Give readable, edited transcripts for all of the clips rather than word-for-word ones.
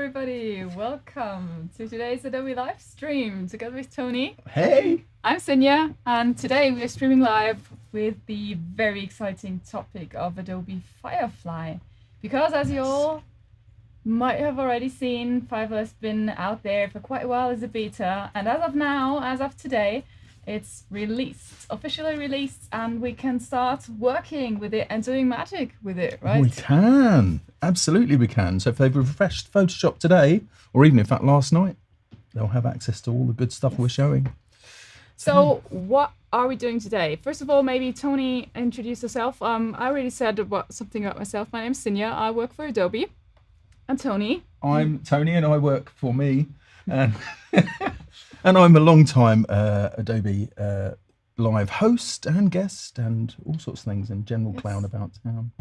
everybody, welcome to today's Adobe live stream together with Tony. Hey! I'm Sinja, and today we are streaming live with the very exciting topic of Adobe Firefly. Because as you all might have already seen, Firefly has been out there for quite a while as a beta, and as of now, as of today, it's released, officially released, and we can start working with it and doing magic with it, right? We can. Absolutely we can. So if they've refreshed Photoshop today, or even in fact last night, they'll have access to all the good stuff we're showing. So what are we doing today? First of all, maybe Tony, introduce yourself. I already said something about myself. My name's Sinja. I work for Adobe. And Tony? I'm Tony and I work for me. And, and I'm a long-time Adobe live host and guest and all sorts of things and general clown about town.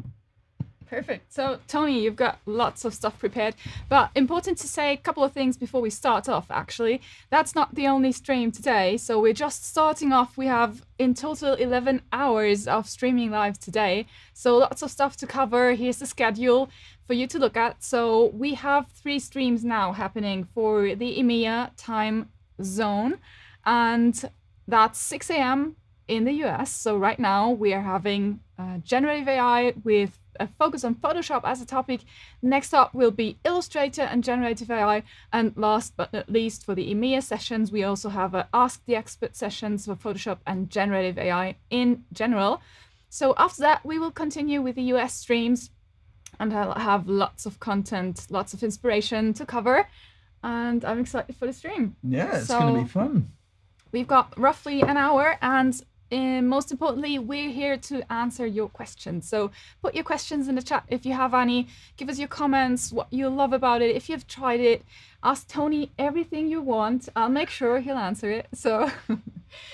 Perfect. So Tony, you've got lots of stuff prepared, but important to say a couple of things before we start off, actually. That's not the only stream today. So we're just starting off. We have in total 11 hours of streaming live today. So lots of stuff to cover. Here's the schedule for you to look at. So we have 3 streams now happening for the EMEA time zone, and that's 6 a.m. in the US. So right now we are having generative AI with a focus on Photoshop as a topic. Next up will be Illustrator and generative AI. And last but not least, for the EMEA sessions, we also have Ask the Expert sessions for Photoshop and generative AI in general. So after that, we will continue with the US streams, and I'll have lots of content, lots of inspiration to cover. And I'm excited for the stream. Yeah, it's going to be fun. We've got roughly an hour, and most importantly, we're here to answer your questions. So put your questions in the chat if you have any. Give us your comments, what you love about it. If you've tried it, ask Tony everything you want. I'll make sure he'll answer it. So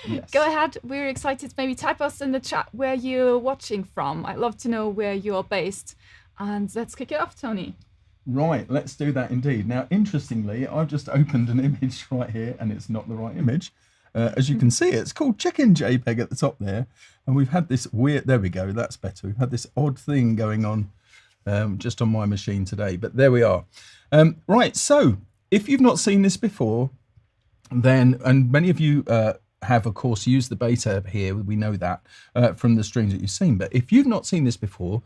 yes. Go ahead. We're excited. Maybe type us in the chat where you're watching from. I'd love to know where you're based. And let's kick it off, Tony. Right, let's do that indeed. Now, interestingly, I've just opened an image right here, and it's not the right image. As you can see, it's called Chicken JPEG at the top there. And we've had this weird, there we go, that's better. We've had this odd thing going on just on my machine today, but there we are. Right, so if you've not seen this before, then, and many of you have, of course, used the beta here, we know that from the streams that you've seen. But if you've not seen this before,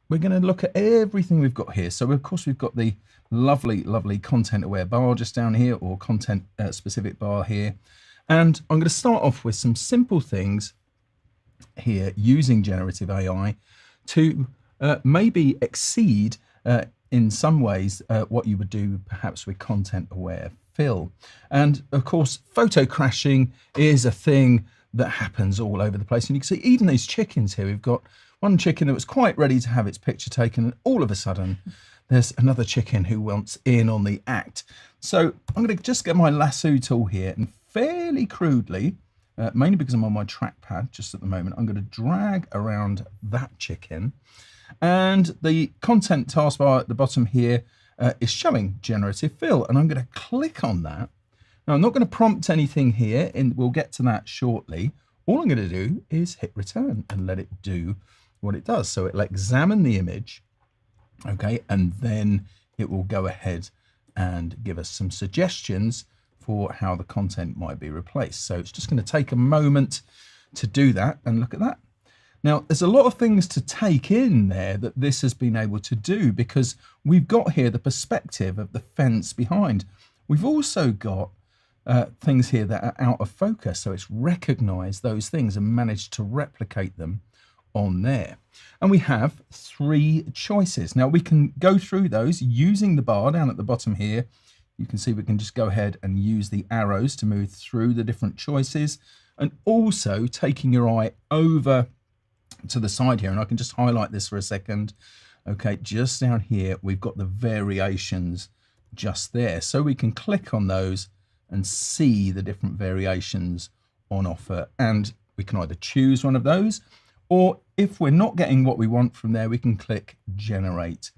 we're going to look at everything we've got here. So, of course, we've got the lovely, lovely content-aware bar just down here, or content-specific bar here. And I'm going to start off with some simple things here using generative AI to maybe exceed in some ways what you would do perhaps with content-aware fill. And of course, photo crashing is a thing that happens all over the place. And you can see even these chickens here, we've got one chicken that was quite ready to have its picture taken, and all of a sudden there's another chicken who wants in on the act. So I'm going to just get my lasso tool here and fairly crudely, mainly because I'm on my trackpad just at the moment, I'm going to drag around that chicken, and the content taskbar at the bottom here is showing generative fill, and I'm going to click on that. Now I'm not going to prompt anything here, and we'll get to that shortly. All I'm going to do is hit return and let it do what it does. So it'll examine the image, okay, and then it will go ahead and give us some suggestions for how the content might be replaced. So it's just going to take a moment to do that, and look at that. Now, there's a lot of things to take in there that this has been able to do, because we've got here the perspective of the fence behind. We've also got things here that are out of focus. So it's recognized those things and managed to replicate them on there. And we have 3 choices. Now we can go through those using the bar down at the bottom here. You can see we can just go ahead and use the arrows to move through the different choices, and also taking your eye over to the side here. And I can just highlight this for a second. Okay, just down here, we've got the variations just there. So we can click on those and see the different variations on offer. And we can either choose one of those, or if we're not getting what we want from there, we can click generate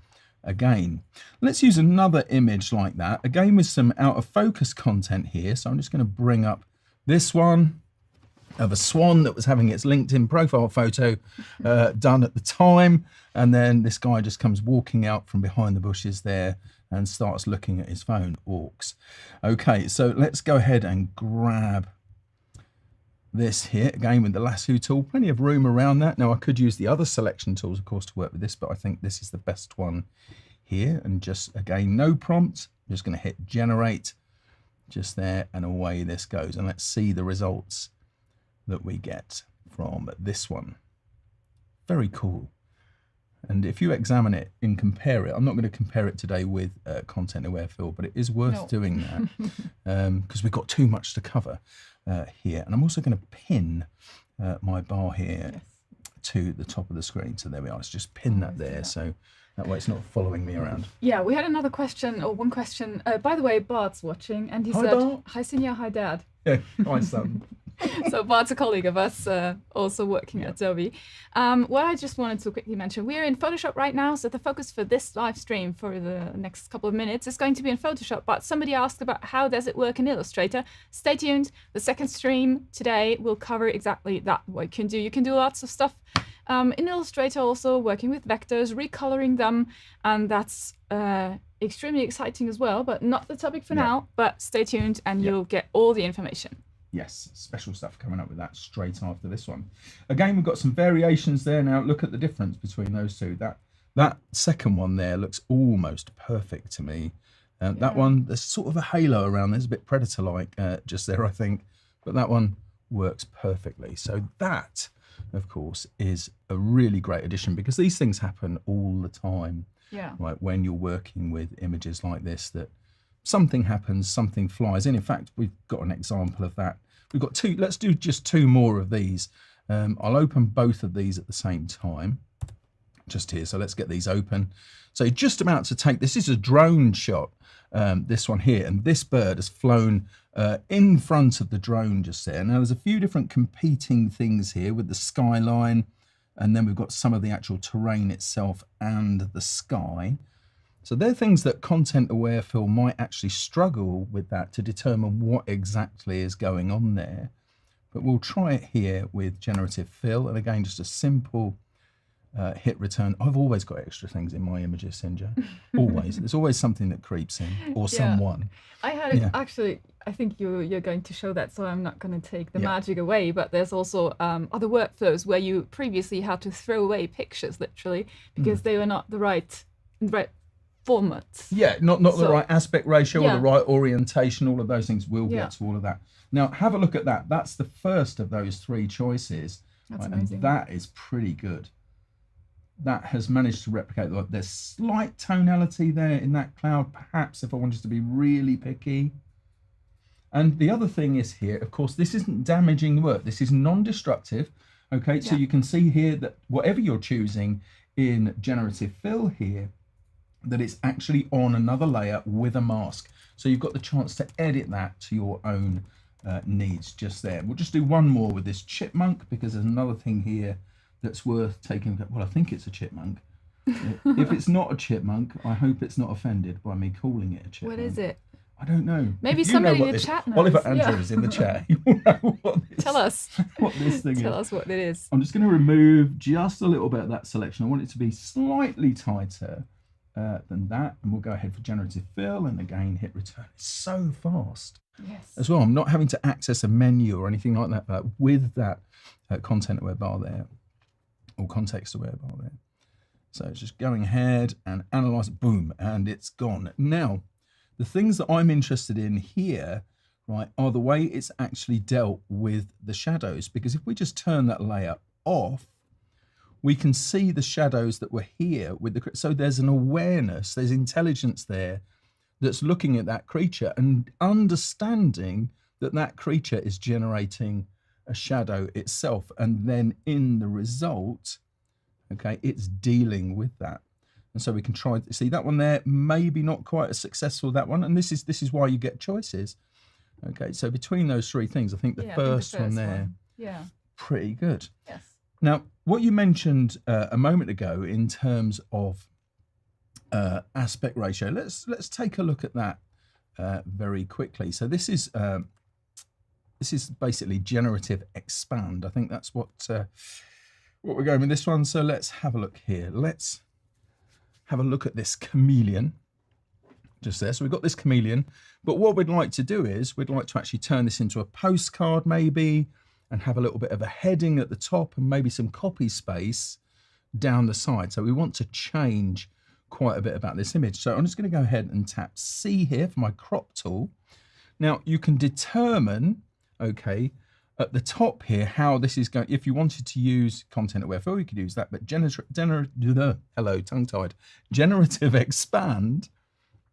again. Let's use another image like that, again with some out of focus content here. So I'm just going to bring up this one of a swan that was having its LinkedIn profile photo done at the time, and then this guy just comes walking out from behind the bushes there, and starts looking at his phone. Orcs. Okay, so let's go ahead and grab this here again with the lasso tool. Plenty of room around that. Now I could use the other selection tools, of course, to work with this, but I think this is the best one here. And just again, no prompt. I'm just going to hit generate just there, and away this goes. And let's see the results that we get from this one. Very cool. And if you examine it and compare it, I'm not going to compare it today with content aware fill, but it is worth doing that because we've got too much to cover here. And I'm also going to pin my bar here to the top of the screen. So there we are. Let's just pin that there. So that way it's not following me around. Yeah, we had another question, or one question. By the way, Bart's watching, and he said, Bart. "Hi, Senior. Hi, Dad." Yeah, hi, son. So Bart's a colleague of us, also working at Adobe. What I just wanted to quickly mention, we're in Photoshop right now, so the focus for this live stream for the next couple of minutes is going to be in Photoshop, but somebody asked about how does it work in Illustrator. Stay tuned. The second stream today will cover exactly that, what you can do. You can do lots of stuff in Illustrator, also working with vectors, recoloring them, and that's extremely exciting as well, but not the topic for now, but stay tuned and you'll get all the information. Yes, special stuff coming up with that straight after this one. Again, we've got some variations there. Now look at the difference between those two. That second one there looks almost perfect to me. That one, there's sort of a halo around. There's a bit Predator-like just there, I think. But that one works perfectly. So that, of course, is a really great addition because these things happen all the time. Yeah. Right, when you're working with images like this, that something happens, something flies in. In fact, we've got an example of that. We've got two. Let's do just two more of these. I'll open both of these at the same time, just here. So let's get these open. So just about to take, this is a drone shot, this one here, and this bird has flown in front of the drone just there. Now there's a few different competing things here with the skyline, and then we've got some of the actual terrain itself and the sky. So they're things that content-aware fill might actually struggle with that to determine what exactly is going on there. But we'll try it here with generative fill. And again, just a simple hit return. I've always got extra things in my images, Sinja. Always. There's always something that creeps in, or someone. I had actually, I think you're going to show that, so I'm not going to take the magic away, but there's also other workflows where you previously had to throw away pictures, literally, because they were not the right formats. Yeah, not the right aspect ratio or the right orientation, all of those things. We'll get to all of that. Now, have a look at that. That's the first of those three choices. That's amazing. And that is pretty good. That has managed to replicate, there's slight tonality there in that cloud, perhaps if I wanted to be really picky. And the other thing is here, of course, this isn't damaging the work. This is non-destructive. Okay, so you can see here that whatever you're choosing in generative fill here, that it's actually on another layer with a mask. So you've got the chance to edit that to your own needs just there. We'll just do one more with this chipmunk because there's another thing here that's worth taking. Well, I think it's a chipmunk. If it's not a chipmunk, I hope it's not offended by me calling it a chipmunk. What is it? I don't know. Maybe somebody in the chat knows. Oliver Andrew is in the chat. You will know what this, Tell us what this thing is. Tell us what it is. I'm just going to remove just a little bit of that selection. I want it to be slightly tighter than that, and we'll go ahead for generative fill and again hit return. It's so fast as well. I'm not having to access a menu or anything like that, but with that content aware bar there, or context aware bar there. So it's just going ahead and analyze it, boom, and it's gone. Now the things that I'm interested in here, right, are the way it's actually dealt with the shadows, because if we just turn that layer off, we can see the shadows that were here with the, so there's an awareness, there's intelligence there that's looking at that creature and understanding that that creature is generating a shadow itself. And then in the result, okay, it's dealing with that. And so we can try to see that one there, maybe not quite as successful, that one. And this is why you get choices. Okay, so between those three things, I think the first one there, pretty good. Yes. Now, what you mentioned a moment ago in terms of aspect ratio, let's take a look at that very quickly. So this is basically generative expand. I think that's what we're going with this one. So let's have a look here. Let's have a look at this chameleon. just there. So we've got this chameleon, but what we'd like to do is we'd like to actually turn this into a postcard maybe, and have a little bit of a heading at the top and maybe some copy space down the side. So we want to change quite a bit about this image. So I'm just going to go ahead and tap C here for my crop tool. Now you can determine, okay, at the top here how this is going. If you wanted to use content aware fill, you could use that, but generative expand,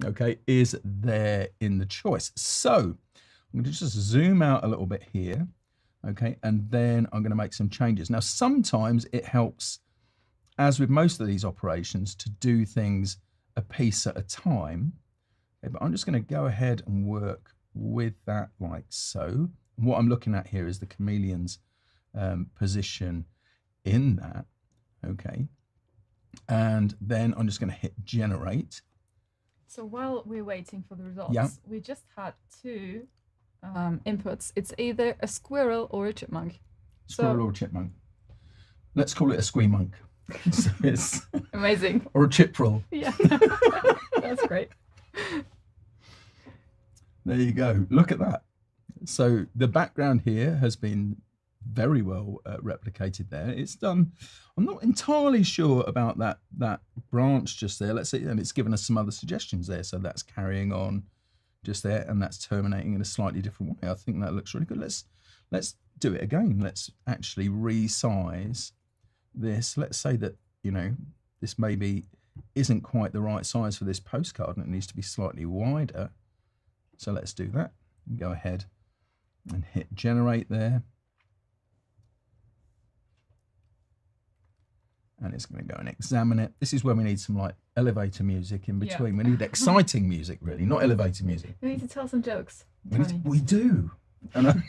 okay, is there in the choice. So I'm going to just zoom out a little bit here, okay, and then I'm going to make some changes. Now sometimes it helps, as with most of these operations, to do things a piece at a time, okay, but I'm just going to go ahead and work with that like so. And what I'm looking at here is the chameleon's position in that, okay, and then I'm just going to hit generate. So while we're waiting for the results, Yeah. we just had two inputs. It's either a squirrel or a chipmunk. Squirrel or chipmunk. Let's call it a squeamunk. So it's amazing. Or a chiprel. Yeah, that's great. There you go. Look at that. So the background here has been very well replicated there. It's done. I'm not entirely sure about that branch just there. Let's see, and it's given us some other suggestions there. So that's carrying on just there, and that's terminating in a slightly different way. I think that looks really good. Let's do it again. Let's actually resize this. Let's say that, you know, this maybe isn't quite the right size for this postcard and it needs to be slightly wider. So let's do that. Go ahead and hit generate there. And it's going to go and examine it. This is where we need some like elevator music in between. Yeah. We need exciting music, really, not elevator music. We need to tell some jokes. We do. And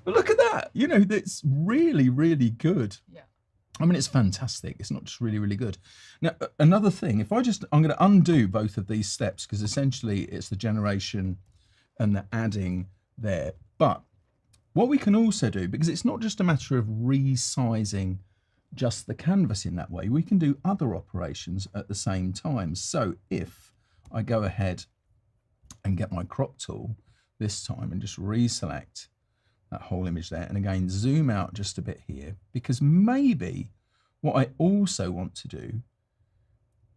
but look at that. You know, it's really, really good. Yeah. I mean, it's fantastic. It's not just really, really good. Now, another thing, I'm going to undo both of these steps because essentially it's the generation and the adding there. But what we can also do, because it's not just a matter of resizing just the canvas in that way, we can do other operations at the same time. So if I go ahead and get my crop tool this time and just reselect that whole image there, and again zoom out just a bit here, because maybe what I also want to do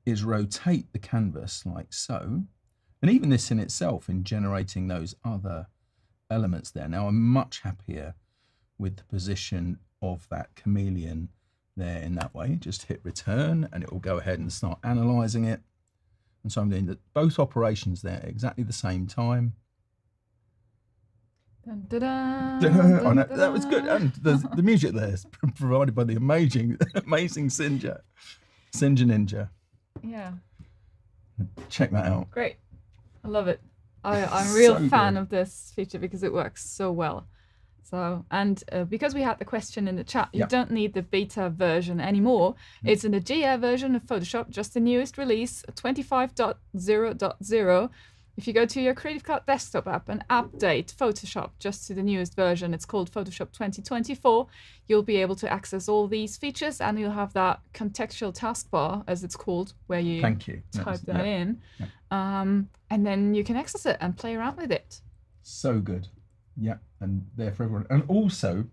is rotate the canvas like so, and even this in itself in generating those other elements there. Now I'm much happier with the position of that chameleon there in that way. Just hit return and it will go ahead and start analyzing it. And so I'm doing both operations there at exactly the same time. Dun, dun, dun, Oh, dun, no, dun, that was good. And the music there is provided by the amazing Singer Ninja. Yeah. Check that out. Great. I love it. I'm a real So fan good. of this feature because it works so well. So, and because we had the question in the chat, you Yep. don't need the beta version anymore. It's in the GA version of Photoshop, just the newest release, 25.0.0. If you go to your Creative Cloud desktop app and update Photoshop just to the newest version, it's called Photoshop 2024, you'll be able to access all these features and you'll have that contextual taskbar, as it's called, where you Thank you. type that Yeah. in. Yeah. And then you can access it and play around with it. So good. Yeah, and there for everyone. And also,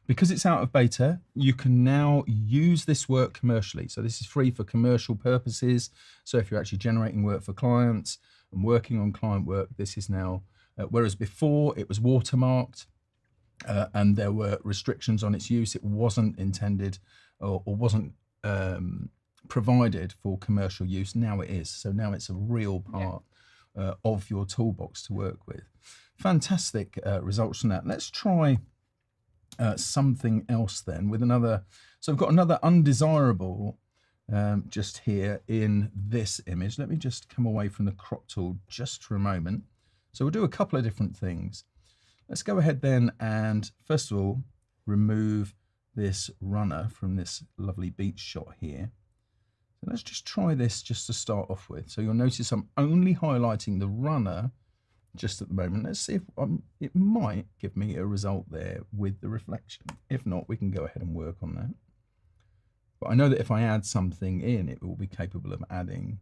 because it's out of beta, you can now use this work commercially. So this is free for commercial purposes. So if you're actually generating work for clients and working on client work, this is now, whereas before it was watermarked and there were restrictions on its use, it wasn't intended or wasn't provided for commercial use. Now it is. So now it's a real part of your toolbox to work with. Fantastic results from that. Let's try something else then with another. So I've got another undesirable just here in this image. Let me just come away from the crop tool just for a moment. So we'll do a couple of different things. Let's go ahead then and first of all remove this runner from this lovely beach shot here. So let's just try this just to start off with. So you'll notice I'm only highlighting the runner just at the moment. Let's see if it might give me a result there with the reflection. If not, we can go ahead and work on that. But I know that if I add something in, it will be capable of adding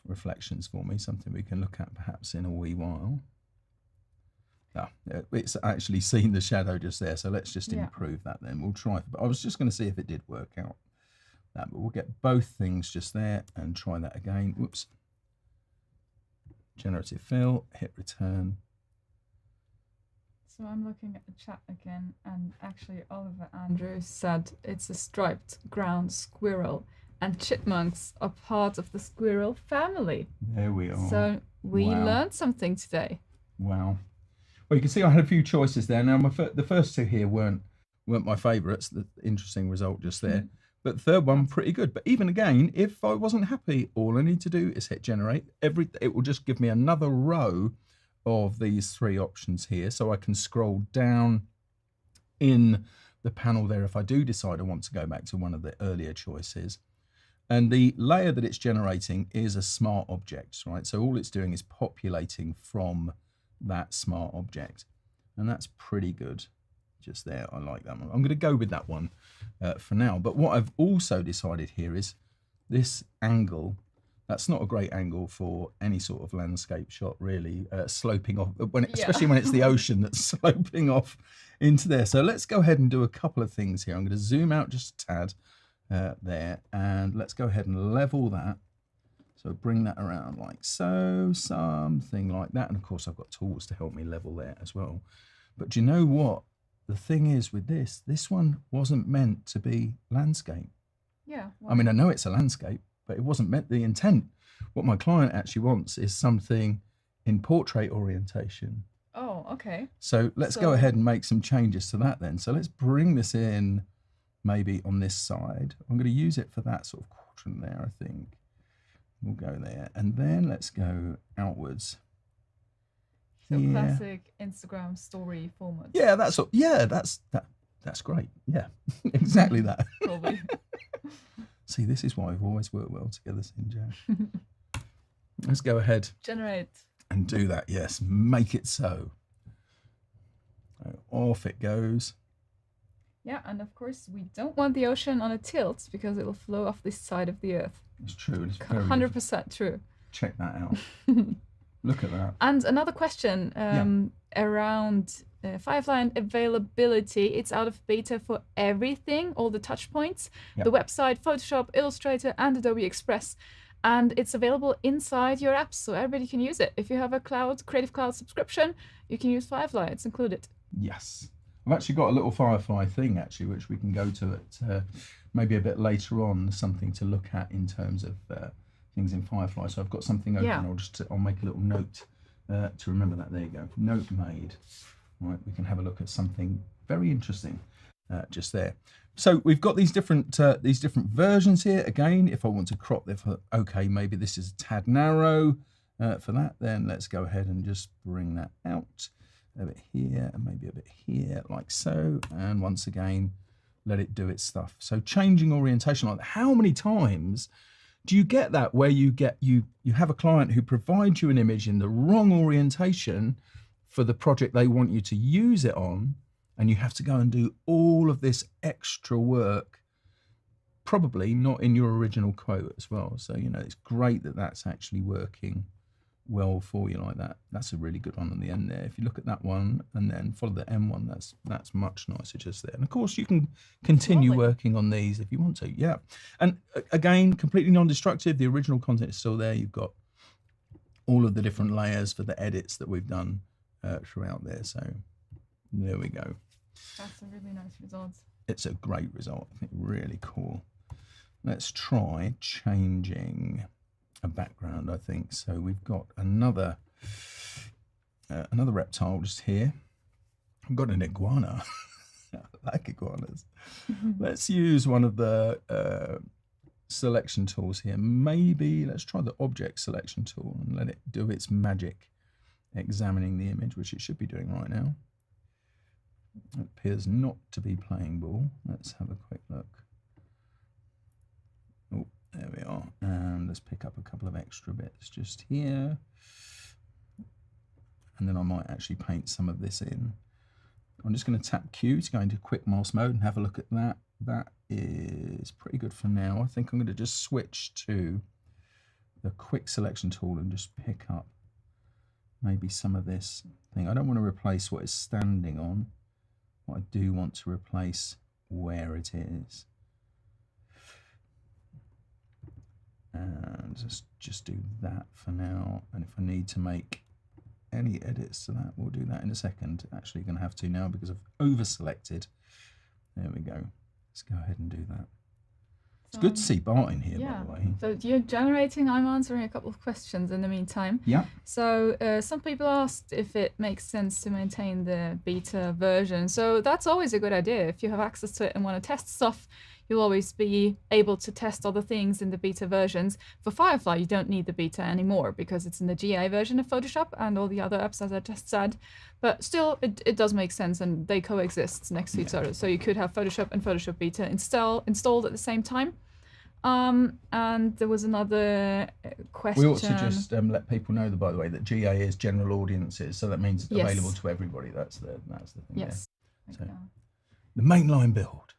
reflections for me, something we can look at perhaps in a wee while. It's actually seen the shadow just there, so let's just improve that then. We'll try, but I was just going to see if it did work out that, but we'll get both things just there and try that again. Whoops. Generative fill, hit return. So I'm looking at the chat again, and actually Oliver Andrews said it's a striped ground squirrel, and chipmunks are part of the squirrel family. There we are. So we learned something today. Wow. Well, you can see I had a few choices there. Now, the first two here weren't my favourites. The interesting result just there. But the third one, pretty good. But even again, if I wasn't happy, all I need to do is hit generate. It will just give me another row of these three options here. So I can scroll down in the panel there if I do decide I want to go back to one of the earlier choices. And the layer that it's generating is a smart object, right? So all it's doing is populating from that smart object. And that's pretty good. Just there, I like that one. I'm going to go with that one for now. But what I've also decided here is this angle. That's not a great angle for any sort of landscape shot, really, sloping off, especially when it's the ocean that's sloping off into there. So let's go ahead and do a couple of things here. I'm going to zoom out just a tad there, and let's go ahead and level that. So bring that around like so, something like that. And of course, I've got tools to help me level there as well. But do you know what? The thing is with this one wasn't meant to be landscape. Yeah. I mean, I know it's a landscape, but it wasn't meant the intent. What my client actually wants is something in portrait orientation. Oh, okay. So let's go ahead and make some changes to that then. So let's bring this in maybe on this side. I'm going to use it for that sort of quadrant there, I think. We'll go there. And then let's go outwards. So classic Instagram story format. Yeah, that's great. Yeah, exactly that. Probably. See, this is why we've always worked well together, Sinjay. Let's go ahead. Generate. And do that, yes. Make it so. Off it goes. Yeah, and of course we don't want the ocean on a tilt because it will flow off this side of the earth. It's true. It's 100% true. Check that out. Look at that. And another question around Firefly and availability. It's out of beta for everything, all the touch points, the website, Photoshop, Illustrator, and Adobe Express. And it's available inside your apps, so everybody can use it. If you have a Creative Cloud subscription, you can use Firefly. It's included. Yes. I've actually got a little Firefly thing, actually, which we can go to at maybe a bit later on, something to look at in terms of things in Firefly. So I've got something open. I'll make a little note to remember that. There you go. Note made. Right, we can have a look at something very interesting just there. So we've got these different versions here. Again, if I want to crop this, okay, maybe this is a tad narrow for that. Then let's go ahead and just bring that out a bit here and maybe a bit here, like so. And once again, let it do its stuff. So changing orientation like that. How many times do you get that where you have a client who provides you an image in the wrong orientation for the project they want you to use it on, and you have to go and do all of this extra work, probably not in your original quote as well. So, you know, it's great that that's actually working well for you like that. That's a really good one on the end there. If you look at that one and then follow the M1, that's much nicer just there. And of course you can continue working on these if you want to. Yeah. And again, completely non-destructive. The original content is still there. You've got all of the different layers for the edits that we've done throughout there. So there we go. That's a really nice result. It's a great result. I think really cool. Let's try changing a background, I think. So we've got another reptile just here. I've got an iguana. I like iguanas. Let's use one of the selection tools here. Maybe let's try the object selection tool and let it do its magic, examining the image, which it should be doing right now. It appears not to be playing ball. Let's have a quick look. Oh, there we are. And let's pick up a couple of extra bits just here. And then I might actually paint some of this in. I'm just going to tap Q to go into quick mouse mode and have a look at that. That is pretty good for now. I think I'm going to just switch to the quick selection tool and just pick up maybe some of this thing. I don't want to replace what it's standing on. What I do want to replace where it is. And just do that for now. And if I need to make any edits to that, we'll do that in a second. Actually going to have to now because I've over selected. There we go. Let's go ahead and do that. It's good to see Bart in here, by the way. So you're generating, I'm answering a couple of questions in the meantime. Yeah. So some people asked if it makes sense to maintain the beta version. So that's always a good idea. If you have access to it and want to test stuff, you'll always be able to test other things in the beta versions. For Firefly, you don't need the beta anymore because it's in the GA version of Photoshop and all the other apps, as I just said. But still, it does make sense, and they coexist next to each other. So you could have Photoshop and Photoshop Beta installed at the same time. And there was another question. We ought to just let people know, by the way, that GA is general audiences, so that means it's available to everybody. That's the thing. Yes. Yeah. So, the mainline build.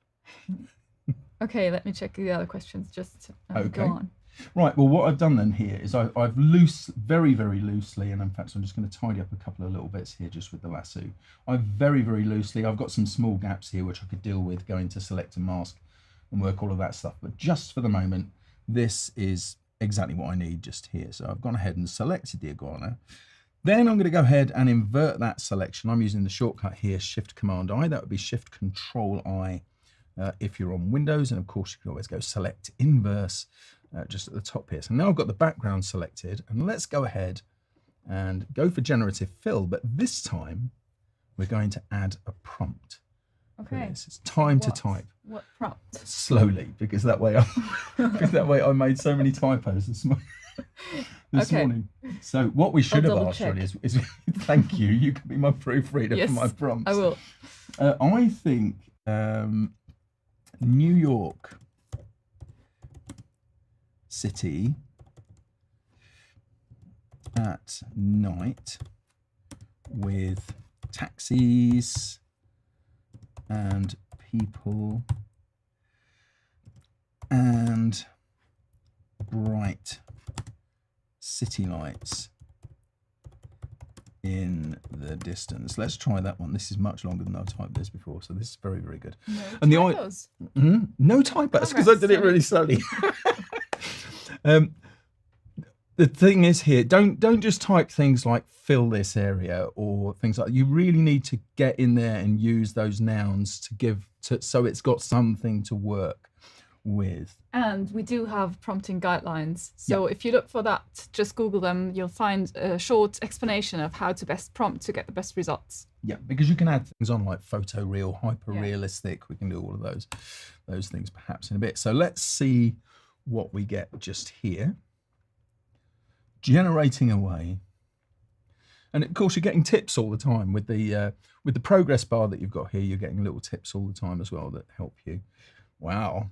Okay, let me check the other questions. Just go on. Right. Well, what I've done then here is I've very, very loosely, and in fact, I'm just going to tidy up a couple of little bits here just with the lasso. I've very, very loosely. I've got some small gaps here which I could deal with, going to select and mask and work all of that stuff. But just for the moment, this is exactly what I need just here. So I've gone ahead and selected the iguana. Then I'm going to go ahead and invert that selection. I'm using the shortcut here, Shift Command I. That would be Shift Control I if you're on Windows. And of course, you can always go Select Inverse just at the top here. So now I've got the background selected, and let's go ahead and go for Generative Fill. But this time, we're going to add a prompt. Okay. It's time to type. What prompt? Slowly, because that way I made so many typos this morning. So what we should have asked really is thank you. You can be my proofreader for my prompts. I will. I think New York City at night with taxis and people and bright city lights in the distance. Let's try that one. This is much longer than I've typed this before, so this is very, very good. No typos. No typos, because I did it really slowly. The thing is here, don't just type things like fill this area or things like that. You really need to get in there and use those nouns so it's got something to work with. And we do have prompting guidelines. So if you look for that, just Google them. You'll find a short explanation of how to best prompt to get the best results. Yeah, because you can add things on like photoreal, hyper-realistic. We can do all of those things perhaps in a bit. So let's see what we get just here. Generating away. And of course, you're getting tips all the time with the progress bar that you've got here. You're getting little tips all the time as well that help you. Wow,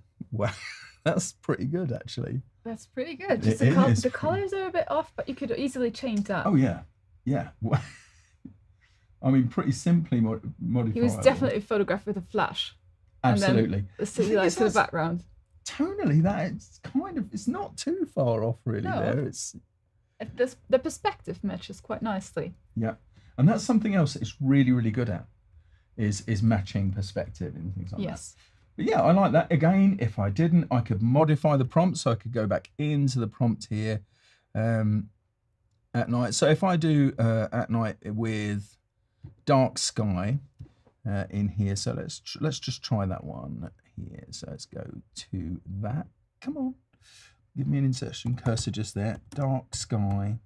that's pretty good actually. That's pretty good. Just the colors are a bit off, but you could easily change that. Oh yeah. I mean, pretty simply modified. He was definitely photographed with a flash. Absolutely. And then the city lights in the background. Tonally, it's not too far off really. No. There, it's. The perspective matches quite nicely. Yeah, and that's something else that it's really, really good at, is matching perspective and things like that. But yeah, I like that. Again, if I didn't, I could modify the prompt, so I could go back into the prompt here at night. So if I do at night with dark sky in here, so let's just try that one here. So let's go to that. Come on. Give me an insertion cursor just there. Dark sky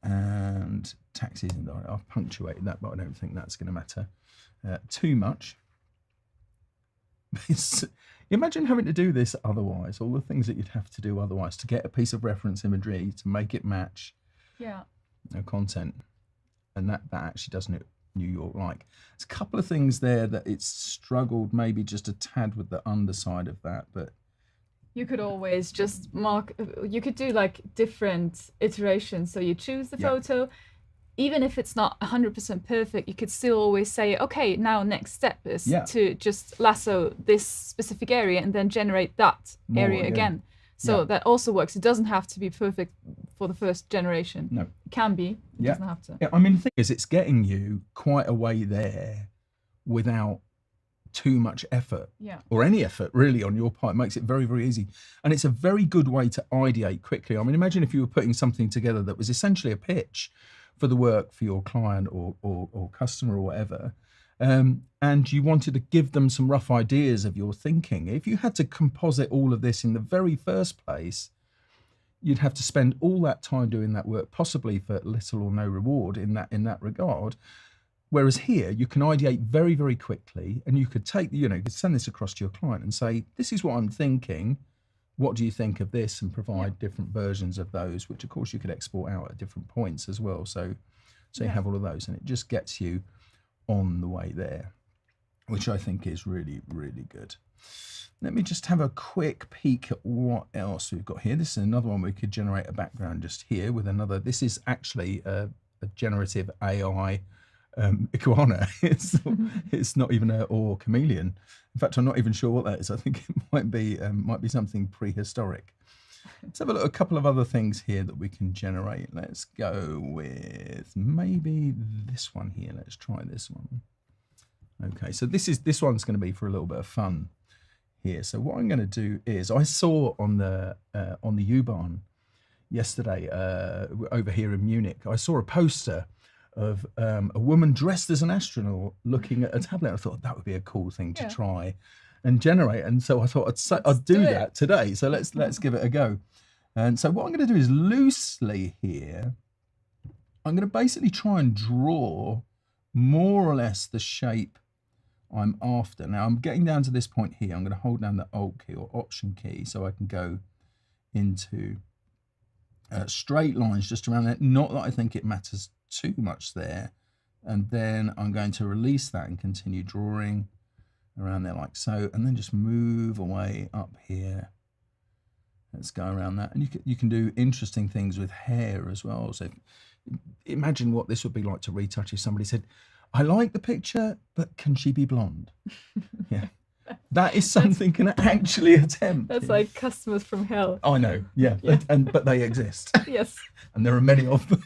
and taxis and I've punctuated that, but I don't think that's going to matter too much. Imagine having to do this otherwise. All the things that you'd have to do otherwise to get a piece of reference imagery to make it match. Content, and that actually doesn't New York like. There's a couple of things there that it's struggled maybe just a tad with the underside of that, but. You could always just you could do like different iterations. So you choose the photo, even if it's not 100% perfect, you could still always say, okay, now next step is to just lasso this specific area and then generate that area again. So Yeah. that also works. It doesn't have to be perfect for the first generation. No. It can be. It Yeah. doesn't have to. Yeah, I mean, the thing is, it's getting you quite a way there without too much effort, Yeah. or any effort really on your part. It makes it very, very easy. And it's a very good way to ideate quickly. I mean, imagine if you were putting something together that was essentially a pitch for the work for your client or customer or whatever, and you wanted to give them some rough ideas of your thinking. If you had to composite all of this in the very first place, you'd have to spend all that time doing that work, possibly for little or no reward in that regard. Whereas here, you can ideate very, very quickly, and you could take, you could send this across to your client and say, this is what I'm thinking. What do you think of this? And provide different versions of those, which of course you could export out at different points as well. So you have all of those, and it just gets you on the way there, which I think is really, really good. Let me just have a quick peek at what else we've got here. This is another one we could generate a background just here with another. This is actually a generative AI iguana. It's not even or chameleon. In fact, I'm not even sure what that is. I think it might be something prehistoric. Let's have a look at a couple of other things here that we can generate. Let's go with maybe this one here. Let's try this one. Okay, so this one's going to be for a little bit of fun here. So what I'm going to do is, I saw on the U-Bahn yesterday over here in Munich, I saw a poster of a woman dressed as an astronaut looking at a tablet. I thought that would be a cool thing to try and generate, and so I thought I'd do that today. So let's give it a go. And so what I'm going to do is, loosely here, I'm going to basically try and draw more or less the shape I'm after. Now I'm getting down to this point here. I'm going to hold down the Alt key or Option key so I can go into straight lines just around it. Not that I think it matters too much there. And then I'm going to release that and continue drawing around there like so, and then just move away up here. Let's go around that, and you can do interesting things with hair as well. So imagine what this would be like to retouch if somebody said, I like the picture, but can she be blonde? Yeah, that is something can actually attempt. That's like customers from hell. I know, yeah. But they exist. Yes. And there are many of them.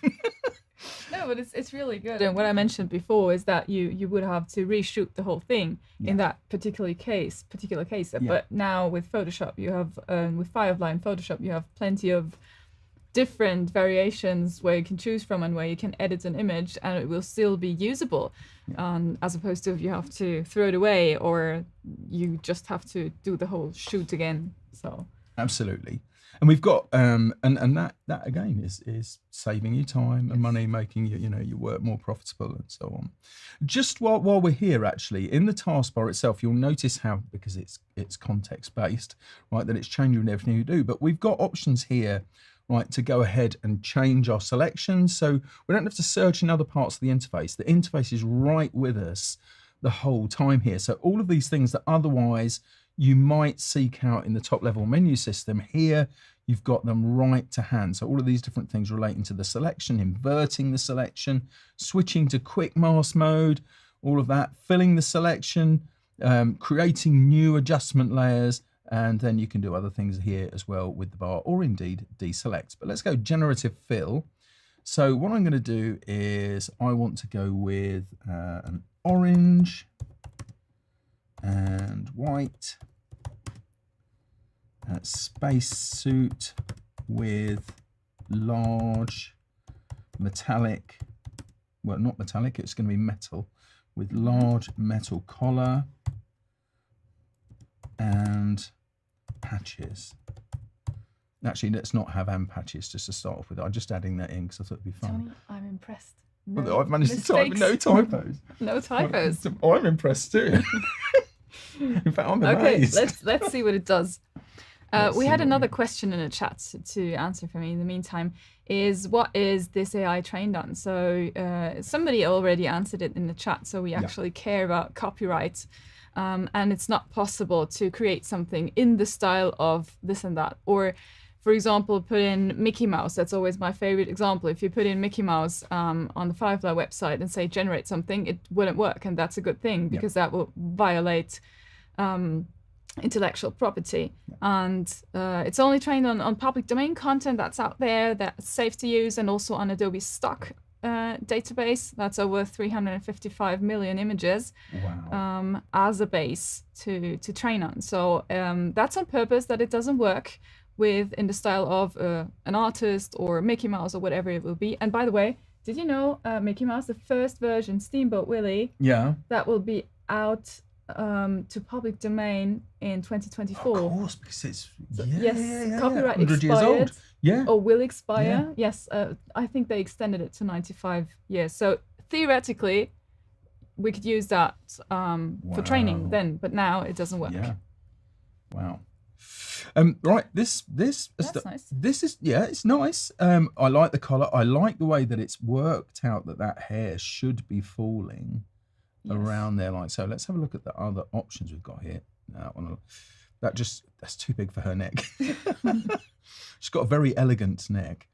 No, but it's really good. And what I mentioned before is that you would have to reshoot the whole thing in that particular case. But now with Photoshop, you have with Firefly and Photoshop, you have plenty of different variations where you can choose from and where you can edit an image and it will still be usable, as opposed to if you have to throw it away or you just have to do the whole shoot again. So absolutely. And we've got and that again is saving you time and money, making your work more profitable and so on. Just while we're here, actually, in the taskbar itself, you'll notice how, because it's context based, right, that it's changing everything you do. But we've got options here, right, to go ahead and change our selections. So we don't have to search in other parts of the interface. The interface is right with us the whole time here. So all of these things that otherwise you might seek out in the top level menu system, here you've got them right to hand. So all of these different things relating to the selection, inverting the selection, switching to quick mask mode, all of that, filling the selection, creating new adjustment layers, and then you can do other things here as well with the bar, or indeed deselect. But let's go generative fill. So what I'm going to do is I want to go with an orange and white spacesuit with large metallic, well, not metallic, it's going to be metal, with large metal collar and patches. Actually, let's not have and patches just to start off with. I'm just adding that in because I thought it'd be fun. Tony, I'm impressed. Well, I've managed to type no typos. No typos. I'm impressed too. In fact, I'm amazed. Okay, let's see what it does. We had another question in the chat to answer for me in the meantime, is what is this AI trained on? So somebody already answered it in the chat, so we actually care about copyright. And it's not possible to create something in the style of this and that. Or, for example, put in Mickey Mouse. That's always my favorite example. If you put in Mickey Mouse on the Firefly website and say generate something, it wouldn't work. And that's a good thing because that will violate intellectual property, and it's only trained on public domain content that's out there, that's safe to use, and also on Adobe stock database that's over 355 million images. Wow. As a base to train on. So that's on purpose, that it doesn't work with in the style of an artist or Mickey Mouse or whatever it will be. And by the way, did you know Mickey Mouse, the first version, Steamboat Willie, Yeah. that will be out to public domain in 2024. Of course, because it's copyright 100 years old. expired. Yeah. Or will expire. Yes, I think they extended it to 95 years. So theoretically, we could use that for training then, but now it doesn't work. Yeah. Wow. Right. That's nice. This is it's nice. I like the color. I like the way that it's worked out that hair should be falling around there like so. Let's have a look at the other options we've got here. That's too big for her neck. She's got a very elegant neck.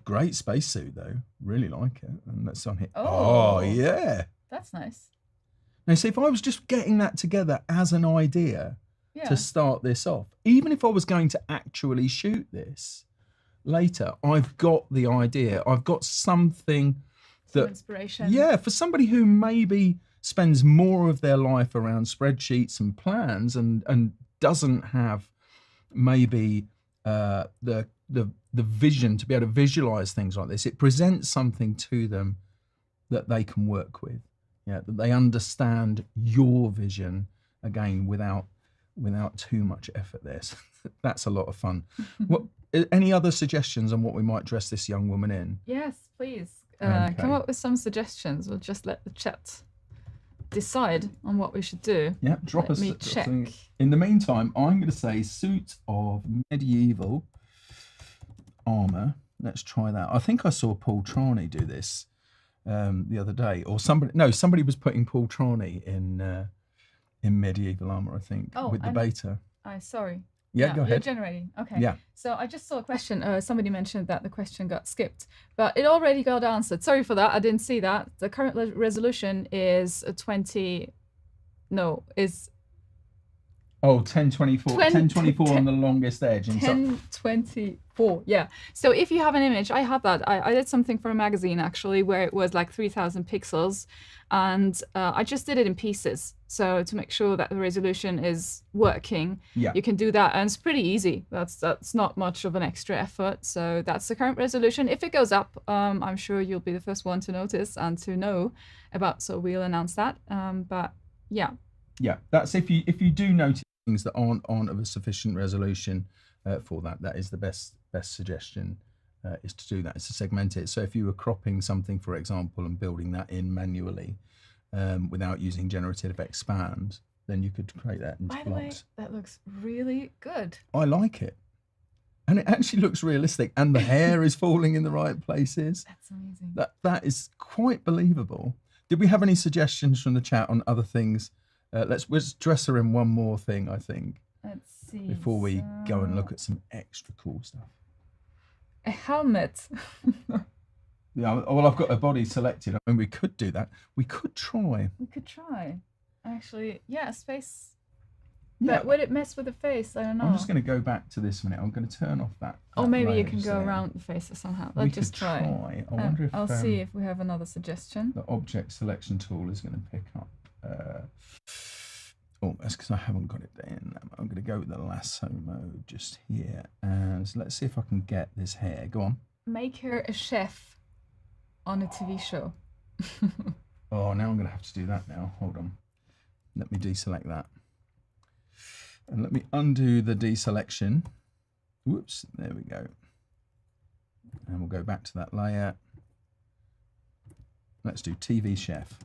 Great spacesuit though. Really like it. And that's on here. Oh yeah. That's nice. Now see, if I was just getting that together as an idea to start this off, even if I was going to actually shoot this later, I've got the idea. I've got something that inspiration. Yeah, for somebody who maybe spends more of their life around spreadsheets and plans and doesn't have maybe the vision to be able to visualize things like this. It presents something to them that they can work with. Yeah, that they understand your vision again without too much effort there. So that's a lot of fun. What any other suggestions on what we might dress this young woman in? Yes, please. Come up with some suggestions. We'll just let the chat decide on what we should do. Yeah, drop us. Let me check. In the meantime, I'm going to say suit of medieval armor. Let's try that. I think I saw Paul Trani do this the other day, or somebody was putting Paul Trani in medieval armor, I think, with the beta. Sorry. Yeah, go ahead. You're generating. Okay. Yeah. So I just saw a question. Somebody mentioned that the question got skipped, but it already got answered. Sorry for that. I didn't see that. The current resolution is 1024. 1024 on the longest edge. 1024. Yeah. So if you have an image, I had that. I did something for a magazine actually where it was like 3000 pixels, and I just did it in pieces. So to make sure that the resolution is working, you can do that, and it's pretty easy. That's not much of an extra effort. So that's the current resolution. If it goes up, I'm sure you'll be the first one to notice and to know about. So we'll announce that. But yeah. Yeah, that's if you do notice things that aren't of a sufficient resolution for that. That is the best suggestion. Is to do that. Is to segment it. So if you were cropping something, for example, and building that in manually. Without using Generative Expand, then you could create that into blocks. By the way, that looks really good. I like it. And it actually looks realistic, and the hair is falling in the right places. That's amazing. That is quite believable. Did we have any suggestions from the chat on other things? Let's dress her in one more thing, I think. Let's see. Before we go and look at some extra cool stuff. A helmet. Yeah, well, I've got a body selected. I mean, we could do that. We could try. Actually, yeah, space. But would it mess with the face? I don't know. I'm just going to go back to this minute. I'm going to turn off that. Or maybe you can go around the face somehow. Let's just try. I wonder if I'll see if we have another suggestion. The object selection tool is going to pick up. That's because I haven't got it in. I'm going to go with the lasso mode just here, and let's see if I can get this hair. Go on. Make her a chef on a TV show. Oh, now I'm going to have to do that now. Hold on. Let me deselect that. And let me undo the deselection. Whoops, there we go. And we'll go back to that layer. Let's do TV chef.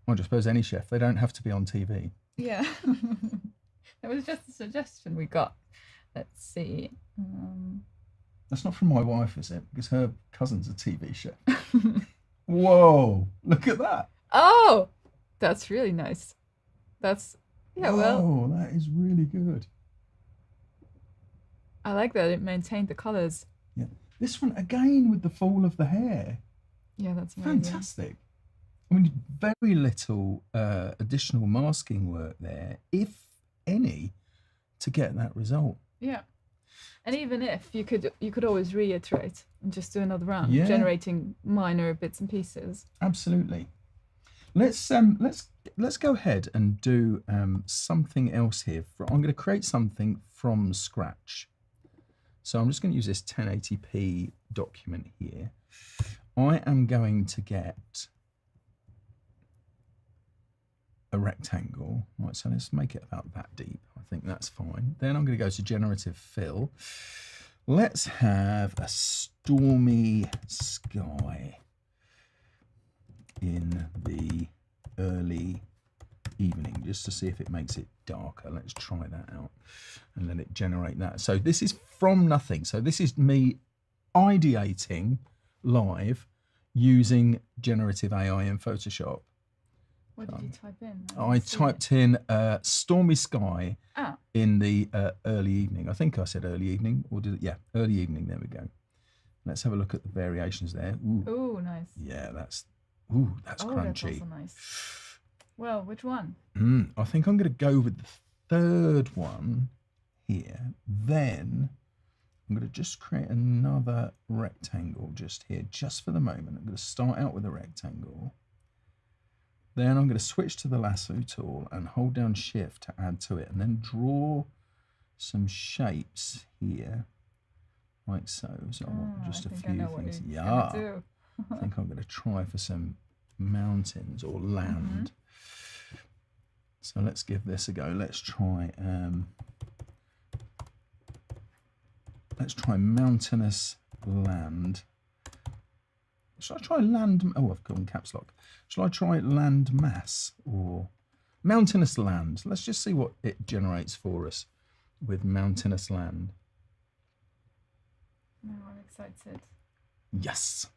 I suppose any chef, they don't have to be on TV. Yeah. It was just a suggestion we got. Let's see. That's not from my wife, is it? Because her cousin's a TV chef. Whoa, look at that. Oh, that's really nice. That's, Whoa, that is really good. I like that it maintained the colours. Yeah. This one, again, with the fall of the hair. Yeah, that's amazing. Fantastic. I mean, very little additional masking work there, if any, to get that result. Yeah. And even if you could always reiterate and just do another round, Yeah. generating minor bits and pieces. Absolutely. Let's go ahead and do something else here. I'm going to create something from scratch. So I'm just going to use this 1080p document here. I am going to get a rectangle. Right, so let's make it about that deep. I think that's fine. Then I'm going to go to Generative Fill. Let's have a stormy sky in the early evening, just to see if it makes it darker. Let's try that out and let it generate that. So this is from nothing. So this is me ideating live using generative AI in Photoshop. What did you type in? I typed in stormy sky in the early evening. I think I said early evening, or did it? Yeah, early evening. There we go. Let's have a look at the variations there. Oh, nice. Yeah, that's crunchy. That's also nice. Well, which one? I think I'm going to go with the third one here. Then I'm going to just create another rectangle just here, just for the moment. I'm going to start out with a rectangle. Then I'm going to switch to the lasso tool and hold down Shift to add to it, and then draw some shapes here, like so. So I want just a few things. Yeah, I think I'm going to try for some mountains or land. So let's give this a go. Let's try mountainous land. Shall I try land? Oh, I've gone caps lock. Shall I try land mass or mountainous land? Let's just see what it generates for us with mountainous land. Now I'm excited. Yes.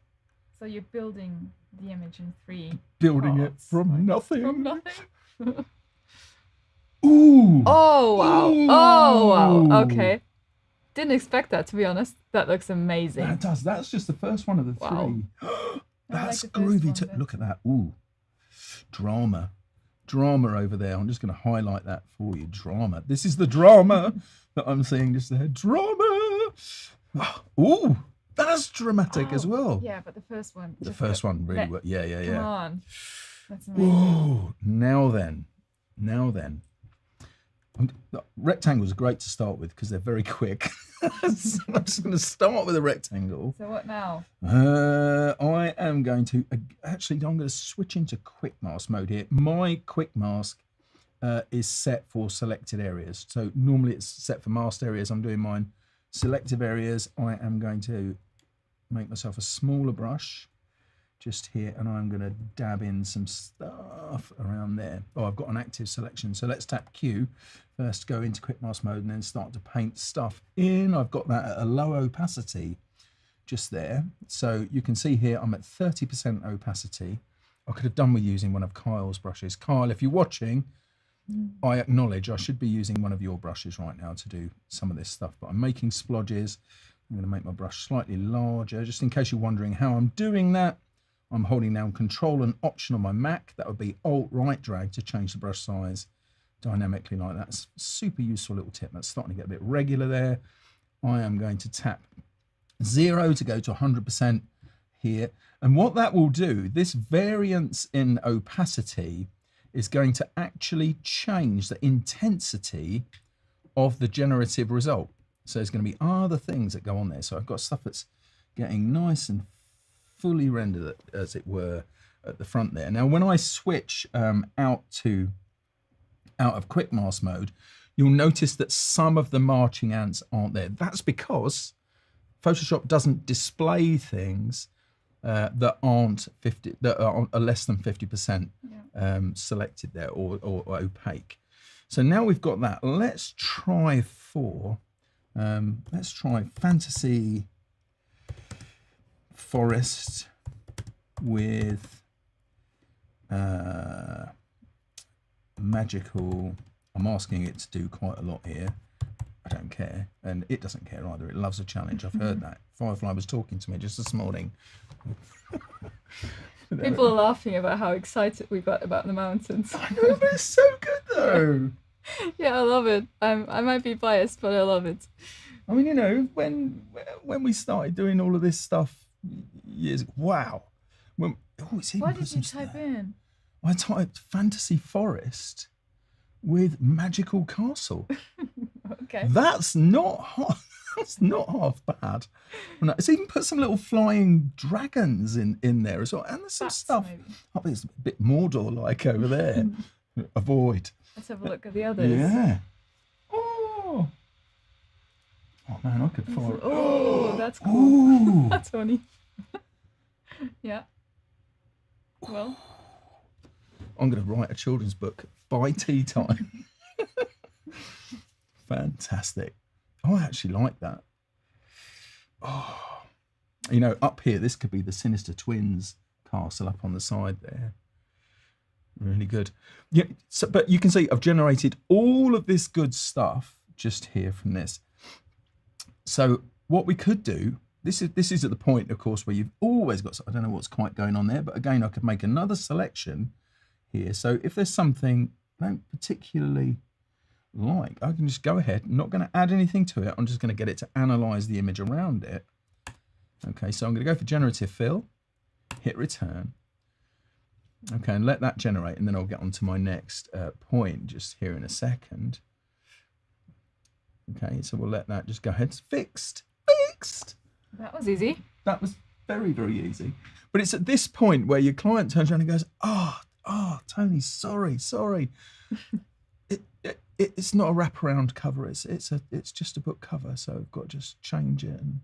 So you're building the image in 3 Building parts, it from nothing. From nothing? Ooh. Oh, wow. Ooh. Oh, wow. Okay. Didn't expect that, to be honest. That looks amazing. That does. That's just the first one of the three. That's like groovy. Look at that. Ooh. Drama. Drama over there. I'm just going to highlight that for you. Drama. This is the drama that I'm seeing just there. Drama. Ooh. That's dramatic as well. Yeah, but the first one. The first one really worked. Yeah. Come on. That's amazing. Ooh. Now then. Rectangles are great to start with because they're very quick. So I'm just going to start with a rectangle. So what now? I am going to I'm going to switch into quick mask mode here. My quick mask is set for selected areas. So normally it's set for masked areas. I'm doing mine selective areas. I am going to make myself a smaller brush just here, and I'm going to dab in some stuff around there. Oh, I've got an active selection, so let's tap Q first, go into quick mask mode, and then start to paint stuff in. I've got that at a low opacity just there, so you can see here I'm at 30% opacity. I could have done with using one of Kyle's brushes. Kyle, if you're watching, I acknowledge I should be using one of your brushes right now to do some of this stuff, but I'm making splodges. I'm going to make my brush slightly larger, just in case you're wondering how I'm doing that. I'm holding down Control and Option on my Mac. That would be Alt right drag to change the brush size dynamically like that. It's a super useful little tip. That's starting to get a bit regular there. I am going to tap 0 to go to 100% here. And what that will do, this variance in opacity is going to actually change the intensity of the generative result. So there's going to be other things that go on there. So I've got stuff that's getting nice and fully rendered, as it were, at the front there. Now, when I switch out of quick mask mode, you'll notice that some of the marching ants aren't there. That's because Photoshop doesn't display things that are less than 50% selected there or opaque. So now we've got that. Let's try fantasy forest with magical. I'm asking it to do quite a lot here. I don't care, and it doesn't care either. It loves a challenge. I've heard that. Firefly was talking to me just this morning. People are laughing about how excited we got about the mountains. I know, but it's so good though. Yeah, I love it. I might be biased, but I love it. I mean, you know, when we started doing all of this stuff years ago, wow. It's even What put did you some type in? I typed fantasy forest with magical castle. Okay. That's not that's not half bad. No, it's even put some little flying dragons in there as well, and there's some Bats, stuff. maybe. I think it's a bit Mordor-like over there. Avoid. Let's have a look at the others. Yeah. Oh. Oh man, I could fire. Oh, that's cool. Ooh. That's funny. Yeah. Well, I'm going to write a children's book by tea time. Fantastic. Oh, I actually like that. Oh, you know, up here, this could be the Sinister Twins castle up on the side there. Really good. Yeah, so, but you can see I've generated all of this good stuff just here from this. So what we could do, this is at the point, of course, where you've always got, I don't know what's quite going on there, but again, I could make another selection here. So if there's something I don't particularly like, I can just go ahead. I'm not going to add anything to it. I'm just going to get it to analyze the image around it. Okay, so I'm going to go for generative fill, hit return. Okay, and let that generate, and then I'll get on to my next point just here in a second. Okay, so we'll let that just go ahead. It's fixed. that was easy. That was very, very easy. But it's at this point where your client turns around and goes, oh, Tony, sorry. It's not a wraparound cover. It's just a book cover. So I've got to just change it and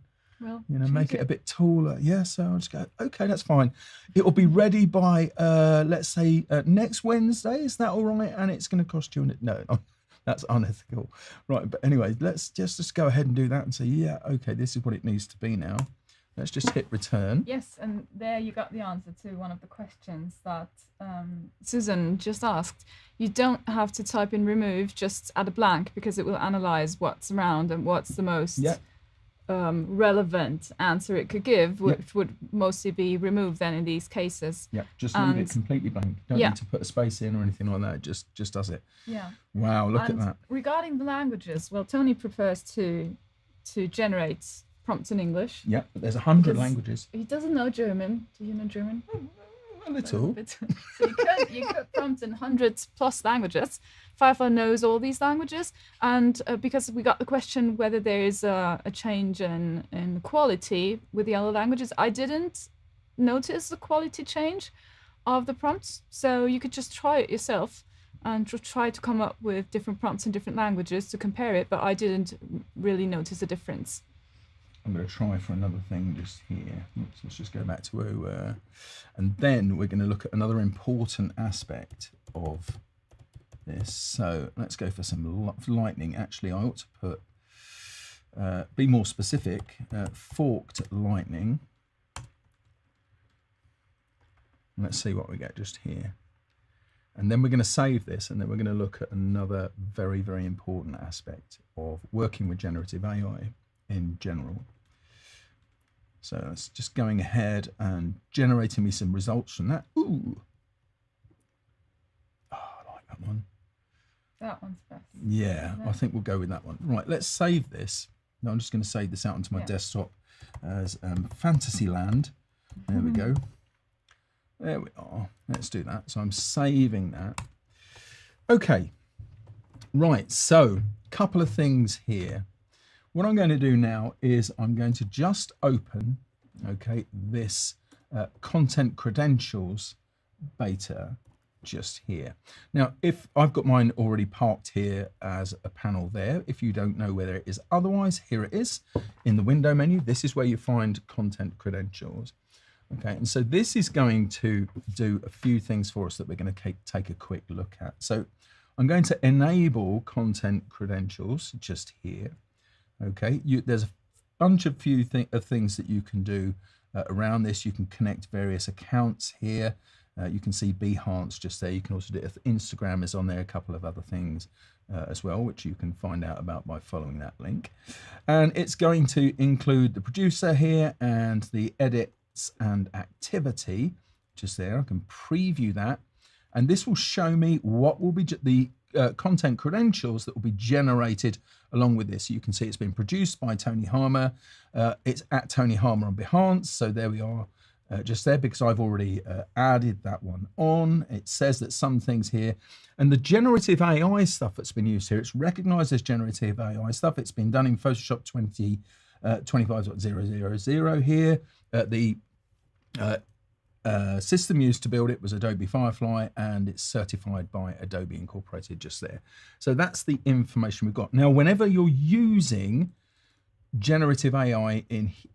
make it a bit taller. Yeah. So I'll just go, okay, that's fine. It will be ready by let's say next Wednesday. Is that all right? And it's going to cost you no. That's unethical. Right, but anyway, let's just go ahead and do that and say, yeah, okay, this is what it needs to be now. Let's just hit return. Yes, and there you got the answer to one of the questions that Susan just asked. You don't have to type in remove, just add a blank, because it will analyze what's around and what's the most relevant answer it could give, which would mostly be remove then in these cases. Yeah, just leave it completely blank. Don't need to put a space in or anything like that. It just does it. Yeah. Wow, look at that. Regarding the languages, well, Tony prefers to generate prompts in English. Yeah, but there's 100 languages. He doesn't know German. Do you know German? A little. So you could prompt in hundreds plus languages. Firefly knows all these languages, and because we got the question whether there is a change in quality with the other languages, I didn't notice the quality change of the prompts. So you could just try it yourself and try to come up with different prompts in different languages to compare it, but I didn't really notice a difference. I'm going to try for another thing just here. Oops, let's just go back to where we were. And then we're going to look at another important aspect of this. So let's go for some lightning. Actually, I ought to put, be more specific, forked lightning. And let's see what we get just here. And then we're going to save this, and then we're going to look at another very, very important aspect of working with generative AI in general. So it's just going ahead and generating me some results from that. Ooh. Oh, I like that one. That one's best. Yeah, I think we'll go with that one. Right, let's save this. Now I'm just going to save this out onto my desktop as Fantasyland. There we go. There we are. Let's do that. So I'm saving that. Okay. Right, so a couple of things here. What I'm going to do now is I'm going to just open, okay, this content credentials beta just here. Now, if I've got mine already parked here as a panel there, if you don't know where it is otherwise, here it is in the window menu. This is where you find content credentials. Okay, and so this is going to do a few things for us that we're going to take a quick look at. So I'm going to enable content credentials just here. Okay, there's a bunch of things that you can do around this. You can connect various accounts here. You can see Behance just there. You can also do it. Instagram is on there, a couple of other things as well, which you can find out about by following that link. And it's going to include the producer here and the edits and activity. just there. I can preview that, and this will show me what will be the content credentials that will be generated along with this. So you can see it's been produced by Tony Harmer. It's at Tony Harmer on Behance. So there we are, just there, because I've already added that one on. It says that some things here, and the generative AI stuff that's been used here, it's recognized as generative AI stuff. It's been done in Photoshop 25.000 here. The system used to build it was Adobe Firefly, and it's certified by Adobe Incorporated just there. So that's the information we've got. Now, whenever you're using generative AI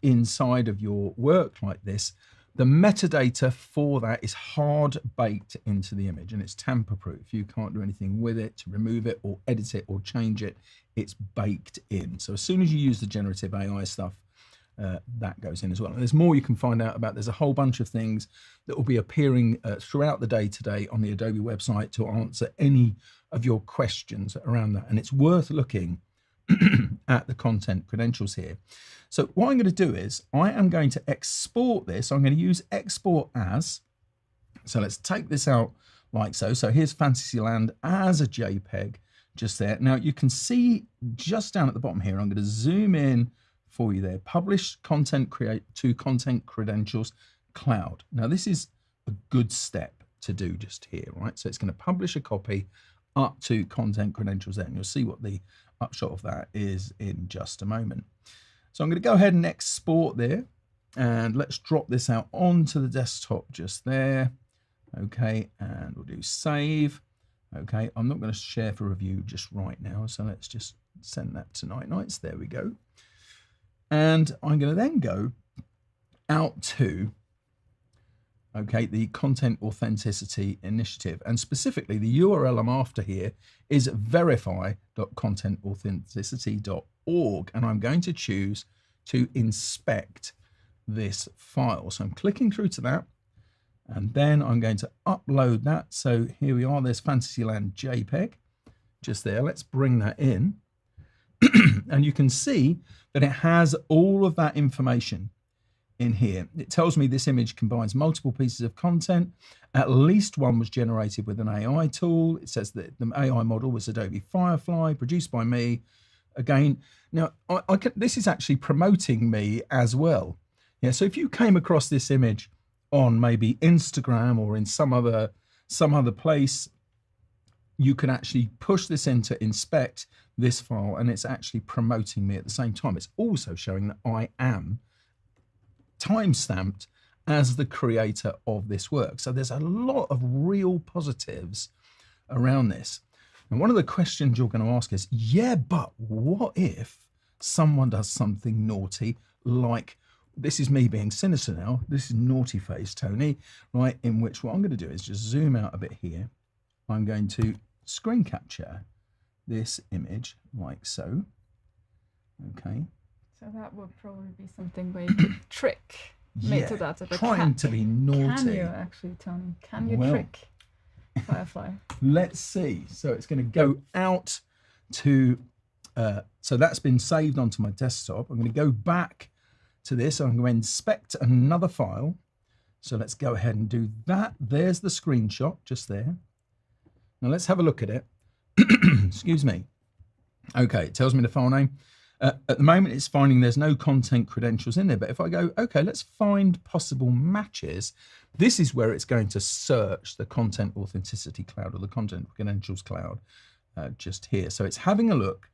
inside of your work like this, the metadata for that is hard baked into the image, and it's tamper proof. You can't do anything with it to remove it or edit it or change it. It's baked in. So as soon as you use the generative AI stuff, that goes in as well. And there's more you can find out about. There's a whole bunch of things that will be appearing throughout the day today on the Adobe website to answer any of your questions around that. And it's worth looking at the content credentials here. So what I'm going to do is I am going to export this. I'm going to use export as. So let's take this out like so. So here's Fantasyland as a JPEG just there. Now you can see just down at the bottom here, I'm going to zoom in for you there. Publish content to content credentials cloud. Now this is a good step to do just here, right? So it's going to publish a copy up to content credentials there, and you'll see what the upshot of that is in just a moment. So I'm going to go ahead and export there, and let's drop this out onto the desktop just there. Okay, and we'll do save. Okay, I'm not going to share for review just right now, so let's just send that to Night Nights. There we go. And I'm going to then go out to, okay, the Content Authenticity Initiative. And specifically, the URL I'm after here is verify.content-authenticity.org. And I'm going to choose to inspect this file. So I'm clicking through to that. And then I'm going to upload that. So here we are, there's Fantasyland JPEG just there. Let's bring that in. And you can see that it has all of that information in here. It tells me this image combines multiple pieces of content. At least one was generated with an AI tool. It says that the AI model was Adobe Firefly, produced by me. Again, now this is actually promoting me as well. Yeah, so if you came across this image on maybe Instagram or in some other place, you can actually push this in to inspect this file, and it's actually promoting me at the same time. It's also showing that I am timestamped as the creator of this work. So there's a lot of real positives around this. And one of the questions you're going to ask is, yeah, but what if someone does something naughty, like, this is me being sinister now, this is naughty face Tony, right, in which what I'm going to do is just zoom out a bit here. I'm going to screen capture this image like so. Okay. So that would probably be something where you could trick metadata. But trying to be naughty. Can you actually, Tony? Can you trick Firefly? Let's see. So it's going to go out to, so that's been saved onto my desktop. I'm going to go back to this. I'm going to inspect another file. So let's go ahead and do that. There's the screenshot just there. Now let's have a look at it. Excuse me. Okay, it tells me the file name. At the moment, it's finding there's no content credentials in there. But if I go, okay, let's find possible matches, this is where it's going to search the Content Authenticity Cloud or the Content Credentials Cloud just here. So it's having a look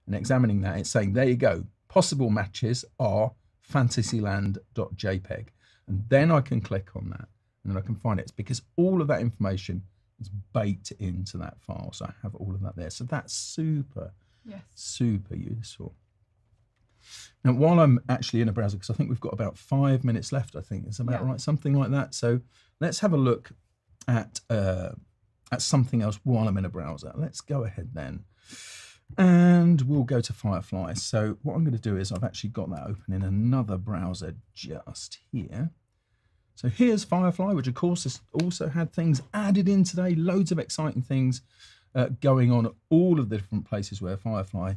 and examining that. It's saying, there you go. Possible matches are fantasyland.jpg. And then I can click on that and then I can find it. It's because all of that information is baked into that file. So I have all of that there. So that's super, super useful. Now, while I'm actually in a browser, because I think we've got about 5 minutes left, I think is about right, something like that. So let's have a look at something else while I'm in a browser. Let's go ahead then, and we'll go to Firefly. So what I'm going to do is I've actually got that open in another browser just here. So here's Firefly, which of course has also had things added in today, loads of exciting things going on at all of the different places where Firefly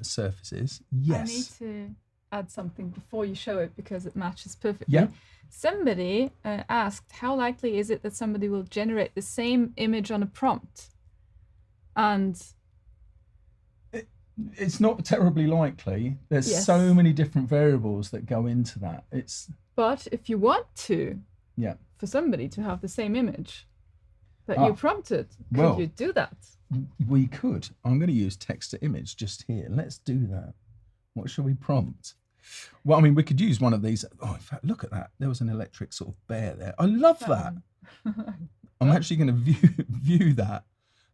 surfaces. Yes. I need to add something before you show it because it matches perfectly. Yeah. Somebody asked, how likely is it that somebody will generate the same image on a prompt? And it's not terribly likely. There's Yes. so many different variables that go into that. But if you want to, Yeah. for somebody to have the same image that Ah, you prompted, could well. you do that? We could. I'm going to use text to image just here. Let's do that. What shall we prompt? Well, I mean, we could use one of these. Oh, in fact, look at that. There was an electric sort of bear there. I love that. I'm actually going to view that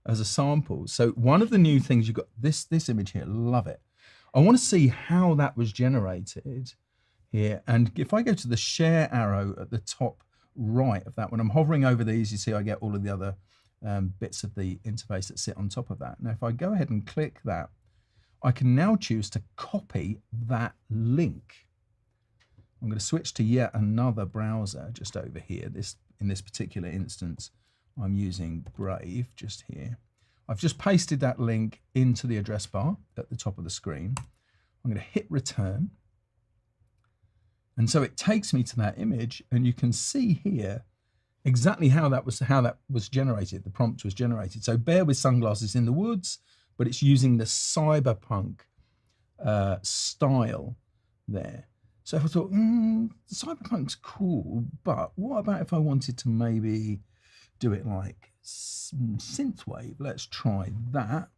as a sample. So one of the new things you've got, this image here, love it. I want to see how that was generated here. And if I go to the share arrow at the top right of that, when I'm hovering over these, you see I get all of the other bits of the interface that sit on top of that. Now, if I go ahead and click that, I can now choose to copy that link. I'm going to switch to yet another browser just over here. In this particular instance, I'm using Brave just here. I've just pasted that link into the address bar at the top of the screen. I'm going to hit return. And so it takes me to that image, and you can see here exactly how that was generated. The prompt was generated. So bear with sunglasses in the woods, but it's using the cyberpunk style there. So if I thought, cyberpunk's cool, but what about if I wanted to maybe do it like synthwave? Let's try that.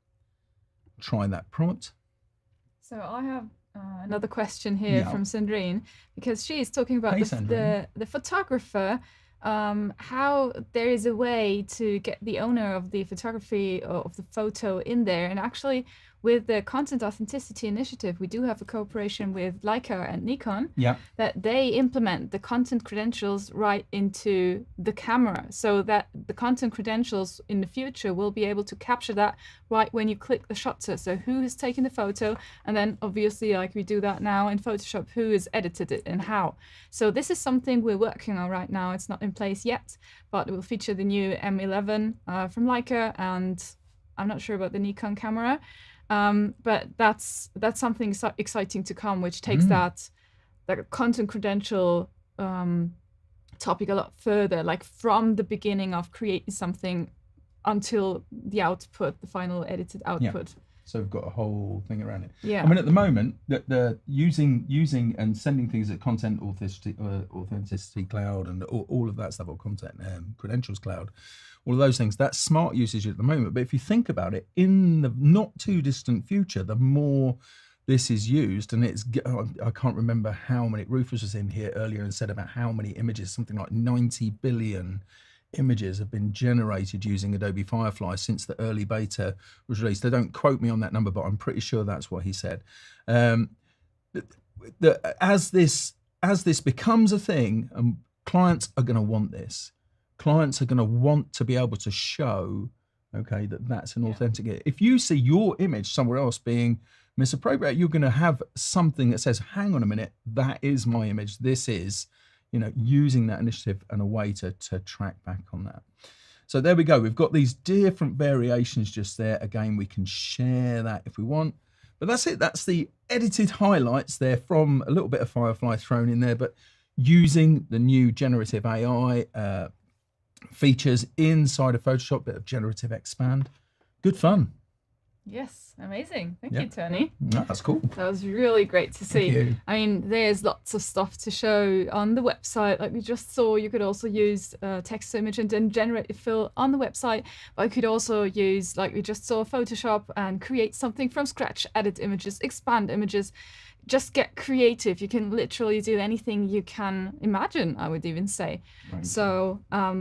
Try that prompt. So I have another question here Yeah. from Sandrine, because she is talking about Hey, the photographer, how there is a way to get the owner of the photography or of the photo in there. And actually, with the Content Authenticity Initiative, we do have a cooperation with Leica and Nikon, Yeah. that they implement the content credentials right into the camera, so that the content credentials in the future will be able to capture that right when you click the shutter. So who has taken the photo, and then obviously, like we do that now in Photoshop, who has edited it and how. So this is something we're working on right now. It's not in place yet, but it will feature the new M11 from Leica, and I'm not sure about the Nikon camera. But that's something so exciting to come, which takes that content credential topic a lot further, like from the beginning of creating something until the output, the final edited output. Yeah. So we've got a whole thing around it. Yeah. I mean, at the moment, the using and sending things at Content Authenticity Cloud and all of that stuff, or Content Credentials Cloud, all of those things, that's smart usage at the moment. But if you think about it, in the not too distant future, the more this is used, and I can't remember how many, Rufus was in here earlier and said about how many images, something like 90 billion images have been generated using Adobe Firefly since the early beta was released. They don't quote me on that number, but I'm pretty sure that's what he said. As this becomes a thing, clients are going to want this. Clients are going to want to be able to show, okay, that's an authentic. If you see your image somewhere else being misappropriated, you're going to have something that says, hang on a minute, that is my image. This is, using that initiative and a way to track back on that. So there we go. We've got these different variations just there. Again, we can share that if we want. But that's it. That's the edited highlights there from a little bit of Firefly thrown in there, but using the new generative AI features inside of Photoshop, bit of generative expand. Good fun. Yes, amazing. Thank you, Tony. No, that's cool. That was really great to see. Thank you. I mean, there's lots of stuff to show on the website. Like we just saw, you could also use text to image and then generate fill on the website. But you could also use, like we just saw, Photoshop and create something from scratch, edit images, expand images. Just get creative. You can literally do anything you can imagine, I would even say. Right. So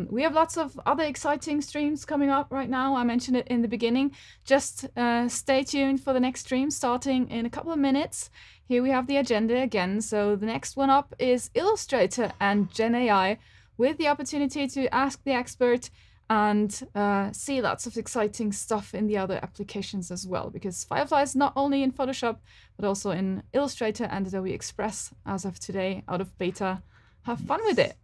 we have lots of other exciting streams coming up right now. I mentioned it in the beginning. Just stay tuned for the next stream starting in a couple of minutes. Here we have the agenda again. So the next one up is Illustrator and Gen AI, with the opportunity to ask the expert and see lots of exciting stuff in the other applications as well, because Firefly is not only in Photoshop, but also in Illustrator and Adobe Express as of today, out of beta. Have fun with it.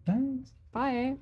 Thanks. Bye.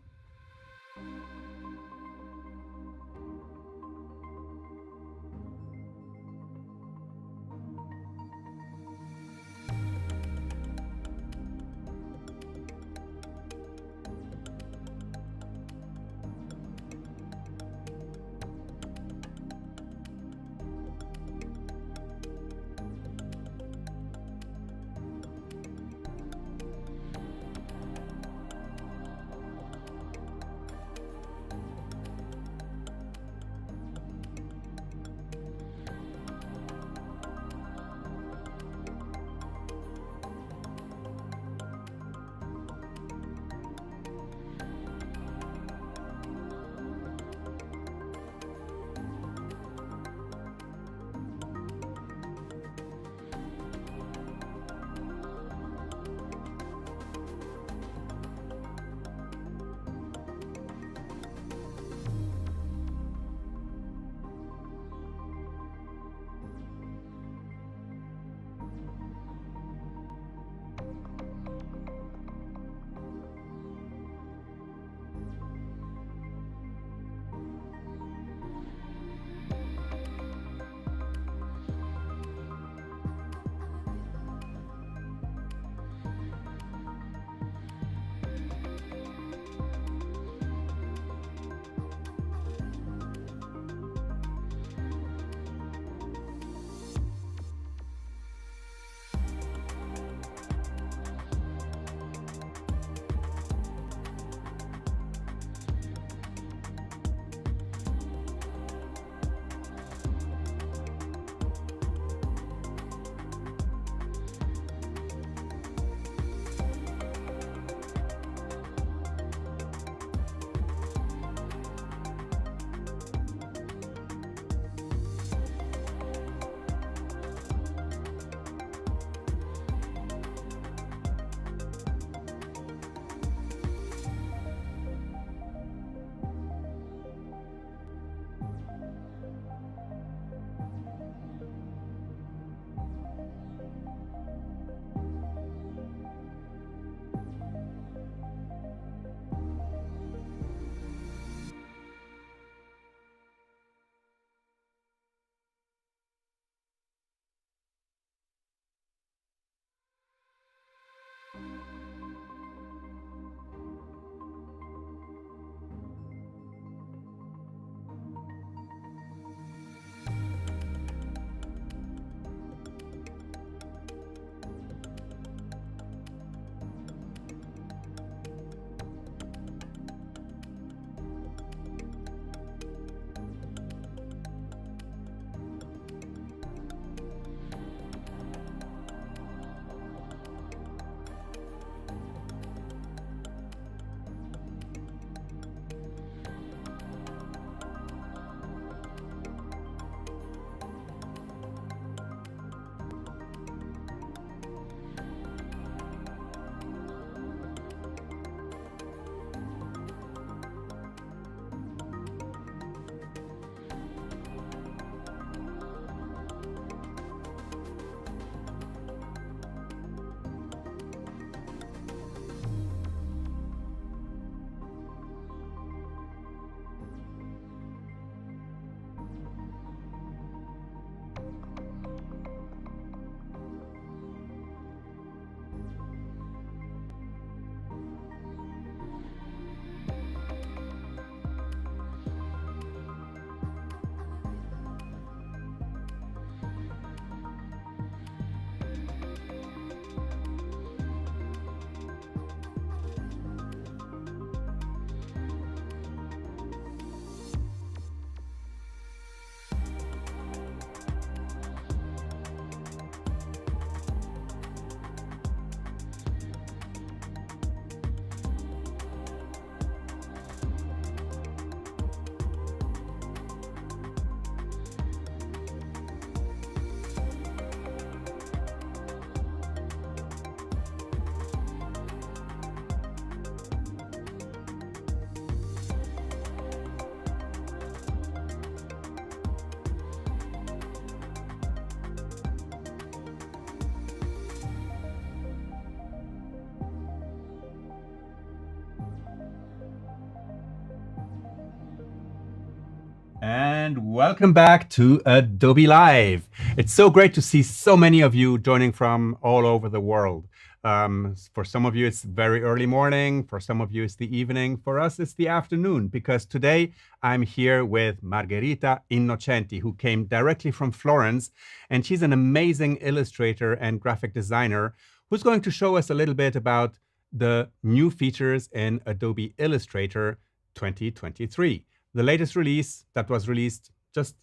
And welcome back to Adobe Live. It's so great to see so many of you joining from all over the world. For some of you, it's very early morning. For some of you, it's the evening. For us, it's the afternoon, because today I'm here with Margherita Innocenti, who came directly from Florence. And she's an amazing illustrator and graphic designer who's going to show us a little bit about the new features in Adobe Illustrator 2023. The latest release that was released just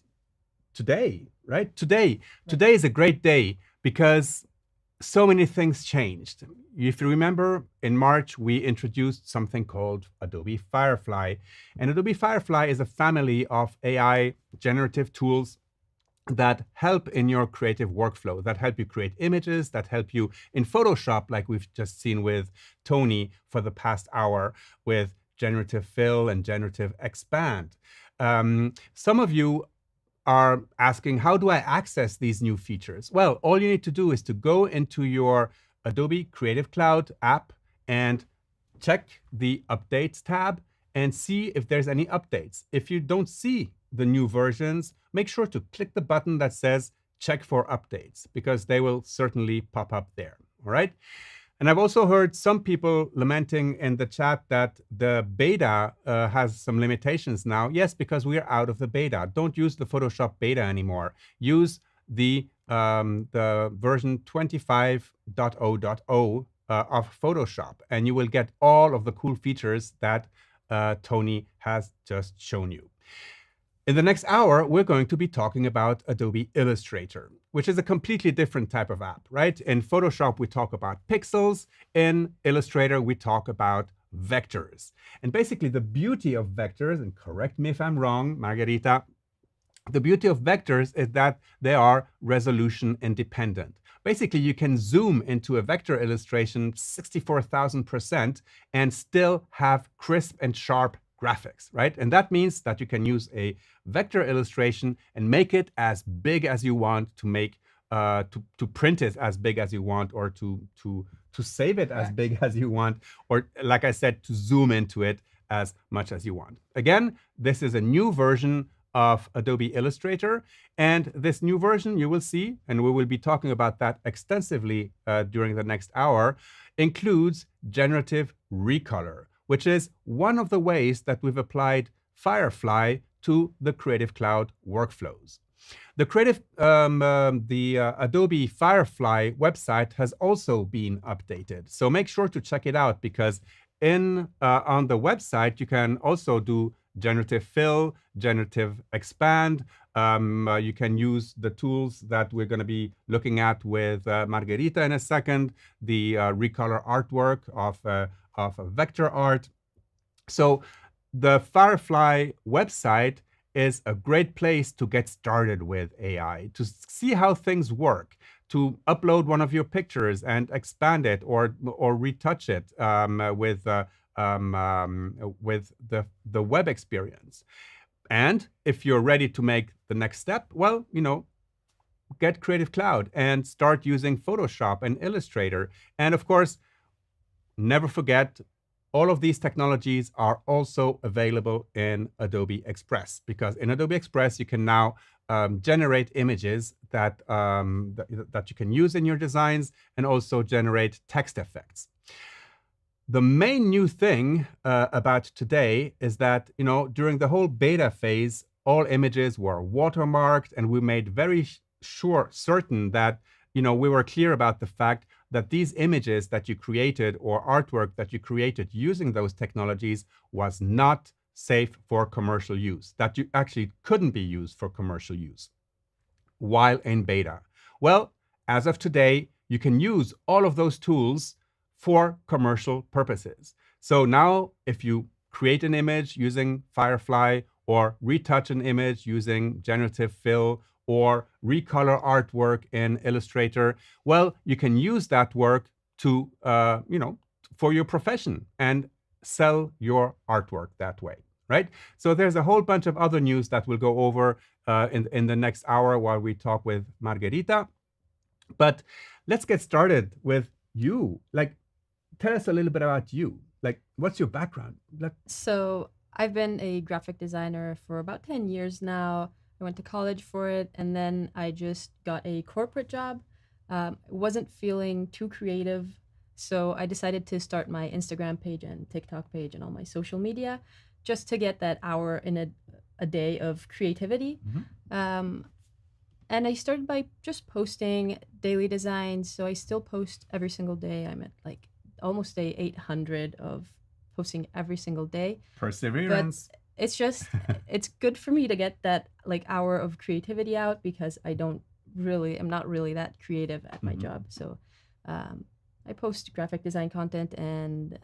today, right? Today is a great day because so many things changed. If you remember, in March, we introduced something called Adobe Firefly. And Adobe Firefly is a family of AI generative tools that help in your creative workflow, that help you create images, that help you in Photoshop, like we've just seen with Tony for the past hour, with Generative Fill and Generative Expand. Some of you are asking, how do I access these new features? Well, all you need to do is to go into your Adobe Creative Cloud app and check the Updates tab and see if there's any updates. If you don't see the new versions, make sure to click the button that says Check for Updates, because they will certainly pop up there, all right? And I've also heard some people lamenting in the chat that the beta has some limitations now. Yes, because we are out of the beta. Don't use the Photoshop beta anymore. Use the version 25.0.0 of Photoshop, and you will get all of the cool features that Tony has just shown you. In the next hour, we're going to be talking about Adobe Illustrator, which is a completely different type of app, right? In Photoshop, we talk about pixels. In Illustrator, we talk about vectors. And basically, the beauty of vectors, and correct me if I'm wrong, Margherita, the beauty of vectors is that they are resolution independent. Basically, you can zoom into a vector illustration 64,000% and still have crisp and sharp graphics, right? And that means that you can use a vector illustration and make it as big as you want, to make to print it as big as you want, or to save it as big as you want, or like I said, to zoom into it as much as you want. Again, this is a new version of Adobe Illustrator, and this new version, you will see, and we will be talking about that extensively during the next hour, includes generative recolor, which is one of the ways that we've applied Firefly to the Creative Cloud workflows. The Adobe Firefly website has also been updated, so make sure to check it out, because on the website you can also do Generative Fill, Generative Expand. You can use the tools that we're going to be looking at with Margherita in a second, the recolor artwork of vector art. So the Firefly website is a great place to get started with AI, to see how things work, to upload one of your pictures and expand it or retouch it with the web experience. And if you're ready to make the next step, well, get Creative Cloud and start using Photoshop and Illustrator. And of course, never forget, all of these technologies are also available in Adobe Express, because in Adobe Express, you can now generate images that you can use in your designs, and also generate text effects. The main new thing about today is that, during the whole beta phase, all images were watermarked, and we made very certain that, we were clear about the fact that these images that you created, or artwork that you created using those technologies, was not safe for commercial use, that you actually couldn't be used for commercial use while in beta. Well, as of today, you can use all of those tools for commercial purposes. So now, if you create an image using Firefly, or retouch an image using Generative Fill, or recolor artwork in Illustrator, well, you can use that work to, for your profession, and sell your artwork that way, right? So there's a whole bunch of other news that we'll go over in the next hour while we talk with Margherita. But let's get started with you. Tell us a little bit about you. What's your background? So I've been a graphic designer for about 10 years now. I went to college for it, and then I just got a corporate job. Wasn't feeling too creative, so I decided to start my Instagram page and TikTok page and all my social media just to get that hour in a day of creativity. Um, and I started by just posting daily designs. So I still post every single day. I'm at like almost day 800 of posting every single day. Perseverance. It's just, it's good for me to get that like hour of creativity out because I'm not really that creative at my job. So I post graphic design content and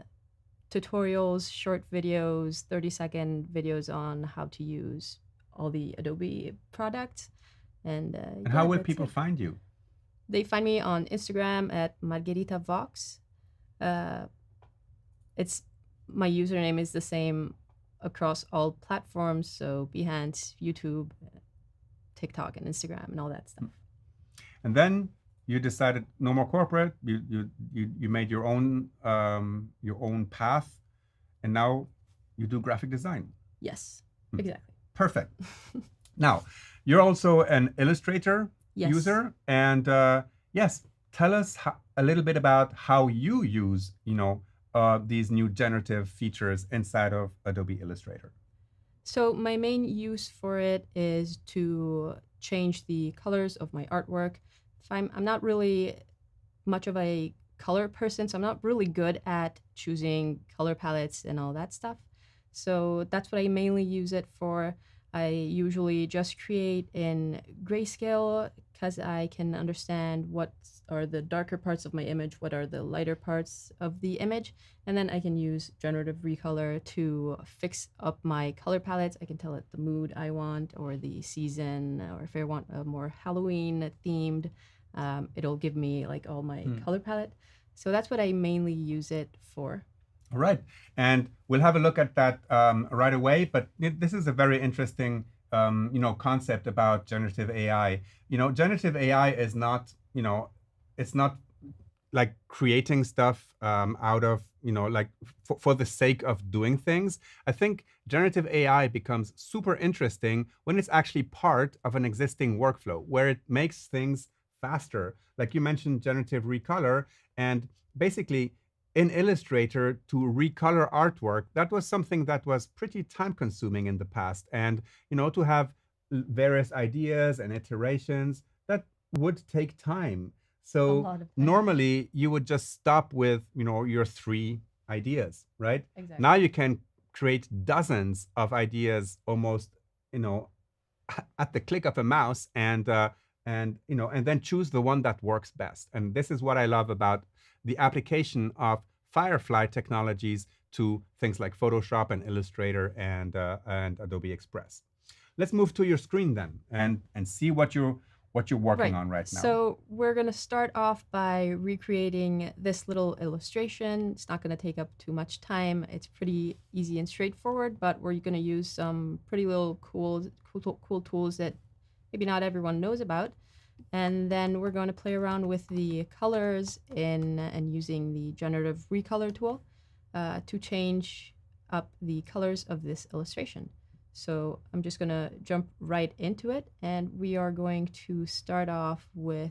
tutorials, short videos, 30-second videos on how to use all the Adobe products. And How will that's people it. find you? They find me on Instagram at Margherita Vox. It's my username is the same across all platforms, so Behance, YouTube, TikTok, and Instagram, and all that stuff. And then you decided no more corporate. You made your own path, and now you do graphic design. Yes, exactly. Perfect. Now, you're also an Illustrator Yes. user, and yes, tell us a little bit about how you use, these new generative features inside of Adobe Illustrator. So my main use for it is to change the colors of my artwork. If I'm not really much of a color person, so I'm not really good at choosing color palettes and all that stuff. So that's what I mainly use it for. I usually just create in grayscale because I can understand what are the darker parts of my image, what are the lighter parts of the image, and then I can use generative recolor to fix up my color palettes. I can tell it the mood I want or the season, or if I want a more Halloween themed, it'll give me like all my color palette. So that's what I mainly use it for. All right, and we'll have a look at that right away. But this is a very interesting, concept about generative AI. Generative AI is not, it's not like creating stuff out of, like for the sake of doing things. I think generative AI becomes super interesting when it's actually part of an existing workflow where it makes things faster. Like you mentioned, generative recolor, and basically in Illustrator to recolor artwork, that was something that was pretty time consuming in the past. And, to have various ideas and iterations, that would take time. So lot of time. normally you would just stop with, your 3 ideas, right? Exactly. Now you can create dozens of ideas almost, at the click of a mouse, and then choose the one that works best. And this is what I love about the application of Firefly technologies to things like Photoshop and Illustrator and Adobe Express. Let's move to your screen then and see what you're working on right now. So we're going to start off by recreating this little illustration. It's not going to take up too much time. It's pretty easy and straightforward, but we're going to use some pretty little cool tools that maybe not everyone knows about. And then we're going to play around with the colors and using the generative recolor tool to change up the colors of this illustration. So I'm just going to jump right into it, and we are going to start off with,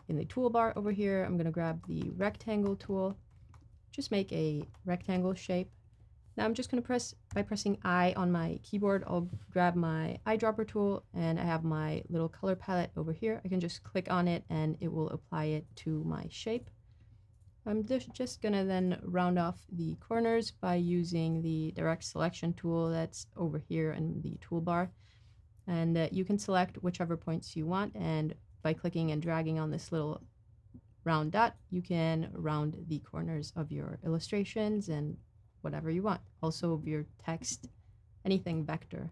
in the toolbar over here, I'm going to grab the rectangle tool, just make a rectangle shape. Now I'm just going to by pressing I on my keyboard, I'll grab my eyedropper tool, and I have my little color palette over here. I can just click on it and it will apply it to my shape. I'm just going to then round off the corners by using the direct selection tool that's over here in the toolbar. And you can select whichever points you want, and by clicking and dragging on this little round dot, you can round the corners of your illustrations and whatever you want. Also of your text, anything vector.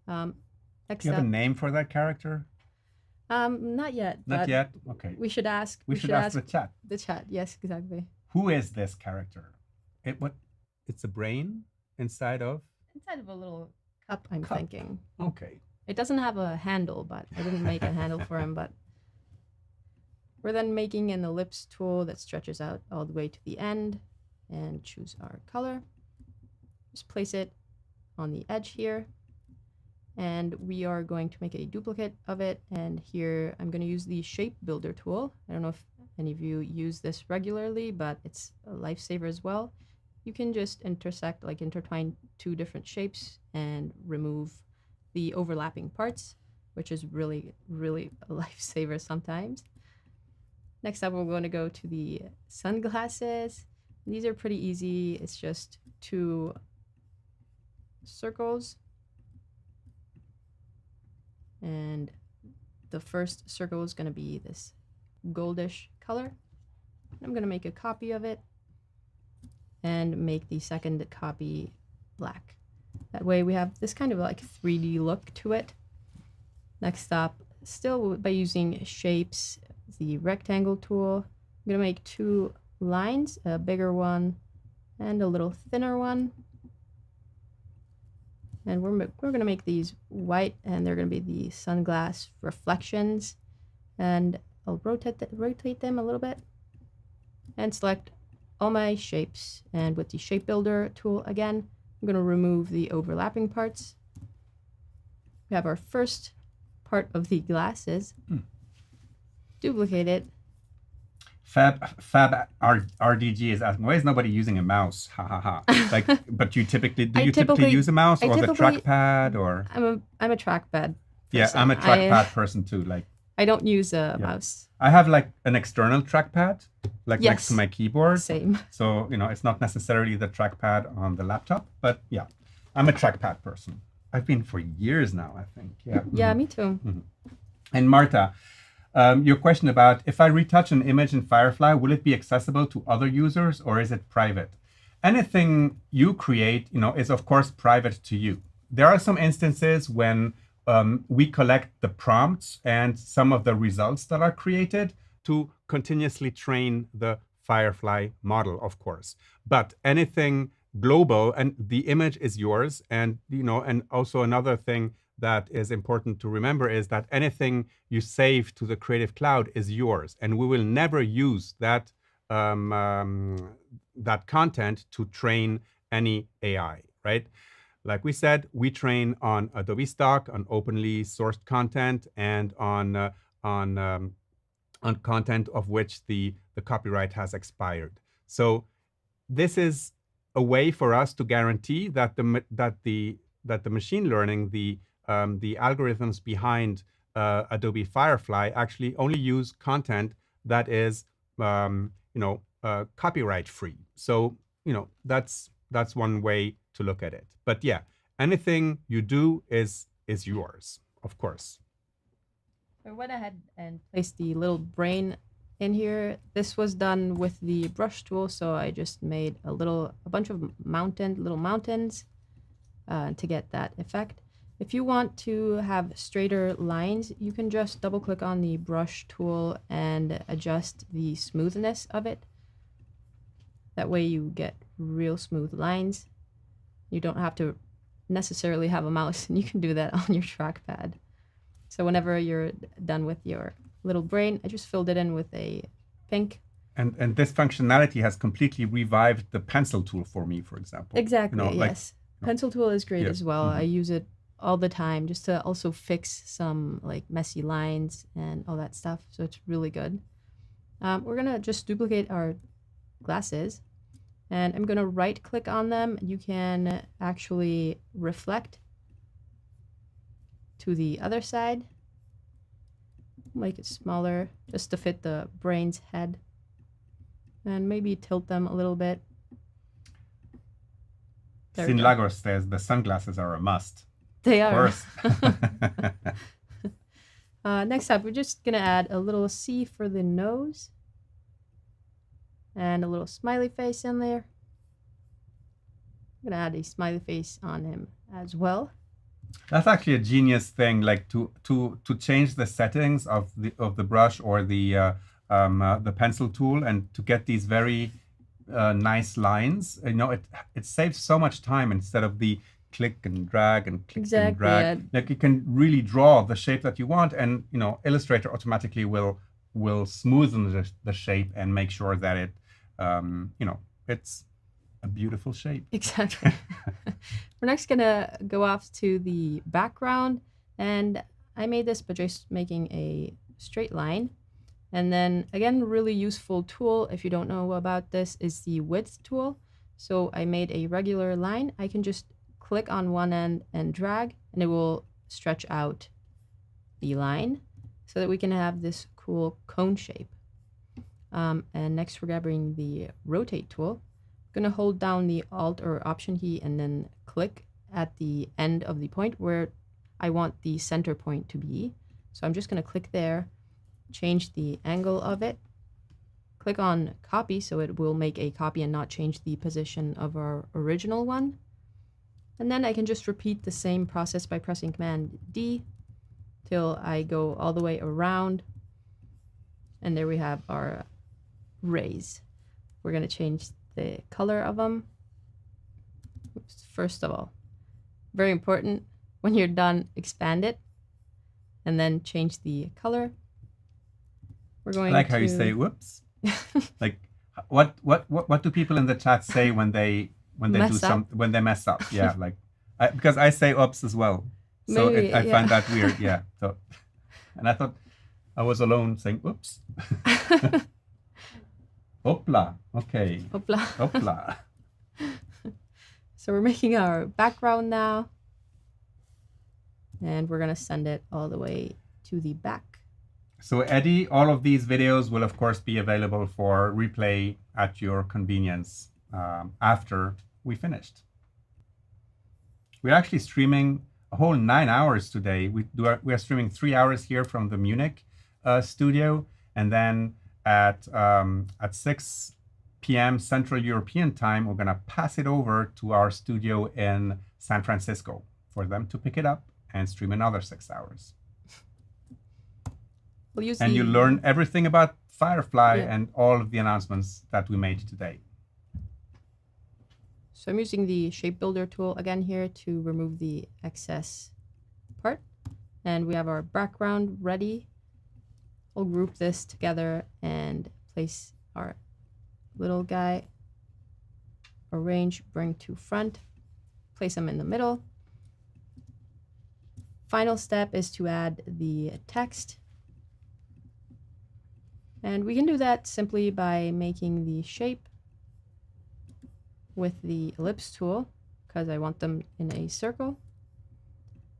Next Do you have up, a name for that character? not yet. Not yet? Okay. We should ask. We should ask the chat. The chat, yes, exactly. Who is this character? It's a brain inside of? Inside of a little cup, I'm thinking. Okay. It doesn't have a handle, but I didn't make a handle for him. But we're then making an ellipse tool that stretches out all the way to the end, and choose our color. Just place it on the edge here. And we are going to make a duplicate of it. And here I'm going to use the shape builder tool. I don't know if any of you use this regularly, but it's a lifesaver as well. You can just intertwine two different shapes and remove the overlapping parts, which is really, really a lifesaver sometimes. Next up, we're going to go to the sunglasses. These are pretty easy. It's just two circles. And the first circle is going to be this goldish color. I'm going to make a copy of it and make the second copy black. That way we have this kind of like 3D look to it. Next up, still by using shapes, the rectangle tool, I'm going to make two lines, a bigger one and a little thinner one. And we're going to make these white, and they're going to be the sunglass reflections. And I'll rotate them a little bit and select all my shapes. And with the shape builder tool again, I'm going to remove the overlapping parts. We have our first part of the glasses. Duplicate it. Fab RDG is asking, why is nobody using a mouse? Ha ha ha. Like, but you typically typically use a mouse or the trackpad or? I'm a trackpad person. Yeah, I'm a trackpad person too. Like, I don't use a mouse. I have like an external trackpad, like next to my keyboard. Same. So, it's not necessarily the trackpad on the laptop, but yeah, I'm a trackpad person. I've been for years now, I think. Yeah. Yeah, me too. And Marta, your question about if I retouch an image in Firefly, will it be accessible to other users or is it private? Anything you create, is of course private to you. There are some instances when we collect the prompts and some of the results that are created to continuously train the Firefly model, of course. But anything global, and the image is yours, and and also another thing that is important to remember is that anything you save to the Creative Cloud is yours, and we will never use that that content to train any AI, right? Like we said, we train on Adobe stock, on openly sourced content, and on content of which the copyright has expired. So this is a way for us to guarantee that the machine learning, the algorithms behind Adobe Firefly actually only use content that is copyright free. So that's one way to look at it. But yeah, anything you do is yours, of course. I went ahead and placed the little brain in here. This was done with the brush tool, so I just made a bunch of little mountains to get that effect. If you want to have straighter lines, you can just double click on the brush tool and adjust the smoothness of it. That way you get real smooth lines. You don't have to necessarily have a mouse, and you can do that on your trackpad. So whenever you're done with your little brain, I just filled it in with a pink. And this functionality has completely revived the pencil tool for me, for example. Exactly, yes. Pencil tool is great as well. I use it all the time just to also fix some like messy lines and all that stuff. So it's really good. We're going to just duplicate our glasses, and I'm going to right click on them. You can actually reflect to the other side. Make it smaller just to fit the brain's head, and maybe tilt them a little bit. Sin Lagos says the sunglasses are a must. They are. Of course. Next up, we're just going to add a little C for the nose and a little smiley face in there. I'm going to add a smiley face on him as well. That's actually a genius thing, like to change the settings of the brush or the pencil tool, and to get these very nice lines. It saves so much time instead of the click and drag and click and drag. Yeah. Like you can really draw the shape that you want, and Illustrator automatically will smoothen the shape and make sure that it it's a beautiful shape. Exactly. We're next gonna go off to the background, and I made this by just making a straight line. And then again, really useful tool, if you don't know about this, is the width tool. So I made a regular line. I can just click on one end and drag, and it will stretch out the line so that we can have this cool cone shape. And next we're grabbing the rotate tool. I'm gonna hold down the Alt or Option key and then click at the end of the point where I want the center point to be. So I'm just gonna click there, change the angle of it, click on copy so it will make a copy and not change the position of our original one. And then I can just repeat the same process by pressing Command D till I go all the way around. And there we have our rays. We're going to change the color of them. Oops. First of all, very important, when you're done, expand it and then change the color. We're going I like how you say whoops. Like what do people in the chat say when they when they mess up? Yeah, like because I say oops as well. So Maybe, I find that weird. Yeah. So and I thought I was alone saying oops. Hopla. Okay. Hopla. Hopla. So we're making our background now. And we're going to send it all the way to the back. So Eddie, all of these videos will of course be available for replay at your convenience after we finished. We're actually streaming a whole 9 hours today. We are streaming 3 hours here from the Munich studio, and then at 6 p.m. Central European time, we're going to pass it over to our studio in San Francisco for them to pick it up and stream another 6 hours. And you learn everything about Firefly and all of the announcements that we made today. So I'm using the shape builder tool again here to remove the excess part. And we have our background ready. We'll group this together and place our little guy, arrange, bring to front, place them in the middle. Final step is to add the text. And we can do that simply by making the shape with the ellipse tool, because I want them in a circle.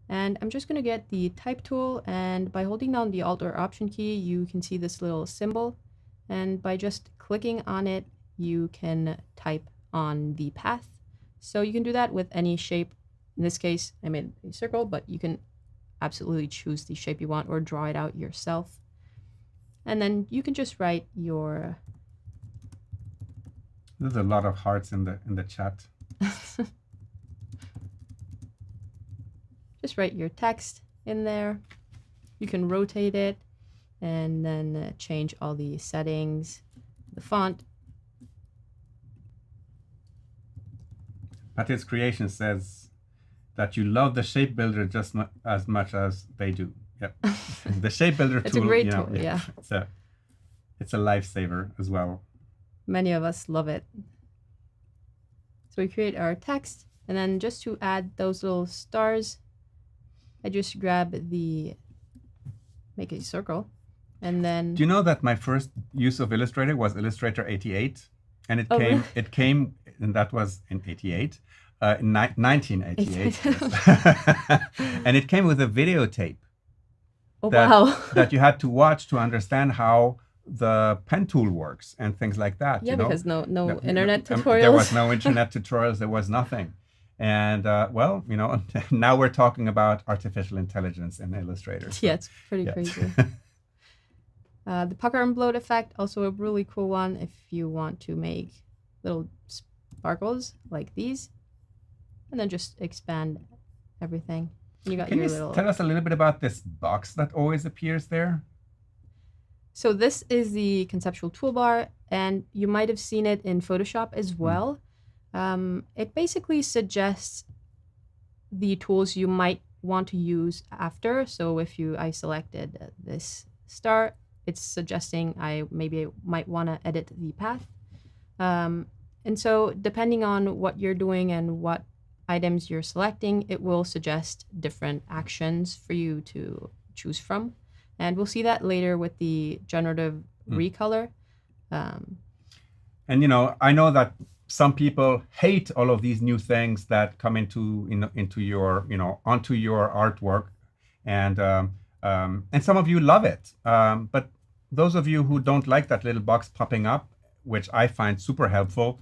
And I'm just going to get the type tool, and by holding down the Alt or Option key, you can see this little symbol. And by just clicking on it, you can type on the path. So you can do that with any shape. In this case, I made a circle, but you can absolutely choose the shape you want or draw it out yourself. And then you can just write your... There's a lot of hearts in the chat. Just write your text in there. You can rotate it and then change all the settings, the font. Patty's Creation says that you love the shape builder just as much as they do. Yep. The shape builder tool. It's a great tool, yeah. It's a lifesaver as well. Many of us love it. So we create our text, and then just to add those little stars, I just grab make a circle, and then... Do you know that my first use of Illustrator was Illustrator 88? And it came, and that was in 88, in 1988. And it came with a videotape. Oh, wow. That you had to watch to understand how the pen tool works and things like that. Yeah, you know? because no internet tutorials. There was no internet tutorials. There was nothing. And well, you know, now we're talking about artificial intelligence in Illustrator. So, yeah, it's pretty crazy. The pucker and bloat effect, also a really cool one if you want to make little sparkles like these, and then just expand everything. You got Can your you little... tell us a little bit about this box that always appears there? So this is the conceptual toolbar, and you might have seen it in Photoshop as well. It basically suggests the tools you might want to use after. So if I selected this star, it's suggesting I might want to edit the path. And so depending on what you're doing and what items you're selecting, it will suggest different actions for you to choose from. And we'll see that later with the generative recolor. And I know that some people hate all of these new things that come into your onto your artwork, and some of you love it. But those of you who don't like that little box popping up, which I find super helpful,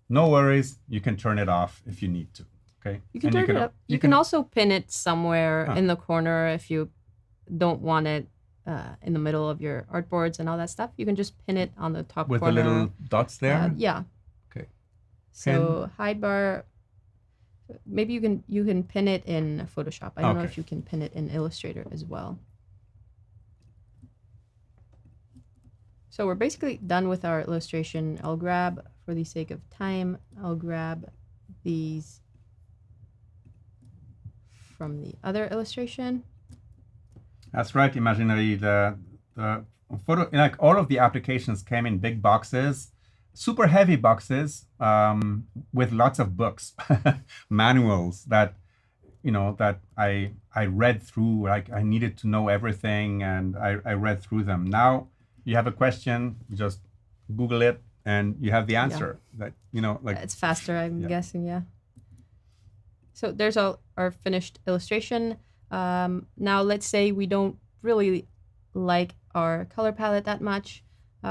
no worries. You can turn it off if you need to. Okay. You can turn it up. You can also pin it somewhere in the corner if you don't want it in the middle of your artboards and all that stuff. You can just pin it on the top with corner. the little dots there. Yeah. Okay. So hide bar. Maybe you can pin it in Photoshop. I don't know if you can pin it in Illustrator as well. So we're basically done with our illustration. I'll grab, for the sake of time, I'll grab these from the other illustration. That's right, Imaginary. The photo, like all of the applications came in big boxes, super heavy boxes, with lots of books, manuals that I read through. Like I needed to know everything, and I read through them. Now you have a question, you just Google it, and you have the answer. That like it's faster, I'm guessing. Yeah. So there's our finished illustration. Now let's say we don't really like our color palette that much.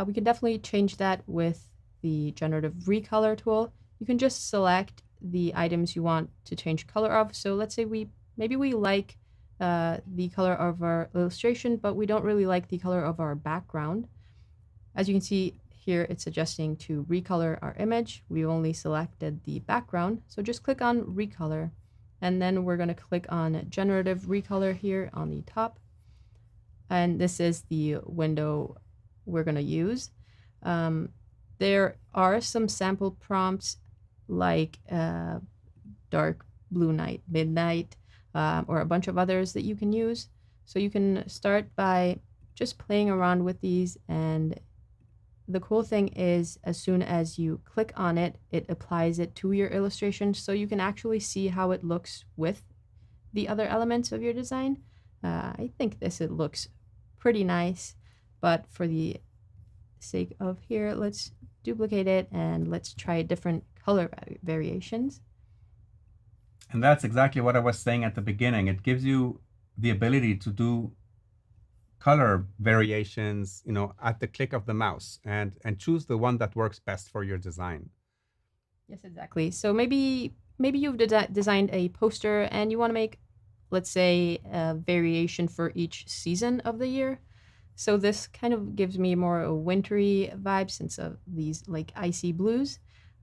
We can definitely change that with the generative recolor tool. You can just select the items you want to change color of. So let's say maybe we like the color of our illustration, but we don't really like the color of our background. As you can see here, it's suggesting to recolor our image. We only selected the background, so just click on recolor, and then we're going to click on generative recolor here on the top, and this is the window we're going to use. There are some sample prompts like dark blue night, midnight, or a bunch of others that you can use. So you can start by just playing around with these, and the cool thing is as soon as you click on it, it applies it to your illustration, so you can actually see how it looks with the other elements of your design. I think it looks pretty nice, but for the sake of here, let's duplicate it and let's try different color variations. And that's exactly what I was saying at the beginning. It gives you the ability to do color variations, at the click of the mouse, and choose the one that works best for your design. Yes, exactly. So maybe you've designed a poster and you want to make, let's say, a variation for each season of the year. So this kind of gives me more a wintry vibe since of these like icy blues.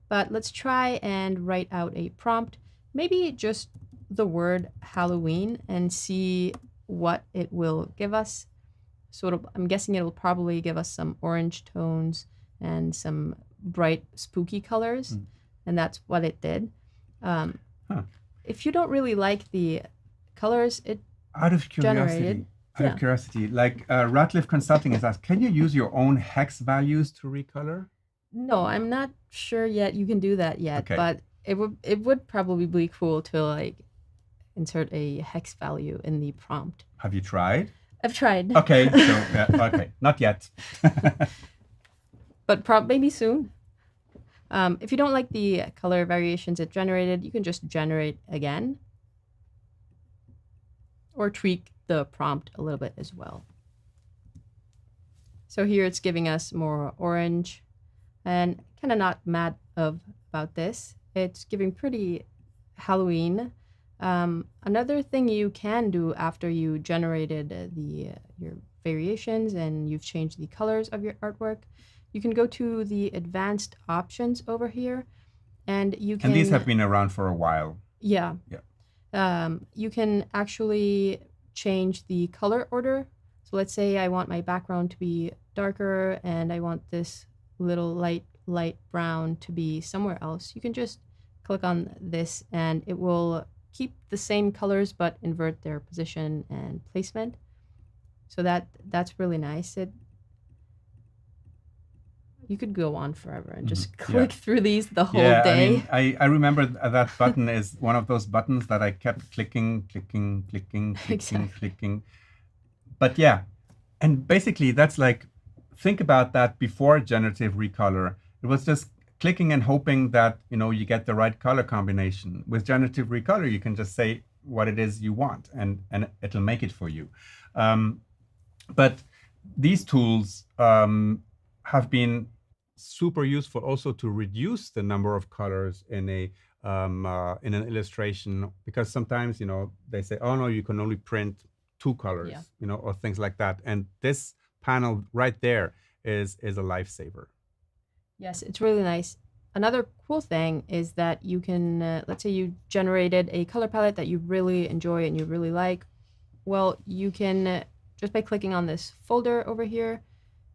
But let's try and write out a prompt, maybe just the word Halloween, and see what it will give us. So I'm guessing it will probably give us some orange tones and some bright spooky colors, and that's what it did. If you don't really like the colors, it out of curiosity, like Ratliff Consulting is asked, can you use your own hex values to recolor? No, I'm not sure yet. You can do that yet, but it would probably be cool to like insert a hex value in the prompt. Have you tried? I've tried. Okay, so not yet. But maybe soon. If you don't like the color variations it generated, you can just generate again, or tweak the prompt a little bit as well. So here it's giving us more orange, and kind of not mad about this. It's giving pretty Halloween. Another thing you can do after you generated your variations and you've changed the colors of your artwork, you can go to the advanced options over here, and you can. And these have been around for a while. Yeah. You can actually change the color order. So let's say I want my background to be darker and I want this little light brown to be somewhere else. You can just click on this and it will keep the same colors but invert their position and placement. So that's really nice. you could go on forever and just click through these the whole Yeah, day. I mean, I remember that button is one of those buttons that I kept clicking, clicking, clicking, clicking, Exactly. clicking. But yeah, and basically that's like, think about that before generative recolor. It was just clicking and hoping that, you know, you get the right color combination. With generative recolor, you can just say what it is you want, and it'll make it for you. But these tools have been super useful also to reduce the number of colors in in an illustration, because sometimes, you know, they say, oh no, you can only print 2 colors, you know, or things like that. And this panel right there is a lifesaver. Yes, it's really nice. Another cool thing is that you can, let's say you generated a color palette that you really enjoy and you really like. Well, you can, just by clicking on this folder over here,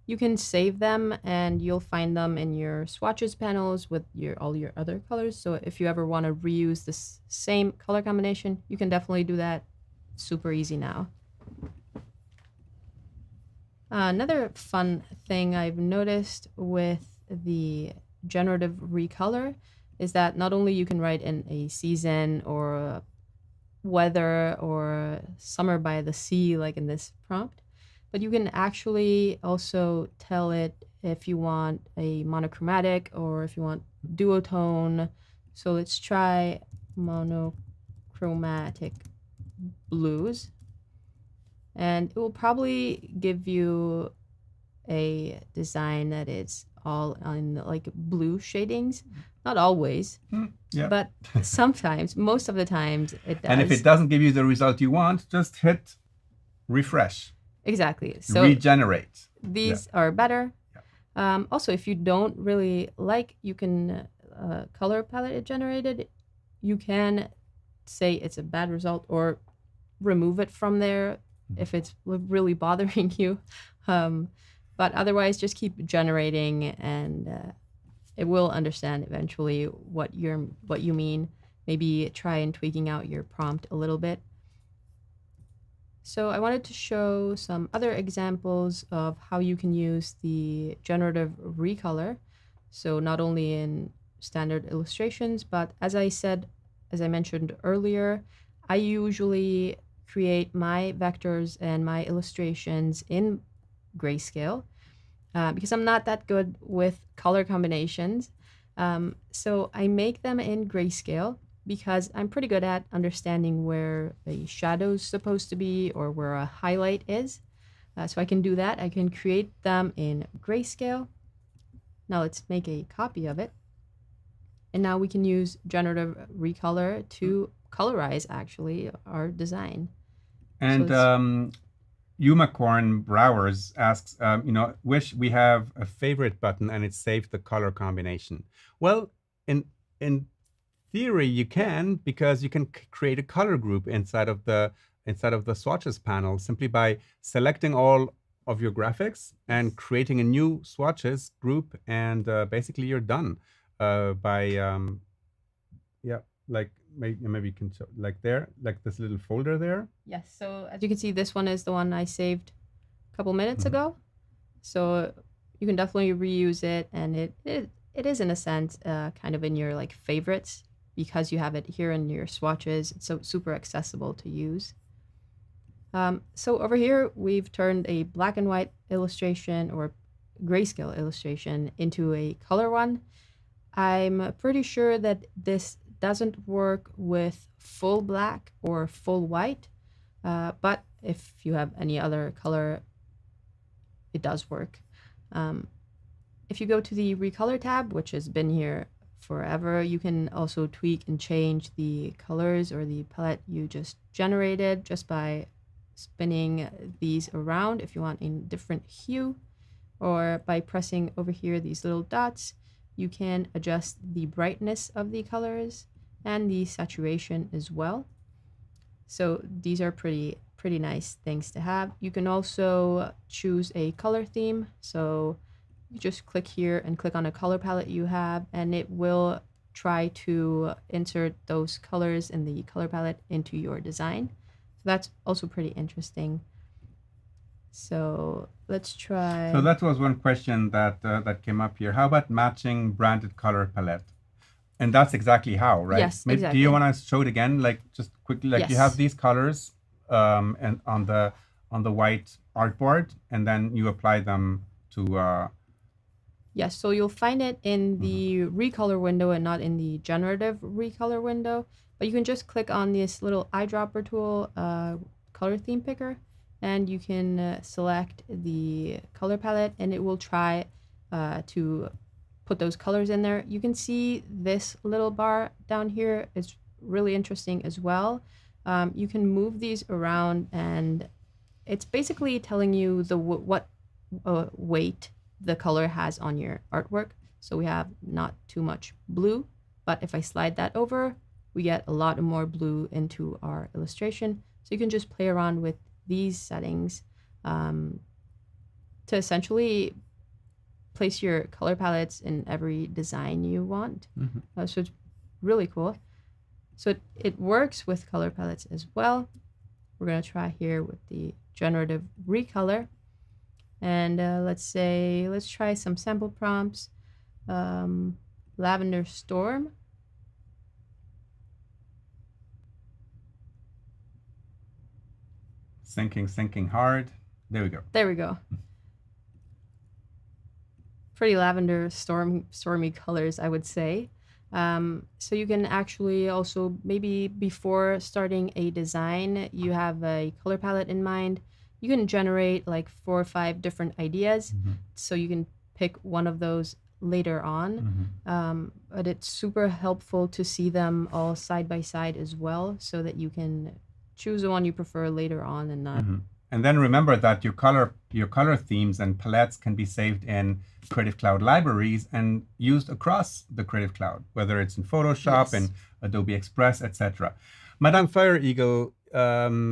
you can save them and you'll find them in your swatches panels with all your other colors. So if you ever want to reuse this same color combination, you can definitely do that. Super easy now. Another fun thing I've noticed with the generative recolor is that not only you can write in a season or weather or summer by the sea, like in this prompt, but you can actually also tell it if you want a monochromatic or if you want duotone. So let's try monochromatic blues. And it will probably give you a design that is all on like blue shadings. Not always, but sometimes, most of the times it does. And if it doesn't give you the result you want, just hit refresh. Exactly. So regenerate. These are better. Also, if you don't really like, you can color palette it generated. You can say it's a bad result or remove it from there if it's really bothering you. But otherwise, just keep generating, and it will understand eventually what you mean. Maybe try and tweaking out your prompt a little bit. So I wanted to show some other examples of how you can use the generative recolor. So not only in standard illustrations, but as I mentioned earlier, I usually create my vectors and my illustrations in grayscale because I'm not that good with color combinations. So I make them in grayscale because I'm pretty good at understanding where a shadow's supposed to be or where a highlight is. So I can do that. I can create them in grayscale. Now let's make a copy of it. And now we can use generative recolor to colorize actually our design. And Unicorn Browers asks, you know, wish we have a favorite button and it saved the color combination. Well, in theory, you can, because you can create a color group inside of the swatches panel simply by selecting all of your graphics and creating a new swatches group, and basically you're done. Like maybe you can show, like there, like this little folder there. Yes. So as you can see, this one is the one I saved a couple minutes ago. So you can definitely reuse it, and it is in a sense kind of in your like favorites because you have it here in your swatches. It's so super accessible to use. So over here, we've turned a black and white illustration or grayscale illustration into a color one. I'm pretty sure that this doesn't work with full black or full white, but if you have any other color, it does work. If you go to the recolor tab, which has been here forever, you can also tweak and change the colors or the palette you just generated just by spinning these around if you want a different hue, or by pressing over here these little dots. You can adjust the brightness of the colors and the saturation as well. So these are pretty nice things to have. You can also choose a color theme. So you just click here and click on a color palette you have, and it will try to insert those colors in the color palette into your design. So that's also pretty interesting. So let's try. So that was one question that that came up here. How about matching branded color palette? And that's exactly how, right? Yes, Do exactly. you want to show it again, like just quickly? Like you Yes. have these colors, and on the white artboard, and then you apply them to. Yes, so you'll find it in the recolor window and not in the generative recolor window. But you can just click on this little eyedropper tool, color theme picker, and you can select the color palette, and it will try to put those colors in there. You can see this little bar down here is really interesting as well. You can move these around, and it's basically telling you what weight the color has on your artwork. So we have not too much blue, but if I slide that over, we get a lot more blue into our illustration. So you can just play around with these settings to essentially place your color palettes in every design you want. So it's really cool. So it works with color palettes as well. We're going to try here with the generative recolor. And let's try some sample prompts. Lavender Storm. Sinking hard. There we go. There we go. Pretty lavender stormy colors, I would say. So you can actually also, maybe before starting a design, you have a color palette in mind. You can generate like 4 or 5 different ideas. So you can pick one of those later on. But it's super helpful to see them all side by side as well, so that you can choose the one you prefer later on and not. And then remember that your color themes and palettes can be saved in Creative Cloud libraries and used across the Creative Cloud, whether it's in Photoshop, and Adobe Express, etc. Madame Fire Eagle, yeah.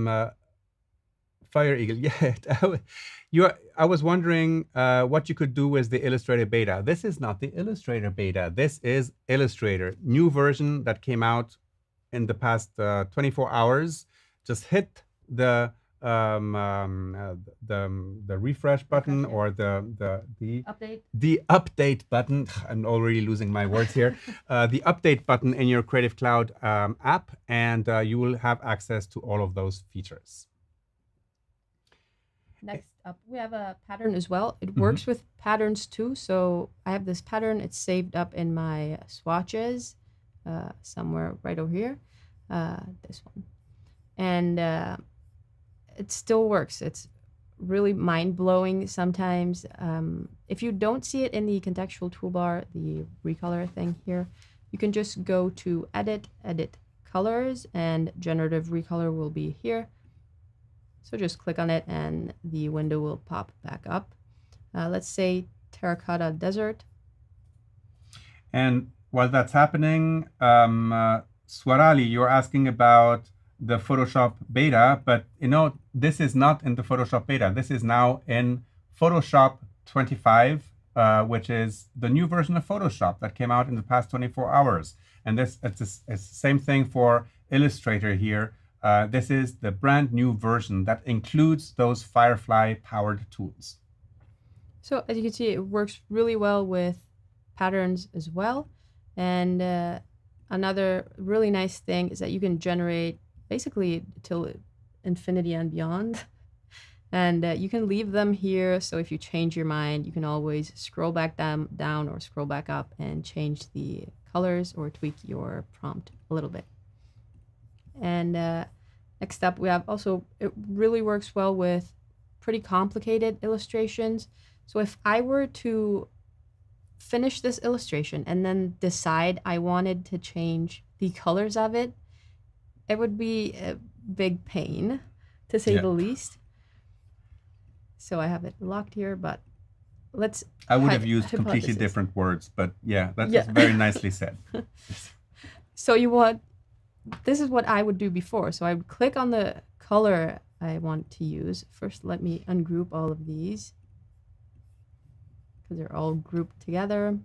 I was wondering what you could do with the Illustrator beta. This is not the Illustrator beta. This is Illustrator, new version that came out in the past 24 hours. Just hit the refresh button or the Update. The update button. I'm already losing my words here. The update button in your Creative Cloud app, and you will have access to all of those features. Next up, we have a pattern as well. It works with patterns too. So I have this pattern. It's saved up in my swatches somewhere right over here. This one. And it still works. It's really mind-blowing sometimes. If you don't see it in the contextual toolbar, the recolor thing here, you can just go to Edit Colors, and Generative Recolor will be here. So just click on it and the window will pop back up. Let's say Terracotta Desert. And while that's happening, Swarali, you're asking about the Photoshop beta, but you know, this is not in the Photoshop beta. This is now in Photoshop 25, which is the new version of Photoshop that came out in the past 24 hours. And it's the same thing for Illustrator here. This is the brand new version that includes those Firefly powered tools. So as you can see, it works really well with patterns as well. And another really nice thing is that you can generate basically till infinity and beyond. And you can leave them here. So if you change your mind, you can always scroll back down or scroll back up and change the colors or tweak your prompt a little bit. And next up, we have also, it really works well with pretty complicated illustrations. So if I were to finish this illustration and then decide I wanted to change the colors of it, it would be a big pain, to say the least. So I have it locked here, but let's... I would have used completely different words, but yeah, that's just very nicely said. So this is what I would do before. So I would click on the color I want to use. First, let me ungroup all of these, because they're all grouped together.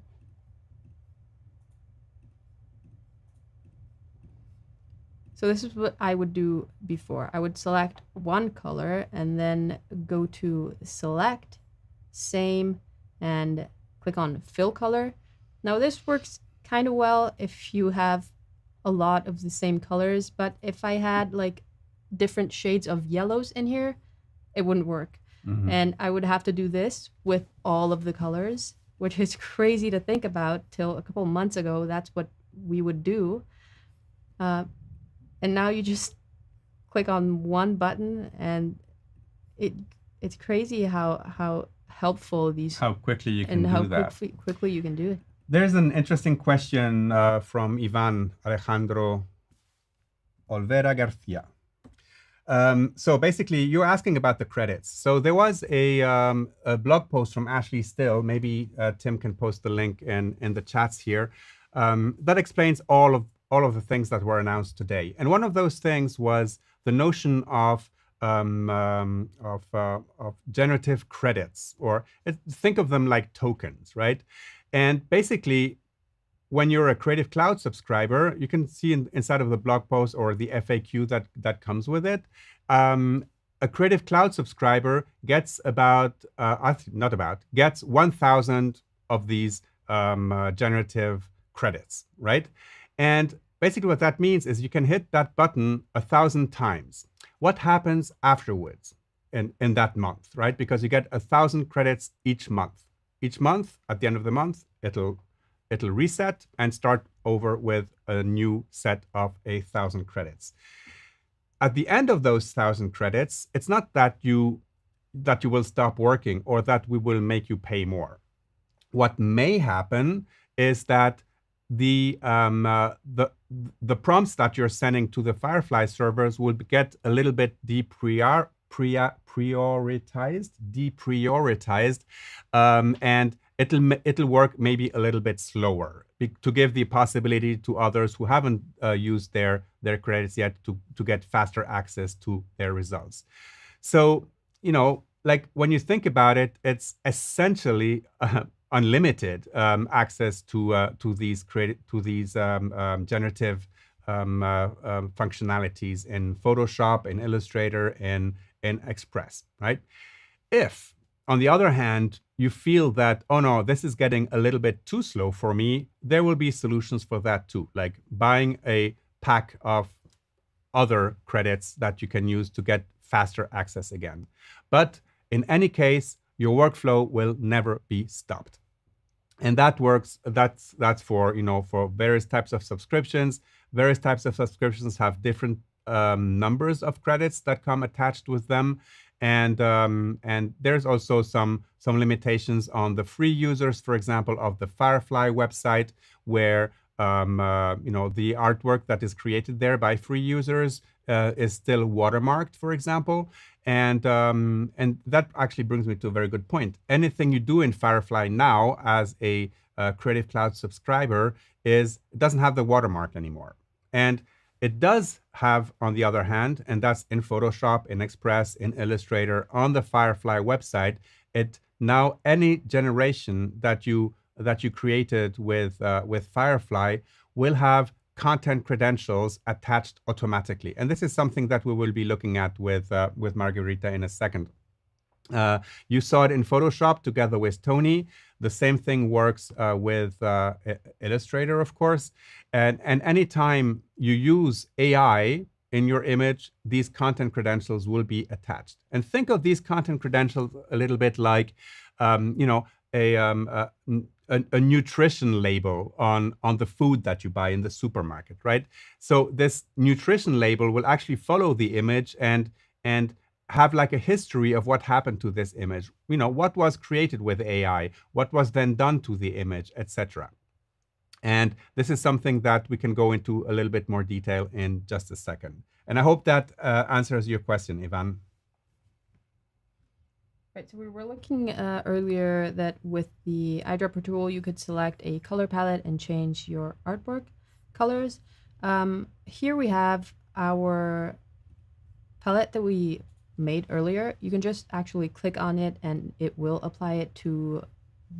So this is what I would do before. I would select one color and then go to select, same, and click on fill color. Now this works kind of well if you have a lot of the same colors, but if I had like different shades of yellows in here, it wouldn't work. And I would have to do this with all of the colors, which is crazy to think about. Till a couple months ago, that's what we would do. And now you just click on one button, and it's crazy how helpful these How quickly you can and how do that. quickly you can do it. There's an interesting question from Ivan Alejandro Olvera Garcia. So basically, you're asking about the credits. So there was a blog post from Ashley Still. Maybe Tim can post the link in the chats here. That explains all of the things that were announced today. And one of those things was the notion of generative credits, or think of them like tokens, right? And basically, when you're a Creative Cloud subscriber, you can see inside of the blog post or the FAQ that comes with it, a Creative Cloud subscriber gets gets 1,000 of these generative credits, right? And basically what that means is you can hit that button 1,000 times. What happens afterwards in that month, right? Because you get 1,000 credits each month. Each month, at the end of the month, it'll reset and start over with a new set of 1,000 credits. At the end of those 1,000 credits, it's not that you will stop working or that we will make you pay more. What may happen is that the prompts that you're sending to the Firefly servers will get a little bit deprioritized, and it'll work maybe a little bit slower to give the possibility to others who haven't used their credits yet to get faster access to their results. So, like when you think about it, it's essentially unlimited access to these generative functionalities in Photoshop, in Illustrator, in Express, right? If, on the other hand, you feel that, oh no, this is getting a little bit too slow for me, there will be solutions for that too, like buying a pack of other credits that you can use to get faster access again. But in any case, your workflow will never be stopped. And that works, that's for, for various types of subscriptions. Various types of subscriptions have different numbers of credits that come attached with them. And there's also some limitations on the free users, for example, of the Firefly website, where the artwork that is created there by free users is still watermarked, for example. And that actually brings me to a very good point. Anything you do in Firefly now as a Creative Cloud subscriber doesn't have the watermark anymore. And it does have, on the other hand, and that's in Photoshop, in Express, in Illustrator, on the Firefly website, now any generation that you created with Firefly will have content credentials attached automatically. And this is something that we will be looking at with Margarita in a second. You saw it in Photoshop together with Tony. The same thing works with Illustrator, of course. And anytime you use AI in your image, these content credentials will be attached. And think of these content credentials a little bit like, a nutrition label on the food that you buy in the supermarket, right? So this nutrition label will actually follow the image and have like a history of what happened to this image. What was created with AI, what was then done to the image, etc. And this is something that we can go into a little bit more detail in just a second. And I hope that answers your question, Ivan. Right, so we were looking earlier that with the eyedropper tool, you could select a color palette and change your artwork colors. Here we have our palette that we made earlier. You can just actually click on it and it will apply it to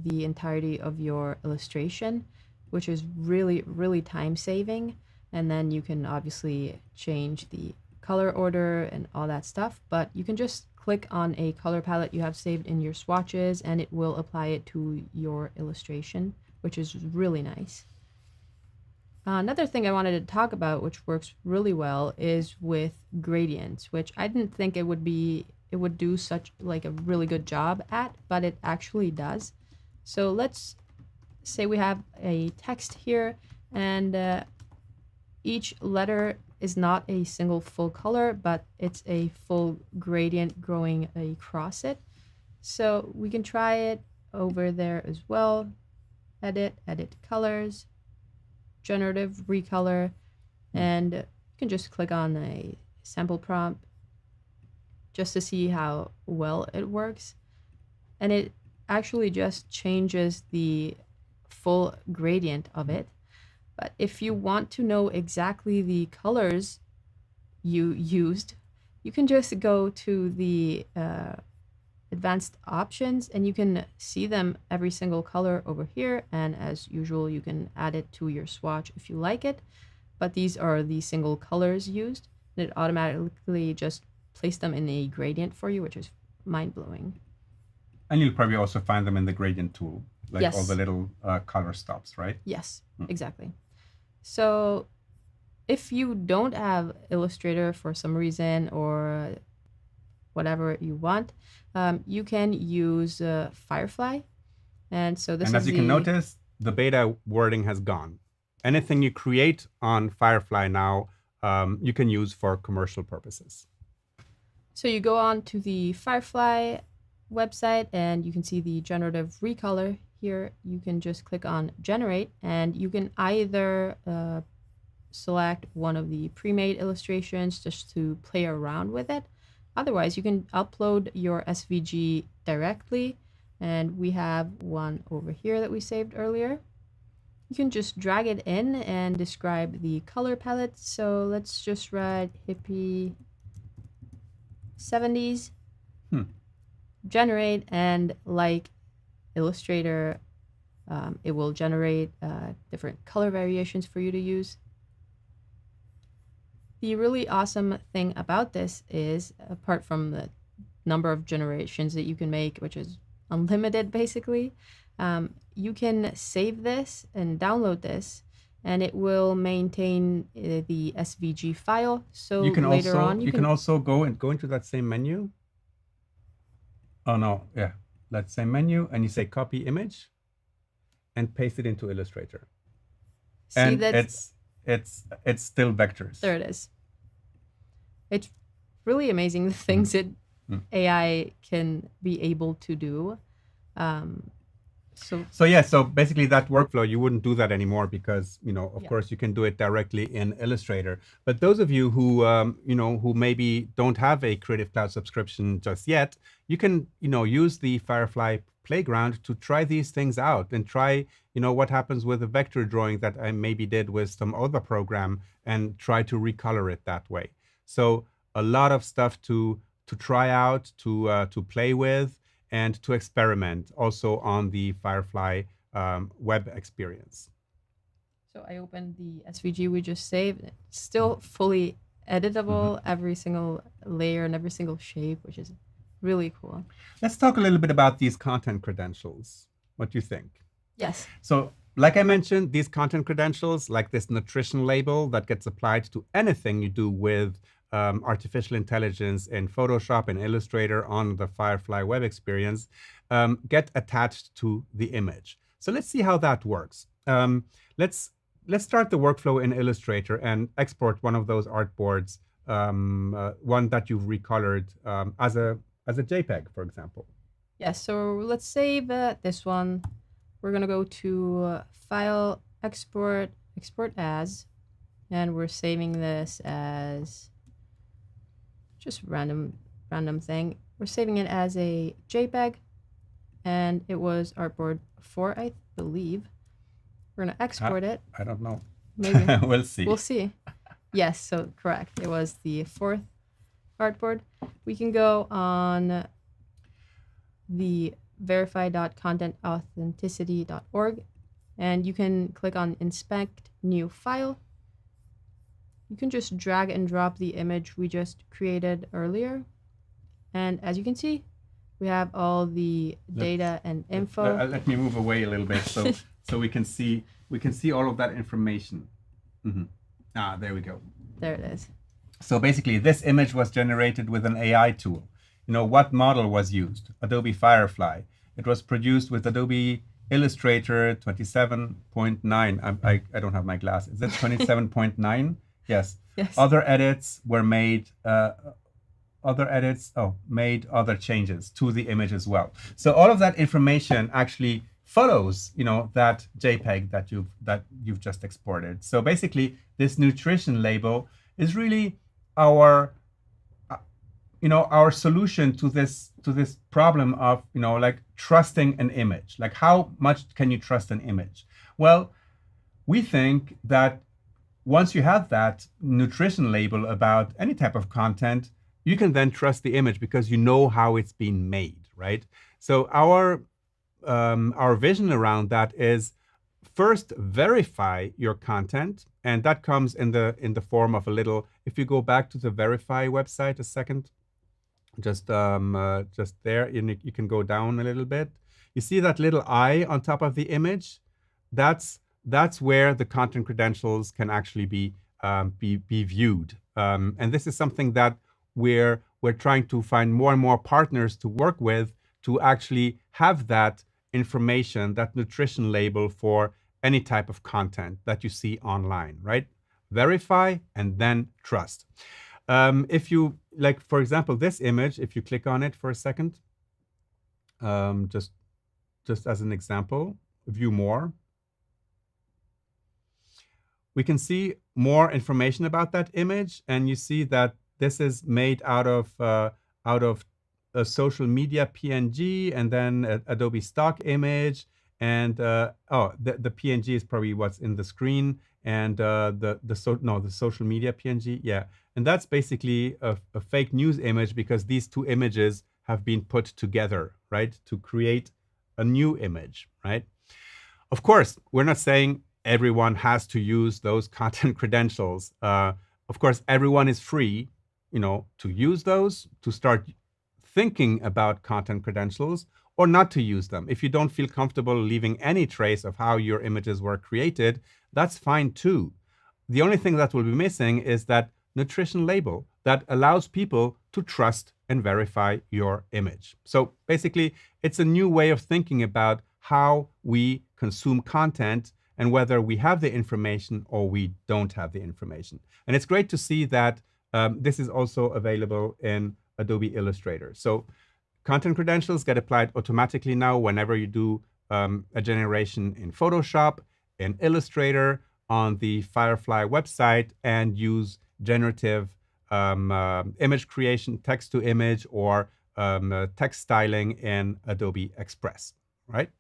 the entirety of your illustration, which is really, really time saving. and then you can obviously change the color order and all that stuff, but you can just click on a color palette you have saved in your swatches and it will apply it to your illustration, which is really nice. Another thing I wanted to talk about, which works really well, is with gradients, which I didn't think it would do such like a really good job at, but it actually does. So let's say we have a text here, and each letter is not a single full color, but it's a full gradient growing across it. So we can try it over there as well. Edit colors, generative recolor, and you can just click on a sample prompt just to see how well it works. And it actually just changes the full gradient of it. But if you want to know exactly the colors you used, you can just go to the advanced options and you can see them every single color over here. And as usual, you can add it to your swatch if you like it. But these are the single colors used, and it automatically just placed them in a gradient for you, which is mind-blowing. And you'll probably also find them in the gradient tool, like Yes. all the little color stops, right? Yes, exactly. So if you don't have Illustrator for some reason or whatever you want, you can use Firefly. And so this And is as you can notice, the beta wording has gone. Anything you create on Firefly now, you can use for commercial purposes. So you go on to the Firefly website and you can see the generative recolor here. You can just click on generate and you can either select one of the pre-made illustrations just to play around with it. Otherwise, you can upload your SVG directly, and we have one over here that we saved earlier. You can just drag it in and describe the color palette. So let's just write hippie 70s, generate, and like Illustrator, it will generate different color variations for you to use. The really awesome thing about this is, apart from the number of generations that you can make, which is unlimited basically, you can save this and download this, and it will maintain the SVG file. So you can later also, on, you can also go into that same menu. Oh no, yeah, that same menu, and you say copy image, and paste it into Illustrator. see And that it's still vectors. there it is. It's really amazing the things that AI can be able to do. So basically that workflow, you wouldn't do that anymore because, of course you can do it directly in Illustrator. But those of you who, who maybe don't have a Creative Cloud subscription just yet, you can, use the Firefly playground to try these things out and try, what happens with a vector drawing that I maybe did with some other program and try to recolor it that way. So a lot of stuff to try out, to play with, and to experiment also on the Firefly web experience. So I opened the SVG we just saved. It's still fully editable, every single layer and every single shape, which is really cool. Let's talk a little bit about these content credentials. What do you think? Yes. So like I mentioned, these content credentials, like this nutrition label that gets applied to anything you do with artificial intelligence in Photoshop and Illustrator on the Firefly web experience, get attached to the image. So let's see how that works. Let's start the workflow in Illustrator and export one of those artboards, one that you've recolored as a JPEG, for example. Yes. So let's save this one. We're gonna go to File, Export, Export As, and we're saving this as just random thing. We're saving it as a JPEG, and it was artboard 4, I believe. We're gonna export it. I don't know. Maybe. We'll see. We'll see. Yes, so correct. It was the 4th artboard. We can go on the verify.contentauthenticity.org, and you can click on Inspect New File, and you can just drag it in, and it will you can just drag and drop the image we just created earlier. And as you can see, we have all the data and info. Let me move away a little bit so we can see all of that information. There we go. There it is. So basically, this image was generated with an AI tool. What model was used? Adobe Firefly. It was produced with Adobe Illustrator 27.9. I don't have my glasses. Is it 27.9? Yes. Yes. Other edits were made. Made other changes to the image as well. So all of that information actually follows, that JPEG that you've just exported. So basically, this nutrition label is really our solution to this problem of like trusting an image. Like, how much can you trust an image? Well, we think that once you have that nutrition label about any type of content, you can then trust the image because you know how it's been made, right? So our vision around that is first verify your content, and that comes in the form of a little. If you go back to the verify website a second, just there, you can go down a little bit. You see that little eye on top of the image? That's where the content credentials can actually be viewed, and this is something that we're trying to find more and more partners to work with to actually have that information, that nutrition label for any type of content that you see online, right? Verify and then trust. If you, like, for example, this image, if you click on it for a second, just as an example, view more, we can see more information about that image, and you see that this is made out of a social media PNG, and then Adobe stock image, and the PNG is probably what's in the screen, and the social media PNG, yeah, and that's basically a fake news image because these two images have been put together, right, to create a new image, right? Of course, we're not saying everyone has to use those content credentials. Of course, everyone is free, to use those, to start thinking about content credentials, or not to use them. If you don't feel comfortable leaving any trace of how your images were created, that's fine too. The only thing that will be missing is that nutrition label that allows people to trust and verify your image. So basically, it's a new way of thinking about how we consume content and whether we have the information or we don't have the information. And it's great to see that this is also available in Adobe Illustrator. So content credentials get applied automatically now whenever you do a generation in Photoshop, in Illustrator, on the Firefly website, and use generative image creation, text to image, or text styling in Adobe Express, right?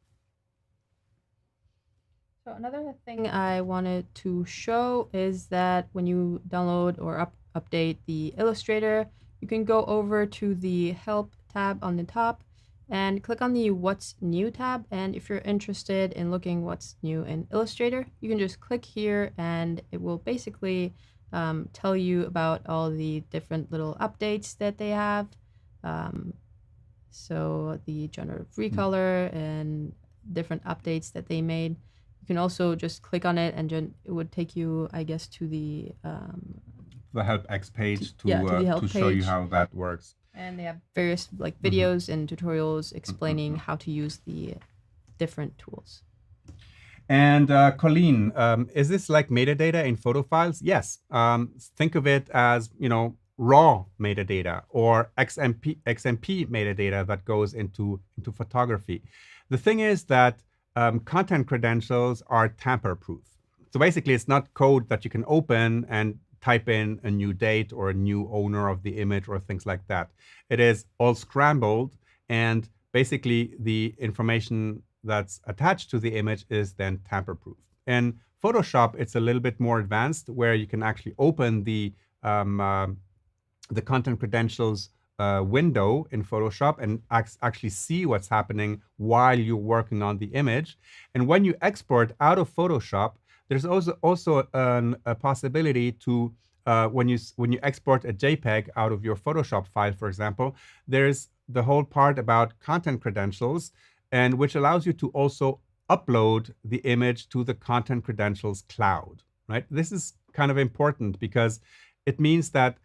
So another thing I wanted to show is that when you download or update the Illustrator, you can go over to the Help tab on the top and click on the What's New tab. And if you're interested in looking what's new in Illustrator, you can just click here and it will basically tell you about all the different little updates that they have. So the generative recolor and different updates that they made. You can also just click on it and it would take you, I guess, to the Help X page to the help show you page. how that works. And they have various like videos and tutorials explaining how to use the different tools. And Colleen, is this like metadata in photo files? Yes. Think of it as, raw metadata or XMP metadata that goes into photography. The thing is that content credentials are tamper-proof. So basically, it's not code that you can open and type in a new date or a new owner of the image or things like that. It is all scrambled, and basically the information that's attached to the image is then tamper-proof. In Photoshop, it's a little bit more advanced, where you can actually open the content credentials window in Photoshop and actually see what's happening while you're working on the image. And when you export out of Photoshop, there's also a possibility to when you export a JPEG out of your Photoshop file, for example, there's the whole part about content credentials, and which allows you to also upload the image to the content credentials cloud, right? This is kind of important because it means that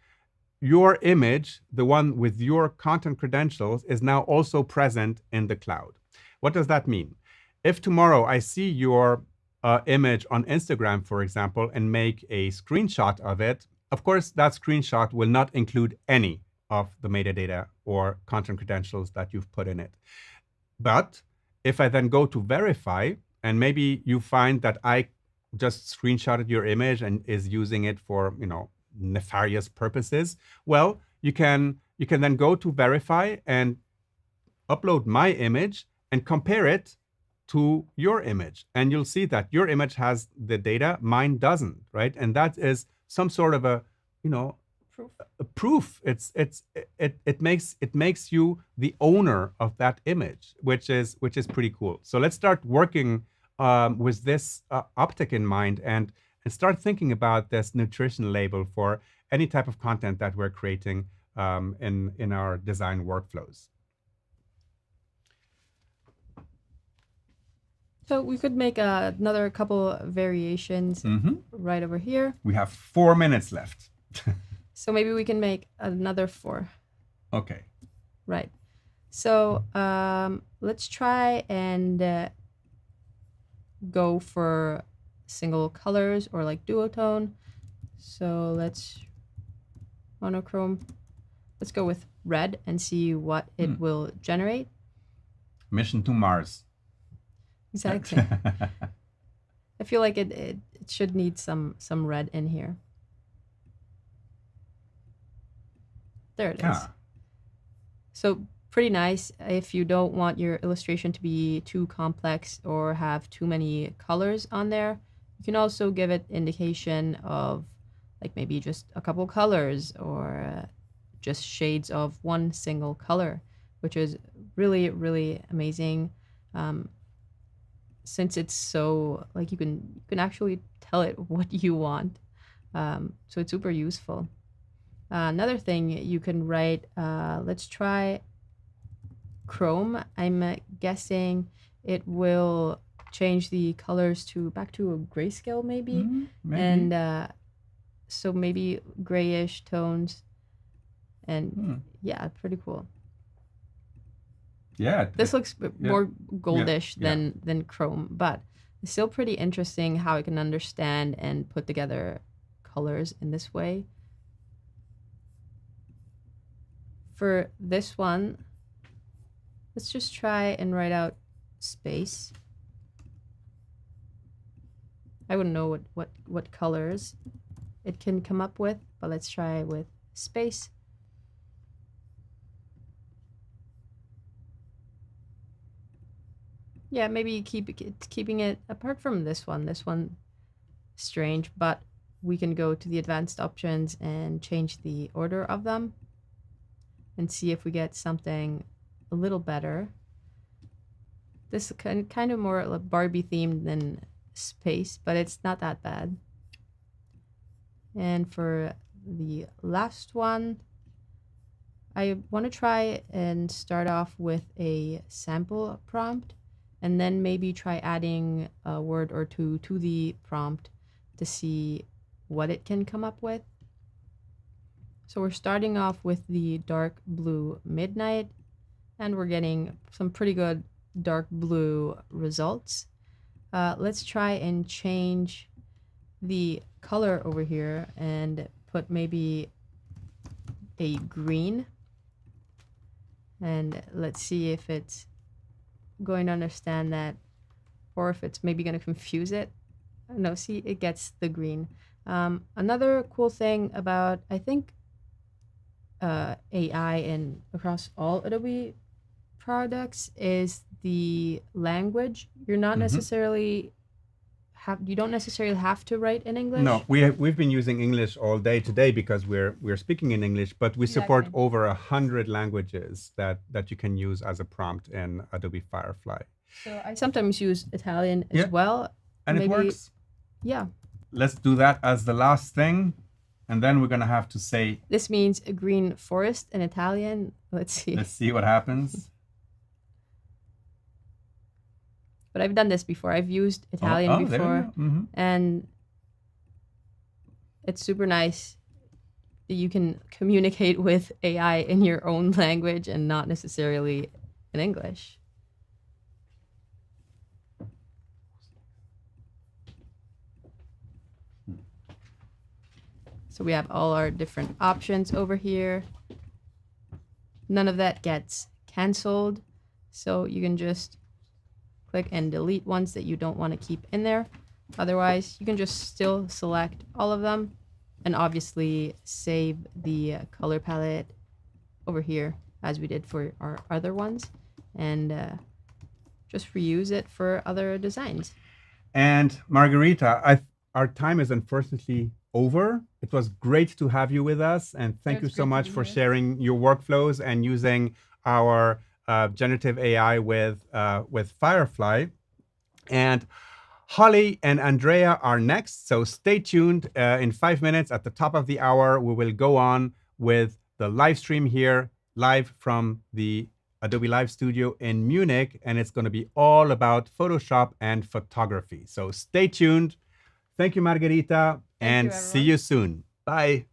your image, the one with your content credentials, is now also present in the cloud. What does that mean? If tomorrow I see your image on Instagram, for example, and make a screenshot of it, of course, that screenshot will not include any of the metadata or content credentials that you've put in it. But if I then go to verify, and maybe you find that I just screenshotted your image and is using it for, nefarious purposes, well, you can then go to verify and upload my image and compare it to your image. And you'll see that your image has the data, mine doesn't, right? And that is some sort of a proof. It makes you the owner of that image, which is pretty cool. So let's start working with this optic in mind and start thinking about this nutrition label for any type of content that we're creating in our design workflows. So we could make another couple variations right over here. We have 4 minutes left. So maybe we can make another 4. Okay. Right. So let's try and go for single colors or like duotone. So let's monochrome. Let's go with red and see what it will generate. Mission to Mars. Exactly. I feel like it should need some red in here. There it is. So pretty nice if you don't want your illustration to be too complex or have too many colors on there. You can also give it indication of like maybe just a couple colors or just shades of one single color, which is really, really amazing. Since it's so like you can actually tell it what you want. So it's super useful. Another thing you can write, let's try Chrome. I'm guessing it will change the colors back to a grayscale maybe. Maybe. And so maybe grayish tones. And yeah, pretty cool. Yeah. This looks more goldish than Chrome, but it's still pretty interesting how it can understand and put together colors in this way. For this one, let's just try and write out space. I wouldn't know what colors it can come up with, but let's try with space. Yeah, maybe keeping it apart from this one. This one, strange, but we can go to the advanced options and change the order of them and see if we get something a little better. This kind of more like Barbie themed than space, but it's not that bad. And for the last one, I want to try and start off with a sample prompt and then maybe try adding a word or two to the prompt to see what it can come up with. So we're starting off with the dark blue midnight, and we're getting some pretty good dark blue results. Let's try and change the color over here and put maybe a green. And let's see if it's going to understand that or if it's maybe going to confuse it. No, see, it gets the green. Another cool thing about, I think, AI and across all Adobe products is the language. You're not necessarily you don't necessarily have to write in English. No, we've been using English all day today because we're speaking in English, but we support over 100 languages that you can use as a prompt in Adobe Firefly. So I sometimes use Italian as well. And maybe, it works. Yeah. Let's do that as the last thing. And then we're going to have to say, This means a green forest in Italian. Let's see what happens. But I've done this before. I've used Italian there we before, go. Mm-hmm. and it's super nice that you can communicate with AI in your own language and not necessarily in English. So we have all our different options over here. None of that gets canceled. So you can just click and delete ones that you don't want to keep in there. Otherwise, you can just still select all of them and obviously save the color palette over here as we did for our other ones, and just reuse it for other designs. And Margarita, our time is unfortunately over. It was great to have you with us, and thank you so much for sharing your workflows and using our generative AI with Firefly. And Holly and Andrea are next, so stay tuned. In 5 minutes at the top of the hour, we will go on with the live stream here, live from the Adobe Live Studio in Munich, and it's going to be all about Photoshop and photography. So stay tuned. Thank you, Margarita, and see you soon. Bye.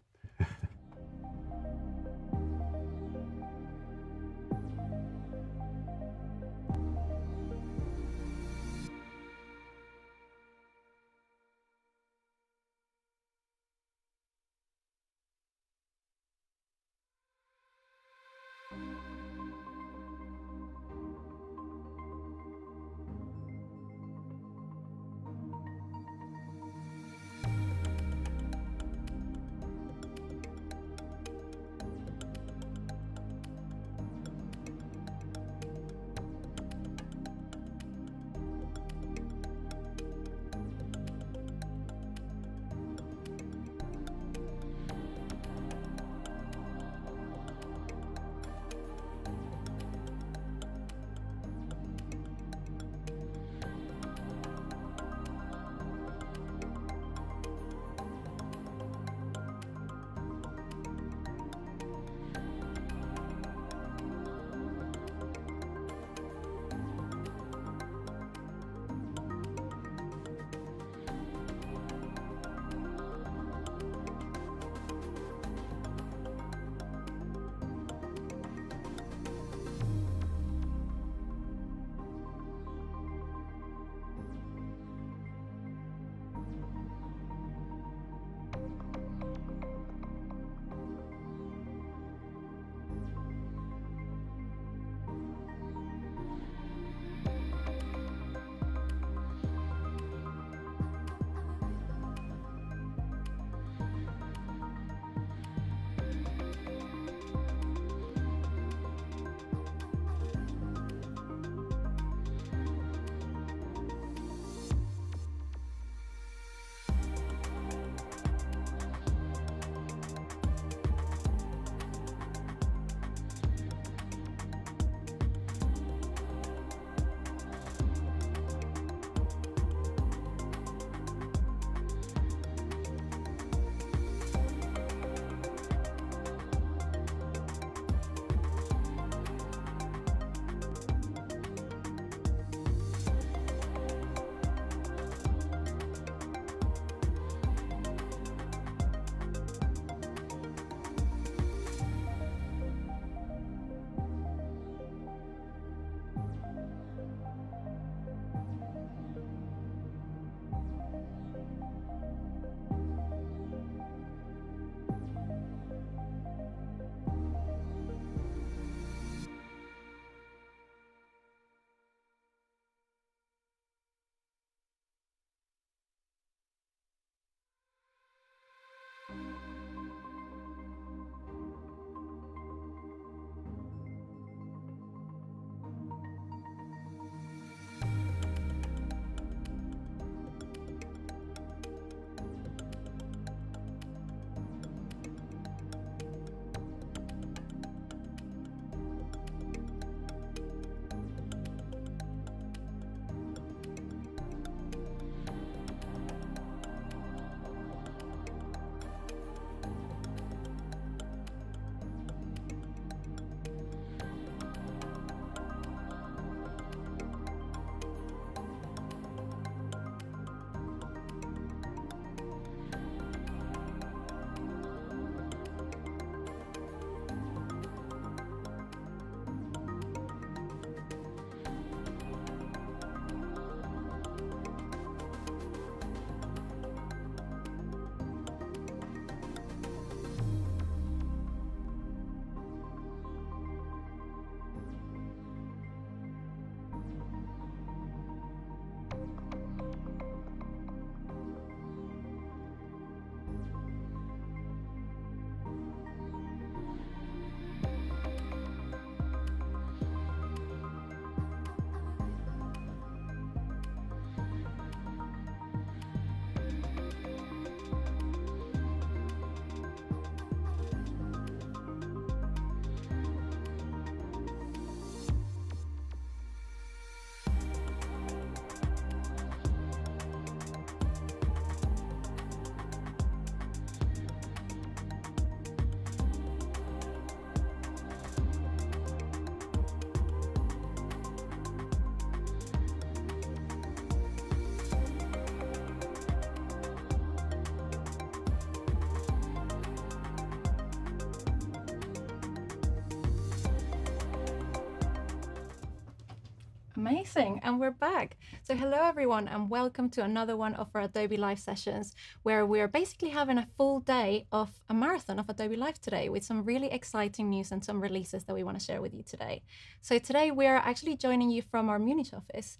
Amazing, and we're back. So hello everyone, and welcome to another one of our Adobe Live sessions, where we're basically having a full day of a marathon of Adobe Live today with some really exciting news and some releases that we want to share with you today. So today we are actually joining you from our Munich office.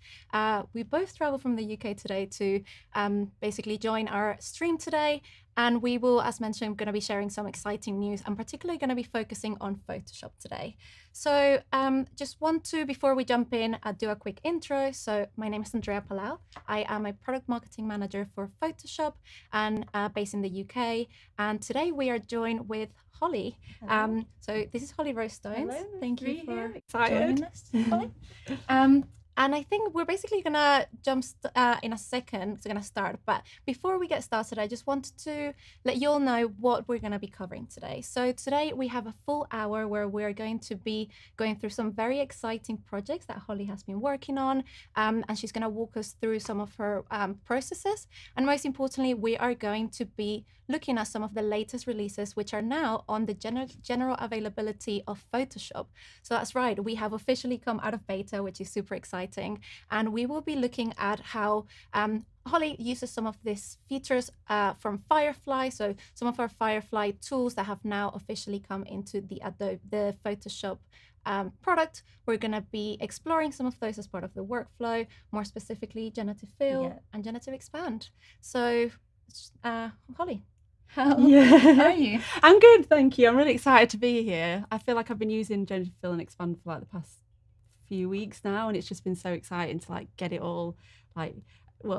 We both travel from the UK today to basically join our stream today. And we will, as mentioned, going to be sharing some exciting news. I'm particularly going to be focusing on Photoshop today. So just want to, before we jump in, do a quick intro. So my name is Andrea Palau. I am a product marketing manager for Photoshop and based in the UK. And today we are joined with Holly. So this is Holly Rosestones. Hello, Thank you for excited. joining us, Holly. And I think we're basically going to jump in a second. It's going to start. But before we get started, I just wanted to let you all know what we're going to be covering today. So today we have a full hour where we're going to be going through some very exciting projects that Holly has been working on. And she's going to walk us through some of her processes. And most importantly, we are going to be looking at some of the latest releases, which are now on the general availability of Photoshop. So that's right, we have officially come out of beta, which is super exciting. And we will be looking at how Holly uses some of these features from Firefly. So some of our Firefly tools that have now officially come into the Photoshop product. We're going to be exploring some of those as part of the workflow, more specifically Generative Fill and Generative Expand. So Holly, how are you? I'm good, thank you. I'm really excited to be here. I feel like I've been using Generative Fill and Expand for like the past few weeks now, and it's just been so exciting to like get it all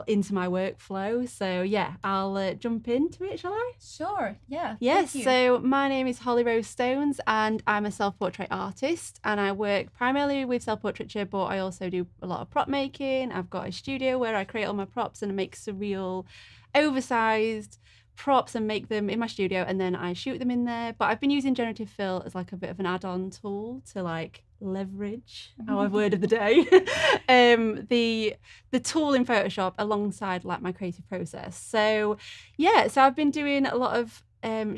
into my workflow. So yeah, I'll jump into it, shall I? Sure, yeah. Yes, so my name is Holly Rosestones and I'm a self-portrait artist, and I work primarily with self-portraiture, but I also do a lot of prop making. I've got a studio where I create all my props and make surreal, oversized props and make them in my studio, and then I shoot them in there. But I've been using Generative Fill as like a bit of an add-on tool to like leverage our word of the day the tool in Photoshop alongside like my creative process. So yeah, so I've been doing a lot of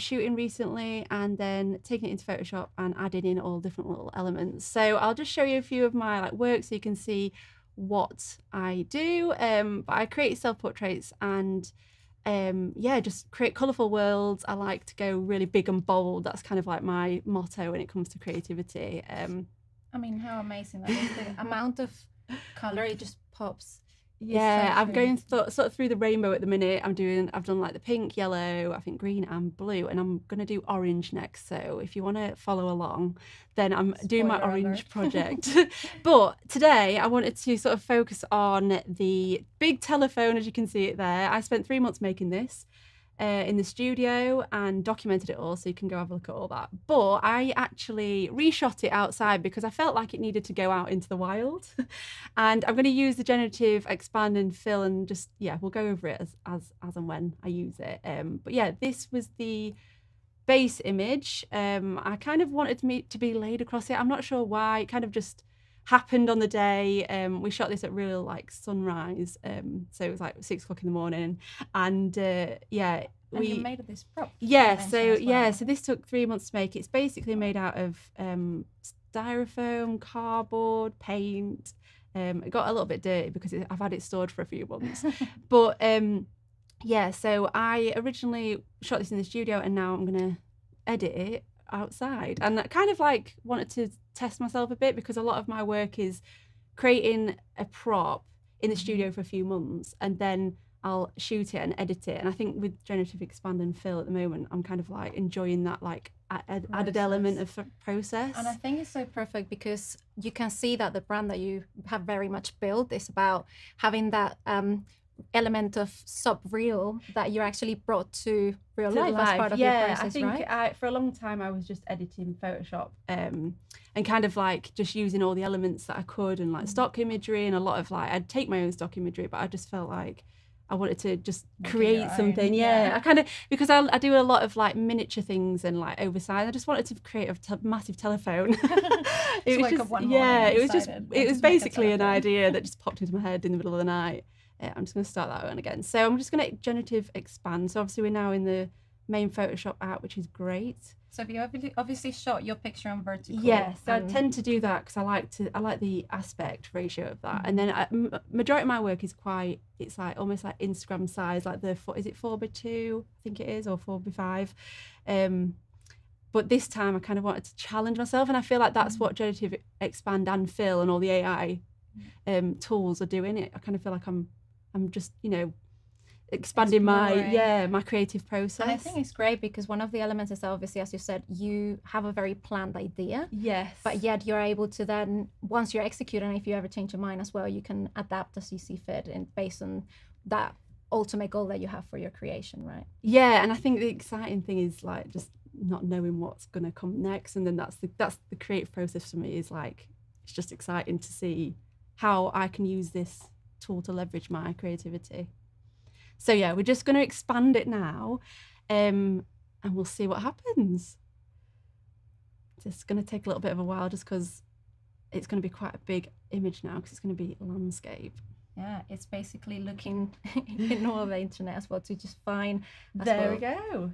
shooting recently and then taking it into Photoshop and adding in all different little elements. So I'll just show you a few of my like work so you can see what I do. But I create self-portraits and just create colourful worlds. I like to go really big and bold. That's kind of like my motto when it comes to creativity. I mean, how amazing that is. The amount of colour, it just pops. Yeah, I'm going sort of through the rainbow at the minute. I've done like the pink, yellow, I think green and blue, and I'm going to do orange next. So if you want to follow along, then I'm doing my orange project. But today I wanted to sort of focus on the big telephone, as you can see it there. I spent 3 months making this in the studio and documented it all, so you can go have a look at all that. But I actually reshot it outside because I felt like it needed to go out into the wild. And I'm going to use the Generative Expand and Fill, and just we'll go over it as and when I use it. But yeah, this was the base image. I kind of wanted me to be laid across it. I'm not sure why. It kind of just happened on the day. We shot this at real like sunrise, so it was like 6 o'clock in the morning, and you made this prop. So this took 3 months to make. It's basically made out of styrofoam, cardboard, paint. It got a little bit dirty because I've had it stored for a few months, but so I originally shot this in the studio, and now I'm gonna edit it outside. And I kind of like wanted to test myself a bit because a lot of my work is creating a prop in the studio for a few months and then I'll shoot it and edit it. And I think with Generative Expand and Fill at the moment, I'm kind of like enjoying that like added element of process. And I think it's so perfect because you can see that the brand that you have very much built is about having that element of sub-real that you actually brought to real life as part of your process, I think for a long time I was just editing Photoshop and kind of like just using all the elements that I could and like stock imagery, and a lot of like I'd take my own stock imagery, but I just felt like I wanted to just create something. I kind of, because I do a lot of like miniature things and like oversized. I just wanted to create a massive telephone. It was basically an idea that just popped into my head in the middle of the night. I'm just going to start that one again. So I'm just going to Generative Expand. So obviously we're now in the main Photoshop app, which is great. So have you obviously shot your picture on vertical? Yes, I tend to do that because I like the aspect ratio of that. And then majority of my work is it's like almost like Instagram size, like is it 4:2? I think it is, or 4:5. But this time I kind of wanted to challenge myself, and I feel like that's what Generative Expand and Fill and all the AI tools are doing. I kind of feel like I'm just, expanding my creative process. And I think it's great because one of the elements is obviously, as you said, you have a very planned idea. Yes. But yet you're able to then, once you're executing, if you ever change your mind as well, you can adapt as you see fit and based on that ultimate goal that you have for your creation, right? Yeah, and I think the exciting thing is like just not knowing what's going to come next, and then that's the creative process for me. Is like it's just exciting to see how I can use this tool to leverage my creativity. So yeah, we're just going to expand it now, and we'll see what happens. It's going to take a little bit of a while just because it's going to be quite a big image now because it's going to be landscape. Yeah, it's basically looking in all the internet as well to just find. There we go.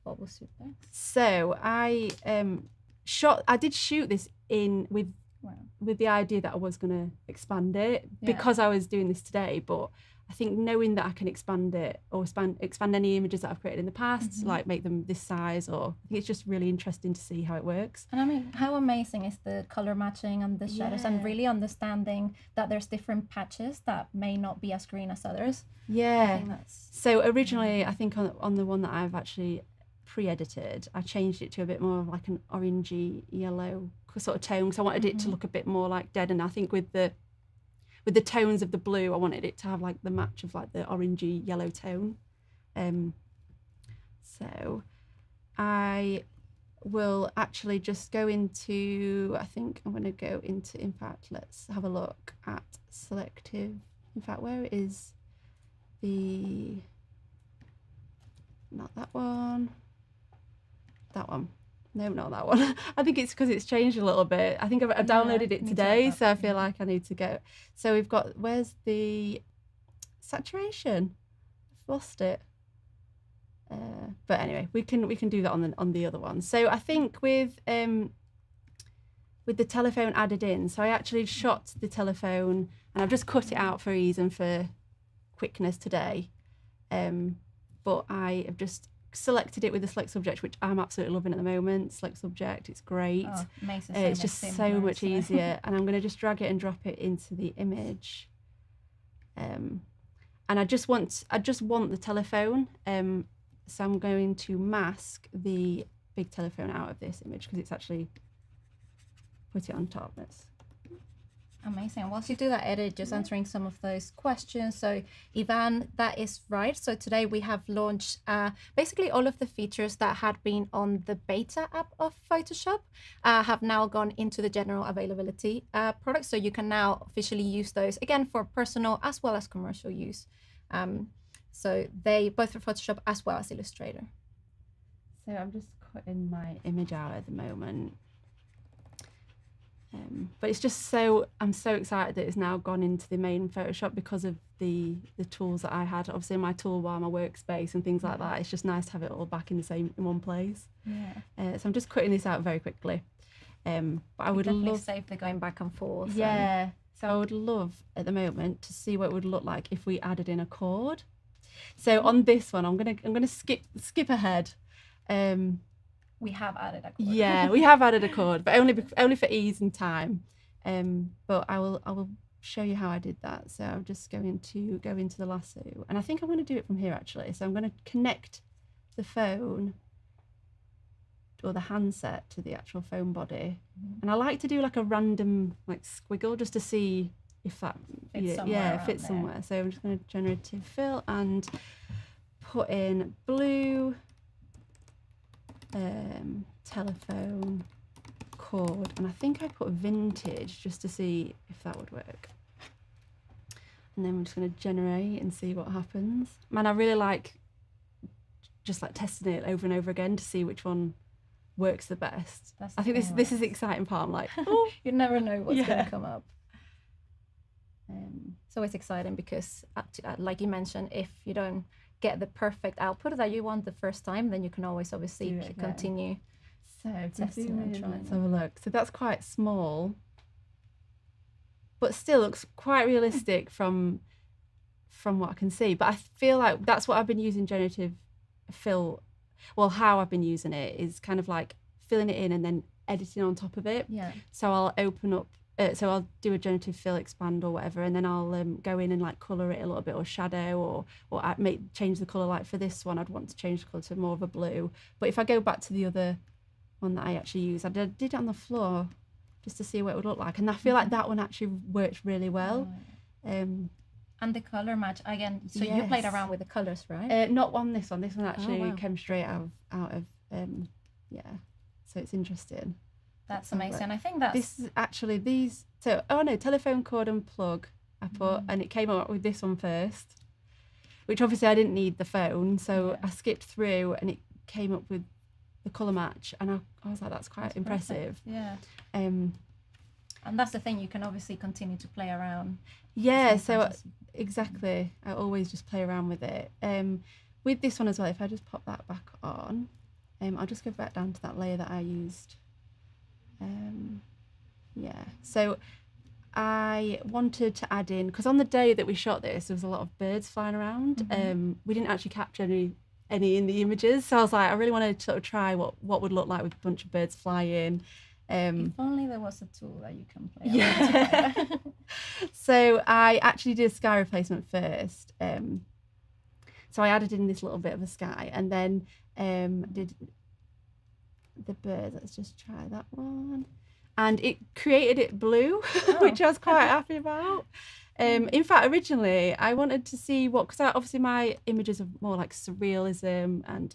What will suit best. So I did shoot this in with the idea that I was going to expand it because I was doing this today, but I think knowing that I can expand it or expand any images that I've created in the past, like make them this size, or I think it's just really interesting to see how it works. And I mean, how amazing is the color matching and the shadows and really understanding that there's different patches that may not be as green as others. Yeah. So originally, I think on the one that I've actually pre-edited, I changed it to a bit more of like an orangey yellow sort of tone because I wanted it to look a bit more like dead. And I think with the tones of the blue, I wanted it to have like the match of like the orangey yellow tone. So I will actually just go into, I think I'm going to go into, in fact, let's have a look at selective. In fact, where is not that one. That one. No, not that one. I think it's because it's changed a little bit. I think I've downloaded it today, so I feel like I need to go. So we've got, where's the saturation? I've lost it. But anyway, we can do that on the other one. So I think with the telephone added in, so I actually shot the telephone and I've just cut it out for ease and for quickness today. But I have just selected it with the select subject, which I'm absolutely loving at the moment. Select subject, it's great. Oh, makes it it's just so much easier. And I'm going to just drag it and drop it into the image. And I just want the telephone. So I'm going to mask the big telephone out of this image because it's actually put it on top. Amazing. Whilst you do that edit, just answering some of those questions. So Ivan, that is right. So today we have launched basically all of the features that had been on the beta app of Photoshop have now gone into the general availability product. So you can now officially use those again for personal as well as commercial use. So they both for Photoshop as well as Illustrator. So I'm just cutting my image out at the moment. But it's just I'm so excited that it's now gone into the main Photoshop because of the tools that I had, obviously in my toolbar, my workspace and things like that. It's just nice to have it all back in one place. Yeah. So I'm just cutting this out very quickly. But I would love save the going back and forth. Yeah. So I would love at the moment to see what it would look like if we added in a chord. So on this one, I'm gonna skip ahead. We have added a chord. Yeah, we have added a chord, but only for ease and time. But I will show you how I did that. So I'm just going to go into the lasso, and I think I'm going to do it from here actually. So I'm going to connect the phone or the handset to the actual phone body, and I like to do like a random like squiggle just to see if that fits somewhere. So I'm just going to generative fill and put in blue. Telephone chord, and I think I put vintage just to see if that would work. And then we're just going to generate and see what happens. Man, I really like just like testing it over and over again to see which one works the best. I think this is the exciting part. I'm like, oh, you never know what's going to come up. So it's exciting because, like you mentioned, if you don't get the perfect output that you want the first time, then you can always obviously continue So testing and trying. Let's have a look. So that's quite small, but still looks quite realistic from what I can see. But I feel like that's what I've been using generative fill. Well, how I've been using it is kind of like filling it in and then editing on top of it. Yeah. So I'll open up. So I'll do a generative fill expand or whatever, and then I'll go in and like color it a little bit, or shadow, or change the color. Like for this one, I'd want to change the color to more of a blue. But if I go back to the other one that I actually used, I did it on the floor just to see what it would look like, and I feel like that one actually worked really well. And the color match again. So you played around with the colors, right? Not on this one. This one actually wow. came straight out of yeah. So it's interesting. That's amazing. I think that's this is actually these. So telephone cord and plug I put, and it came up with this one first, which obviously I didn't need the phone, so I skipped through and it came up with the color match, and I was like, that's quite impressive. Perfect. Yeah. And that's the thing, you can obviously continue to play around. Yeah. So exactly, I always just play around with it. With this one as well, if I just pop that back on, I'll just go back down to that layer that I used. So I wanted to add in, because on the day that we shot this, there was a lot of birds flying around. We didn't actually capture any in the images, so I was like, I really wanted to sort of try what would look like with a bunch of birds flying. If only there was a tool that you can play. Yeah. So I actually did a sky replacement first. So I added in this little bit of a sky, and then did the birds. Let's just try that one. And it created it blue, which I was quite happy about. In fact, originally I wanted to see because obviously my images are more like surrealism and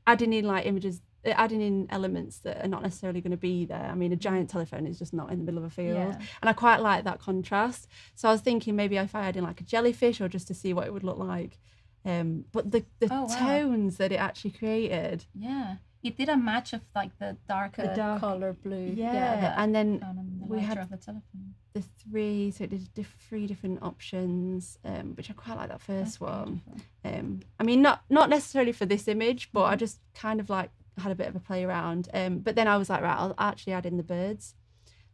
adding in elements that are not necessarily going to be there. I mean, a giant telephone is just not in the middle of a field, and I quite like that contrast. So I was thinking maybe if I add in like a jellyfish, or just to see what it would look like. But the tones that it actually created. Yeah. It did a match of like the darker color blue. Yeah, and then we had of the telephone. The three, so it did three different options, which I quite like that first one. I mean, not necessarily for this image, but I just kind of like had a bit of a play around. But then I was like, right, I'll actually add in the birds.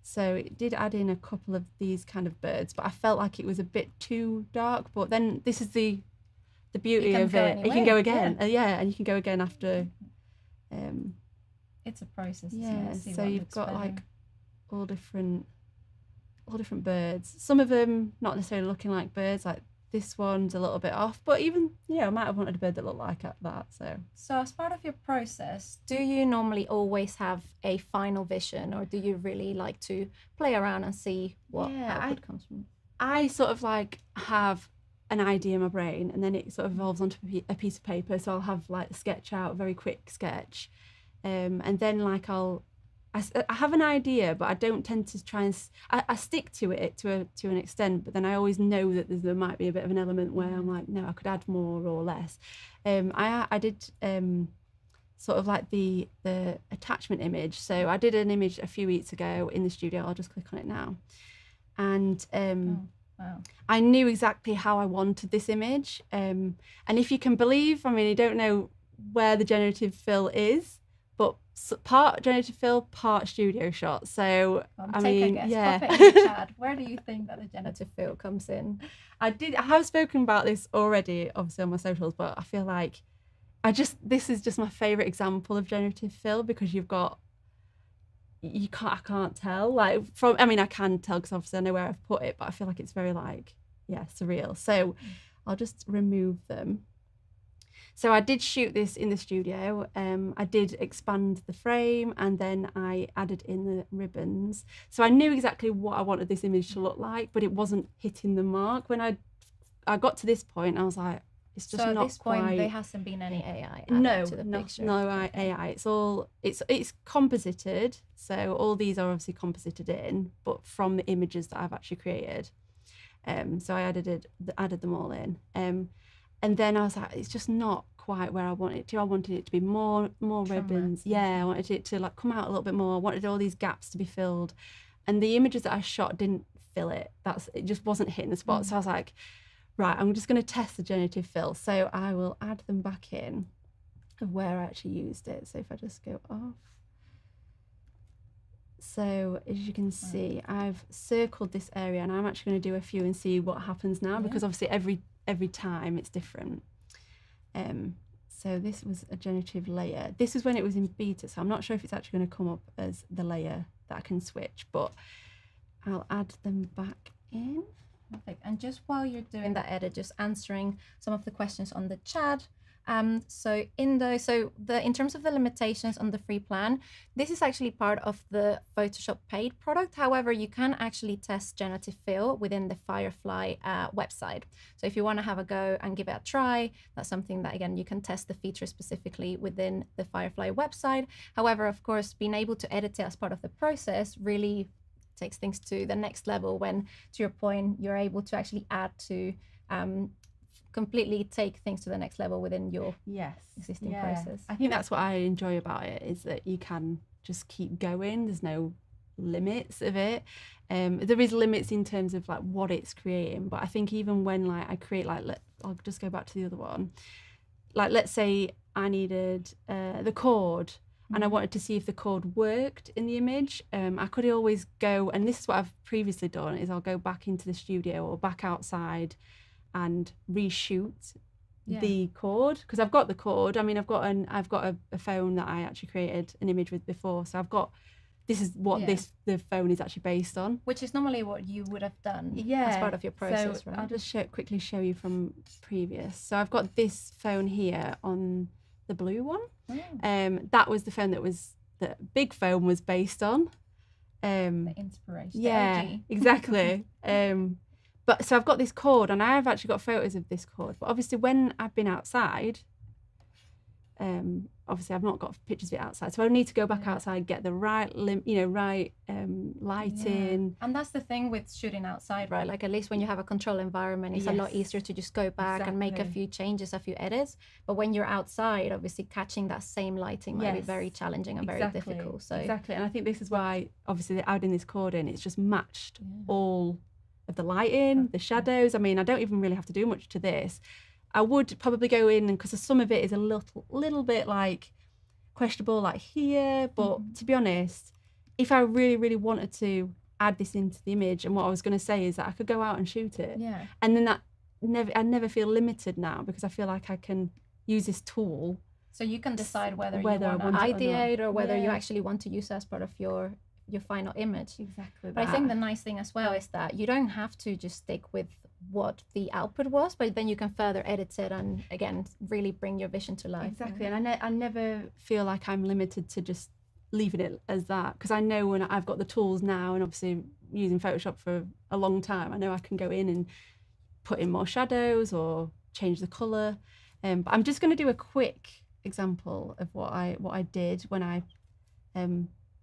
So it did add in a couple of these kind of birds, but I felt like it was a bit too dark. But then this is the beauty of it. You can go again. And you can go again after. It's a process. Yeah, so you've got like all different birds. Some of them not necessarily looking like birds, like this one's a little bit off, but even I might have wanted a bird that looked like that. So as part of your process, do you normally always have a final vision, or do you really like to play around and see what output comes from? I sort of like have an idea in my brain, and then it sort of evolves onto a piece of paper. So I'll have like a sketch out, a very quick sketch, and then like I have an idea, but I don't tend to try and I stick to it to an extent. But then I always know that there might be a bit of an element where I'm like, no, I could add more or less. I did sort of like the attachment image. So I did an image a few weeks ago in the studio. I'll just click on it now, and wow. I knew exactly how I wanted this image. And if you can believe, I mean, I don't know where the generative fill is, but part generative fill, part studio shot. So, I mean, pop it in the chat. Where do you think that the generative fill comes in? I have spoken about this already, obviously on my socials, but I feel like this is just my favorite example of generative fill, because I can't tell like I can tell because obviously I know where I've put it, but I feel like it's very surreal. So I'll just remove them. So I did shoot this in the studio. I did expand the frame, and then I added in the ribbons. So I knew exactly what I wanted this image to look like, but it wasn't hitting the mark. When I got to this point, I was like, it's just not quite. So at this point, there hasn't been any AI added to the picture? No AI. It's all it's composited. So all these are obviously composited in, but from the images that I've actually created. So I added them all in. And then I was like, it's just not quite where I wanted it to. I wanted it to be more ribbons. Yeah, I wanted it to like come out a little bit more. I wanted all these gaps to be filled, and the images that I shot didn't fill it. It just wasn't hitting the spot. So I was like, right, I'm just going to test the generative fill. So I will add them back in of where I actually used it. So if I just go off, So as you can see, I've circled this area, and I'm actually going to do a few and see what happens now, because obviously every time it's different. So this was a generative layer. This is when it was in beta, so I'm not sure if it's actually going to come up as the layer that I can switch, but I'll add them back in. Perfect. And just while you're doing that edit, just answering some of the questions on the chat. In terms of the limitations on the free plan, this is actually part of the Photoshop paid product. However, you can actually test generative fill within the Firefly website. So if you want to have a go and give it a try, that's something that, again, you can test the feature specifically within the Firefly website. However, of course, being able to edit it as part of the process really takes things to the next level when, to your point, you're able to actually add to completely take things to the next level within your existing process. I think that's what I enjoy about it, is that you can just keep going. There's no limits of it. There is limits in terms of like what it's creating, but I think even when like I create I'll just go back to the other one. Like let's say I needed the chord, and I wanted to see if the chord worked in the image. I could always go, and this is what I've previously done, is I'll go back into the studio or back outside and reshoot the chord, because I've got the chord. I mean, I've got a phone that I actually created an image with before, so this is what the phone is actually based on, which is normally what you would have done as part of your process. So right? I'll just quickly show you from previous. So I've got this phone here on the blue one. That was the phone that big phone was based on. The inspiration. Yeah, the OG. exactly. But so I've got this chord, and I've actually got photos of this chord. But obviously, when I've been outside, obviously I've not got pictures of it outside, so I need to go back outside, get the right lighting. And that's the thing with shooting outside, right? Like at least when you have a controlled environment, it's a lot easier to just go back and make a few changes, a few edits. But when you're outside, obviously catching that same lighting might be very challenging and very difficult. So and I think this is why obviously adding this chord in, it's just matched all of the lighting, the shadows. I mean, I don't even really have to do much to this. I would probably go in, because some of it is a little bit like questionable, like here. But to be honest, if I really wanted to add this into the image, and what I was going to say is that I could go out and shoot it. Yeah. And then I never feel limited now, because I feel like I can use this tool. So you can decide whether you want to ideate or whether you actually want to use it as part of your final image. Exactly. But I think the nice thing as well is that you don't have to just stick with what the output was, but then you can further edit it and again really bring your vision to life. Exactly. And I never feel like I'm limited to just leaving it as that, because I know when I've got the tools now, and obviously using Photoshop for a long time, I know I can go in and put in more shadows or change the color. But I'm just going to do a quick example of what I did when I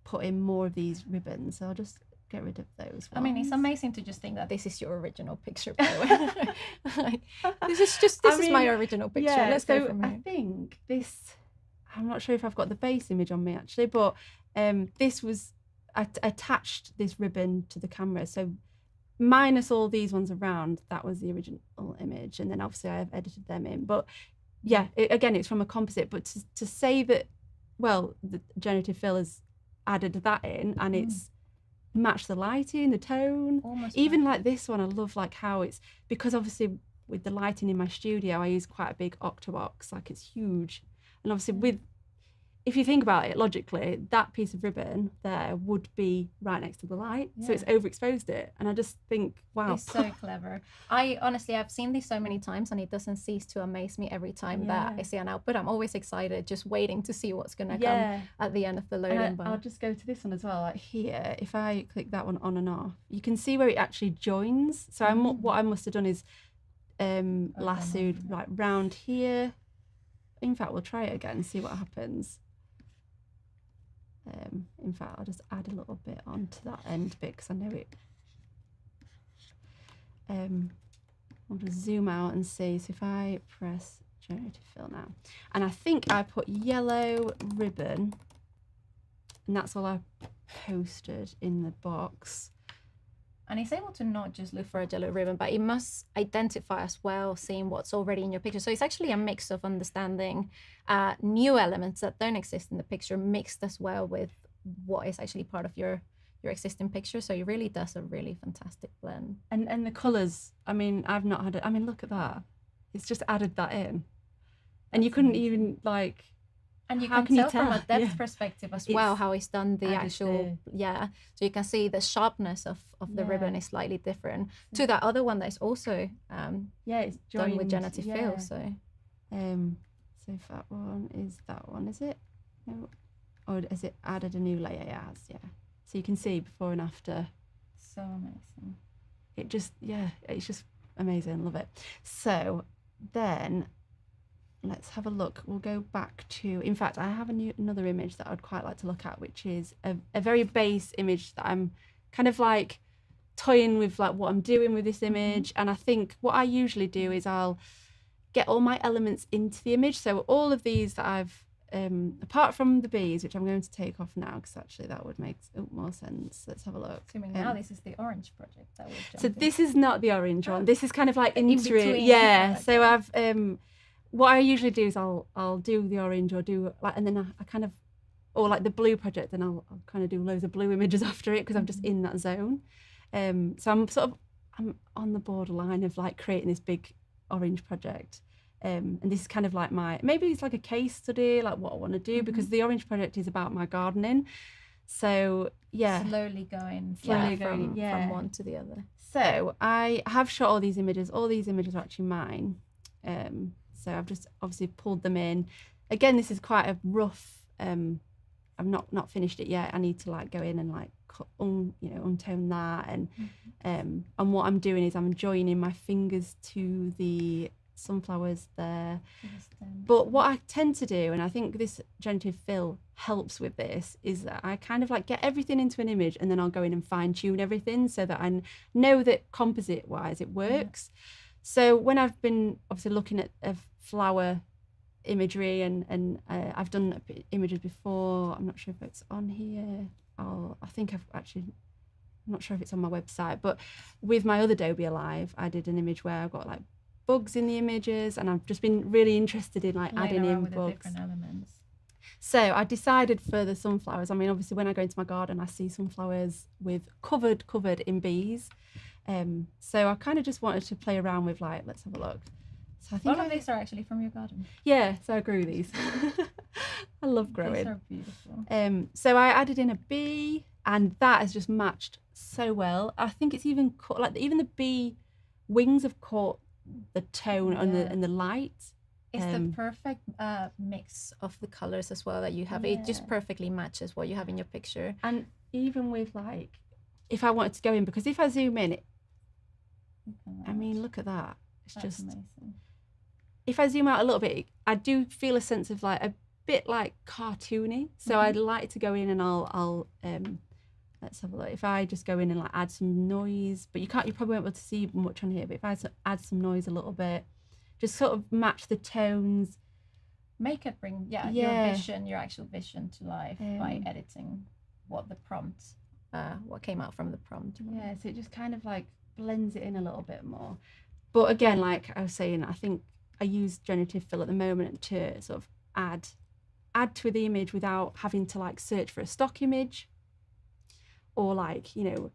put in more of these ribbons. So I'll just get rid of those ones. I mean, it's amazing to just think that this is your original picture, by the way. This is my original picture. Yeah, Let's go from here. I think this, I'm not sure if I've got the base image on me actually, but this was, I attached this ribbon to the camera. So minus all these ones around, that was the original image. And then obviously I have edited them in. But yeah, again, it's from a composite. But to say that, well, the generative fill has added that in, and it's matched the lighting, the tone. Almost even like this one, I love like how it's, because obviously with the lighting in my studio, I use quite a big octobox, like it's huge. And obviously if you think about it logically, that piece of ribbon there would be right next to the light. So it's overexposed it. And I just think, wow. It's so clever. I've seen this so many times, and it doesn't cease to amaze me every time that I see an output. I'm always excited, just waiting to see what's going to come at the end of the loading bar. I'll just go to this one as well. Like here, if I click that one on and off, you can see where it actually joins. So what I must have done is lassoed like round here. In fact, we'll try it again, see what happens. In fact, I'll just add a little bit onto that end bit, because I know it. I'll just zoom out and see. So if I press generative fill now, and I think I put yellow ribbon, and that's all I posted in the box. And it's able to not just look for a yellow ribbon, but it must identify as well, seeing what's already in your picture. So it's actually a mix of understanding new elements that don't exist in the picture, mixed as well with what is actually part of your your existing picture. So it really does a really fantastic blend. And the colours, I mean, I've not had it. I mean, look at that. It's just added that in. And you couldn't even like, and you how can tell from tell? a depth Yeah. perspective as well how he's done the added actual, so you can see the sharpness of the ribbon is slightly different to that other one that is also it's done with generative fill. So so if that one, is it? No. Or has it added a new layer? Yeah, so you can see before and after. So amazing. It's just amazing. Love it. So then let's have a look. We'll go back to, in fact, I have another image that I'd quite like to look at, which is a very base image that I'm kind of like toying with like what I'm doing with this image. And I think what I usually do is I'll get all my elements into the image. So all of these that I've, apart from the bees, which I'm going to take off now, because actually that would make more sense. Let's have a look. Assuming now this is the orange project that we've jumped So into. this is not the orange one. This is kind of like In interim. between. Yeah. Okay. So I've what I usually do is I'll do the orange or do like, and then I kind of, or like the blue project, and I'll kind of do loads of blue images after it because I'm just in that zone. So I'm on the borderline of like creating this big orange project. And this is kind of like maybe it's like a case study, like what I want to do, because the orange project is about my gardening. So slowly going from one to the other. So I have shot all these images. All these images are actually mine. So I've just obviously pulled them in. Again, this is quite a rough. I've not finished it yet. I need to like go in and like untone that, and what I'm doing is I'm joining my fingers to the sunflowers there. But what I tend to do, and I think this generative fill helps with this, is that I kind of like get everything into an image and then I'll go in and fine tune everything so that I know that composite wise it works. So when I've been obviously looking at flower imagery and I've done images before, I'm not sure if it's on here. I'm not sure if it's on my website, but with my other Adobe Alive, I did an image where I've got like bugs in the images, and I've just been really interested in like adding in bugs. The different elements. So I decided for the sunflowers, I mean, obviously when I go into my garden, I see sunflowers with covered in bees. So I kind of just wanted to play around with like, let's have a look. So I think all of these are actually from your garden. Yeah, so I grew these. I love growing. These are beautiful. So I added in a bee, and that has just matched so well. I think it's even caught, like even the bee wings have caught the tone and the light. It's the perfect mix of the colors as well that you have. It just perfectly matches what you have in your picture. And even with like, if I wanted to go in, because if I zoom in, I mean, look at that. It's That's just amazing. If I zoom out a little bit, I do feel a sense of like a bit like cartoony. So I'd like to go in and I'll let's have a look. If I just go in and like add some noise, but you probably won't be able to see much on here, but if I add some noise a little bit, just sort of match the tones. Make it bring your actual vision to life by editing what came out from the prompt. Yeah, so it just kind of like blends it in a little bit more. But again, like I was saying, I think I use generative fill at the moment to sort of add to the image without having to like search for a stock image, or like, you know,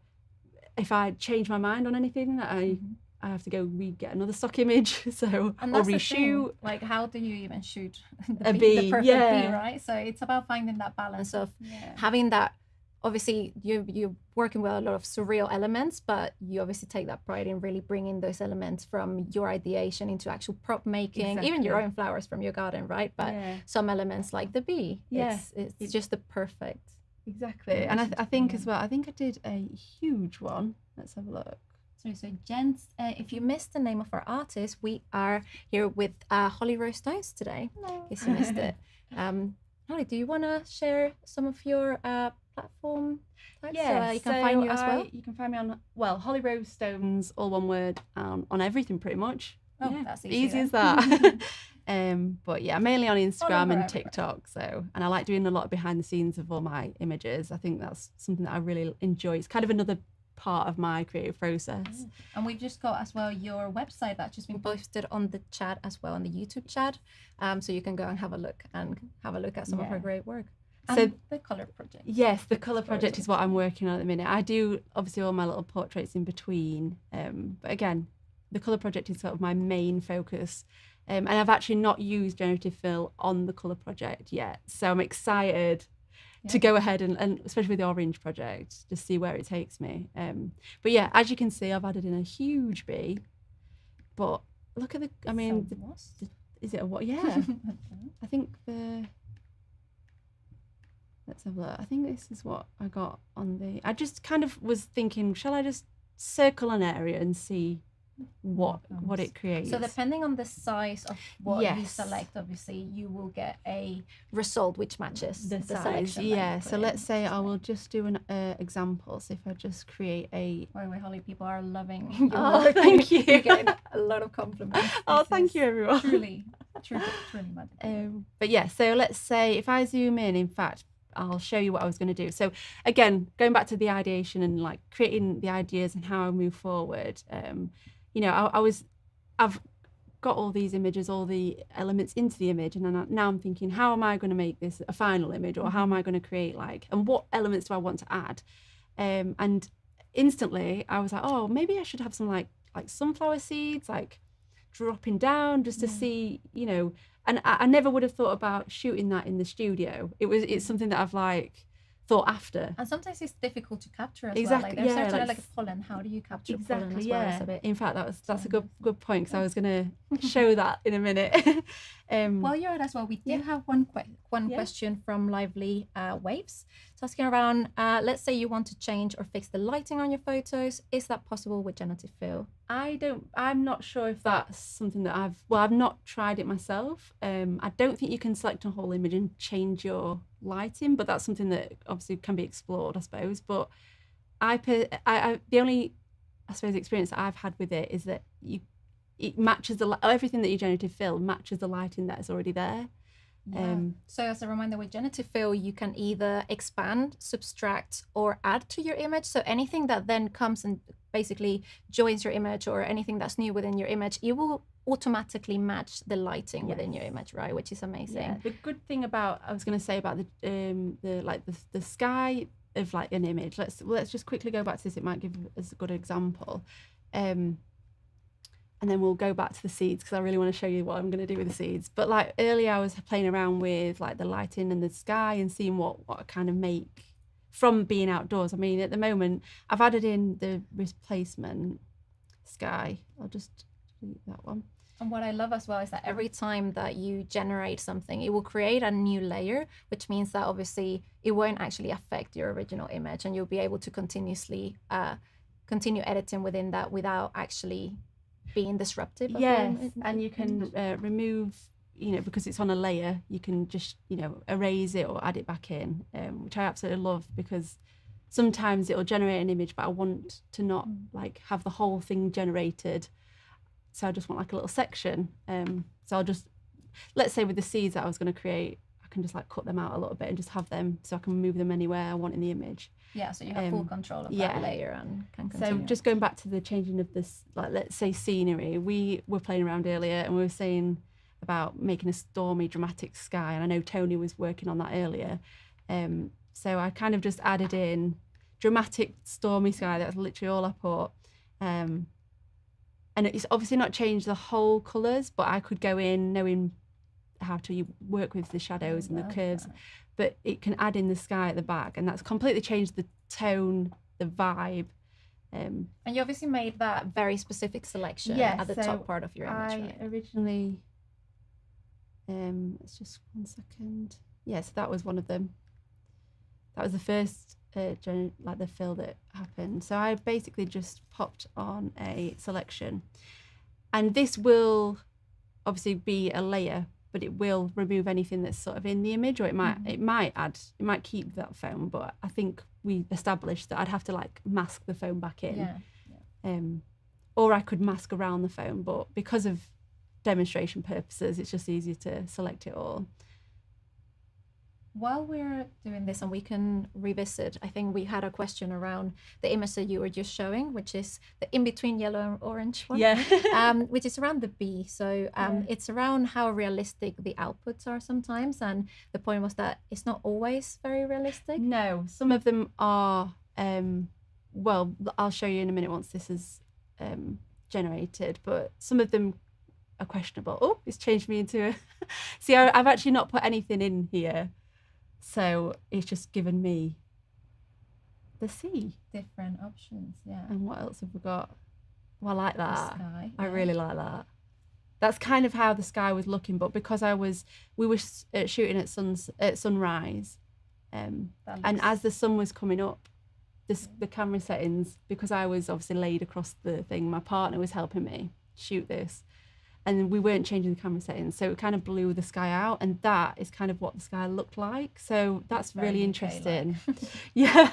if I change my mind on anything, I have to go get another stock image, so or reshoot. Like, how do you even shoot the perfect bee, right? So it's about finding that balance of having that. Obviously, you're working with a lot of surreal elements, but you obviously take that pride in really bringing those elements from your ideation into actual prop making, even your own flowers from your garden, right? But some elements like the bee, it's just the perfect. Exactly. And I think as well, I think I did a huge one. Let's have a look. So Jen, if you missed the name of our artist, we are here with Holly Rose Stones today. Hello. In case you missed it. Holly, do you want to share some of your platform types? Yeah, you can find you as well. You can find me on, Holly Rose Stones, all one word, on everything pretty much. Oh, yeah, that's easy as that. But yeah, mainly on Instagram and TikTok. So, and I like doing a lot of behind the scenes of all my images. I think that's something that I really enjoy. It's kind of another part of my creative process. And we've just got as well your website that's just been posted on the chat as well, on the YouTube chat. So you can go and have a look at some of her great work. And the color project. Yes, the colour project is what I'm working on at the minute. I do obviously all my little portraits in between. But again, the colour project is sort of my main focus. And I've actually not used Generative Fill on the colour project yet. So I'm excited to go ahead and especially with the orange project, to see where it takes me. But yeah, as you can see, I've added in a huge bee. But look at is it a what? Yeah. I think let's have a look. I think this is what I got on the... I just kind of was thinking, shall I just circle an area and see what it creates? So depending on the size of what you select, obviously, you will get a result which matches the size. Selection. Yeah, so let's say I will just do an example. So if I just create a... By the way, Holly, people are loving your work. Thank you. You're getting a lot of compliments. Thank you, everyone. Truly magical. But yeah, so let's say if I zoom in fact, I'll show you what I was going to do. So again, going back to the ideation and like creating the ideas and how I move forward, you know, I've got all these images, all the elements into the image, and then now I'm thinking, how am I going to make this a final image, or how am I going to create and what elements do I want to add? And instantly I was like, oh, maybe I should have some like sunflower seeds, like dropping down just to see, you know. And I never would have thought about shooting that in the studio. It's something that I've like thought after. And sometimes it's difficult to capture as exactly, well. Like there's yeah, like a pollen. How do you capture pollen as yeah. well? As a bit... In fact, that's a good point, because I was going to show that in a minute. While you're at as well, we do have one question from Lively Waves. It's asking around, let's say you want to change or fix the lighting on your photos. Is that possible with Generative Fill? I'm not sure if that's something that I've not tried it myself. I don't think you can select a whole image and change your lighting, but that's something that obviously can be explored, I suppose. But the only, I suppose, experience that I've had with it is that it matches everything that you Generative Fill matches the lighting that is already there. Yeah. So as a reminder, with Generative Fill, you can either expand, subtract, or add to your image. So anything that then comes and basically joins your image, or anything that's new within your image, you will automatically match the lighting within your image, right? Which is amazing. Yeah. The good thing about, I was going to say about the sky of like an image. Let's just quickly go back to this. It might give us a good example. And then we'll go back to the seeds, because I really want to show you what I'm going to do with the seeds. But like earlier, I was playing around with like the lighting and the sky and seeing what I kind of make from being outdoors. I mean, at the moment, I've added in the replacement sky. I'll just delete that one. And what I love as well is that every time that you generate something, it will create a new layer, which means that obviously it won't actually affect your original image, and you'll be able to continuously continue editing within that without actually being disruptive. Yes, and you can remove, you know, because it's on a layer, you can just, you know, erase it or add it back in, which I absolutely love, because sometimes it'll generate an image, but I want to not like have the whole thing generated. So I just want like a little section. So I'll just, let's say with the seeds that I was going to create, I can just like cut them out a little bit and just have them, so I can move them anywhere I want in the image. Yeah, so you have full control of that layer and can continue. So just going back to the changing of this, like let's say scenery, we were playing around earlier and we were saying about making a stormy, dramatic sky, and I know Tony was working on that earlier. So I kind of just added in dramatic, stormy sky. That's literally all I put. And it's obviously not changed the whole colours, but I could go in knowing how to work with the shadows and the curves. But it can add in the sky at the back, and that's completely changed the tone, the vibe. And you obviously made that very specific selection at the top part of your image, right? Originally, it's just 1 second. Yes, that was one of them. That was the first the fill that happened. So I basically just popped on a selection, and this will obviously be a layer, but it will remove anything that's sort of in the image, or it might keep that foam. But I think we established that I'd have to like mask the foam back in, or I could mask around the foam. But because of demonstration purposes, it's just easier to select it all. while we're doing this, and we can revisit, I think we had a question around the image that you were just showing, which is the in-between yellow and orange one. Yeah. Which is around the bee. So it's around how realistic the outputs are sometimes. And the point was that it's not always very realistic. No, some of them are, well, I'll show you in a minute once this is generated, but some of them are questionable. Oh, it's changed me into a... See, I've actually not put anything in here. So it's just given me the sea. Different options, yeah. And what else have we got? Well, I like that. The sky, I really like that. That's kind of how the sky was looking, but because we were shooting at sunrise, and as the sun was coming up, the camera settings, because I was obviously laid across the thing, my partner was helping me shoot this, and we weren't changing the camera settings, so it kind of blew the sky out, and that is kind of what the sky looked like. So that's really interesting. Yeah.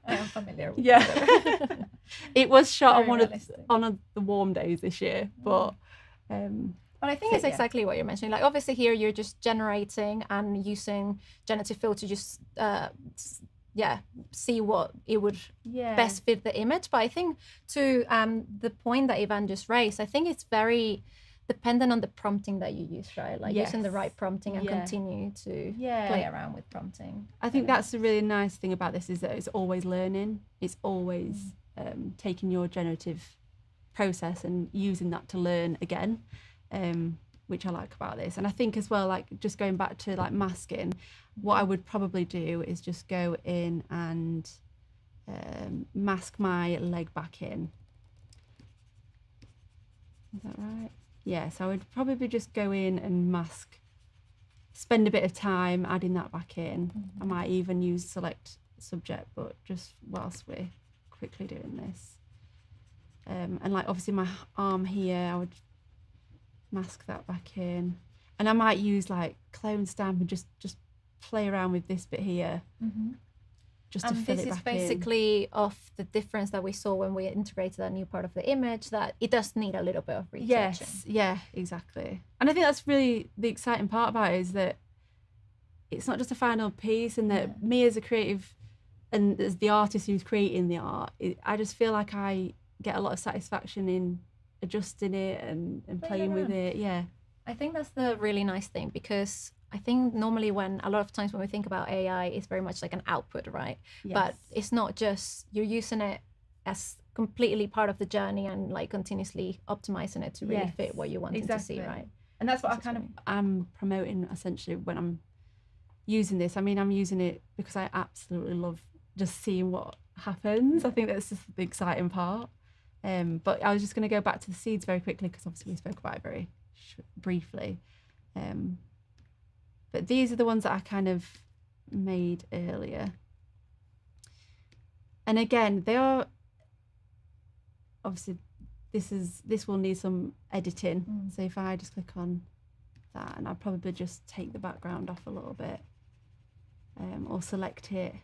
I am familiar with it. It was shot Very on realistic. on the warm days this year, but But I think it's exactly what you're mentioning. Like obviously here you're just generating and using generative fill to just see what it would best fit the image. But I think to the point that Ivan just raised, I think it's very dependent on the prompting that you use, right? Like using the right prompting and continue to play around with prompting. I think that's the really nice thing about this, is that it's always learning. It's always taking your generative process and using that to learn again, which I like about this. And I think as well, like just going back to like masking, what I would probably do is just go in and mask my leg back in. Is that right? Yeah, so I would probably just go in and mask, spend a bit of time adding that back in. I might even use select subject, but just whilst we're quickly doing this. And like obviously my arm here, I would mask that back in. And I might use like clone stamp and just play around with this bit here, just to fill it back in. This is basically of the difference that we saw when we integrated that new part of the image, that it does need a little bit of retouching. Yes, yeah, exactly. And I think that's really the exciting part about it, is that it's not just a final piece, and that me as a creative and as the artist who's creating the art, I just feel like I get a lot of satisfaction in adjusting it and playing with it. Yeah. I think that's the really nice thing, because I think normally a lot of times when we think about AI, it's very much like an output, right? Yes. But it's not just, you're using it as completely part of the journey and like continuously optimizing it to really fit what you want it to see, right? And that's what I kind of am promoting essentially when I'm using this. I mean, I'm using it because I absolutely love just seeing what happens. I think that's just the exciting part. But I was just going to go back to the seeds very quickly, because obviously we spoke about it very briefly. But these are the ones that I kind of made earlier. And again, they are obviously, this will need some editing. So if I just click on that, and I'll probably just take the background off a little bit, or select it.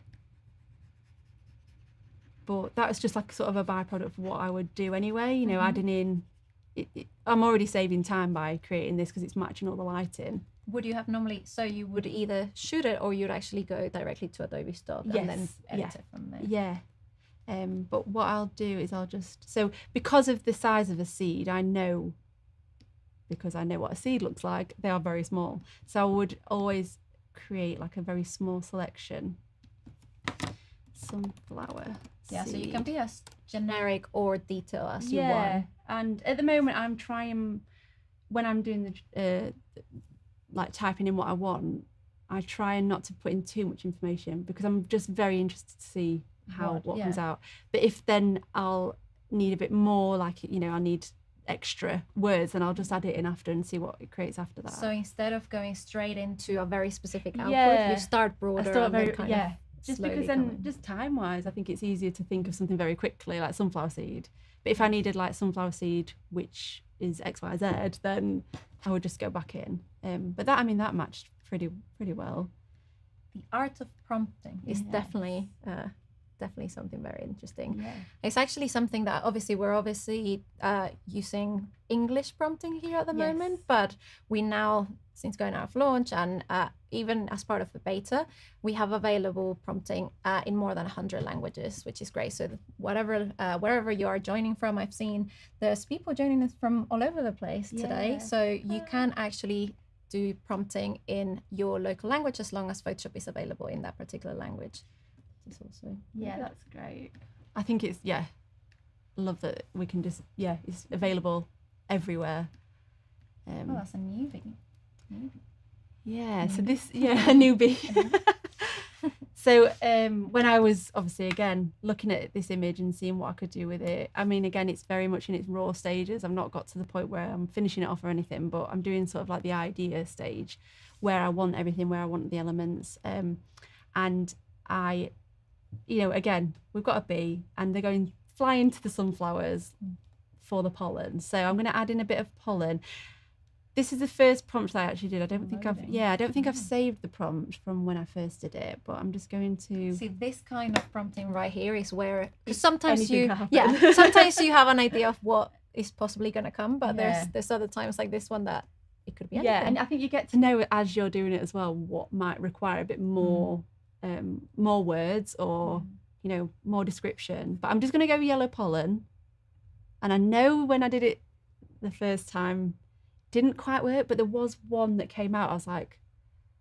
But that was just like sort of a byproduct of what I would do anyway, you know, adding in, I'm already saving time by creating this because it's matching all the lighting. Would you have normally, so you would either shoot it or you'd actually go directly to Adobe Stock and then edit it from there? Yeah. But what I'll do is so because of the size of a seed, because I know what a seed looks like, they are very small. So I would always create like a very small selection. Sunflower seed. So you can seed. be as generic or detailed as you want. And at the moment I'm trying, when I'm doing the like typing in what I want, I try not to put in too much information, because I'm just very interested to see what comes out. But if then I'll need a bit more, like, you know, I need extra words, then I'll just add it in after and see what it creates after that. So instead of going straight into a very specific output, you start broader. Just because then, just time-wise, I think it's easier to think of something very quickly, like sunflower seed. But if I needed like sunflower seed, which is XYZ, then I would just go back in. But that matched pretty well. The art of prompting is definitely definitely something very interesting. Yeah. It's actually something that we're obviously using English prompting here at the moment, but we now, since going out of launch and even as part of the beta, we have available prompting in more than 100 languages, which is great. So wherever you are joining from, I've seen there's people joining us from all over the place today. So you can actually do prompting in your local language as long as Photoshop is available in that particular language. It's also That's great. I think it's love that we can just it's available everywhere. That's a newbie. Yeah, so this a newbie. So when I was obviously again looking at this image and seeing what I could do with it, I mean, again, it's very much in its raw stages. I've not got to the point where I'm finishing it off or anything, but I'm doing sort of like the idea stage where I want everything, where I want the elements. And I, again, we've got a bee and they're going flying to the sunflowers for the pollen. So I'm going to add in a bit of pollen. This is the first prompt I actually did. I don't think I've saved the prompt from when I first did it, but I'm just going to see this kind of prompting right here is where sometimes anything sometimes you have an idea of what is possibly going to come, but there's other times like this one that it could be anything. And I think you get to know as you're doing it as well what might require a bit more more words or more description. But I'm just going to go yellow pollen, and I know when I did it the first time didn't quite work, but there was one that came out. I was like,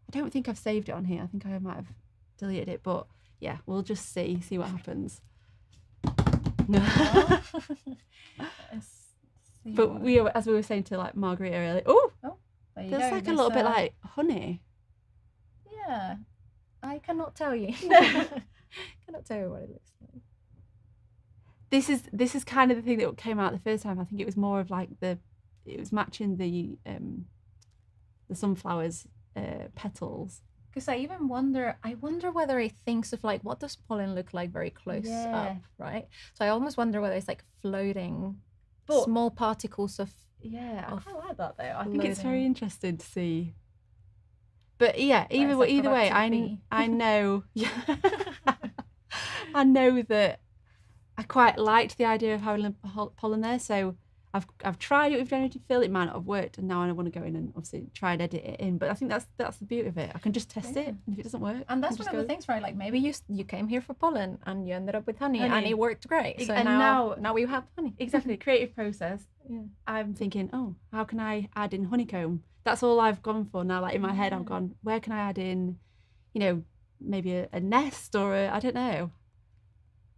I don't think I've saved it on here. I think I might have deleted it, but yeah, we'll just see what happens. But as we were saying to like Margarita earlier, feels like a little bit like honey. Yeah, I cannot tell you. Cannot tell you what it looks like. This is kind of the thing that came out the first time. I think it was more of like it was matching the sunflowers petals. Because I wonder whether it thinks of like, what does pollen look like very close up, right? So I almost wonder whether it's like floating small particles of. Yeah, I like that though. I think it's very interesting to see. But yeah, either way, I know. I know that I quite liked the idea of having pollen there, so I've tried it with Generative Fill. It might not have worked, and now I want to go in and obviously try and edit it in. But I think that's the beauty of it. I can just test it, and if it doesn't work, and that's one of the things, right? Like maybe you came here for pollen, and you ended up with honey. And it worked great. So now we have honey. Exactly, creative process. Yeah. I'm thinking, how can I add in honeycomb? That's all I've gone for now. Like in my head, I've gone, where can I add in, maybe a nest or I don't know.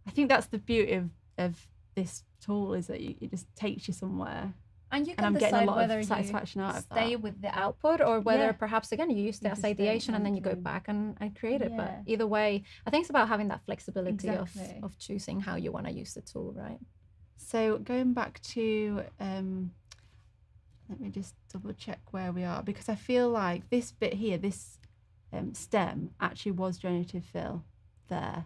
I think that's the beauty of this tool, is that it just takes you somewhere. And you can I'm decide getting a lot whether of satisfaction out of stay that. with the output or whether perhaps again you use it as just ideation and then you go back and create it. But either way, I think it's about having that flexibility of choosing how you want to use the tool, right? So going back to let me just double check where we are, because I feel like this bit here, this stem actually was Generative Fill there,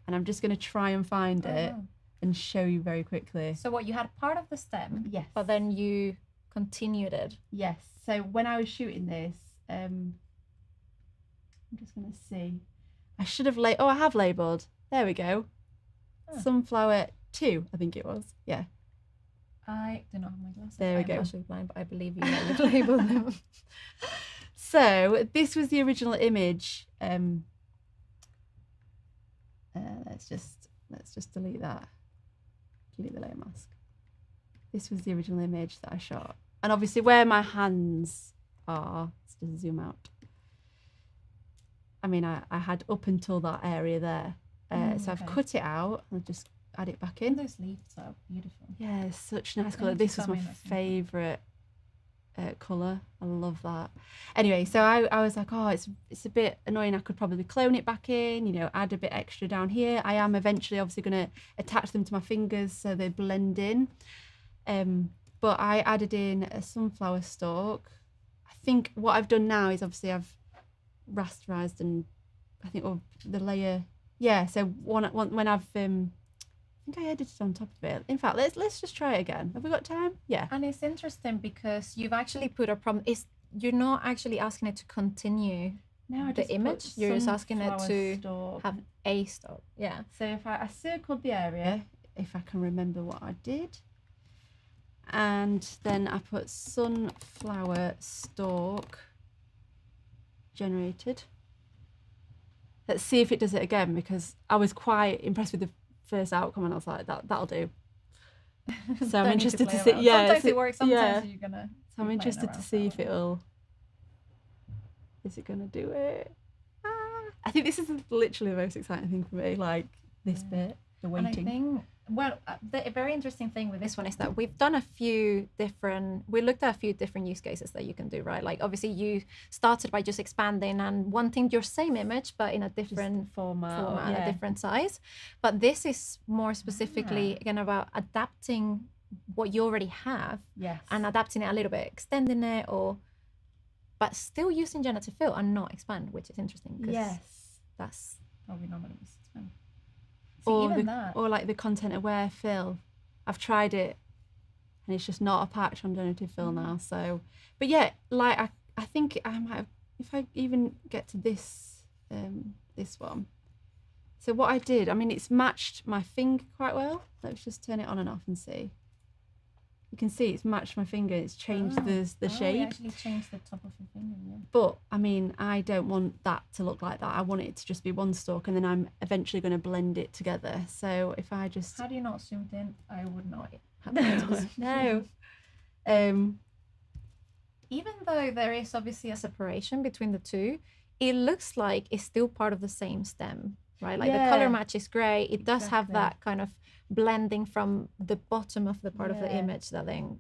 and I'm just going to try and find it and show you very quickly. So what, you had part of the stem, yes, but then you continued it. Yes. So when I was shooting this, I'm just going to see. I should have I have labelled. There we go. Sunflower 2, I think it was. Yeah. I do not have my glasses. There we go. I'm partially blind, but I believe you labelled them. So this was the original image. Let's just delete that. Delete the layer mask. This was the original image that I shot, and obviously where my hands are. Let's just zoom out. I mean, I had up until that area there, so I've cut it out and just add it back in. Those leaves are beautiful. Yeah, such nice colour. This was my favourite colour. I love that. Anyway, so I was like, it's a bit annoying. I could probably clone it back in, add a bit extra down here. I am eventually obviously going to attach them to my fingers so they blend in. But I added in a sunflower stalk. I think what I've done now is obviously I've rasterized and I think the layer. Yeah, so when I've I think I edited on top of it. In fact, let's just try it again. Have we got time? Yeah. And it's interesting because you've actually put a prompt. You're not actually asking it to continue Now I the just image? put You're just asking it sunflower to stalk. have a stalk. Yeah. So if I circled the area, if I can remember what I did, and then I put sunflower stalk generated. Let's see if it does it again, because I was quite impressed with the first outcome and I was like, that'll do. So I'm interested to see. Yeah, sometimes it works, sometimes you're gonna. So I'm interested to see if it'll. Is it gonna do it? I think this is literally the most exciting thing for me. Like this bit, the waiting. And I think, well, the very interesting thing with this one is that we've done we looked at a few different use cases that you can do, right? Like obviously you started by just expanding and wanting your same image, but in a different format, a different size. But this is more specifically again about adapting what you already have and adapting it a little bit, extending it, but still using generative fill and not expand, which is interesting. That's how we normally use expand. Or like the content aware fill. I've tried it and it's just not a patch on generative fill now. So, but yeah, like I think I might have, if I even get to this one. So what I did, I mean, it's matched my finger quite well. Let's just turn it on and off and see. You can see it's matched my finger. It's changed the shape. You actually changed the top of your finger, yeah. But I mean, I don't want that to look like that. I want it to just be one stalk, and then I'm eventually going to blend it together. So if I just had you not zoomed in, I would not have no. Even though there is obviously a separation between the two, it looks like it's still part of the same stem, right? Like the color match is great. It does have that kind of blending from the bottom of the part of the image that then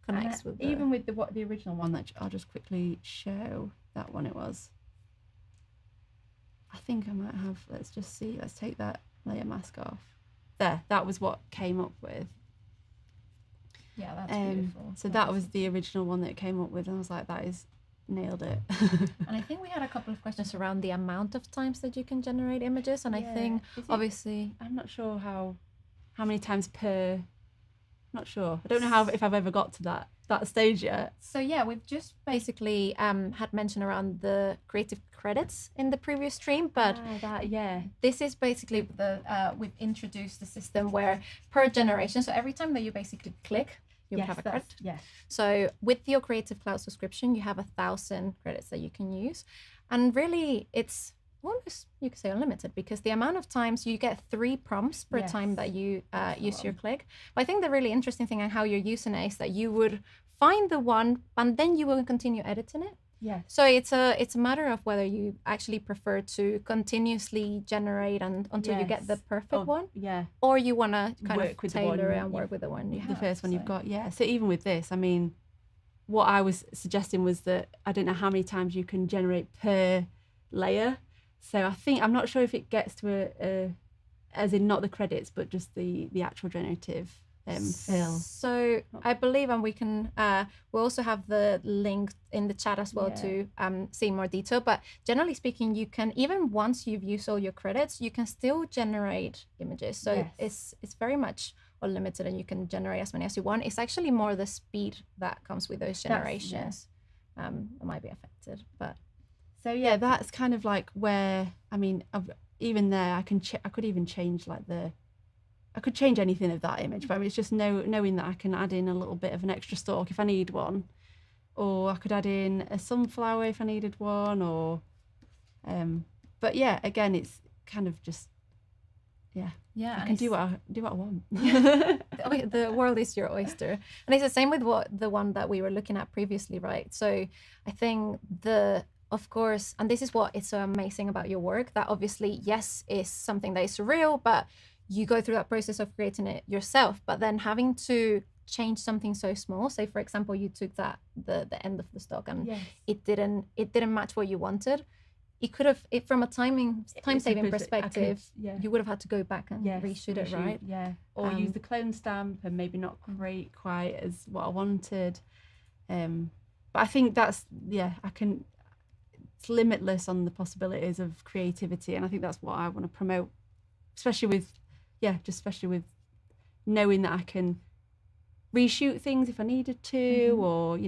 connects with even with the original one that I'll just quickly show that one it was. I think I might have, let's just see, let's take that layer mask off. There, that was what came up with. Yeah, that's beautiful. So that was the original one that it came up with, and I was like, that is nailed it. And I think we had a couple of questions around the amount of times that you can generate images, and I think obviously I'm not sure how many times per. Not sure. I don't know if I've ever got to that stage yet. So yeah, we've just basically had mentioned around the creative credits in the previous stream, but this is basically we've introduced the system where per generation, so every time that you basically click, you would have a credit. So with your Creative Cloud subscription, you have 1,000 credits that you can use, and really it's almost, you could say, unlimited, because the amount of times you get 3 prompts per time that you use your click. But I think the really interesting thing and how you're using it is that you would find the one and then you will continue editing it. So it's a matter of whether you actually prefer to continuously generate until you get the perfect one, or you want to kind of tailor it and work with the one you have. The first one you've got, So even with this, I mean, what I was suggesting was that I don't know how many times you can generate per layer. So I think, I'm not sure if it gets to as in not the credits, but just the actual generative fill. So I believe, and we can, we'll also have the link in the chat as well to see more detail. But generally speaking, you can, even once you've used all your credits, you can still generate images. So it's very much unlimited, and you can generate as many as you want. It's actually more the speed that comes with those generations that might be affected, but. So yeah, that's kind of like where, I mean, even there, I could even change like I could change anything of that image, but I mean, it's just knowing that I can add in a little bit of an extra stalk if I need one, or I could add in a sunflower if I needed one, or, but yeah, again, it's kind of just, I can do what I want. The world is your oyster, and it's the same with the one that we were looking at previously, right? So I think of course, and this is what is so amazing about your work, that obviously, yes, is something that is surreal, but you go through that process of creating it yourself, but then having to change something so small. Say, for example, you took the end of the stock and it didn't match what you wanted. It could have, from a time-saving perspective, you would have had to go back and reshoot it, right? Or use the clone stamp and maybe not create quite as what I wanted. But I think that's, it's limitless on the possibilities of creativity, and I think that's what I want to promote, especially with knowing that I can reshoot things if I needed to, or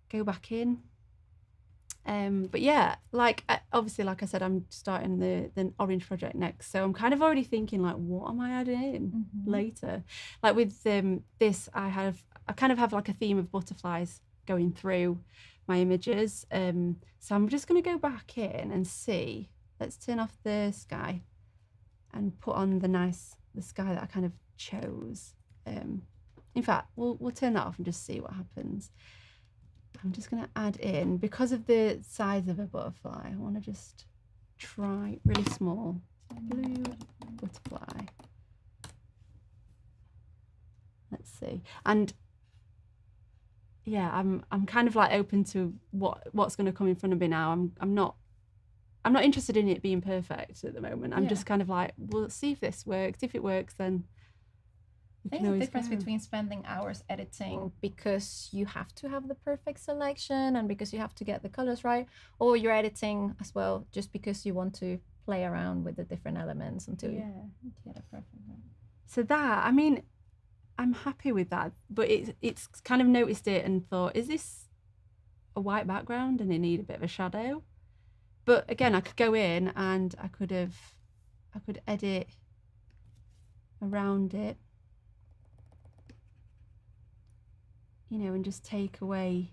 go back in. But yeah, like obviously, like I said, I'm starting the orange project next, so I'm kind of already thinking like, what am I adding in later? Like with this, I kind of have like a theme of butterflies going through my images. So I'm just going to go back in and see. Let's turn off the sky and put on the sky that I kind of chose. In fact, we'll turn that off and just see what happens. I'm just going to add in, because of the size of a butterfly, I want to just try really small. Blue butterfly. Let's see. And yeah, I'm kind of like open to what's going to come in front of me now. I'm not interested in it being perfect at the moment. I'm just kind of like, well, let's see if this works. If it works, then I think the difference between spending hours editing because you have to have the perfect selection and because you have to get the colors right, or you're editing as well just because you want to play around with the different elements until you get it perfect. So that, I mean, I'm happy with that, but it's kind of noticed it and thought, is this a white background and it need a bit of a shadow? But again, I could go in and I could edit around it, you know, and just take away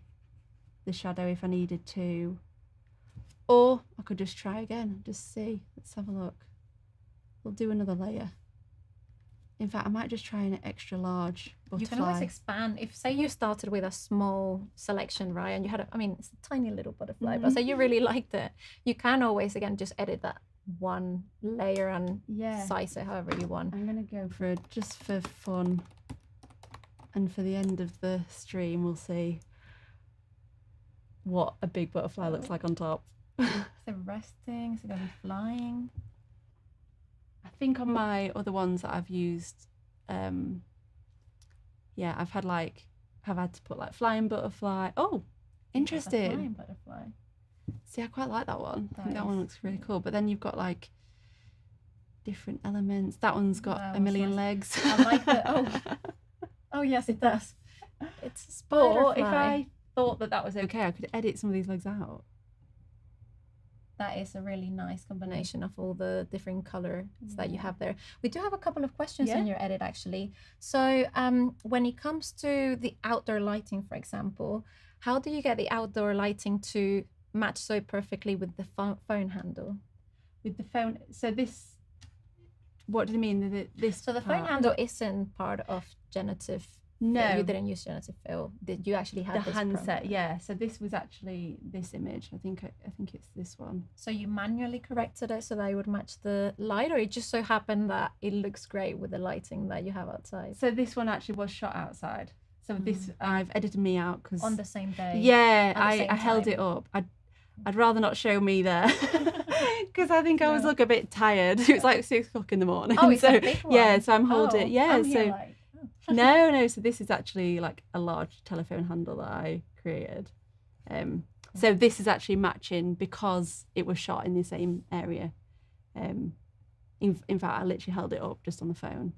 the shadow if I needed to. Or I could just try again, just see. Let's have a look. We'll do another layer. In fact, I might just try an extra large butterfly. You can always expand. If, say, you started with a small selection, right, and you had, it's a tiny little butterfly, but say you really liked it, you can always, again, just edit that one layer and size it however you want. I'm going to go for just for fun. And for the end of the stream, we'll see what a big butterfly looks like on top. Is it resting? Is it going to be flying? I think on my other ones that I've used, I've had to put like flying butterfly. Oh, interesting. Flying butterfly. See, I quite like that one. I think that one looks really cool. But then you've got like different elements. That one's got a million legs. I like that. Oh, yes, it does. It's a spider. Or if I thought that was okay, I could edit some of these legs out. That is a really nice combination of all the different colors that you have there. We do have a couple of questions in your edit, actually. So when it comes to the outdoor lighting, for example, how do you get the outdoor lighting to match so perfectly with the phone handle? With the phone, so this, what do you mean? So the phone handle isn't part of Generative. No, you didn't use Generative Fill. Did you actually have the this handset? program? Yeah. So this was actually this image. I think it's this one. So you manually corrected it so that it would match the light, or it just so happened that it looks great with the lighting that you have outside? So this one actually was shot outside. So this I've edited me out because on the same day. Yeah, I held it up. I'd rather not show me there because I think I was look a bit tired. It was like 6 o'clock in the morning. Oh, it's a big one. Yeah, so I'm holding. I'm so here like, no. So this is actually like a large telephone handle that I created. So this is actually matching because it was shot in the same area. In fact, I literally held it up just on the phone.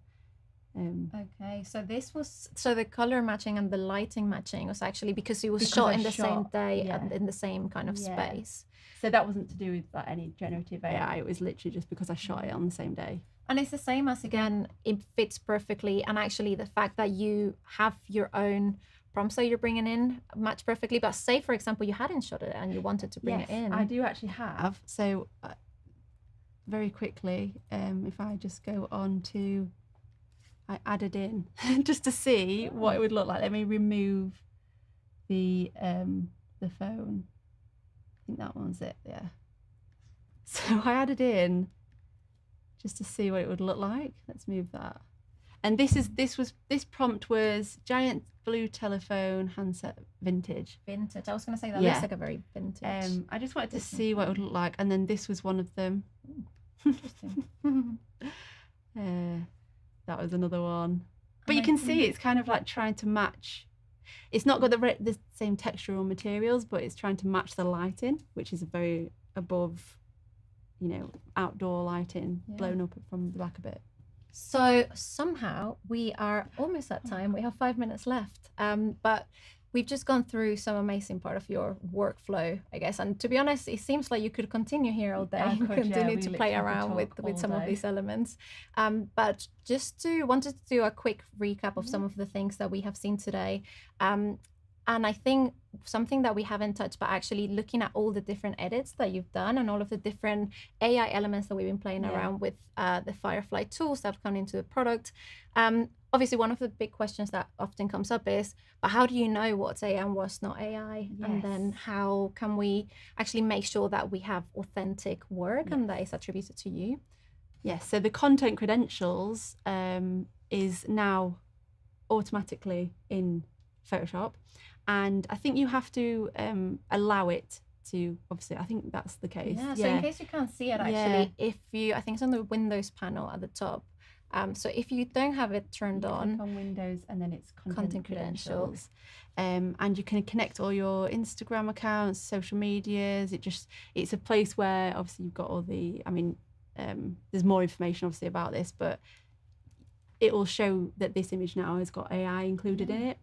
Okay, so the color matching and the lighting matching was actually because it was shot in the same day and in the same kind of space. So that wasn't to do with like any generative AI. It was literally just because I shot it on the same day. And it's the same as, again, it fits perfectly. And actually the fact that you have your own prompts that you're bringing in match perfectly. But say, for example, you hadn't shot it and you wanted to bring it in. I do actually have. So very quickly, if I just go on to, I added in just to see what it would look like. Let me remove the phone. I think that one's it, yeah. So I added in just to see what it would look like. Let's move that. And this prompt was giant blue telephone handset vintage. Vintage. I was going to say that looks like a very vintage. I just wanted to see what it would look like, and then this was one of them. Interesting. That was another one. But you can see it's kind of like trying to match. It's not got the same textural materials, but it's trying to match the lighting, which is a very above, outdoor lighting, blown up from the back a bit. So somehow we are almost at time. We have 5 minutes left. But we've just gone through some amazing part of your workflow, I guess. And to be honest, it seems like you could continue here all day I and could, yeah, continue we to play literally could around talk with all some of day. these elements. But just wanted to do a quick recap of some of the things that we have seen today. And I think something that we haven't touched, but actually looking at all the different edits that you've done and all of the different AI elements that we've been playing around with the Firefly tools that have come into the product. Obviously, one of the big questions that often comes up is, but how do you know what's AI and what's not AI? And then how can we actually make sure that we have authentic work and that is attributed to you? Yes, so the content credentials is now automatically in Photoshop. And I think you have to allow it to, obviously, I think that's the case. Yeah, so in case you can't see it, actually, Yeah. if you, I think it's on the Windows panel at the top. So if you don't have it turned Click on Windows and then it's content credentials. And you can connect all your Instagram accounts, social medias. It's a place where obviously you've got all the, I mean, there's more information obviously about this, but it will show that this image now has got AI included in it.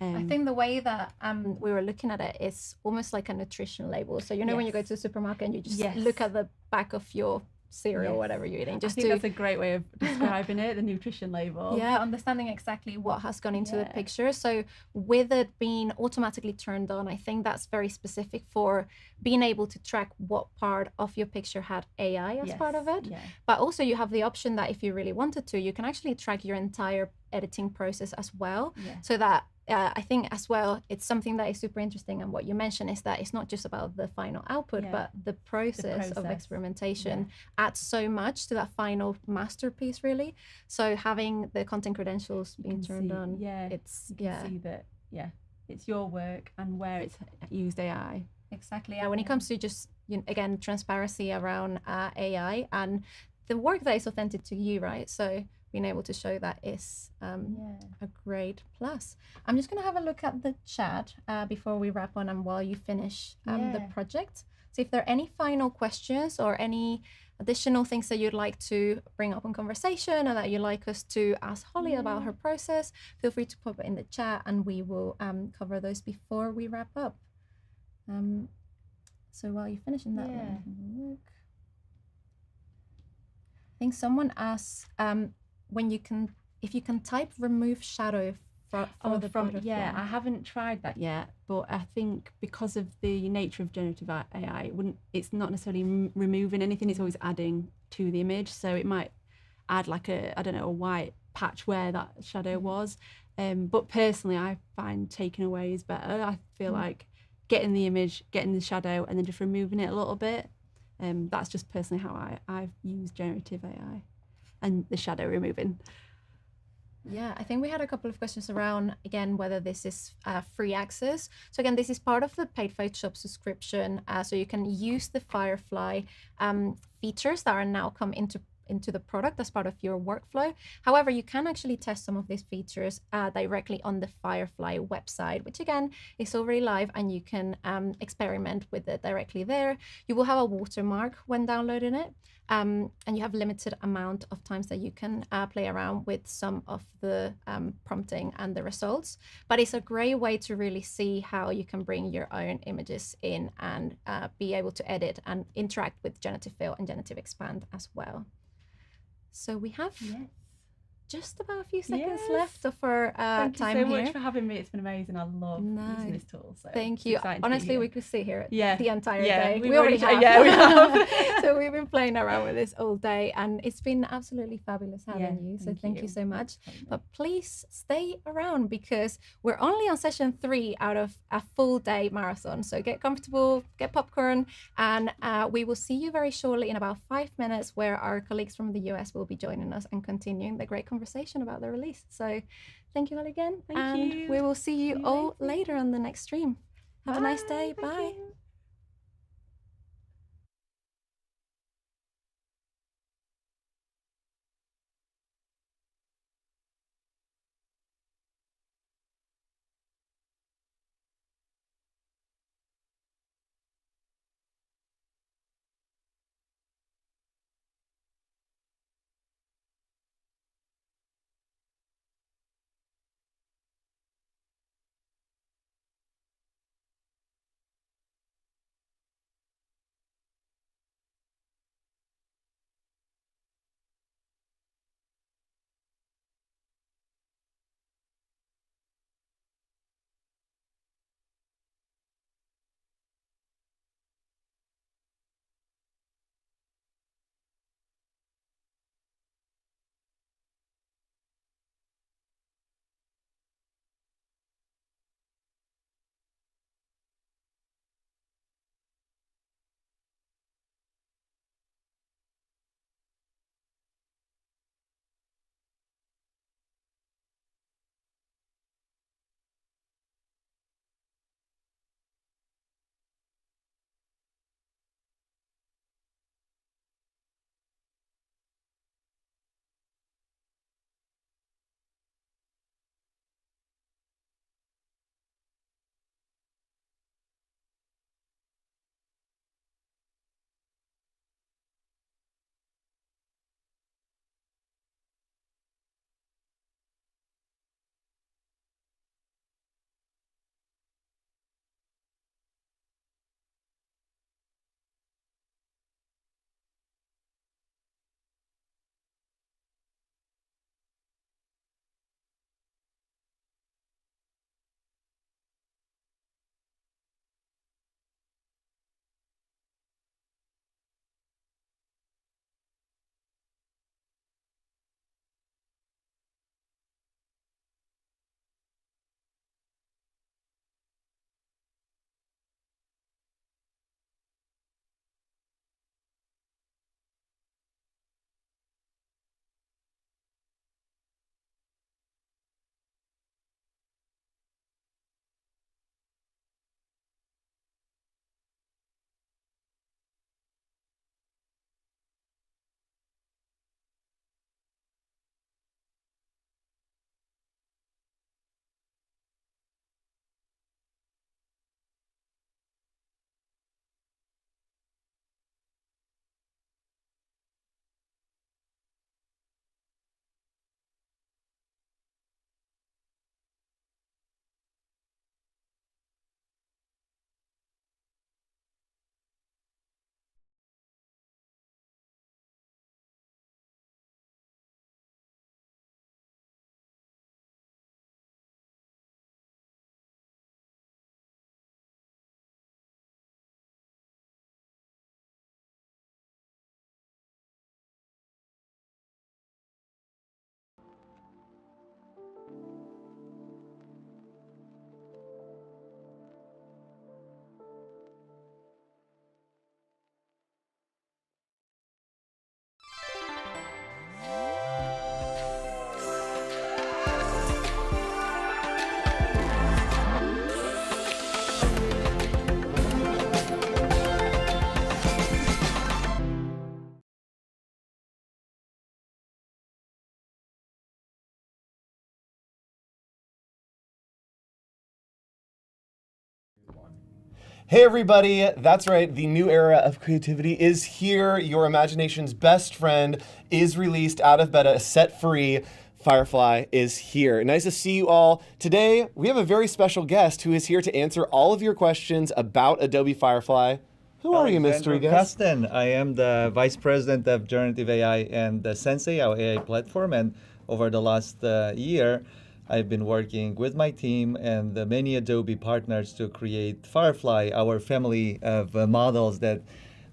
I think the way that we were looking at it is almost like a nutrition label. So, you know, when you go to the supermarket and you just look at the back of your cereal, whatever you're eating. Just I think that's a great way of describing it, the nutrition label. Yeah, understanding exactly what has gone into the picture. So with it being automatically turned on, I think that's very specific for being able to track what part of your picture had AI as part of it. But also you have the option that if you really wanted to, you can actually track your entire editing process as well. So that I think as well, it's something that is super interesting. And what you mentioned is that it's not just about the final output, but the process of experimentation adds so much to that final masterpiece, really. So having the content credentials being turned on, it's you can see that, it's your work and where it's used AI. Exactly. When it comes to just, again, transparency around AI and the work that is authentic to you, right? So being able to show that is a great plus. I'm just going to have a look at the chat before we wrap on and while you finish the project. So if there are any final questions or any additional things that you'd like to bring up in conversation or that you'd like us to ask Holly about her process, feel free to pop it in the chat and we will cover those before we wrap up. So while you're finishing that, let me have a look. I think someone asked if you can type remove shadow for the butterfly. I haven't tried that yet, but I think because of the nature of generative AI, it's not necessarily removing anything, it's always adding to the image. So it might add like a white patch where that shadow was. But personally, I find taking away is better. I feel like getting the image, getting the shadow, and then just removing it a little bit. That's just personally how I've used generative AI and the shadow removing. Yeah, I think we had a couple of questions around, again, whether this is free access. So again, this is part of the paid Photoshop subscription. So you can use the Firefly features that are now come into the product as part of your workflow. However, you can actually test some of these features directly on the Firefly website, which again is already live and you can experiment with it directly there. You will have a watermark when downloading it. And you have limited amount of times that you can play around with some of the prompting and the results. But it's a great way to really see how you can bring your own images in and be able to edit and interact with Generative Fill and Generative Expand as well. So we have just about a few seconds left of our time here. Thank you so much for having me. It's been amazing. I love using this tool. So thank you. Honestly, we could sit here the entire day. We already have. Yeah, we have. So we've been playing around with this all day, and it's been absolutely fabulous having you. So thank you so much. But please stay around because we're only on session 3 out of a full day marathon. So get comfortable, get popcorn, and we will see you very shortly in about 5 minutes, where our colleagues from the US will be joining us and continuing the great conversation about the release. So thank you all again. Thank you. We will see you all later on the next stream. Have a nice day. Bye. Hey everybody, that's right, the new era of creativity is here. Your imagination's best friend is released out of beta, set free. Firefly is here. Nice to see you all. Today, we have a very special guest who is here to answer all of your questions about Adobe Firefly. Who are you, mystery guest? Kasten. I am the Vice President of Generative AI and Sensei, our AI platform. And over the last year, I've been working with my team and many Adobe partners to create Firefly, our family of models that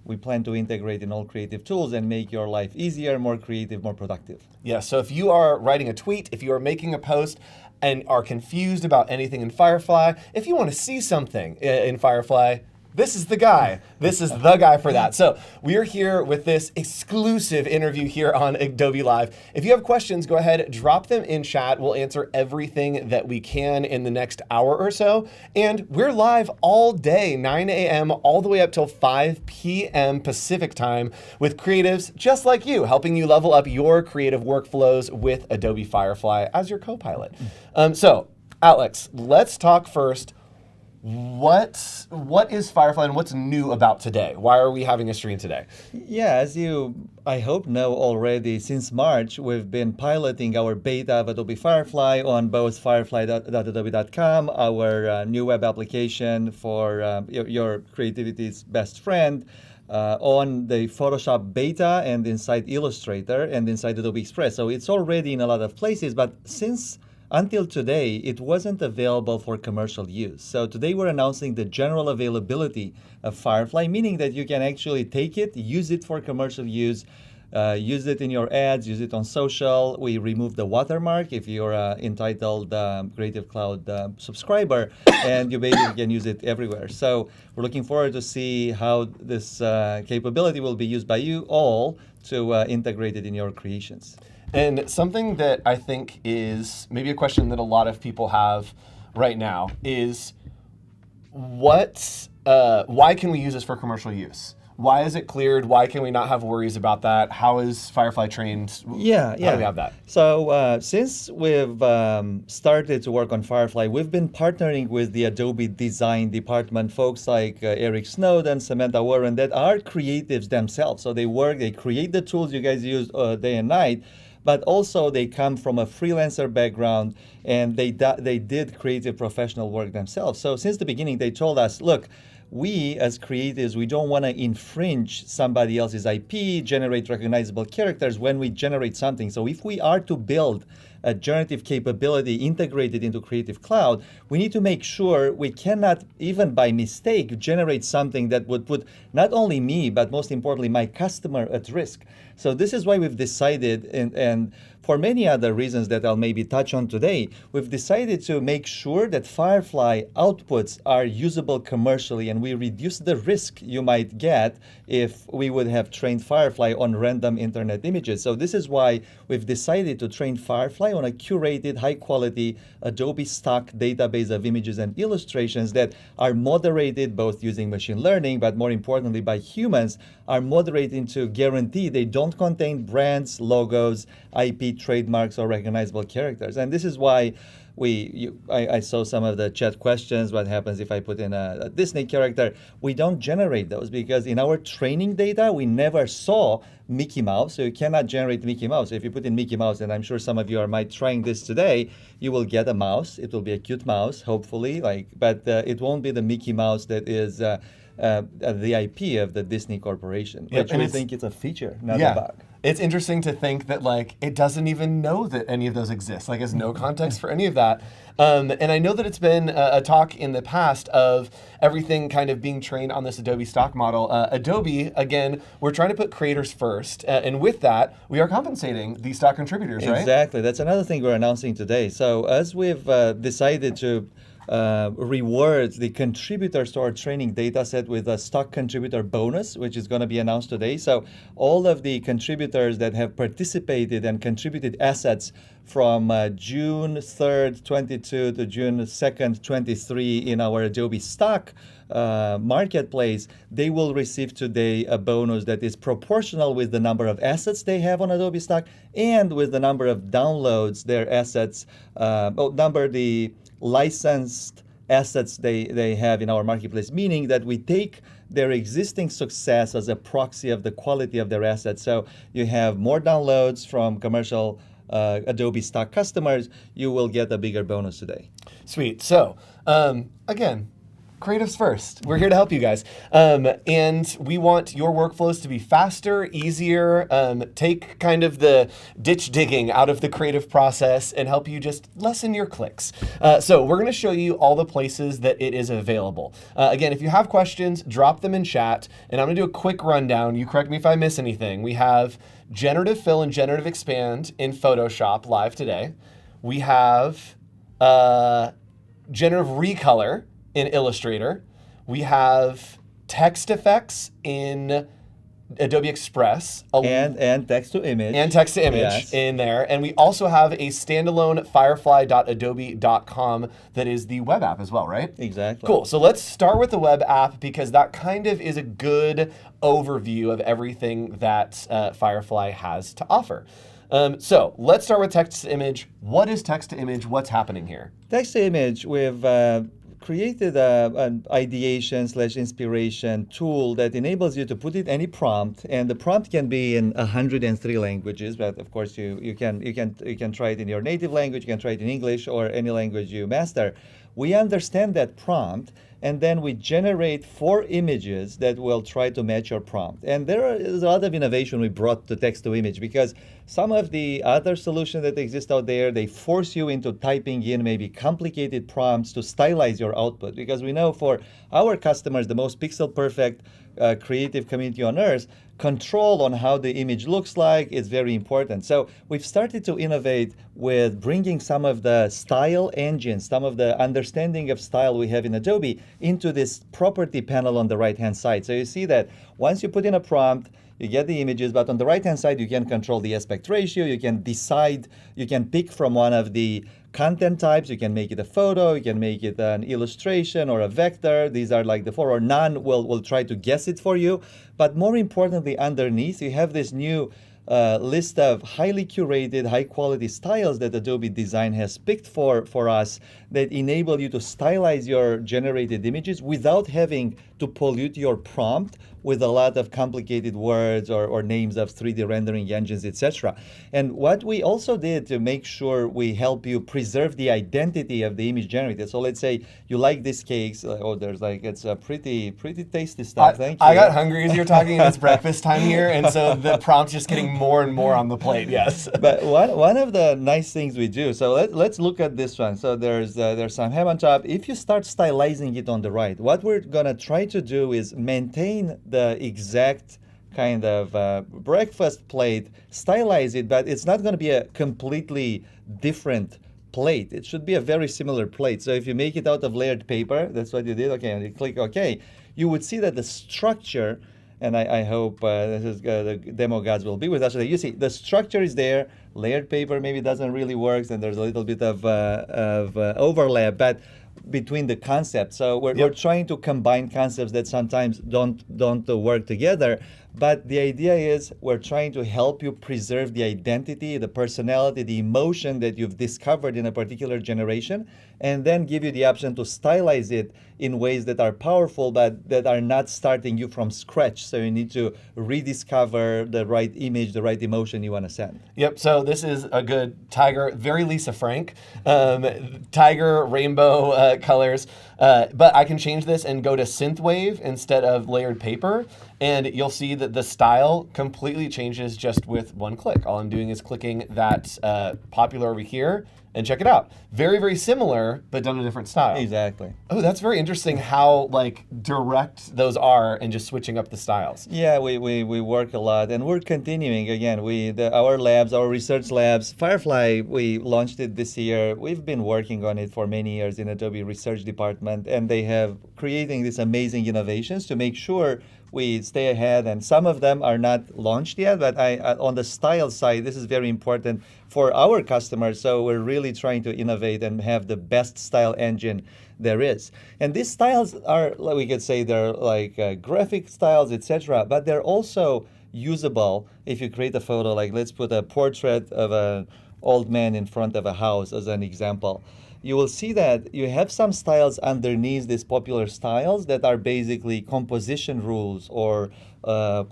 we plan to integrate in all creative tools and make your life easier, more creative, more productive. Yeah, so if you are writing a tweet, if you are making a post and are confused about anything in Firefly, if you want to see something in Firefly, this is the guy. This is the guy for that. So we are here with this exclusive interview here on Adobe Live. If you have questions, go ahead, drop them in chat. We'll answer everything that we can in the next hour or so. And we're live all day, 9 a.m. all the way up till 5 p.m. Pacific time with creatives just like you, helping you level up your creative workflows with Adobe Firefly as your co-pilot. So Alex, let's talk first. What is Firefly and what's new about today? Why are we having a stream today? Yeah, as you, I hope, know already, since March, we've been piloting our beta of Adobe Firefly on both firefly.adobe.com, our new web application for your creativity's best friend, on the Photoshop beta and inside Illustrator and inside Adobe Express. So it's already in a lot of places, but until today, it wasn't available for commercial use. So today we're announcing the general availability of Firefly, meaning that you can actually take it, use it for commercial use, use it in your ads, use it on social. We removed the watermark if you're entitled Creative Cloud subscriber, and you basically can use it everywhere. So we're looking forward to see how this capability will be used by you all to integrate it in your creations. And something that I think is maybe a question that a lot of people have right now is why can we use this for commercial use? Why is it cleared? Why can we not have worries about that? How is Firefly trained? Yeah. How do we have that? So since we've started to work on Firefly, we've been partnering with the Adobe design department, folks like Eric Snowden, Samantha Warren, that are creatives themselves. So they create the tools you guys use day and night, but also they come from a freelancer background and they did creative professional work themselves. So since the beginning, they told us, look, we as creatives, we don't want to infringe somebody else's IP, generate recognizable characters when we generate something. So if we are to build a generative capability integrated into Creative Cloud, we need to make sure we cannot, even by mistake, generate something that would put not only me, but most importantly, my customer at risk. So this is why we've decided, and for many other reasons that I'll maybe touch on today, we've decided to make sure that Firefly outputs are usable commercially, and we reduce the risk you might get if we would have trained Firefly on random internet images. So this is why we've decided to train Firefly on a curated, high-quality Adobe stock database of images and illustrations that are moderated both using machine learning, but more importantly by humans, are moderated to guarantee they don't contain brands, logos, IP, trademarks, or recognizable characters. And this is why I saw some of the chat questions. What happens if I put in a Disney character? We don't generate those because in our training data, we never saw Mickey Mouse, so you cannot generate Mickey Mouse. If you put in Mickey Mouse, and I'm sure some of you might trying this today, you will get a mouse. It will be a cute mouse, hopefully, but it won't be the Mickey Mouse that is the IP of the Disney Corporation, which we think is a feature, not a bug. It's interesting to think that it doesn't even know that any of those exist. Has no context for any of that. And I know that it's been a talk in the past of everything kind of being trained on this Adobe stock model. Adobe, again, we're trying to put creators first. And with that, we are compensating the stock contributors, right? Exactly. That's another thing we're announcing today. So as we've decided to rewards the contributors to our training data set with a stock contributor bonus, which is going to be announced today. So all of the contributors that have participated and contributed assets from June 3rd, 22 to June 2nd, 23 in our Adobe stock marketplace, they will receive today a bonus that is proportional with the number of assets they have on Adobe stock and with the number of downloads their assets, the licensed assets they have in our marketplace, meaning that we take their existing success as a proxy of the quality of their assets. So you have more downloads from commercial Adobe stock customers, you will get a bigger bonus today. Sweet. So, again, creatives first. We're here to help you guys. And we want your workflows to be faster, easier, take kind of the ditch digging out of the creative process and help you just lessen your clicks. So we're going to show you all the places that it is available. Again, if you have questions, drop them in chat. And I'm going to do a quick rundown. You correct me if I miss anything. We have Generative Fill and Generative Expand in Photoshop live today. We have Generative Recolor in Illustrator. We have text effects in Adobe Express. And text to image. And text to image in there. And we also have a standalone firefly.adobe.com that is the web app as well, right? Exactly. Cool. So let's start with the web app because that kind of is a good overview of everything that Firefly has to offer. So let's start with text to image. What is text to image? What's happening here? Text to image, we've created an ideation/inspiration tool that enables you to put in any prompt, and the prompt can be in 103 languages. But of course, you can try it in your native language, you can try it in English or any language you master. We understand that prompt, and then we generate 4 images that will try to match your prompt. And there is a lot of innovation we brought to text to image because some of the other solutions that exist out there, they force you into typing in maybe complicated prompts to stylize your output. Because we know for our customers, the most pixel perfect creative community on earth, control on how the image looks like is very important. So we've started to innovate with bringing some of the style engines, some of the understanding of style we have in Adobe into this property panel on the right-hand side. So you see that once you put in a prompt, you get the images, but on the right-hand side, you can control the aspect ratio. You can decide, you can pick from one of the content types. You can make it a photo, you can make it an illustration or a vector. These are like the 4, or none will try to guess it for you. But more importantly, underneath, you have this new list of highly curated, high-quality styles that Adobe Design has picked for us that enable you to stylize your generated images without having to pollute your prompt with a lot of complicated words or names of 3D rendering engines, etc. And what we also did to make sure we help you preserve the identity of the image generated. So let's say you like these cakes. It's a pretty tasty stuff. Thank you. I got hungry as you're talking, and it's breakfast time here, and so the prompt's just getting more and more on the plate. Yes. But one of the nice things we do. So let's look at this one. So there's some ham on top. If you start stylizing it on the right, what we're gonna try to do is maintain the exact kind of breakfast plate, stylize it, but it's not going to be a completely different plate. It should be a very similar plate. So if you make it out of layered paper, that's what you did, okay, and you click OK, you would see that the structure, and I hope the demo gods will be with us. So you see, the structure is there, layered paper maybe doesn't really work, and there's a little bit of overlap, but between the concepts. So we're trying to combine concepts that sometimes don't work together. But the idea is we're trying to help you preserve the identity, the personality, the emotion that you've discovered in a particular generation, and then give you the option to stylize it in ways that are powerful, but that are not starting you from scratch. So you need to rediscover the right image, the right emotion you want to send. Yep, so this is a good tiger, very Lisa Frank, tiger, rainbow colors. But I can change this and go to synthwave instead of layered paper, and you'll see that the style completely changes just with one click. All I'm doing is clicking that popular over here, and check it out. Very, very similar, but done a different style. Exactly. Oh, that's very interesting how direct those are and just switching up the styles. Yeah, we work a lot, and we're continuing. Again, our labs, our research labs, Firefly, we launched it this year. We've been working on it for many years in Adobe Research Department, and they have creating these amazing innovations to make sure we stay ahead, and some of them are not launched yet, but on the style side, this is very important for our customers, so we're really trying to innovate and have the best style engine there is. And these styles are, we could say they're like graphic styles, etc., but they're also usable if you create a photo, like let's put a portrait of an old man in front of a house as an example. you will see that you have some styles underneath these popular styles that are basically composition rules or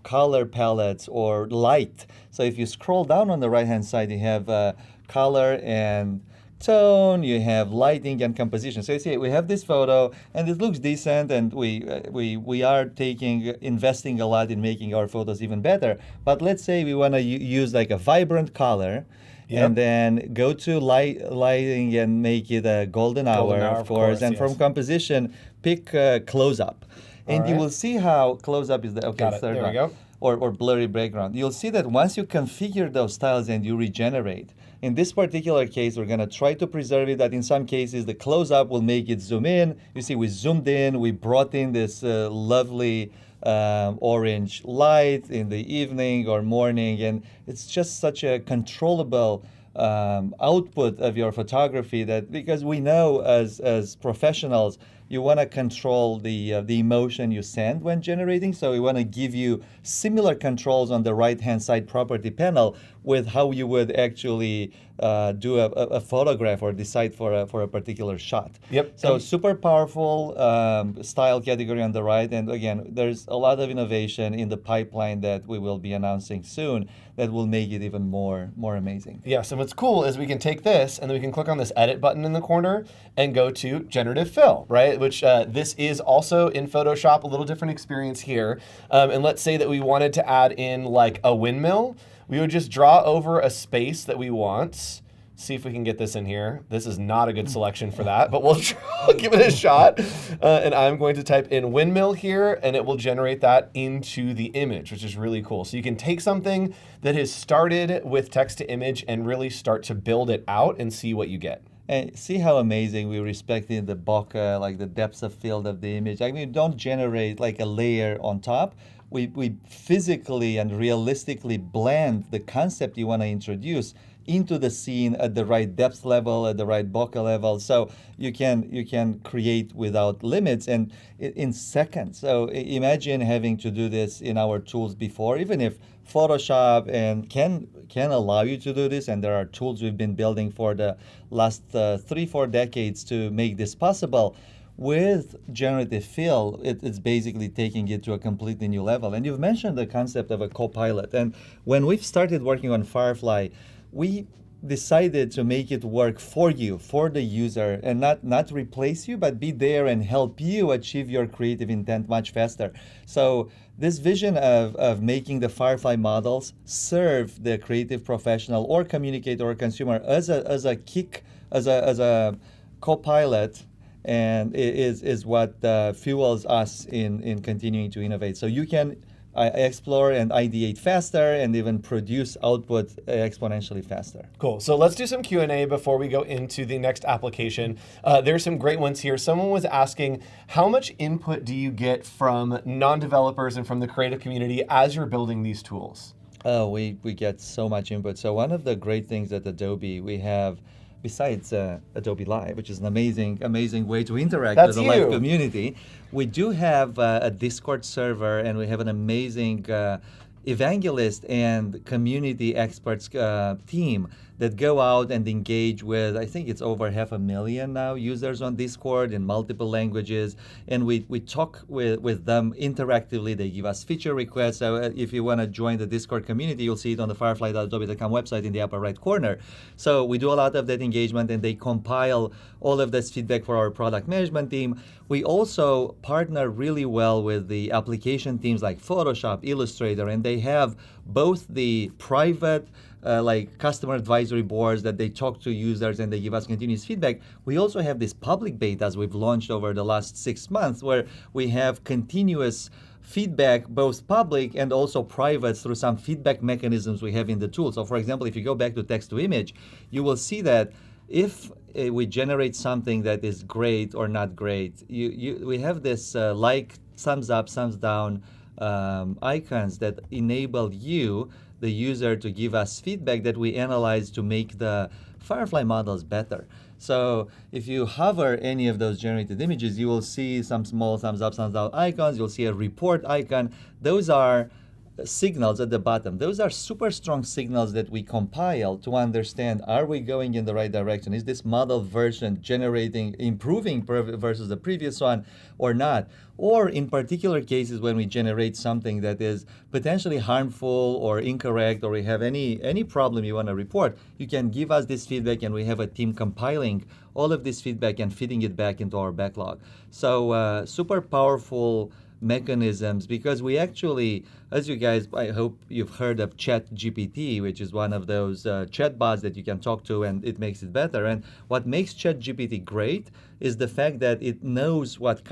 color palettes or light. So if you scroll down on the right-hand side, you have color and tone, you have lighting and composition. So you see, we have this photo and it looks decent, and we are investing a lot in making our photos even better. But let's say we want to use like a vibrant color. Yep. And then go to lighting and make it a golden hour, of course. And from yes. composition, pick close up. And you right. will see how close up is the Got it. third There we one. go. Or blurry background. You'll see that once you configure those styles and you regenerate, in this particular case, we're going to try to preserve it. That in some cases, the close up will make it zoom in. You see, we zoomed in, we brought in this lovely orange light in the evening or morning, and it's just such a controllable output of your photography, that because we know as professionals, you want to control the emotion you send when generating. So we want to give you similar controls on the right-hand side property panel with how you would actually do a photograph or decide for a particular shot. Yep. So super powerful style category on the right. And again, there's a lot of innovation in the pipeline that we will be announcing soon that will make it even more amazing. Yeah, so what's cool is we can take this and then we can click on this edit button in the corner and go to Generative Fill, right? Which this is also in Photoshop, a little different experience here. And let's say that we wanted to add in like a windmill. We would just draw over a space that we want. See if we can get this in here. This is not a good selection for that, but we'll give it a shot. And I'm going to type in windmill here, and it will generate that into the image, which is really cool. So you can take something that has started with text to image and really start to build it out and see what you get. And see how amazing we respected the bokeh, like the depth of field of the image. I mean, don't generate like a layer on top. We physically and realistically blend the concept you want to introduce into the scene at the right depth level, at the right bokeh level, so you can create without limits and in seconds. So imagine having to do this in our tools before, even if Photoshop and can allow you to do this, and there are tools we've been building for the last 3-4 decades to make this possible. With generative fill, it's basically taking it to a completely new level. And you've mentioned the concept of a co-pilot. And when we've started working on Firefly, we decided to make it work for you, for the user, and not replace you, but be there and help you achieve your creative intent much faster. So this vision of making the Firefly models serve the creative professional or communicator or consumer as a co-pilot, and is what fuels us in continuing to innovate. So you can explore and ideate faster and even produce output exponentially faster. Cool. So let's do some Q&A before we go into the next application. There's some great ones here. Someone was asking, how much input do you get from non-developers and from the creative community as you're building these tools? Oh, we get so much input. So one of the great things at Adobe, we have, besides Adobe Live, which is an amazing way to interact with the live community, we do have a Discord server, and we have an amazing evangelist and community experts team that go out and engage with, I think it's over 500,000 now users on Discord in multiple languages, and we talk with them interactively. They give us feature requests. So if you want to join the Discord community, you'll see it on the firefly.adobe.com website in the upper right corner. So we do a lot of that engagement, and they compile all of this feedback for our product management team. We also partner really well with the application teams like Photoshop, Illustrator, and they have both the private like customer advisory boards that they talk to users and they give us continuous feedback. We also have this public betas we've launched over the last 6 months, where we have continuous feedback, both public and also private, through some feedback mechanisms we have in the tool. So for example, if you go back to text to image, you will see that if we generate something that is great or not great, we have this like, thumbs up, thumbs down icons that enable you, the user, to give us feedback that we analyze to make the Firefly models better. So if you hover any of those generated images, you will see some small thumbs up, thumbs down icons. You'll see a report icon. Those are signals at the bottom. Those are super strong signals that we compile to understand, are we going in the right direction? Is this model version improving versus the previous one or not? Or in particular cases when we generate something that is potentially harmful or incorrect, or we have any problem you want to report, you can give us this feedback, and we have a team compiling all of this feedback and feeding it back into our backlog. So super powerful mechanisms, because we actually, as you guys, I hope you've heard of ChatGPT, which is one of those chatbots that you can talk to and it makes it better. And what makes ChatGPT great is the fact that it knows what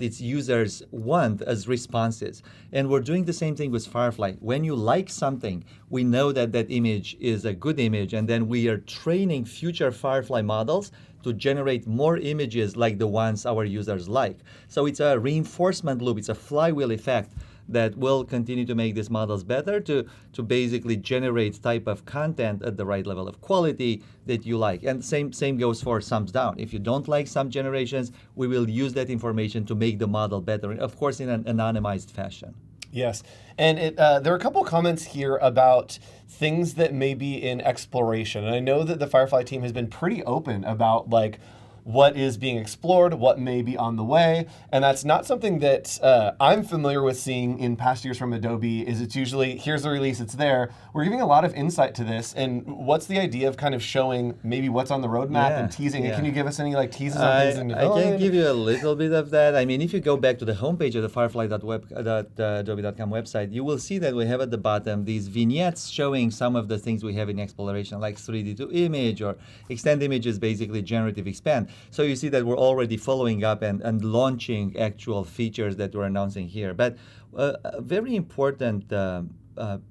its users want as responses. And we're doing the same thing with Firefly. When you like something, we know that that image is a good image, and then we are training future Firefly models to generate more images like the ones our users like. So it's a reinforcement loop, it's a flywheel effect that will continue to make these models better to basically generate type of content at the right level of quality that you like. And same goes for thumbs down. If you don't like some generations, we will use that information to make the model better, of course in an anonymized fashion. Yes, and there are a couple comments here about things that may be in exploration. And I know that the Firefly team has been pretty open about like what is being explored, what may be on the way. And that's not something that I'm familiar with seeing in past years from Adobe. Is it's usually, here's the release, it's there. We're giving a lot of insight to this. And what's the idea of kind of showing maybe what's on the roadmap and teasing it? Can you give us any like teases on things in development? I can give you a little bit of that. I mean, if you go back to the homepage of the firefly.adobe.com website, you will see that we have at the bottom these vignettes showing some of the things we have in exploration, like 3D to image or extend images, basically generative expand. So you see that we're already following up and launching actual features that we're announcing here. But a very important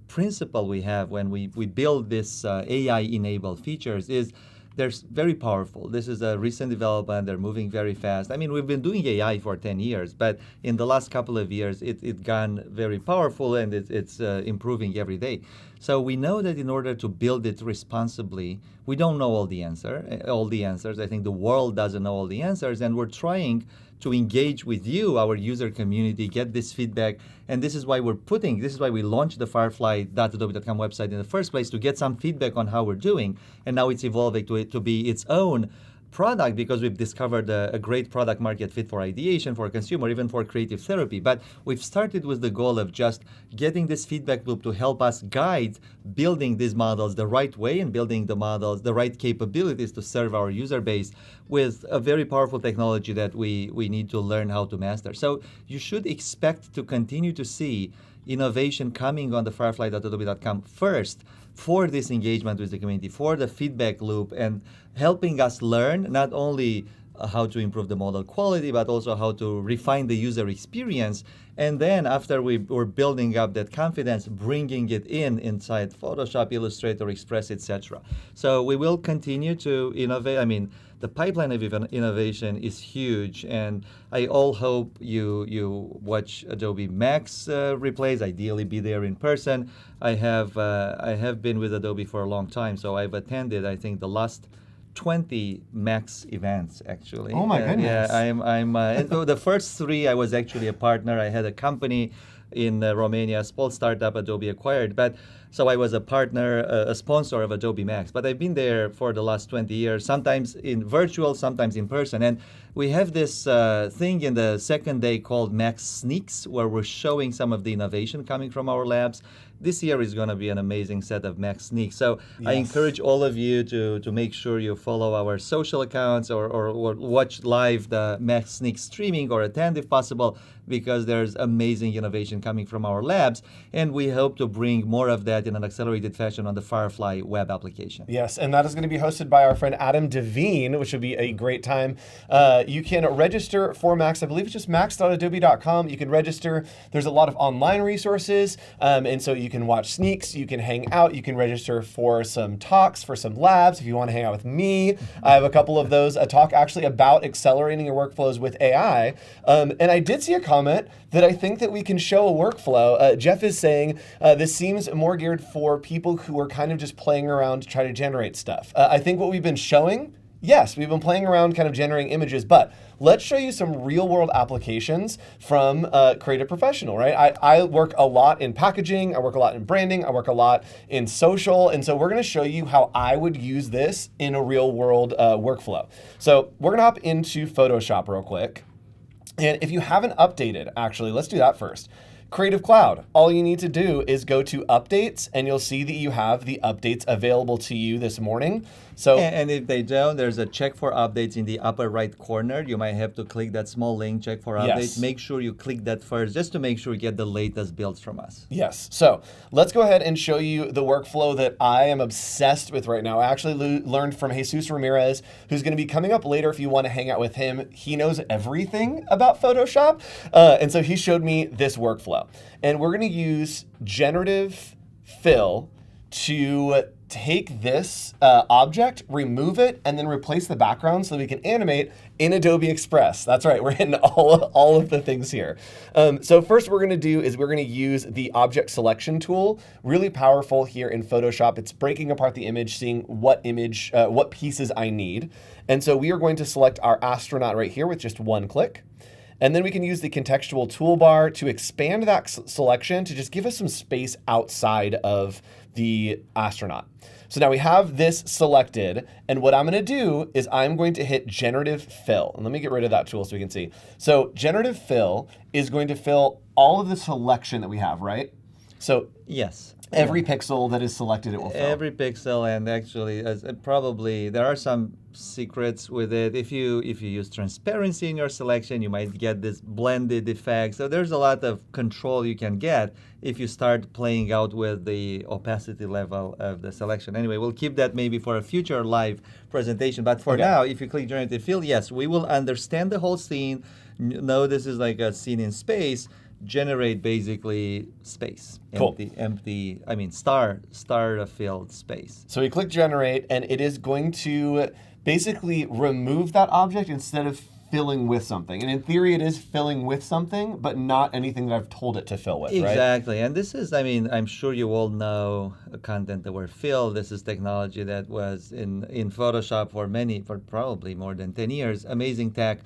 principle we have when we build this AI-enabled features is they're very powerful. This is a recent development. They're moving very fast. I mean, we've been doing AI for 10 years, but in the last couple of years, it gone very powerful, and it's improving every day. So we know that in order to build it responsibly, we don't know all the answers. I think the world doesn't know all the answers, and we're trying to engage with you, our user community, get this feedback. And this is why we launched the firefly.adobe.com website in the first place, to get some feedback on how we're doing. And now it's evolving to be its own product, because we've discovered a great product market fit for ideation, for consumer, even for creative therapy. But we've started with the goal of just getting this feedback loop to help us guide building these models the right way, and building the models, the right capabilities to serve our user base with a very powerful technology that we need to learn how to master. So you should expect to continue to see innovation coming on the firefly.adobe.com first, for this engagement with the community, for the feedback loop, and helping us learn not only how to improve the model quality, but also how to refine the user experience. And then after we're building up that confidence, bringing it inside Photoshop, Illustrator, Express, etc. So we will continue to innovate. I mean, the pipeline of innovation is huge, and I all hope you watch Adobe Max replays. Ideally, be there in person. I have been with Adobe for a long time, so I've attended, I think, the last 20 Max events, actually. Oh my goodness! Yeah, I'm. And the first 3, I was actually a partner. I had a company in Romania, a small startup Adobe acquired, but. So I was a partner, a sponsor of Adobe Max, but I've been there for the last 20 years, sometimes in virtual, sometimes in person. And we have this thing in the second day called Max Sneaks, where we're showing some of the innovation coming from our labs. This year is going to be an amazing set of Max Sneaks. So yes. I encourage all of you to make sure you follow our social accounts or watch live the Max Sneaks streaming, or attend if possible, because there's amazing innovation coming from our labs. And we hope to bring more of that in an accelerated fashion on the Firefly web application. Yes, and that is going to be hosted by our friend Adam Devine, which should be a great time. You can register for Max. I believe it's just max.adobe.com. You can register. There's a lot of online resources, and so you can watch sneaks, you can hang out, you can register for some talks, for some labs. If you want to hang out with me, I have a couple of those. A talk actually about accelerating your workflows with AI. And I did see a comment that I think that we can show a workflow. Jeff is saying this seems more geared for people who are kind of just playing around to try to generate stuff. I think what we've been showing Yes, we've been playing around kind of generating images, but let's show you some real world applications from Creative Professional, right? I work a lot in packaging, I work a lot in branding, I work a lot in social, and so we're gonna show you how I would use this in a real world workflow. So we're gonna hop into Photoshop real quick. And if you haven't updated, actually, let's do that first. Creative Cloud, all you need to do is go to updates and you'll see that you have the updates available to you this morning. So, and if they don't, there's a check for updates in the upper right corner. You might have to click that small link, check for updates. Yes. Make sure you click that first just to make sure you get the latest builds from us. yes, so let's go ahead and show you the workflow that I am obsessed with right now. I actually learned from Jesus Ramirez, who's gonna be coming up later if you wanna hang out with him. He knows everything about Photoshop. And so he showed me this workflow. And we're gonna use Generative Fill to take this object, remove it, and then replace the background so that we can animate in Adobe Express. That's right, we're hitting all of the things here. So first we're gonna do is we're gonna use the object selection tool, really powerful here in Photoshop. It's breaking apart the image, seeing what pieces I need. And so we are going to select our astronaut right here with just one click. And then we can use the contextual toolbar to expand that selection to just give us some space outside of the astronaut. So now we have this selected, and what I'm gonna do is I'm going to hit Generative Fill. And let me get rid of that tool so we can see. So Generative Fill is going to fill all of the selection that we have, right? So yes. Every pixel that is selected, it will fill. Every pixel, and actually, probably there are some secrets with it. If you use transparency in your selection, you might get this blended effect. So there's a lot of control you can get if you start playing out with the opacity level of the selection. Anyway, we'll keep that maybe for a future live presentation. But for now, if you click Generative Fill, yes, we will understand the whole scene. No, this is like a scene in space. Generate basically space. Cool. Empty, I mean, star filled space. So we click generate, and it is going to basically remove that object instead of filling with something. And in theory, it is filling with something, but not anything that I've told it to fill with, right? Exactly. And this is, I mean, I'm sure you all know content that were filled. This is technology that was in Photoshop for probably more than 10 years. Amazing tech.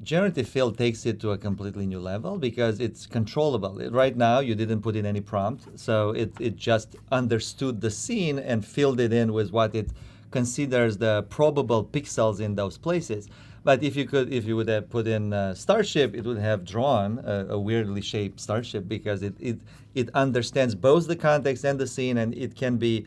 Generative Fill takes it to a completely new level because it's controllable. Right now, you didn't put in any prompt, so it just understood the scene and filled it in with what it considers the probable pixels in those places. But if you would have put in Starship, it would have drawn a weirdly shaped Starship because it understands both the context and the scene, and it can be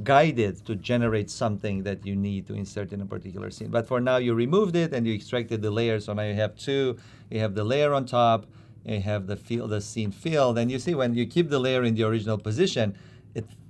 guided to generate something that you need to insert in a particular scene. But for now, you removed it and you extracted the layer. So now you have two. You have the layer on top, and you have the scene filled. And you see when you keep the layer in the original position,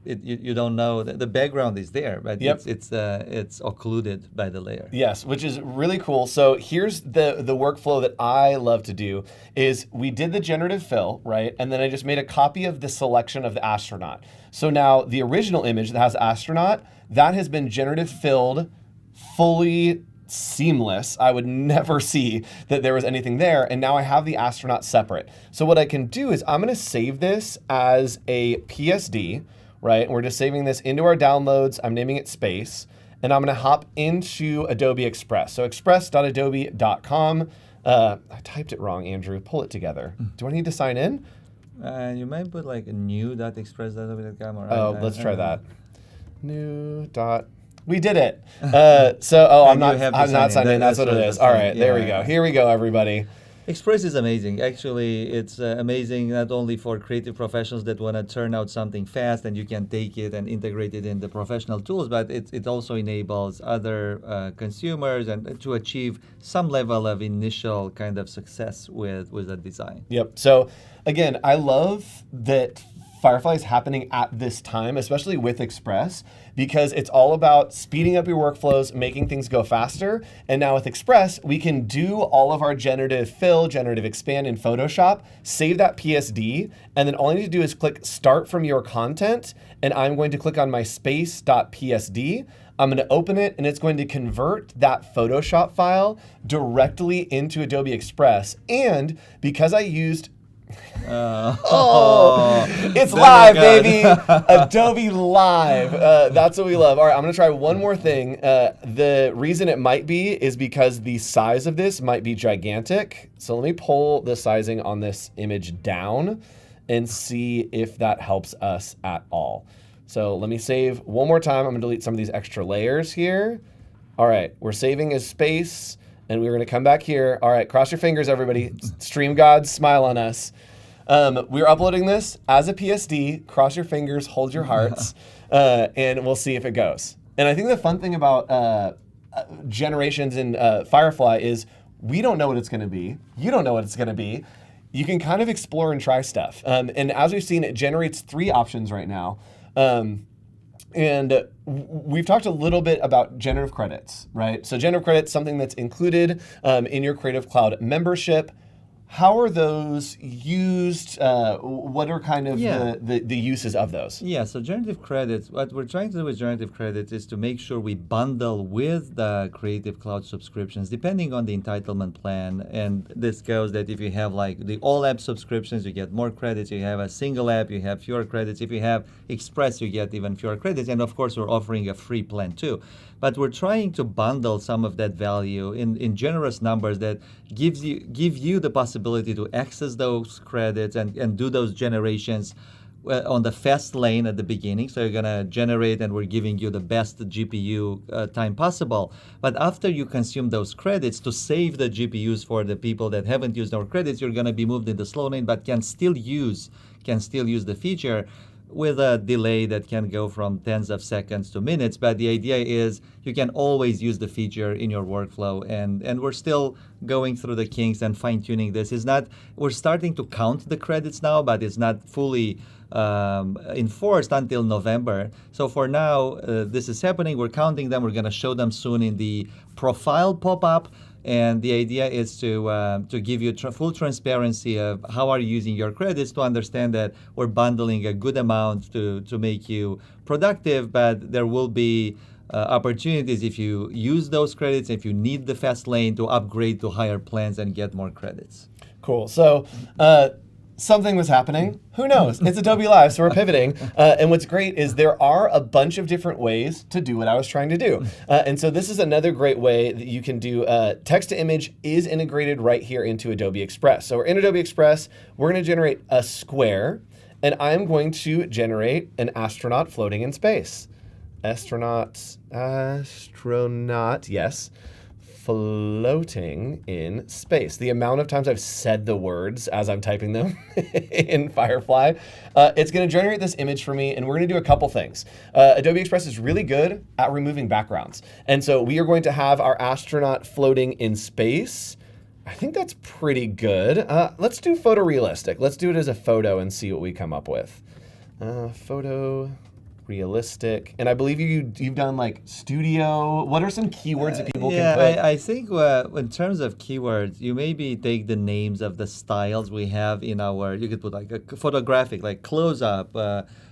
you don't know that the background is there, but it's occluded by the layer. Yes, which is really cool. So here's the workflow that I love to do is we did the generative fill, right? And then I just made a copy of the selection of the astronaut. So now the original image that has astronaut, that has been generative filled, fully seamless. I would never see that there was anything there. And now I have the astronaut separate. So what I can do is I'm gonna save this as a PSD, right? And we're just saving this into our downloads. I'm naming it space. And I'm gonna hop into Adobe Express. So express.adobe.com. I typed it wrong, Andrew. Pull it together. Do I need to sign in? You might put like a new.express.adobe.com. Let's try that. We did it. I'm not signed in. That's what it is. All right, there we go. Here we go, everybody. Express is amazing. Actually, it's amazing not only for creative professionals that want to turn out something fast and you can take it and integrate it in the professional tools, but it also enables other consumers and to achieve some level of initial kind of success with a design. Yep. So again, I love that Firefly is happening at this time, especially with Express, because it's all about speeding up your workflows, making things go faster. And now with Express, we can do all of our generative fill, generative expand in Photoshop, save that PSD, and then all I need to do is click start from your content, and I'm going to click on my space.psd. I'm going to open it, and it's going to convert that Photoshop file directly into Adobe Express. And because I used It's live, baby. Adobe Live. That's what we love. All right, I'm going to try one more thing. The reason it might be is because the size of this might be gigantic. So let me pull the sizing on this image down and see if that helps us at all. So let me save one more time. I'm going to delete some of these extra layers here. All right, we're saving as space, and we're going to come back here. All right, cross your fingers, everybody. Stream gods, smile on us. We're uploading this as a PSD. Cross your fingers, hold your hearts, and we'll see if it goes. And I think the fun thing about generations in Firefly is we don't know what it's going to be. You don't know what it's going to be. You can kind of explore and try stuff. And as we've seen, it generates 3 options right now. And we've talked a little bit about generative credits, right? So generative credits, something that's included in your Creative Cloud membership. How are those used? What are kind of the uses of those? Yeah, so generative credits, what we're trying to do with generative credits is to make sure we bundle with the Creative Cloud subscriptions, depending on the entitlement plan. And this goes that if you have like the all app subscriptions, you get more credits. You have a single app, you have fewer credits. If you have Express, you get even fewer credits. And of course, we're offering a free plan too. But we're trying to bundle some of that value in generous numbers that give you the possibility to access those credits and do those generations on the fast lane at the beginning. So you're going to generate and we're giving you the best GPU time possible. But after you consume those credits, to save the GPUs for the people that haven't used our credits, you're going to be moved in the slow lane but can still use the feature with a delay that can go from tens of seconds to minutes. But the idea is you can always use the feature in your workflow. And we're still going through the kinks and fine-tuning this. We're starting to count the credits now, but it's not fully enforced until November. So for now, this is happening. We're counting them. We're going to show them soon in the profile pop-up. And the idea is to give you full transparency of how are you using your credits, to understand that we're bundling a good amount to make you productive, but there will be opportunities if you use those credits, if you need the fast lane, to upgrade to higher plans and get more credits. Cool. So something was happening. Who knows? It's Adobe Live, so we're pivoting. And what's great is there are a bunch of different ways to do what I was trying to do. And so this is another great way that you can do text to image is integrated right here into Adobe Express. So we're in Adobe Express. We're going to generate a square, and I'm going to generate an astronaut floating in space. Astronaut, yes. Floating in space. The amount of times I've said the words as I'm typing them in Firefly, it's going to generate this image for me, and we're going to do a couple things. Adobe Express is really good at removing backgrounds, and so we are going to have our astronaut floating in space. I think that's pretty good. Let's do photorealistic. Let's do it as a photo and see what we come up with. Photo. Realistic. And I believe you've done like studio. What are some keywords that people can put? I think in terms of keywords, you maybe take the names of the styles we have in our, you could put like a photographic, like close-up,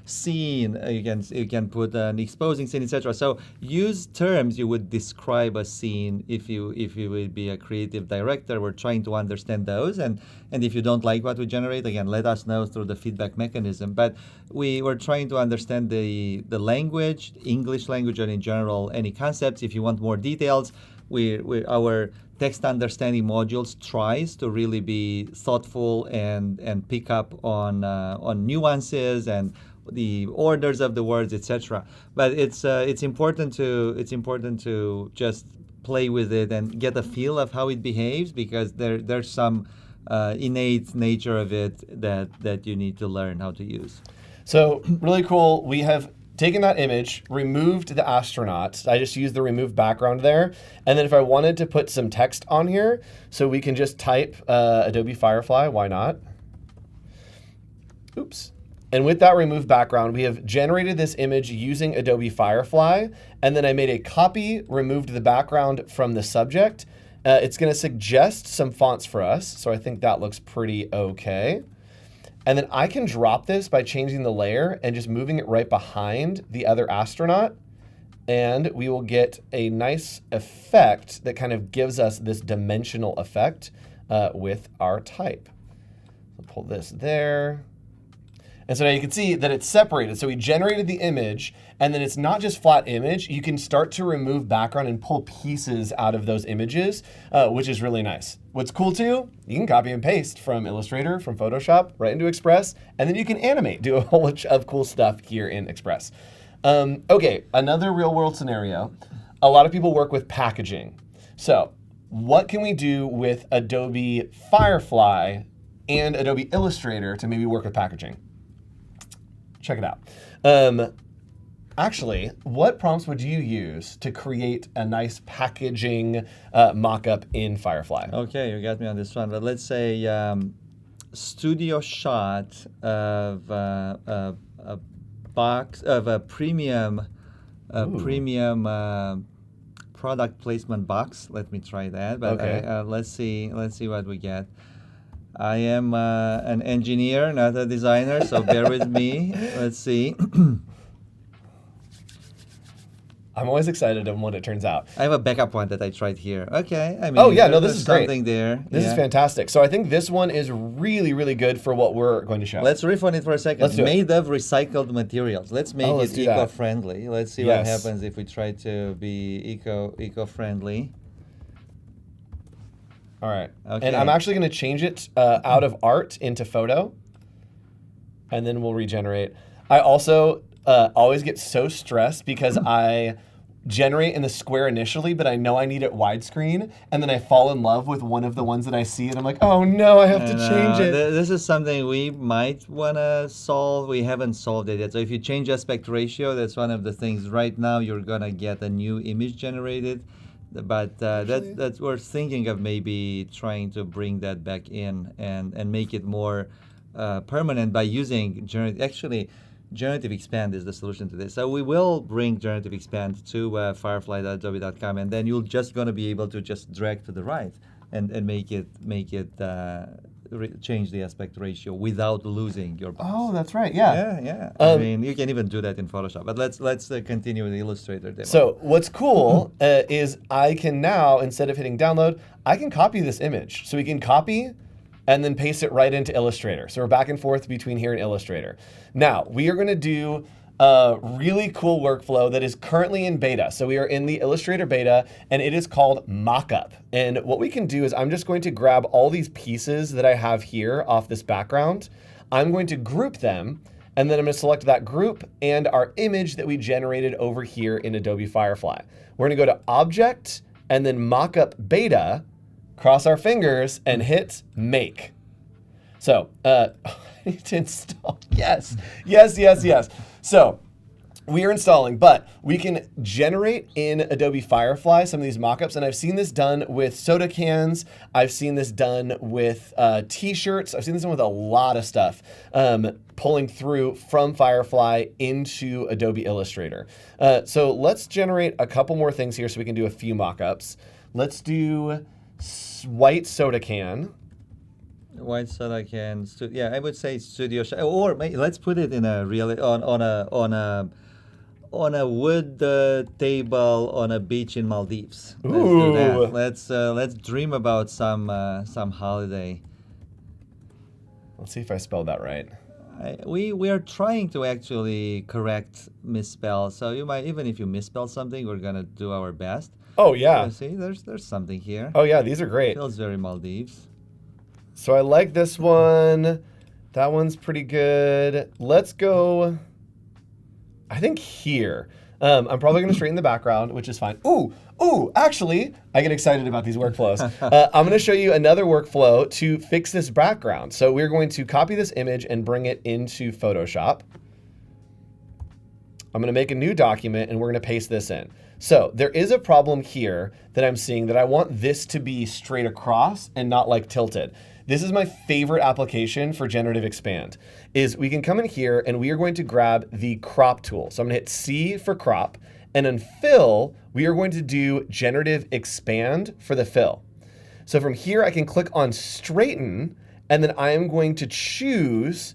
scene, you can put an exposing scene, etc. So use terms you would describe a scene if you would be a creative director. We're trying to understand those, and if you don't like what we generate, again, let us know through the feedback mechanism. But we were trying to understand the language, English language, and in general any concepts. If you want more details, our text understanding modules tries to really be thoughtful and pick up on nuances and the orders of the words, etc. But it's important to just play with it and get a feel of how it behaves, because there's some innate nature of it that you need to learn how to use. So really cool. We have taken that image, removed the astronaut. I just used the remove background there. And then if I wanted to put some text on here, so we can just type Adobe Firefly, why not? Oops. And with that remove background, we have generated this image using Adobe Firefly. And then I made a copy, removed the background from the subject. It's going to suggest some fonts for us. So I think that looks pretty okay. And then I can drop this by changing the layer and just moving it right behind the other astronaut. And we will get a nice effect that kind of gives us this dimensional effect with our type. So pull this there. And so now you can see that it's separated. So we generated the image, and then it's not just flat image. You can start to remove background and pull pieces out of those images, which is really nice. What's cool too, you can copy and paste from Illustrator, from Photoshop, right into Express, and then you can animate, do a whole bunch of cool stuff here in Express. Okay, another real world scenario. A lot of people work with packaging. So what can we do with Adobe Firefly and Adobe Illustrator to maybe work with packaging? Check it out. Actually, what prompts would you use to create a nice packaging mock-up in Firefly? Okay, you got me on this one. But let's say studio shot of a box of a premium product placement box. Let me try that. But Okay. let's see what we get. I am an engineer, not a designer, so bear with me. Let's see. I'm always excited on what it turns out. I have a backup one that I tried here. Okay, I mean, Oh yeah, no, this there's is great. something there. This is fantastic. So I think this one is really, really good for what we're going to show. Let's riff on it for a second. Let's do it. Made of recycled materials. Let's make let's it do that. eco-friendly. Let's see what Yes. happens if we try to be eco-friendly. All right. Okay. And I'm actually going to change it out of art into photo, and then we'll regenerate. I also always get so stressed because I generate in the square initially, but I know I need it widescreen, and then I fall in love with one of the ones that I see, and I'm like, oh no, I have to change it. This is something we might want to solve. We haven't solved it yet. So if you change aspect ratio, that's one of the things. Right now, you're going to get a new image generated. But that's we're thinking of maybe trying to bring that back in and make it more permanent by using generative. Actually, Generative Expand is the solution to this. So we will bring Generative Expand to firefly.adobe.com, and then you're just going to be able to just drag to the right and make it change the aspect ratio without losing your box. Oh, that's right. Yeah. Yeah. I mean, you can even do that in Photoshop. But let's continue with the Illustrator demo. So what's cool is I can now, instead of hitting download, I can copy this image. So we can copy and then paste it right into Illustrator. So we're back and forth between here and Illustrator. Now, we are going to do a really cool workflow that is currently in beta. So we are in the Illustrator beta, and it is called Mockup. And what we can do is I'm just going to grab all these pieces that I have here off this background. I'm going to group them, and then I'm going to select that group and our image that we generated over here in Adobe Firefly. We're going to go to Object, and then Mockup Beta, cross our fingers, and hit Make. So, I need to install. Yes. So, we are installing, but we can generate in Adobe Firefly some of these mockups, and I've seen this done with soda cans. I've seen this done with T-shirts. I've seen this done with a lot of stuff, pulling through from Firefly into Adobe Illustrator. So let's generate a couple more things here so we can do a few mockups. Let's do white soda can. White soda can. Yeah, I would say studio shot, or let's put it in a real on a wood table on a beach in Maldives. Let's do that. Let's dream about some holiday. Let's see if I spelled that right. We are trying to actually correct misspell. So you might, even if you misspell something, we're gonna do our best. Oh yeah. See, there's something here. Oh yeah, these are great. Feels very Maldives. So I like this one. That one's pretty good. Let's go, I think here. I'm probably going to straighten the background, which is fine. Ooh, actually, I get excited about these workflows. I'm going to show you another workflow to fix this background. So we're going to copy this image and bring it into Photoshop. I'm going to make a new document, and we're going to paste this in. So there is a problem here that I'm seeing that I want this to be straight across and not like tilted. This is my favorite application for Generative Expand, is we can come in here and we are going to grab the crop tool. So I'm gonna hit C for crop, and in fill, we are going to do Generative Expand for the fill. So from here, I can click on straighten, and then I am going to choose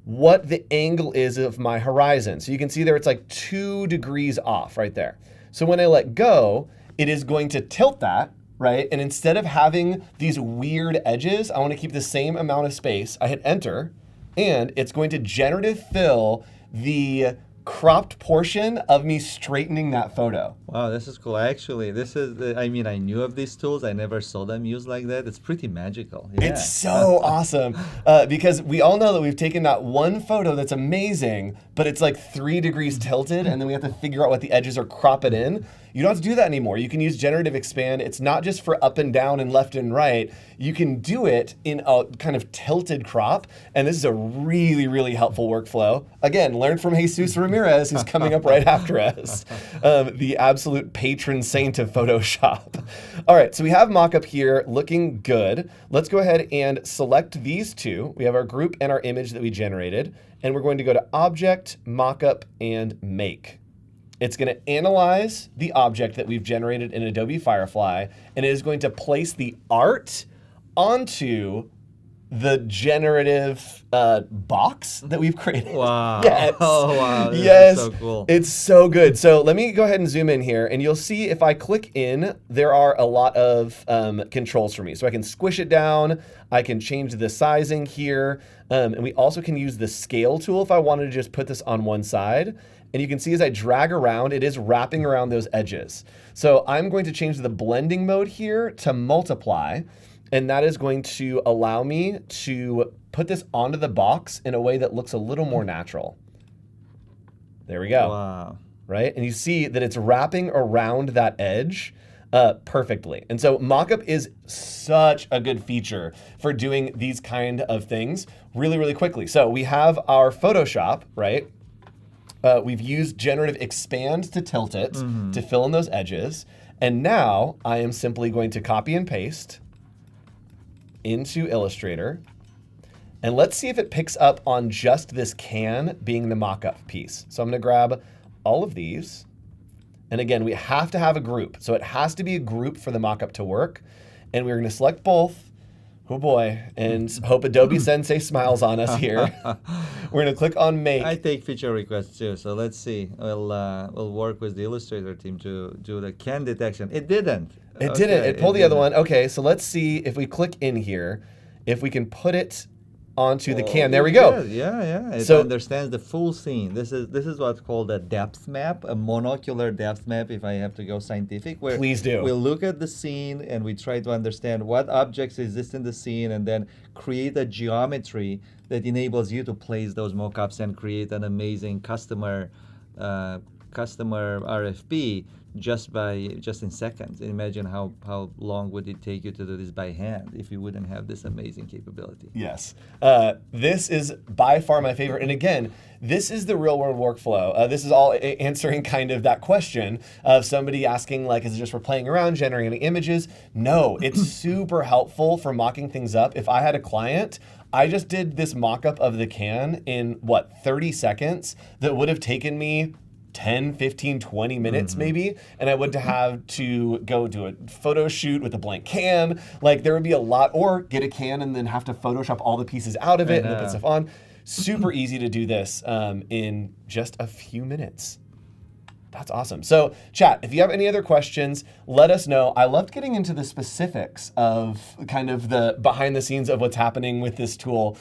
what the angle is of my horizon. So you can see there it's like 2 degrees off right there. So when I let go, it is going to tilt that right? And instead of having these weird edges, I want to keep the same amount of space. I hit enter, and it's going to generative fill the cropped portion of me straightening that photo. Wow, this is cool. Actually, this is, I mean, I knew of these tools. I never saw them used like that. It's pretty magical. Yeah. It's so awesome because we all know that we've taken that one photo that's amazing, but it's like 3 degrees tilted, and then we have to figure out what the edges are, crop it in. You don't have to do that anymore. You can use Generative Expand. It's not just for up and down and left and right. You can do it in a kind of tilted crop, and this is a really, really helpful workflow. Again, learn from Jesus Ramirez, who's coming up right after us, the absolute patron saint of Photoshop. All right, so we have mockup here looking good. Let's go ahead and select these two. We have our group and our image that we generated, and we're going to go to Object, Mockup, and Make. It's going to analyze the object that we've generated in Adobe Firefly, and it is going to place the art onto the generative box that we've created. Wow. Yes. Oh, wow. This Yes. is so cool. It's so good. So let me go ahead and zoom in here, and you'll see if I click in, there are a lot of controls for me. So I can squish it down. I can change the sizing here. And we also can use the scale tool if I wanted to just put this on one side. And you can see as I drag around, it is wrapping around those edges. So I'm going to change the blending mode here to multiply. And that is going to allow me to put this onto the box in a way that looks a little more natural. There we go. Wow. Right? And you see that it's wrapping around that edge perfectly. And so mockup is such a good feature for doing these kind of things really, really quickly. So we have our Photoshop, right? We've used Generative Expand to tilt it, to fill in those edges. And now I am simply going to copy and paste into Illustrator. And let's see if it picks up on just this can being the mockup piece. So I'm going to grab all of these. And again, we have to have a group. So it has to be a group for the mockup to work. And we're going to select both. Oh boy, and hope Adobe Sensei smiles on us here. We're gonna click on Make. I take feature requests too, so let's see. We'll work with the Illustrator team to do the can detection. It didn't. It didn't. It pulled the other one. Okay, so let's see if we click in here, if we can put it onto the can. There we go. Yeah. It So- understands the full scene. This is what's called a depth map, a monocular depth map, if I have to go scientific, where Please do. we look at the scene and we try to understand what objects exist in the scene and then create a geometry that enables you to place those mockups and create an amazing customer RFP just in seconds. Imagine how long would it take you to do this by hand if you wouldn't have this amazing capability. Yes. This is by far my favorite. And again, this is the real world workflow. This is all answering kind of that question of somebody asking, like, is it just for playing around, generating images? No, it's super helpful for mocking things up. If I had a client, I just did this mock-up of the can in, 30 seconds that would have taken me 10, 15, 20 minutes maybe, and I would have to go do a photo shoot with a blank can. Like, there would be a lot, or get a can and then have to Photoshop all the pieces out of it and then put stuff on. Super easy to do this in just a few minutes. That's awesome. So chat, if you have any other questions, let us know. I loved getting into the specifics of kind of the behind the scenes of what's happening with this tool.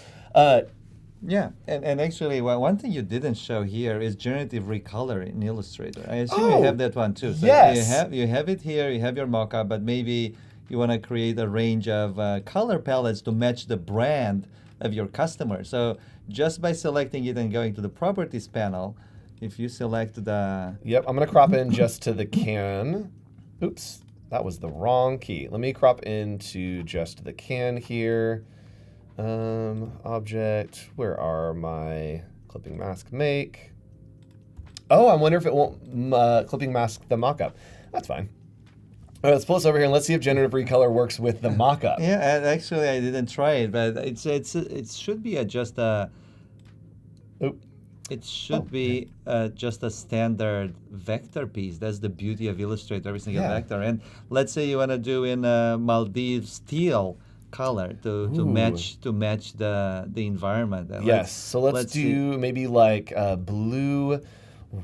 Yeah, and actually, one thing you didn't show here is generative recolor in Illustrator. I assume you have that one too. So yes. you have it here, you have your mockup, but maybe you want to create a range of color palettes to match the brand of your customer. So just by selecting it and going to the Properties panel, if you select the... Yep, I'm going to crop in just to the can. Oops, that was the wrong key. Let me crop into just the can here. Object, where are my clipping mask make? Oh, I wonder if it won't clipping mask the mockup. That's fine. All right, let's pull this over here and let's see if generative recolor works with the mockup. Yeah, and actually I didn't try it, but it should be just a just a standard vector piece. That's the beauty of Illustrator, every single vector. And let's say you want to do in Maldives teal color to match the environment. And yes, so let's do maybe like blue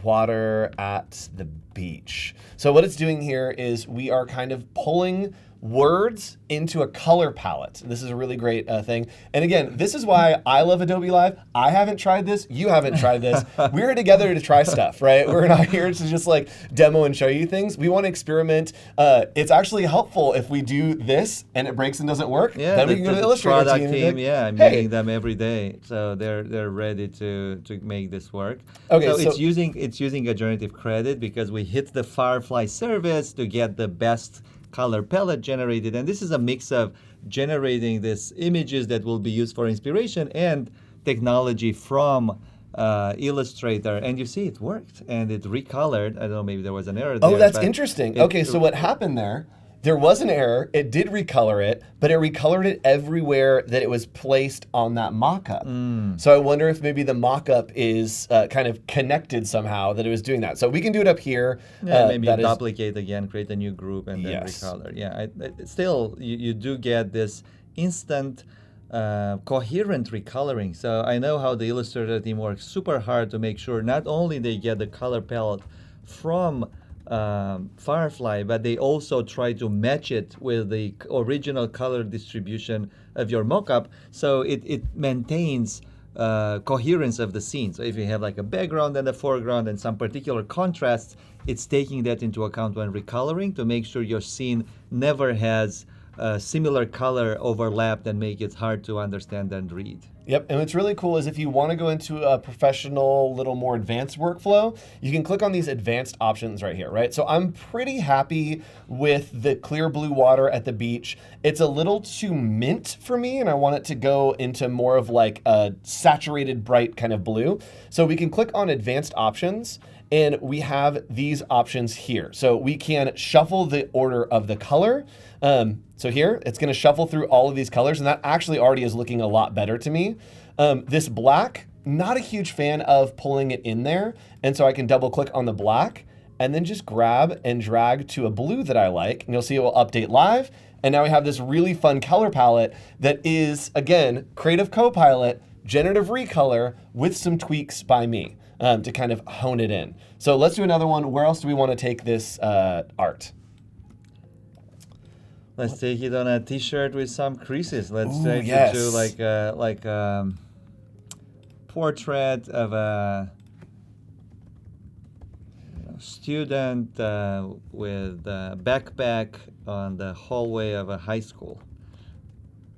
water at the beach. So what it's doing here is we are kind of pulling words into a color palette. This is a really great thing. And again, this is why I love Adobe Live. I haven't tried this. You haven't tried this. We're together to try stuff, right? We're not here to just like demo and show you things. We want to experiment. It's actually helpful if we do this and it breaks and doesn't work. Yeah, then we can go to the Illustrator product team. team, Like, yeah, I'm hey. meeting them every day, so they're ready to make this work. Okay, so so- it's using a generative credit because we hit the Firefly service to get the best color palette generated, and this is a mix of generating these images that will be used for inspiration and technology from Illustrator, and you see it worked and it recolored. I don't know, maybe there was an error there. Oh, that's but interesting. it- Okay, so what happened there was an error. It did recolor it, but it recolored it everywhere that it was placed on that mock-up. So I wonder if maybe the mock-up is kind of connected somehow, that it was doing that. So we can do it up here. Yeah, maybe that is- duplicate again, create a new group, and then Yes. recolor. Yeah, still, you do get this instant, coherent recoloring. So I know how the Illustrator team works super hard to make sure not only they get the color palette from Firefly, but they also try to match it with the original color distribution of your mockup, so it maintains coherence of the scene. So if you have like a background and a foreground and some particular contrasts, it's taking that into account when recoloring to make sure your scene never has similar color overlap and make it hard to understand and read. Yep, and what's really cool is if you want to go into a professional, little more advanced workflow, you can click on these advanced options right here, right? So I'm pretty happy with the clear blue water at the beach. It's a little too mint for me, and I want it to go into more of like a saturated, bright kind of blue. So we can click on advanced options, and we have these options here. So we can shuffle the order of the color. So here, it's gonna shuffle through all of these colors, and that actually already is looking a lot better to me. This black, not a huge fan of pulling it in there, and so I can double click on the black, and then just grab and drag to a blue that I like, and you'll see it will update live, and now we have this really fun color palette that is, again, Creative Copilot, generative recolor with some tweaks by me to kind of hone it in. So let's do another one. Where else do we want to take this art? Let's take it on a T-shirt with some creases. Let's Ooh, try to yes. do like a portrait of a student with a backpack on the hallway of a high school.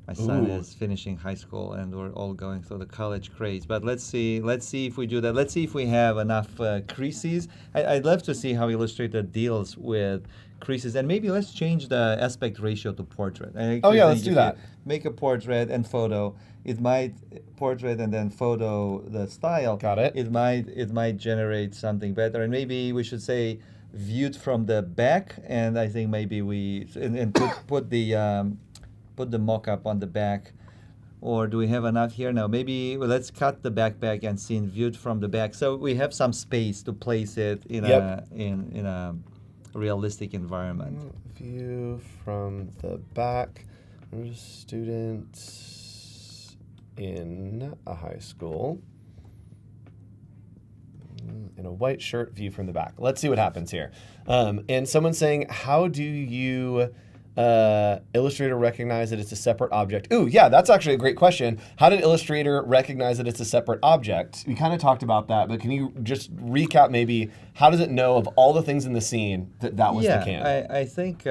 My son Ooh. is finishing high school, and we're all going through the college craze. But let's see if we do that. Let's see if we have enough creases. I'd love to see how Illustrator deals with creases, and maybe let's change the aspect ratio to portrait. I actually Oh, yeah, think let's do if that. you make a portrait and photo, it might portrait and then photo the style. Got it. It might generate something better, and maybe we should say viewed from the back. And I think maybe we and put the mock-up on the back. Or do we have enough here? No, maybe let's cut the backpack and scene viewed from the back, so we have some space to place it in Yep. a realistic environment. View from the back. Student in a high school in a white shirt, view from the back. Let's see what happens here. And someone's saying, how do you Illustrator recognize that it's a separate object? Ooh, yeah, that's actually a great question. How did Illustrator recognize that it's a separate object? We kind of talked about that, but can you just recap maybe, how does it know of all the things in the scene that that was the can? I think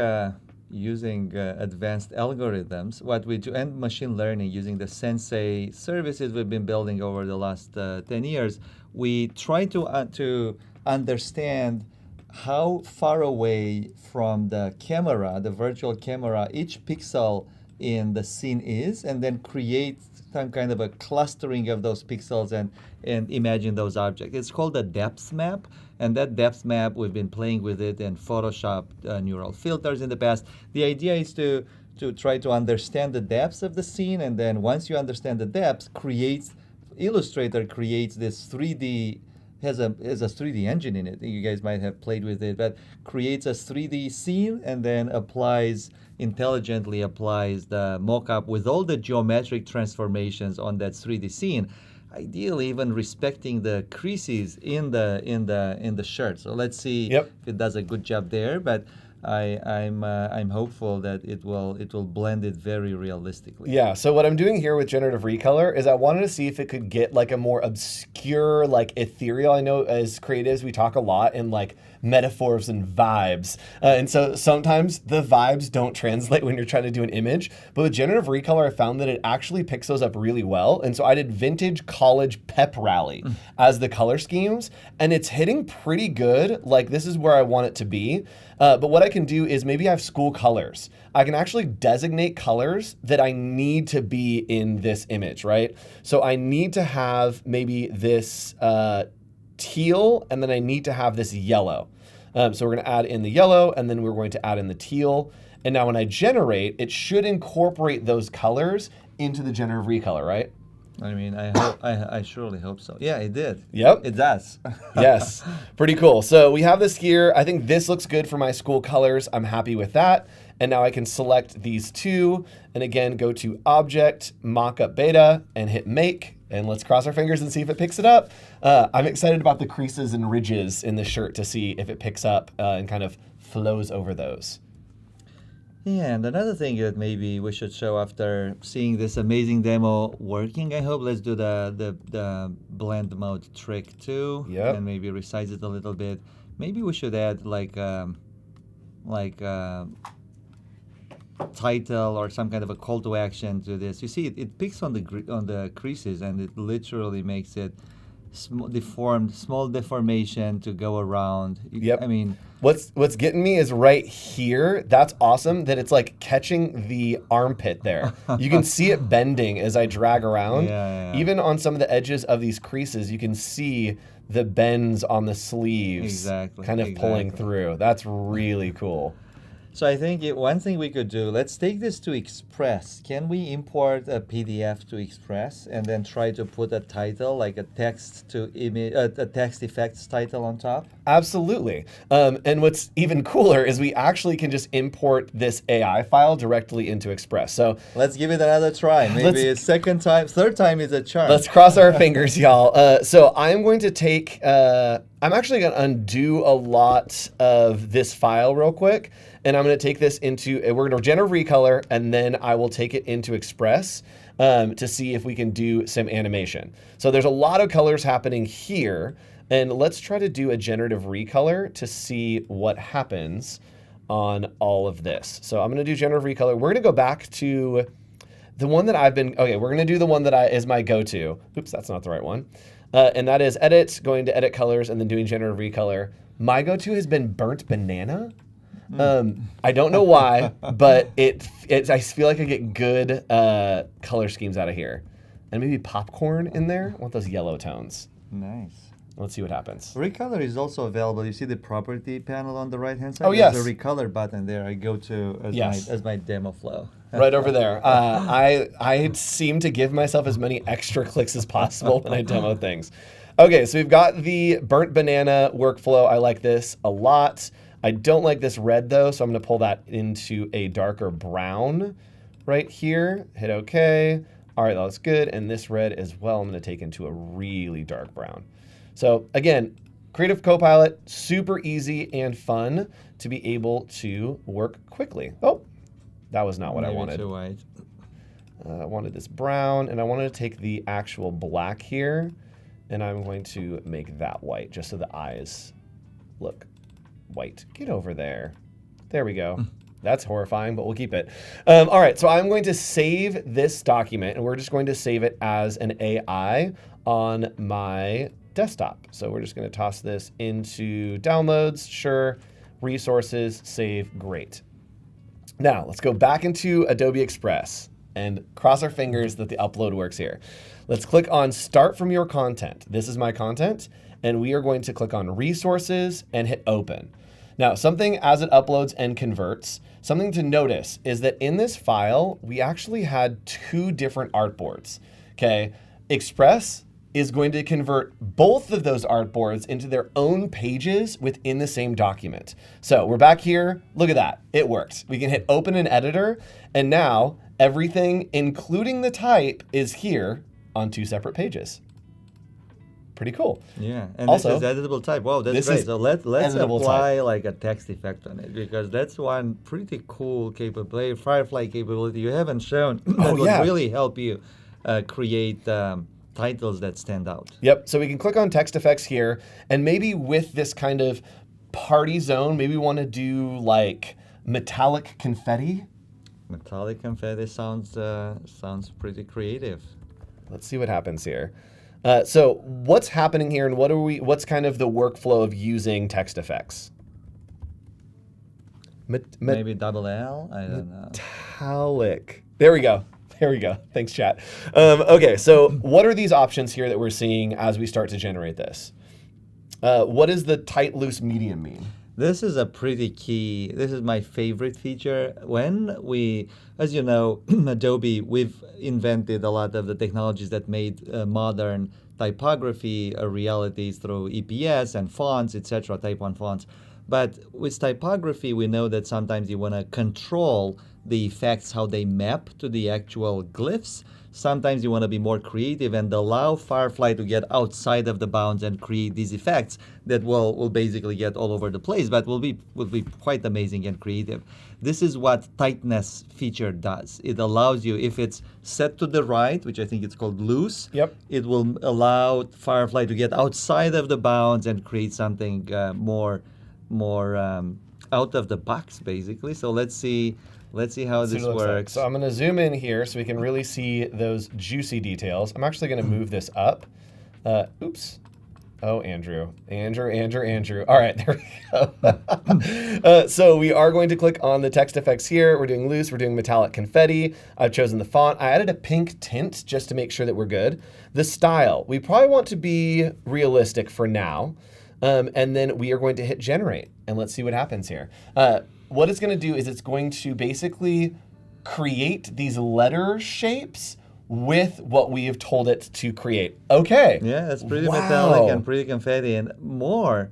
using advanced algorithms, what we do, and machine learning, using the Sensei services we've been building over the last 10 years, we try to understand how far away from the camera, the virtual camera, each pixel in the scene is, and then create some kind of a clustering of those pixels and imagine those objects. It's called a depth map, and that depth map, we've been playing with it in Photoshop neural filters in the past. The idea is to try to understand the depths of the scene, and then once you understand the depths, Illustrator creates this 3D, has a 3D engine in it. You guys might have played with it, but creates a 3D scene and then intelligently applies the mockup with all the geometric transformations on that 3D scene. Ideally, even respecting the creases in the shirt. So let's see Yep. if it does a good job there. But I'm hopeful that it will blend it very realistically. Yeah, so what I'm doing here with generative recolor is I wanted to see if it could get like a more obscure, like ethereal. I know as creatives we talk a lot in like metaphors and vibes. And so sometimes the vibes don't translate when you're trying to do an image. But with generative recolor, I found that it actually picks those up really well. And so I did vintage college pep rally as the color schemes. And it's hitting pretty good. Like this is where I want it to be. But what I can do is maybe I have school colors. I can actually designate colors that I need to be in this image, right? So I need to have maybe this teal, and then I need to have this yellow. So we're going to add in the yellow, and then we're going to add in the teal. And now when I generate, it should incorporate those colors into the generative recolor, right? I mean, I surely hope so. Yeah, it did. Yep. It does. Yes, pretty cool. So we have this here. I think this looks good for my school colors. I'm happy with that. And now I can select these two, and again, go to Object, Mockup Beta, and hit Make. And let's cross our fingers and see if it picks it up. I'm excited about the creases and ridges in the shirt to see if it picks up and kind of flows over those. Yeah, and another thing that maybe we should show after seeing this amazing demo working, I hope, let's do the blend mode trick too. Yep. And maybe resize it a little bit. Maybe we should add like title or some kind of a call to action to this. You see, it picks on the creases, and it literally makes it small deformation to go around. Yep. I mean, what's getting me is right here. That's awesome that it's like catching the armpit there. You can see it bending as I drag around. Yeah. Even on some of the edges of these creases, you can see the bends on the sleeves kind of pulling through. That's really cool. So I think one thing we could do, let's take this to Express. Can we import a PDF to Express and then try to put a title, like a text to image, a text effects title on top? Absolutely. And what's even cooler is we actually can just import this AI file directly into Express. So let's give it another try. Maybe a second time, third time is a charm. Let's cross our fingers, y'all. So I'm going to take, I'm actually going to undo a lot of this file real quick. And I'm going to take this into, we're going to generative recolor, and then I will take it into Express to see if we can do some animation. So there's a lot of colors happening here. And let's try to do a generative recolor to see what happens on all of this. So I'm going to do generative recolor. We're going to go back to the one that I've been, okay, we're going to do the one that is my go-to. Oops, that's not the right one. And that is edit, going to edit colors, and then doing generative recolor. My go-to has been burnt banana. I don't know why, but I feel like I get good color schemes out of here. And maybe popcorn in there. I want those yellow tones. Nice. Let's see what happens. Recolor is also available. You see the property panel on the right-hand side? Oh, yes. There's a recolor button there. I go to as my demo flow. Right over there. I seem to give myself as many extra clicks as possible when I demo things. Okay, so we've got the burnt banana workflow. I like this a lot. I don't like this red though, so I'm going to pull that into a darker brown right here. Hit OK. All right, that's good. And this red as well, I'm going to take into a really dark brown. So again, Creative Copilot, super easy and fun to be able to work quickly. Oh, that was not what I wanted. Too white. I wanted this brown, and I wanted to take the actual black here, and I'm going to make that white just so the eyes look white. Get over there. There we go. That's horrifying, but we'll keep it. All right, so I'm going to save this document, and we're just going to save it as an AI on my desktop. So we're just going to toss this into downloads, sure, resources, save, great. Now let's go back into Adobe Express and cross our fingers that the upload works here. Let's click on Start from Your Content. This is my content, and we are going to click on Resources and hit Open. Now, something as it uploads and converts, something to notice is that in this file, we actually had two different artboards, okay? Express is going to convert both of those artboards into their own pages within the same document. So we're back here, look at that, it worked. We can hit Open in Editor, and now everything, including the type, is here on two separate pages. Pretty cool. Yeah, and Also, this is editable type. Wow, that's this great. is So let's editable apply like a text effect on it, because that's one pretty cool capability, Firefly capability you haven't shown that would really help you create titles that stand out. Yep, so we can click on text effects here, and maybe with this kind of party zone, maybe we want to do like metallic confetti. Metallic confetti sounds pretty creative. Let's see what happens here. So what's happening here, and what's kind of the workflow of using text effects? Maybe double L? I don't know. Metallic. There we go. There we go. Thanks, chat. Okay, so what are these options here that we're seeing as we start to generate this? What does the tight, loose, medium mean? This is a pretty key. This is my favorite feature. When we, as you know, Adobe, we've invented a lot of the technologies that made modern typography a reality through EPS and fonts, etc., Type 1 fonts. But with typography, we know that sometimes you want to control the effects, how they map to the actual glyphs. Sometimes you want to be more creative and allow Firefly to get outside of the bounds and create these effects that will basically get all over the place, but will be quite amazing and creative. This is what tightness feature does. It allows you, if it's set to the right, which I think it's called loose, it will allow Firefly to get outside of the bounds and create something more out of the box, basically. So let's see how this works. Like. So I'm going to zoom in here so we can really see those juicy details. I'm actually going to move this up. Oops. Oh, Andrew. All right, there we go. So we are going to click on the text effects here. We're doing loose. We're doing metallic confetti. I've chosen the font. I added a pink tint just to make sure that we're good. The style. We probably want to be realistic for now. And then we are going to hit generate. And let's see what happens here. What it's going to do is it's going to basically create these letter shapes with what we have told it to create. Okay. Yeah, it's pretty metallic and pretty confetti, and more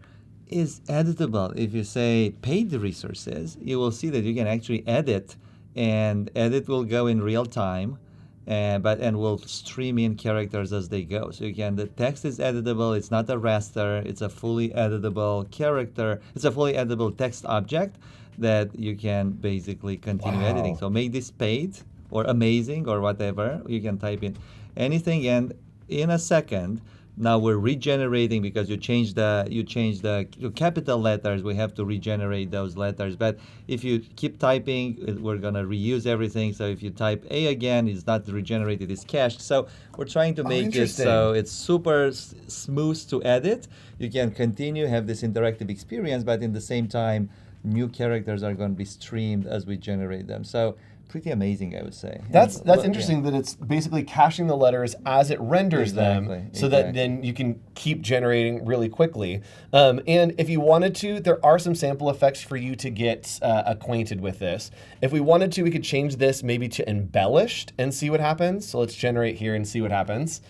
is editable. If you say paid resources, you will see that you can actually edit, and edit will go in real time, and will stream in characters as they go. So the text is editable. It's not a raster. It's a fully editable character. It's a fully editable text object that you can basically continue editing. So make this paid or amazing or whatever. You can type in anything, and in a second, now we're regenerating because you changed the capital letters. We have to regenerate those letters. But if you keep typing, we're gonna reuse everything. So if you type A again, it's not regenerated, it's cached. So we're trying to make it so it's super smooth to edit. You can continue, have this interactive experience, but in the same time, new characters are going to be streamed as we generate them. So pretty amazing, I would say. That's interesting that it's basically caching the letters as it renders them, so that then you can keep generating really quickly. And if you wanted to, there are some sample effects for you to get acquainted with this. If we wanted to, we could change this maybe to embellished and see what happens. So let's generate here and see what happens.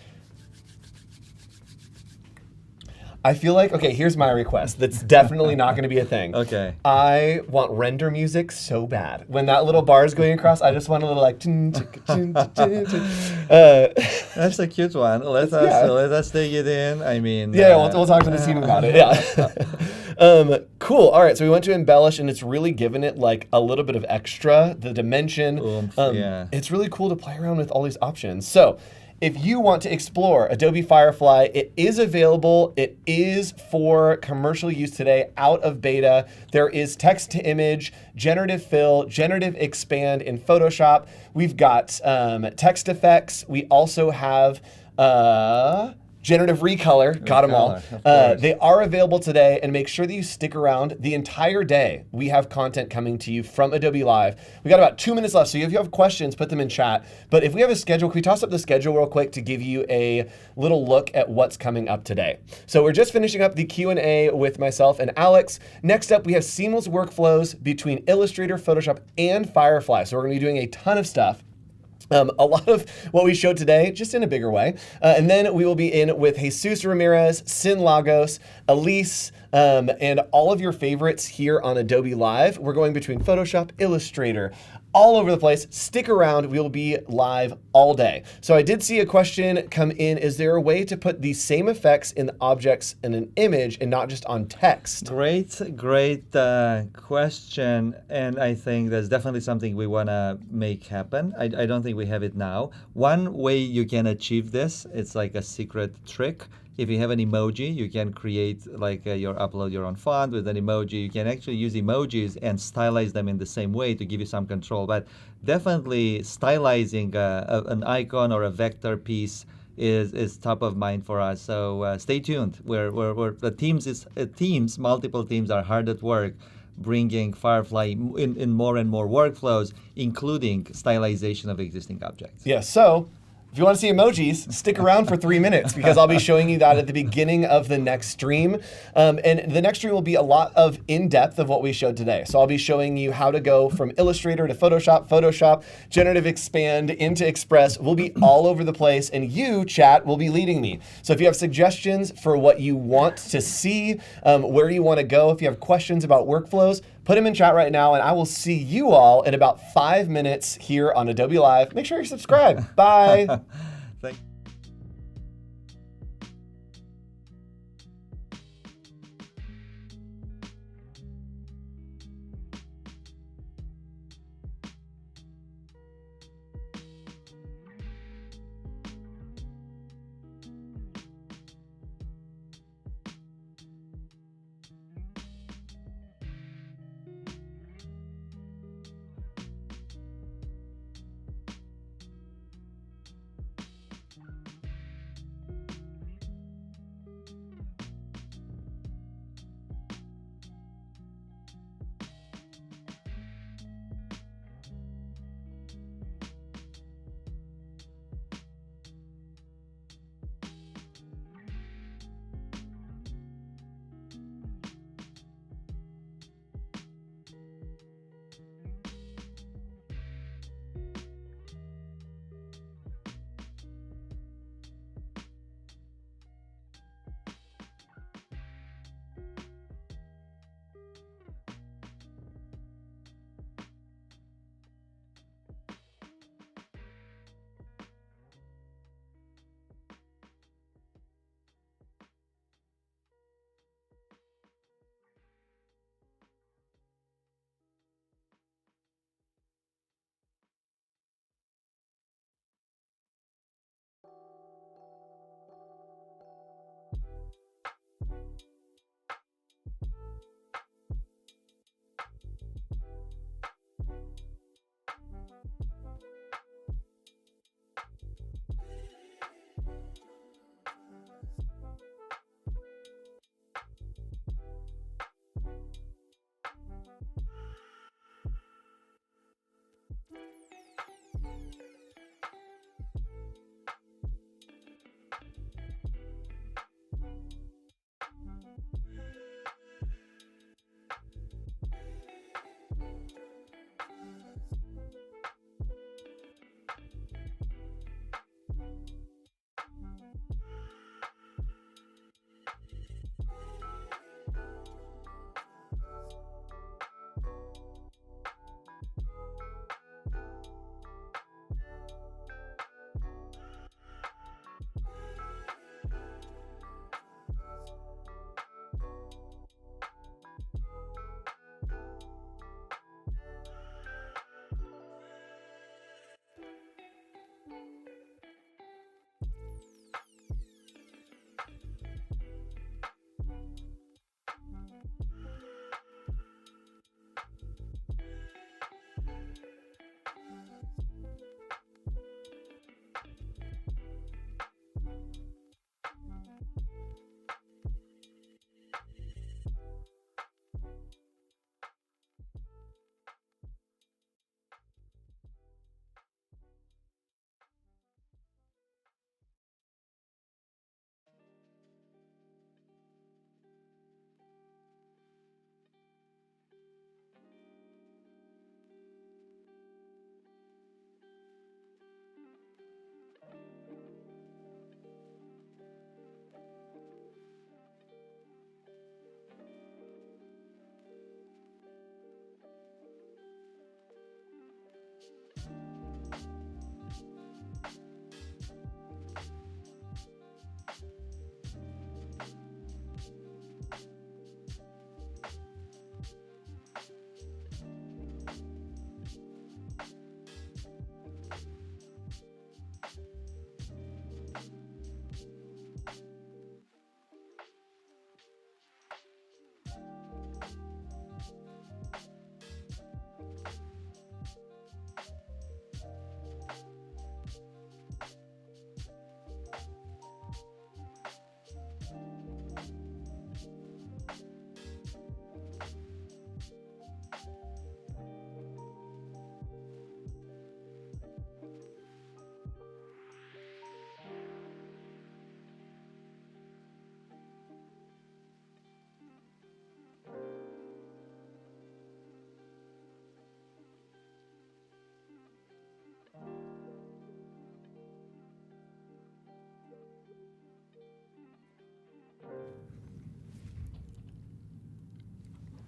I feel like, okay, here's my request. That's definitely not going to be a thing. Okay. I want render music so bad. When that little bar is going across, I just want a little like. That's a cute one. Let us take it in. I mean. Yeah, we'll talk to the team about it. Yeah. Cool. All right. So we went to embellish, and it's really given it like a little bit of extra, the dimension. It's really cool to play around with all these options. So, if you want to explore Adobe Firefly, it is available. It is for commercial use today, out of beta. There is text to image, generative fill, generative expand in Photoshop. We've got text effects. We also have generative recolor. Got them all. They are available today, and make sure that you stick around the entire day. We have content coming to you from Adobe Live. We got about 2 minutes left, so if you have questions, put them in chat. But if we have a schedule, can we toss up the schedule real quick to give you a little look at what's coming up today? So we're just finishing up the Q&A with myself and Alex. Next up, we have seamless workflows between Illustrator, Photoshop, and Firefly. So we're going to be doing a ton of stuff. A lot of what we showed today, just in a bigger way. And then we will be in with Jesus Ramirez, Sin Lagos, Elise, and all of your favorites here on Adobe Live. We're going between Photoshop, Illustrator, all over the place. Stick around, we'll be live all day. So I did see a question come in. Is there a way to put the same effects in objects in an image and not just on text? Great question. And I think that's definitely something we want to make happen. I don't think we have it now. One way you can achieve this, it's like a secret trick. If you have an emoji, you can create upload your own font with an emoji. You can actually use emojis and stylize them in the same way to give you some control. But definitely stylizing an icon or a vector piece is top of mind for us. So stay tuned. Multiple teams are hard at work bringing Firefly in more and more workflows, including stylization of existing objects. Yeah, so if you want to see emojis, stick around for 3 minutes because I'll be showing you that at the beginning of the next stream. And the next stream will be a lot of in-depth of what we showed today. So I'll be showing you how to go from Illustrator to Photoshop, Photoshop, Generative Expand into Express. We'll be all over the place, and you, chat, will be leading me. So if you have suggestions for what you want to see, where you want to go, if you have questions about workflows, put them in chat right now, and I will see you all in about 5 minutes here on Adobe Live. Make sure you're subscribed. Bye. Thank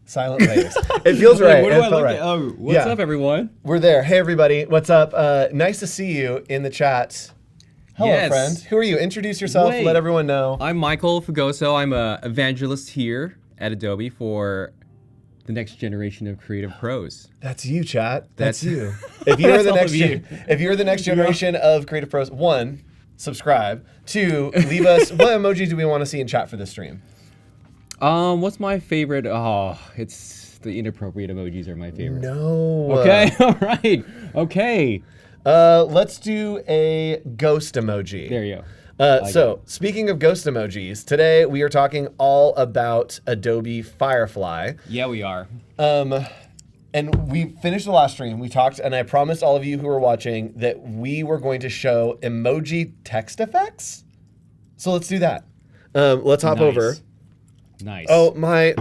Silent waves. It feels right. What do It I felt look right. at? Oh, what's Yeah. up, everyone? We're there. Hey, everybody. What's up? Nice to see you in the chat. Hello, Yes. friend. Who are you? Introduce yourself. Wait. Let everyone know. I'm Michael Fagoso. I'm an evangelist here at Adobe for the next generation of creative pros. That's you, chat. That's That's- you. If you are That's the all next, of you. if you're the next generation of creative pros, 1, subscribe. 2, leave us. What emoji do we want to see in chat for this stream? What's my favorite? Oh, it's the inappropriate emojis are my favorite. No. Okay, all right. Okay. Let's do a ghost emoji. There you go. So, speaking of ghost emojis, today we are talking all about Adobe Firefly. Yeah, we are. And we finished the last stream. We talked, and I promised all of you who were watching that we were going to show emoji text effects. So let's do that. Let's hop Nice. over. Nice. Oh, my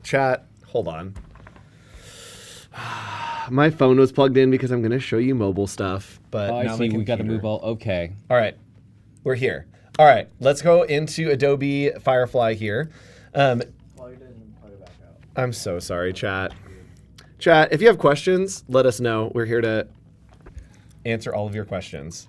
chat. Hold on. My phone was plugged in because I'm going to show you mobile stuff. But Oh, I now see. my We got to computer- move all. Okay. All right, we're here. All right, let's go into Adobe Firefly here. I'm so sorry, chat. Chat, if you have questions, let us know. We're here to answer all of your questions.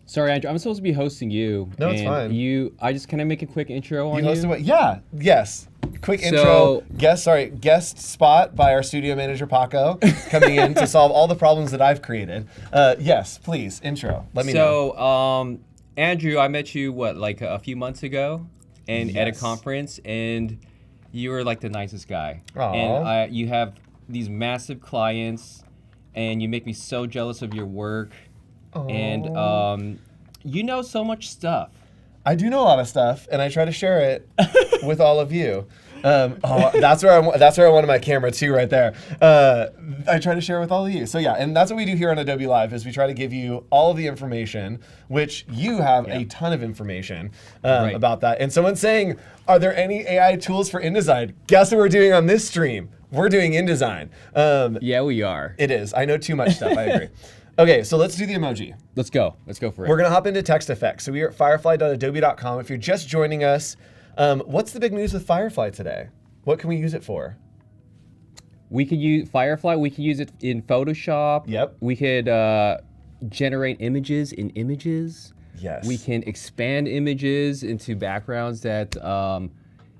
Sorry, Andrew. I'm supposed to be hosting you. No, it's and fine. I just kind of make a quick intro on You you. hosted what? Yeah, yes. Quick intro. So- Guest spot by our studio manager Paco coming in to solve all the problems that I've created. Yes, please intro. Let me know. So, Andrew, I met you like a few months ago, and at a Yes. conference, and you were like the nicest guy. Aw. And you have these massive clients, and you make me so jealous of your work. And you know so much stuff. I do know a lot of stuff, and I try to share it with all of you. That's where I wanted my camera too, right there. I try to share with all of you. So yeah, and that's what we do here on Adobe Live is we try to give you all of the information, which you have a ton of information Right. about that. And someone's saying, are there any AI tools for InDesign? Guess what we're doing on this stream? We're doing InDesign. Yeah, we are. It is. I know too much stuff. I agree. Okay, so let's do the emoji. Let's go. Let's go for it. We're gonna hop into text effects. So we are at firefly.adobe.com. If you're just joining us, what's the big news with Firefly today? What can we use it for? We could use Firefly. We could use it in Photoshop. Yep. We could generate images in images. Yes. We can expand images into backgrounds that, have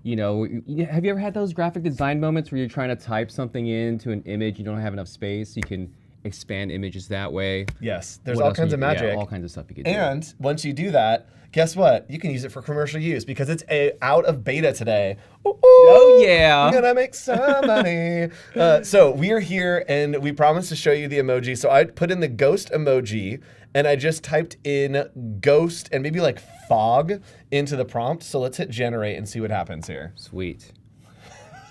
you ever had those graphic design moments where you're trying to type something into an image, you don't have enough space, you can expand images that way. Yes, there's What all else kinds can of you- magic. Yeah, all kinds of stuff you could do. And once you do that, guess what? You can use it for commercial use because it's out of beta today. Ooh, Oh, yeah. I'm gonna make some money. So we are here and we promised to show you the emoji. So I put in the ghost emoji and I just typed in ghost and maybe like fog into the prompt. So let's hit generate and see what happens here. Sweet.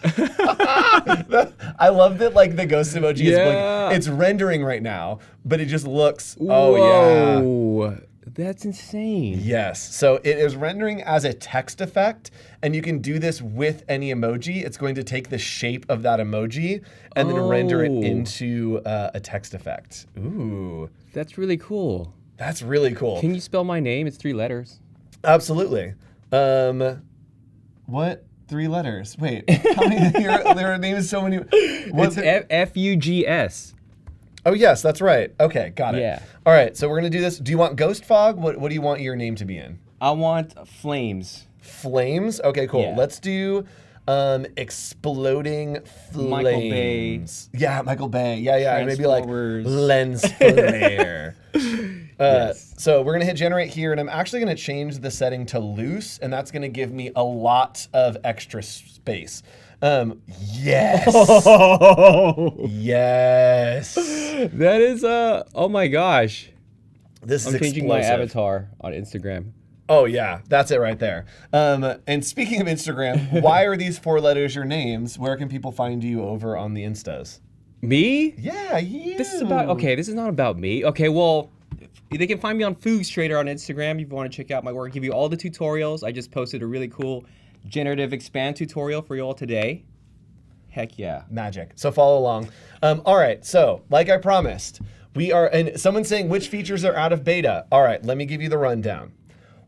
I love that like the ghost emoji is Yeah. like, it's rendering right now, but it just looks, oh yeah. Whoa. That's insane. Yes, so it is rendering as a text effect, and you can do this with any emoji. It's going to take the shape of that emoji and then render it Oh. into a text effect. Ooh, That's really cool. that's really cool. Can you spell my name? It's 3 letters. Absolutely. What 3 letters? Wait, how many? There are names so many. What's It's Fugs. Oh yes, that's right. Okay, got it. Yeah. All right, so we're gonna do this. Do you want Ghost Fog? What do you want your name to be in? I want flames. Flames? Okay, cool. Yeah. Let's do exploding flames. Michael Bay. Yeah, Michael Bay. Yeah. And maybe like Transformers. lens flare. Yes. So we're gonna hit generate here, and I'm actually gonna change the setting to loose, and that's gonna give me a lot of extra space. Yes. Yes. That is oh my gosh. This is I'm changing my explosive. avatar on Instagram. Oh yeah, that's it right there. And speaking of Instagram, why are these 4 letters your names? Where can people find you over on the Instas? Me? Yeah, you. This is about okay, this is not about me. Okay, well, they can find me on Illustrator on Instagram if you want to check out my work. Give you all the tutorials. I just posted a really cool generative expand tutorial for you all today. Heck yeah. Magic. So follow along. All right, so like I promised, we are, and someone's saying which features are out of beta. All right, let me give you the rundown.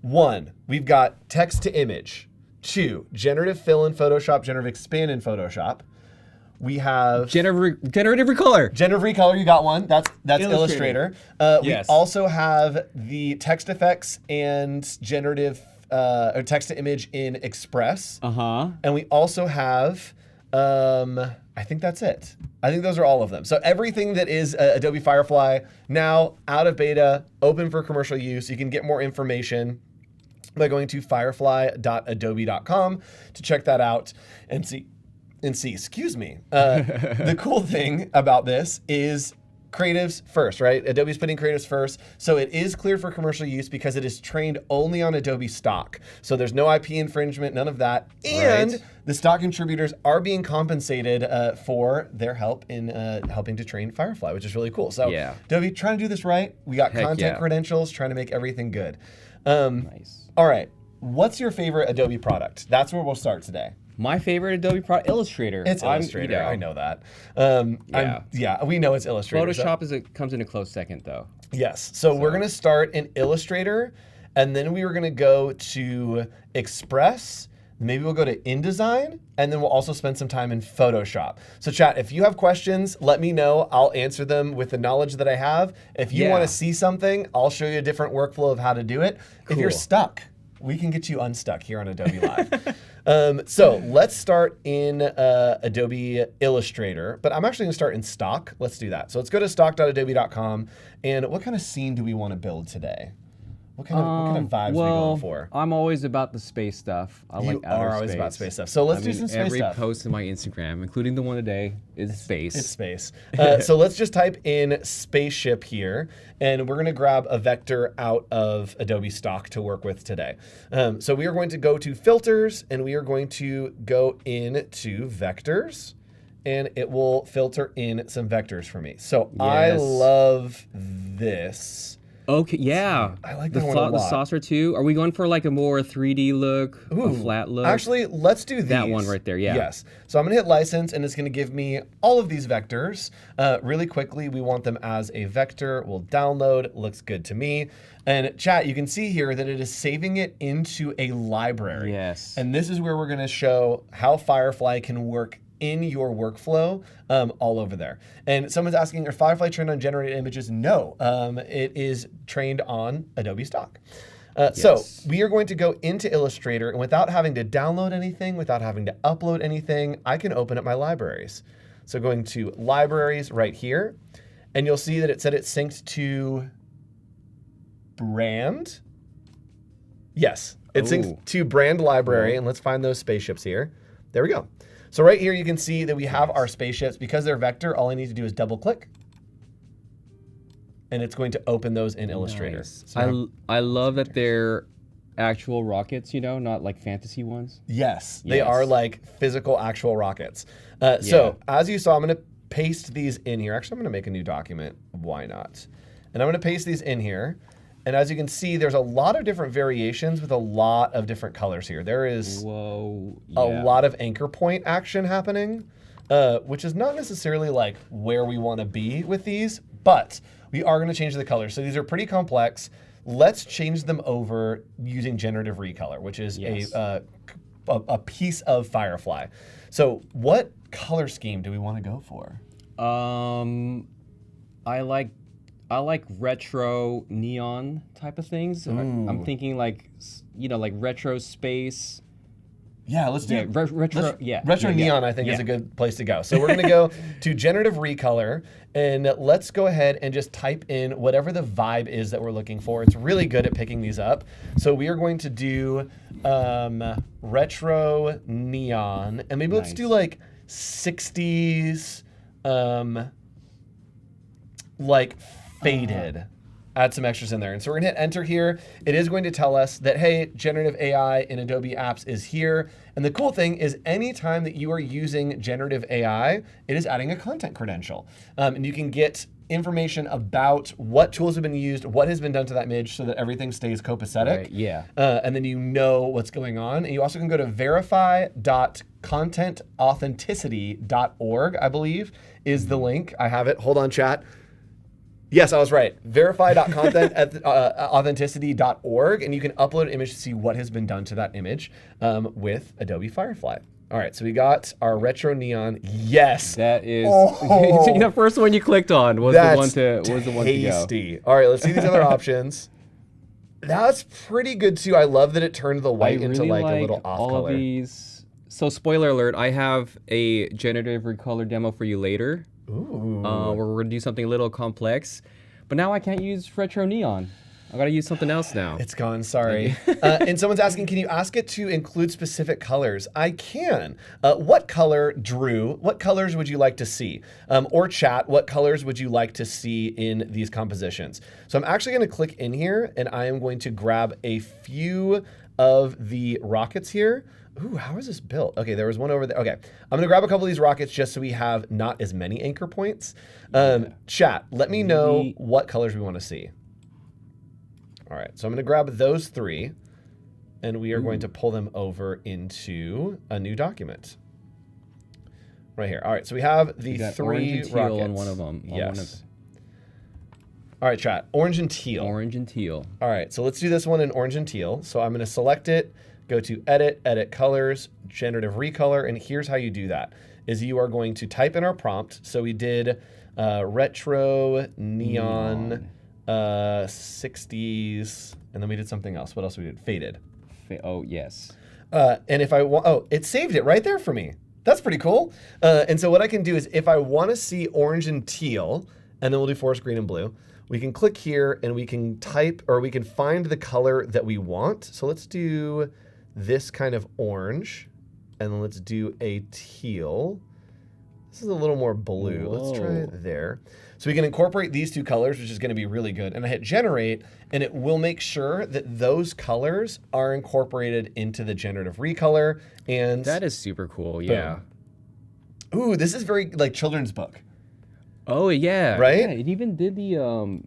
1, we've got text to image. to Generative Fill in Photoshop, Generative Expand in Photoshop. We have Generative Recolor. Generative Recolor, you got one. That's Illustrator. We Yes. also have the text effects and generative or text to image in Express. And we also have, I think that's it. I think those are all of them. So everything that is Adobe Firefly now out of beta, open for commercial use. You can get more information by going to firefly.adobe.com to check that out and see. Excuse me. The cool thing about this is creatives first, right? Adobe's putting creatives first. So it is cleared for commercial use because it is trained only on Adobe stock. So there's no IP infringement, none of that. And the stock contributors are being compensated for their help in helping to train Firefly, which is really cool. So Adobe, trying to do this right. We got content credentials, trying to make everything good. Nice. All right. What's your favorite Adobe product? That's where we'll start today. My favorite Adobe product, Illustrator. It's Illustrator. I know that. We know it's Illustrator. Photoshop comes in a close second, though. Yes. So we're going to start in Illustrator, and then we were going to go to Express. Maybe we'll go to InDesign, and then we'll also spend some time in Photoshop. So chat, if you have questions, let me know. I'll answer them with the knowledge that I have. If you want to see something, I'll show you a different workflow of how to do it. Cool. If you're stuck, we can get you unstuck here on Adobe Live. So let's start in Adobe Illustrator, but I'm actually gonna start in stock. Let's do that. So let's go to stock.adobe.com. And what kind of scene do we want to build today? What kind of vibes are we going for? I'm always about the space stuff. You are always about space stuff. So let's do some space every stuff. Every post in my Instagram, including the one today, is space. It's space. So let's just type in spaceship here, and we're going to grab a vector out of Adobe stock to work with today. So we are going to go to filters, and we are going to go into vectors, and it will filter in some vectors for me. So I love this. Okay, yeah. I like that one a lot. The saucer too. Are we going for like a more 3D look, a flat look? Actually, let's do these. That one right there, yeah. Yes. So I'm gonna hit license, and it's gonna give me all of these vectors. Really quickly, we want them as a vector. We'll download, looks good to me. And chat, you can see here that it is saving it into a library. Yes. And this is where we're gonna show how Firefly can work in your workflow all over there. And someone's asking, are Firefly trained on generated images? No, it is trained on Adobe stock. So we are going to go into Illustrator, and without having to download anything, without having to upload anything, I can open up my libraries. So going to libraries right here, and you'll see that it said it synced to brand. Yes, it synced to brand library, and let's find those spaceships here. There we go. So right here, you can see that we have our spaceships. Because they're vector, all I need to do is double click, and it's going to open those in Illustrator. Nice. So I love that they're actual rockets, not like fantasy ones. Yes, they are like physical, actual rockets. So as you saw, I'm going to paste these in here. Actually, I'm going to make a new document. Why not? And I'm going to paste these in here. And as you can see, there's a lot of different variations with a lot of different colors here. There is a lot of anchor point action happening, which is not necessarily like where we want to be with these, but we are going to change the colors. So these are pretty complex. Let's change them over using Generative Recolor, which is a piece of Firefly. So what color scheme do we want to go for? I like retro neon type of things. I'm thinking like retro space. Yeah, let's do retro. Retro neon, I think, is a good place to go. So we're going to go to Generative Recolor, and let's go ahead and just type in whatever the vibe is that we're looking for. It's really good at picking these up. So we are going to do retro neon, and maybe let's do like 60s, like faded. Add some extras in there. And so we're gonna hit enter here. It is going to tell us that, hey, generative AI in Adobe Apps is here. And the cool thing is anytime that you are using generative AI, it is adding a content credential. And you can get information about what tools have been used, what has been done to that image so that everything stays copacetic. Right, yeah. And then you know what's going on. And you also can go to verify.contentauthenticity.org, I believe, is the link. I have it. Hold on, chat. Yes, I was right. Verify.content at authenticity.org, and you can upload an image to see what has been done to that image with Adobe Firefly. All right, so we got our retro neon. Yes, That is Oh. the first one you clicked on was the one to go. tasty. All right, let's see these other options. That's pretty good too. I love that it turned the white into like a little off all color. of these. So spoiler alert, I have a generative recolor demo for you later. Ooh. Where we're gonna do something a little complex, but now I can't use retro neon. I gotta use something else now. It's gone, sorry. And someone's asking, can you ask it to include specific colors? I can. What color, Drew, what colors would you like to see? Or chat, what colors would you like to see in these compositions? So I'm actually gonna click in here and I am going to grab a few of the rockets here. Ooh, how is this built? Okay, there was one over there. Okay, I'm gonna grab a couple of these rockets just so we have not as many anchor points. Chat, let me know what colors we wanna see. All right, so I'm gonna grab those three and we are going to pull them over into a new document. Right here. All right, so we have the You got three orange and teal rockets. on one of them. Yes. All right, chat, orange and teal. Orange and teal. All right, so let's do this one in orange and teal. So I'm gonna select it, go to edit, edit colors, generative recolor, and here's how you do that, is you are going to type in our prompt. So we did retro, neon. 60s, and then we did something else. What else we did? Faded. Oh, yes. And if I want, it saved it right there for me. That's pretty cool. And so what I can do is if I want to see orange and teal, and then we'll do forest green and blue, we can click here and we can type, or we can find the color that we want. So let's do this kind of orange, and then let's do a teal. This is a little more blue. Whoa. Let's try it there. So we can incorporate these two colors, which is going to be really good. And I hit generate, and it will make sure that those colors are incorporated into the generative recolor. And That is super cool. Yeah. ooh, this is very like children's book. Oh yeah. Right? Yeah, it even did the Oh,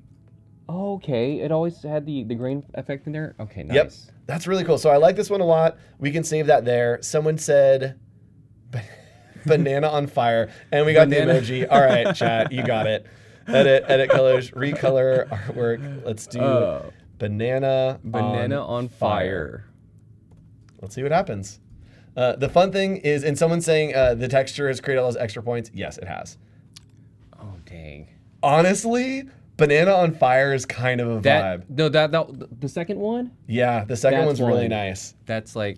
okay. It always had the grain effect in there. Okay, nice. Yep, that's really cool. So I like this one a lot. We can save that there. Someone said banana on fire, and we got Banana. the emoji. All right, chat, you got it. Edit colors, recolor artwork. Let's do banana on fire. Let's see what happens. The fun thing is, and someone's saying the texture has created all those extra points. Yes, it has. Oh dang. Honestly, banana on fire is kind of a vibe. That the second one. Yeah, the second That's one's really one. nice. That's like.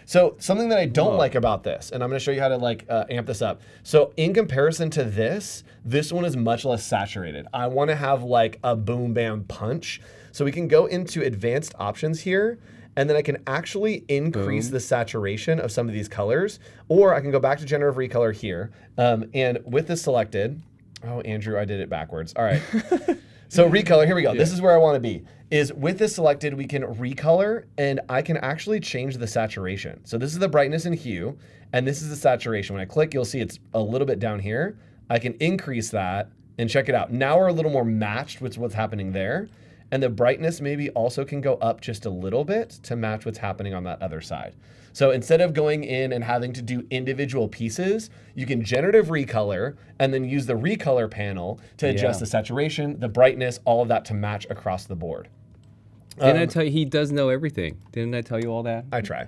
So something that I don't Whoa. like about this, and I'm going to show you how to like amp this up. So in comparison to this one is much less saturated. I want to have like a boom bam punch. So we can go into advanced options here, and then I can actually increase the saturation of some of these colors, or I can go back to generative recolor here. And with this selected, oh, Andrew, I did it backwards. All right. So recolor, here we go. This is where I want to be. Is with this selected, we can recolor, and I can actually change the saturation. So this is the brightness and hue, and this is the saturation. When I click, you'll see it's a little bit down here. I can increase that, and check it out. Now we're a little more matched with what's happening there. And the brightness maybe also can go up just a little bit to match what's happening on that other side. So instead of going in and having to do individual pieces, you can generative recolor and then use the recolor panel to adjust the saturation, the brightness, all of that to match across the board. Didn't I tell you he does know everything? Didn't I tell you all that? I try.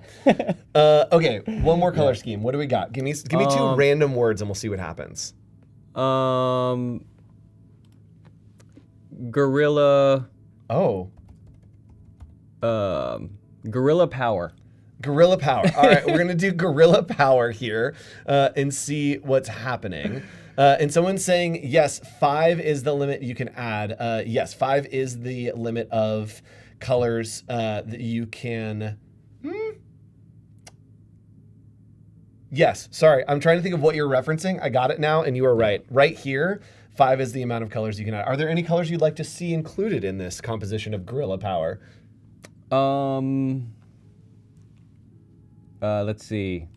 Okay, one more color scheme. What do we got? Give me two random words and we'll see what happens. Gorilla. Oh. Gorilla power. Gorilla power. All right, we're gonna do gorilla power here and see what's happening. And someone's saying, yes, 5 is the limit you can add. Yes, 5 is the limit of colors that you can. Yes, sorry, I'm trying to think of what you're referencing. I got it now, and you are right. Right here, 5 is the amount of colors you can add. Are there any colors you'd like to see included in this composition of gorilla power? Let's see.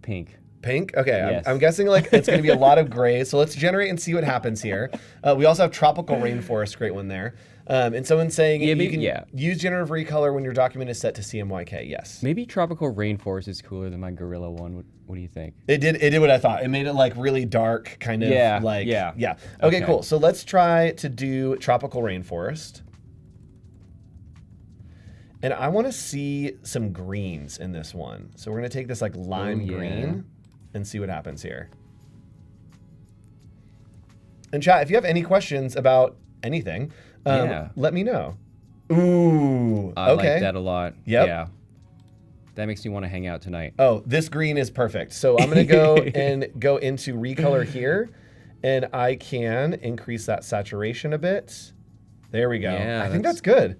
Pink. Pink? Okay, Yes. I'm guessing like it's gonna be a lot of grays. So let's generate and see what happens here. We also have tropical rainforest, great one there. And someone's saying Yeah, you maybe- can yeah. use generative recolor when your document is set to CMYK. Yes. Maybe tropical rainforest is cooler than my gorilla one. What do you think? It did what I thought. It made it like really dark, kind of Yeah, like yeah. Okay, Okay. cool. So let's try to do tropical rainforest. And I want to see some greens in this one. So we're going to take this like lime yeah. green and see what happens here. And chat, if you have any questions about anything, let me know. Ooh, I okay. like that a lot. Yep. Yeah. That makes me want to hang out tonight. Oh, this green is perfect. So I'm going to go and go into recolor here, and I can increase that saturation a bit. There we go. Yeah, I think that's good.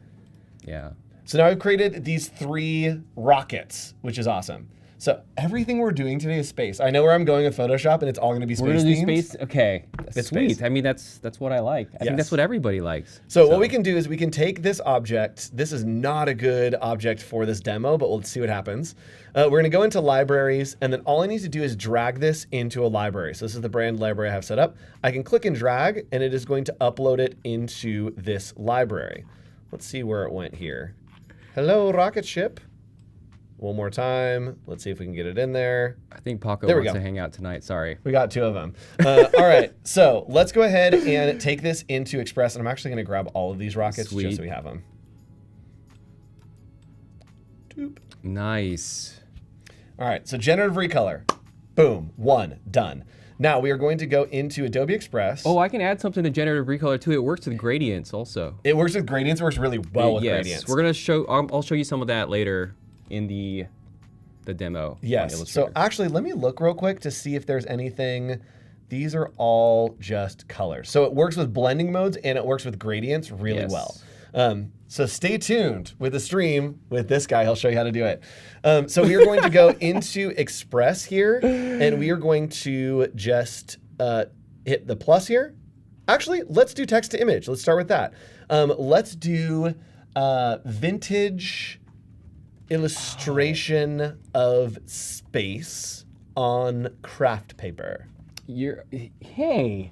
Yeah. So now I've created these 3 rockets, which is awesome. So everything we're doing today is space. I know where I'm going with Photoshop, and it's all going to be space We're gonna do themed. space. Okay. It's Sweet. space. I mean, that's what I like. I think that's Yes. what everybody likes. So what we can do is we can take this object. This is not a good object for this demo, but we'll see what happens. We're going to go into libraries, and then all I need to do is drag this into a library. So this is the brand library I have set up. I can click and drag, and it is going to upload it into this library. Let's see where it went here. Hello, rocket ship. One more time. Let's see if we can get it in there. I think Paco There we wants go. to hang out tonight. Sorry. We got 2 of them. All right, so let's go ahead and take this into Express, and I'm actually going to grab all of these rockets Sweet. just so we have them. Doop. Nice. All right, so generative recolor. Boom, 1, done. Now we are going to go into Adobe Express. Oh, I can add something to generative recolor too. It works with gradients also. It works with gradients. It works really well with yes. gradients. We're gonna show. I'll show you some of that later in the demo. on Yes. Illustrator. So actually, let me look real quick to see if there's anything. These are all just colors. So it works with blending modes and it works with gradients really Yes. well. So stay tuned with the stream with this guy. He'll show you how to do it. So we are going to go into Express here, and we are going to just hit the plus here. Actually, let's do text to image. Let's start with that. Let's do vintage illustration of space on craft paper. Hey,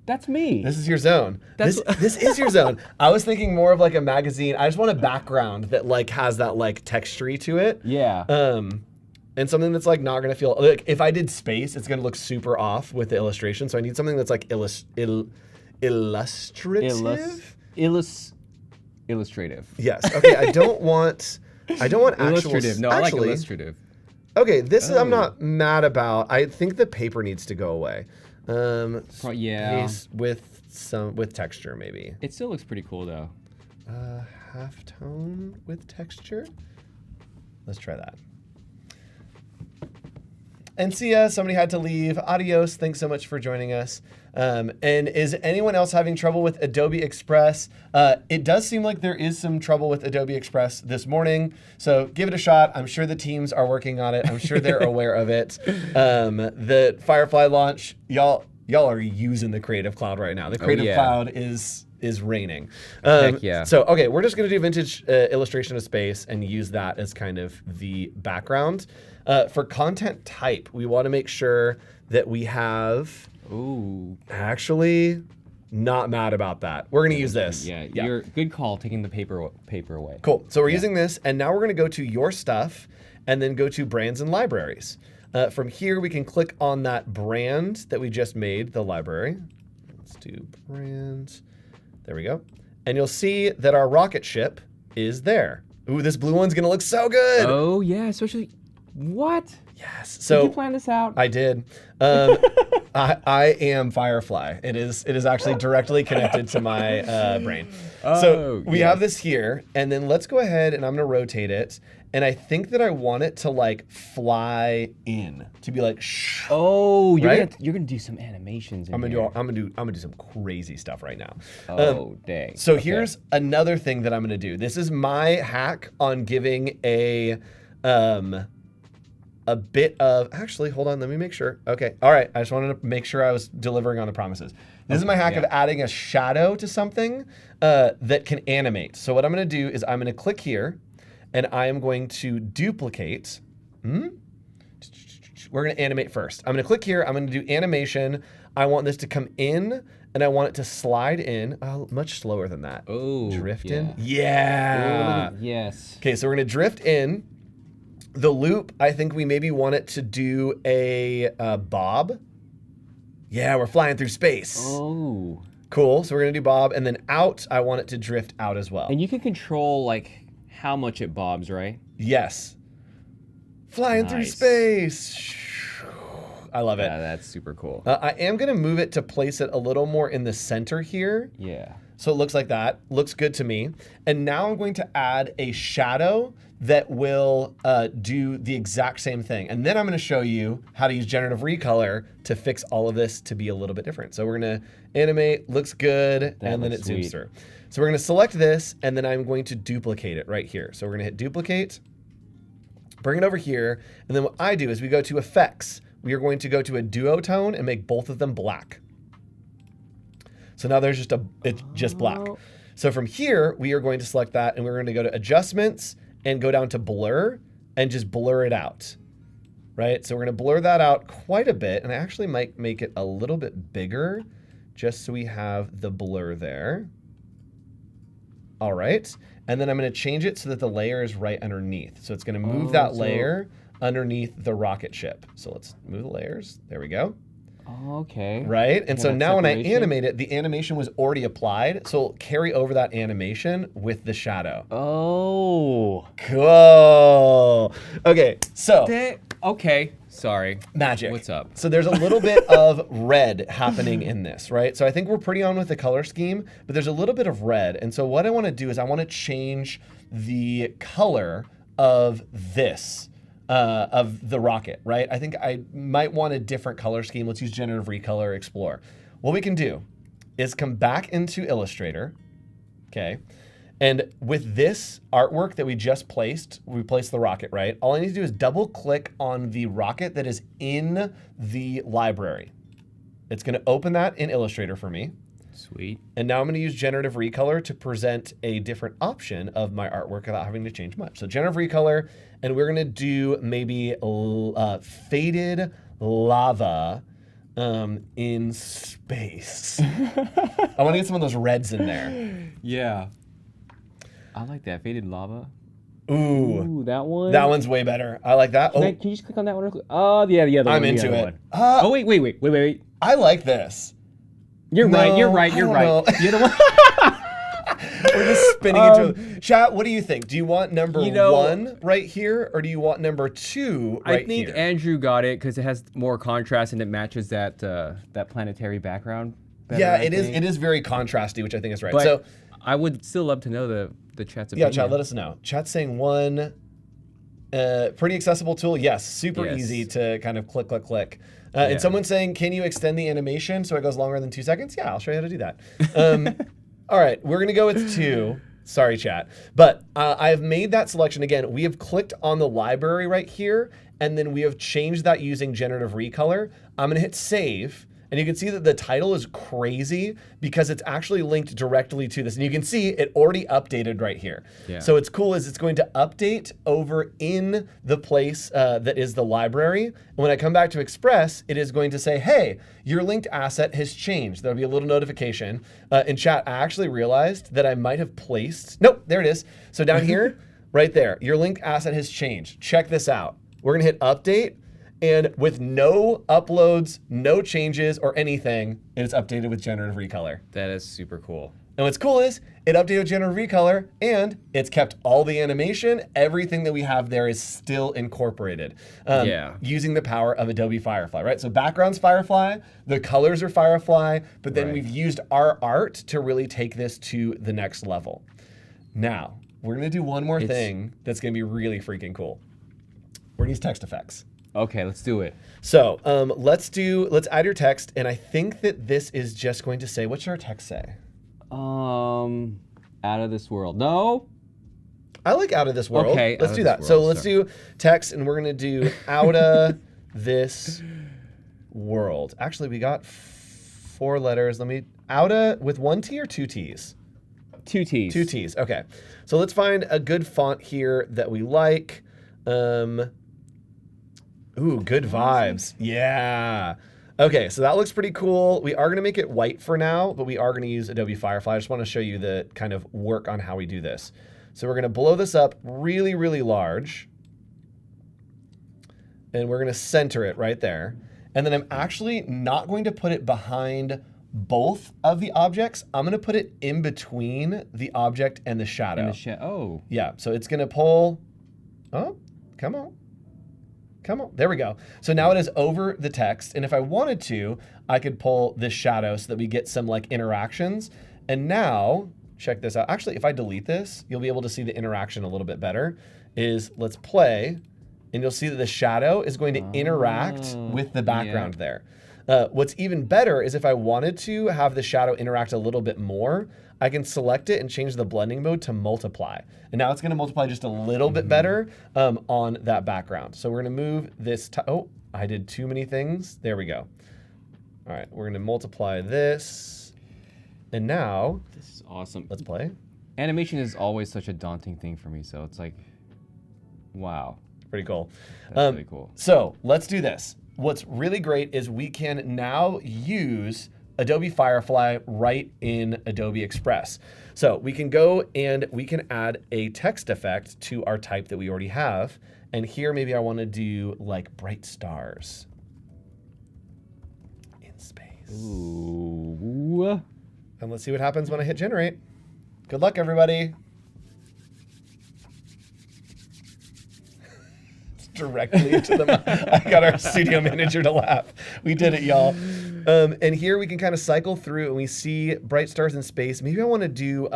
that's me. This is your zone. That's- This is your zone. I was thinking more of like a magazine. I just want a background that like has that like texture to it. Yeah. And something that's like not gonna feel like if I did space, it's gonna look super off with the illustration. So I need something that's like illustrative. Illustrative. Yes. Okay. I don't want actual. Illustrative. No, I like actually, illustrative. Okay, this is I'm Oh. not mad about. I think the paper needs to go away. Yeah. Space with texture maybe. It still looks pretty cool though. Halftone with texture. Let's try that. And see ya, somebody had to leave. Adios, thanks so much for joining us. And is anyone else having trouble with Adobe Express? It does seem like there is some trouble with Adobe Express this morning, so give it a shot. I'm sure the teams are working on it. I'm sure they're aware of it. The Firefly launch, y'all are using the Creative Cloud right now. The Creative yeah. Cloud is reigning. Heck yeah. So, okay, we're just going to do vintage illustration of space and use that as kind of the background. For content type, we want to make sure that we have... Ooh. Actually, not mad about that. We're going to use this. Yeah. You're good call taking the paper away. Cool. So we're using this, and now we're going to go to Your Stuff, and then go to Brands and Libraries. From here, we can click on that brand that we just made, the library. Let's do brand. There we go. And you'll see that our rocket ship is there. Ooh, this blue one's going to look so good. Oh yeah, especially what? Yes. Did So you plan this out? I did. I am Firefly. It is actually directly connected to my brain. So we have this here, and then let's go ahead and I'm gonna rotate it. And I think that I want it to like fly in, to be like shh. Oh, Right? you're gonna do some animations. I'm gonna do some crazy stuff right now. Oh dang. So Okay. here's another thing that I'm gonna do. This is my hack on giving a bit of, actually, hold on, let me make sure. Okay, all right, I just wanted to make sure I was delivering on the promises. This is my hack of adding a shadow to something that can animate. So what I'm gonna do is I'm gonna click here, and I am going to duplicate. We're gonna animate first. I'm gonna click here, I'm gonna do animation. I want this to come in and I want it to slide in much slower than that. Oh, Drift yeah. in. Yeah. Yes. Okay, so we're gonna drift in. The loop, I think we maybe want it to do a bob. Yeah, we're flying through space. Oh. Cool, so we're gonna do bob, and then out, I want it to drift out as well. And you can control like how much it bobs, right? Yes. Flying through Nice. space. I love it. Yeah, that's super cool. I am gonna move it to place it a little more in the center here. Yeah. So it looks like that. Looks good to me. And now I'm going to add a shadow that will do the exact same thing. And then I'm going to show you how to use generative recolor to fix all of this to be a little bit different. So we're going to animate, looks good, and then it looks zooms sweet. through. So we're going to select this, and then I'm going to duplicate it right here. So we're going to hit duplicate, bring it over here, and then what I do is we go to effects. We are going to go to a duotone and make both of them black. So now there's it's just black. So from here, we are going to select that, and we're going to go to adjustments and go down to blur and just blur it out, right? So we're going to blur that out quite a bit, and I actually might make it a little bit bigger just so we have the blur there. All right, and then I'm going to change it so that the layer is right underneath. So it's going to move that layer underneath the rocket ship. So let's move the layers. There we go. Okay. Right? And so that now when I separation. animate it, the animation was already applied. So it'll carry over that animation with the shadow. Oh. Cool. Okay, so Okay. Sorry. magic. What's up? So there's a little bit of red happening in this, right? So I think we're pretty on with the color scheme, but there's a little bit of red. And so what I want to do is I want to change the color of this. Of the rocket, right? I think I might want a different color scheme. Let's use generative recolor, explore. What we can do is come back into Illustrator, okay? And with this artwork that we just placed, we placed the rocket, right? All I need to do is double click on the rocket that is in the library. It's gonna open that in Illustrator for me. Sweet. And now I'm going to use generative recolor to present a different option of my artwork without having to change much. So generative recolor, and we're going to do maybe faded lava in space. I want to get some of those reds in there. Yeah. I like that faded lava. Ooh, That one. that one's way better. I like that. Can Oh, you just click on that one real quick? Oh, yeah, the other one. I'm the into other it. one. Oh, wait. I like this. You're No, right. You're I right. don't know. You're the one. We're just spinning into chat. What do you think? Do you want number You know- 1 right here, or do you want number 2 right I think here? Andrew got it because it has more contrast and it matches that that planetary background. better, Yeah, I it is. think. It is very contrasty, which I think is right. But So I would still love to know the chat's yeah, opinion. chat. Let us know. Chat's saying 1. Pretty accessible tool. Yes, super Yes. easy to kind of click. Yeah. And someone's saying, can you extend the animation so it goes longer than 2 seconds? Yeah, I'll show you how to do that. All right, we're gonna go with 2. Sorry, chat. But I've made that selection again. We have clicked on the library right here, and then we have changed that using generative recolor. I'm gonna hit save. And you can see that the title is crazy because it's actually linked directly to this. And you can see it already updated right here. Yeah. So what's cool is it's going to update over in the place that is the library. And when I come back to Express, it is going to say, hey, your linked asset has changed. There'll be a little notification. In chat, I actually realized that I might have placed, nope, there it is. So down here, right there, your linked asset has changed. Check this out. We're gonna hit update. And with no uploads, no changes or anything, it is updated with generative recolor. That is super cool. And what's cool is it updated with generative recolor and it's kept all the animation. Everything that we have there is still incorporated using the power of Adobe Firefly, right? So background's Firefly, the colors are Firefly, but then we've used our art to really take this to the next level. Now, we're gonna do one more thing that's gonna be really freaking cool. We're gonna use text effects. Okay, let's do it. So let's add your text, and I think that this is just going to say, what should our text say? Out of this world. No. I like out of this world. Okay, let's out do of that. this So world, let's do text, and we're gonna do out of this world. Actually, we got 4 letters. Let me out of with 1 T or 2 T's. 2 T's. 2 T's. Okay. So let's find a good font here that we like. Ooh, good vibes. Yeah. Okay, so that looks pretty cool. We are going to make it white for now, but we are going to use Adobe Firefly. I just want to show you the kind of work on how we do this. So we're going to blow this up really, really large. And we're going to center it right there. And then I'm actually not going to put it behind both of the objects. I'm going to put it in between the object and the shadow. Oh. Yeah, so it's going to pull. Oh, come on. Come on. There we go. So now it is over the text. And if I wanted to, I could pull this shadow so that we get some like interactions. And now, check this out. Actually, if I delete this, you'll be able to see the interaction a little bit better. Let's play, and you'll see that the shadow is going to interact with the background there. What's even better is if I wanted to have the shadow interact a little bit more, I can select it and change the blending mode to multiply. And now it's going to multiply just a little bit better on that background. So we're going to move this. Oh, I did too many things. There we go. All right, we're going to multiply this. And now, This is awesome. let's play. Animation is always such a daunting thing for me, so it's like, wow. Pretty cool. That's really cool. So let's do this. What's really great is we can now use Adobe Firefly right in Adobe Express. So we can go and we can add a text effect to our type that we already have. And here maybe I want to do like bright stars in space. Ooh. And let's see what happens when I hit generate. Good luck, everybody. Directly into the I got our studio manager to laugh. We did it, y'all. And here we can kind of cycle through and we see bright stars in space. Maybe I want to do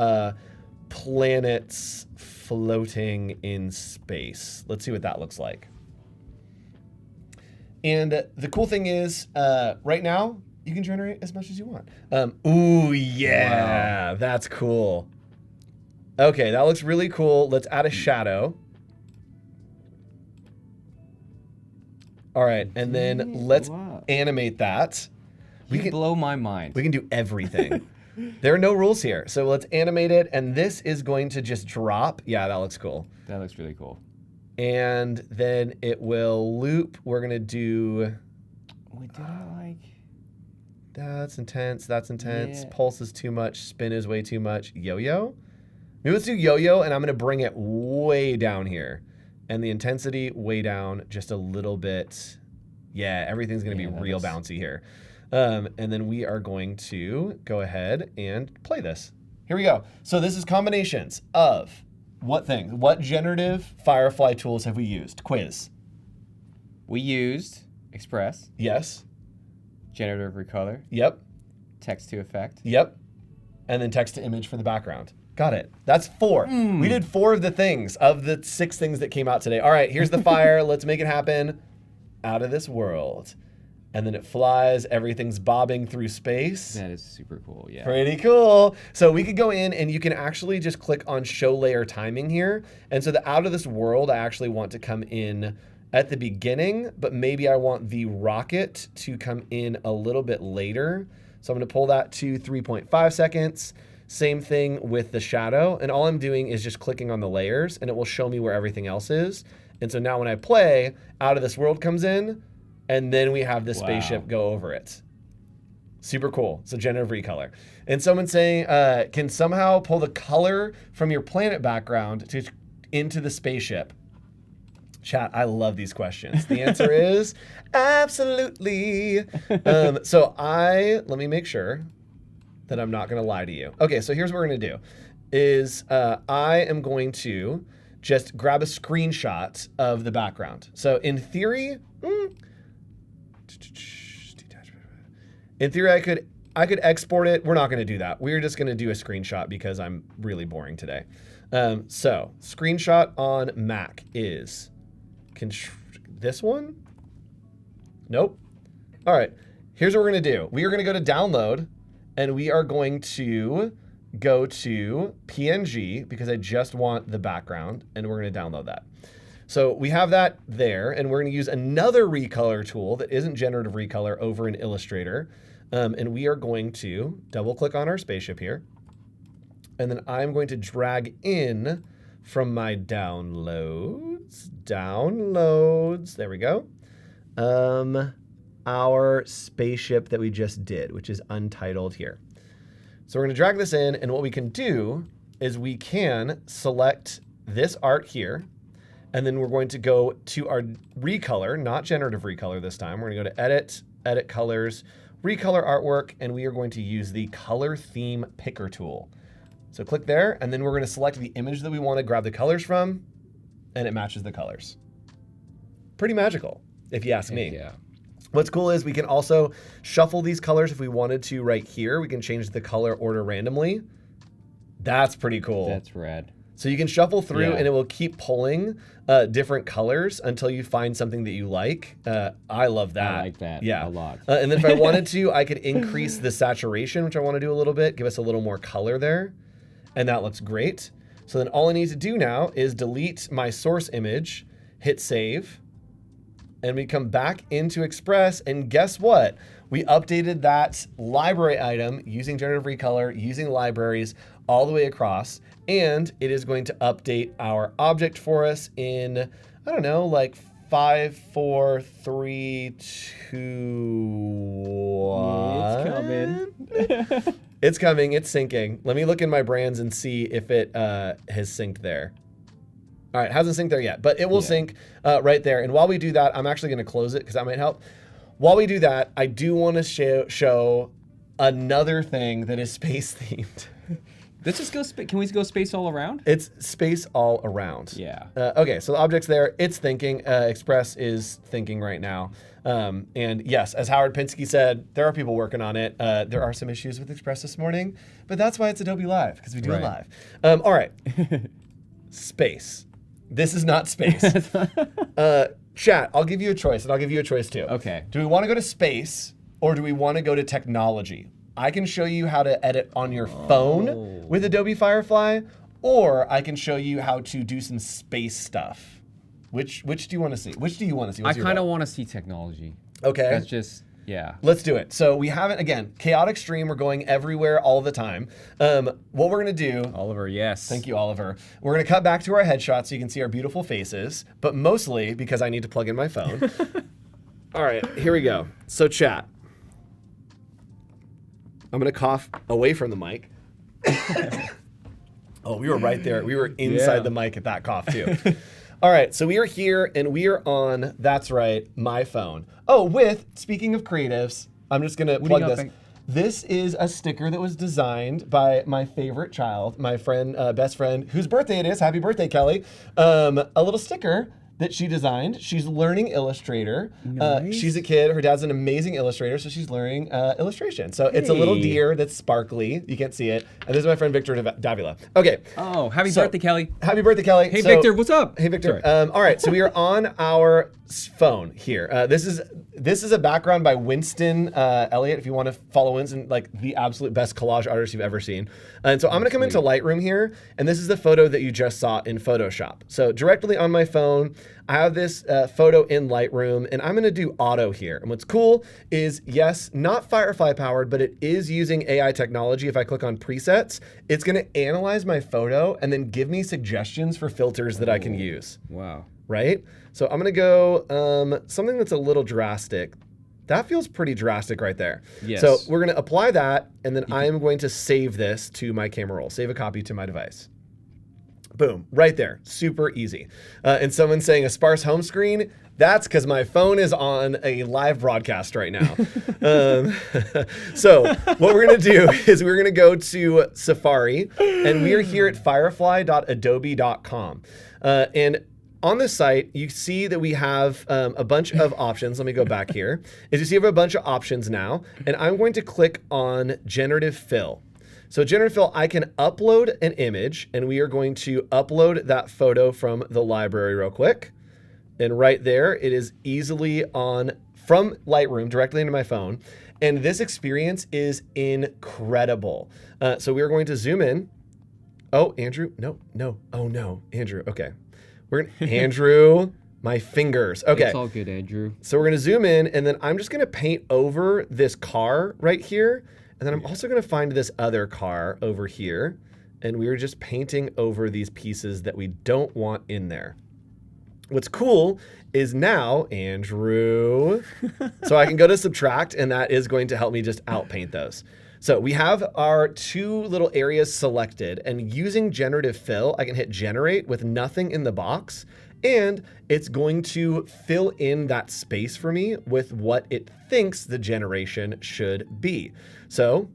planets floating in space. Let's see what that looks like. And the cool thing is, right now, you can generate as much as you want. Ooh, yeah, that's cool. Okay, that looks really cool. Let's add a shadow. All right, and then let's animate that. We can blow my mind. We can do everything. There are no rules here. So let's animate it, and this is going to just drop. Yeah, that looks cool. That looks really cool. And then it will loop. We're going to do... Wait, did I like... That's intense. That's intense. Yeah. Pulse is too much. Spin is way too much. Yo-yo? Maybe let's do yo-yo, and I'm going to bring it way down here. And the intensity way down just a little bit. Yeah, everything's going to be real bouncy here. And then we are going to go ahead and play this. Here we go. So this is combinations of what things? What generative Firefly tools have we used? Quiz. We used Express. Yes. Generative Recolor. Yep. Text to effect. Yep. And then text to image for the background. Got it. That's 4. We did 4 of the things, of the 6 things that came out today. All right, here's the fire. Let's make it happen. Out of this world. And then it flies. Everything's bobbing through space. That is super cool, yeah. Pretty cool. So we could go in and you can actually just click on show layer timing here. And so the out of this world, I actually want to come in at the beginning, but maybe I want the rocket to come in a little bit later. So I'm going to pull that to 3.5 seconds. Same thing with the shadow. And all I'm doing is just clicking on the layers and it will show me where everything else is. And so now when I play, out of this world comes in and then we have the spaceship go over it. Super cool. So generative recolor. And someone's saying, can somehow pull the color from your planet background into the spaceship? Chat, I love these questions. The answer is absolutely. Let me make sure that I'm not going to lie to you. Okay, so here's what we're going to do. I am going to just grab a screenshot of the background. So in theory, I could export it. We're not going to do that. We're just going to do a screenshot because I'm really boring today. So screenshot on Mac is this one? Nope. All right. Here's what we're going to do. We are going to go to download and we are going to go to PNG because I just want the background and we're going to download that. So we have that there and we're going to use another recolor tool that isn't generative recolor over in Illustrator. And we are going to double click on our spaceship here. And then I'm going to drag in from my downloads. There we go. our spaceship that we just did, which is untitled here. So we're going to drag this in, and what we can do is we can select this art here, and then we're going to go to our recolor, not generative recolor this time. We're going to go to Edit, Edit Colors, Recolor Artwork, and we are going to use the Color Theme Picker tool. So click there, and then we're going to select the image that we want to grab the colors from, and it matches the colors. Pretty magical, if you ask me. Yeah. What's cool is we can also shuffle these colors if we wanted to right here. We can change the color order randomly. That's pretty cool. That's rad. So you can shuffle through Yeah. and it will keep pulling different colors until you find something that you like. I love that. I like that yeah. a lot. And then if I wanted to, I could increase the saturation, which I want to do a little bit, give us a little more color there. And that looks great. So then all I need to do now is delete my source image, hit save, and we come back into Express, and guess what? We updated that library item using generative recolor, using libraries all the way across, and it is going to update our object for us in, I don't know, like 5, 4, 3, 2, 1. It's coming. It's coming, it's syncing. Let me look in my brands and see if it has synced there. All right, hasn't synced there yet, but it will sync right there. And while we do that, I'm actually gonna close it because that might help. While we do that, I do wanna show another thing that is space themed. Let's just go, can we go space all around? It's space all around. Yeah. Okay, so the object's there, it's thinking. Express is thinking right now. And yes, as Howard Pinsky said, there are people working on it. There are some issues with Express this morning, but that's why it's Adobe Live, because we do it live. All right, space. This is not space. Chat, I'll give you a choice, and I'll give you a choice too. Okay. Do we want to go to space, or do we want to go to technology? I can show you how to edit on your phone with Adobe Firefly, or I can show you how to do some space stuff. Which do you want to see? Which do you want to see? I What's your kind of vote? want to see technology. Okay. That's just, yeah. Let's do it. So we haven't, again, chaotic stream. We're going everywhere all the time. What we're going to do. Oliver, yes. Thank you, Oliver. We're going to cut back to our headshots so you can see our beautiful faces, but mostly because I need to plug in my phone. All right, here we go. So chat. I'm going to cough away from the mic. Oh, we were right there. We were inside the mic at that cough too. All right, so we are here and we are on, that's right, my phone. Oh, speaking of creatives, I'm just gonna plug this. This is a sticker that was designed by my favorite child, my friend, best friend, whose birthday it is. Happy birthday, Kelly. A little sticker that she designed. She's learning Illustrator. Nice. She's a kid. Her dad's an amazing illustrator, so she's learning illustration. So it's a little deer that's sparkly. You can't see it. And this is my friend Victor Davila. Okay. Oh, happy birthday, Kelly. Happy birthday, Kelly. Hey, Victor, what's up? Hey, Victor. Sorry. All right, so we are on our phone here. This is a background by Winston Elliott. If you want to follow Winston, like the absolute best collage artist you've ever seen. And so I'm going to come into Lightroom here, and this is the photo that you just saw in Photoshop. So directly on my phone, I have this photo in Lightroom, and I'm going to do auto here. And what's cool is, yes, not Firefly powered, but it is using AI technology. If I click on presets, it's going to analyze my photo and then give me suggestions for filters that I can use. Wow. Right? So I'm gonna go something that's a little drastic. That feels pretty drastic right there. Yes. So we're gonna apply that, and then I am going to save this to my camera roll, save a copy to my device. Boom, right there, super easy. And someone's saying a sparse home screen, that's because my phone is on a live broadcast right now. So what we're gonna do is we're gonna go to Safari, and we are here at firefly.adobe.com. And on this site, you see that we have a bunch of options. Let me go back here. Is you see we have a bunch of options now, and I'm going to click on Generative Fill. So Generative Fill, I can upload an image, and we are going to upload that photo from the library real quick. And right there, it is easily on from Lightroom directly into my phone. And this experience is incredible. So we are going to zoom in. Oh, Andrew, no. Oh no, Andrew, okay. Andrew, my fingers. Okay. It's all good, Andrew. So we're gonna zoom in, and then I'm just gonna paint over this car right here. And then I'm also gonna find this other car over here. And we're just painting over these pieces that we don't want in there. What's cool is now, Andrew, so I can go to subtract, and that is going to help me just outpaint those. So we have our 2 little areas selected, and using generative fill, I can hit generate with nothing in the box, and it's going to fill in that space for me with what it thinks the generation should be. So,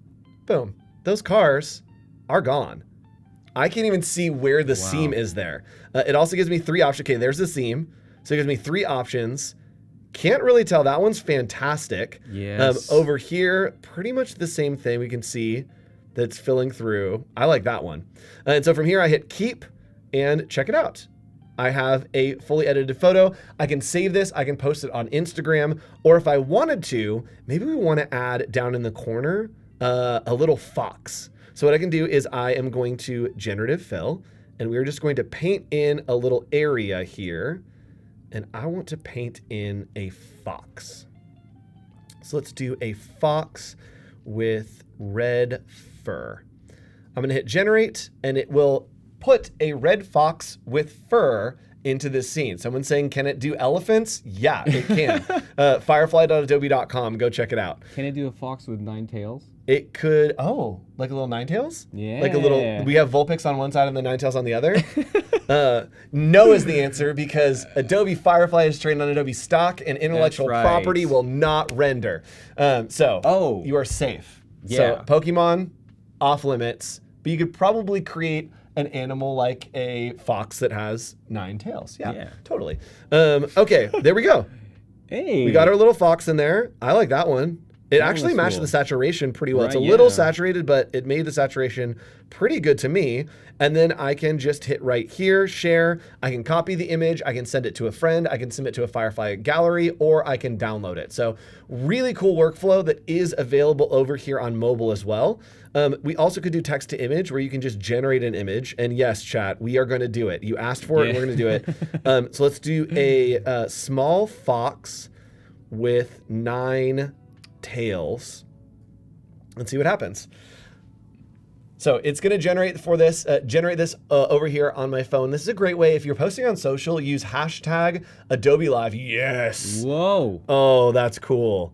boom, those cars are gone. I can't even see where the seam is there. It also gives me 3 options. Okay, there's the seam. So it gives me 3 options. Can't really tell. That one's fantastic. Yes. Over here, pretty much the same thing. We can see that it's filling through. I like that one. And so from here, I hit keep and check it out. I have a fully edited photo. I can save this. I can post it on Instagram. Or if I wanted to, maybe we want to add down in the corner a little fox. So what I can do is I am going to generative fill, and we're just going to paint in a little area here. And I want to paint in a fox. So let's do a fox with red fur. I'm going to hit generate, and it will put a red fox with fur into this scene. Someone's saying, can it do elephants? Yeah, it can. Firefly.adobe.com. Go check it out. Can it do a fox with 9 tails? It could, like a little nine tails? Yeah. Like a little, we have Vulpix on one side and the nine tails on the other. No is the answer, because Adobe Firefly is trained on Adobe stock, and intellectual right. property will not render. So you are safe. Yeah. So Pokemon, off limits, but you could probably create an animal like a fox that has 9 tails. Yeah. Totally. Okay, there we go. Hey. We got our little fox in there. I like that one. It actually looks matched cool. the saturation pretty well. It's a Right, little yeah. saturated, but it made the saturation pretty good to me. And then I can just hit right here, share. I can copy the image. I can send it to a friend. I can send it to a Firefly gallery, or I can download it. So really cool workflow that is available over here on mobile as well. We also could do text to image, where you can just generate an image. And yes, chat, we are going to do it. You asked for it, and we're going to do it. So let's do a small fox with 9 tails and see what happens. So it's going to generate this over here on my phone. This is a great way if you're posting on social. Use hashtag Adobe Live. Yes. Whoa. Oh, that's cool.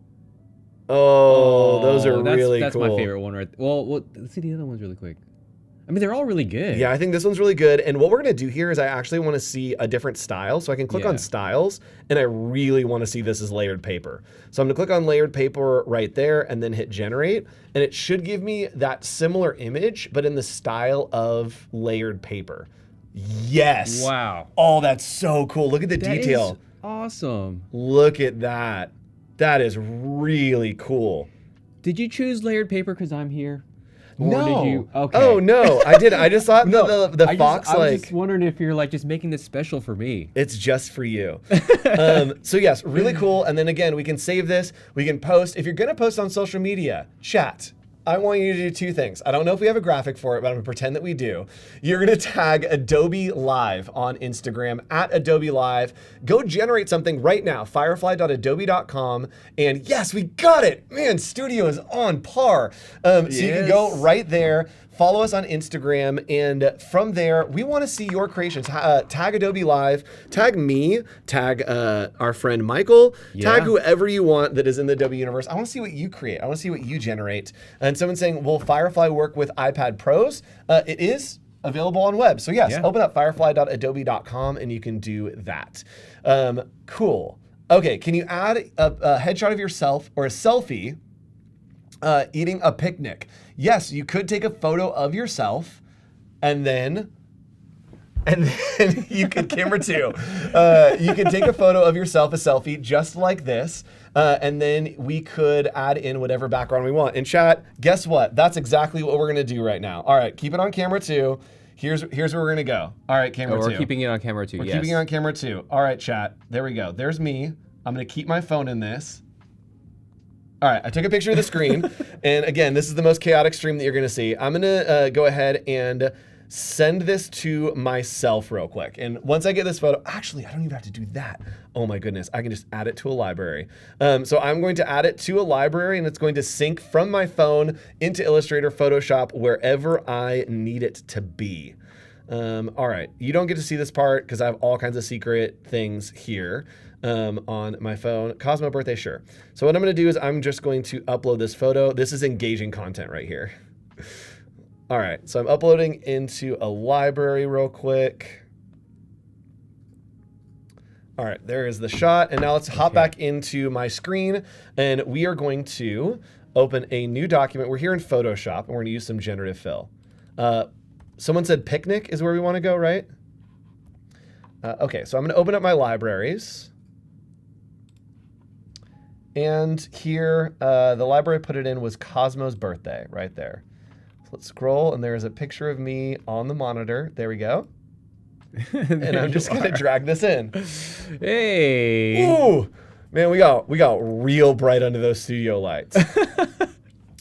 Oh, those are really that's cool. That's my favorite one, right? Well, let's see the other ones really quick. I mean, they're all really good. Yeah, I think this one's really good. And what we're going to do here is I actually want to see a different style. So I can click on styles, and I really want to see this as layered paper. So I'm going to click on layered paper right there and then hit generate. And it should give me that similar image, but in the style of layered paper. Yes. Wow. Oh, that's so cool. Look at the detail. Is awesome. Look at that. That is really cool. Did you choose layered paper because I'm here? Or No. Did you? Okay. Oh, no, I didn't. I just thought the fox, I was just wondering if you're like just making this special for me. It's just for you. So yes, really cool. And then again, we can save this. We can post. If you're going to post on social media, chat, I want you to do 2 things. I don't know if we have a graphic for it, but I'm going to pretend that we do. You're going to tag Adobe Live on Instagram, at Adobe Live. Go generate something right now, firefly.adobe.com. And yes, we got it. Man, Studio is on par. So you can go right there. Follow us on Instagram, and from there, we want to see your creations. Tag Adobe Live, tag me, tag our friend Michael, tag whoever you want that is in the Adobe universe. I want to see what you create. I want to see what you generate. And someone's saying, will Firefly work with iPad Pros? It is available on web. So yes, open up firefly.adobe.com and you can do that. Cool. Okay, can you add a headshot of yourself or a selfie eating a picnic? Yes, you could take a photo of yourself, and then you could, camera 2, you could take a photo of yourself, a selfie, just like this, and then we could add in whatever background we want. In chat, guess what? That's exactly what we're gonna do right now. All right, keep it on camera 2. Here's where we're gonna go. All right, camera 2. We're keeping it on camera 2, We're keeping it on camera 2. All right, chat, there we go. There's me. I'm gonna keep my phone in this. All right, I took a picture of the screen, and again, this is the most chaotic stream that you're gonna see. I'm gonna go ahead and send this to myself real quick. And once I get this photo, actually, I don't even have to do that. Oh my goodness, I can just add it to a library. So I'm going to add it to a library, and it's going to sync from my phone into Illustrator, Photoshop, wherever I need it to be. All right, you don't get to see this part because I have all kinds of secret things here on my phone. Cosmo birthday, sure. So what I'm going to do is I'm just going to upload this photo. This is engaging content right here. All right, so I'm uploading into a library real quick. All right, there is the shot. And now let's hop back into my screen, and we are going to open a new document. We're here in Photoshop, and we're going to use some generative fill. Someone said picnic is where we want to go, right? Okay, so I'm going to open up my libraries. And here, the library I put it in was Cosmo's birthday, right there. So let's scroll, and there's a picture of me on the monitor. There we go. And I'm just going to drag this in. Hey. Ooh, man, we got real bright under those studio lights.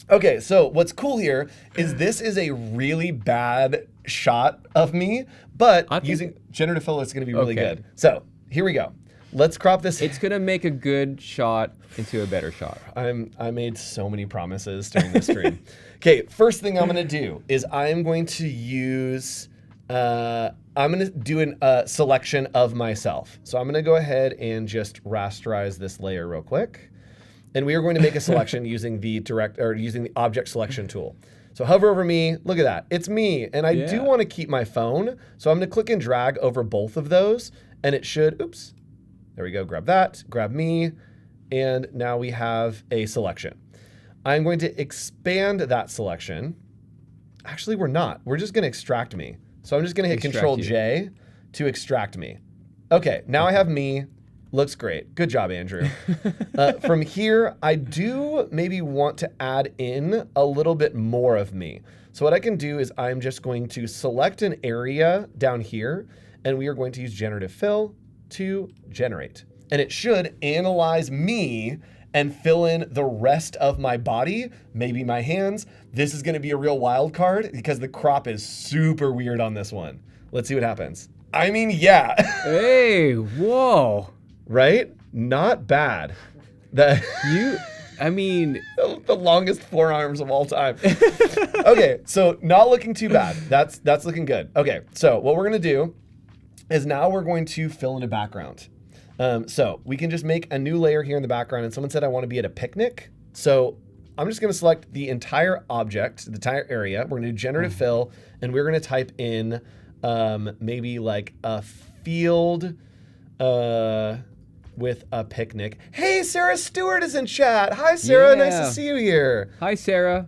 Okay, so what's cool here is this is a really bad shot of me, but using generative fill is going to be really good. So here we go. Let's crop this. It's gonna make a good shot into a better shot. I made so many promises during this stream. Okay, first thing I'm going to do is I'm going to use. I'm going to do a selection of myself. So I'm going to go ahead and just rasterize this layer real quick. And we are going to make a selection using the object selection tool. So hover over me, look at that, it's me. And I do want to keep my phone. So I'm going to click and drag over both of those, and it should, oops, there we go, grab that, grab me, and now we have a selection. I'm going to expand that selection. Actually, we're not. We're just going to extract me. So I'm just going to hit Control J to extract me. Okay, now I have me. Looks great. Good job, Andrew. From here, I do maybe want to add in a little bit more of me. So what I can do is I'm just going to select an area down here, and we are going to use generative fill to generate. And it should analyze me and fill in the rest of my body, maybe my hands. This is going to be a real wild card because the crop is super weird on this one. Let's see what happens. I mean, yeah. Hey, whoa. Right? Not bad. I mean, the longest forearms of all time. Okay, so not looking too bad. That's looking good. Okay, so what we're gonna do is now we're going to fill in a background. So we can just make a new layer here in the background, and someone said I want to be at a picnic. So I'm just gonna select the entire object, the entire area. We're gonna do generative fill, and we're gonna type in maybe like a field with a picnic. Hey, Sarah Stewart is in chat. Hi, Sarah. Nice to see you here. Hi, Sarah.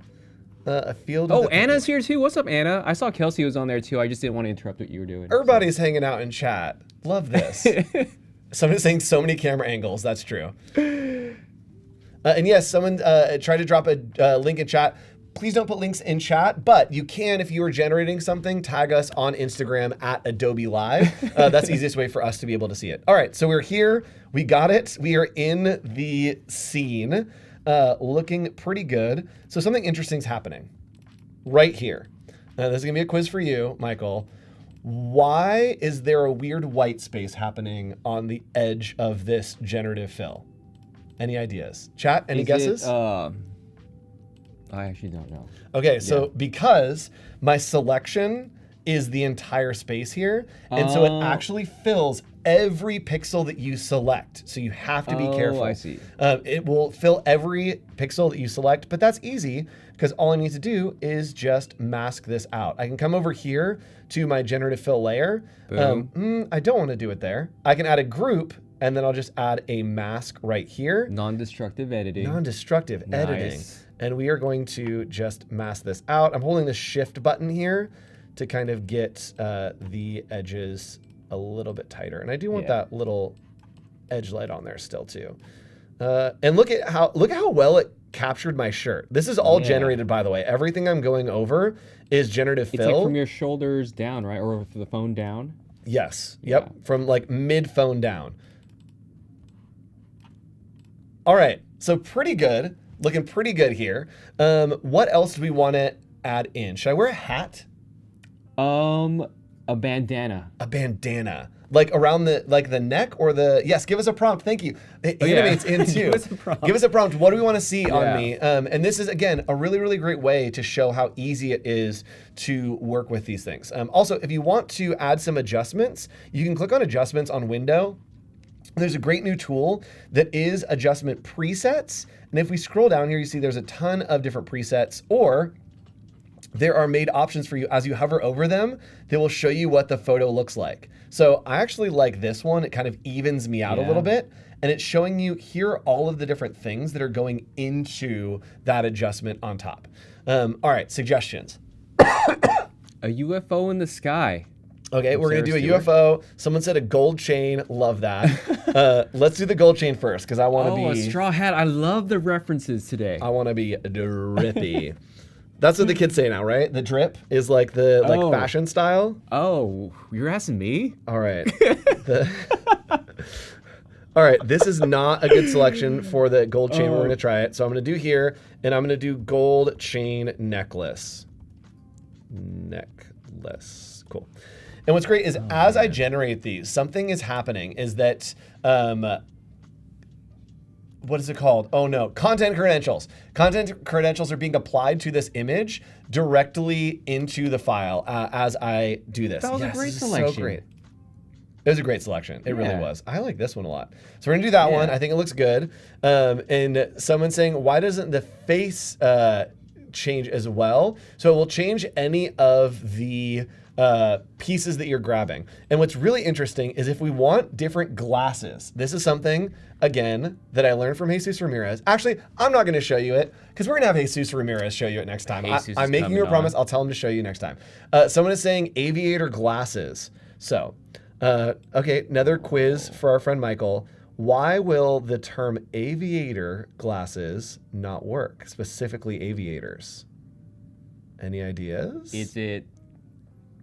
A field. Oh, Anna's here too. What's up, Anna? I saw Kelsey was on there too. I just didn't want to interrupt what you were doing. Everybody's hanging out in chat. Love this. Someone's saying so many camera angles. That's true. And yes, someone tried to drop a link in chat. Please don't put links in chat, but you can, if you are generating something, tag us on Instagram at Adobe Live. That's the easiest way for us to be able to see it. All right, so we're here. We got it. We are in the scene, looking pretty good. So something interesting is happening right here. This is going to be a quiz for you, Michael. Why is there a weird white space happening on the edge of this generative fill? Any ideas? Chat, any guesses? I actually don't know. Okay, so because my selection is the entire space here, and so it actually fills every pixel that you select. So you have to be careful. I see. It will fill every pixel that you select, but that's easy because all I need to do is just mask this out. I can come over here to my generative fill layer. I don't want to do it there. I can add a group, and then I'll just add a mask right here. Non-destructive editing. Non-destructive editing. And we are going to just mask this out. I'm holding the shift button here to kind of get the edges a little bit tighter. And I do want that little edge light on there still too. And look at how well it captured my shirt. This is all generated, by the way. Everything I'm going over is generative fill. It's like from your shoulders down, right? Or from the phone down? Yes. Yep. Yeah. From like mid phone down. All right. So pretty good. Looking pretty good here. What else do we want to add in? Should I wear a hat? A bandana. A bandana. Like around the neck or the, yes, give us a prompt. Thank you. It animates into. Give us a prompt. Give us a prompt. What do we want to see on Yeah. me? And this is, again, a really, really great way to show how easy it is to work with these things. Also, if you want to add some adjustments, you can click on adjustments on window. There's a great new tool that is adjustment presets. And if we scroll down here, you see there's a ton of different presets, or there are made options for you. As you hover over them, they will show you what the photo looks like. So I actually like this one. It kind of evens me out a little bit. And it's showing you here are all of the different things that are going into that adjustment on top. All right, suggestions. A UFO in the sky. Okay, we're gonna do a Sarah UFO. Someone said a gold chain. Love that. Let's do the gold chain first, because I want to Oh, a be. straw hat. I love the references today. I want to be drippy. That's what the kids say now, right? The drip is like the fashion style. Oh, you're asking me? All right. All right, this is not a good selection for the gold chain. We're going to try it. So I'm going to do here, and I'm going to do gold chain necklace. Necklace. Cool. And what's great is as I generate these, something is happening is that, what is it called? Oh no, content credentials. Content credentials are being applied to this image directly into the file as I do this. That was a great this is selection. So great. It was a great selection. It really Yeah. was. I like this one a lot. So we're gonna do that one. I think it looks good. And someone's saying, why doesn't the face change as well? So it will change any of the pieces that you're grabbing. And what's really interesting is if we want different glasses, this is something, again, that I learned from Jesus Ramirez. Actually, I'm not going to show you it because we're going to have Jesus Ramirez show you it next time. Jesus I'm is making you a coming promise. on. I'll tell him to show you next time. Someone is saying aviator glasses. So, okay, another quiz for our friend Michael. Why will the term aviator glasses not work? Specifically aviators. Any ideas? Is it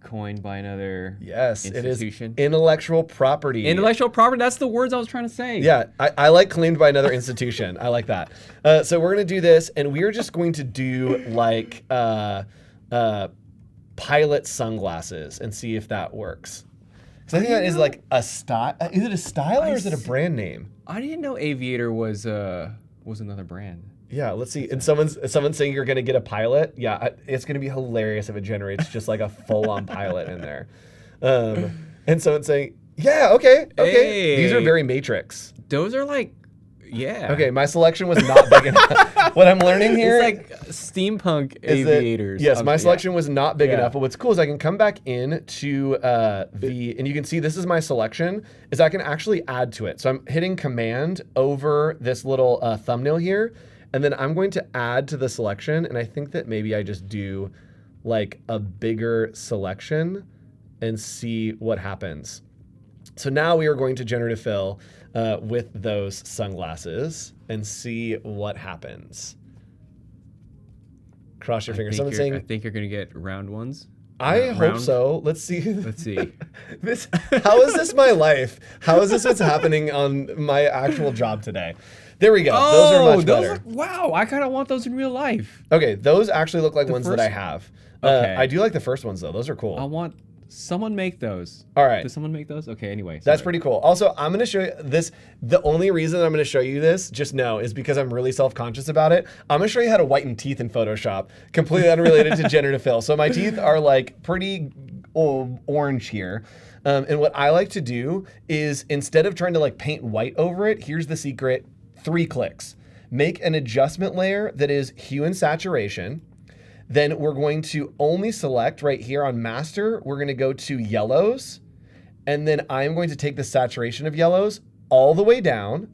coined by another Yes, it is institution? intellectual property. Intellectual property. That's the words I was trying to say. Yeah, I like claimed by another institution. I like that. So we're going to do this, and we're just going to do like pilot sunglasses and see if that works. Because I think that is like a style. Is it a style or is it a brand name? I didn't know Aviator was another brand. Yeah, let's see. And someone's saying you're gonna get a pilot. Yeah, it's gonna be hilarious if it generates just like a full-on pilot in there. And someone's saying, yeah, okay. Hey. These are very Matrix. Those are like, yeah. Okay, my selection was not big enough. What I'm learning here It's like steampunk is that- aviators. yes, my selection was not big Yeah. enough. But what's cool is I can come back in to and you can see this is my selection, is I can actually add to it. So I'm hitting Command over this little thumbnail here, and then I'm going to add to the selection, and I think that maybe I just do like a bigger selection and see what happens. So now we are going to generative fill with those sunglasses and see what happens. Cross your fingers. Someone's I saying, think you're gonna get round ones. I hope round- so. Let's see. Let's see. How is this my life? How is this what's happening on my actual job today? There we go. Those are much better. Wow, I kind of want those in real life. Okay, those actually look like The ones that I first- have. Okay. I do like the first ones though. Those are cool. I want someone make those. All right. Does someone make those? Okay. Anyway, That's sorry. pretty cool. Also, I'm going to show you this. The only reason I'm going to show you this, just know, is because I'm really self-conscious about it. I'm going to show you how to whiten teeth in Photoshop, completely unrelated to generative fill. So my teeth are like pretty orange here. And what I like to do is instead of trying to like paint white over it, here's the secret, 3 clicks. Make an adjustment layer that is hue and saturation. Then we're going to only select right here on master, we're going to go to yellows. And then I'm going to take the saturation of yellows all the way down.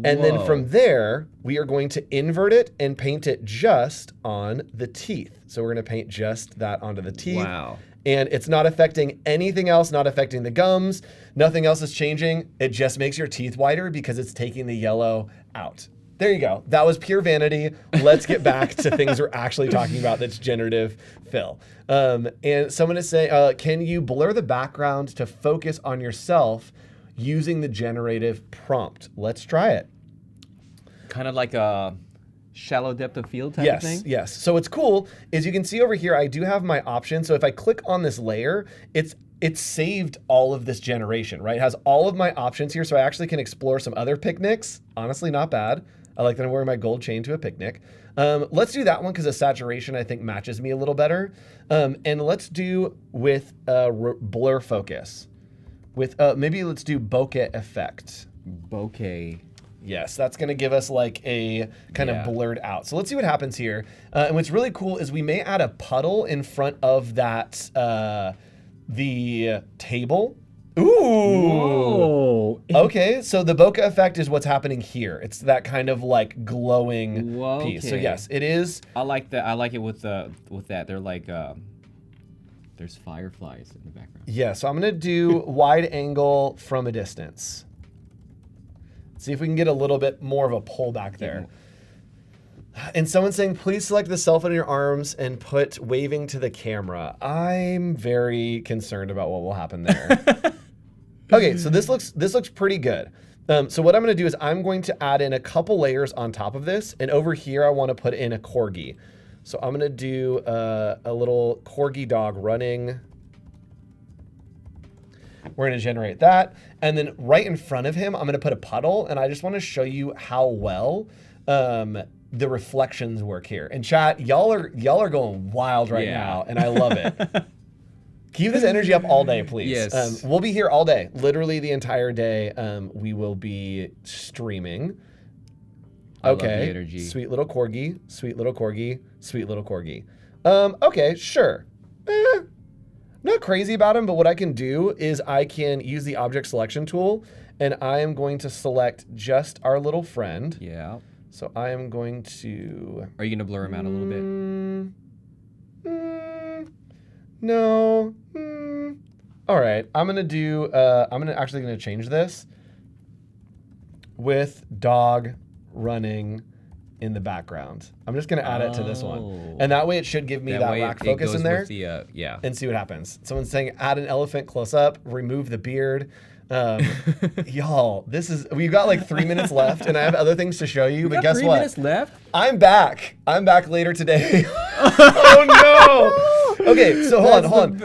And then Whoa. from there, we are going to invert it and paint it just on the teeth. So we're going to paint just that onto the teeth. Wow. And it's not affecting anything else, not affecting the gums. Nothing else is changing. It just makes your teeth whiter because it's taking the yellow out. There you go. That was pure vanity. Let's get back to things we're actually talking about. That's generative fill. And someone is saying, can you blur the background to focus on yourself using the generative prompt? Let's try it. Kind of like a shallow depth of field type of thing? Yes. So what's cool is you can see over here, I do have my option. So if I click on this layer, it's saved all of this generation, right? It has all of my options here. So I actually can explore some other picnics. Honestly, not bad. I like that I'm wearing my gold chain to a picnic. Let's do that one because the saturation, I think, matches me a little better. And let's do with blur focus. With maybe let's do bokeh effect. Bokeh. Yes, that's going to give us like a kind of blurred out. So let's see what happens here. And what's really cool is we may add a puddle in front of that, the table. Ooh. Whoa. Okay, so the bokeh effect is what's happening here. It's that kind of like glowing piece. So yes, it is. I like that. I like it with that. They're like there's fireflies in the background. Yeah, so I'm going to do wide angle from a distance. See if we can get a little bit more of a pull back there. And someone's saying, please select the cell phone in your arms and put waving to the camera. I'm very concerned about what will happen there. Okay, so this looks pretty good. So what I'm going to do is I'm going to add in a couple layers on top of this. And over here, I want to put in a corgi. So I'm going to do a little corgi dog running. We're going to generate that. And then right in front of him, I'm going to put a puddle. And I just want to show you how well the reflections work here. And chat, y'all are going wild right now. And I love it. Keep this energy up all day, please. Yes. We'll be here all day. Literally the entire day. We will be streaming. I love the Okay. energy. Sweet little corgi. Sweet little corgi. Sweet little corgi. Okay, sure. Not crazy about him, but what I can do is I can use the object selection tool, and I am going to select just our little friend. Yeah. So I am going to... Are you gonna blur him out a little bit? No. All right, I'm gonna do, I'm actually gonna change this with dog running in the background. I'm just gonna add it to this one. And that way it should give me that way rack it focus goes in there. with the, yeah. And see what happens. Someone's saying add an elephant close up, remove the beard. Y'all, we've got like 3 minutes left and I have other things to show you, but guess 3 what? minutes left? I'm back later today. Oh no. Okay, so hold on.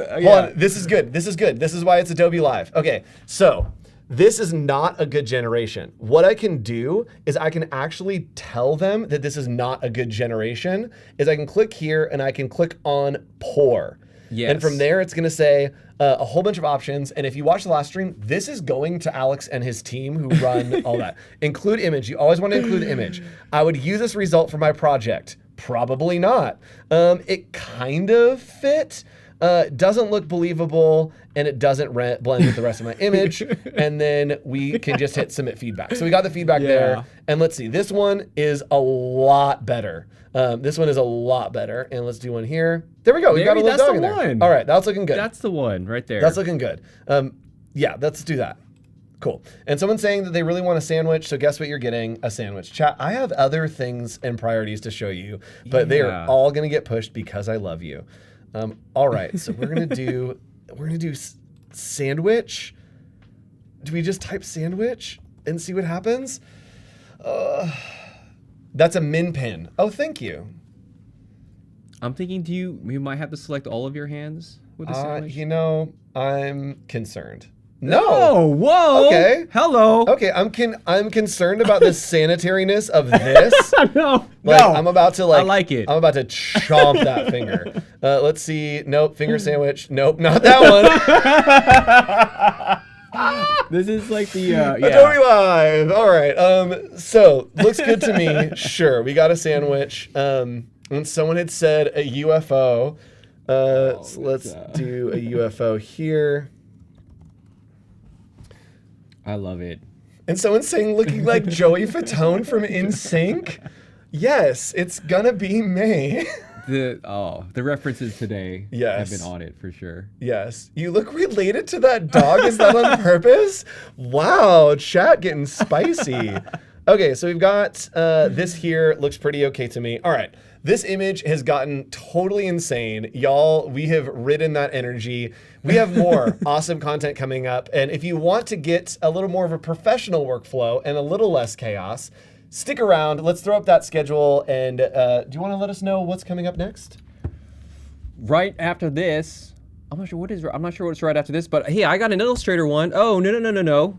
This is good. This is why it's Adobe Live. Okay, so this is not a good generation. What I can do is I can actually tell them that this is not a good generation, is I can click here and I can click on pour. Yes. And from there, it's going to say a whole bunch of options. And if you watch the last stream, this is going to Alex and his team who run all that. Include image. You always want to include image. I would use this result for my project. Probably not. It kind of fit. Doesn't look believable, and it doesn't blend with the rest of my image. And then we can just hit submit feedback. So we got the feedback there. And let's see. This one is a lot better. This one is a lot better. And let's do one here. There we go. We got a little dog in there. One. All right, that's looking good. That's the one right there. That's looking good. Yeah, let's do that. Cool. And someone's saying that they really want a sandwich, so guess what you're getting? A sandwich. Chat, I have other things and priorities to show you, but they are all going to get pushed because I love you. All right, so we're going to do sandwich. Do we just type sandwich and see what happens? That's a min pin. Oh, thank you. I'm thinking, you might have to select all of your hands with the sandwich? You know, I'm concerned. No. Oh, whoa. Okay. Hello. Okay, I'm concerned about the sanitariness of this. No. I'm about to I like it. I'm about to chomp that finger. Let's see. Nope. Finger sandwich. Nope. Not that one. This is like the Adobe Live. All right. So looks good to me. Sure. We got a sandwich. And someone had said a UFO. So let's do a UFO here. I love it. And someone's saying looking like Joey Fatone from NSYNC. Yes, it's gonna be May. The references today have been on it for sure. Yes. You look related to that dog. Is that on purpose? Wow, chat getting spicy. Okay, so we've got this here. Looks pretty okay to me. All right. This image has gotten totally insane. Y'all, we have ridden that energy. We have more awesome content coming up. And if you want to get a little more of a professional workflow and a little less chaos, stick around. Let's throw up that schedule. And do you want to let us know what's coming up next? Right after this, I'm not sure what's right after this, but hey, I got an Illustrator one. Oh, no.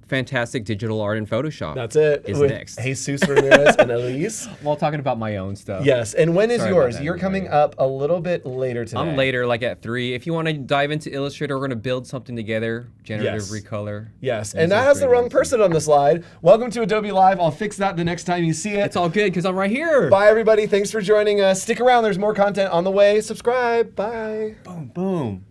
Fantastic digital art in Photoshop. That's it. Is with next. Jesus Ramirez and Elise. While talking about my own stuff. Yes. And when is Sorry yours? about that, You're coming everybody. up a little bit later today. I'm later, like at 3. If you want to dive into Illustrator, we're going to build something together. Generative Yes. recolor. Yes. These And that are has the great wrong ones. person on the slide. Welcome to Adobe Live. I'll fix that the next time you see it. It's all good because I'm right here. Bye, everybody. Thanks for joining us. Stick around. There's more content on the way. Subscribe. Bye. Boom, boom.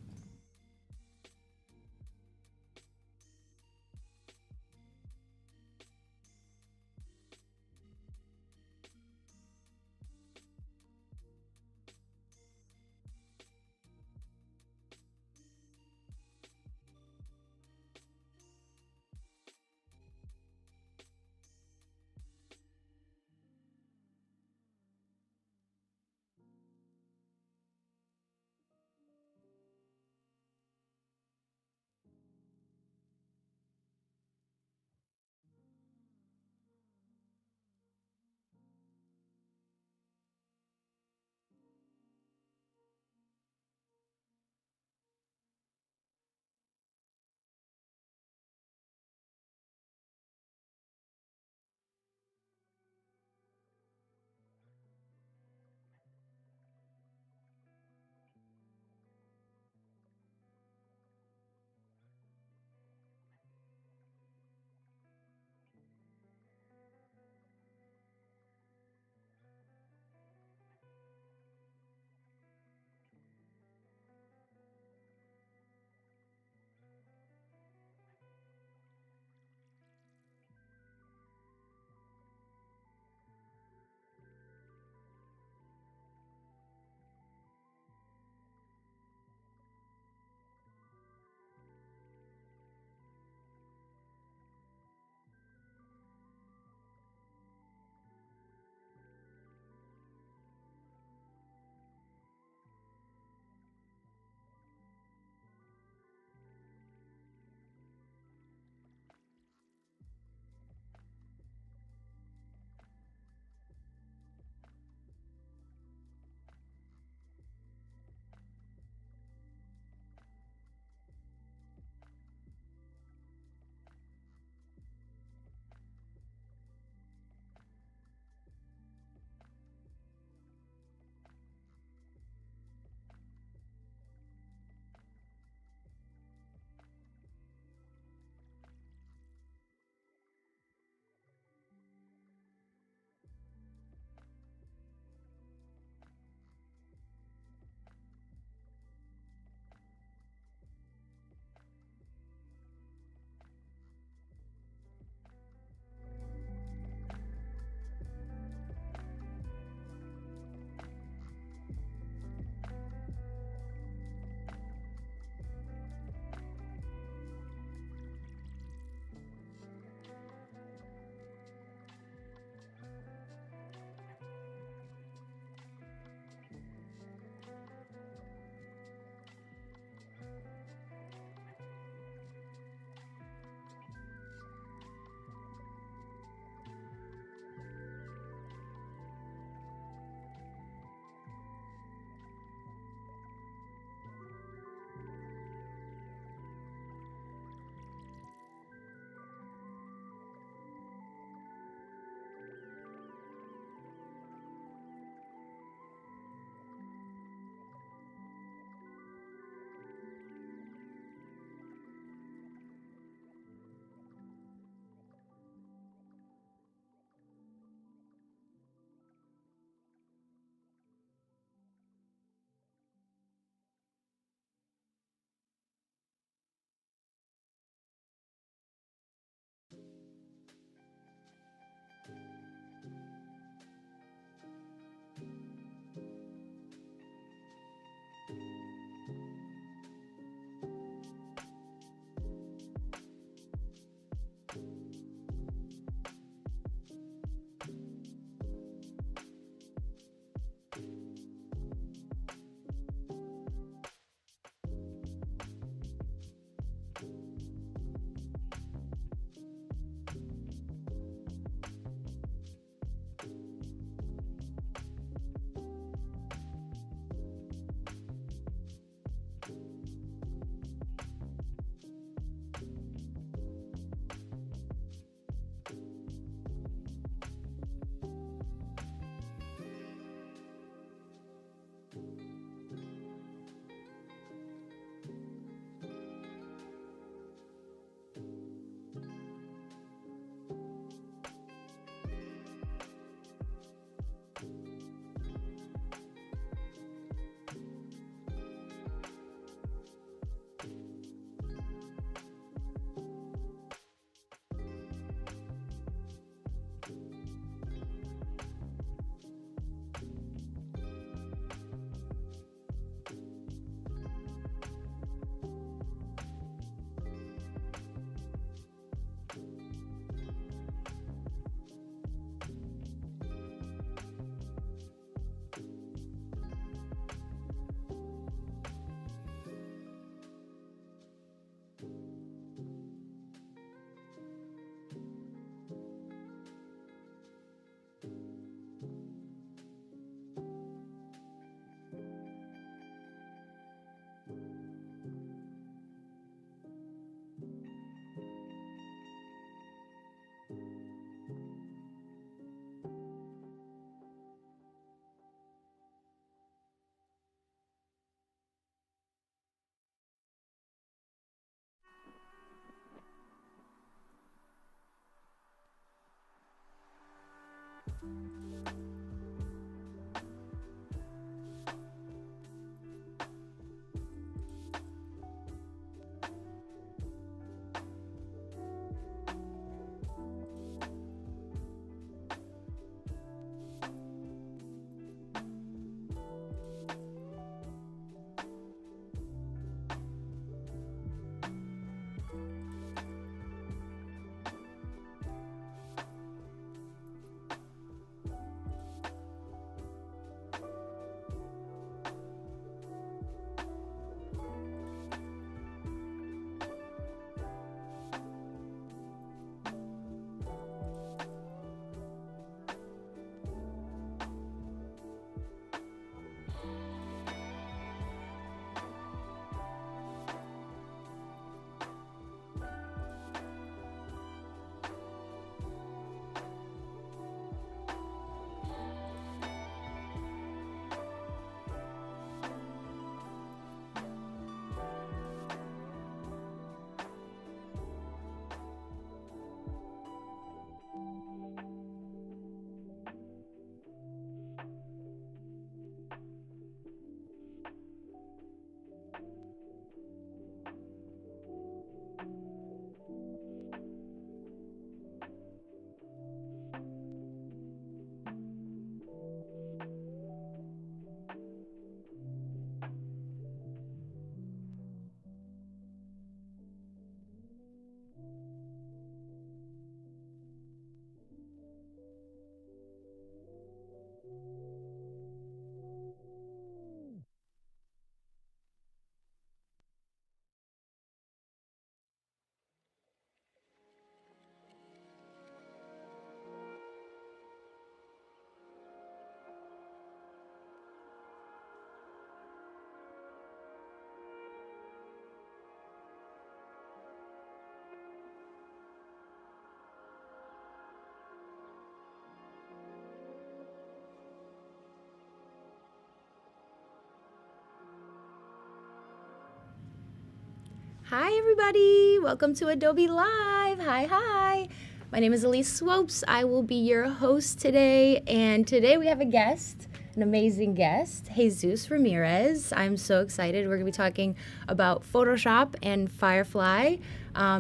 Hi everybody, welcome to Adobe Live. Hi. My name is Elise Swopes. I will be your host today, and today we have a guest, an amazing guest, Jesus Ramirez. I'm so excited. We're gonna be talking about Photoshop and Firefly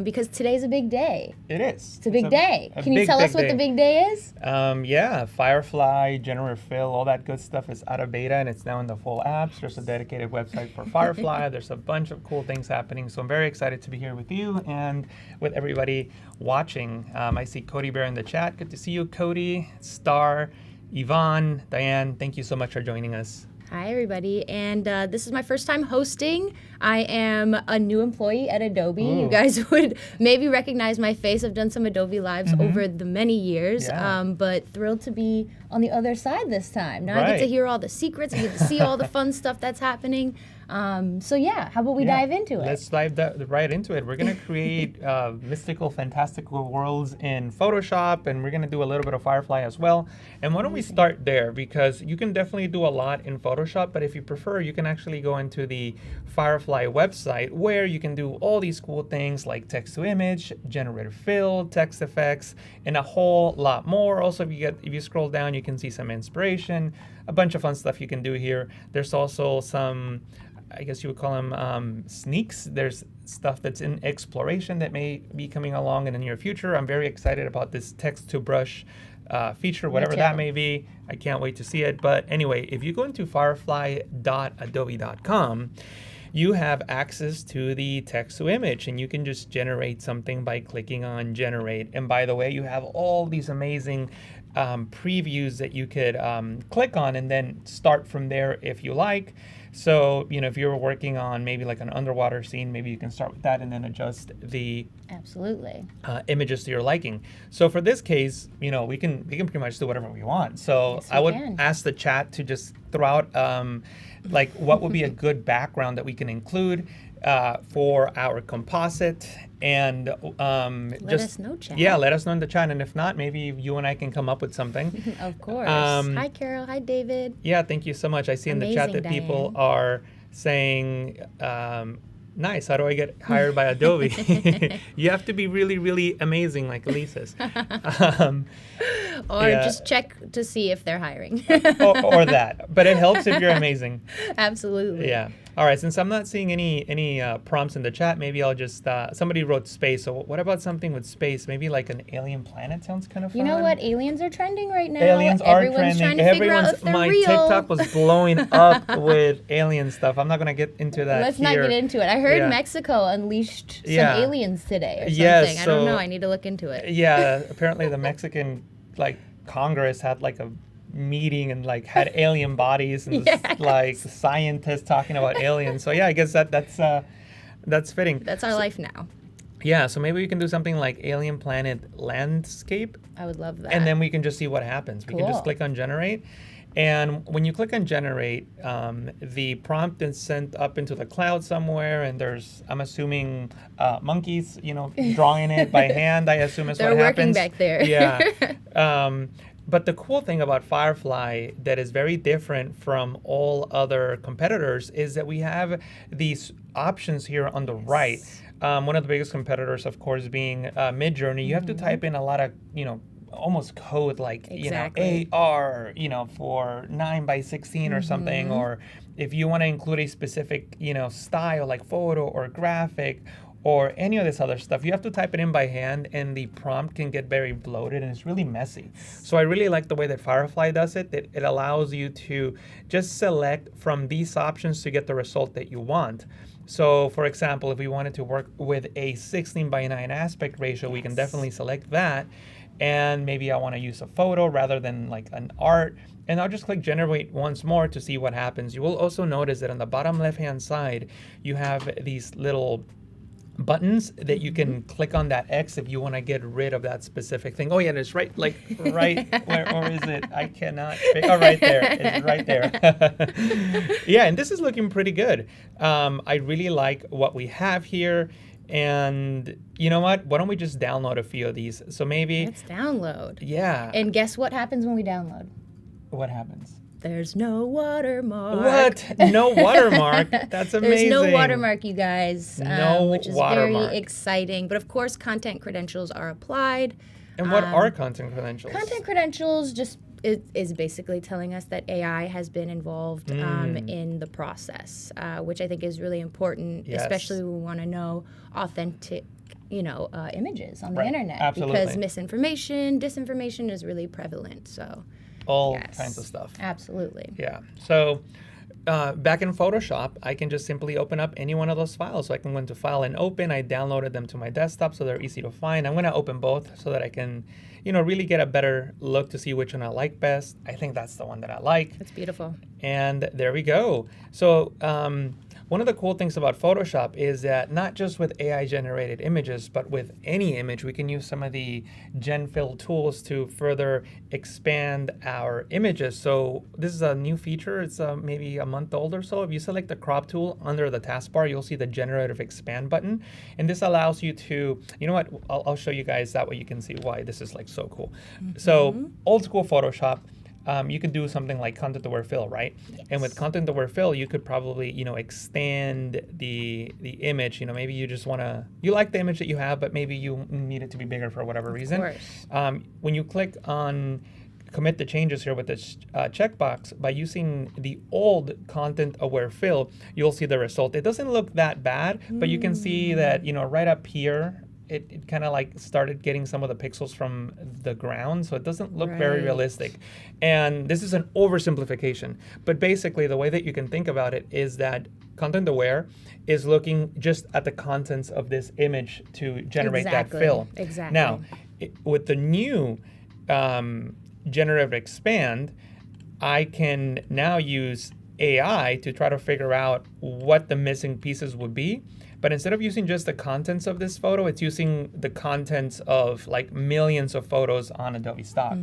because today's a big day. It is. It's a big day. Can you tell us what the big day is? Yeah, Firefly, Generative Fill, all that good stuff is out of beta and it's now in the full apps. There's a dedicated website for Firefly. There's a bunch of cool things happening. So I'm very excited to be here with you and with everybody watching. I see Cody Bear in the chat. Good to see you, Cody, Star, Yvonne, Diane. Thank you so much for joining us. Hi, everybody. And this is my first time hosting. I am a new employee at Adobe. Ooh. You guys would maybe recognize my face. I've done some Adobe Lives over the many years, but thrilled to be on the other side this time. Now I get to hear all the secrets. I get to see all the fun stuff that's happening. So yeah, how about we dive into it? Let's dive right into it. We're going to create mystical, fantastical worlds in Photoshop, and we're going to do a little bit of Firefly as well. And why don't we start there? Because you can definitely do a lot in Photoshop, but if you prefer, you can actually go into the Firefly website where you can do all these cool things like text to image, generative fill, text effects, and a whole lot more. Also, if you scroll down, you can see some inspiration, a bunch of fun stuff you can do here. There's also some, I guess you would call them sneaks. There's stuff that's in exploration that may be coming along in the near future. I'm very excited about this text to brush feature, whatever that may be. I can't wait to see it. But anyway, if you go into firefly.adobe.com, you have access to the text to image, and you can just generate something by clicking on generate. And by the way, you have all these amazing previews that you could click on and then start from there if you like. So, you know, if you're working on maybe like an underwater scene, maybe you can start with that and then adjust the images to your liking. So for this case, you know, we can pretty much do whatever we want. So Yes, I would can. ask the chat to just throw out like what would be a good background that we can include for our composite, and Let us know, chat. Yeah, let us know in the chat, and if not, maybe you and I can come up with something. Of course. Hi, Carol. Hi, David. Yeah, thank you so much. I see in the chat that Amazing, people Diane. are saying nice. How do I get hired by Adobe? You have to be really, really amazing, like Elise says. Or yeah. just check to see if they're hiring. or that. But it helps if you're amazing. Absolutely. Yeah. All right. Since I'm not seeing any prompts in the chat, maybe I'll just somebody wrote space. So what about something with space? Maybe like an alien planet sounds kind of fun. You know what? Aliens are trending right now. Aliens are Everyone's trending. trying to figure out if they're my real. TikTok was blowing up with alien stuff. I'm not gonna get into that. Let's here. not get into it. I heard Yeah. Mexico unleashed some Yeah. aliens today or something. Yes, I don't so- know. I need to look into it. Yeah. Apparently the Mexican Congress had like a meeting and like had alien bodies and Yes. like scientists talking about aliens. So yeah, I guess that's fitting. That's our life now. Yeah, so maybe we can do something like alien planet landscape, I would love that. and then we can just see what happens. We can just Cool. click on generate, and when you click on generate, the prompt is sent up into the cloud somewhere, and there's, I'm assuming, monkeys, drawing it by hand. I assume is They're what working happens. back there. Yeah. But the cool thing about Firefly that is very different from all other competitors is that we have these options here on the right. One of the biggest competitors, of course, being Midjourney. You have to type in a lot of, almost code like, Exactly. AR, for 9x16 or something. Or if you want to include a specific, style like photo or graphic or any of this other stuff, you have to type it in by hand, and the prompt can get very bloated and it's really messy. So I really like the way that Firefly does it. It allows you to just select from these options to get the result that you want. So for example, if we wanted to work with a 16:9 aspect ratio, we can definitely select that. And maybe I want to use a photo rather than like an art. And I'll just click generate once more to see what happens. You will also notice that on the bottom left-hand side, you have these little buttons that you can click on that X if you want to get rid of that specific thing. Oh yeah, it's right, where is it? I cannot. Oh, right there. It's right there. Yeah, and this is looking pretty good. I really like what we have here. And you know what? Why don't we just download a few of these? So maybe. Let's download. Yeah. And guess what happens when we download? What happens? There's no watermark. What? No watermark? That's amazing. There's no watermark, you guys, No which is watermark. very exciting. But of course, content credentials are applied. And what are content credentials? Content credentials just is basically telling us that AI has been involved in the process, which I think is really important, Yes. especially when we want to know authentic images on the Right. internet. Absolutely. Because misinformation, disinformation is really prevalent. So All yes. kinds of stuff. Absolutely. Yeah. So back in Photoshop, I can just simply open up any one of those files. So I can go into File and Open. I downloaded them to my desktop, so they're easy to find. I'm going to open both so that I can, really get a better look to see which one I like best. I think that's the one that I like. That's beautiful. And there we go. So one of the cool things about Photoshop is that not just with AI generated images, but with any image, we can use some of the GenFill tools to further expand our images. So this is a new feature. It's maybe a month old or so. If you select the crop tool under the taskbar, you'll see the Generative Expand button. And this allows you to, I'll show you guys that way you can see why this is like so cool. So old school Photoshop, you could do something like content aware fill, right? Yes. And with content aware fill, you could probably, extend the image. Maybe you just you like the image that you have, but maybe you need it to be bigger for whatever reason. Of course. When you click on commit the changes here with this checkbox, by using the old content aware fill, you'll see the result. It doesn't look that bad, but you can see that, right up here, it kind of like started getting some of the pixels from the ground, so it doesn't look very Right. realistic. And this is an oversimplification, but basically the way that you can think about it is that content aware is looking just at the contents of this image to generate Exactly. that fill. Exactly. Now, with the new Generative Expand, I can now use AI to try to figure out what the missing pieces would be. But instead of using just the contents of this photo, it's using the contents of like millions of photos on Adobe stock.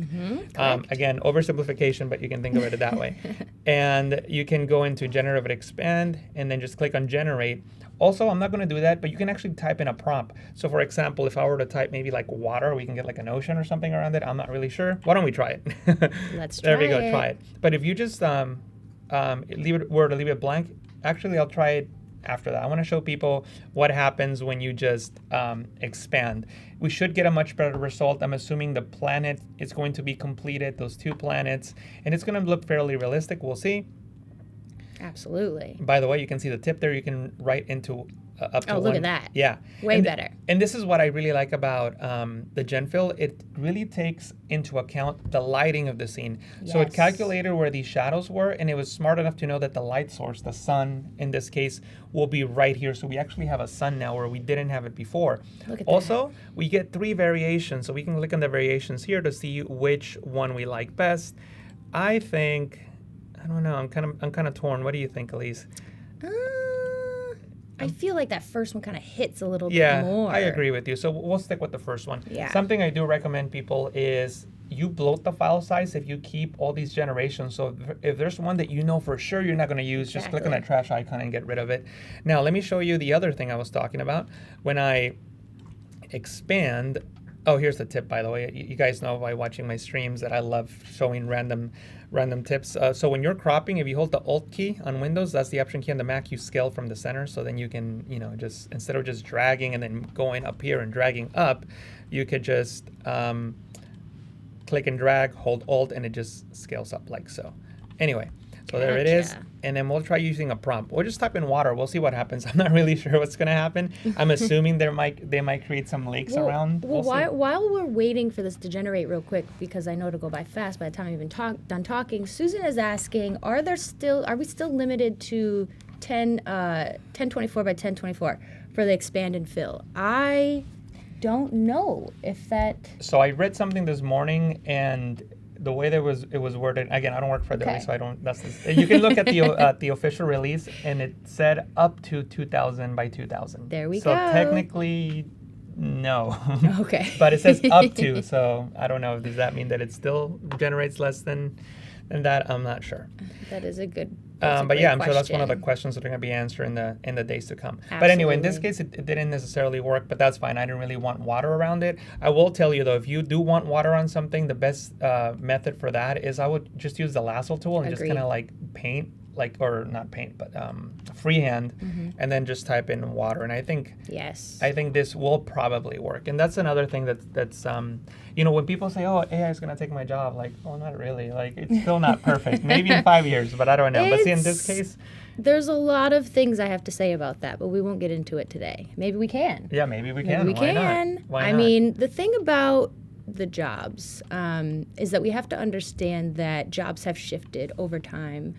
Again, oversimplification, but you can think of it that way. And you can go into Generative Expand and then just click on Generate. Also, I'm not going to do that, but you can actually type in a prompt. So for example, if I were to type maybe like water, we can get like an ocean or something around it. I'm not really sure. Why don't we try it? Let's There we try go, it. try it. But if you just leave it blank, actually I'll try it after that. I want to show people what happens when you just expand. We should get a much better result. I'm assuming the planet is going to be completed, those 2 planets, and it's going to look fairly realistic. We'll see. Absolutely. By the way, you can see the tip there. You can write into up to Oh, one. look at that. Yeah. Way better. And this is what I really like about the GenFill. It really takes into account the lighting of the scene. So it Yes. calculated where these shadows were, and it was smart enough to know that the light source, the sun in this case, will be right here. So we actually have a sun now where we didn't have it before. Look at Also, we get 3 variations. So we can click on the variations here to see which one we like best. I think, I don't know, I'm kind of torn. What do you think, Elise? I feel like that first one kind of hits a little Yeah, bit more. I agree with you. So we'll stick with the first one. Yeah. Something I do recommend people is you bloat the file size if you keep all these generations. So if there's one that you know for sure you're not going to use, just click on that trash icon and get rid of it. Now, let me show you the other thing I was talking about. When I expand, oh, here's the tip, by the way. You guys know by watching my streams that I love showing random tips. So when you're cropping, if you hold the Alt key on Windows, that's the Option key on the Mac, you scale from the center. So then you can, just instead of just dragging and then going up here and dragging up, you could just click and drag, hold Alt, and it just scales up like so. Anyway, so there it is. And then we'll try using a prompt. We'll just type in water. We'll see what happens. I'm not really sure what's going to happen. I'm assuming they might create some lakes around. Well, We'll see. while we're waiting for this to generate real quick, because I know it'll go by fast by the time I've even done talking, Susan is asking, are we still limited to 1024 by 1024 for the expand and fill? I don't know if that... So I read something this morning, and the way that it was worded, again, I don't work for Adobe, so I don't. You can look at the official release, and it said up to 2000 by 2000. There we so go. So technically, no. Okay. But it says up to, so I don't know. Does that mean that it still generates less than that? I'm not sure. That is a good. But yeah, I'm sure that's one of the questions that are going to be answered in the days to come. Absolutely. But anyway, in this case, it didn't necessarily work, but that's fine. I didn't really want water around it. I will tell you, though, if you do want water on something, the best method for that is I would just use the lasso tool and just kind of like paint, or not paint, but freehand, and then just type in water. And I think this will probably work. And that's another thing that's when people say, "Oh, AI is going to take my job," like, "Oh, not really. Like, it's still not perfect. Maybe in 5 years, but I don't know." But see, in this case, there's a lot of things I have to say about that, but we won't get into it today. Maybe we can. Yeah, maybe we can. Why not? I mean, the thing about the jobs is that we have to understand that jobs have shifted over time.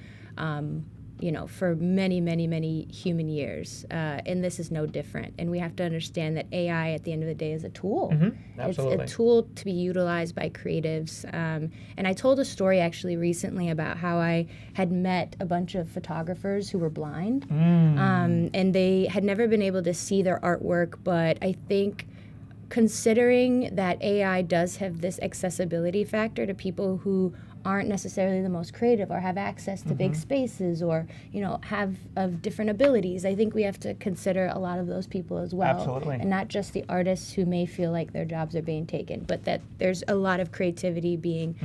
For many, many, many human years. And this is no different. And we have to understand that AI, at the end of the day, is a tool. Absolutely. It's a tool to be utilized by creatives. And I told a story actually recently about how I had met a bunch of photographers who were blind. And they had never been able to see their artwork. But I think considering that AI does have this accessibility factor to people who aren't necessarily the most creative or have access to big spaces or have of different abilities, I think we have to consider a lot of those people as well. Absolutely. And not just the artists who may feel like their jobs are being taken, but that there's a lot of creativity being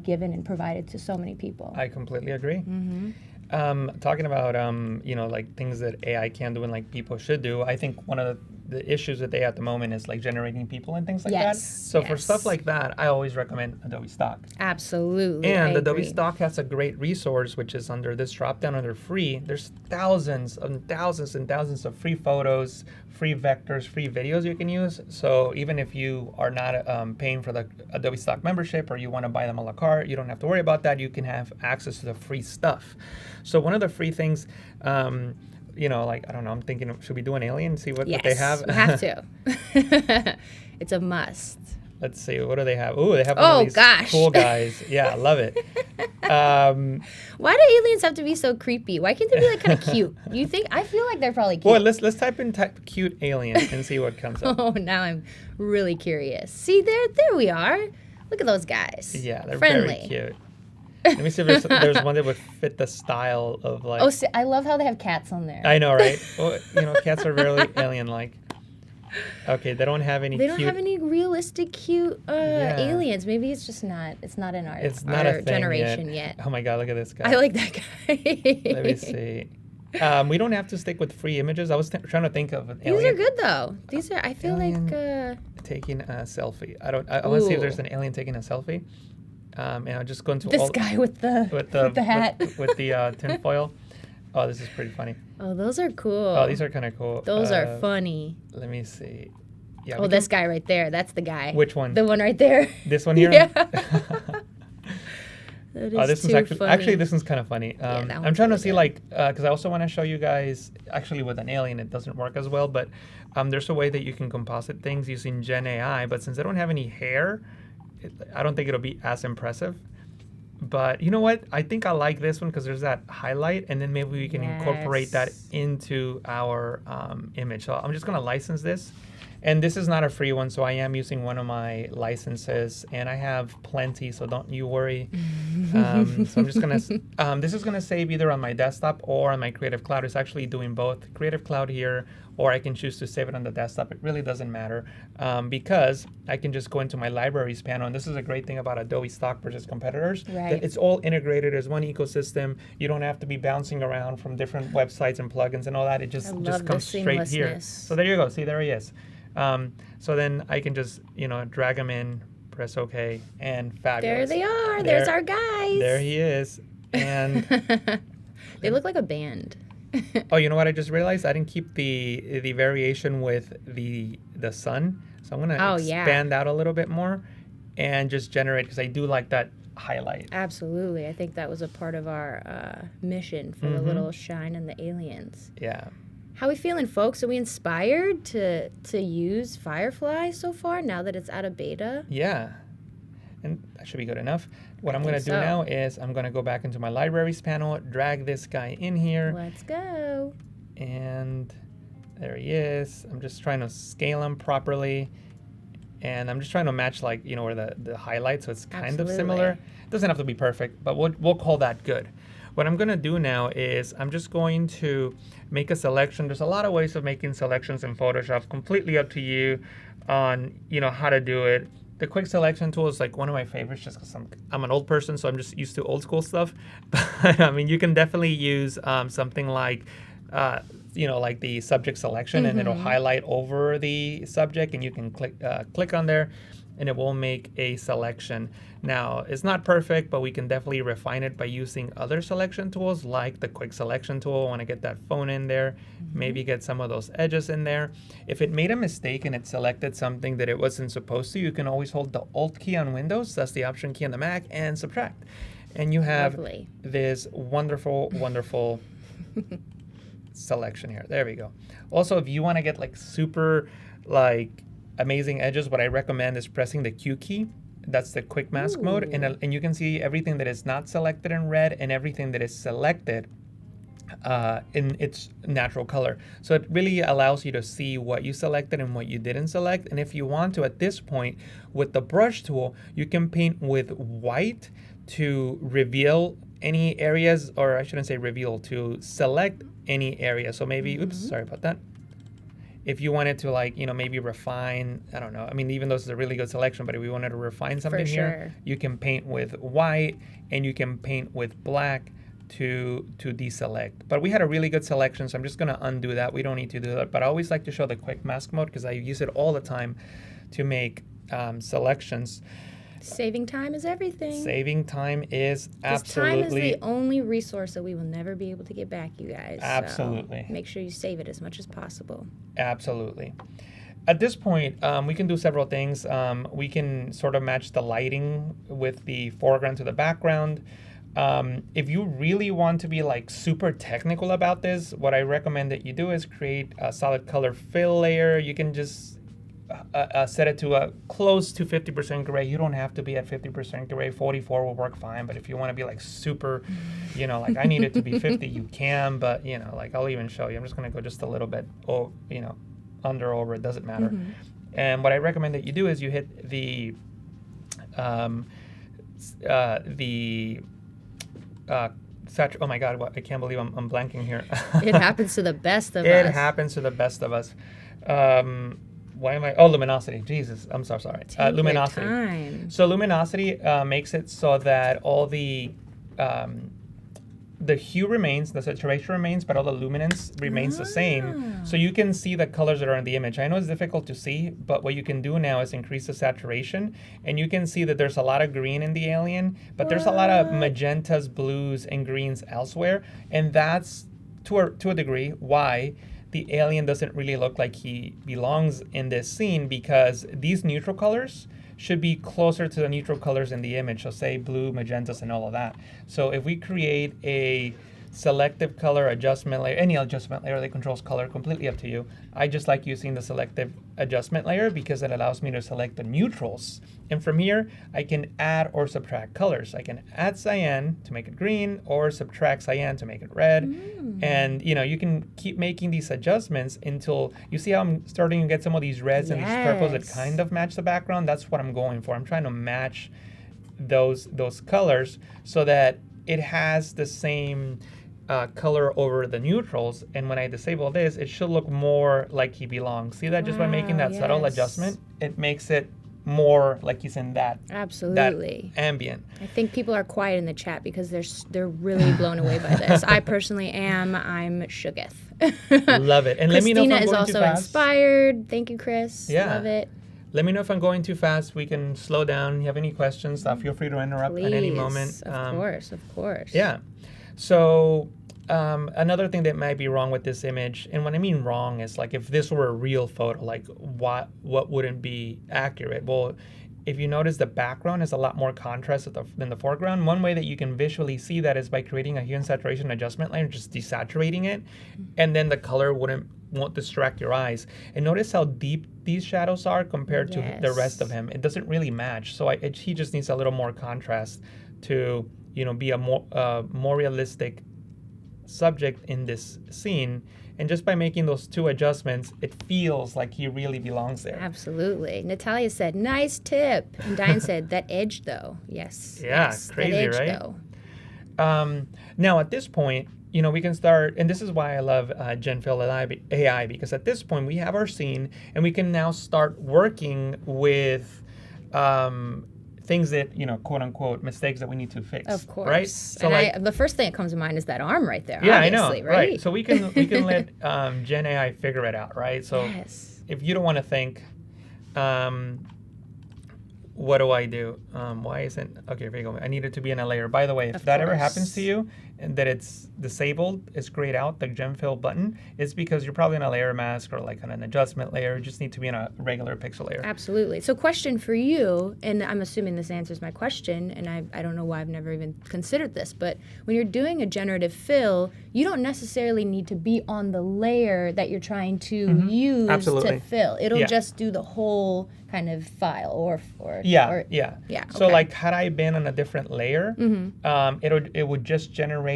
given and provided to so many people. I completely agree. Talking about like things that AI can do and like people should do, I think one of the issues that they have at the moment is like generating people and things like that. So for stuff like that, I always recommend Adobe Stock. Absolutely. And Adobe Stock has a great resource, which is under this drop down under free. There's thousands and thousands and thousands of free photos, free vectors, free videos you can use. So even if you are not paying for the Adobe Stock membership or you want to buy them a la carte, you don't have to worry about that. You can have access to the free stuff. So one of the free things, I don't know, I'm thinking, should we do an alien and see what they have? We have to. It's a must. Let's see, what do they have? Ooh, they have one of these cool guys. Yeah, I love it. Why do aliens have to be so creepy? Why can't they be like kind of cute? You think? I feel like they're probably cute. Well, let's type in cute alien and see what comes up. Oh, now I'm really curious. See, there we are. Look at those guys. Yeah, they're friendly. Very cute. Let me see if there's one that would fit the style of like. Oh, see, I love how they have cats on there. I know, right? Well, cats are very alien-like. Okay, they don't have any. They don't have any realistic cute aliens. Maybe it's just not. It's not in our not a thing generation yet. Oh my God! Look at this guy. I like that guy. Let me see. We don't have to stick with free images. I was trying to think of an These alien are good though. These are. I feel like. taking a selfie. I want to see if there's Ooh. an alien taking a selfie. And I'll just go into This guy with the hat. with the tinfoil. Oh, this is pretty funny. Oh, those are cool. Oh, these are kind of cool. Those are funny. Let me see. Yeah. Oh, this guy right there. That's the guy. Which one? The one right there. This one here. Yeah. That is Oh, this too one's funny. actually this one's kind of funny. Yeah, that I'm one's trying to really see good. like because I also want to show you guys actually with an alien it doesn't work as well, but there's a way that you can composite things using Gen AI. But since I don't have any hair, I don't think it'll be as impressive. But you know what? I think I like this one because there's that highlight, and then maybe we can incorporate that Yes. into our image. So I'm just gonna license this. And this is not a free one, so I am using one of my licenses, and I have plenty, so don't you worry. So I'm just gonna, this is gonna save either on my desktop or on my Creative Cloud. It's actually doing both. Creative Cloud here, or I can choose to save it on the desktop. It really doesn't matter because I can just go into my libraries panel, and this is a great thing about Adobe Stock versus competitors. Right. That it's all integrated as one ecosystem. You don't have to be bouncing around from different websites and plugins and all that. It just I love the comes straight here. seamlessness. So there you go. See, there he is. So then I can just, drag them in, press OK, and fabulous. There they are. There's our guys. There he is. And They look like a band. oh, you know what I just realized? I didn't keep the variation with the sun. So I'm gonna expand out a little bit more and just generate because I do like that highlight. Absolutely. I think that was a part of our mission for the little shine and the aliens. Yeah. How we feeling, folks? Are we inspired to use Firefly so far now that it's out of beta? Yeah. And that should be good enough. What I'm going to do so. now is I'm going to go back into my libraries panel, drag this guy in here, Let's go. and there he is. I'm just trying to scale him properly. And I'm just trying to match where the highlights, so it's kind of similar. It doesn't have to be perfect, but we'll call that good. What I'm gonna do now is I'm just going to make a selection. There's a lot of ways of making selections in Photoshop, completely up to you on how to do it. The quick selection tool is like one of my favorites just because I'm an old person, so I'm just used to old school stuff. But I mean, you can definitely use something like like the subject selection, and it'll highlight over the subject, and you can click on there, and it will make a selection. Now, it's not perfect, but we can definitely refine it by using other selection tools like the quick selection tool. I want to get that phone in there, maybe get some of those edges in there. If it made a mistake and it selected something that it wasn't supposed to, you can always hold the Alt key on Windows, that's the Option key on the Mac, and subtract. And you have this wonderful, wonderful selection here. There we go. Also, if you want to get super amazing edges, what I recommend is pressing the Q key. That's the quick mask mode, and you can see everything that is not selected in red and everything that is selected in its natural color. So it really allows you to see what you selected and what you didn't select. And if you want to, at this point, with the brush tool, you can paint with white to reveal any areas, or I shouldn't say reveal, to select any area. So maybe, oops, sorry about that. If you wanted to maybe refine, I don't know. I mean, even though it's a really good selection, but if we wanted to refine something here, you can paint with white and you can paint with black to deselect. But we had a really good selection, so I'm just gonna undo that. We don't need to do that, but I always like to show the quick mask mode because I use it all the time to make selections. Saving time is everything. Saving time is absolutely. Time is the only resource that we will never be able to get back, you guys. Absolutely. So make sure you save it as much as possible. Absolutely. At this point, we can do several things. We can sort of match the lighting with the foreground to the background. If you really want to be super technical about this, what I recommend that you do is create a solid color fill layer. You can just set it to a close to 50% gray. You don't have to be at 50% gray. 44 will work fine. But if you want to be super, I need it to be 50, you can. But I'll even show you. I'm just gonna go just a little bit, under, over. It doesn't matter. And what I recommend that you do is you hit the oh my God! I can't believe I'm blanking here. It happens to the best of us. It happens to the best of us. Why am I? Oh, luminosity. Jesus, I'm so sorry. Luminosity. Your time. So luminosity makes it so that all the the hue remains, the saturation remains, but all the luminance remains the same. So you can see the colors that are in the image. I know it's difficult to see, but what you can do now is increase the saturation, and you can see that there's a lot of green in the alien, but there's a lot of magentas, blues, and greens elsewhere, and that's to a degree why the alien doesn't really look like he belongs in this scene, because these neutral colors should be closer to the neutral colors in the image. So say blue, magentas, and all of that. So if we create a selective color adjustment layer, any adjustment layer that controls color, completely up to you. I just like using the selective adjustment layer because it allows me to select the neutrals. And from here, I can add or subtract colors. I can add cyan to make it green or subtract cyan to make it red. And you can keep making these adjustments until you see how I'm starting to get some of these reds and these purples that kind of match the background. That's what I'm going for. I'm trying to match those colors so that it has the same color over the neutrals, and when I disable this, it should look more like he belongs. See that? Just by making that subtle adjustment, it makes it more like he's in that absolutely that ambient. I think people are quiet in the chat because they're really blown away by this. I personally am. I'm shooketh. Love it. And let me know if I'm going too fast. Christina is also inspired. Thank you, Chris. Yeah. Love it. Let me know if I'm going too fast. We can slow down. You have any questions? Feel free to interrupt at any moment. Of course. Yeah. So another thing that might be wrong with this image, and when I mean wrong is like if this were a real photo, like what wouldn't be accurate? Well, if you notice the background is a lot more contrast than the foreground. One way that you can visually see that is by creating a hue and saturation adjustment layer, just desaturating it, and then the color won't distract your eyes. And notice how deep these shadows are compared to the rest of him. It doesn't really match. So he just needs a little more contrast to be a more realistic subject in this scene. And just by making those two adjustments, it feels like he really belongs there. Absolutely. Natalia said, nice tip. And Diane said, that edge though. Yes. Yeah, yes, crazy, that edge, right? Though. Now at this point, we can start, and this is why I love GenFill AI, because at this point we have our scene and we can now start working with things that, quote unquote, mistakes that we need to fix. Of course. Right? So and the first thing that comes to mind is that arm right there. Yeah, obviously, I know. Right? So we can let Gen AI figure it out, right? So if you don't want to think, what do I do? Why isn't, okay, here you go. I need it to be in a layer. By the way, if that ever happens to you and that it's disabled, it's grayed out, the GenFill button, it's because you're probably in a layer mask or like on an adjustment layer. You just need to be in a regular pixel layer. Absolutely. So question for you, and I'm assuming this answers my question, and I don't know why I've never even considered this, but when you're doing a generative fill, you don't necessarily need to be on the layer that you're trying to use to fill. It'll just do the whole kind of file or So like had I been on a different layer, it would just generate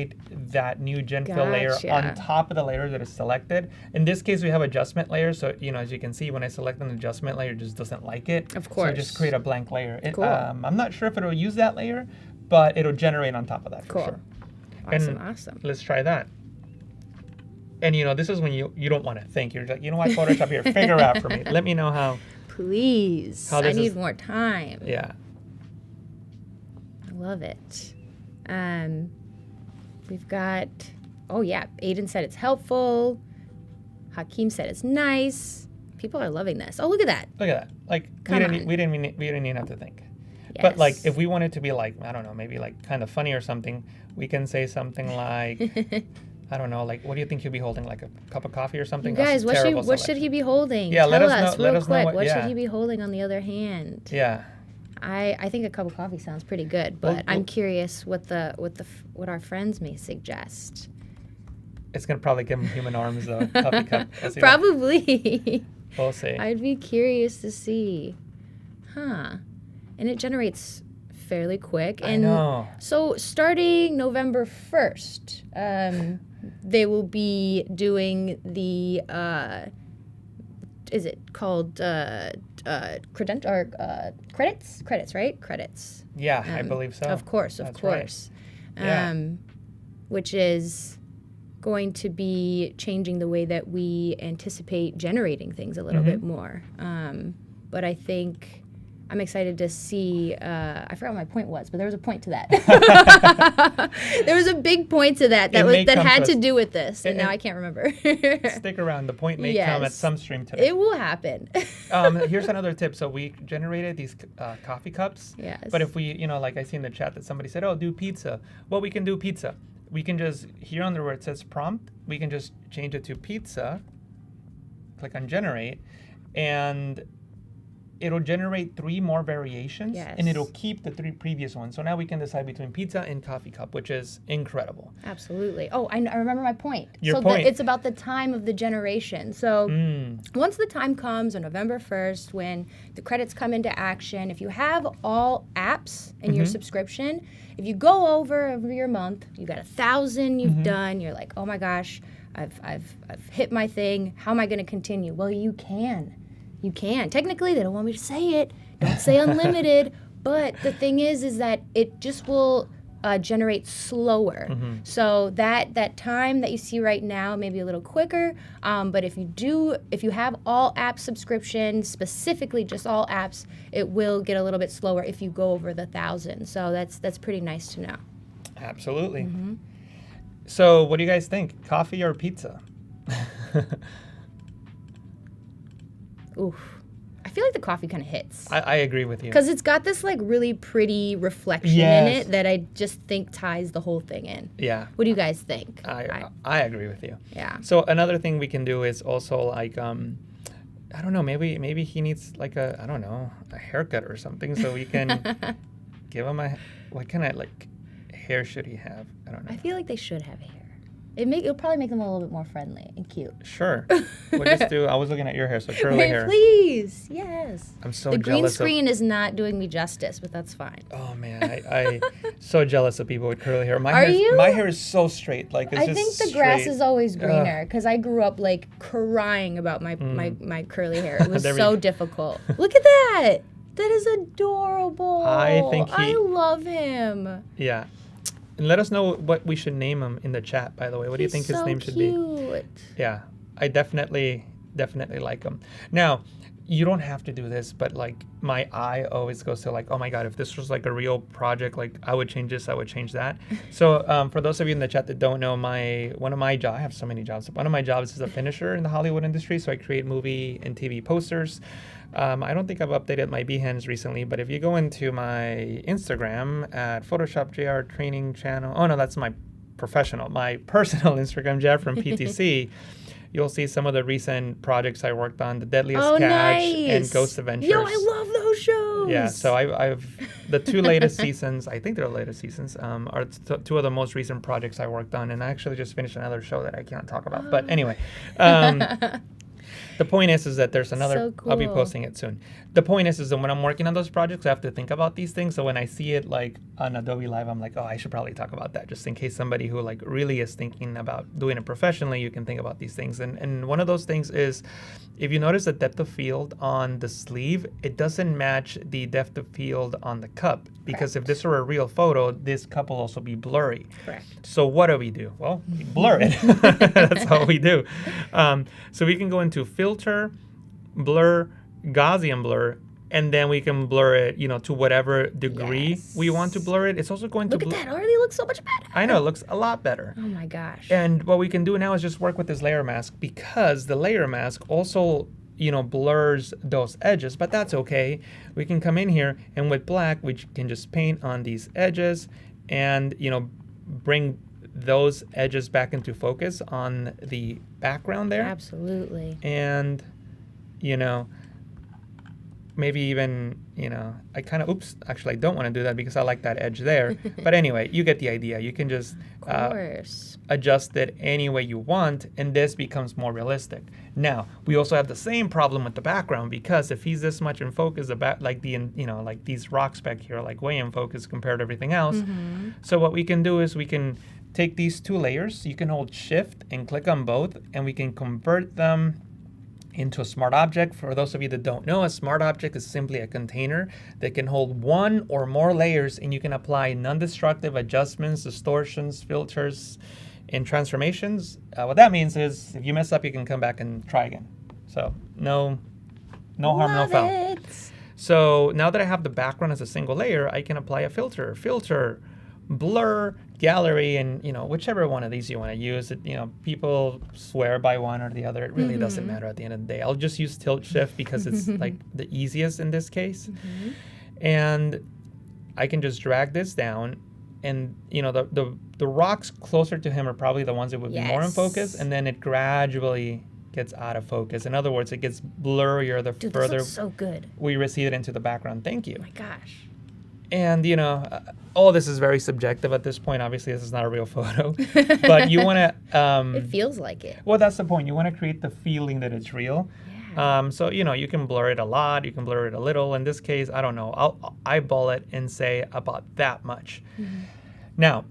that new GenFill layer on top of the layer that is selected. In this case, we have adjustment layer, so as you can see, when I select an adjustment layer, it just doesn't like it. Of course. So just create a blank layer. Cool. I'm not sure if it'll use that layer, but it'll generate on top of that for sure. Awesome. Let's try that. And this is when you don't want to think. You're like, what, Photoshop here, figure out for me. Let me know how. Please. I need more time. Yeah. I love it. We've got, Aiden said it's helpful. Hakeem said it's nice. People are loving this. Oh, look at that. Look at that. Like, we didn't even have to think. Yes. But like, if we wanted to be like, I don't know, maybe like kind of funny or something, we can say something like, I don't know, like, what do you think he'll be holding? Like a cup of coffee or something? You guys, what should he be holding? Yeah, Tell us let us know real quick. What should he be holding on the other hand? Yeah. I think a cup of coffee sounds pretty good, but I'm curious what our friends may suggest. It's gonna probably give him human arms though. Coffee cup. Probably. We'll see. I'd be curious to see. And it generates fairly quick. I know. So starting November 1st, they will be doing the is it called credits, right? Credits. Yeah, I believe so. Of course. Right. Yeah. Which is going to be changing the way that we anticipate generating things a little bit more. But I think I'm excited to see. I forgot what my point was, but there was a point to that. There was a big point to that that had to do with this, and now I can't remember. Stick around. The point may come at some stream today. It will happen. Here's another tip. So we generated these coffee cups. Yes. But if we, like I see in the chat that somebody said, oh, do pizza. Well, we can do pizza. We can just, here under where it says prompt, we can just change it to pizza. Click on generate. And it'll generate 3 more variations, and it'll keep the 3 previous ones. So now we can decide between pizza and coffee cup, which is incredible. Absolutely. Oh, I remember my point. Your point. It's about the time of the generation. So once the time comes on November 1st, when the credits come into action, if you have all apps in your subscription, if you go over your month, you got 1,000 you've done, you're like, oh my gosh, I've hit my thing. How am I going to continue? Well, you can. You can. Technically, they don't want me to say it. Don't say unlimited. But the thing is that it just will generate slower. So that time that you see right now may be a little quicker. But if you have all app subscriptions, specifically just all apps, it will get a little bit slower if you go over the 1,000. So that's pretty nice to know. Absolutely. So what do you guys think? Coffee or pizza? Oof. I feel like the coffee kind of hits. I agree with you. Because it's got this like really pretty reflection in it that I just think ties the whole thing in. Yeah. What do you guys think? I agree with you. Yeah. So another thing we can do is also like, I don't know, maybe he needs like a haircut or something, so we can give him what kind of like hair should he have? I don't know. I feel like they should have hair. It'll probably make them a little bit more friendly and cute. Sure. We'll just do. I was looking at your hair, so curly hair. Please, yes. I'm so the jealous. green screen is not doing me justice, but that's fine. Oh man, I so jealous of people with curly hair. My hair is so straight. Like it's I just think the grass is always greener because I grew up like crying about my curly hair. It was so difficult. Look at that. That is adorable. I love him. Yeah. And let us know what we should name him in the chat, by the way. What do you think his name should be? Yeah, I definitely like him. Now, you don't have to do this, but like my eye always goes to like, oh my God, if this was like a real project, like I would change this, I would change that. So for those of you in the chat that don't know, one of my jobs, I have so many jobs. One of my jobs is a finisher in the Hollywood industry. So I create movie and TV posters. I don't think I've updated my Behance recently, but if you go into my Instagram at Photoshop JR Training Channel, oh no, that's my personal Instagram, JR from PTC, you'll see some of the recent projects I worked on, The Deadliest Catch and Ghost Adventures. Yo, I love those shows. Yeah, so I've the 2 latest seasons, I think they're the latest seasons, are 2 of the most recent projects I worked on, and I actually just finished another show that I can't talk about. But anyway, the point is that there's another, so cool. I'll be posting it soon. The point is that when I'm working on those projects, I have to think about these things. So when I see it like on Adobe Live, I'm like, oh, I should probably talk about that, just in case somebody who like really is thinking about doing it professionally, you can think about these things. And one of those things is, if you notice the depth of field on the sleeve, it doesn't match the depth of field on the cup. Because if this were a real photo, this cup will also be blurry. Correct. So what do? Well, we blur it. That's all we do. So we can go into filter, blur, Gaussian blur, and then we can blur it, to whatever degree we want to blur it. It's also going to look at that. It already looks so much better. I know, it looks a lot better. Oh my gosh. And what we can do now is just work with this layer mask, because the layer mask also blurs those edges, but that's okay. We can come in here, and with black, we can just paint on these edges and, bring those edges back into focus on the background there. Absolutely. And, maybe even, I kind of, actually I don't want to do that because I like that edge there. But anyway, you get the idea. You can just adjust it any way you want, and this becomes more realistic. Now, we also have the same problem with the background, because if he's this much in focus, like these rocks back here, like way in focus compared to everything else. So what we can do is we can take these 2 layers. You can hold Shift and click on both, and we can convert them into a smart object. For those of you that don't know, a smart object is simply a container that can hold 1 or more layers, and you can apply non-destructive adjustments, distortions, filters, and transformations. What that means is if you mess up, you can come back and try again. So no harm, no foul. So now that I have the background as a single layer, I can apply a filter, blur, gallery, and whichever one of these you want to use. People swear by one or the other. It really doesn't matter at the end of the day. I'll just use tilt shift because it's like the easiest in this case. And I can just drag this down, and the rocks closer to him are probably the ones that would be more in focus, and then it gradually gets out of focus. In other words, it gets blurrier the further this looks so good. we recede it into the background. Thank you. Oh my gosh. And all this is very subjective at this point. Obviously, this is not a real photo, but you want to. It feels like it. Well, that's the point. You want to create the feeling that it's real. So you can blur it a lot, you can blur it a little. In this case, I don't know. I'll eyeball it and say about that much. Now,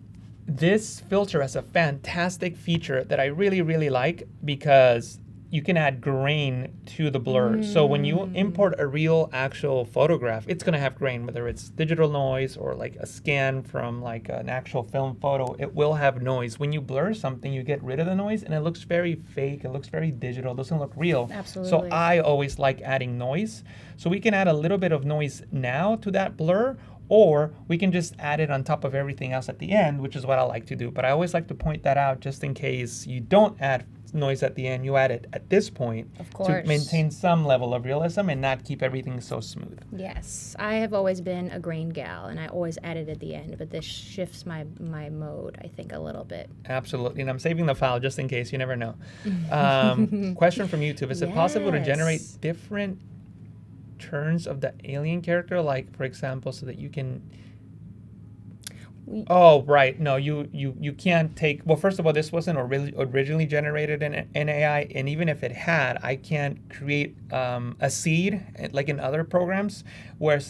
this filter has a fantastic feature that I really, really like because you can add grain to the blur. So when you import a real actual photograph, it's gonna have grain, whether it's digital noise or like a scan from like an actual film photo, it will have noise. When you blur something, you get rid of the noise and it looks very fake, it looks very digital, it doesn't look real. Absolutely. So I always like adding noise. So we can add a little bit of noise now to that blur, or we can just add it on top of everything else at the end, which is what I like to do. But I always like to point that out just in case you don't add noise at the end, you add it at this point to maintain some level of realism and not keep everything so smooth. Yes, I have always been a grain gal, and I always add it at the end, but this shifts my mode, I think, a little bit. Absolutely, and I'm saving the file just in case, you never know. Question from YouTube, is it possible to generate different turns of the alien character, like, for example, so that you can... Oh, right. No, you can't take... Well, first of all, this wasn't originally generated in AI, and even if it had, I can't create a seed, like in other programs, where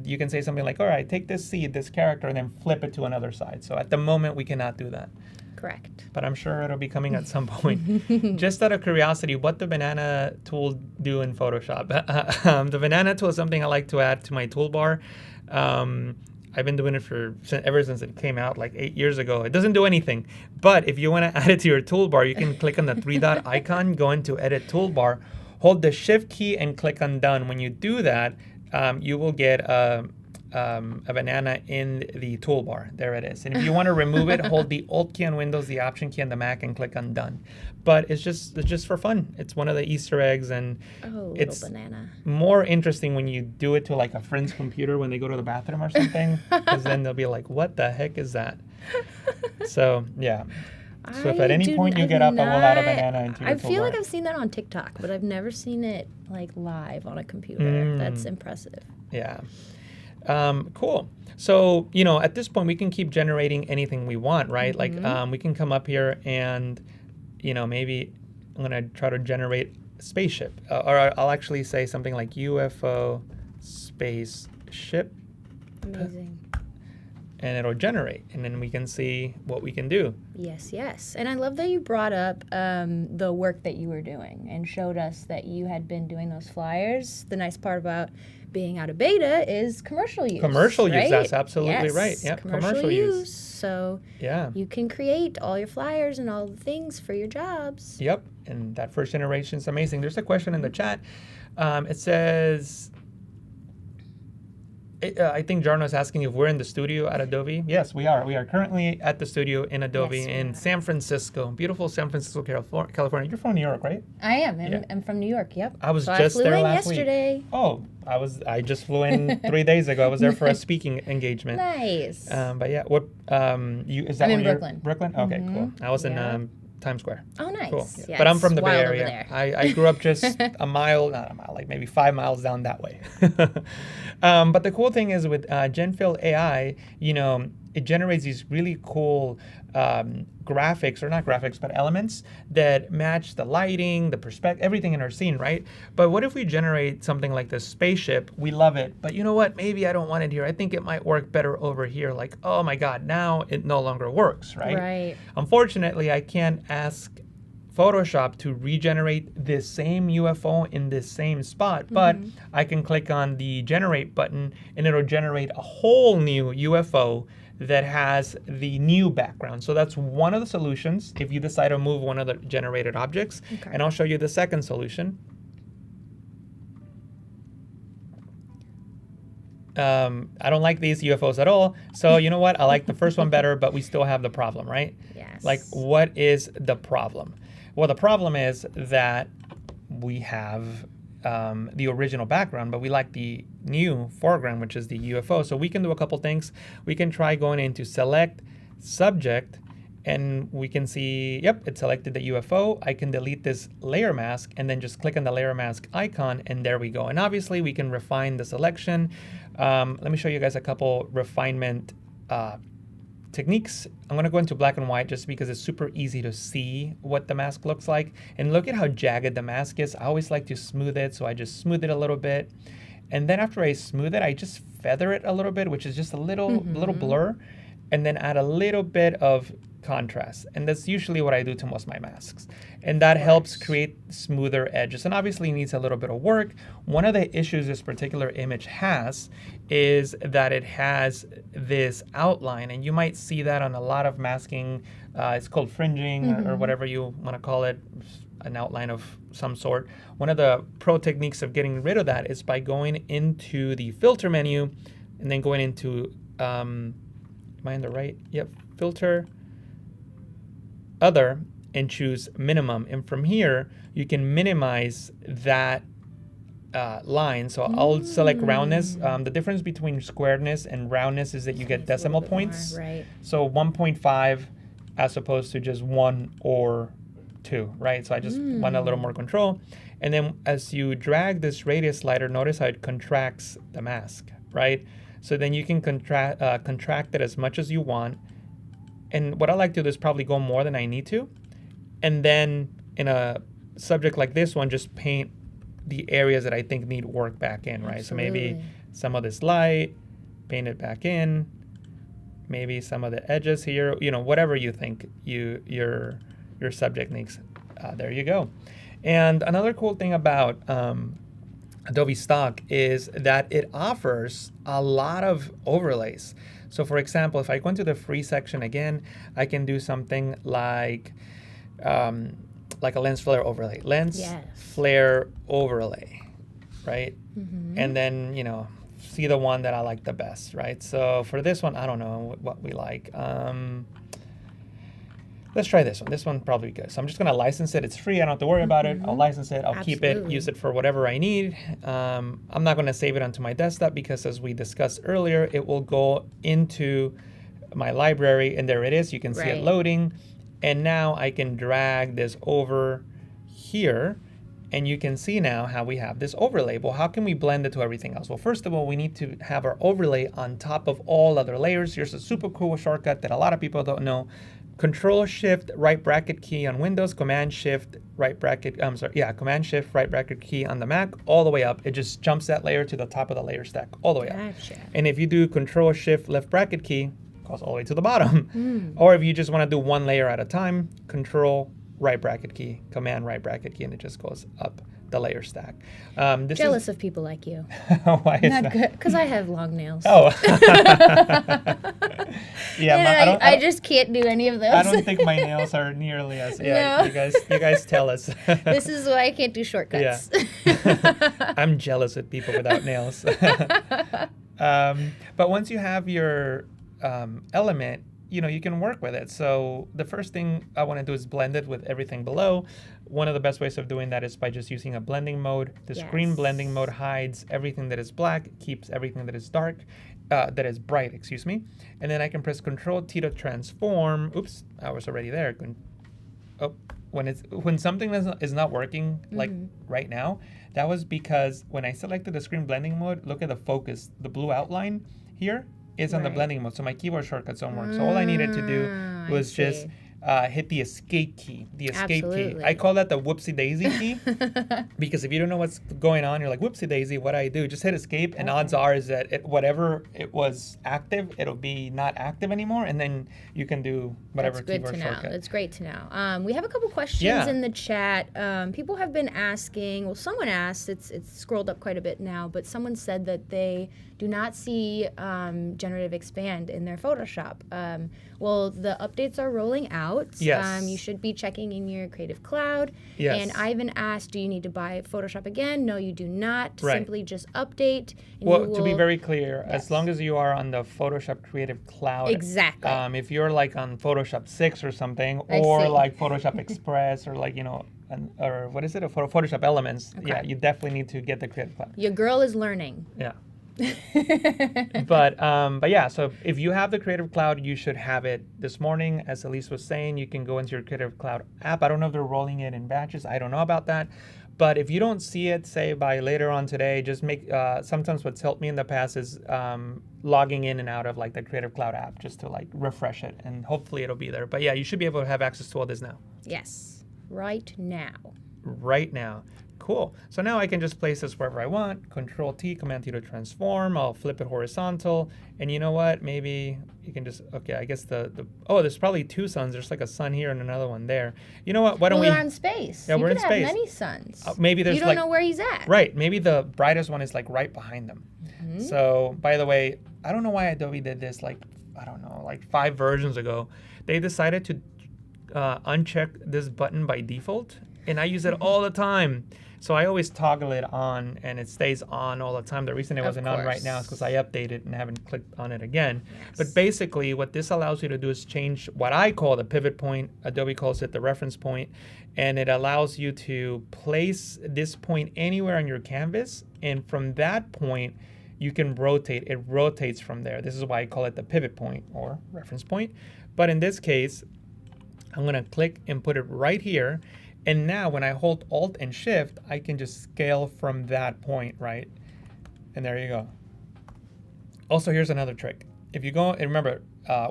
you can say something like, all right, take this seed, this character, and then flip it to another side. So at the moment, we cannot do that. Correct. But I'm sure it'll be coming at some point. Just out of curiosity, what the banana tool do in Photoshop? The banana tool is something I like to add to my toolbar. I've been doing it ever since it came out like 8 years ago. It doesn't do anything, but if you want to add it to your toolbar, you can click on the 3-dot icon, go into Edit Toolbar, hold the Shift key, and click on Done. When you do that, you will get a banana in the toolbar. There it is. And if you want to remove it, hold the Alt key on Windows, the Option key on the Mac, and click on Done. But it's just for fun. It's one of the Easter eggs, and it's banana. More interesting when you do it to like a friend's computer when they go to the bathroom or something, because then they'll be like, "What the heck is that?" So yeah. So if at any point you get up, I will add a banana into your toolbar. I feel like I've seen that on TikTok, but I've never seen it like live on a computer. That's impressive. Yeah. Cool. So, at this point we can keep generating anything we want, right? Like, we can come up here and, maybe I'm going to try to generate a spaceship. Or I'll actually say something like UFO spaceship. Amazing. And it'll generate, and then we can see what we can do. Yes. And I love that you brought up the work that you were doing and showed us that you had been doing those flyers. The nice part about being out of beta is commercial use. Commercial use, right? that's absolutely yes, right. Yep, commercial use. So yeah, you can create all your flyers and all the things for your jobs. Yep, and that first generation is amazing. There's a question in the chat. It says... I think Jarno is asking if we're in the studio at Adobe. Yes, we are. We are currently at the studio in Adobe in San Francisco. Beautiful San Francisco, California. You're from New York, right? I am. I'm from New York, yep. I was just there last yesterday. Week. Oh, I just flew in 3 days ago. I was there for a speaking engagement. Nice. But yeah, what is that? I'm in Brooklyn. Brooklyn? Okay, cool. I was in Times Square. Oh, nice. Cool. Yeah, but I'm from the Bay wild Area. over there. I grew up just not a mile, like maybe 5 miles down that way. But the cool thing is with GenFill AI, it generates these really cool graphics, or not graphics, but elements that match the lighting, the perspective, everything in our scene, right? But what if we generate something like this spaceship? We love it, but you know what? Maybe I don't want it here. I think it might work better over here. Like, oh my God, now it no longer works, right? Right. Unfortunately, I can't ask Photoshop to regenerate this same UFO in this same spot, but I can click on the generate button and it'll generate a whole new UFO that has the new background. So that's one of the solutions if you decide to move one of the generated objects. Okay. And I'll show you the second solution. I don't like these UFOs at all. So you know what? I like the first one better, but we still have the problem, right? Yes. Like, what is the problem? Well, the problem is that we have the original background, but we like the new foreground, which is the UFO. So we can do a couple things. We can try going into select subject, and we can see, yep, it selected the UFO. I can delete this layer mask and then just click on the layer mask icon, and there we go. And obviously we can refine the selection. Let me show you guys a couple refinement techniques. I'm gonna go into black and white just because it's super easy to see what the mask looks like. And look at how jagged the mask is. I always like to smooth it, so I just smooth it a little bit. And then after I smooth it, I just feather it a little bit, which is just a little blur, and then add a little bit of contrast. And that's usually what I do to most of my masks. And that helps create smoother edges. And obviously it needs a little bit of work. One of the issues this particular image has is that it has this outline, and you might see that on a lot of masking. It's called fringing or whatever you want to call it, an outline of some sort. One of the pro techniques of getting rid of that is by going into the filter menu and then going into, am I on the right? Yep, filter, other, and choose minimum. And from here, you can minimize that line. So I'll select roundness. The difference between squareness and roundness is that you get decimal points. Right. So 1.5 as opposed to just 1 or 2, right? So I just want a little more control. And then as you drag this radius slider, notice how it contracts the mask, right? So then you can contract it as much as you want. And what I like to do is probably go more than I need to. And then in a subject like this one, just paint the areas that I think need work back in, right? So maybe some of this light, paint it back in. Maybe some of the edges here, you know, whatever you think your subject needs. There you go. And another cool thing about Adobe Stock is that it offers a lot of overlays. So for example, if I go into the free section again, I can do something like a lens flare overlay. Flare overlay, right? And then, you know, see the one that I like the best, right? So for this one, I don't know what we like. Let's try this one. This one probably good. So I'm just gonna license it. It's free. I don't have to worry about it. I'll license it. I'll keep it, use it for whatever I need. I'm not gonna save it onto my desktop because as we discussed earlier, it will go into my library, and there it is. You can see it loading. And now I can drag this over here, and you can see now how we have this overlay. Well, how can we blend it to everything else? Well, first of all, we need to have our overlay on top of all other layers. Here's a super cool shortcut that a lot of people don't know. Control-Shift, right bracket key on Windows, Command-Shift, right bracket, Command-Shift, right bracket key on the Mac, all the way up. It just jumps that layer to the top of the layer stack, all the way up. And if you do Control-Shift, left bracket key, it goes all the way to the bottom. Or if you just want to do one layer at a time, Control, right bracket key, Command, right bracket key, and it just goes up the layer stack. Jealous of people like you. Why is Not that? good, because I have long nails. Oh. Yeah, I just can't do any of those. I don't think my nails are nearly as. Yeah, No. you guys tell us. This is why I can't do shortcuts. Yeah. I'm jealous of people without nails. But once you have your element, you know, you can work with it. So the first thing I want to do is blend it with everything below. One of the best ways of doing that is by just using a blending mode. The screen blending mode hides everything that is black, keeps everything that is dark, that is bright, excuse me. And then I can press Control T to transform. Oops, I was already there. When something is not working, like right now, that was because when I selected the screen blending mode, look at the focus, the blue outline here is on the blending mode. So my keyboard shortcuts don't work. So all I needed to do was just hit the escape key. The escape key. I call that the whoopsie daisy key because if you don't know what's going on, you're like, whoopsie daisy, what do I do? Just hit escape, and odds are is that whatever it was active, it'll be not active anymore, and then you can do whatever keyboard shortcut. That's great to know. We have a couple questions in the chat. People have been asking, well, someone asked, it's scrolled up quite a bit now, but someone said that they do not see Generative Expand in their Photoshop. Well, the updates are rolling out. out. Yes. You should be checking in your Creative Cloud. Yes. And Ivan asked, do you need to buy Photoshop again? No, you do not. Right. Simply just update. And Well, you to be will- very clear, Yes. as long as you are on the Photoshop Creative Cloud, Exactly. if you're like on Photoshop 6 or something, I or see. like Photoshop Express, or like or what is it, Photoshop Elements? Okay. Yeah, you definitely need to get the Creative Cloud. Your girl is learning. Yeah. But yeah, so if you have the Creative Cloud, you should have it this morning. As Elise was saying, you can go into your Creative Cloud app. I don't know if they're rolling it in batches. I don't know about that. But if you don't see it, say by later on today, just make, sometimes what's helped me in the past is logging in and out of like the Creative Cloud app just to like refresh it, and hopefully it'll be there. But yeah, you should be able to have access to all this now. Yes, right now. Right now. Cool. So now I can just place this wherever I want. Control T, Command T to transform. I'll flip it horizontal. And you know what? Maybe you can just, okay, I guess oh, there's probably two suns. There's like a sun here and another one there. You know what? Why don't Well, we? we're in space. Yeah, you we're could in have space. many suns. Maybe there's You don't like, know where he's at. right. Maybe the brightest one is like right behind them. Mm-hmm. So, by the way, I don't know why Adobe did this like, I don't know, like 5 versions ago. They decided to uncheck this button by default, and I use it all the time. So I always toggle it on, and it stays on all the time. The reason it wasn't on right now is because I updated it and haven't clicked on it again. Yes. But basically, what this allows you to do is change what I call the pivot point. Adobe calls it the reference point. And it allows you to place this point anywhere on your canvas. And from that point, you can rotate. It rotates from there. This is why I call it the pivot point or reference point. But in this case, I'm going to click and put it right here. And now when I hold Alt and Shift, I can just scale from that point, right? And there you go. Also, here's another trick. If you go, and remember,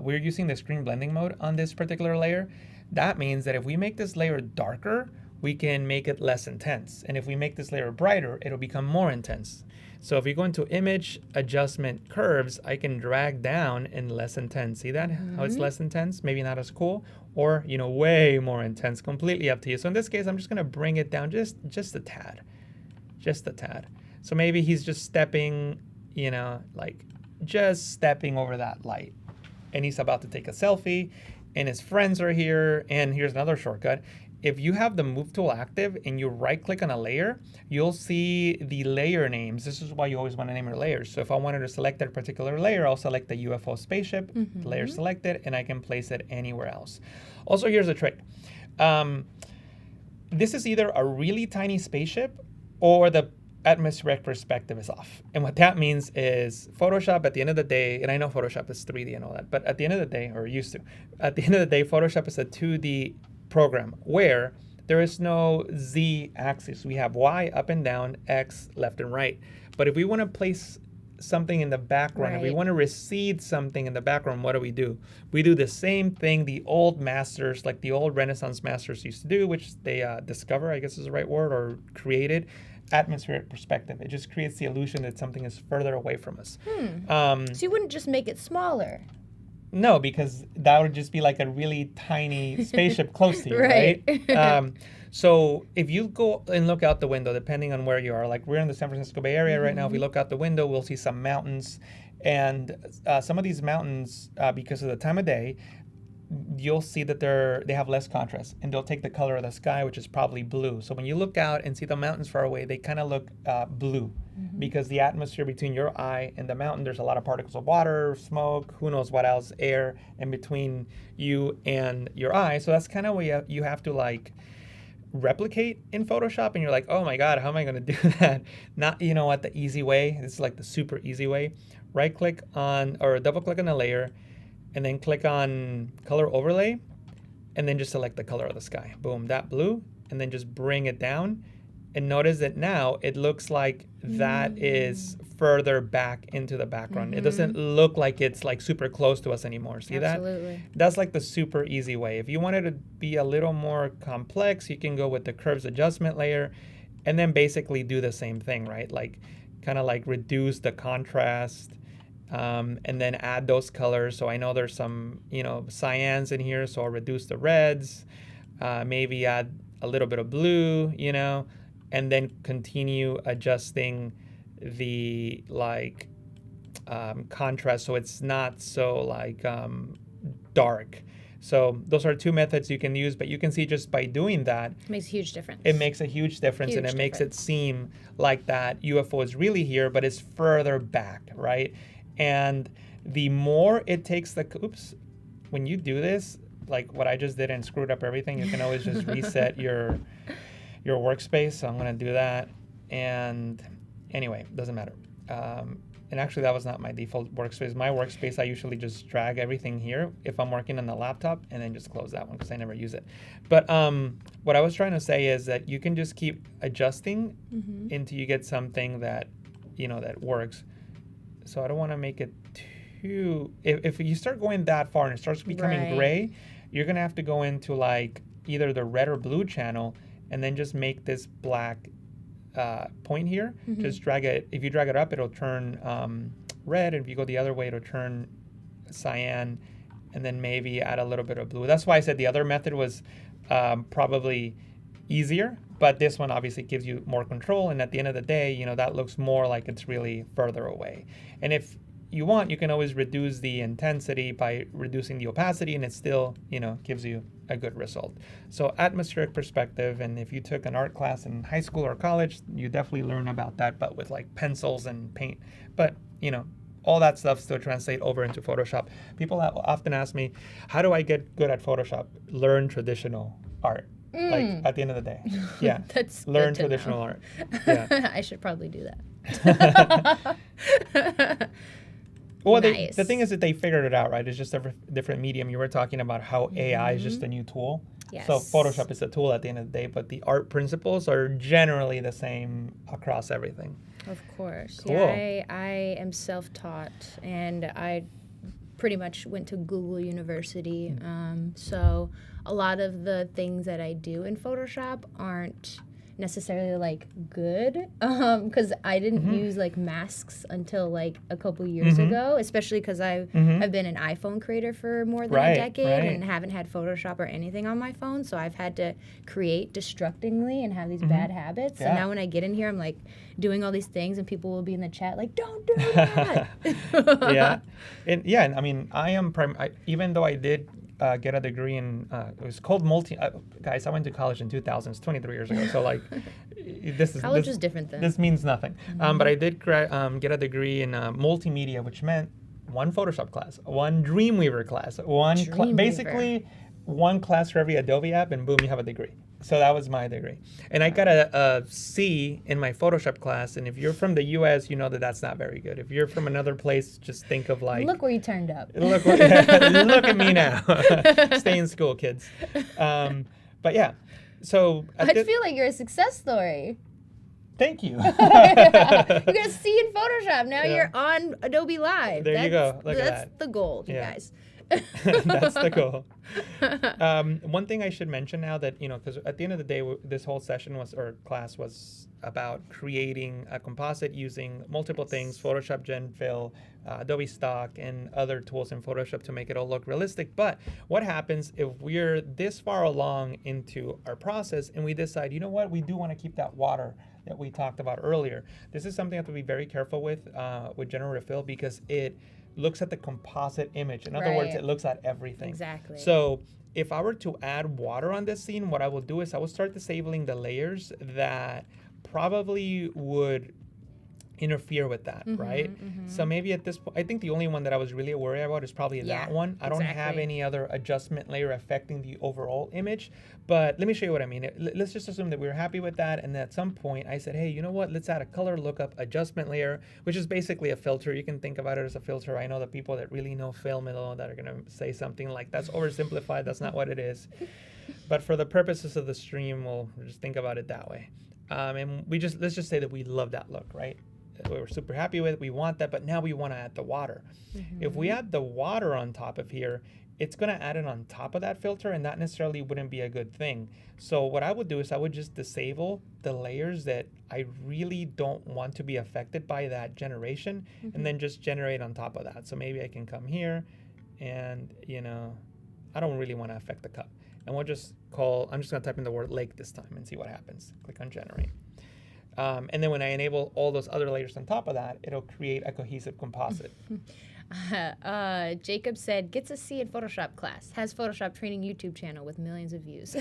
we're using the screen blending mode on this particular layer. That means that if we make this layer darker, we can make it less intense. And if we make this layer brighter, it'll become more intense. So if you go into Image, Adjustment, Curves, I can drag down and less intense. See that? How it's less intense? Maybe not as cool. Or, way more intense. Completely up to you. So in this case, I'm just going to bring it down just a tad. Just a tad. So maybe he's just stepping, like just stepping over that light. And he's about to take a selfie. And his friends are here. And here's another shortcut. If you have the Move tool active and you right-click on a layer, you'll see the layer names. This is why you always want to name your layers. So if I wanted to select that particular layer, I'll select the UFO spaceship, the layer selected, and I can place it anywhere else. Also, here's a trick. This is either a really tiny spaceship or the atmospheric perspective is off. And what that means is Photoshop at the end of the day, and I know Photoshop is 3D and all that, but at the end of the day, or used to, at the end of the day, Photoshop is a 2D program where there is no Z axis. We have Y up and down, X left and right. But if we want to place something in the background, if we want to recede something in the background, what do? We do the same thing the old masters, like the old Renaissance masters used to do, which they discover, I guess is the right word, or created, atmospheric perspective. It just creates the illusion that something is further away from us. So you wouldn't just make it smaller? No, because that would just be like a really tiny spaceship close to you, right? So if you go and look out the window, depending on where you are, like we're in the San Francisco Bay Area right now, if we look out the window, we'll see some mountains. And some of these mountains, because of the time of day, you'll see that they have less contrast, and they'll take the color of the sky, which is probably blue. So when you look out and see the mountains far away, they kind of look blue because the atmosphere between your eye and the mountain, there's a lot of particles of water, smoke, who knows what else, air in between you and your eye. So that's kind of what you have to like replicate in Photoshop, and you're like, oh my God, how am I going to do that? Not, the easy way. This is like the super easy way. Right click on, or double click on the layer, and then click on color overlay, and then just select the color of the sky. Boom, that blue, and then just bring it down. And notice that now it looks like that is further back into the background. It doesn't look like it's like super close to us anymore. See that? Absolutely. That's like the super easy way. If you wanted to be a little more complex, you can go with the curves adjustment layer and then basically do the same thing, right? Like kind of like reduce the contrast, and then add those colors. So I know there's some, cyans in here, so I'll reduce the reds, maybe add a little bit of blue, and then continue adjusting the contrast so it's not so like dark. So those are two methods you can use, but you can see just by doing that, Makes a huge difference. it makes a huge difference, and Huge it makes it seem like that UFO is really here, but it's further back, right? And the more it takes when you do this, like what I just did and screwed up everything, you can always just reset your workspace. So I'm gonna do that. And anyway, doesn't matter. And actually that was not my default workspace. My workspace, I usually just drag everything here if I'm working on the laptop and then just close that one because I never use it. But what I was trying to say is that you can just keep adjusting until you get something that, that works. So I don't want to make it too, if you start going that far and it starts becoming gray, you're going to have to go into like either the red or blue channel and then just make this black point here. Just drag it. If you drag it up, it'll turn red. And if you go the other way, it'll turn cyan, and then maybe add a little bit of blue. That's why I said the other method was probably easier, but this one obviously gives you more control. And at the end of the day, that looks more like it's really further away. And if you want, you can always reduce the intensity by reducing the opacity, and it still, gives you a good result. So atmospheric perspective, and if you took an art class in high school or college, you definitely learn about that, but with like pencils and paint. But, all that stuff still translate over into Photoshop. People often ask me, how do I get good at Photoshop? Learn traditional art. Like at the end of the day. Yeah. That's learn good to traditional know. art. Yeah. I should probably do that. Well, Nice. the thing is that they figured it out, right? It's just a different medium. You were talking about how AI is just a new tool. Yes. So Photoshop is a tool at the end of the day, but the art principles are generally the same across everything. Of course. Cool. Yeah, I am self-taught, and I pretty much went to Google University. So a lot of the things that I do in Photoshop aren't necessarily like good because I didn't use like masks until like a couple years ago, especially because I've been an iPhone creator for more than a decade and haven't had Photoshop or anything on my phone, so I've had to create destructingly and have these bad habits. And now when I get in here, I'm like doing all these things, and people will be in the chat like, "Don't do that." And I mean, I am even though I did get a degree in it was called guys, I went to college in 2000. It's 23 years ago, so like College is different then. This means nothing. But I did get a degree in multimedia, which meant one Photoshop class, one Dreamweaver class, basically one class for every Adobe app, and boom, you have a degree. So that was my degree. And I got a C in my Photoshop class. And if you're from the US, you know that that's not very good. If you're from another place, just think of like... Look where you turned up. Look at me now. Stay in school, kids. But yeah, so... I feel like you're a success story. Thank you. You got a C in Photoshop. Now you're on Adobe Live. There you go. Look at that. That's the goal, you guys. That's the goal. One thing I should mention now that, because at the end of the day, this whole class was about creating a composite using multiple things, Photoshop, GenFill, Adobe Stock, and other tools in Photoshop to make it all look realistic. But what happens if we're this far along into our process and we decide, you know what, we do want to keep that water that we talked about earlier. This is something I have to be very careful with Generative Fill, because it looks at the composite image. In other words, it looks at everything. Exactly. So if I were to add water on this scene, what I will do is I will start disabling the layers that probably would interfere with that, right? So maybe at this point, I think the only one that I was really worried about is probably that one. I don't have any other adjustment layer affecting the overall image, but let me show you what I mean. Let's just assume that we were happy with that, and at some point I said, hey, you know what? Let's add a color lookup adjustment layer, which is basically a filter. You can think about it as a filter. I know the people that really know film and all that are gonna say something like that's oversimplified. That's not what it is. But for the purposes of the stream, we'll just think about it that way. And let's just say that we love that look, right? We were super happy with it, we want that, but now we want to add the water. If we add the water on top of here, it's going to add it on top of that filter, and that necessarily wouldn't be a good thing. So what I would do is I would just disable the layers that I really don't want to be affected by that generation, and then just generate on top of that. So maybe I can come here and, I don't really want to affect the cup. And I'm just going to type in the word lake this time and see what happens. Click on generate. And then when I enable all those other layers on top of that, it'll create a cohesive composite. Jacob said, gets a C in Photoshop class. Has Photoshop training YouTube channel with millions of views.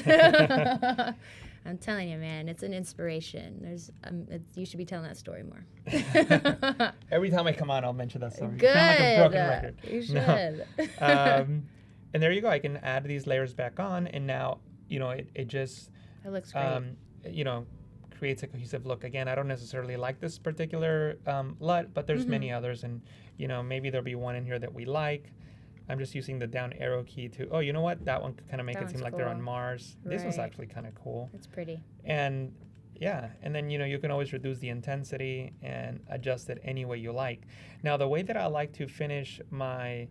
I'm telling you, man, it's an inspiration. You should be telling that story more. Every time I come on, I'll mention that story. Good. You sound like a broken record. You should. No. And there you go. I can add these layers back on, and now, it just, It looks great. creates a cohesive look. Again, I don't necessarily like this particular LUT, but there's many others, and maybe there'll be one in here that we like. I'm just using the down arrow key to, you know what? That one could kind of make it seem like they're on Mars. This one's actually kind of cool. It's pretty. And yeah, and then, you can always reduce the intensity and adjust it any way you like. Now, the way that I like to finish my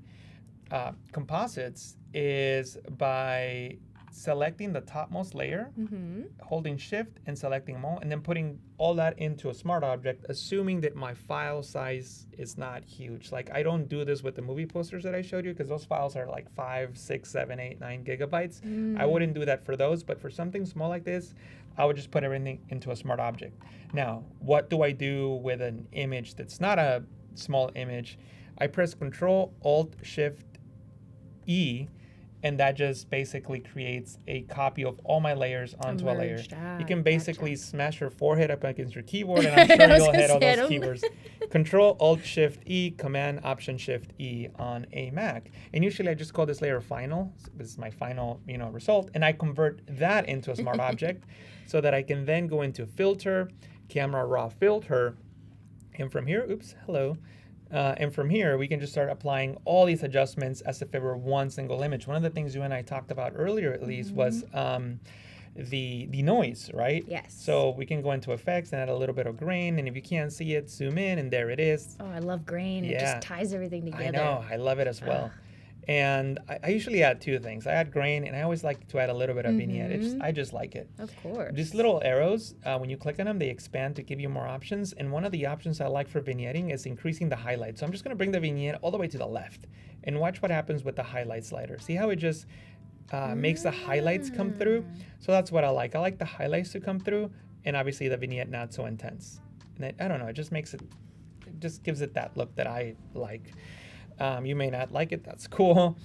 composites is by selecting the topmost layer, holding shift and selecting them all, and then putting all that into a smart object, assuming that my file size is not huge. Like, I don't do this with the movie posters that I showed you, because those files are like 5, 6, 7, 8, 9 gigabytes. I wouldn't do that for those, but for something small like this, I would just put everything into a smart object. Now, what do I do with an image that's not a small image? I press Control Alt Shift E, and that just basically creates a copy of all my layers onto a layer. You can basically smash your forehead up against your keyboard, and I'm sure you'll hit all those keywords. Control Alt Shift E, Command Option Shift E on a Mac. And usually I just call this layer final. This is my final, result, and I convert that into a smart object so that I can then go into Filter, Camera Raw Filter, and from here, and from here, we can just start applying all these adjustments as if it were one single image. One of the things you and I talked about earlier, at least, was the noise, right? Yes. So we can go into effects and add a little bit of grain, and if you can't see it, zoom in, and there it is. Oh, I love grain. It just ties everything together. I know. I love it as well. And I usually add two things. I add grain, and I always like to add a little bit of vignette. I just like it. Of course. These little arrows, when you click on them, they expand to give you more options. And one of the options I like for vignetting is increasing the highlight. So I'm just going to bring the vignette all the way to the left. And watch what happens with the highlight slider. See how it just makes the highlights come through? So that's what I like. I like the highlights to come through, and obviously the vignette not so intense. And I don't know, it just gives it that look that I like. You may not like it, that's cool.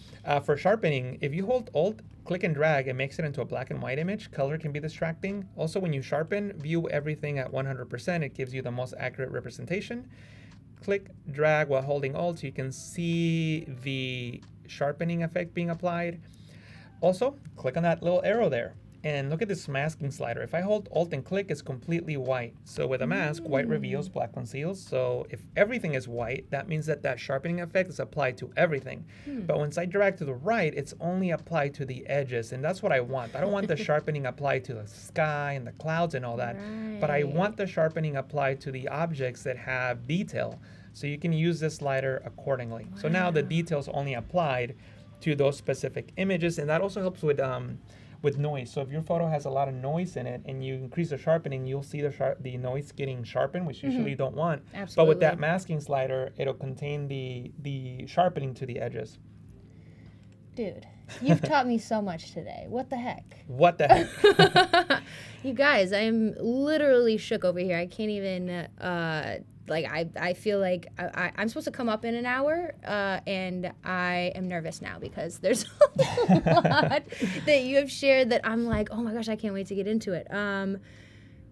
For sharpening, if you hold Alt, click and drag, it makes it into a black and white image. Color can be distracting. Also, when you sharpen, view everything at 100%. It gives you the most accurate representation. Click, drag while holding Alt so you can see the sharpening effect being applied. Also, click on that little arrow there. And look at this masking slider. If I hold Alt and click, it's completely white. So with a mask, white reveals, black conceals. So if everything is white, that means that sharpening effect is applied to everything. But once I drag to the right, it's only applied to the edges. And that's what I want. I don't want the sharpening applied to the sky and the clouds and all that. But I want the sharpening applied to the objects that have detail. So you can use this slider accordingly. So now the detail's only applied to those specific images. And that also helps with noise. So if your photo has a lot of noise in it and you increase the sharpening, you'll see the noise getting sharpened, which you usually don't want. Absolutely. But with that masking slider, it'll contain the sharpening to the edges. Dude, you've taught me so much today. What the heck? What the heck? You guys, I'm literally shook over here. I can't even, I feel like I'm supposed to come up in an hour, and I am nervous now because there's a lot that you have shared that I'm like, oh my gosh, I can't wait to get into it.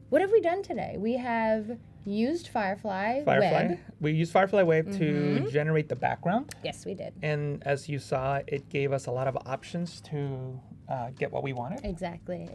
What have we done today? We have used Firefly Web. We used Firefly Web to generate the background. Yes, we did. And as you saw, it gave us a lot of options to get what we wanted. Exactly.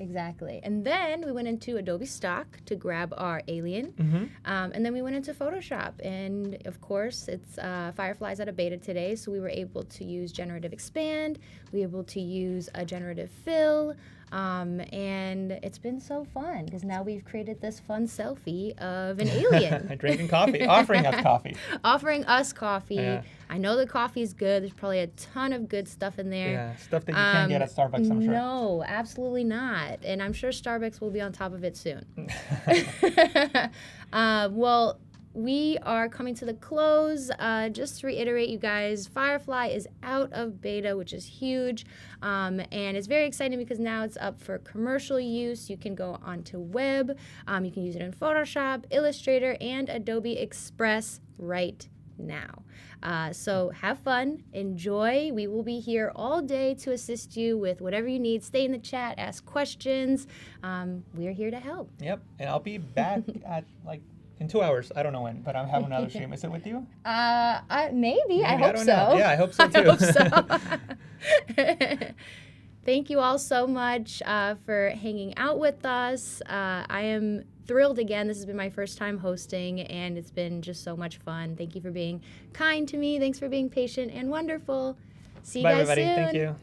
And then we went into Adobe Stock to grab our alien. And then we went into Photoshop. And of course, it's Firefly's out of beta today, so we were able to use Generative Expand. We were able to use a Generative Fill. And it's been so fun because now we've created this fun selfie of an alien. Drinking coffee, offering us coffee. Offering us coffee. Yeah. I know the coffee's good. There's probably a ton of good stuff in there. Yeah, stuff that you can't get at Starbucks, I'm sure. No, absolutely not. And I'm sure Starbucks will be on top of it soon. Well, we are coming to the close. Just to reiterate, you guys, Firefly is out of beta, which is huge. And it's very exciting because now it's up for commercial use. You can go onto web. You can use it in Photoshop, Illustrator, and Adobe Express right now. So have fun, enjoy. We will be here all day to assist you with whatever you need. Stay in the chat, ask questions. We're here to help. Yep, and I'll be back at like in 2 hours. I don't know when, but I have another stream. Is it with you? Maybe. I hope don't so. know. Yeah, I hope so too. I hope so. Thank you all so much for hanging out with us. I am thrilled again. This has been my first time hosting, and it's been just so much fun. Thank you for being kind to me. Thanks for being patient and wonderful. See you Bye, guys everybody. soon. Thank you.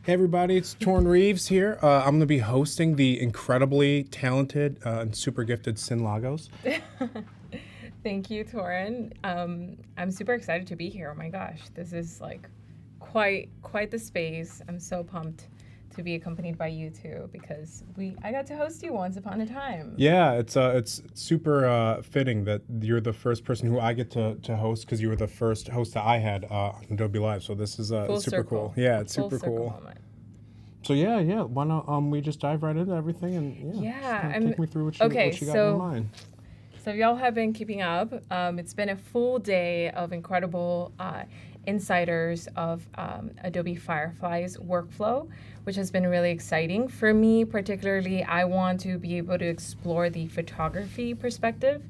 Hey everybody, it's Torrin Reeves here. I'm going to be hosting the incredibly talented and super gifted Sin Lagos. Thank you, Torrin. I'm super excited to be here. Oh my gosh, this is like quite the space. I'm so pumped to be accompanied by you two because I got to host you once upon a time. Yeah, it's super fitting that you're the first person who I get to host because you were the first host that I had on Adobe Live. So this is super circle. cool. Yeah, it's Full super circle cool. moment. So yeah. Why not we just dive right into everything and take me through what you got in mind. So y'all have been keeping up. It's been a full day of incredible insiders of Adobe Firefly's workflow, which has been really exciting. For me, particularly, I want to be able to explore the photography perspective.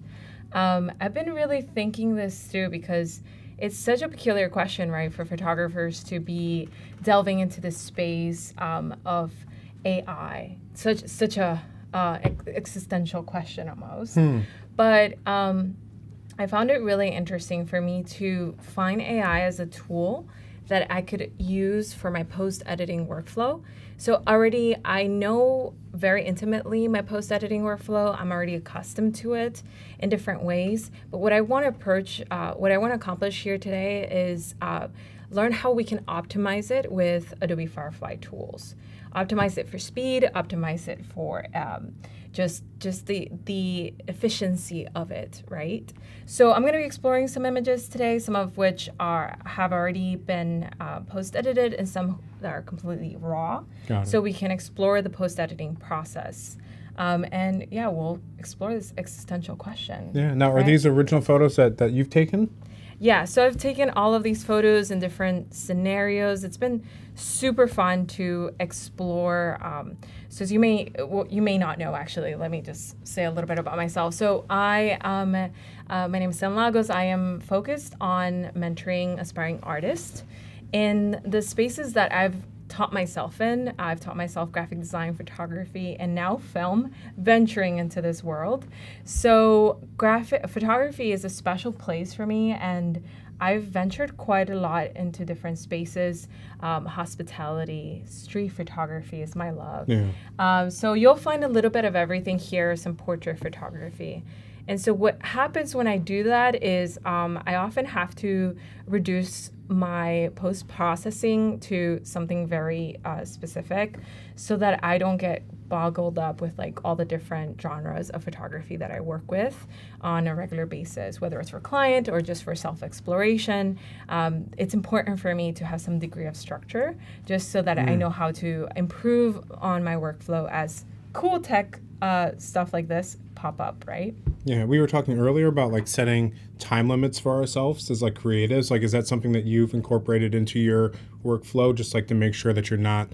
I've been really thinking this through because it's such a peculiar question, right, for photographers to be delving into this space of AI. Such a existential question almost. But I found it really interesting for me to find AI as a tool that I could use for my post-editing workflow. So already I know very intimately my post-editing workflow. I'm already accustomed to it in different ways. But what I want to accomplish here today is learn how we can optimize it with Adobe Firefly tools. Optimize it for speed, optimize it for just the efficiency of it, right? So I'm going to be exploring some images today, some of which have already been post-edited and some that are completely raw. So we can explore the post-editing process. And yeah, we'll explore this existential question. Yeah. Now, are these original photos that you've taken? Yeah, so I've taken all of these photos in different scenarios. It's been super fun to explore. So as you may not know, actually, let me just say a little bit about myself. So my name is Sin Lagos. I am focused on mentoring aspiring artists in the spaces that I've taught myself in. I've taught myself graphic design, photography, and now film, venturing into this world. So photography is a special place for me, and I've ventured quite a lot into different spaces. Hospitality, street photography is my love. Yeah. So you'll find a little bit of everything here, some portrait photography. And so what happens when I do that is I often have to reduce my post-processing to something very specific so that I don't get boggled up with like all the different genres of photography that I work with on a regular basis, whether it's for client or just for self-exploration. It's important for me to have some degree of structure just so that I know how to improve on my workflow as cool tech stuff like this pop up, right? Yeah, we were talking earlier about like setting time limits for ourselves as like creatives. Like, is that something that you've incorporated into your workflow, just like to make sure that you're not,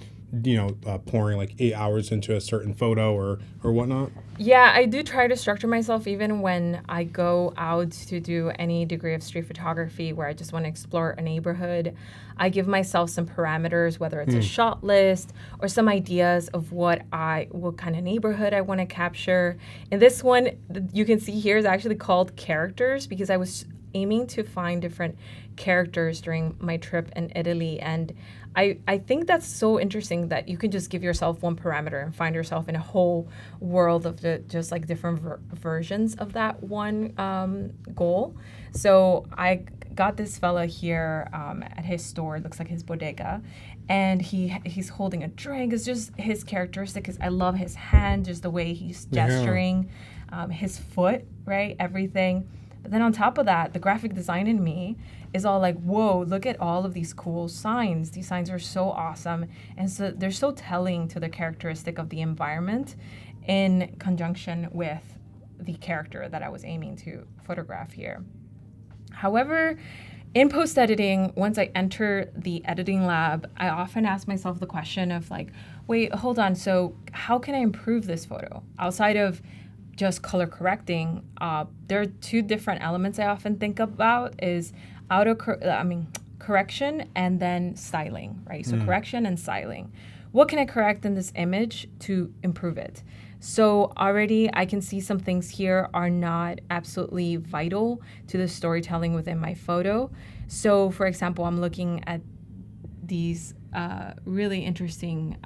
pouring like 8 hours into a certain photo or whatnot? Yeah, I do try to structure myself even when I go out to do any degree of street photography where I just want to explore a neighborhood. I give myself some parameters, whether it's a shot list or some ideas of what kind of neighborhood I want to capture. And this one, you can see here, is actually called characters because I was aiming to find different characters during my trip in Italy. And I think that's so interesting that you can just give yourself one parameter and find yourself in a whole world of just like different versions of that one goal. So I got this fella here at his store. It looks like his bodega. And he's holding a drink. It's just his characteristic because I love his hand, just the way he's gesturing, his foot, right? Everything. But then on top of that, the graphic design in me is all like, whoa, look at all of these cool signs. These signs are so awesome. And so they're so telling to the characteristic of the environment in conjunction with the character that I was aiming to photograph here. However, in post-editing, once I enter the editing lab, I often ask myself the question of like, wait, hold on. So how can I improve this photo? Outside of just color correcting, there are two different elements I often think about is correction and then styling, right? So correction and styling. What can I correct in this image to improve it? So already I can see some things here are not absolutely vital to the storytelling within my photo. So for example, I'm looking at these really interesting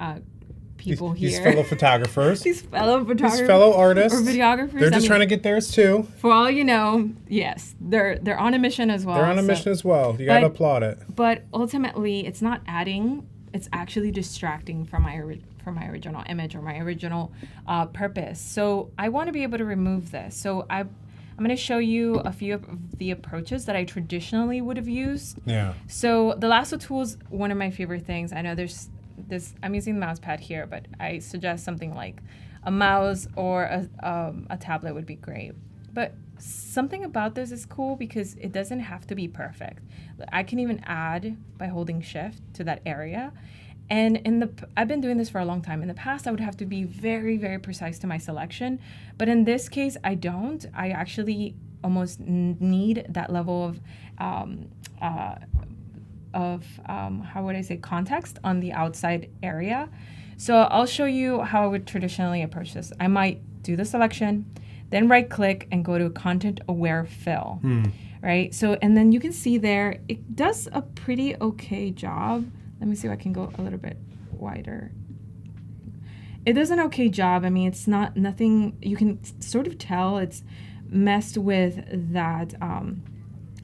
people These here. fellow photographers. These fellow photographers. These fellow artists. Or videographers. They're just trying to get theirs too. For all you know, yes, they're on a mission as well. They're on a mission as well. You got to applaud it. But ultimately, it's not adding. It's actually distracting from my original image or my original purpose. So I want to be able to remove this. So I'm going to show you a few of the approaches that I traditionally would have used. Yeah. So the lasso tool is one of my favorite things. I know there's this. I'm using the mouse pad here, but I suggest something like a mouse or a tablet would be great. But something about this is cool because it doesn't have to be perfect. I can even add by holding shift to that area. And I've been doing this for a long time. In the past, I would have to be very, very precise to my selection. But in this case, I don't. I actually almost need that level of how would I say, context on the outside area. So I'll show you how I would traditionally approach this. I might do the selection, then right click and go to content aware fill, right? So, and then you can see there, it does a pretty okay job. Let me see if I can go a little bit wider. It does an okay job. I mean, it's nothing, you can sort of tell it's messed with that,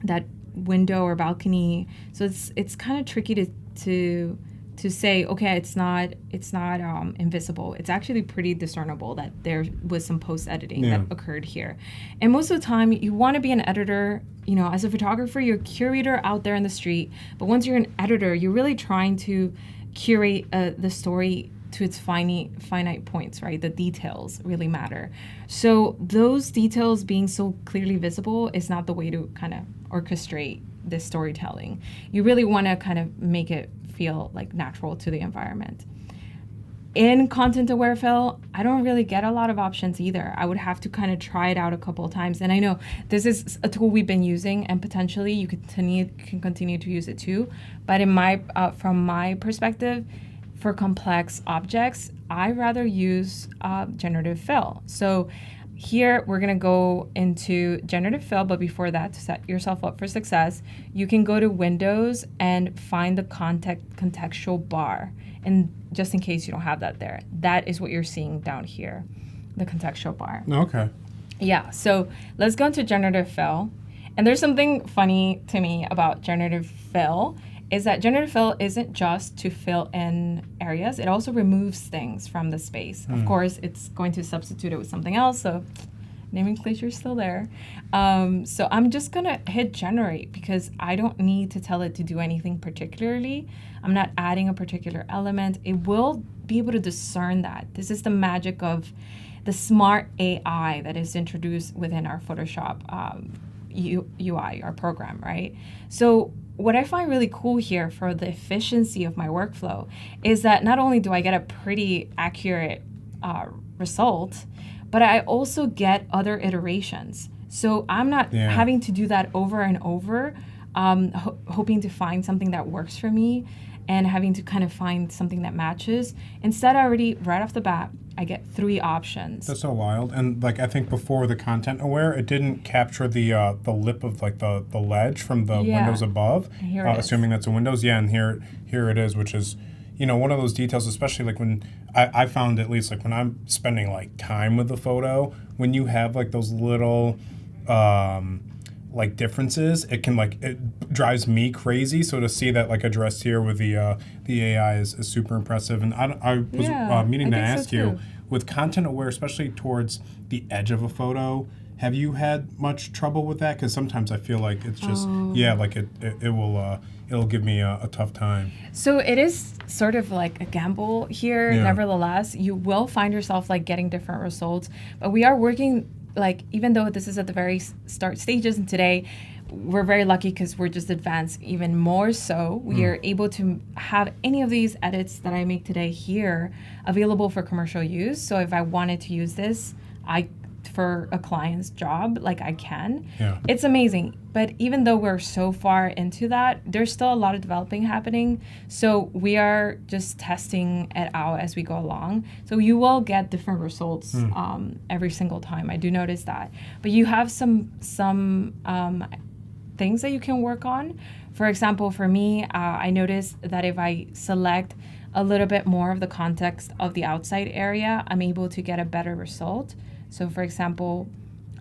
that window or balcony. So it's kind of tricky to say, okay, it's not invisible. It's actually pretty discernible that there was some post editing that occurred here. And most of the time you want to be an editor, as a photographer, you're a curator out there in the street, but once you're an editor, you're really trying to curate the story to its finite points, right? The details really matter. So those details being so clearly visible is not the way to kind of orchestrate this storytelling. You really want to kind of make it feel like natural to the environment. In content aware fill, I don't really get a lot of options either. I would have to kind of try it out a couple of times. And I know this is a tool we've been using, and potentially you can continue to use it too. But in from my perspective, for complex objects, I rather use generative fill. So here we're gonna go into generative fill, but before that, to set yourself up for success, you can go to Windows and find the contextual bar. And just in case you don't have that there, that is what you're seeing down here, the contextual bar. Okay. Yeah, so let's go into generative fill. And there's something funny to me about generative fill, is that generative fill isn't just to fill in areas, it also removes things from the space. Of course, it's going to substitute it with something else, so nomenclature is still there. So I'm just gonna hit generate because I don't need to tell it to do anything particularly. I'm not adding a particular element. It will be able to discern that. This is the magic of the smart AI that is introduced within our Photoshop UI, our program, right? So what I find really cool here for the efficiency of my workflow is that not only do I get a pretty accurate result, but I also get other iterations. So I'm not having to do that over and over, hoping to find something that works for me and having to kind of find something that matches. Instead, right off the bat, I get 3 options. That's so wild. And like I think before the content aware, it didn't capture the lip of like the ledge from the windows above. Assuming that's a Windows. Yeah, and here it is, which is one of those details, especially like when I found, at least like when I'm spending like time with the photo, when you have like those little like differences, it drives me crazy. So to see that like addressed here with the AI is super impressive. And I was meaning to ask you, with content aware, especially towards the edge of a photo, have you had much trouble with that? Because sometimes I feel like it's just it'll give me a tough time. So it is sort of like a gamble here. Nevertheless, you will find yourself like getting different results. But we are working, like, even though this is at the very start stages, and today we're very lucky because we're just advanced even more so. We are able to have any of these edits that I make today here available for commercial use. So if I wanted to use this, for a client's job, like I can. It's amazing. But even though we're so far into that, there's still a lot of developing happening. So we are just testing it out as we go along. So you will get different results every single time. I do notice that. But you have some things that you can work on. For example, for me, I noticed that if I select a little bit more of the context of the outside area, I'm able to get a better result. So for example,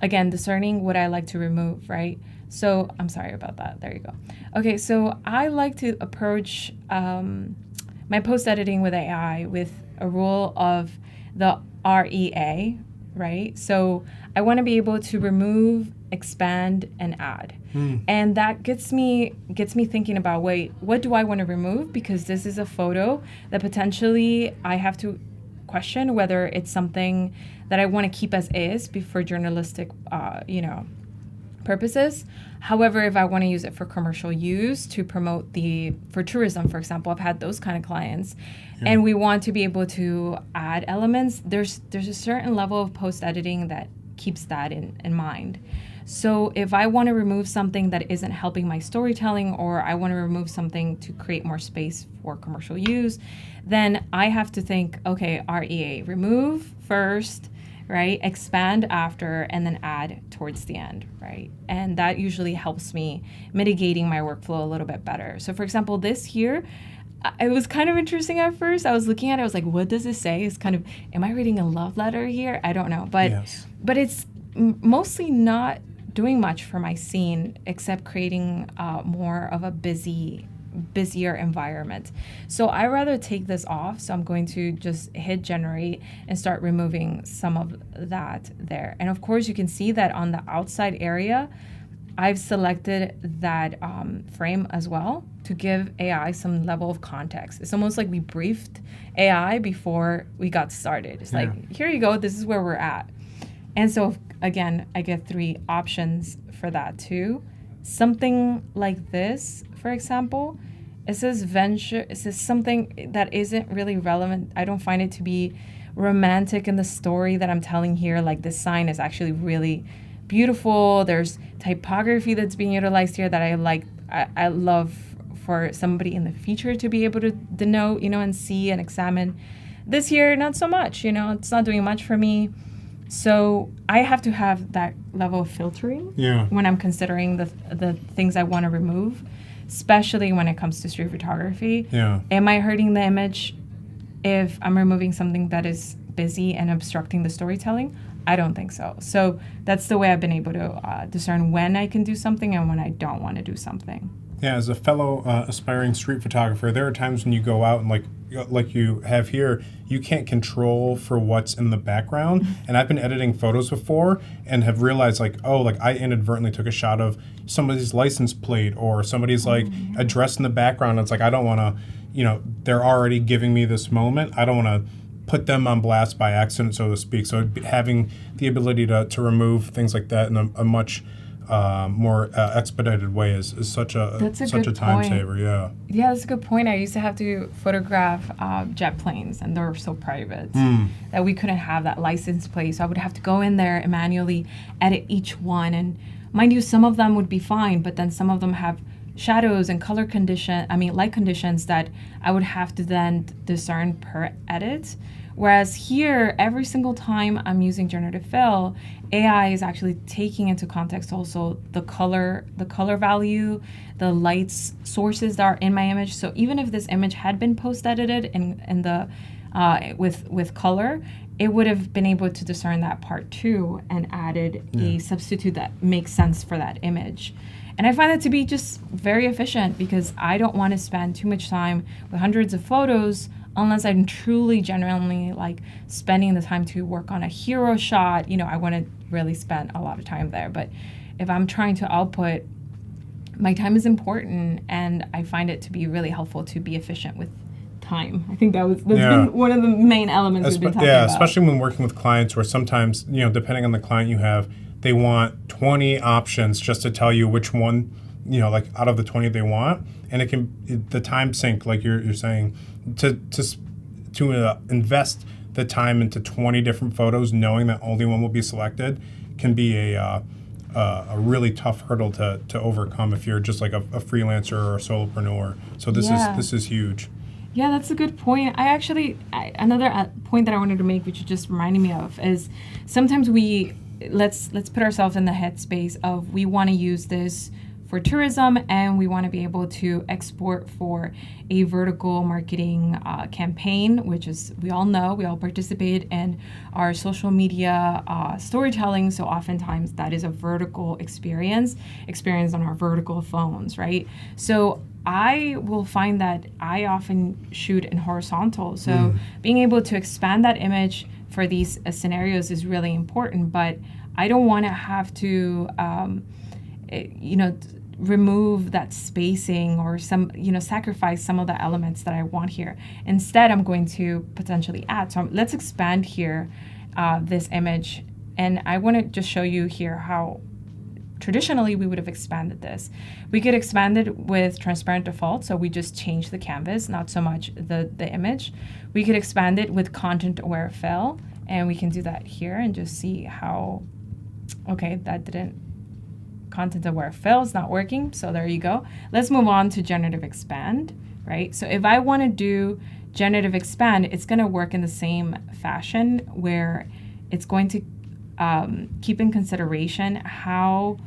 again, discerning what I like to remove, right? So I'm sorry about that. There you go. Okay, so I like to approach my post editing with AI with a rule of the REA, right? So I want to be able to remove, expand, and add. And that gets me thinking about, wait, what do I want to remove? Because this is a photo that potentially I have to question whether it's something that I want to keep as is for journalistic, purposes. However, if I want to use it for commercial use to promote for tourism, for example, I've had those kind of clients, and we want to be able to add elements. There's a certain level of post editing that keeps that in mind. So if I want to remove something that isn't helping my storytelling, or I want to remove something to create more space for commercial use, then I have to think, okay, REA, remove first, right? Expand after, and then add towards the end, right? And that usually helps me mitigating my workflow a little bit better. So for example, this here, it was kind of interesting at first. I was looking at it, I was like, what does it say? It's kind of, am I reading a love letter here? I don't know. But it's mostly not doing much for my scene except creating more of a busier environment. So I rather take this off. So I'm going to just hit generate and start removing some of that there. And of course you can see that on the outside area, I've selected that frame as well to give AI some level of context. It's almost like we briefed AI before we got started. It's like, here you go, this is where we're at. And so again, I get 3 options for that too. Something like this, for example, it says venture, it says something that isn't really relevant. I don't find it to be romantic in the story that I'm telling here. Like this sign is actually really beautiful. There's typography that's being utilized here that I like. I love for somebody in the future to be able to denote, and see and examine. This here, not so much, it's not doing much for me. So I have to have that level of filtering when I'm considering the things I want to remove, especially when it comes to street photography. Am I hurting the image if I'm removing something that is busy and obstructing the storytelling? I don't think so. So that's the way I've been able to discern when I can do something and when I don't want to do something. Yeah, as a fellow aspiring street photographer, there are times when you go out and like you have here, you can't control for what's in the background. And I've been editing photos before and have realized I inadvertently took a shot of somebody's license plate or somebody's address in the background. It's like, I don't want to, they're already giving me this moment. I don't want to put them on blast by accident, so to speak. So having the ability to remove things like that in a much more expedited way is such a time saver. Yeah, that's a good point. I used to have to photograph jet planes, and they're so private that we couldn't have that license plate. So I would have to go in there and manually edit each one. And mind you, some of them would be fine, but then some of them have shadows and light conditions that I would have to then discern per edit. Whereas here, every single time I'm using generative fill, AI is actually taking into context also the color value, the light sources that are in my image. So even if this image had been post-edited in the with color, it would have been able to discern that part too and added a substitute that makes sense for that image. And I find that to be just very efficient because I don't want to spend too much time with hundreds of photos unless I'm truly, genuinely spending the time to work on a hero shot. I want to really spend a lot of time there. But if I'm trying to output, my time is important, and I find it to be really helpful to be efficient with time. I think that's been one of the main elements we've been talking about. Yeah, especially when working with clients where sometimes, depending on the client you have, they want 20 options just to tell you which one, out of the 20 they want. And the time sink, like you're saying, to invest the time into 20 different photos, knowing that only one will be selected, can be a really tough hurdle to overcome if you're just like a freelancer or a solopreneur. So this is huge. Yeah, that's a good point. Another point that I wanted to make, which you just reminded me of, is sometimes let's put ourselves in the headspace of we want to use this for tourism, and we want to be able to export for a vertical marketing campaign, which is, we all know, we all participate in our social media storytelling. So oftentimes that is a vertical experience on our vertical phones, right? So I will find that I often shoot in horizontal. So being able to expand that image for these scenarios is really important, but I don't want to have to, remove that spacing or sacrifice some of the elements that I want here. Instead, I'm going to potentially add. So let's expand here this image. And I want to just show you here how traditionally we would have expanded this. We could expand it with transparent default, so we just change the canvas, not so much the image. We could expand it with content aware fill, and we can do that here and just see how, okay, that didn't, content aware fill is not working, so there you go. Let's move on to generative expand, right? So if I want to do generative expand, it's going to work in the same fashion where it's going to keep in consideration how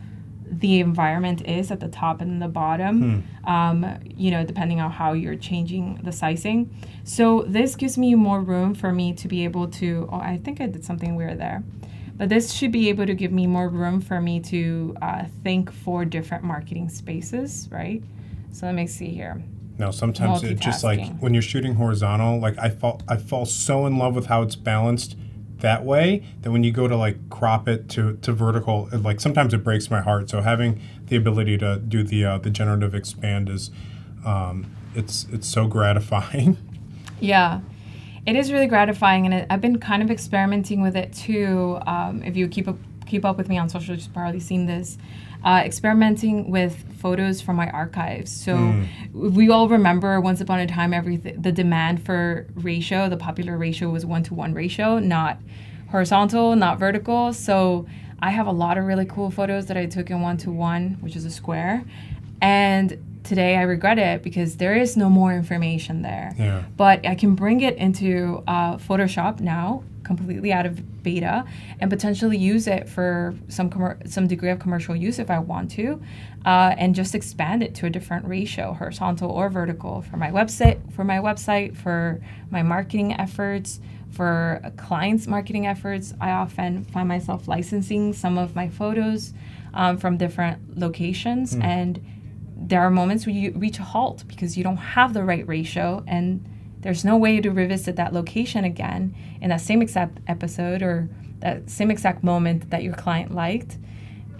the environment is at the top and the bottom, depending on how you're changing the sizing. So this gives me more room for me to be able to, I think I did something weird there. But this should be able to give me more room for me to think for different marketing spaces, right? So let me see here. No, sometimes it's just like when you're shooting horizontal, like I fall so in love with how it's balanced that way that when you go to like crop it to vertical, like sometimes it breaks my heart. So having the ability to do the generative expand is, it's so gratifying. Yeah. It is really gratifying, and I've been kind of experimenting with it too. If you keep up with me on social, you've probably seen this. Experimenting with photos from my archives. So we all remember once upon a time, the demand for ratio, the popular ratio was 1-to-1 ratio, not horizontal, not vertical. So I have a lot of really cool photos that I took in 1-to-1, which is a square, and today I regret it because there is no more information there. Yeah. But I can bring it into Photoshop now, completely out of beta, and potentially use it for some degree of commercial use if I want to, and just expand it to a different ratio, horizontal or vertical, for my website, for my marketing efforts, for clients' marketing efforts. I often find myself licensing some of my photos from different locations, and there are moments where you reach a halt because you don't have the right ratio, and there's no way to revisit that location again in that same exact episode or that same exact moment that your client liked.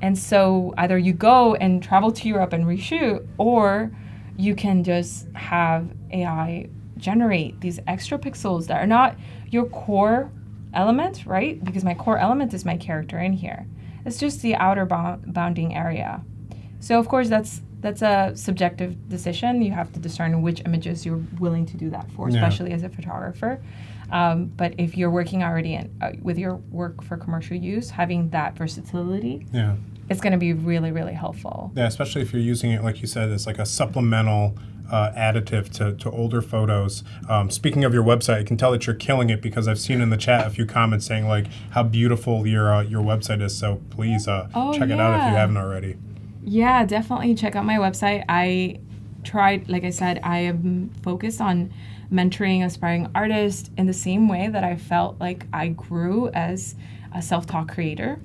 And so either you go and travel to Europe and reshoot, or you can just have AI generate these extra pixels that are not your core element, right? Because my core element is my character in here. It's just the outer bounding area. So of course that's a subjective decision. You have to discern which images you're willing to do that for, especially as a photographer. But if you're working already with your work for commercial use, having that versatility, it's going to be really, really helpful. Yeah, especially if you're using it, like you said, as like a supplemental additive to older photos. Speaking of your website, I can tell that you're killing it because I've seen in the chat a few comments saying like how beautiful your website is. So please check it out if you haven't already. Yeah, definitely check out my website. I tried, like I said, I am focused on mentoring aspiring artists in the same way that I felt like I grew as a self-taught creator.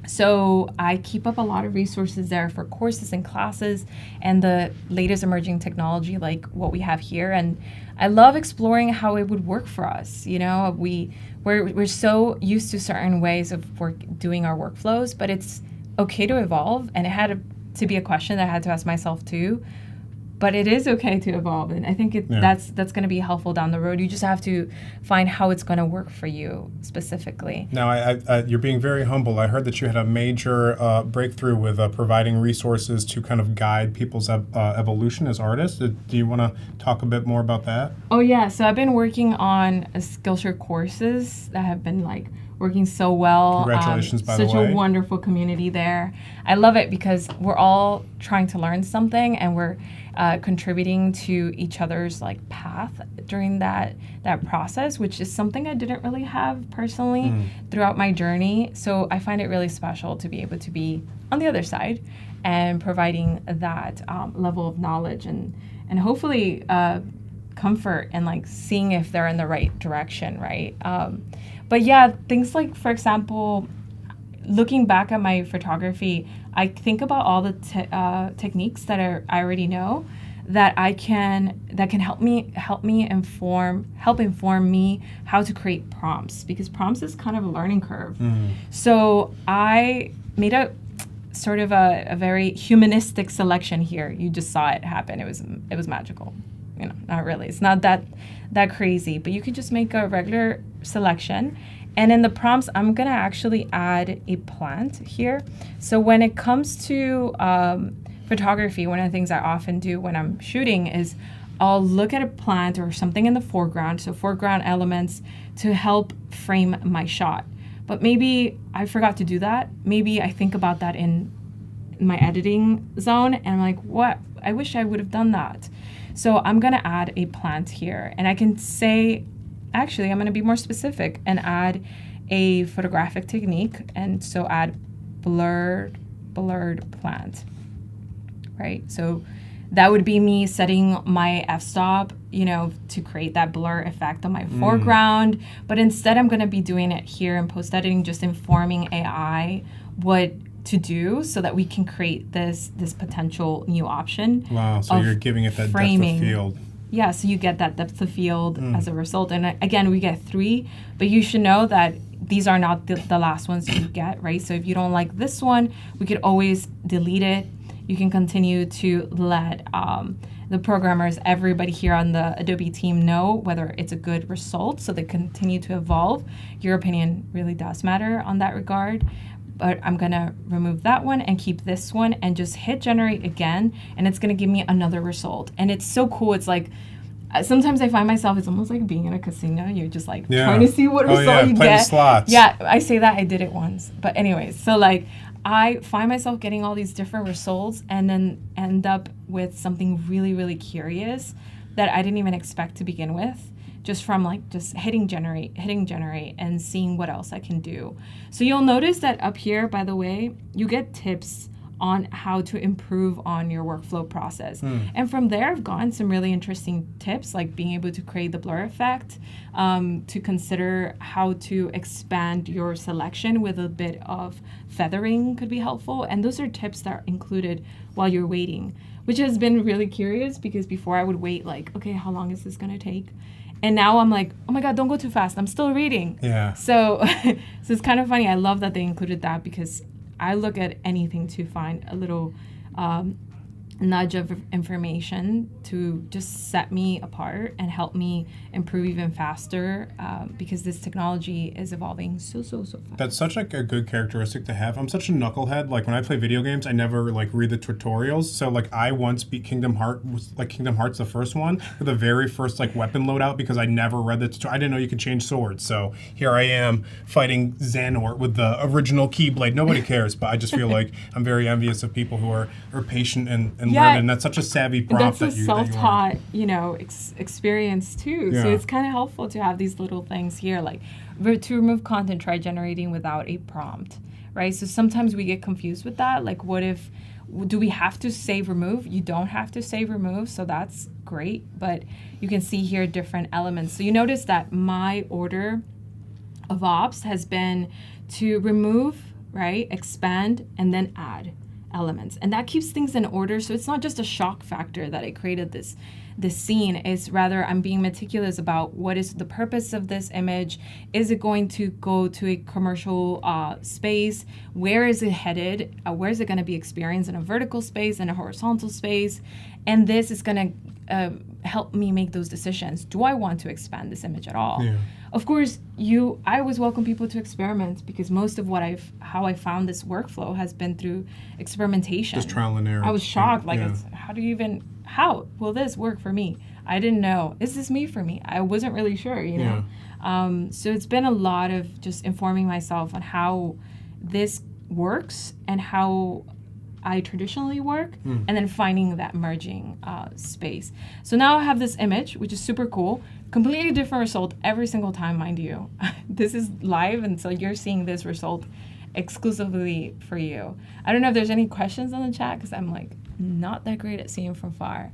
So I keep up a lot of resources there for courses and classes and the latest emerging technology like what we have here. And I love exploring how it would work for us. You know, we're so used to certain ways of doing our workflows, but it's okay to evolve, and it had to be a question that I had to ask myself too. But it is okay to evolve, and I think that's going to be helpful down the road. You just have to find how it's going to work for you specifically. Now, you're being very humble. I heard that you had a major breakthrough with providing resources to kind of guide people's evolution as artists. Do you want to talk a bit more about that? Oh yeah, so I've been working on Skillshare courses that have been like working so well. Congratulations, by the way. Such a wonderful community there. I love it because we're all trying to learn something, and we're contributing to each other's like path during that process, which is something I didn't really have personally throughout my journey. So I find it really special to be able to be on the other side and providing that level of knowledge and hopefully comfort and like seeing if they're in the right direction, right? But yeah, things like, for example, looking back at my photography, I think about all the techniques that I already know that can help inform me how to create prompts, because prompts is kind of a learning curve. So I made a sort of a very humanistic selection here. You just saw it happen. It was magical. You know, not really. It's not that crazy, but you could just make a regular selection. And in the prompts, I'm gonna actually add a plant here. So when it comes to photography, one of the things I often do when I'm shooting is I'll look at a plant or something in the foreground, so foreground elements to help frame my shot. But maybe I forgot to do that. Maybe I think about that in my editing zone and I'm like, what? I wish I would have done that. So I'm gonna add a plant here, and I can say, actually, I'm gonna be more specific and add a photographic technique, and so add blurred plant, right? So that would be me setting my f-stop, you know, to create that blur effect on my foreground. But instead, I'm gonna be doing it here in post-editing, just informing AI what to do so that we can create this potential new option. Wow, so you're giving it that framing. depth of field. Yeah, so you get that depth of field as a result. And again, we get 3, but you should know that these are not the last ones you get, right? So if you don't like this one, we could always delete it. You can continue to let the programmers, everybody here on the Adobe team know whether it's a good result, so they continue to evolve. Your opinion really does matter on that regard. But I'm gonna remove that one and keep this one and just hit generate again, and it's gonna give me another result. And it's so cool. It's like, sometimes I find myself, it's almost like being in a casino. You're just like trying to see what result you play get. The slots. Yeah, I say that, I did it once. But anyways, so like I find myself getting all these different results and then end up with something really, really curious that I didn't even expect to begin with, just from like just hitting generate and seeing what else I can do. So you'll notice that up here, by the way, you get tips on how to improve on your workflow process. And from there, I've gotten some really interesting tips, like being able to create the blur effect, to consider how to expand your selection with a bit of feathering could be helpful. And those are tips that are included while you're waiting, which has been really curious, because before I would wait like, okay, how long is this gonna take? And now I'm like, oh my God, don't go too fast. I'm still reading. Yeah. So it's kind of funny. I love that they included that, because I look at anything to find a little nudge of information to just set me apart and help me improve even faster, because this technology is evolving so fast. That's such like a good characteristic to have. I'm such a knucklehead. Like when I play video games, I never like read the tutorials. So like I once beat Kingdom Hearts the first one with the very first like weapon loadout, because I never read the tutorial. I didn't know you could change swords. So here I am fighting Xehanort with the original Keyblade. Nobody cares, but I just feel like I'm very envious of people who are patient and learn. And that's such a savvy prompt. That's a self-taught, experience too. Yeah. So it's kind of helpful to have these little things here, like to remove content, try generating without a prompt, right? So sometimes we get confused with that. Like, do we have to save remove? You don't have to save remove, so that's great. But you can see here different elements. So you notice that my order of ops has been to remove, right, expand, and then add elements, and that keeps things in order. So it's not just a shock factor that I created this scene. It's rather I'm being meticulous about what is the purpose of this image. Is it going to go to a commercial space? Where is it headed? Where is it going to be experienced in a vertical space and a horizontal space? And this is going to help me make those decisions. Do I want to expand this image at all? Yeah. Of course, I always welcome people to experiment, because most of how I found this workflow has been through experimentation. Just trial and error. I was shocked. Like, Yeah. how will this work for me? I didn't know. Is this me for me? I wasn't really sure, you know? So it's been a lot of just informing myself on how this works and how I traditionally work, and then finding that merging space. So now I have this image, which is super cool. Completely different result every single time, mind you. This is live, and so you're seeing this result exclusively for you. I don't know if there's any questions on the chat because I'm like not that great at seeing from far,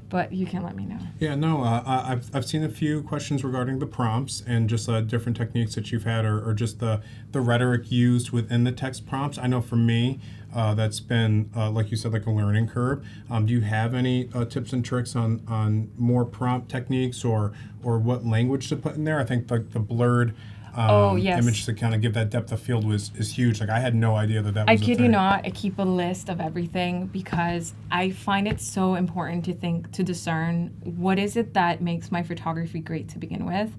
but you can let me know. Yeah, no, I've seen a few questions regarding the prompts and just different techniques that you've had, or just the rhetoric used within the text prompts. I know for me, that's been, like you said, like a learning curve. Do you have any tips and tricks on more prompt techniques, or what language to put in there? I think like the blurred yes. image to kind of give that depth of field is huge. Like I had no idea that was I a kid thing. you not, I keep a list of everything because I find it so important to discern what is it that makes my photography great to begin with.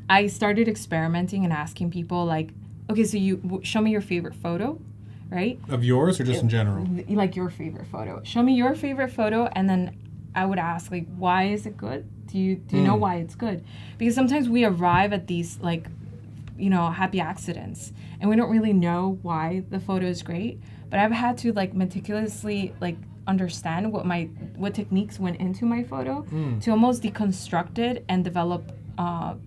I started experimenting and asking people like, okay, so you show me your favorite photo, right? Of yours or just in general? Like your favorite photo. Show me your favorite photo, and then I would ask like, why is it good? Do you know why it's good? Because sometimes we arrive at these like, happy accidents, and we don't really know why the photo is great. But I've had to like meticulously like understand what techniques went into my photo to almost deconstruct it and develop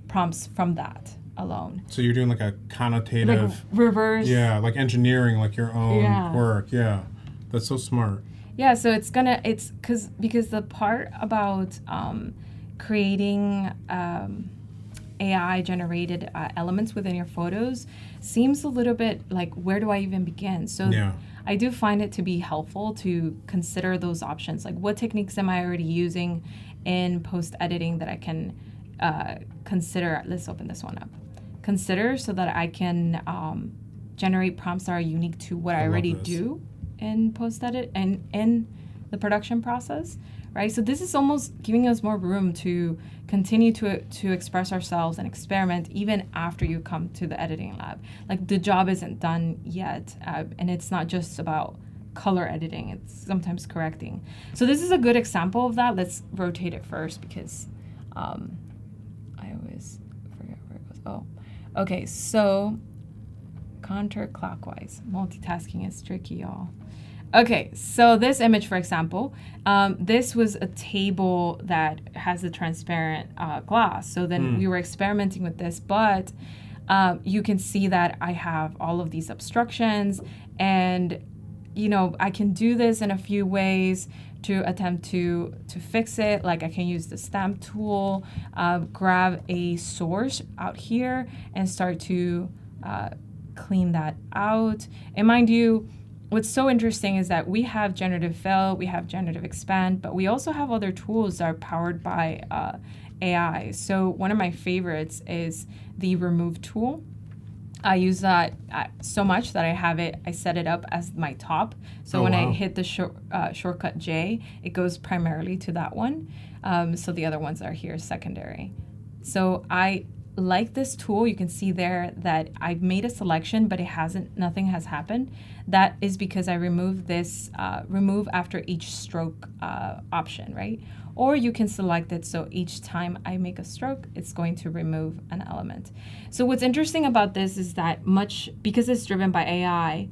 prompts from that alone. So you're doing like a connotative, like reverse. Yeah, like engineering, like your own work. Yeah, that's so smart. Yeah, so because the part about creating AI generated elements within your photos seems a little bit like, where do I even begin? So I do find it to be helpful to consider those options. Like, what techniques am I already using in post editing that I can consider? Let's open this one up. Consider so that I can generate prompts that are unique to what I already do in post edit and in the production process. Right, so this is almost giving us more room to continue to express ourselves and experiment even after you come to the editing lab. Like, the job isn't done yet, and it's not just about color editing, it's sometimes correcting. So this is a good example of that. Let's rotate it first because I always forget where it goes. Oh, okay, so counterclockwise. Multitasking is tricky, y'all. Okay, so this image, for example, this was a table that has a transparent glass. So then we were experimenting with this, but you can see that I have all of these obstructions, and I can do this in a few ways to attempt to fix it. Like, I can use the stamp tool, grab a source out here, and start to clean that out. And mind you, what's so interesting is that we have Generative Fill, we have Generative Expand, but we also have other tools that are powered by AI. So one of my favorites is the Remove tool. I use that so much that I set it up as my top. So I hit the shortcut J, it goes primarily to that one. So the other ones are here secondary. So I like this tool. You can see there that I've made a selection, but nothing has happened. That is because I removed this remove after each stroke option, right? Or you can select it so each time I make a stroke, it's going to remove an element. So what's interesting about this is that because it's driven by AI,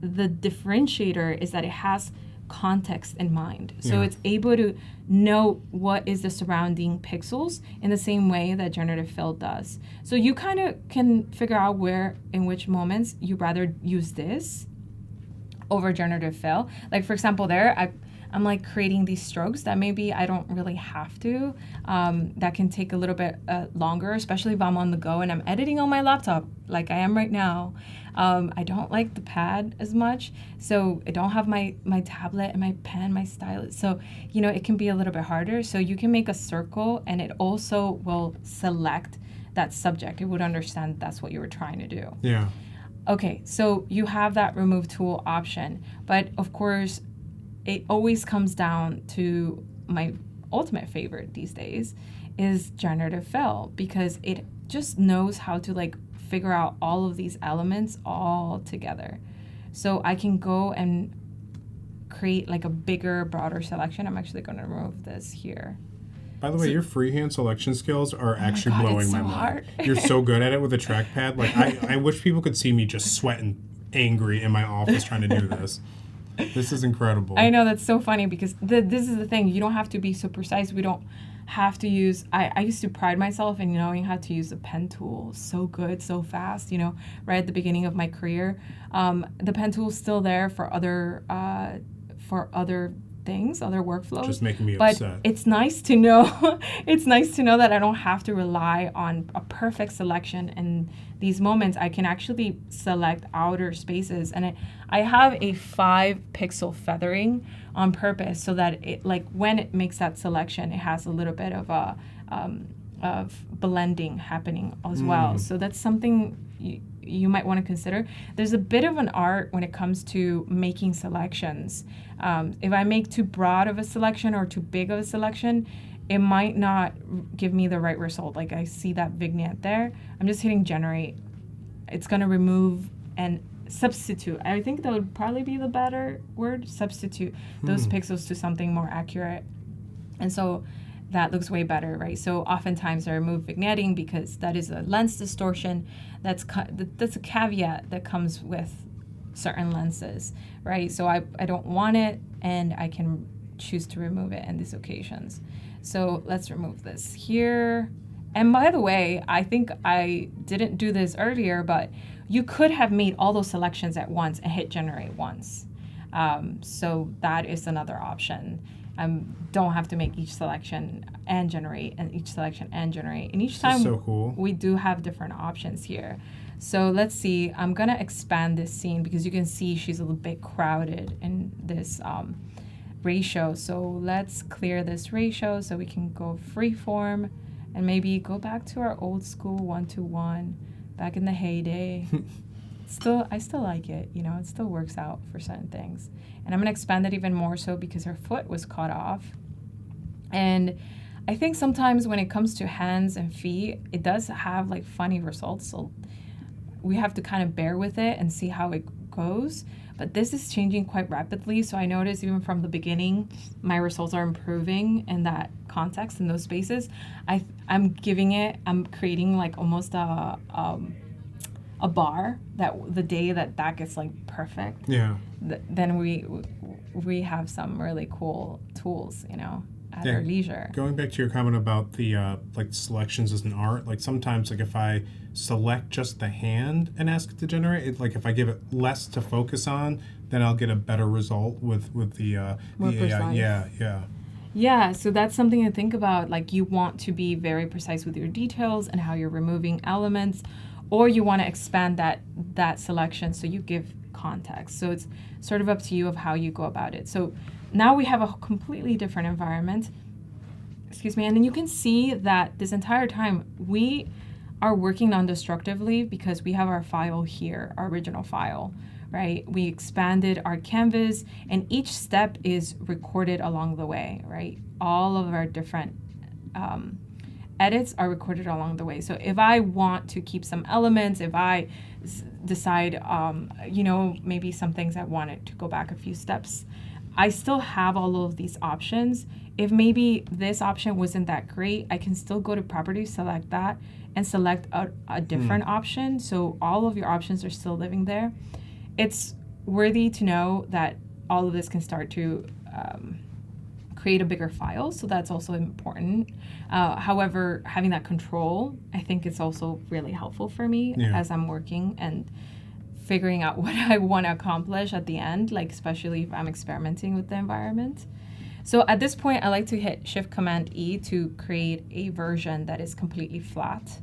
the differentiator is that it has context in mind. So it's able to know what is the surrounding pixels in the same way that Generative Fill does. So you kind of can figure out in which moments you rather use this over Generative Fill. Like, for example, there I'm like creating these strokes that maybe I don't really have to. That can take a little bit longer, especially if I'm on the go and I'm editing on my laptop like I am right now. I don't like the pad as much, so I don't have my tablet and my pen, my stylus. So, it can be a little bit harder. So you can make a circle, and it also will select that subject. It would understand that's what you were trying to do. Yeah. Okay, so you have that Remove tool option, but of course, it always comes down to my ultimate favorite these days is Generative Fill, because it just knows how to figure out all of these elements all together. So I can go and create a bigger, broader selection. I'm actually going to remove this here. By the way, your freehand selection skills are actually blowing my mind. Hard. You're so good at it with a trackpad. I wish people could see me just sweating angry in my office trying to do this. This is incredible. I know, that's so funny because this is the thing. You don't have to be so precise. We don't have to use, I used to pride myself in knowing how to use a pen tool so good, so fast, right at the beginning of my career. The pen tool is still there for other things, other workflows. Just making me but upset. it's nice to know it's nice to know that I don't have to rely on a perfect selection in these moments. I can actually select outer spaces, and I have a 5-pixel feathering on purpose so that it, like, when it makes that selection, it has a little bit of a of blending happening as well. So that's something you might want to consider. There's a bit of an art when it comes to making selections. If I make too broad of a selection or too big of a selection, it might not give me the right result. Like I see that vignette there. I'm just hitting generate. It's going to remove and substitute. I think that would probably be the better word, substitute those pixels to something more accurate. And so that looks way better, right? So oftentimes I remove vignetting because that is a lens distortion. That's a caveat that comes with certain lenses, right? So I don't want it, and I can choose to remove it in these occasions. So let's remove this here. And by the way, I think I didn't do this earlier, but you could have made all those selections at once and hit generate once. So that is another option. Don't have to make each selection and generate, and each selection and generate. And each time so cool. We do have different options here. So let's see, I'm gonna expand this scene because you can see she's a little bit crowded in this ratio. So let's clear this ratio so we can go freeform and maybe go back to our old school 1:1, back in the heyday. I still like it, it still works out for certain things. And I'm gonna expand it even more so because her foot was cut off. And I think sometimes when it comes to hands and feet, it does have like funny results. So we have to kind of bear with it and see how it goes. But this is changing quite rapidly. So I notice even from the beginning, my results are improving in that context, in those spaces. I'm creating like almost a bar that the day that gets like perfect, then we have some really cool tools, at our leisure. Going back to your comment about the like selections as an art, like sometimes like if I select just the hand and ask it to generate it, like if I give it less to focus on, then I'll get a better result with the AI. Yeah, so that's something to think about. Like you want to be very precise with your details and how you're removing elements, or you want to expand that selection so you give context. So it's sort of up to you of how you go about it. So now we have a completely different environment. Excuse me. And then you can see that this entire time we are working non-destructively because we have our file here, our original file, right? We expanded our canvas, and each step is recorded along the way, right? All of our different edits are recorded along the way. So if I want to keep some elements, if I decide, maybe some things I wanted to go back a few steps, I still have all of these options. If maybe this option wasn't that great, I can still go to properties, select that, and select a different option. So all of your options are still living there. It's worthy to know that all of this can start to create a bigger file, so that's also important. However, having that control, I think it's also really helpful for me as I'm working and figuring out what I want to accomplish at the end, like especially if I'm experimenting with the environment. So at this point, I like to hit Shift-Command-E to create a version that is completely flat.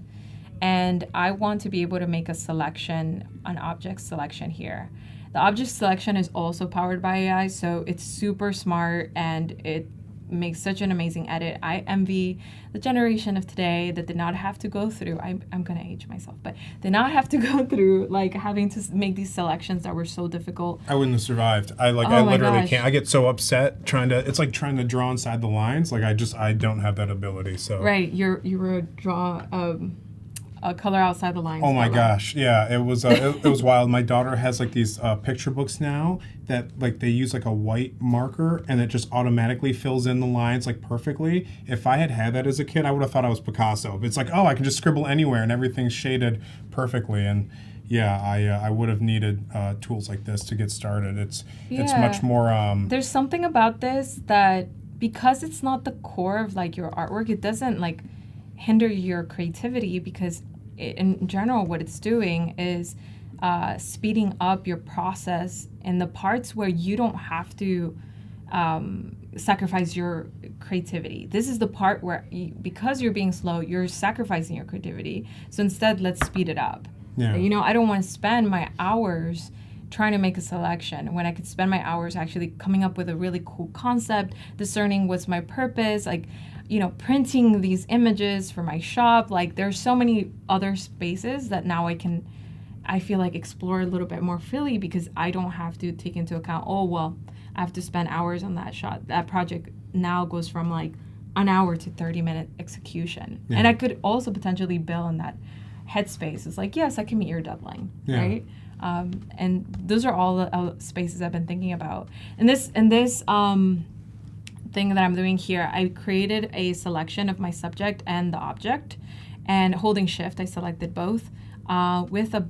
And I want to be able to make an object selection here. The object selection is also powered by AI, so it's super smart and it makes such an amazing edit. I envy the generation of today that did not have to go through, I'm going to age myself, but did not have to go through like having to make these selections that were so difficult. I wouldn't have survived. I literally can't. I get so upset it's like trying to draw inside the lines. Like I don't have that ability. So right, you were draw a color outside the lines. Oh my gosh, yeah, it was it was wild. My daughter has like these picture books now that like they use like a white marker and it just automatically fills in the lines like perfectly. If I had that as a kid, I would have thought I was Picasso. It's like, oh, I can just scribble anywhere and everything's shaded perfectly. And yeah, I would have needed tools like this to get started. It's much more. There's something about this that because it's not the core of like your artwork, it doesn't like hinder your creativity, because in general what it's doing is speeding up your process in the parts where you don't have to sacrifice your creativity. This is the part where because you're being slow, you're sacrificing your creativity. So instead, let's speed it up. Yeah. You know, I don't want to spend my hours trying to make a selection when I could spend my hours actually coming up with a really cool concept, discerning what's my purpose, like, you know, printing these images for my shop. Like, there's so many other spaces that now I feel like explore a little bit more freely, because I don't have to take into account, oh, well, I have to spend hours on that shot. That project now goes from like an hour to 30-minute execution. Yeah. And I could also potentially bill in that headspace. It's like, yes, I can meet your deadline, right? And those are all the spaces I've been thinking about. And this thing that I'm doing here, I created a selection of my subject and the object, and holding shift, I selected both with a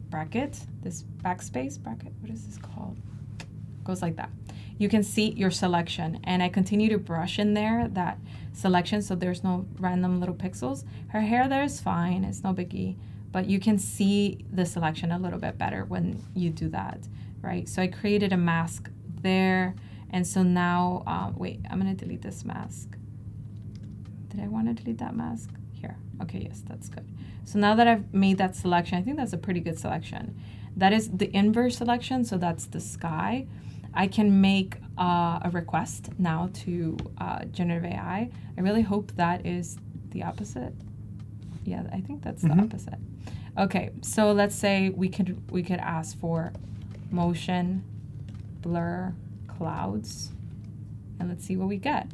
bracket, this backspace bracket, what is this called? Goes like that. You can see your selection, and I continue to brush in there that selection so there's no random little pixels. Her hair there is fine, it's no biggie, but you can see the selection a little bit better when you do that, right? So I created a mask there, and so now, wait, I'm gonna delete this mask. Did I wanna delete that mask? Here, okay, yes, that's good. So now that I've made that selection, I think that's a pretty good selection. That is the inverse selection, so that's the sky. I can make a request now to Generative AI. I really hope that is the opposite. Yeah, I think that's the opposite. Okay, so let's say we could ask for motion, blur, clouds, and let's see what we get.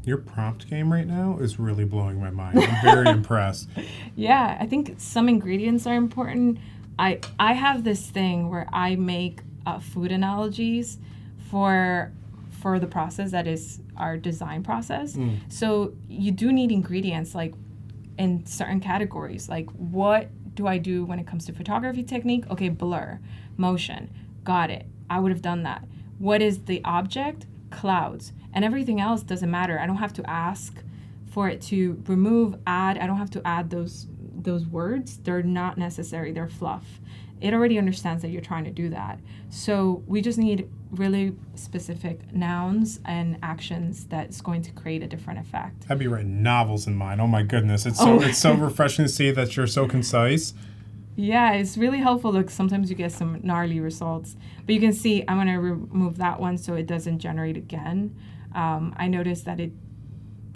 Your prompt game right now is really blowing my mind. I'm very impressed. Yeah, I think some ingredients are important. I have this thing where I make food analogies for the process that is our design process. So you do need ingredients like in certain categories. Like, what do I do when it comes to photography technique? Okay, blur, motion, got it. I would have done that. What is the object? Clouds. And everything else doesn't matter. I don't have to ask for it to remove, add. I don't have to add those words. They're not necessary. They're fluff. It already understands that you're trying to do that. So we just need really specific nouns and actions that's going to create a different effect. I'd be writing novels in mine. Oh my goodness. It's so refreshing to see that you're so concise. Yeah, it's really helpful. Look, sometimes you get some gnarly results. But you can see I'm going to remove that one so it doesn't generate again. I noticed that it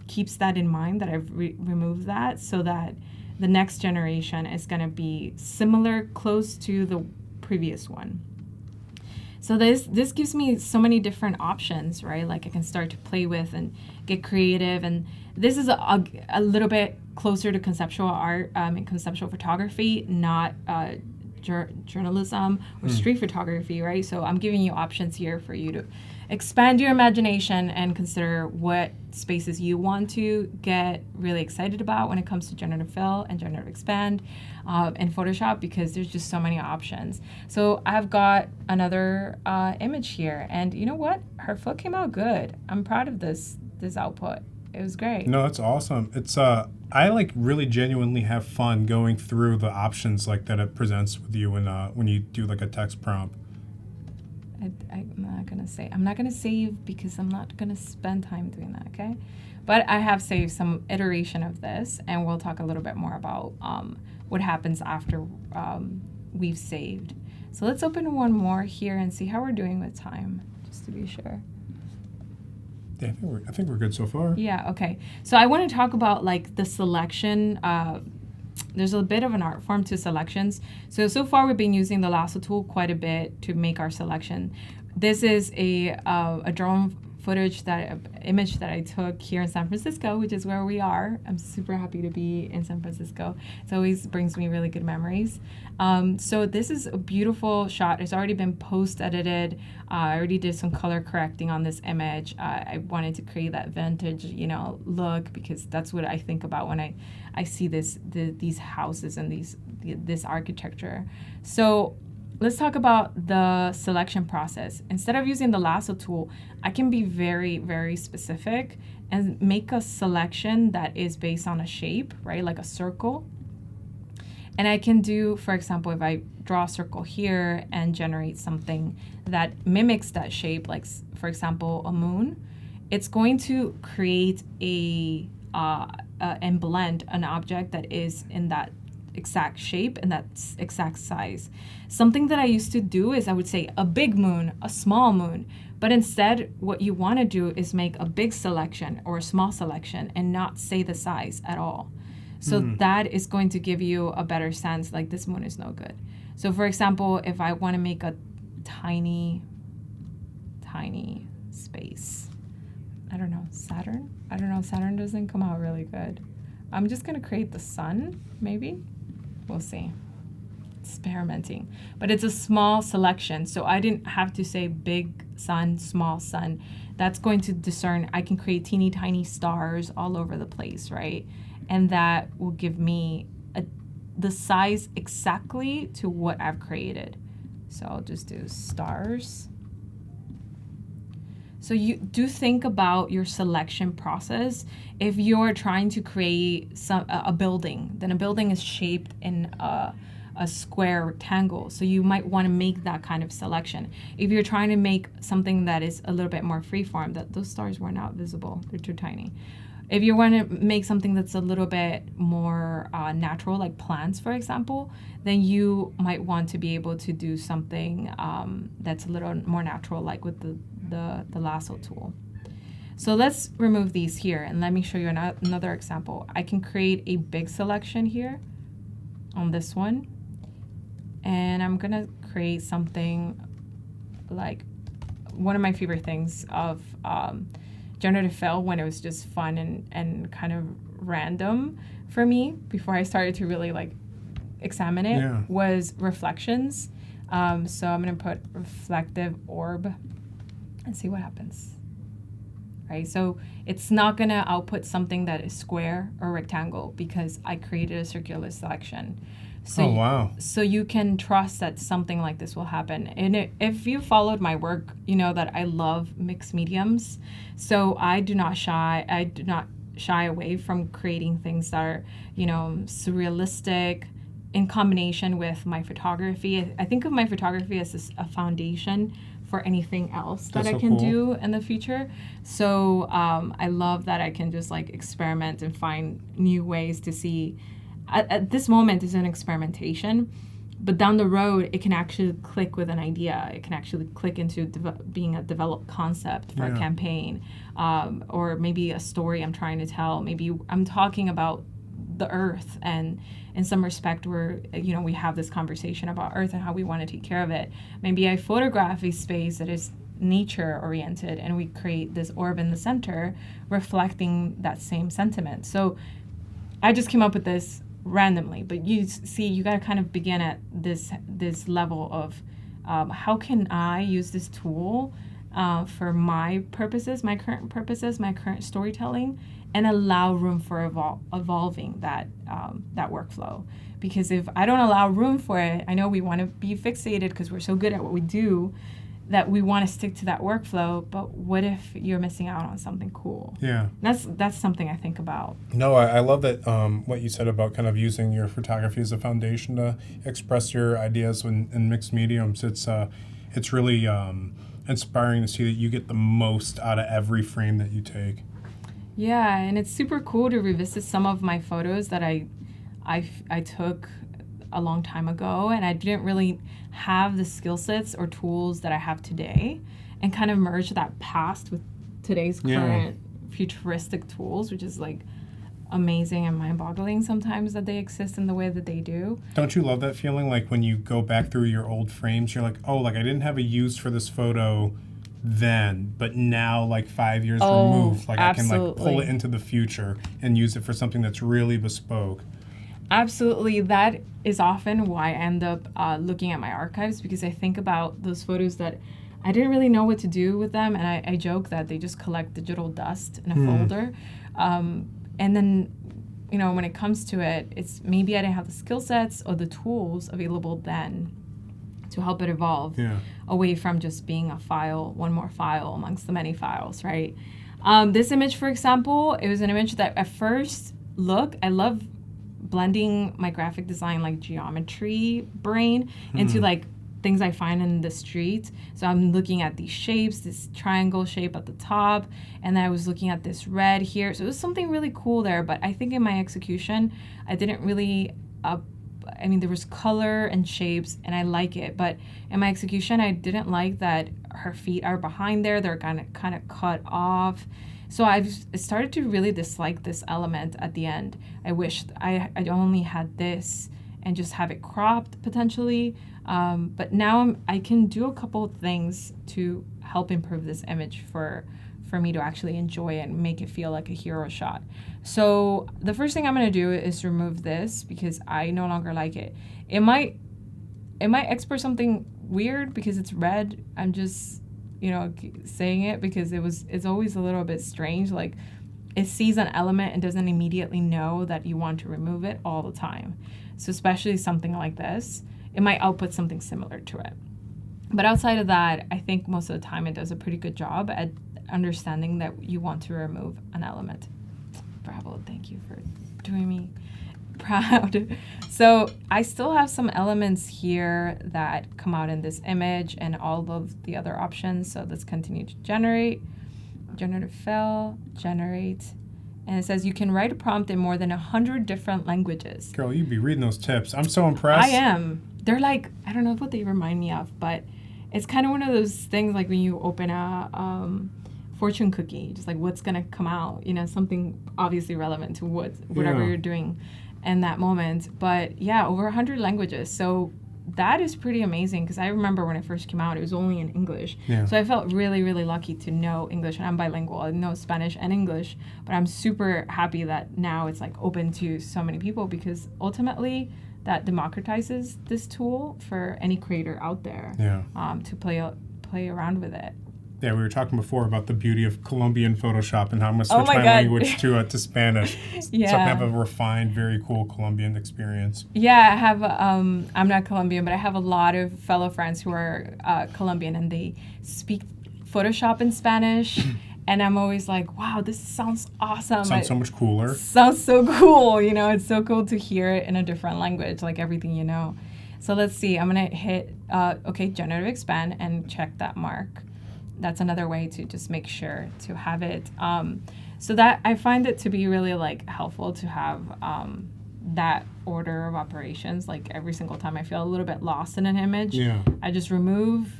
keeps that in mind, that I've removed that, so that the next generation is going to be similar, close to the previous one. So this gives me so many different options, right? Like, I can start to play with and get creative. And this is a little bit closer to conceptual art and conceptual photography, not journalism or street photography, right? So I'm giving you options here for you to expand your imagination and consider what spaces you want to get really excited about when it comes to generative fill and generative expand and Photoshop, because there's just so many options. So I've got another image here, and you know what? Her foot came out good. I'm proud of this output. It was great. No, that's awesome. It's I like really genuinely have fun going through the options like that it presents with you when you do like a text prompt. I'm not gonna save because I'm not gonna spend time doing that, okay? But I have saved some iteration of this, and we'll talk a little bit more about what happens after we've saved. So let's open one more here and see how we're doing with time, just to be sure. Yeah, I think we're good so far. Yeah, okay. So I want to talk about like the selection. There's a bit of an art form to selections. So far we've been using the lasso tool quite a bit to make our selection. This is a drone image that I took here in San Francisco, which is where we are. I'm super happy to be in San Francisco. It always brings me really good memories. So this is a beautiful shot. It's already been post-edited. I already did some color correcting on this image. I wanted to create that vintage, look, because that's what I think about when I see these houses and this architecture. So let's talk about the selection process. Instead of using the lasso tool, I can be very, very specific and make a selection that is based on a shape, right? Like a circle. And I can do, for example, if I draw a circle here and generate something that mimics that shape, like for example, a moon, it's going to create and blend an object that is in that exact shape and that exact size. Something that I used to do is I would say a big moon, a small moon, but instead what you want to do is make a big selection or a small selection and not say the size at all. So that is going to give you a better sense, like this moon is no good. So for example, if I want to make a tiny space, I don't know, Saturn? I don't know, Saturn doesn't come out really good. I'm just going to create the sun, maybe. We'll see. Experimenting. But it's a small selection, so I didn't have to say big sun, small sun. That's going to discern, I can create teeny tiny stars all over the place, right? And that will give me the size exactly to what I've created. So I'll just do stars. So you do think about your selection process. If you're trying to create a building, then a building is shaped in a square rectangle. So you might want to make that kind of selection. If you're trying to make something that is a little bit more freeform, that those stars were not visible, they're too tiny. If you want to make something that's a little bit more natural, like plants, for example, then you might want to be able to do something that's a little more natural, like with the lasso tool. So let's remove these here and let me show you another example. I can create a big selection here on this one, and I'm gonna create something like one of my favorite things of Generative Fill, when it was just fun and kind of random for me before I started to really like examine it, was reflections. So I'm gonna put reflective orb and see what happens. Right, so it's not gonna output something that is square or rectangle because I created a circular selection. So so you can trust that something like this will happen. And if you followed my work, you know that I love mixed mediums. So I do not shy away from creating things that are, you know, surrealistic in combination with my photography. I think of my photography as a foundation for anything else that I can do in the future. So I love that I can just like experiment and find new ways to see. At this moment, it's an experimentation, but down the road, it can actually click with an idea. It can actually click into being a developed concept for a campaign, or maybe a story I'm trying to tell. Maybe I'm talking about the earth, and in some respect where, you know, we have this conversation about earth and how we want to take care of it. Maybe I photograph a space that is nature oriented and we create this orb in the center reflecting that same sentiment. So I just came up with this randomly, but you see, you got to kind of begin at this level of how can I use this tool for my purposes, my current purposes, my current storytelling, and allow room for evolving that workflow. Because if I don't allow room for it, I know we want to be fixated because we're so good at what we do that we want to stick to that workflow, but what if you're missing out on something cool? Yeah. That's something I think about. No, I love that what you said about kind of using your photography as a foundation to express your ideas in mixed mediums. It's really inspiring to see that you get the most out of every frame that you take. Yeah, and it's super cool to revisit some of my photos that I took a long time ago, and I didn't really have the skill sets or tools that I have today, and kind of merge that past with today's current futuristic tools, which is like amazing and mind-boggling sometimes that they exist in the way that they do. Don't you love that feeling, like when you go back through your old frames, you're like, oh, like I didn't have a use for this photo then, but now, like 5 years removed, like absolutely. I can like pull it into the future and use it for something that's really bespoke. Absolutely. That is often why I end up looking at my archives, because I think about those photos that I didn't really know what to do with them, and I joke that they just collect digital dust in a folder. And then, you know, when it comes to it, it's maybe I didn't have the skill sets or the tools available then to help it evolve away from just being a file, one more file amongst the many files, right? This image, for example, it was an image that at first look, I love blending my graphic design like geometry brain into like things I find in the street. So I'm looking at these shapes, this triangle shape at the top, and then I was looking at this red here. So it was something really cool there, but I think in my execution, I didn't really, I mean, there was color and shapes and I like it, but in my execution, I didn't like that her feet are behind there. They're kind of cut off. So I've started to really dislike this element at the end. I wished I only had this and just have it cropped potentially. But now I can do a couple of things to help improve this image for me to actually enjoy it and make it feel like a hero shot. So the first thing I'm going to do is remove this because I no longer like it. It might export something weird because it's red. I'm just saying it because it's always a little bit strange. Like it sees an element and doesn't immediately know that you want to remove it all the time. So especially something like this, it might output something similar to it. But outside of that, I think most of the time it does a pretty good job at understanding that you want to remove an element. Bravo, thank you for doing me proud. So I still have some elements here that come out in this image and all of the other options. So let's continue to generate. Generative fill, generate. And it says you can write a prompt in more than 100 different languages. Girl, you'd be reading those tips. I'm so impressed. I am. They're like, I don't know what they remind me of, but it's kind of one of those things like when you open a fortune cookie, just like what's going to come out, something obviously relevant to whatever you're doing in that moment. But yeah, over 100 languages. So that is pretty amazing because I remember when it first came out, it was only in English. Yeah. So I felt really, really lucky to know English, and I'm bilingual. I know Spanish and English, but I'm super happy that now it's like open to so many people because ultimately that democratizes this tool for any creator out there to play around with it. Yeah, we were talking before about the beauty of Colombian Photoshop and how I'm going to switch my language to Spanish. So I can have a refined, very cool Colombian experience. Yeah, I have, I'm not Colombian, but I have a lot of fellow friends who are Colombian and they speak Photoshop in Spanish. And I'm always like, wow, this sounds awesome. Sounds so much cooler. Sounds so cool. It's so cool to hear it in a different language, like everything you know. So let's see. I'm going to hit, generative expand and check that mark. That's another way to just make sure to have it. So that I find it to be really like helpful to have that order of operations. Like every single time I feel a little bit lost in an image, I just remove,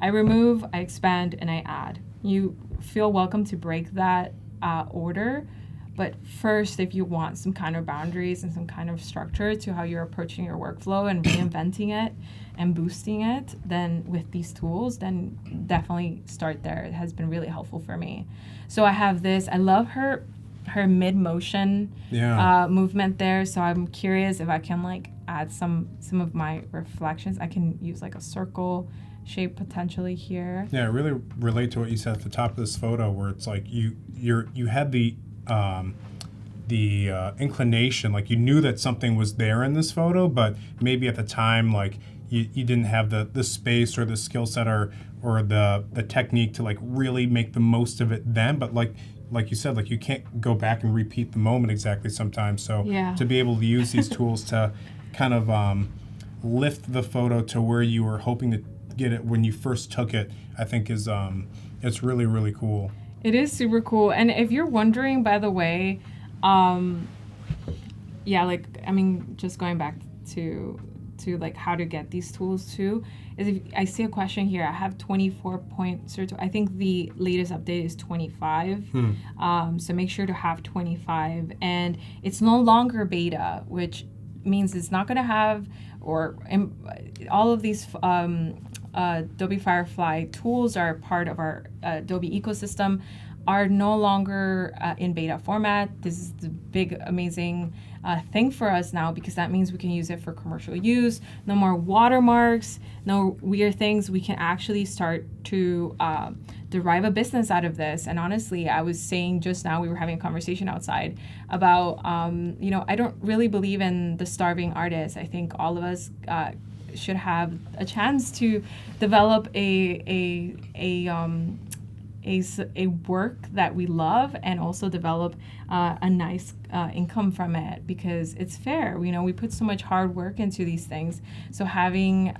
I expand, and I add. You feel welcome to break that order. But first, if you want some kind of boundaries and some kind of structure to how you're approaching your workflow and reinventing it and boosting it, then with these tools, then definitely start there. It has been really helpful for me. So I have this. I love her mid-motion movement there. So I'm curious if I can like add some of my reflections. I can use like a circle shape potentially here. Yeah, I really relate to what you said at the top of this photo, where it's like you had the inclination, like you knew that something was there in this photo, but maybe at the time like you didn't have the space or the skill set or the technique to like really make the most of it then. But like you said, like you can't go back and repeat the moment exactly sometimes. So to be able to use these tools to kind of lift the photo to where you were hoping to get it when you first took it, I think is it's really, really cool. It is super cool. And if you're wondering, by the way, just going back to like how to get these tools too, is if I see a question here, I have 24.02. I think the latest update is 25. So make sure to have 25. And it's no longer beta, which means it's not going to have, all of these Adobe Firefly tools are part of our Adobe ecosystem, are no longer in beta format. This is the big, amazing thing for us now, because that means we can use it for commercial use. No more watermarks, no weird things. We can actually start to derive a business out of this. And honestly, I was saying just now, we were having a conversation outside about, I don't really believe in the starving artist. I think all of us should have a chance to develop a work that we love and also develop a nice income from it, because it's fair. We put so much hard work into these things. So having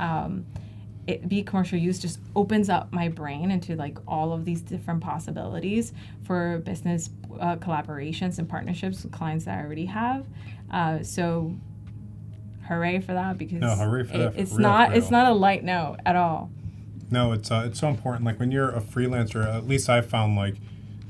it be commercial use just opens up my brain into like all of these different possibilities for business collaborations and partnerships with clients that I already have. So hooray for that, because hooray for that, for it's real, not for real. it's not a light note at all. No, it's so important. Like when you're a freelancer, at least I found like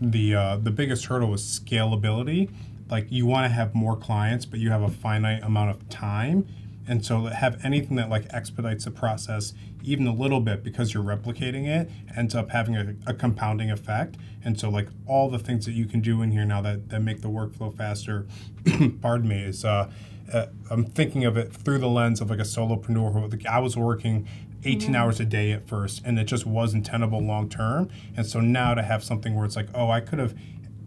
the biggest hurdle was scalability. Like you want to have more clients, but you have a finite amount of time. And so have anything that like expedites the process even a little bit, because you're replicating it, ends up having a compounding effect. And so like all the things that you can do in here now that make the workflow faster, pardon me, is I'm thinking of it through the lens of like a solopreneur who I was working 18 hours a day at first, and it just wasn't tenable long term. And so now to have something where it's like, oh, I could have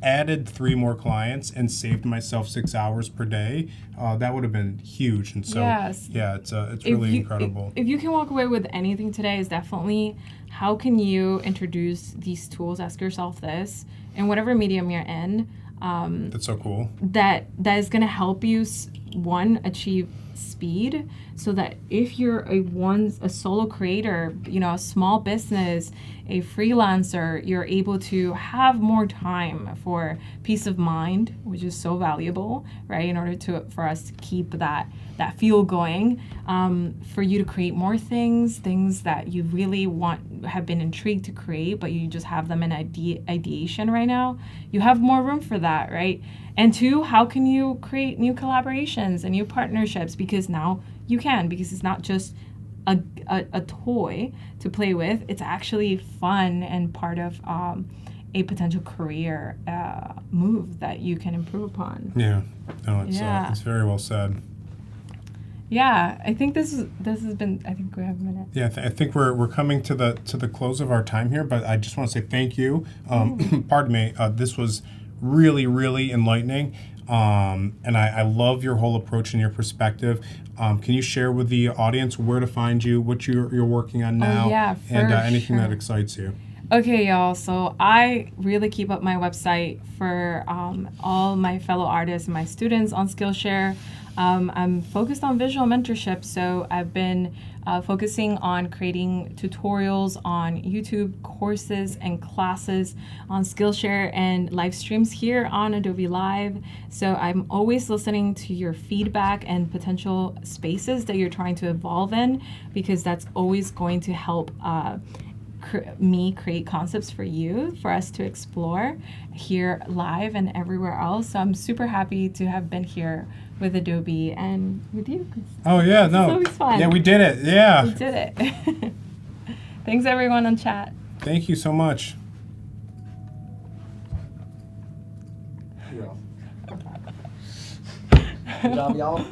added 3 more clients and saved myself 6 hours per day, that would have been huge. And so Yes. yeah, it's really incredible. If you can walk away with anything today, is definitely how can you introduce these tools, ask yourself this, in whatever medium you're in. That's so cool. That is going to help you achieve speed, so that if you're a solo creator, a small business, a freelancer, you're able to have more time for peace of mind, which is so valuable, right? In order for us to keep that fuel going, for you to create more things that you really have been intrigued to create, but you just have them in ideation right now. You have more room for that, right? And 2, how can you create new collaborations and new partnerships? Because now you can, because it's not just a toy to play with. It's actually fun and part of a potential career move that you can improve upon. Yeah, no, it's very well said. Yeah, I think this has been. I think we have a minute. Yeah, I think we're coming to the close of our time here, but I just want to say thank you. Pardon me. This was really, really enlightening, and I love your whole approach and your perspective. Can you share with the audience where to find you, what you're working on now, and anything that excites you? Okay, y'all. So I really keep up my website for all my fellow artists and my students on Skillshare. I'm focused on visual mentorship, so I've been focusing on creating tutorials on YouTube, courses and classes on Skillshare, and live streams here on Adobe Live. So I'm always listening to your feedback and potential spaces that you're trying to evolve in, because that's always going to help me create concepts for us to explore here live and everywhere else. So I'm super happy to have been here with Adobe and with you. Oh yeah, no. It's always fun. Yeah, we did it. Yeah. We did it. Thanks everyone on chat. Thank you so much. Good job, y'all.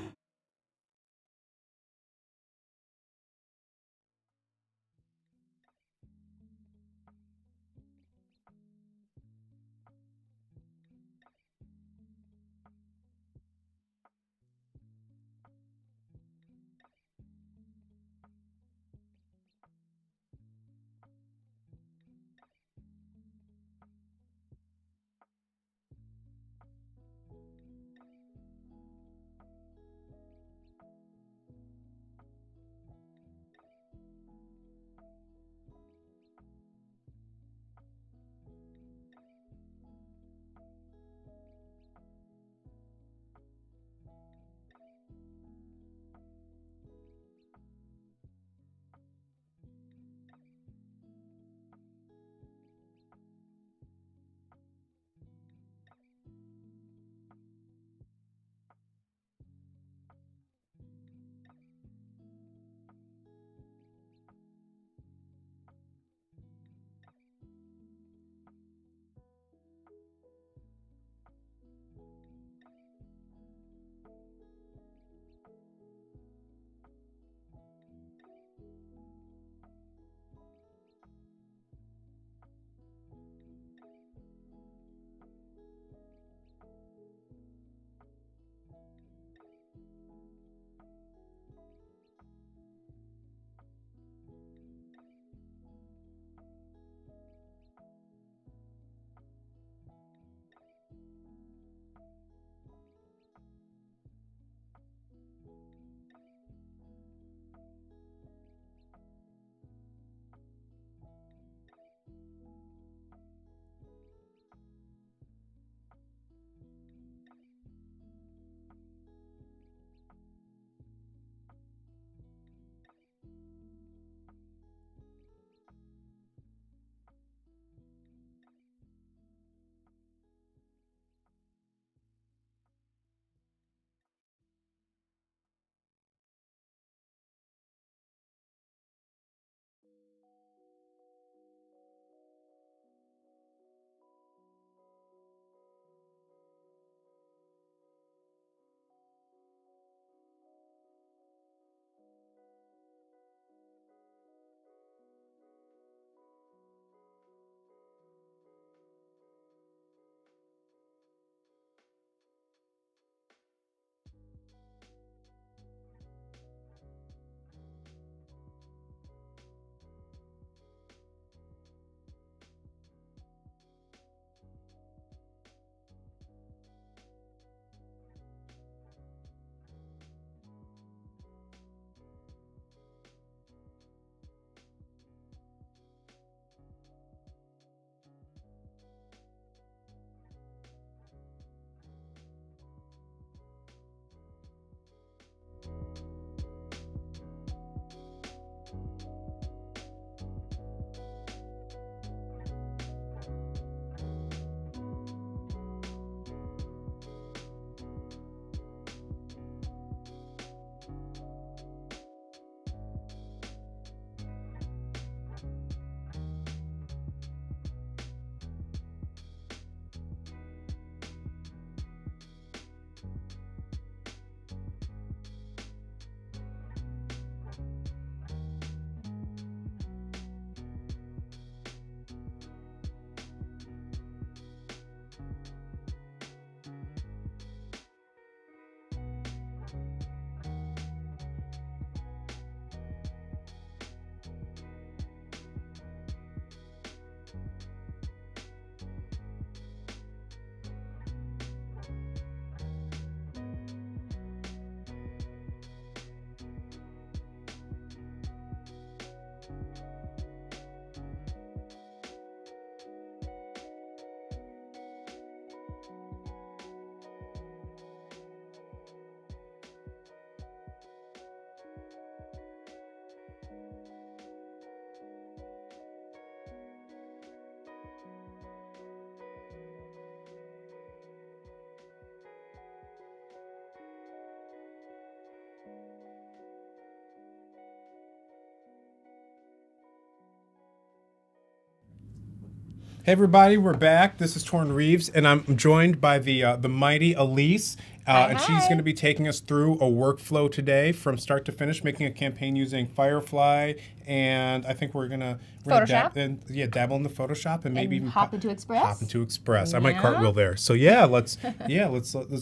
Hey everybody, we're back. This is Torrin Reeves, and I'm joined by the mighty Elise, and she's going to be taking us through a workflow today from start to finish, making a campaign using Firefly, and I think we're gonna Photoshop. dabble into Photoshop and maybe even hop into Express. Hop into Express. I might cartwheel there. So yeah, let's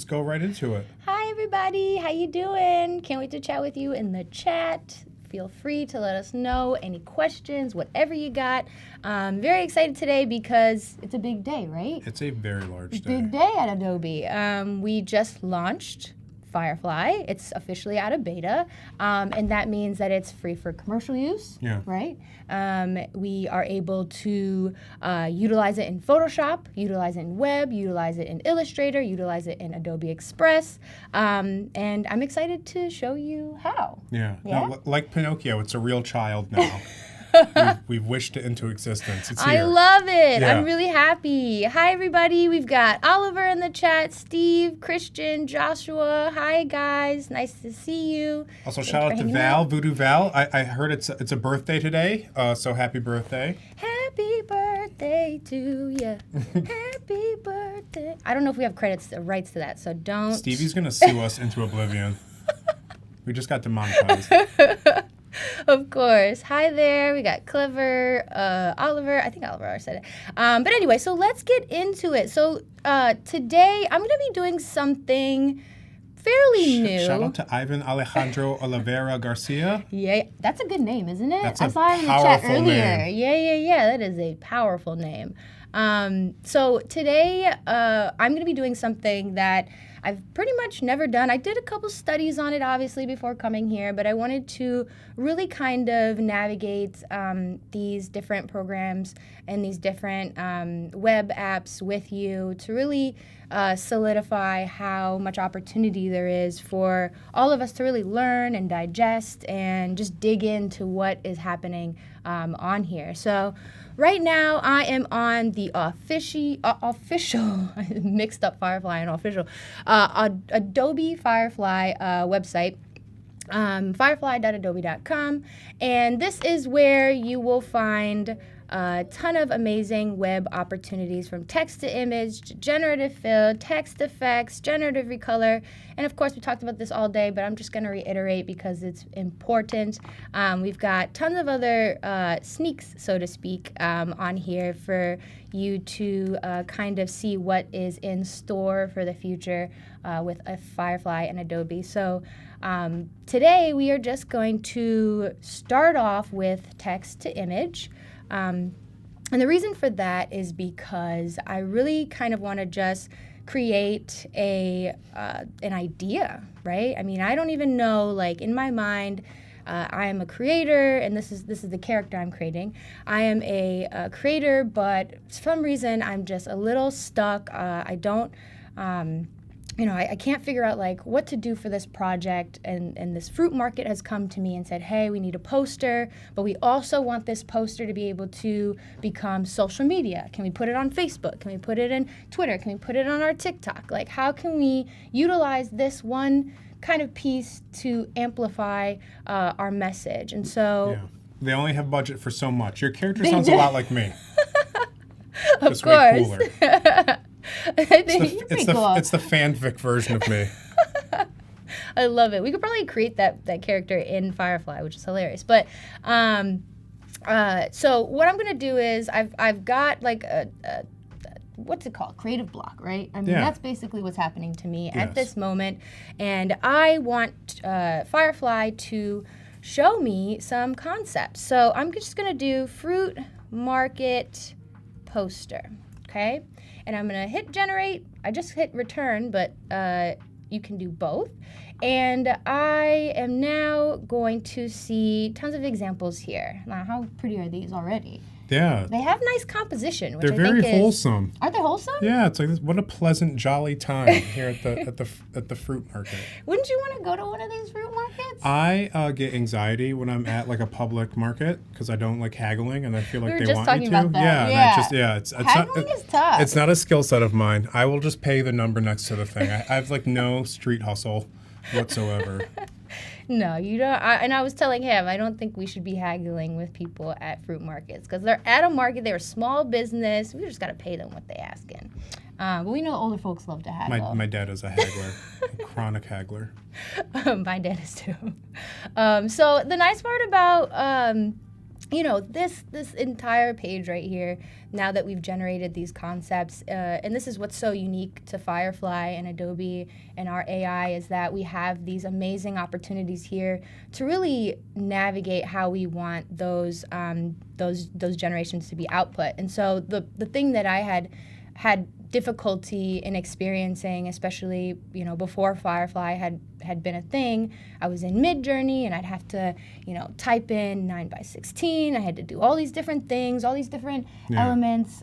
go right into it. Hi everybody, how you doing? Can't wait to chat with you in the chat. Feel free to let us know any questions, whatever you got. Very excited today because it's a big day, right? It's a very large day. Big day at Adobe. We just launched Firefly. It's officially out of beta, and that means that it's free for commercial use, right? We are able to utilize it in Photoshop, utilize it in web, utilize it in Illustrator, utilize it in Adobe Express, and I'm excited to show you how. Yeah. Now, like Pinocchio, it's a real child now. We've wished it into existence. It's here. I love it. Yeah. I'm really happy. Hi, everybody. We've got Oliver in the chat, Steve, Christian, Joshua. Hi, guys. Nice to see you. Also, shout out to Val, Voodoo Val. I heard it's a birthday today, so happy birthday. Happy birthday to you. Happy birthday. I don't know if we have rights to that, so don't. Stevie's going to sue us into oblivion. We just got demonetized. Of course. Hi there. We got Clever, Oliver. I think Oliver already said it. But anyway, so let's get into it. So today I'm going to be doing something fairly new. Shout out to Ivan Alejandro Oliveira Garcia. Yeah, that's a good name, isn't it? That's I saw it in the chat earlier. Name. Yeah. That is a powerful name. So today I'm going to be doing something that I've pretty much never done. I did a couple studies on it, obviously, before coming here, but I wanted to really kind of navigate these different programs and these different web apps with you to really solidify how much opportunity there is for all of us to really learn and digest and just dig into what is happening on here. So right now, I am on the official, I mixed up Firefly and official, Adobe Firefly website, firefly.adobe.com, and this is where you will find a ton of amazing web opportunities, from text to image, to generative fill, text effects, generative recolor, and of course we talked about this all day, but I'm just going to reiterate because it's important. We've got tons of other sneaks, so to speak, on here for you to kind of see what is in store for the future with a Firefly and Adobe. So today we are just going to start off with text to image. And the reason for that is because I really kind of want to just create an idea, right? I mean, I don't even know, like, in my mind, I am a creator, and this is the character I'm creating. I am a creator, but for some reason I'm just a little stuck. I don't, I can't figure out like what to do for this project, and this fruit market has come to me and said, hey, we need a poster, but we also want this poster to be able to become social media. Can we put it on Facebook? Can we put it in Twitter? Can we put it on our TikTok? Like, how can we utilize this one kind of piece to amplify our message? And so they only have budget for so much. Your character sounds a lot like me. Of course. Way cooler. It's the fanfic version of me. I love it. We could probably create that character in Firefly, which is hilarious. But so what I'm gonna do is I've got like a what's it called? Creative block, right? I mean, that's basically what's happening to me at this moment, and I want Firefly to show me some concepts. So I'm just gonna do fruit market poster, okay? And I'm gonna hit generate. I just hit return, but you can do both. And I am now going to see tons of examples here. Now, how pretty are these already? Yeah. They have nice composition, which They're I very think is, wholesome. Aren't they wholesome? Yeah, it's like this, what a pleasant, jolly time here at the fruit market. Wouldn't you want to go to one of these fruit markets? I get anxiety when I'm at like a public market because I don't like haggling, and I feel like We were they just want talking me to. about that. It's Haggling is tough. It's not a skill set of mine. I will just pay the number next to the thing. I have like no street hustle. whatsoever. No, you don't. And I was telling him, I don't think we should be haggling with people at fruit markets because they're at a market. They're a small business. We just got to pay them what they asking. But we know older folks love to haggle. My dad is a haggler, a chronic haggler. My dad is too. So the nice part about this entire page right here, now that we've generated these concepts, and this is what's so unique to Firefly and Adobe and our AI, is that we have these amazing opportunities here to really navigate how we want those generations to be output. And so the thing that I had difficulty in experiencing, especially before Firefly had been a thing, I was in Midjourney and I'd have to type in 9:16. I had to do all these different things, all these different elements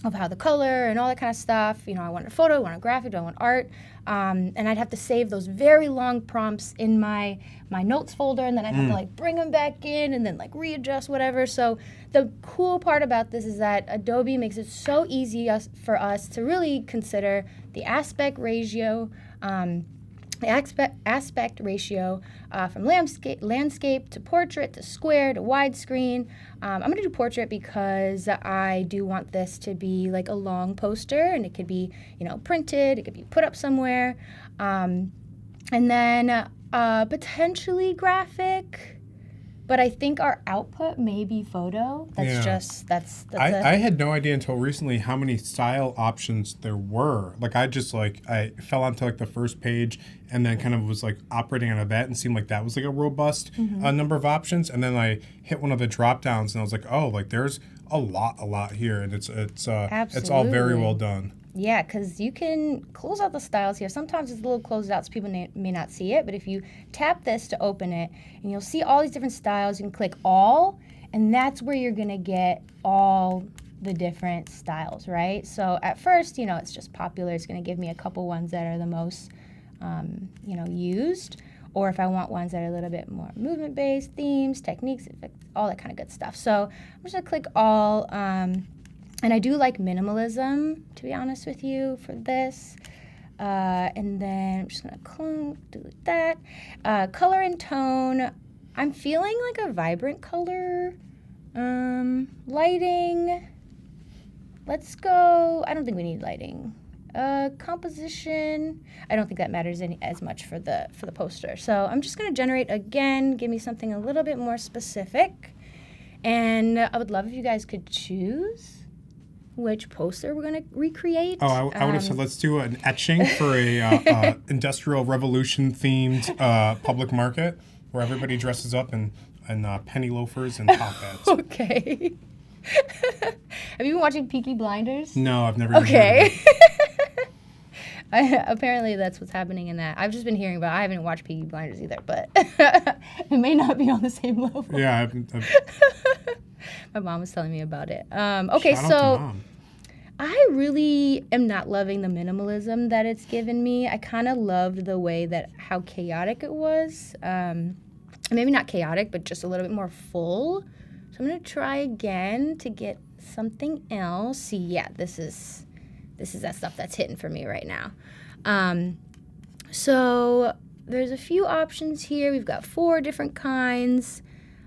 of how the color and all that kind of stuff. I want a photo, I want a graphic, I want art, and I'd have to save those very long prompts in my notes folder, and then I'd have to bring them back in and then readjust whatever. So the cool part about this is that Adobe makes it so easy for us to really consider the aspect ratio. From landscape to portrait to square to widescreen. I'm going to do portrait because I do want this to be like a long poster, and it could be printed, it could be put up somewhere, and then potentially graphic. But I think our output may be photo. That's I had no idea until recently how many style options there were. I fell onto the first page and then kind of was operating out of that and seemed like that was a robust number of options. And then I hit one of the drop downs and I was like, oh, there's a lot here, and it's all very well done. Yeah, because you can close out the styles here. Sometimes it's a little closed out so people may not see it, but if you tap this to open it, and you'll see all these different styles, you can click all, and that's where you're going to get all the different styles, right? So at first, it's just popular. It's going to give me a couple ones that are the most, used, or if I want ones that are a little bit more movement-based, themes, techniques, all that kind of good stuff. So I'm just going to click all, and I do like minimalism, to be honest with you, for this. And then I'm just going to delete that. Color and tone. I'm feeling like a vibrant color. Lighting. Let's go. I don't think we need lighting. Composition. I don't think that matters as much for the poster. So I'm just going to generate again. Give me something a little bit more specific. And I would love if you guys could choose which poster we're going to recreate. Oh, I would have said let's do an etching for a Industrial Revolution themed public market where everybody dresses up in penny loafers and top hats. Okay. Have you been watching Peaky Blinders? No, I've never. Okay. Apparently that's what's happening in that. I've just been hearing about it. I haven't watched Peaky Blinders either, but it may not be on the same level. Yeah. My mom was telling me about it. Okay, so I really am not loving the minimalism that it's given me. I kind of loved the way how chaotic it was. Maybe not chaotic, but just a little bit more full. So I'm going to try again to get something else. See, yeah, this is that stuff that's hitting for me right now. So there's a few options here. We've got 4 different kinds.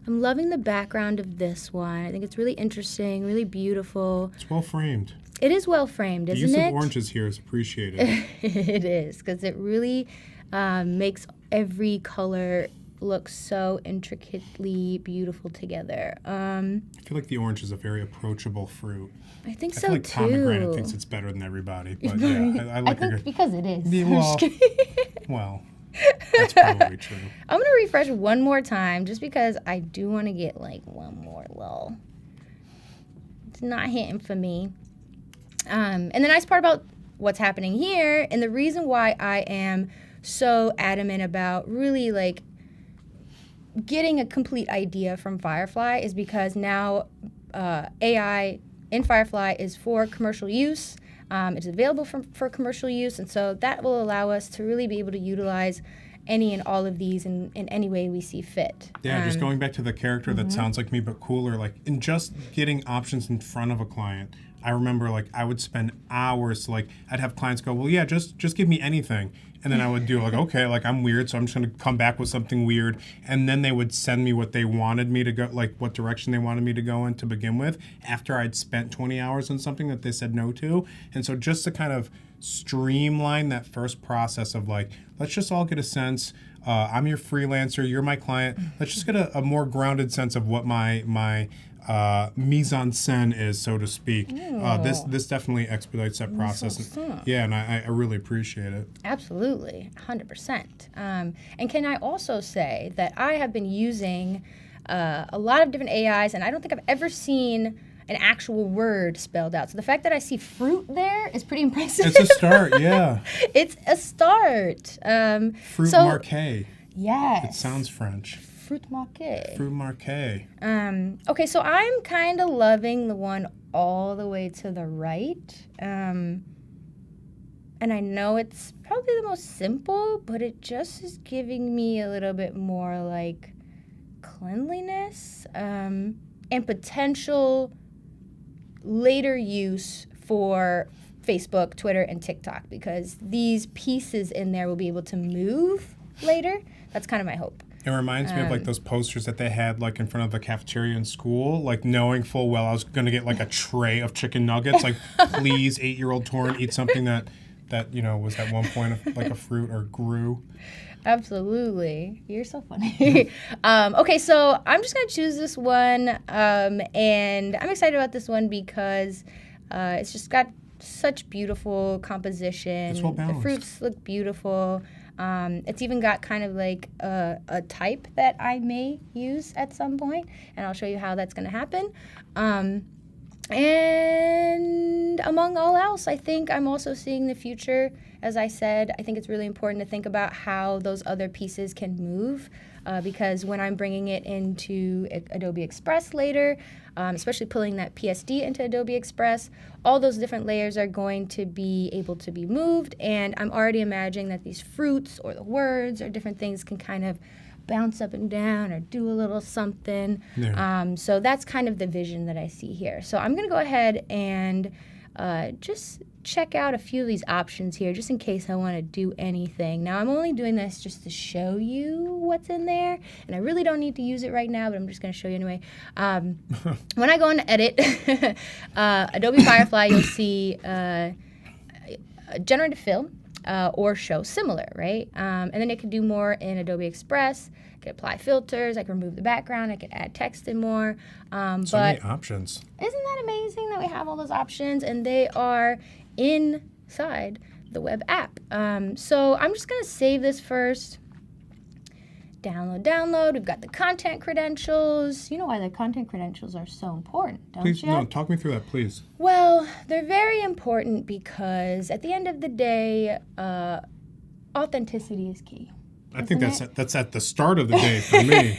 I'm loving the background of this one. I think it's really interesting, really beautiful. It's well framed. It is well framed, isn't it? The use of oranges here is appreciated. It is, because it really makes every color look so intricately beautiful together. I feel like the orange is a very approachable fruit. I think I so feel like too. Pomegranate thinks it's better than everybody, but yeah, I like I think because it is. Yeah, well, that's probably true. I'm gonna refresh one more time just because I do want to get one more lull. It's not hitting for me. And the nice part about what's happening here, and the reason why I am so adamant about really getting a complete idea from Firefly is because now AI in Firefly is for commercial use. It's available for commercial use, and so that will allow us to really be able to utilize any and all of these in any way we see fit. Yeah, just going back to the character that sounds like me but cooler, in just getting options in front of a client, I remember like I would spend hours, like I'd have clients go, well, yeah, just give me anything. And then I would do like, okay, like I'm weird, so I'm just going to come back with something weird. And then they would send me what they wanted me to go, like what direction they wanted me to go in to begin with, after I'd spent 20 hours on something that they said no to. And so just to kind of streamline that first process of like, let's just all get a sense, I'm your freelancer, you're my client. Let's just get a more grounded sense of what my mise en scène is, so to speak. This definitely expedites that process. Yeah, and I really appreciate it. Absolutely, 100%. And can I also say that I have been using a lot of different AIs, and I don't think I've ever seen an actual word spelled out. So the fact that I see fruit there is pretty impressive. It's a start, yeah. It's a start. Fruit marqué. Yes. It sounds French. Fruit marqué. Fruit marqué. Okay, so I'm kind of loving the one all the way to the right. And I know it's probably the most simple, but it just is giving me a little bit more like cleanliness and potential later use for Facebook, Twitter, and TikTok, because these pieces in there will be able to move later. That's kind of my hope. It reminds me of like those posters that they had like in front of the cafeteria in school, like knowing full well I was going to get like a tray of chicken nuggets. Like, please, 8-year-old Torrin, eat something that was at one point like a fruit or grew. Absolutely. You're so funny. Okay, so I'm just going to choose this one. And I'm excited about this one because it's just got such beautiful composition. It's well balanced. The fruits look beautiful. It's even got kind of like a type that I may use at some point, and I'll show you how that's going to happen. And among all else, I think I'm also seeing the future. As I said, I think it's really important to think about how those other pieces can move, because when I'm bringing it into Adobe Express later, especially pulling that PSD into Adobe Express, all those different layers are going to be able to be moved, and I'm already imagining that these fruits or the words or different things can kind of bounce up and down or do a little something. Yeah. So that's kind of the vision that I see here. So I'm going to go ahead and just check out a few of these options here just in case I want to do anything. Now, I'm only doing this just to show you what's in there, and I really don't need to use it right now, but I'm just going to show you anyway. When I go into Edit, Adobe Firefly, you'll see Generative Fill or Show Similar, right? And then it can do more in Adobe Express. I could apply filters, I can remove the background, I could add text in more. So many options. Isn't that amazing that we have all those options and they are inside the web app? So I'm just going to save this first. Download. We've got the content credentials. You know why the content credentials are so important, don't Please, you? no, talk me through that, please. Well, they're very important because at the end of the day, authenticity is key. I think that's at the start of the day for me.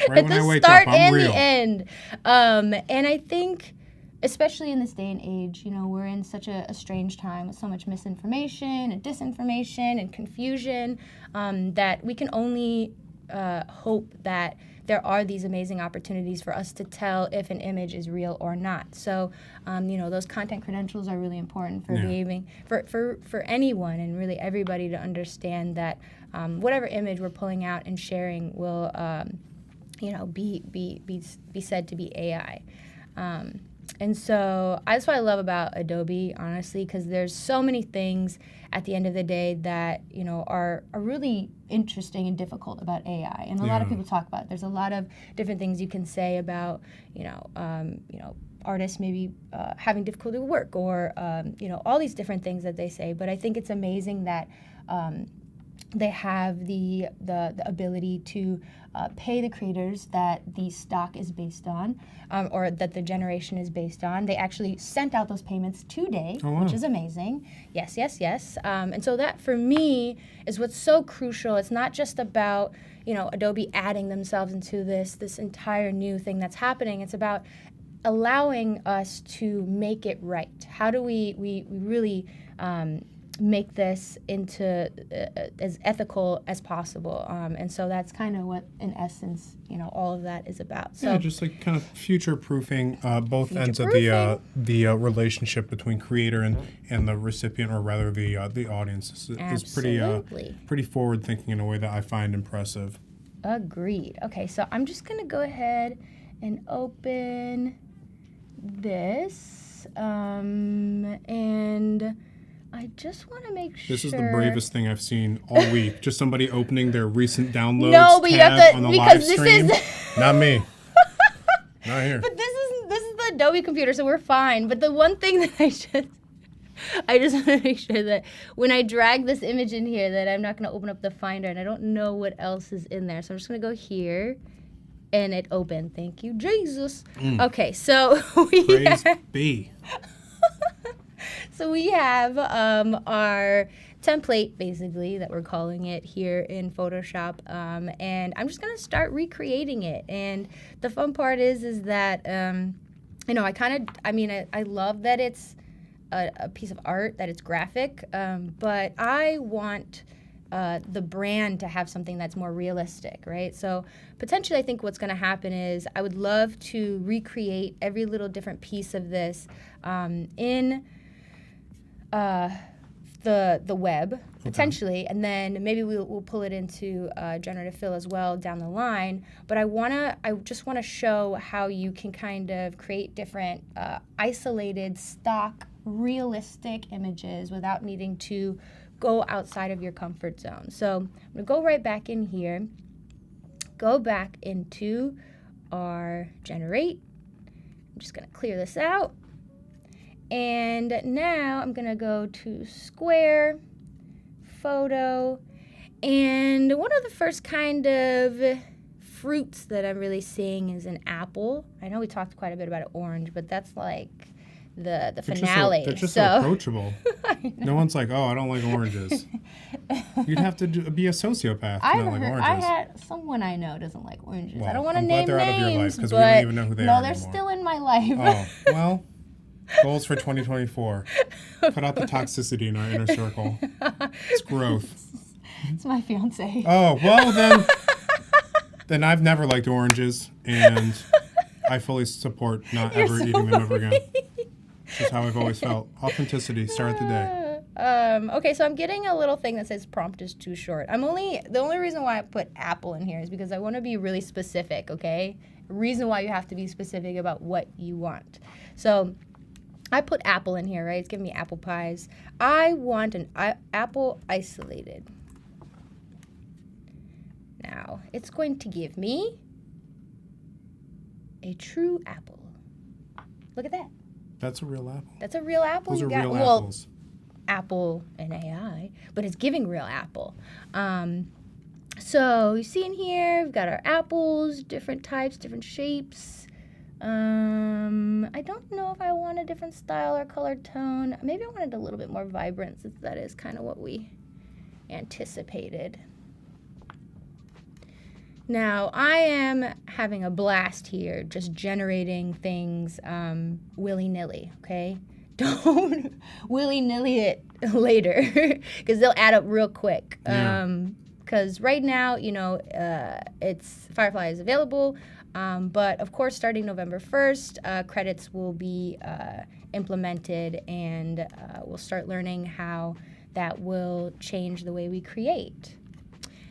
Right At when the I wake start up, I'm and real. the end. And I think, especially in this day and age, we're in such a strange time with so much misinformation and disinformation and confusion that we can only hope that there are these amazing opportunities for us to tell if an image is real or not. So, those content credentials are really important for behaving for anyone and really everybody to understand that whatever image we're pulling out and sharing will, be said to be AI. And so that's what I love about Adobe, honestly, because there's so many things at the end of the day that, are really interesting and difficult about AI. And a lot of people talk about it. There's a lot of different things you can say about, artists maybe having difficulty with work or, all these different things that they say. But I think it's amazing that they have the ability to pay the creators that the stock is based on, or that the generation is based on. They actually sent out those payments today, which is amazing. Yes. And so that, for me, is what's so crucial. It's not just about, Adobe adding themselves into this entire new thing that's happening. It's about allowing us to make it right. How do we really make this into as ethical as possible. And so that's kind of what, in essence, all of that is about. So yeah, just like kind of future-proofing both ends of the relationship between creator and the recipient, or rather the audience. Is pretty forward-thinking in a way that I find impressive. Agreed. Okay, so I'm just going to go ahead and open this. And I just want to make sure. This is the bravest thing I've seen all week. Just somebody opening their recent downloads no, but tab you have to, on the because live stream. this is Not me. Not here. But this is the Adobe computer, so we're fine. But the one thing that I just want to make sure that when I drag this image in here, that I'm not going to open up the Finder, and I don't know what else is in there. So I'm just going to go here, and it opened. Thank you, Jesus. Okay, so Praise be. So we have our template, basically, that we're calling it here in Photoshop, and I'm just gonna start recreating it. And the fun part is that I love that it's a piece of art, that it's graphic, but I want the brand to have something that's more realistic, right? So potentially, I think what's going to happen is I would love to recreate every little different piece of this in the web, potentially, and then maybe we'll pull it into generative fill as well down the line. But I just want to show how you can kind of create different isolated, stock, realistic images without needing to go outside of your comfort zone. So I'm gonna go right back in here, go back into our generate. I'm just gonna clear this out. And now I'm gonna go to square, photo, and one of the first kind of fruits that I'm really seeing is an apple. I know we talked quite a bit about orange, but that's like the finale. They're just so approachable. No one's like, oh, I don't like oranges. You'd have to be a sociopath to not like oranges. I had someone I know doesn't like oranges. Well, I don't want to I'm name glad they're names, out of your life, because we but don't even know who they are no, they're anymore. still in my life. Oh, well, goals for 2024. Put out the toxicity in our inner circle. It's growth. It's my fiance. Oh, well, then I've never liked oranges, and I fully support not ever eating them ever again. That's how I've always felt. Authenticity, start of the day. Okay, so I'm getting a little thing that says prompt is too short. The only reason why I put apple in here is because I want to be really specific, okay? The reason why you have to be specific about what you want. So I put apple in here, right? It's giving me apple pies. I want an apple isolated. Now, it's going to give me a true apple. Look at that. That's a real apple. That's a real apple. Those are real apples. Apple and AI, but it's giving real apple. So you see in here, we've got our apples, different types, different shapes. I don't know if I want a different style or color tone. Maybe I wanted a little bit more vibrant, since that is kind of what we anticipated. Now, I am having a blast here, just generating things willy-nilly, okay? Don't willy-nilly it later, because they'll add up real quick. Because right now, it's Firefly is available, but of course, starting November 1st, credits will be implemented, and we'll start learning how that will change the way we create.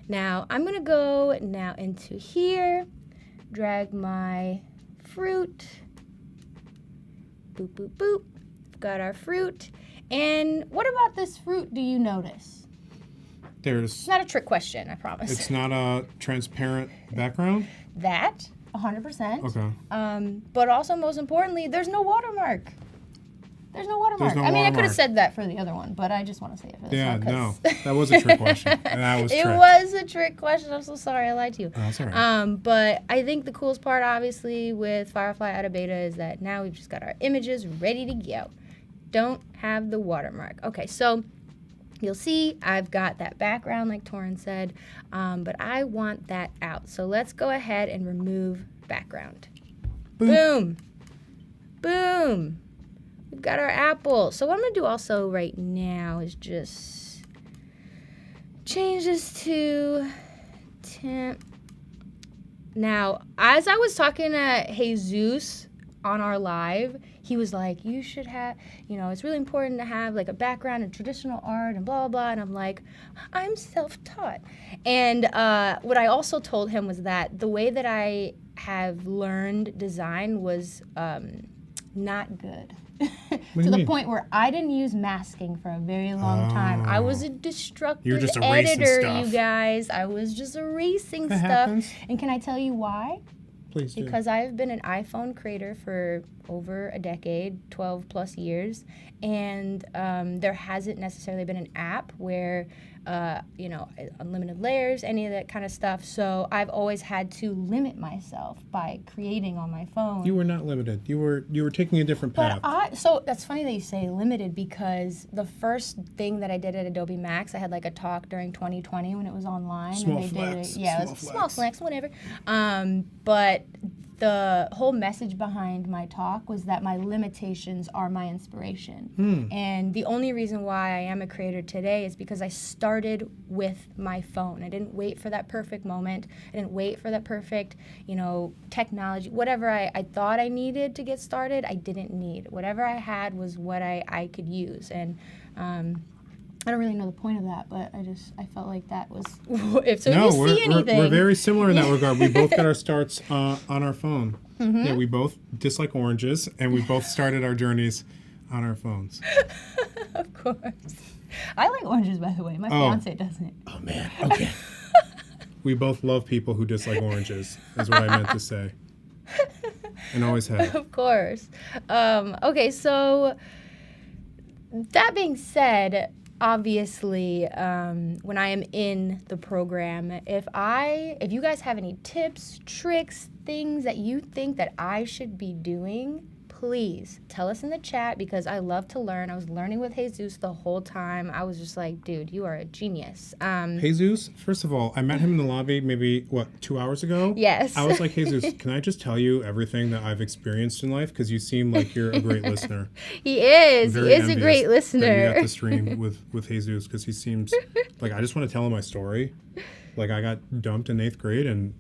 Now, I'm going to go now into here, drag my fruit, boop, boop, boop. We've got our fruit. And what about this fruit do you notice? It's not a trick question, I promise. It's not a transparent background? That, 100%. Okay. But also, most importantly, there's no watermark. There's no watermark. No I watermark. could have said that for the other one, but I just want to say it for this one. Yeah, no. That was a trick question. And that was It was a trick question. I'm so sorry I lied to you. Oh, that's all right. But I think the coolest part, obviously, with Firefly out of beta is that now we've just got our images ready to go. Don't have the watermark. Okay, so you'll see I've got that background, like Torrin said, but I want that out. So let's go ahead and remove background. Boom. Boom. we've got our apple. So what I'm gonna do also right now is just change this to temp. Now, as I was talking to Jesus on our live, he was like, you should have, it's really important to have like a background in traditional art and blah, blah, blah. And I'm like, I'm self-taught. And what I also told him was that the way that I have learned design was not good. To the point where I didn't use masking for a very long time. I was a destructive editor, you guys. I was just erasing stuff. Happens. And can I tell you why? Please do. Because I've been an iPhone creator for over a decade, 12 plus years, and there hasn't necessarily been an app where, unlimited layers, any of that kind of stuff. So I've always had to limit myself by creating on my phone. You were not limited. You were taking a different path. So that's funny that you say limited, because the first thing that I did at Adobe Max, I had like a talk during 2020 when it was online. Small and they flex. Did it. Yeah, it was a small flex, whatever. But the whole message behind my talk was that my limitations are my inspiration. And the only reason why I am a creator today is because I started with my phone. I didn't wait for that perfect moment. I didn't wait for that perfect, technology. Whatever I thought I needed to get started, I didn't need. Whatever I had was what I could use. And I don't really know the point of that, but I felt like that was. If you see anything, we're very similar in that regard. We both got our starts on our phone. Mm-hmm. Yeah, we both dislike oranges, and we both started our journeys on our phones. Of course, I like oranges, by the way. My fiance doesn't. Oh man, okay. We both love people who dislike oranges. Is what I meant to say, and always have. Of course. Okay, so that being said. Obviously, when I am in the program, if you guys have any tips, tricks, things that you think that I should be doing, please tell us in the chat, because I love to learn. I was learning with Jesus the whole time. I was just like, dude, you are a genius. Jesus, first of all, I met him in the lobby maybe, 2 hours ago? Yes. I was like, Jesus, can I just tell you everything that I've experienced in life? Because you seem like you're a great listener. He is a great listener. That you got to stream with Jesus, because he seems like, I just want to tell him my story. Like, I got dumped in 8th grade, and,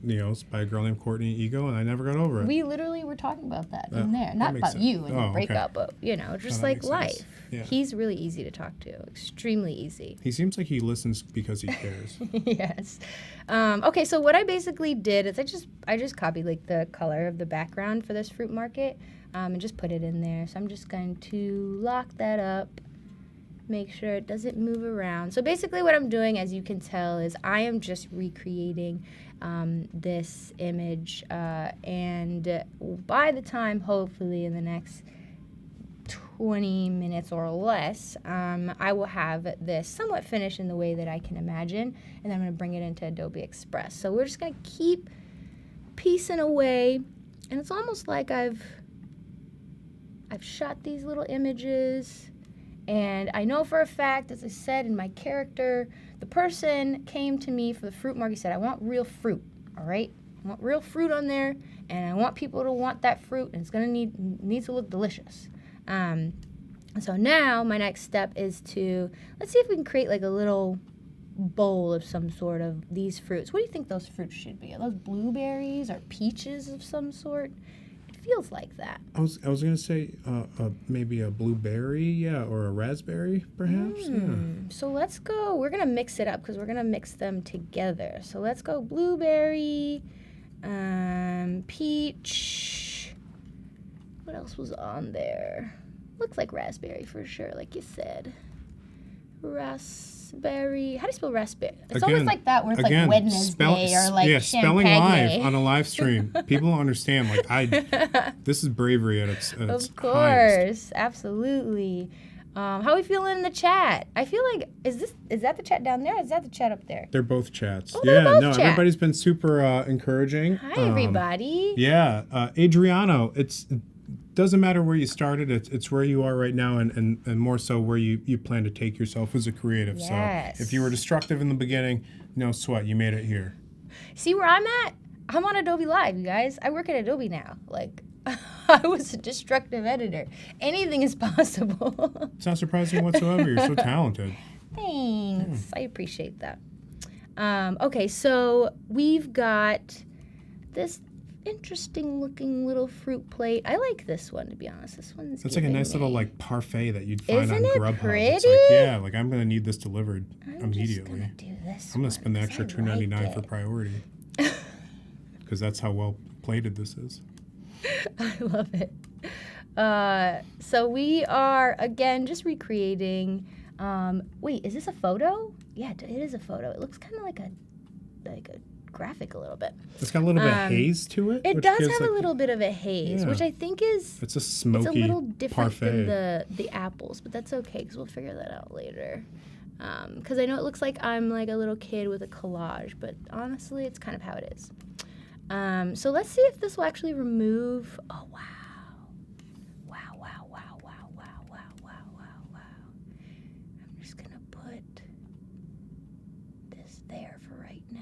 by a girl named Courtney Ego, and I never got over it. We literally were talking about that in there. Not about you and your breakup, but, just like life. Yeah. He's really easy to talk to, extremely easy. He seems like he listens because he cares. Yes. Okay, so what I basically did is I just copied, like, the color of the background for this fruit market and just put it in there. So I'm just going to lock that up. Make sure it doesn't move around. So basically what I'm doing, as you can tell, is I am just recreating this image. And by the time, hopefully in the next 20 minutes or less, I will have this somewhat finished in the way that I can imagine. And then I'm going to bring it into Adobe Express. So we're just going to keep piecing away. And it's almost like I've shot these little images. And I know for a fact, as I said in my character, the person came to me for the fruit market. He said, I want real fruit, all right? I want real fruit on there, and I want people to want that fruit, and it's going to needs to look delicious. So now my next step is let's see if we can create like a little bowl of some sort of these fruits. What do you think those fruits should be? Are those blueberries or peaches of some sort? Feels like that. I was gonna say maybe a blueberry, or a raspberry, perhaps. Yeah. So let's go. We're gonna mix it up because we're gonna mix them together. So let's go blueberry, peach. What else was on there? Looks like raspberry for sure, like you said. Raspberry. How do you spell raspberry? It's always like that, where it's like Wednesday or like spelling live on a live stream. People don't understand. This is bravery at its Of course, highest. Absolutely. How are we feeling in the chat? I feel like is that the chat down there? Or is that the chat up there? They're both chats. Oh, they're both chat. Everybody's been super encouraging. Hi, everybody. Yeah, Adriano, doesn't matter where you started, it's where you are right now, and more so where you plan to take yourself as a creative. Yes. So if you were destructive in the beginning, no sweat, you made it here. See where I'm at? I'm on Adobe Live, you guys. I work at Adobe now. I was a destructive editor. Anything is possible. It's not surprising whatsoever. You're so talented. Thanks. I appreciate that. Okay, so we've got this interesting looking little fruit plate. I like this one, to be honest. This one's It's like a nice little like parfait that you'd find Isn't on it Grubhub. pretty? It's like, yeah, like I'm gonna need this delivered immediately. Just gonna do this I'm gonna one spend the 'cause extra I $2.99 like for it. priority. Because that's how well plated this is. I love it. So we are again just recreating. Wait, is this a photo? Yeah, it is a photo. It looks kind of like a graphic a little bit. It's got a little bit of haze to it. It which does gives, have like, a little bit of a haze, Yeah. which I think is It's a smoky it's a little different parfait. than the apples, but that's okay because we'll figure that out later. Because I know it looks like I'm like a little kid with a collage, but honestly, it's kind of how it is. So let's see if this will actually remove. Oh wow. I'm just gonna put this there for right now.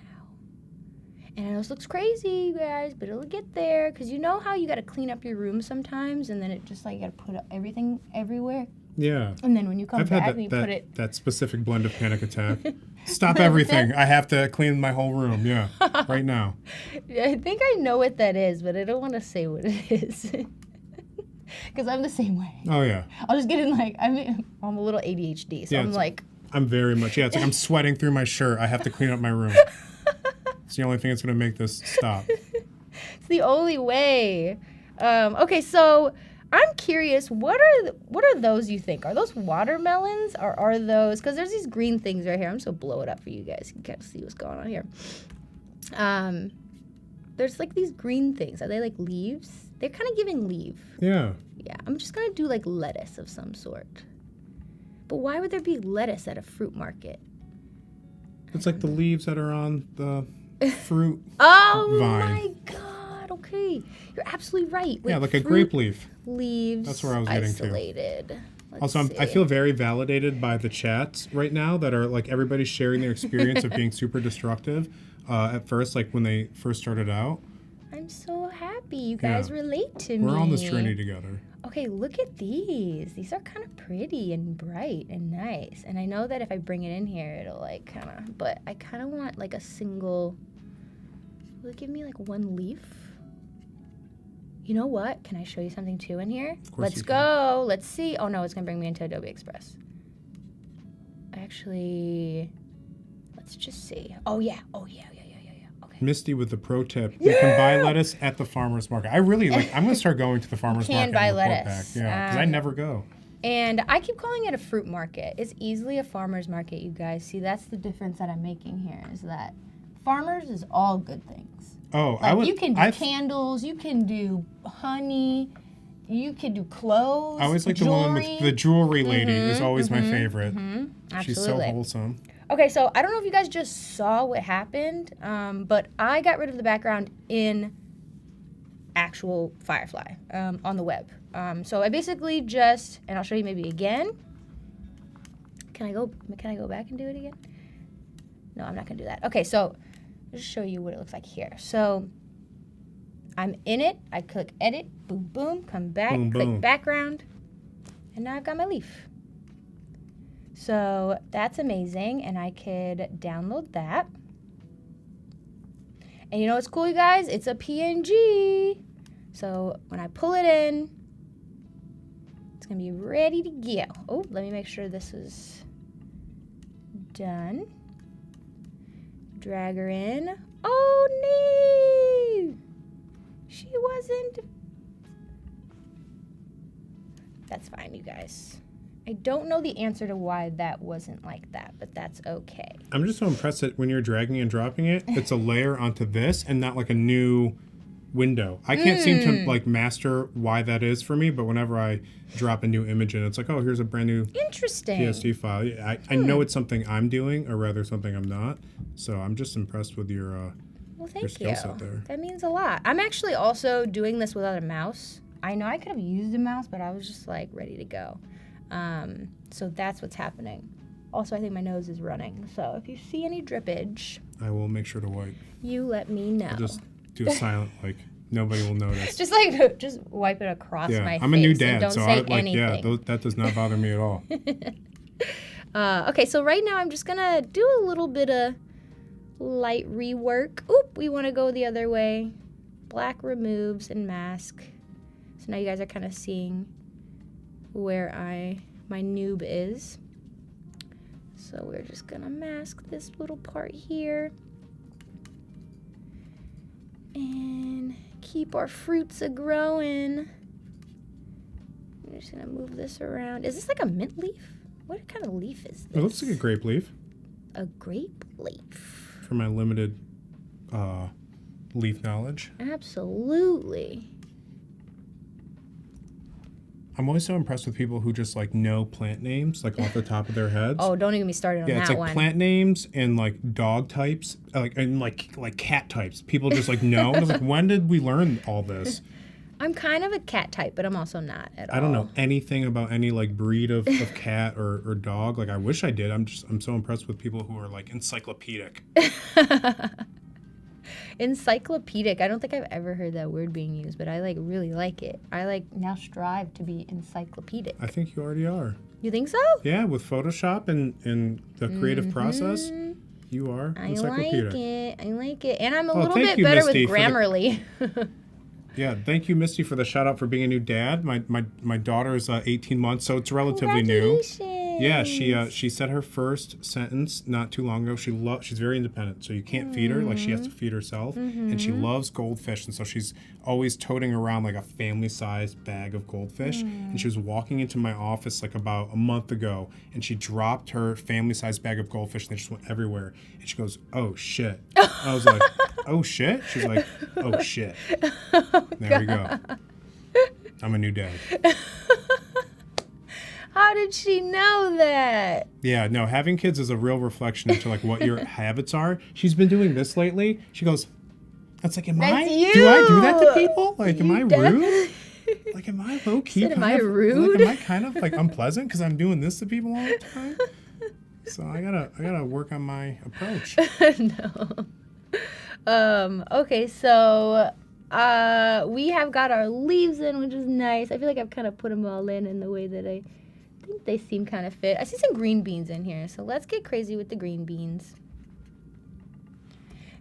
And I know this looks crazy, you guys, but it'll get there. Because you know how you gotta clean up your room sometimes, and then it just like you gotta put everything everywhere. Yeah. And then when you come I've back had and you that, put it. that specific blend of panic attack. Stop everything. I have to clean my whole room. Yeah. Right now. I think I know what that is, but I don't want to say what it is. Because I'm the same way. Oh, yeah. I'll just get in like, I'm a little ADHD, so Yeah, I'm it's- like, I'm very much, yeah, it's like I'm sweating through my shirt. I have to clean up my room. It's the only thing that's going to make this stop. it's the only way. Okay, so I'm curious, what are those you think? Are those watermelons or are those, because there's these green things right here. I'm just going to blow it up for you guys. You can kind of see what's going on here. There's like these green things. Are they like leaves? They're kind of giving leaf. Yeah. Yeah, I'm just going to do like lettuce of some sort. But why would there be lettuce at a fruit market? It's like the leaves that are on the fruit Oh vine. my god, okay. You're absolutely right. Yeah, Wait, like a fruit grape leaf. Leaves That's where I was getting to. isolated. Let's Also, I see. feel very validated by the chats right now that are like everybody's sharing their experience of being super destructive at first, like when they first started out. I'm so happy you guys Yeah. relate to me. We're on this journey together. Okay, look at these. These are kind of pretty and bright and nice. And I know that if I bring it in here, it'll like kind of, but I kind of want like a single, will it give me like one leaf? You know what? Can I show you something too in here? Of course Let's you go. Let's see. Oh no, it's going to bring me into Adobe Express. Actually, let's just see. Oh yeah. Okay. Misty with the pro tip. You can buy lettuce at the farmer's market. I really like, I'm going to start going to the farmer's Can market. buy and report lettuce. back. Yeah, because I never go. And I keep calling it a fruit market. It's easily a farmer's market, you guys. See, that's the difference that I'm making here is that farmers is all good things. Oh, Like you can do candles, you can do honey, you can do clothes. I always like the woman with the jewelry lady is always my favorite. She's so Absolutely. wholesome. Okay, so I don't know if you guys just saw what happened, but I got rid of the background in actual Firefly on the web. So I basically just, and I'll show you maybe again. Can I go back and do it again? No, I'm not gonna do that. Okay, so I'll just show you what it looks like here. So I'm in it, I click edit, boom, boom, come back, Boom, click boom. background, and now I've got my leaf. So that's amazing, and I could download that. And you know what's cool, you guys? It's a PNG. So when I pull it in, it's gonna be ready to go. Oh, let me make sure this is done. Drag her in. Oh no! She wasn't. That's fine, you guys. I don't know the answer to why that wasn't like that, but that's okay. I'm just so impressed that when you're dragging and dropping it, it's a layer onto this and not like a new window. I can't seem to like master why that is for me, but whenever I drop a new image in, it's like, oh, here's a brand new Interesting. PSD file. I know it's something I'm doing, or rather something I'm not. So I'm just impressed with your Well, your thank skill you. set there. That means a lot. I'm actually also doing this without a mouse. I know I could have used a mouse, but I was just like ready to go. So that's what's happening. Also, I think my nose is running. So if you see any drippage, I will make sure to wipe. you let me know. I'll just do a silent like Nobody will notice. Just wipe it across my face. I'm a new and dad, don't so say anything. that does not bother me at all. Okay, so right now I'm just gonna do a little bit of light rework. Oop, we want to go the other way. Black removes and mask. So now you guys are kind of seeing where my noob is. So we're just gonna mask this little part here. And keep our fruits a-growing. I'm just gonna move this around. Is this like a mint leaf? What kind of leaf is this? It looks like a grape leaf. A grape leaf. For my limited leaf knowledge. Absolutely. I'm always so impressed with people who just like know plant names like off the top of their heads. Oh, don't even get me started on that one. Yeah, it's like plant names and like dog types, like cat types. People just like know. It's like, when did we learn all this? I'm kind of a cat type, but I'm also not at all. I don't know anything about any like breed of cat or dog. Like I wish I did. I'm so impressed with people who are like encyclopedic. Encyclopedic. I don't think I've ever heard that word being used, but I really like it. I now strive to be encyclopedic. I think you already are. You think so? Yeah, with Photoshop and the creative process, you are encyclopedic. I like it. And I'm a little bit you, better Misty, with Grammarly. Yeah, thank you, Misty, for the shout out for being a new dad. My daughter is 18 months, so it's relatively new. Yeah, she said her first sentence not too long ago. She's very independent, so you can't feed her. Like she has to feed herself, and she loves goldfish, and so she's always toting around like a family-sized bag of goldfish. And she was walking into my office like about a month ago, and she dropped her family-sized bag of goldfish, and they just went everywhere. And she goes, "Oh shit!" I was like, "Oh shit!" She's like, "Oh shit!" There we go. I'm a new dad. How did she know that? Yeah, no, having kids is a real reflection into like what your habits are. She's been doing this lately. She goes, "That's like, do I do that to people? Like, am I rude? Like, am I low key? Am I rude? Like, am I kind of like unpleasant because I'm doing this to people all the time?" So I gotta work on my approach. No. Okay, so we have got our leaves in, which is nice. I feel like I've kind of put them all in the way that I think they seem kind of fit. I see some green beans in here, so let's get crazy with the green beans.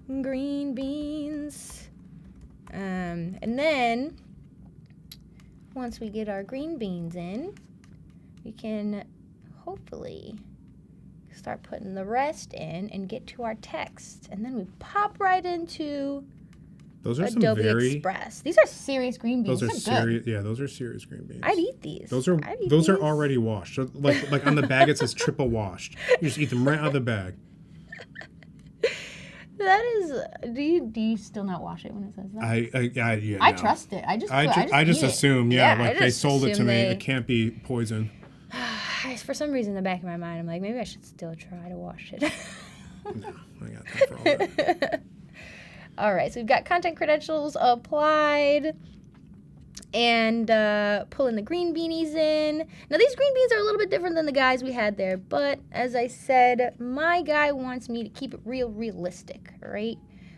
Green beans. And then once we get our green beans in, we can hopefully start putting the rest in and get to our text. And then we pop right into Those are Adobe some very Express. These are serious green beans. Those are serious. Good. Yeah, those are serious green beans. I'd eat these. Those are already washed. So like on the bag it says triple washed. You just eat them right out of the bag. That is. Do you still not wash it when it says that? Yeah. I trust it. I just assume. Yeah, like they sold it to me. It can't be poison. For some reason, in the back of my mind, I'm like, maybe I should still try to wash it. No, I got time for all that. All right, so we've got content credentials applied and pulling the green beanies in. Now, these green beans are a little bit different than the guys we had there, but as I said, my guy wants me to keep it realistic, right?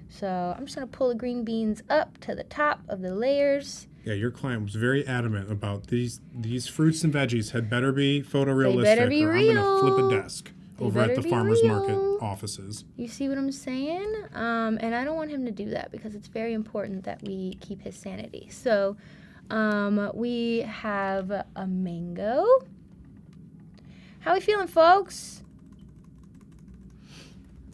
So I'm just going to pull the green beans up to the top of the layers. Yeah, your client was very adamant about these fruits and veggies had better be photorealistic, They better be or real. I'm going to flip a desk over at the farmers market offices. You see what I'm saying? And I don't want him to do that because it's very important that we keep his sanity. So we have a mango. How we feeling, folks?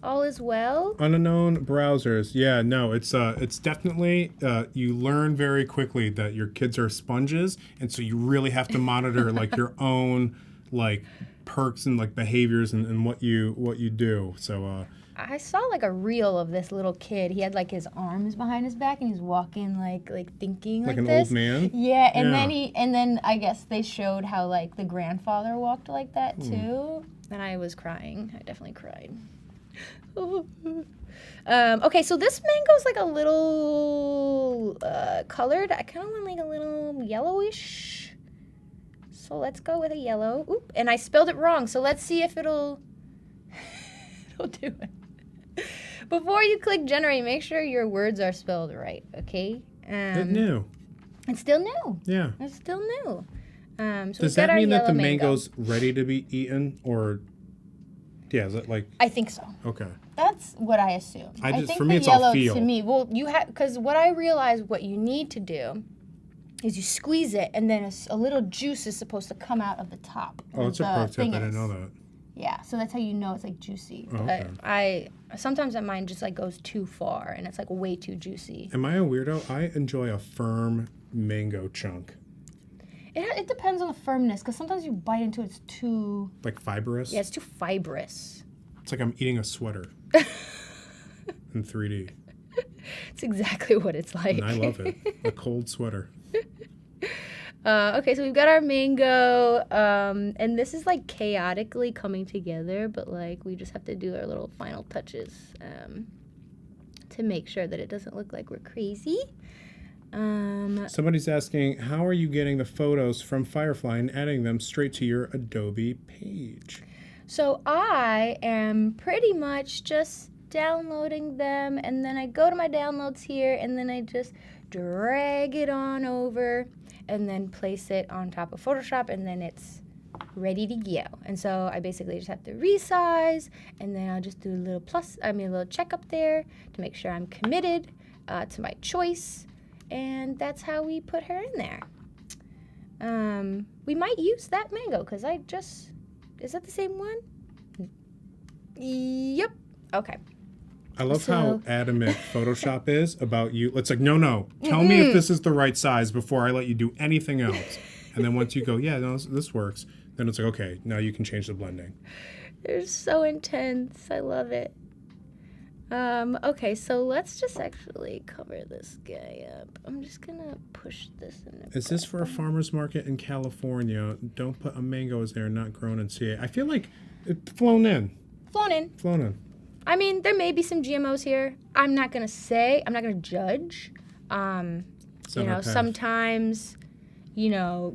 All is well? Unknown browsers. Yeah, no, it's definitely, you learn very quickly that your kids are sponges, and so you really have to monitor like your own like perks and like behaviors and what you do. So I saw like a reel of this little kid. He had like his arms behind his back and he's walking like thinking like an this. old man. Yeah, and then I guess they showed how like the grandfather walked like that too. And I was crying. I definitely cried. Okay, so this mango's like a little colored. I kind of want like a little yellowish. So let's go with a yellow. Oop, and I spelled it wrong, so let's see if it'll do it. Before you click generate, make sure your words are spelled right, okay? It's new. It's still new. Yeah. It's still new. So Does that mean that the mango's ready to be eaten, or yeah, is it like? I think so. Okay. That's what I assume. I think for me, the it's all yellow feel. to me. Well, you have because what I realized what you need to do is you squeeze it, and then a little juice is supposed to come out of the top. Oh, it's a pro tip. I didn't know that. Yeah, so that's how you know it's like juicy. Oh, But okay. sometimes that mine just like goes too far, and it's like way too juicy. Am I a weirdo? I enjoy a firm mango chunk. It depends on the firmness, because sometimes you bite into it, it's too... Like fibrous? Yeah, it's too fibrous. It's like I'm eating a sweater in 3D. It's exactly what it's like. And I love it. A cold sweater. Okay, so we've got our mango, and this is like chaotically coming together, but like we just have to do our little final touches to make sure that it doesn't look like we're crazy. Somebody's asking, how are you getting the photos from Firefly and adding them straight to your Adobe page? So I am pretty much just downloading them, and then I go to my downloads here, and then I just drag it on over and then place it on top of Photoshop, and then it's ready to go. And so I basically just have to resize, and then I'll just do a little check up there to make sure I'm committed to my choice. And that's how we put her in there. We might use that mango, because is that the same one? Yep. Okay. I love how adamant Photoshop is about you. It's like, no, tell me if this is the right size before I let you do anything else. And then once you go, yeah, no, this works, then it's like, okay, now you can change the blending. They're so intense. I love it. Okay, so let's just actually cover this guy up. I'm just gonna push this in there. Is this for a farmer's market in California? Don't put a mango as there, not grown in CA. I feel like it's flown in. Flown in. I mean, there may be some GMOs here. I'm not gonna judge. Sometimes,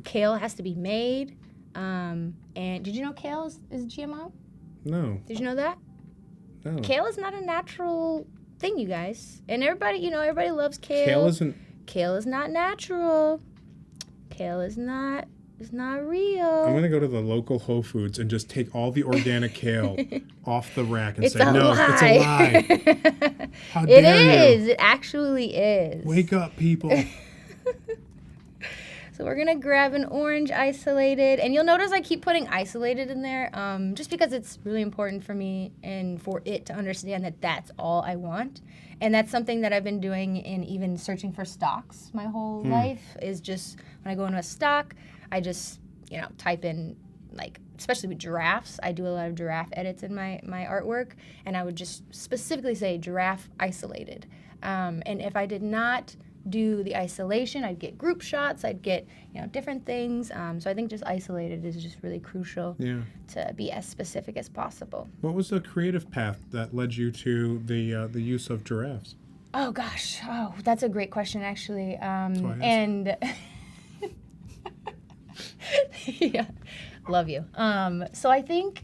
kale has to be made. And did you know kale is GMO? No. Did you know that? No. Kale is not a natural thing, you guys. And everybody loves kale. Kale is not natural. Kale is not real. I'm gonna go to the local Whole Foods and just take all the organic kale off the rack and It's say, a no, lie. it's a lie. How It dare is. you? It actually is. Wake up, people. So we're gonna grab an orange isolated, and you'll notice I keep putting isolated in there, just because it's really important for me and for it to understand that that's all I want. And that's something that I've been doing in even searching for stocks my whole life, is just when I go into a stock, I just, type in, like, especially with giraffes, I do a lot of giraffe edits in my artwork, and I would just specifically say giraffe isolated. And if I did not do the isolation, I'd get group shots, I'd get different things. So I think just isolated is just really crucial to be as specific as possible. What was the creative path that led you to the use of giraffes? Oh gosh, that's a great question actually. And yeah, love you. So I think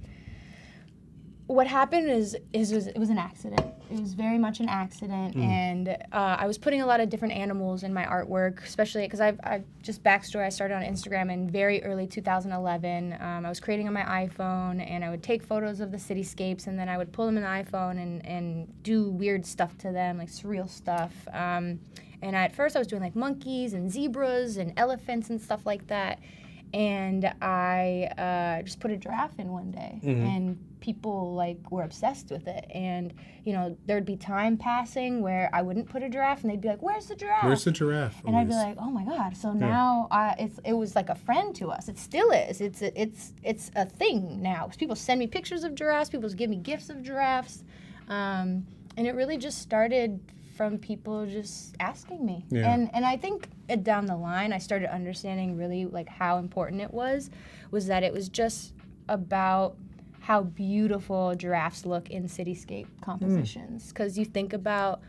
what happened is it was an accident. It was very much an accident, and I was putting a lot of different animals in my artwork, especially because I just backstory. I started on Instagram in very early 2011. I was creating on my iPhone, and I would take photos of the cityscapes, and then I would pull them in the iPhone and do weird stuff to them, like surreal stuff. And at first, I was doing like monkeys and zebras and elephants and stuff like that. And I just put a giraffe in one day, and people were obsessed with it. And there'd be time passing where I wouldn't put a giraffe, and they'd be like, "Where's the giraffe? Where's the giraffe?" And I'd be like, "Oh my god!" So now it was like a friend to us. It still is. It's a thing now. People send me pictures of giraffes. People give me gifts of giraffes, and it really just started from people just asking me. And I think down the line I started understanding really how important it was that it was just about how beautiful giraffes look in cityscape compositions. Because you think about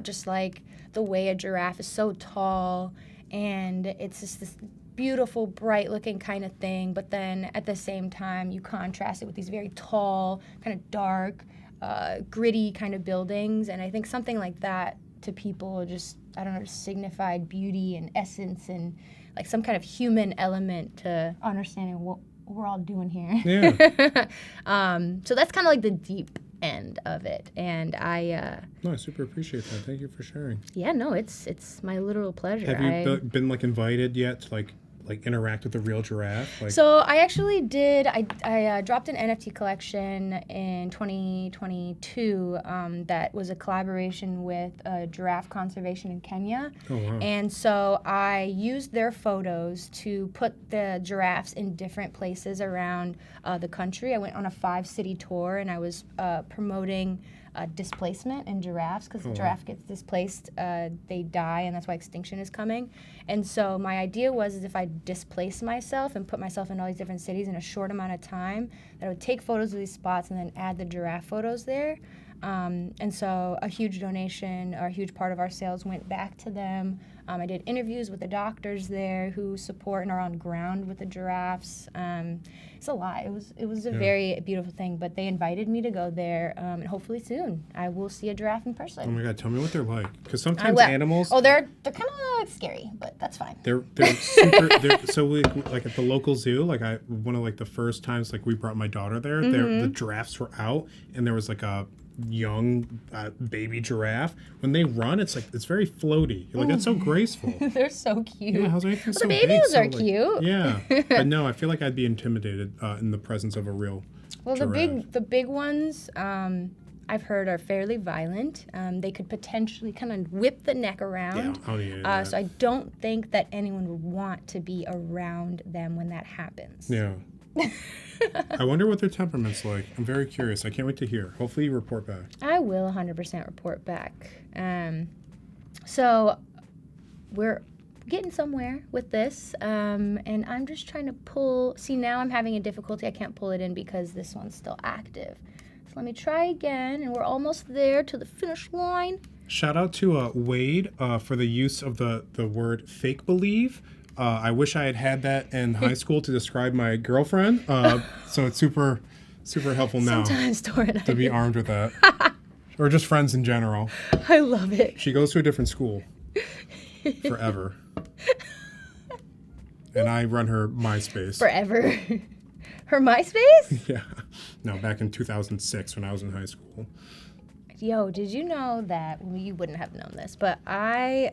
just the way a giraffe is so tall, and it's just this beautiful, bright looking kind of thing, but then at the same time you contrast it with these very tall, kind of dark, gritty kind of buildings. And I think something like that to people, just, I don't know, signified beauty and essence and like some kind of human element to understanding what we're all doing here. Yeah. So that's kind of like the deep end of it. And No, I super appreciate that. Thank you for sharing. yeah, no, it's my literal pleasure. Have you been like invited yet to like interact with the real giraffe? Like, So I actually did. I dropped an NFT collection in 2022 that was a collaboration with Giraffe Conservation in Kenya. oh wow. And so I used their photos to put the giraffes in different places around the country. I went on a 5-city tour, and I was promoting displacement in giraffes, because the giraffe gets displaced, they die, and that's why extinction is coming. And so my idea was, is if I displace myself and put myself in all these different cities in a short amount of time, that I would take photos of these spots and then add the giraffe photos there. And so a huge donation, or a huge part of our sales, went back to them. I did interviews with the doctors there who support and are on ground with the giraffes. It's a lot. It was a very beautiful thing, but they invited me to go there, and hopefully soon I will see a giraffe in person. Oh my God, tell me what they're like. Because I sometimes will. animals. Oh, they're kind of scary, but that's fine. They're super. So we like at the local zoo. Like one of like the first times like we brought my daughter there. The giraffes were out, and there was like a young baby giraffe. When they run, it's very floaty. You're like, that's so graceful. They're so cute. Yeah, how's anything Well, so the big? babies so, are like- cute. Yeah, but no, I feel like I'd be intimidated in the presence of a real. Well, giraffe. the big ones, I've heard, are fairly violent. They could potentially kind of whip the neck around. Yeah, yeah. So I don't think that anyone would want to be around them when that happens. Yeah. I wonder what their temperament's like. I'm very curious. I can't wait to hear. Hopefully you report back. I will 100% report back. So we're getting somewhere with this, and I'm just trying to pull. See, now I'm having a difficulty. I can't pull it in because this one's still active. So let me try again, and we're almost there to the finish line. Shout out to Wade for the use of the word fake believe. I wish I had that in high school to describe my girlfriend. So it's super, super helpful now Sometimes Dora and I to be do. armed with that. Or just friends in general. I love it. She goes to a different school forever. And I run her MySpace. Forever. Her MySpace? Yeah. No, back in 2006 when I was in high school. Yo, did you know that, well, you wouldn't have known this, but I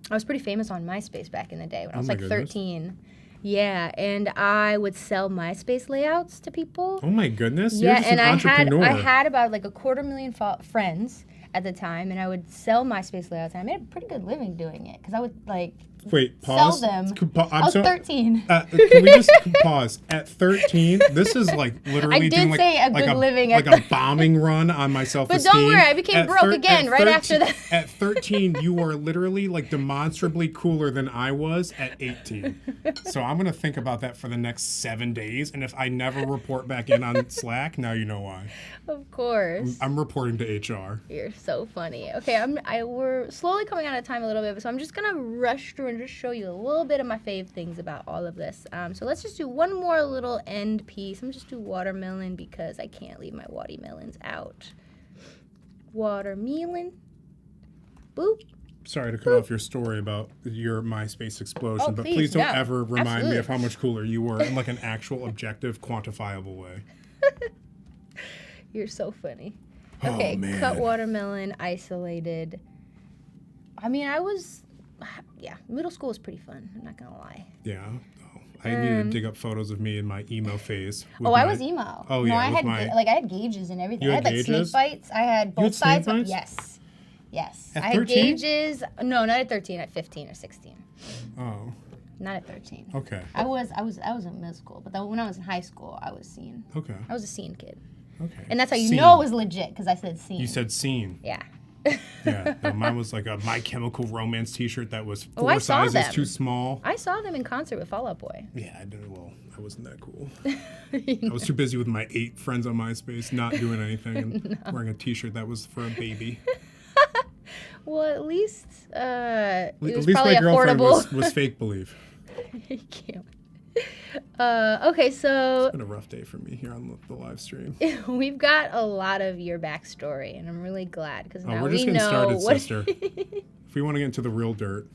was pretty famous on MySpace back in the day when I was like 13. Yeah, and I would sell MySpace layouts to people. Oh my goodness. Yeah, You're just and an entrepreneur. I had about like 250,000 friends at the time, and I would sell MySpace layouts, and I made a pretty good living doing it, because I would like Wait, pause. sell them. I'm I was so- 13. Can we just pause? At 13, this is like literally I did doing like, say a like good living at like a bombing run on my self-esteem. don't worry, I became At broke again right after that. At 13, you were literally like demonstrably cooler than I was at 18. So I'm gonna think about that for the next 7 days, and if I never report back in on Slack, now you know why. Of course. I'm reporting to HR. You're so funny. Okay, we're slowly coming out of time a little bit, so I'm just gonna rush through and just show you a little bit of my fave things about all of this. So let's just do one more little end piece. I'm just do watermelon because I can't leave my watermelons out. Watermelon. Boop. Sorry to cut off your story about your MySpace explosion, Oh, but please, please don't no. ever remind me Absolutely. of how much cooler you were in like an actual, objective, quantifiable way. You're so funny. Oh, Okay, man. cut watermelon, isolated. I mean, middle school was pretty fun. I'm not gonna lie. Yeah. Oh, I need to dig up photos of me in my emo phase. with I my- was emo. Oh, no, yeah, I with had my- I had gauges and everything. You I had had like snake gauges? bites. I had You both had snake sides. bites? Yes. Yes. At I had 13? gauges. No, not at 13. At 15 or 16. Oh, Not at 13. okay. I was in middle school, but then when I was in high school, I was scene. Okay. I was a scene kid, Okay. and that's how you Scene. know it was legit because I said scene. You said scene. Yeah. Yeah. No, mine was like a My Chemical Romance t-shirt that was Oh, four I saw sizes them. too small. I saw them in concert with Fall Out Boy. Yeah, I didn't. Well, I wasn't that cool. I was too busy with my 8 friends on MySpace, not doing anything, and wearing a t-shirt that was for a baby. Well, at least it At was least probably my girlfriend affordable. was fake believe. You can't. Okay, so It's been a rough day for me here on the live stream. we've got a lot of your backstory, and I'm really glad because now We're just we getting know started, what. sister. If we want to get into the real dirt,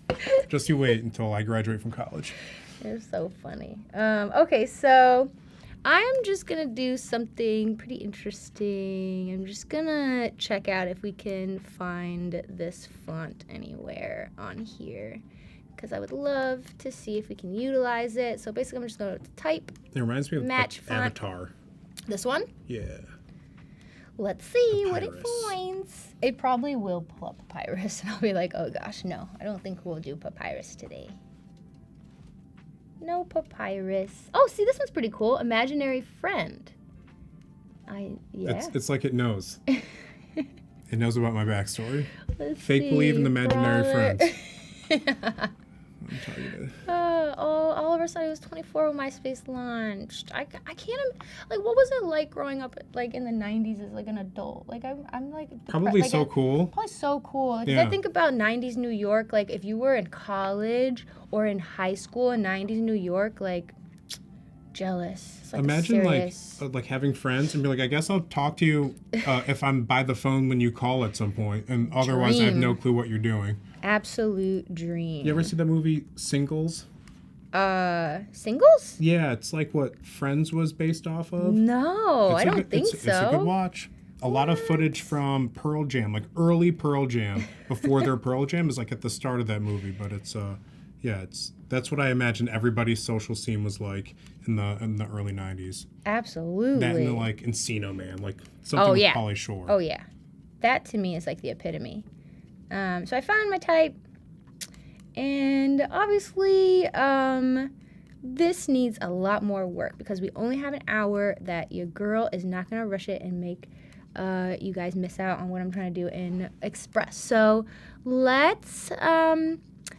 just you wait until I graduate from college. You're so funny. Okay, so I'm just gonna do something pretty interesting. I'm just gonna check out if we can find this font anywhere on here, because I would love to see if we can utilize it. So basically, I'm just gonna type It reminds me of match like, font. Avatar. This one. Yeah. Let's see what it Papyrus. finds. It probably will pull up Papyrus, and I'll be like, oh gosh, no, I don't think we'll do Papyrus today. No Papyrus. Oh, see, this one's pretty cool. Imaginary friend. Yeah. It's like it knows. It knows about my backstory. Let's Fake believe in the see, imaginary brother. friends. I'm targeted. All of a sudden it was 24 when MySpace launched. I can't like, what was it like growing up like in the 90s as like an adult? Like I'm like Probably like, so cool. Probably so cool. Because Yeah. I think about 90s New York, like if you were in college or in high school in 90s New York, like jealous. It's like Imagine serious. like having friends and be like, I guess I'll talk to you if I'm by the phone when you call at some point, and otherwise I have no clue what you're doing. Absolute dream. You ever see that movie Singles? Singles? Yeah, it's like what Friends was based off of. No, I don't think so. It's a good watch. A lot of footage from Pearl Jam, like early Pearl Jam, before their Pearl Jam is like at the start of that movie. But that's what I imagine everybody's social scene was like in the early '90s. Absolutely. That and the, like Encino Man, like something with Pauly Shore. Oh yeah, that to me is like the epitome. So I found my type, and obviously this needs a lot more work because we only have an hour. That your girl is not gonna rush it and make you guys miss out on what I'm trying to do in Express. So let's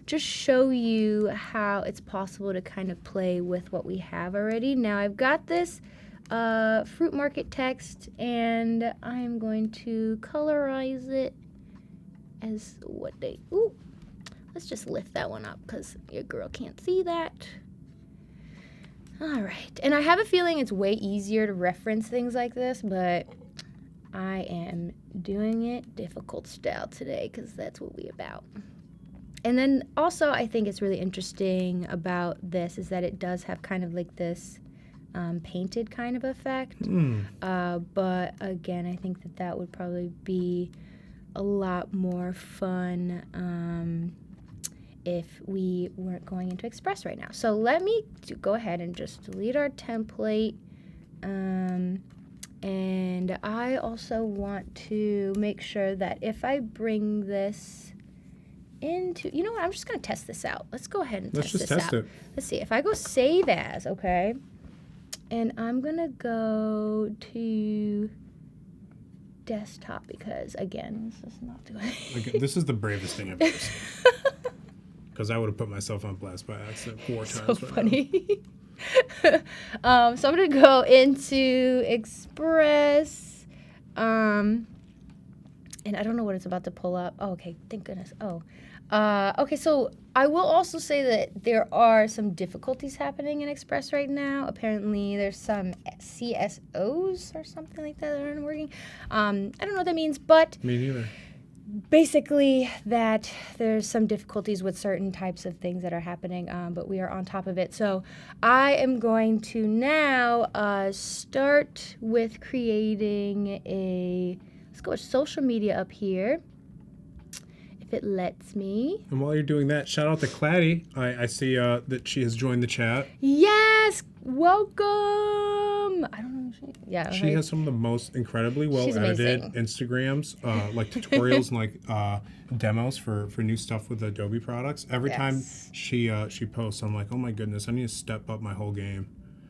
just show you how it's possible to kind of play with what we have already. Now I've got this fruit market text, and I'm going to colorize it as what they... Ooh, let's just lift that one up because your girl can't see that. All right, and I have a feeling it's way easier to reference things like this, but I am doing it difficult style today because that's what we about. And then also I think it's really interesting about this is that it does have kind of like this painted kind of effect. But again, I think that would probably be a lot more fun if we weren't going into Express right now. So let me go ahead and just delete our template. And I also want to make sure that if I bring this into, you know what, I'm just going to test this out. Let's go ahead and test this out. Let's just test it. Let's see. If I go save as, okay, and I'm going to go to desktop because, again, this is not doing Like, this is the bravest thing I've ever seen. Because I would have put myself on blast by accident 4 times. So funny. So I'm going to go into Express. And I don't know what it's about to pull up. Oh, okay. Thank goodness. Oh. Okay, so I will also say that there are some difficulties happening in Express right now. Apparently, there's some CSOs or something like that aren't working. I don't know what that means, but Me neither. basically that there's some difficulties with certain types of things that are happening, but we are on top of it. So I am going to now start with creating let's go with social media up here. If it lets me. And while you're doing that, shout out to Claddy. I see that she has joined the chat. Yes, welcome. I don't know. She has some of the most incredibly well edited Instagrams, like tutorials and like demos for new stuff with Adobe products. Every time she posts, I'm like, oh my goodness, I need to step up my whole game.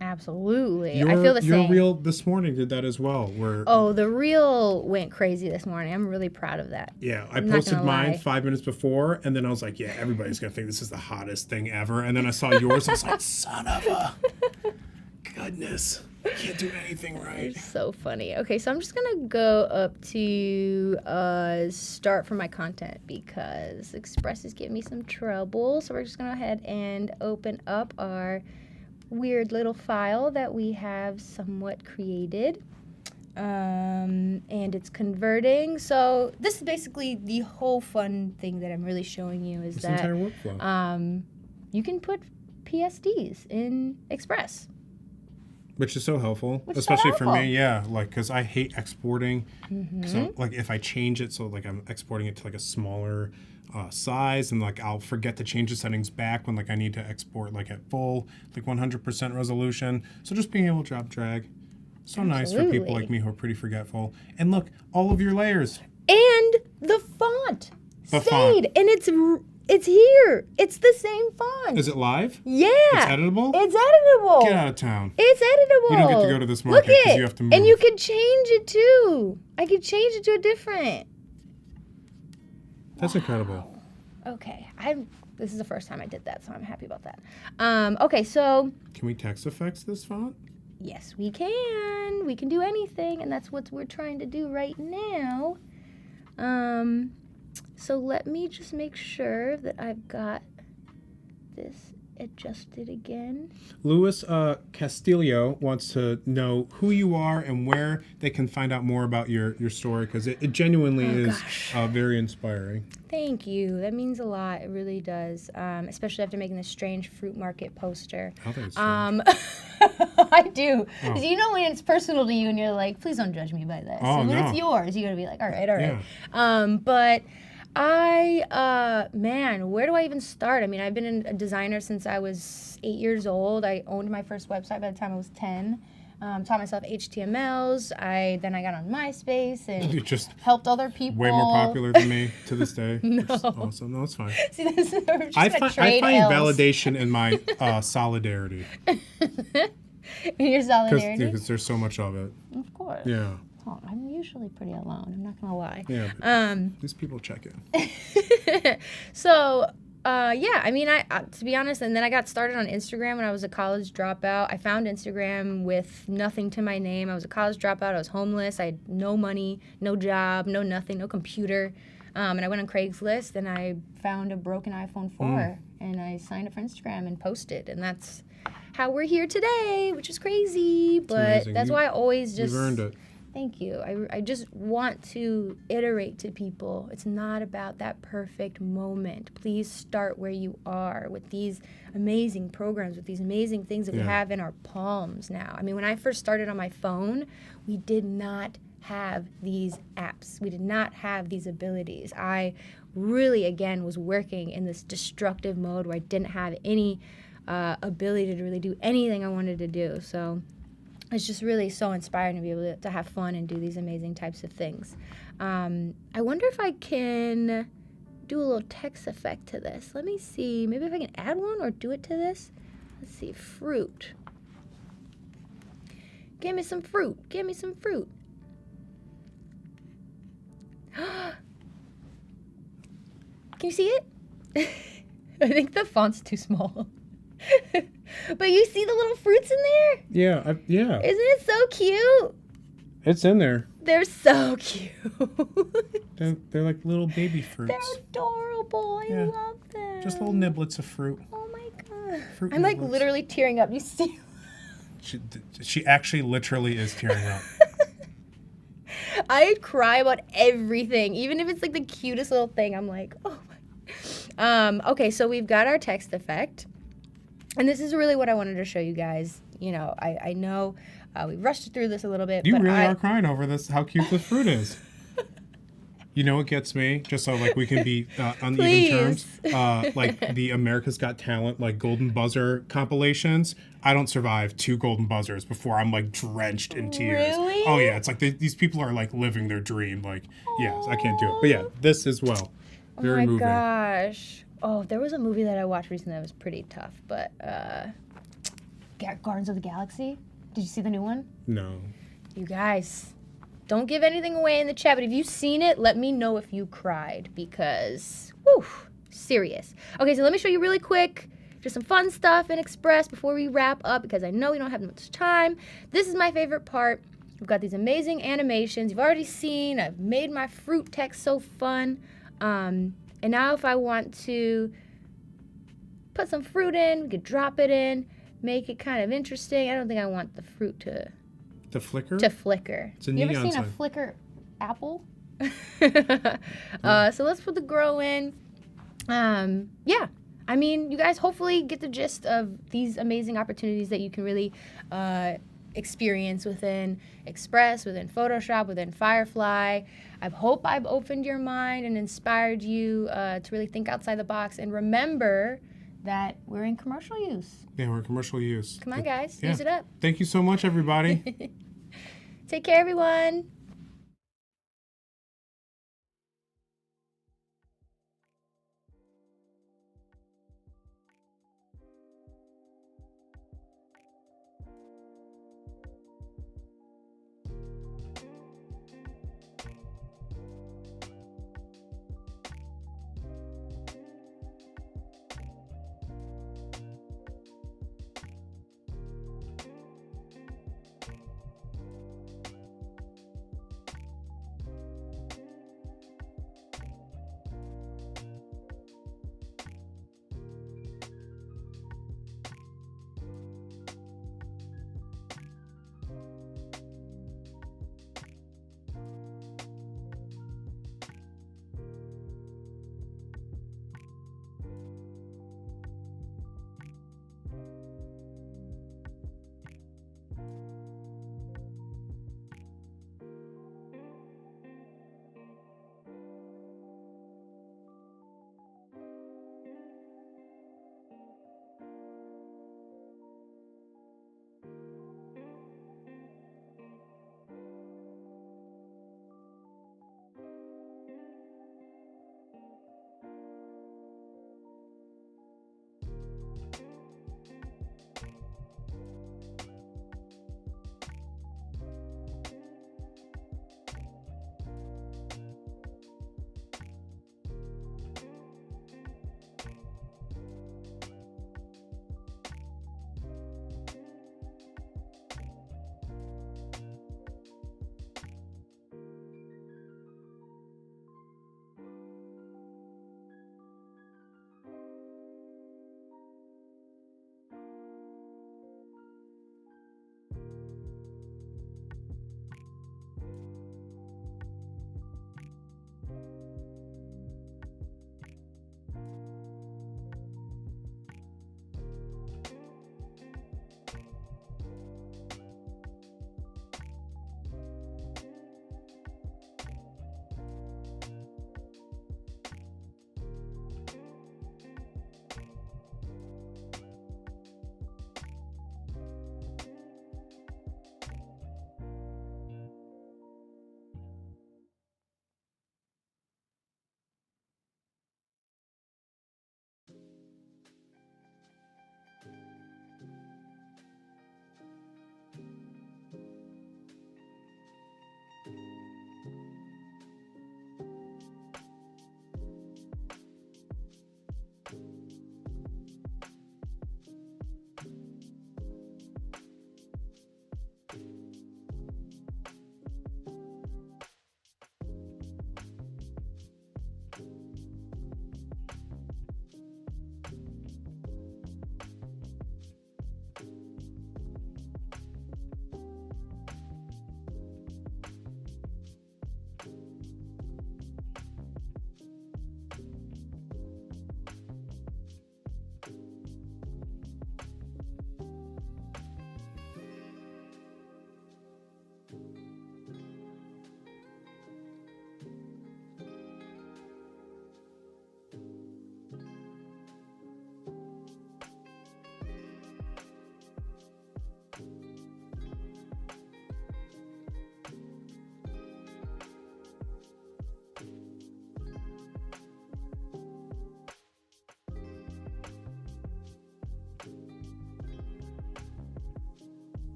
Absolutely. I feel the same. Your reel this morning did that as well. The reel went crazy this morning. I'm really proud of that. Yeah, I posted mine 5 minutes before, and then I was like, yeah, everybody's going to think this is the hottest thing ever. And then I saw yours, I was like, son of a goodness. Can't do anything right. So funny. Okay, so I'm just going to go up to start for my content because Express is giving me some trouble. So we're just going to go ahead and open up our weird little file that we have somewhat created. And it's converting. So this is basically the whole fun thing that I'm really showing you is This that entire workflow. you can put PSDs in Express. Which is so helpful, Which is so especially for helpful. me, yeah. Like, because I hate exporting. So, like, if I change it, so like I'm exporting it to like a smaller size, and like I'll forget to change the settings back when like I need to export like at full, like 100% resolution. So just being able to drop drag, so nice for people like me who are pretty forgetful. And look, all of your layers. And the font The stayed, font. and it's here. It's the same font. Is it live? Yeah. It's editable? It's editable. Get out of town. It's editable. You don't get to go to this Look market 'cause it. you have to And move. you can change it too. I could change it to a different. That's incredible. Okay. This is the first time I did that, so I'm happy about that. Okay, so Can we text effects this font? yes, we can. We can do anything, and that's what we're trying to do right now. So let me just make sure that I've got this adjusted again. Luis Castillo wants to know who you are and where they can find out more about your story, because it genuinely is very inspiring. Thank you. That means a lot. It really does. Especially after making this strange fruit market poster. I think it's strange. I do. 'Cause you know when it's personal to you and you're like, please don't judge me by this. Oh, and when no. it's yours, you gotta be like, all right. Yeah. But man, where do I even start? I mean, I've been a designer since I was 8 years old. I owned my first website by the time I was 10. Taught myself HTMLs. Then I got on MySpace and You just helped other people. way more popular than me to this day. No. Which is awesome. No, it's fine. See, this is, we're just I gonna find trade Ls. validation in my solidarity. In your solidarity? Because there's so much of it. Of course. Yeah. Oh, I'm usually pretty alone. I'm not gonna lie. Yeah. But these people check in. So, yeah. I mean, I to be honest, and then I got started on Instagram when I was a college dropout. I found Instagram with nothing to my name. I was a college dropout. I was homeless. I had no money, no job, no nothing, no computer. And I went on Craigslist and I found a broken iPhone 4 and I signed up for Instagram and posted, and that's how we're here today, which is crazy. But amazing. that's why I always just. You've earned it. Thank you. I just want to iterate to people. It's not about that perfect moment. Please start where you are with these amazing programs, with these amazing things that we have in our palms now. I mean, when I first started on my phone, we did not have these apps. We did not have these abilities. I really, again, was working in this destructive mode where I didn't have any ability to really do anything I wanted to do. So it's just really so inspiring to be able to have fun and do these amazing types of things. I wonder if I can do a little text effect to this. Let me see. Maybe if I can add one or do it to this. Let's see. Fruit. Give me some fruit. Give me some fruit. Can you see it? I think the font's too small. But you see the little fruits in there? Yeah. Yeah. Isn't it so cute? It's in there. They're so cute. They're like little baby fruits. They're adorable. I love them. Just little niblets of fruit. Oh my god. Fruit I'm like niblets. literally tearing up. You see? She actually literally is tearing up. I cry about everything, even if it's like the cutest little thing. I'm like, oh my. Okay, so we've got our text effect, and this is really what I wanted to show you guys. You know, I know we rushed through this a little bit. You but really are crying over this, how cute this fruit is. You know what gets me? Just so like we can be on even terms. Like the America's Got Talent, like Golden Buzzer compilations. I don't survive 2 Golden Buzzers before I'm like drenched in tears. Really? Oh yeah, it's like these people are like living their dream. Like, yes, I can't do it. But yeah, this as well. Very moving. Oh my gosh. Oh, there was a movie that I watched recently that was pretty tough, but Guardians of the Galaxy. Did you see the new one? No. You guys, don't give anything away in the chat, but if you've seen it, let me know if you cried because, whew, serious. Okay, so let me show you really quick just some fun stuff in Express before we wrap up because I know we don't have much time. This is my favorite part. We've got these amazing animations you've already seen. I've made my fruit text so fun. And now if I want to put some fruit in, we could drop it in. make it kind of interesting. I don't think I want the fruit The flicker? to flicker. It's a You ever neon seen a sign. flicker apple? So let's put the grow in. Yeah. I mean, you guys hopefully get the gist of these amazing opportunities that you can really experience within Express, within Photoshop, within Firefly. I hope I've opened your mind and inspired you to really think outside the box. And remember that we're in commercial use. Yeah, we're in commercial use. Come on, guys. Yeah. Use it up. Thank you so much, everybody. Take care, everyone.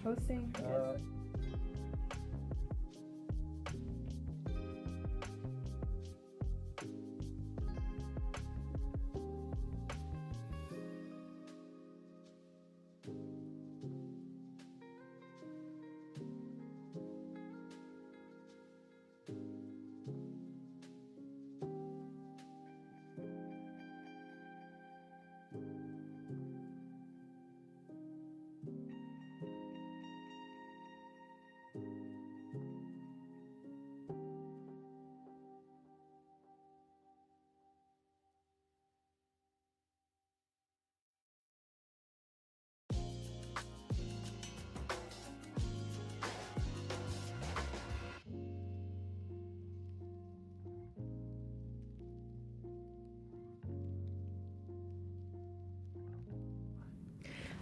Posting.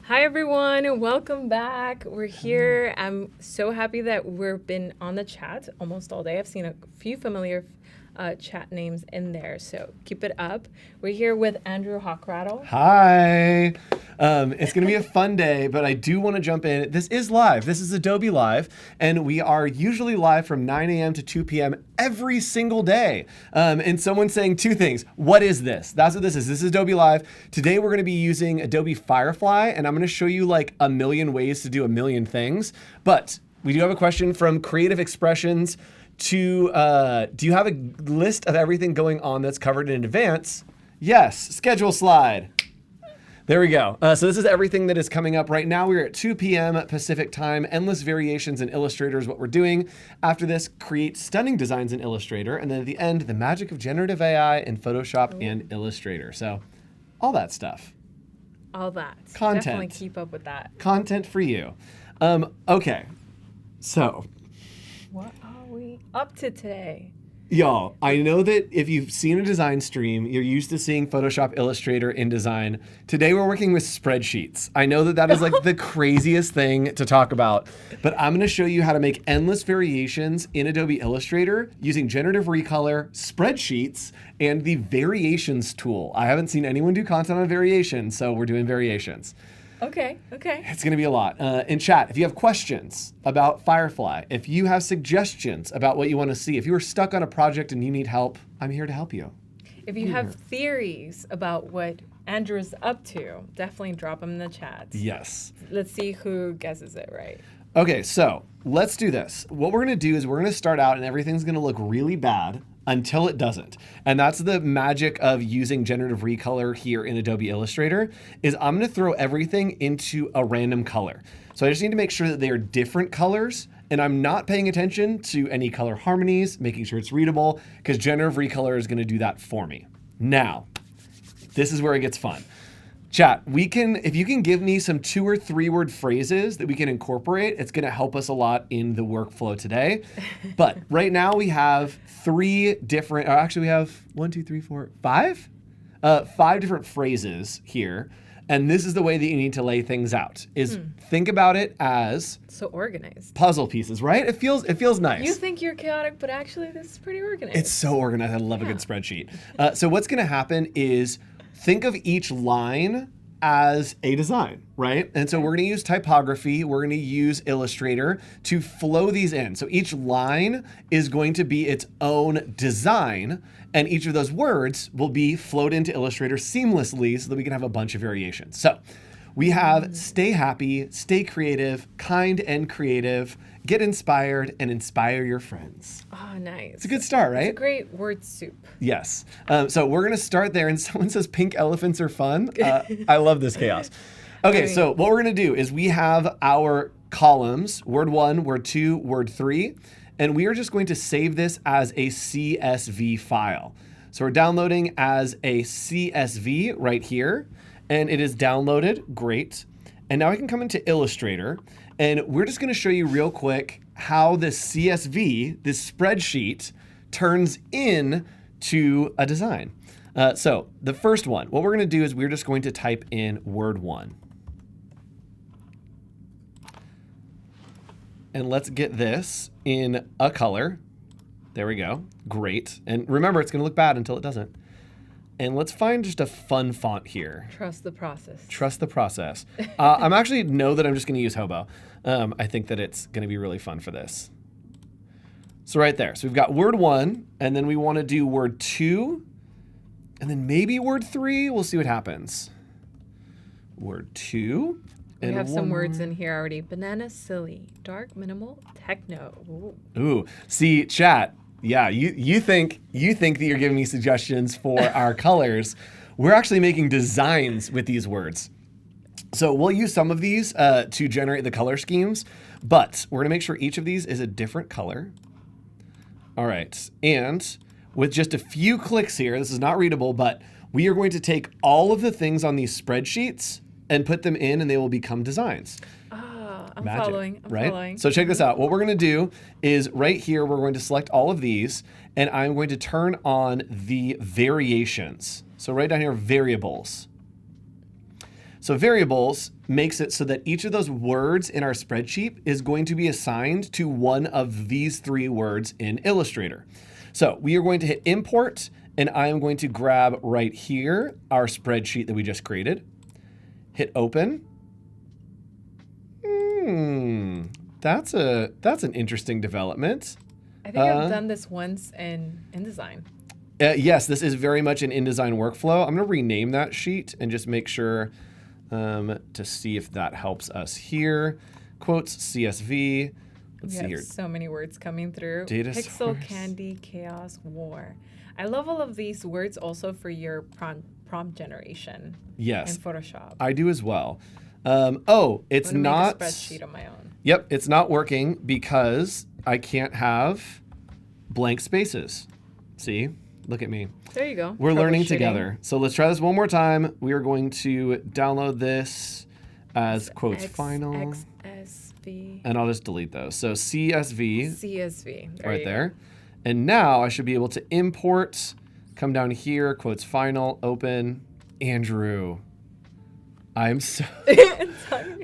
Hi everyone, welcome back. We're here. I'm so happy that we've been on the chat almost all day. I've seen a few familiar chat names in there, so keep it up. We're here with Andrew Hockrattle. Hi. It's going to be a fun day, but I do want to jump in. This is live. This is Adobe Live, and we are usually live from 9 a.m. to 2 p.m. every single day. And someone's saying two things. What is this? That's what this is. This is Adobe Live. Today we're going to be using Adobe Firefly, and I'm going to show you like a million ways to do a million things. But we do have a question from Creative Expressions do you have a list of everything going on that's covered in advance? Yes, schedule slide. There we go. So this is everything that is coming up right now. We're at 2 p.m. Pacific time. Endless variations in Illustrator is what we're doing. After this, create stunning designs in Illustrator. And then at the end, the magic of generative AI in Photoshop and Illustrator. So all that stuff. All that. Content. Definitely keep up with that. Content for you. Okay, so. What are we up to today? Y'all, I know that if you've seen a design stream, you're used to seeing Photoshop, Illustrator, InDesign. Today we're working with spreadsheets. I know that that is like the craziest thing to talk about, but I'm going to show you how to make endless variations in Adobe Illustrator using Generative Recolor, spreadsheets, and the variations tool. I haven't seen anyone do content on variations, so we're doing variations. Okay. It's going to be a lot. In chat, if you have questions about Firefly, if you have suggestions about what you want to see, if you are stuck on a project and you need help, I'm here to help you. If you have theories about what Andrew's up to, definitely drop them in the chat. Yes. Let's see who guesses it right. Okay, so let's do this. What we're going to do is we're going to start out and everything's going to look really bad until it doesn't. And that's the magic of using Generative Recolor here in Adobe Illustrator, is I'm going to throw everything into a random color. So I just need to make sure that they are different colors, and I'm not paying attention to any color harmonies, making sure it's readable, because Generative Recolor is going to do that for me. Now, this is where it gets fun. Chat, if you can give me some 2 or 3 word phrases that we can incorporate, it's going to help us a lot in the workflow today. But right now we have 3 different, or actually we have 1, 2, 3, 4, 5? 5 different phrases here. And this is the way that you need to lay things out, is think about it as so organized puzzle pieces, right? It feels nice. You think you're chaotic, but actually this is pretty organized. It's so organized. I love a good spreadsheet. So what's going to happen is think of each line as a design, right? And so we're going to use typography. We're going to use Illustrator to flow these in. So each line is going to be its own design, and each of those words will be flowed into Illustrator seamlessly so that we can have a bunch of variations. So we have stay happy, stay creative, kind and creative, get inspired, and inspire your friends. Oh, nice. It's a good start, right? It's a great word soup. Yes. So we're going to start there, and someone says pink elephants are fun. I love this chaos. Okay, so what we're going to do is we have our columns, word 1, word 2, word 3, and we are just going to save this as a CSV file. So we're downloading as a CSV right here, and it is downloaded. Great. And now I can come into Illustrator, and we're just going to show you real quick how this CSV, this spreadsheet, turns in to a design. So the first one, what we're going to do is we're just going to type in word 1. And let's get this in a color. There we go. Great. And remember, it's going to look bad until it doesn't. And let's find just a fun font here. Trust the process. Trust the process. I'm actually know that I'm just going to use Hobo. I think that it's going to be really fun for this. So right there. So we've got word 1, and then we want to do word 2, and then maybe word 3. We'll see what happens. Word 2. We have some words in here already. Banana, silly, dark, minimal, techno. Ooh. See, chat. Yeah, you think that you're giving me suggestions for our colors. We're actually making designs with these words. So we'll use some of these to generate the color schemes, but we're gonna make sure each of these is a different color. All right, and with just a few clicks here, this is not readable, but we are going to take all of the things on these spreadsheets and put them in, and they will become designs. I'm Magic, following. I'm right? following. So check this out. What we're going to do is right here, we're going to select all of these, and I'm going to turn on the variations. So right down here, variables. So variables makes it so that each of those words in our spreadsheet is going to be assigned to one of these 3 words in Illustrator. So we are going to hit import, and I am going to grab right here our spreadsheet that we just created. Hit open. That's an interesting development. I think I've done this once in InDesign. Yes, this is very much an InDesign workflow. I'm going to rename that sheet and just make sure to see if that helps us here. Quotes, CSV. Let's see here. So many words coming through. Data Pixel, source. candy, chaos, war. I love all of these words also for your prompt generation. Yes. In Photoshop. I do as well. It's I'm gonna not. make a spreadsheet on my own. Yep, it's not working because I can't have blank spaces. See? Look at me. There you go. We're learning Troubleshooting. together. So let's try this one more time. We are going to download this as quotes final. XSV. And I'll just delete those. So CSV CSV. right there. And now I should be able to import, come down here, quotes final, open. Andrew. I'm so...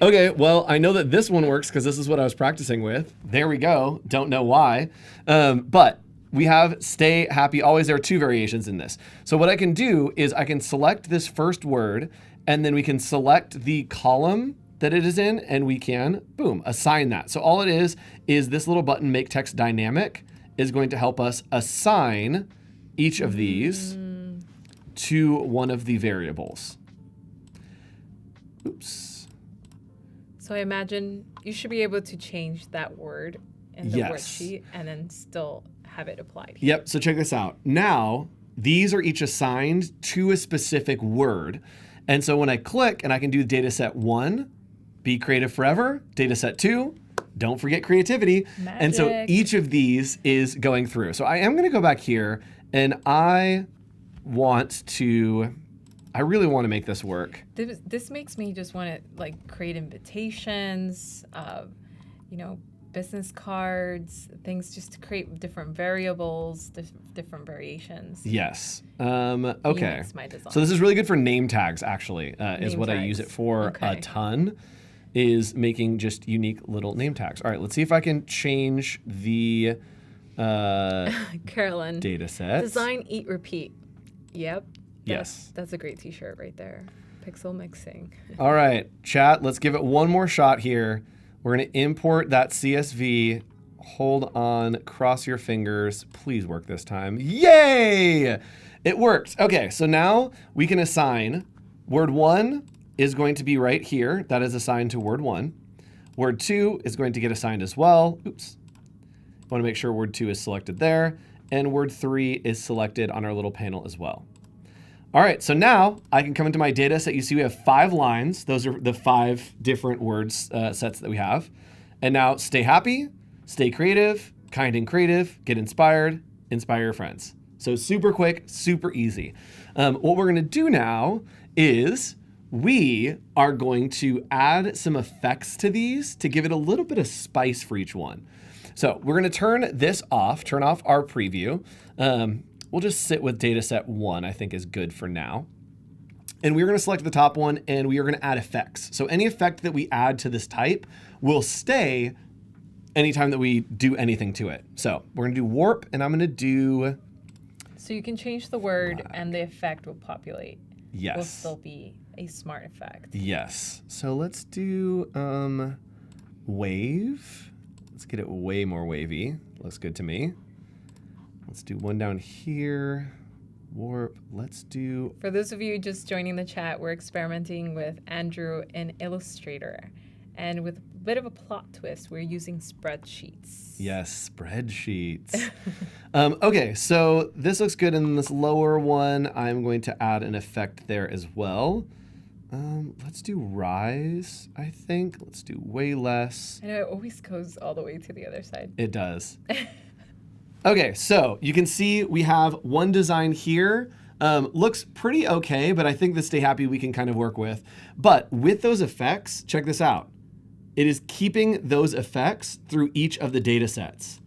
Okay, well, I know that this one works because this is what I was practicing with. There we go. Don't know why. But we have stay happy always. There are 2 variations in this. So what I can do is I can select this first word, and then we can select the column that it is in, and we can, boom, assign that. So all it is this little button, Make Text Dynamic, is going to help us assign each of these to one of the variables. Oops. So I imagine you should be able to change that word in the Yes. worksheet and then still have it applied. Yep, so check this out. Now, these are each assigned to a specific word. And so when I click, and I can do data set 1, be creative forever, data set 2, don't forget creativity. And so Magic. each of these is going through. So I am going to go back here, and I really want to make this work. This makes me just want to like create invitations, business cards, things just to create different variables, different variations. Yes. Okay. That's my design. So this is really good for name tags, actually, is Name what I use tags. it for a ton, is making just unique little name tags. All right, let's see if I can change the Carolyn. data set. Design, eat, repeat. Yep. Yes. That's a great t-shirt right there. Pixel mixing. All right, chat, let's give it one more shot here. We're going to import that CSV. Hold on, cross your fingers. Please work this time. Yay! It worked. Okay, so now we can assign word 1 is going to be right here. That is assigned to word 1. Word 2 is going to get assigned as well. Oops. I want to make sure word 2 is selected there. And word 3 is selected on our little panel as well. All right, so now I can come into my data set. You see we have 5 lines. Those are the 5 different words sets that we have. And now stay happy, stay creative, kind and creative, get inspired, inspire your friends. So super quick, super easy. What we're gonna do now is we are going to add some effects to these to give it a little bit of spice for each one. So we're gonna turn this off, turn off our preview. We'll just sit with data set 1, I think is good for now. And we're gonna select the top one, and we are gonna add effects. So any effect that we add to this type will stay anytime that we do anything to it. So we're gonna do warp, and I'm gonna do... So you can change the word and the effect will populate. Yes. Will still be a smart effect. Yes. So let's do wave. Let's get it way more wavy. Looks good to me. Let's do one down here. Warp. Let's do... For those of you just joining the chat, we're experimenting with Andrew in Illustrator. And with a bit of a plot twist, we're using spreadsheets. Yes, spreadsheets. Okay, so this looks good. In this lower one, I'm going to add an effect there as well. Let's do rise, I think. Let's do way less. I know it always goes all the way to the other side. It does. Okay, so you can see we have one design here. Looks pretty okay, but I think the stay happy we can kind of work with. But with those effects, check this out. It is keeping those effects through each of the data sets.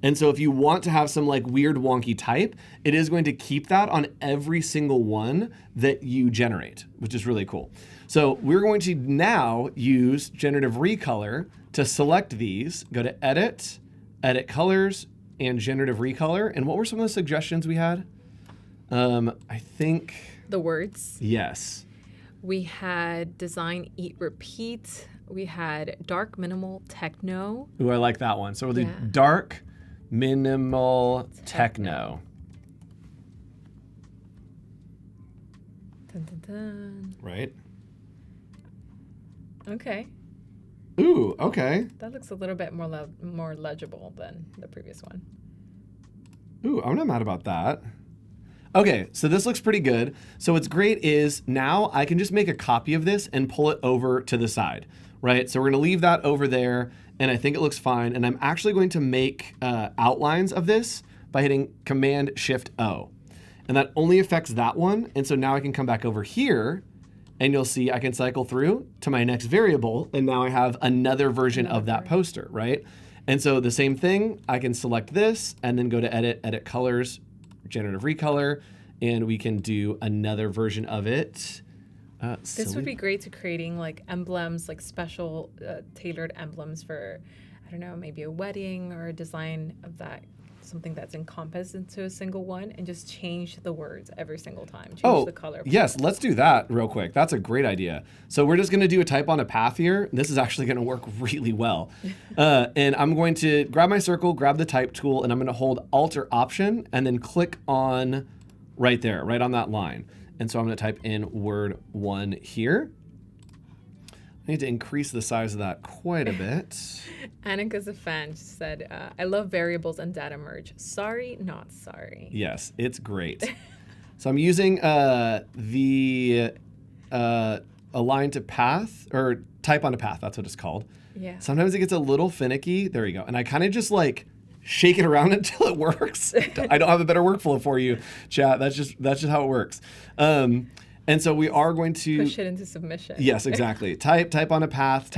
And so if you want to have some like weird wonky type, it is going to keep that on every single one that you generate, which is really cool. So we're going to now use Generative Recolor to select these, go to Edit, Edit Colors, and Generative Recolor. And what were some of the suggestions we had? I think... The words. Yes. We had Design, Eat, Repeat. We had Dark, Minimal, Techno. Ooh, I like that one. So we'll do Dark, Minimal, Techno. Dun, dun, dun. Right? Okay. Ooh, okay. That looks a little bit more legible than the previous one. Ooh, I'm not mad about that. Okay, so this looks pretty good. So what's great is now I can just make a copy of this and pull it over to the side, right? So we're gonna leave that over there, and I think it looks fine. And I'm actually going to make outlines of this by hitting Command-Shift-O. And that only affects that one. And so now I can come back over here, and you'll see I can cycle through to my next variable, and now I have another version of that poster, right? And so the same thing, I can select this, and then go to Edit, Edit Colors, Generative Recolor, and we can do another version of it. This would be great to creating like emblems, like special tailored emblems for, I don't know, maybe a wedding or a design of that, something that's encompassed into a single one, and just change the words every single time. Change the color. Yes, let's do that real quick. That's a great idea. So we're just gonna do a type on a path here. This is actually gonna work really well. And I'm going to grab my circle, grab the type tool, and I'm gonna hold Alt or Option, and then click on right there, right on that line. And so I'm gonna type in word 1 here. I need to increase the size of that quite a bit. Annika's a fan. She said, I love variables and data merge. Sorry, not sorry. Yes, it's great. So I'm using the align to path, or type on a path, that's what it's called. Yeah. Sometimes it gets a little finicky. There you go. And I kind of just like shake it around until it works. I don't have a better workflow for you, chat. That's just how it works. And so we are going to push it into submission. Yes, exactly. Type on a path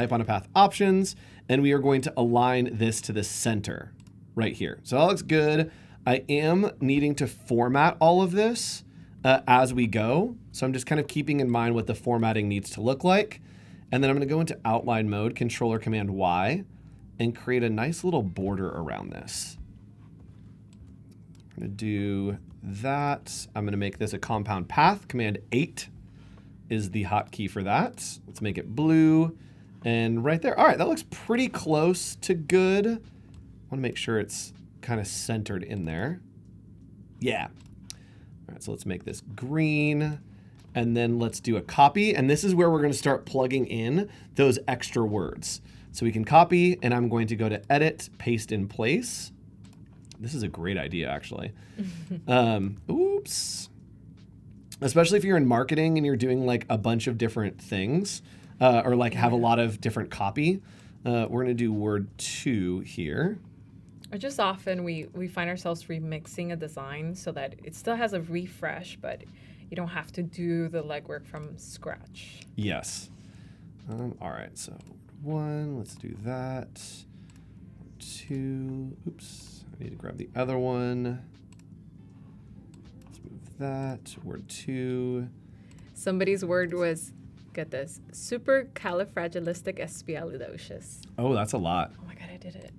options, and we are going to align this to the center right here. So that looks good. I am needing to format all of this as we go. So I'm just kind of keeping in mind what the formatting needs to look like. And then I'm going to go into outline mode, Control or Command Y, and create a nice little border around this. I'm going to do that. I'm going to make this a compound path. Command 8 is the hotkey for that. Let's make it blue. And right there. All right, that looks pretty close to good. I want to make sure it's kind of centered in there. Yeah. All right, so let's make this green. And then let's do a copy. And this is where we're going to start plugging in those extra words. So we can copy, and I'm going to go to Edit, Paste in Place. This is a great idea, actually. Oops. Especially if you're in marketing and you're doing like a bunch of different things, or like have a lot of different copy. We're going to do word 2 here. Or just often we find ourselves remixing a design so that it still has a refresh, but you don't have to do the legwork from scratch. Yes. All right, so 1, let's do that. 2, oops. I need to grab the other one. Let's move that. Word 2. Somebody's word was, get this, supercalifragilisticexpialidocious. Oh, that's a lot. Oh my God, I did it.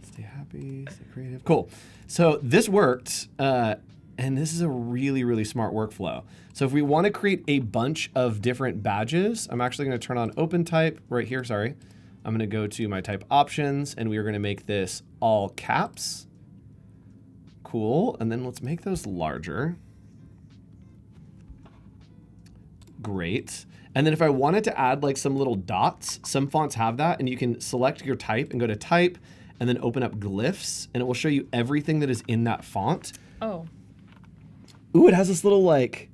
Stay happy, stay creative. Cool. So this worked, and this is a really, really smart workflow. So if we want to create a bunch of different badges, I'm actually going to turn on open type right here, sorry. I'm going to go to my type options, and we are going to make this all caps. Cool. And then let's make those larger. Great. And then if I wanted to add like some little dots, some fonts have that, and you can select your type and go to type and then open up glyphs, and it will show you everything that is in that font. Oh. Ooh, it has this little like...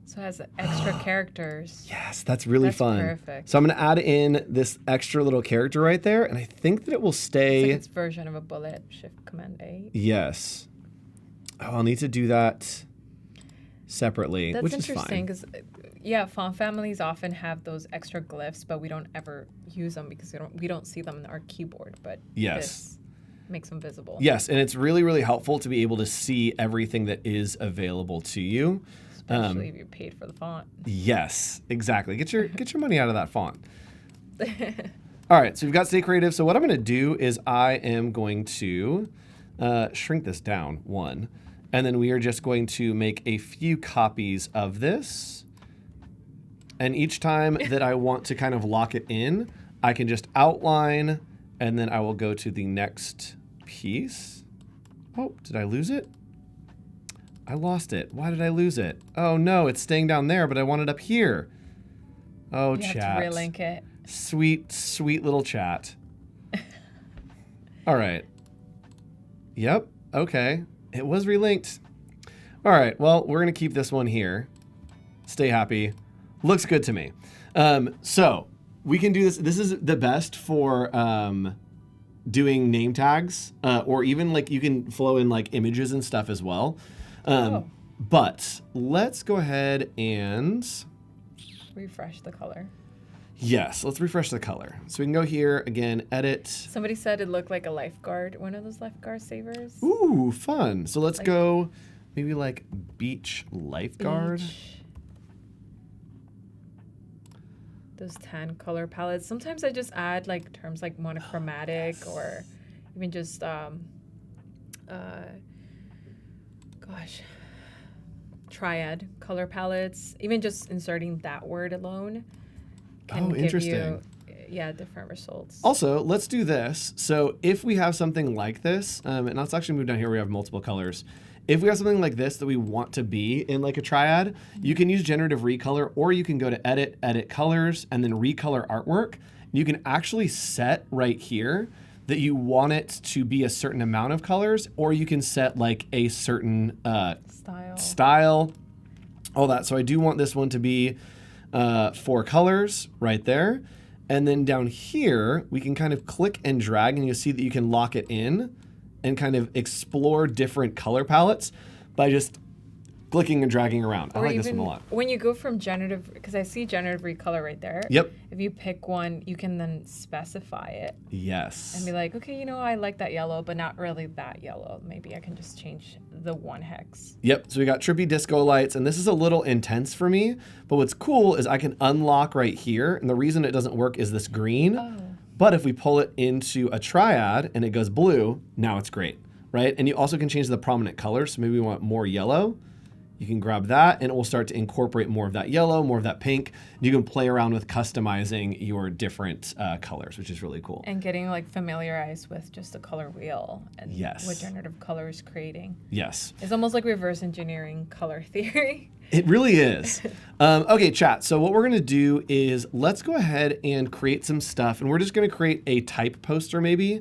So it has extra characters. Yes, that's really fun. Perfect. So I'm going to add in this extra little character right there, and I think that it will stay... It's like its version of a bullet, Shift Command A. Yes. Oh, I'll need to do that separately, That's which is fine. interesting because, yeah, font families often have those extra glyphs, but we don't ever use them because we don't see them on our keyboard. But yes. makes them visible. Yes, and it's really, really helpful to be able to see everything that is available to you. Especially if you're paid for the font. Yes, exactly. Get your money out of that font. All right, so we've got Stay Creative. So what I'm going to do is I am going to shrink this down one, and then we are just going to make a few copies of this. And each time that I want to kind of lock it in, I can just outline, and then I will go to the next piece. Oh, did I lose it? I lost it. Why did I lose it? Oh no, it's staying down there, but I want it up here. Oh, You chat. have to relink it. Sweet, sweet little chat. All right. Yep. Okay. It was relinked. All right. Well, we're going to keep this one here. Stay happy. Looks good to me. So we can do this. This is the best for doing name tags, or even like you can flow in like images and stuff as well. But let's go ahead and Refresh the color. yes, let's refresh the color. So we can go here again, edit. Somebody said it looked like a lifeguard, one of those lifeguard savers. Ooh, fun. So let's go maybe like beach lifeguard. Beach. Those tan color palettes. Sometimes I just add like terms like monochromatic or even just triad color palettes. Even just inserting that word alone can give you different results. Also, let's do this. So if we have something like this, and let's actually move down here, we have multiple colors. If we have something like this that we want to be in like a triad, you can use generative recolor, or you can go to edit, edit colors, and then recolor artwork. You can actually set right here that you want it to be a certain amount of colors, or you can set like a certain style, all that. So I do want this one to be 4 colors right there. And then down here, we can kind of click and drag, and you'll see that you can lock it in and kind of explore different color palettes by just clicking and dragging around. I like this one a lot. When you go from generative, because I see generative recolor right there. Yep. If you pick one, you can then specify it. Yes. And be like, okay, I like that yellow, but not really that yellow. Maybe I can just change the 1 hex. Yep, so we got trippy disco lights, and this is a little intense for me, but what's cool is I can unlock right here, and the reason it doesn't work is this green. But if we pull it into a triad and it goes blue, now it's great, right? And you also can change the prominent colors. So maybe we want more yellow. You can grab that and it will start to incorporate more of that yellow, more of that pink. You can play around with customizing your different colors, which is really cool. And getting like familiarized with just the color wheel and what generative color is creating. Yes. It's almost like reverse engineering color theory. It really is. Okay, chat. So what we're going to do is let's go ahead and create some stuff. And we're just going to create a type poster maybe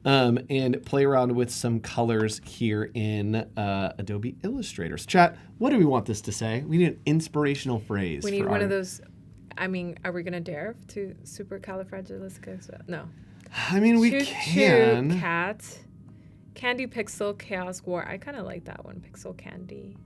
and play around with some colors here in Adobe Illustrator. So chat, what do we want this to say? We need an inspirational phrase. We need one of those. I mean, are we going to dare to supercalifragilistic? No. I mean, we can. Cat. Candy Pixel Chaos War. I kind of like that one. Pixel Candy.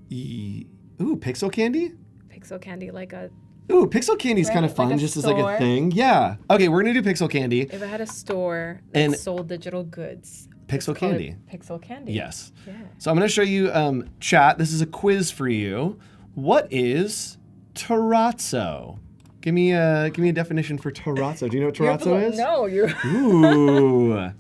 Ooh, Pixel Candy? Pixel Candy, like a... Ooh, Pixel Candy's kind of fun, like just as like a thing. Yeah. Okay, we're going to do Pixel Candy. If I had a store that sold digital goods. Pixel Candy. Pixel Candy. Yes. Yeah. So I'm going to show you, chat, this is a quiz for you. What is terrazzo? Give me a definition for terrazzo. Do you know what terrazzo is? No, Ooh.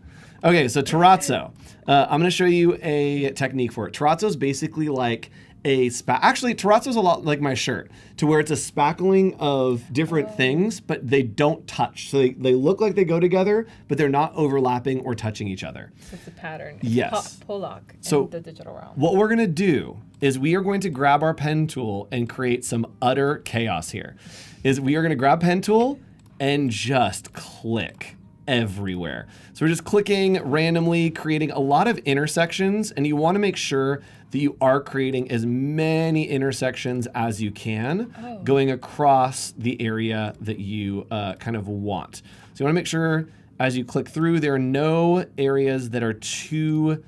Okay, so terrazzo. I'm going to show you a technique for it. Terrazzo is basically like actually, terrazzo is a lot like my shirt, to where it's a spackling of different things, but they don't touch. So they look like they go together, but they're not overlapping or touching each other. So it's a pattern. Yes. Pollock in the digital realm. What we're going to do is we are going to grab our pen tool and create some utter chaos here. We are going to grab pen tool and just click everywhere. So we're just clicking randomly, creating a lot of intersections, and you want to make sure that you are creating as many intersections as you can going across the area that you kind of want. So you want to make sure as you click through, there are no areas that are too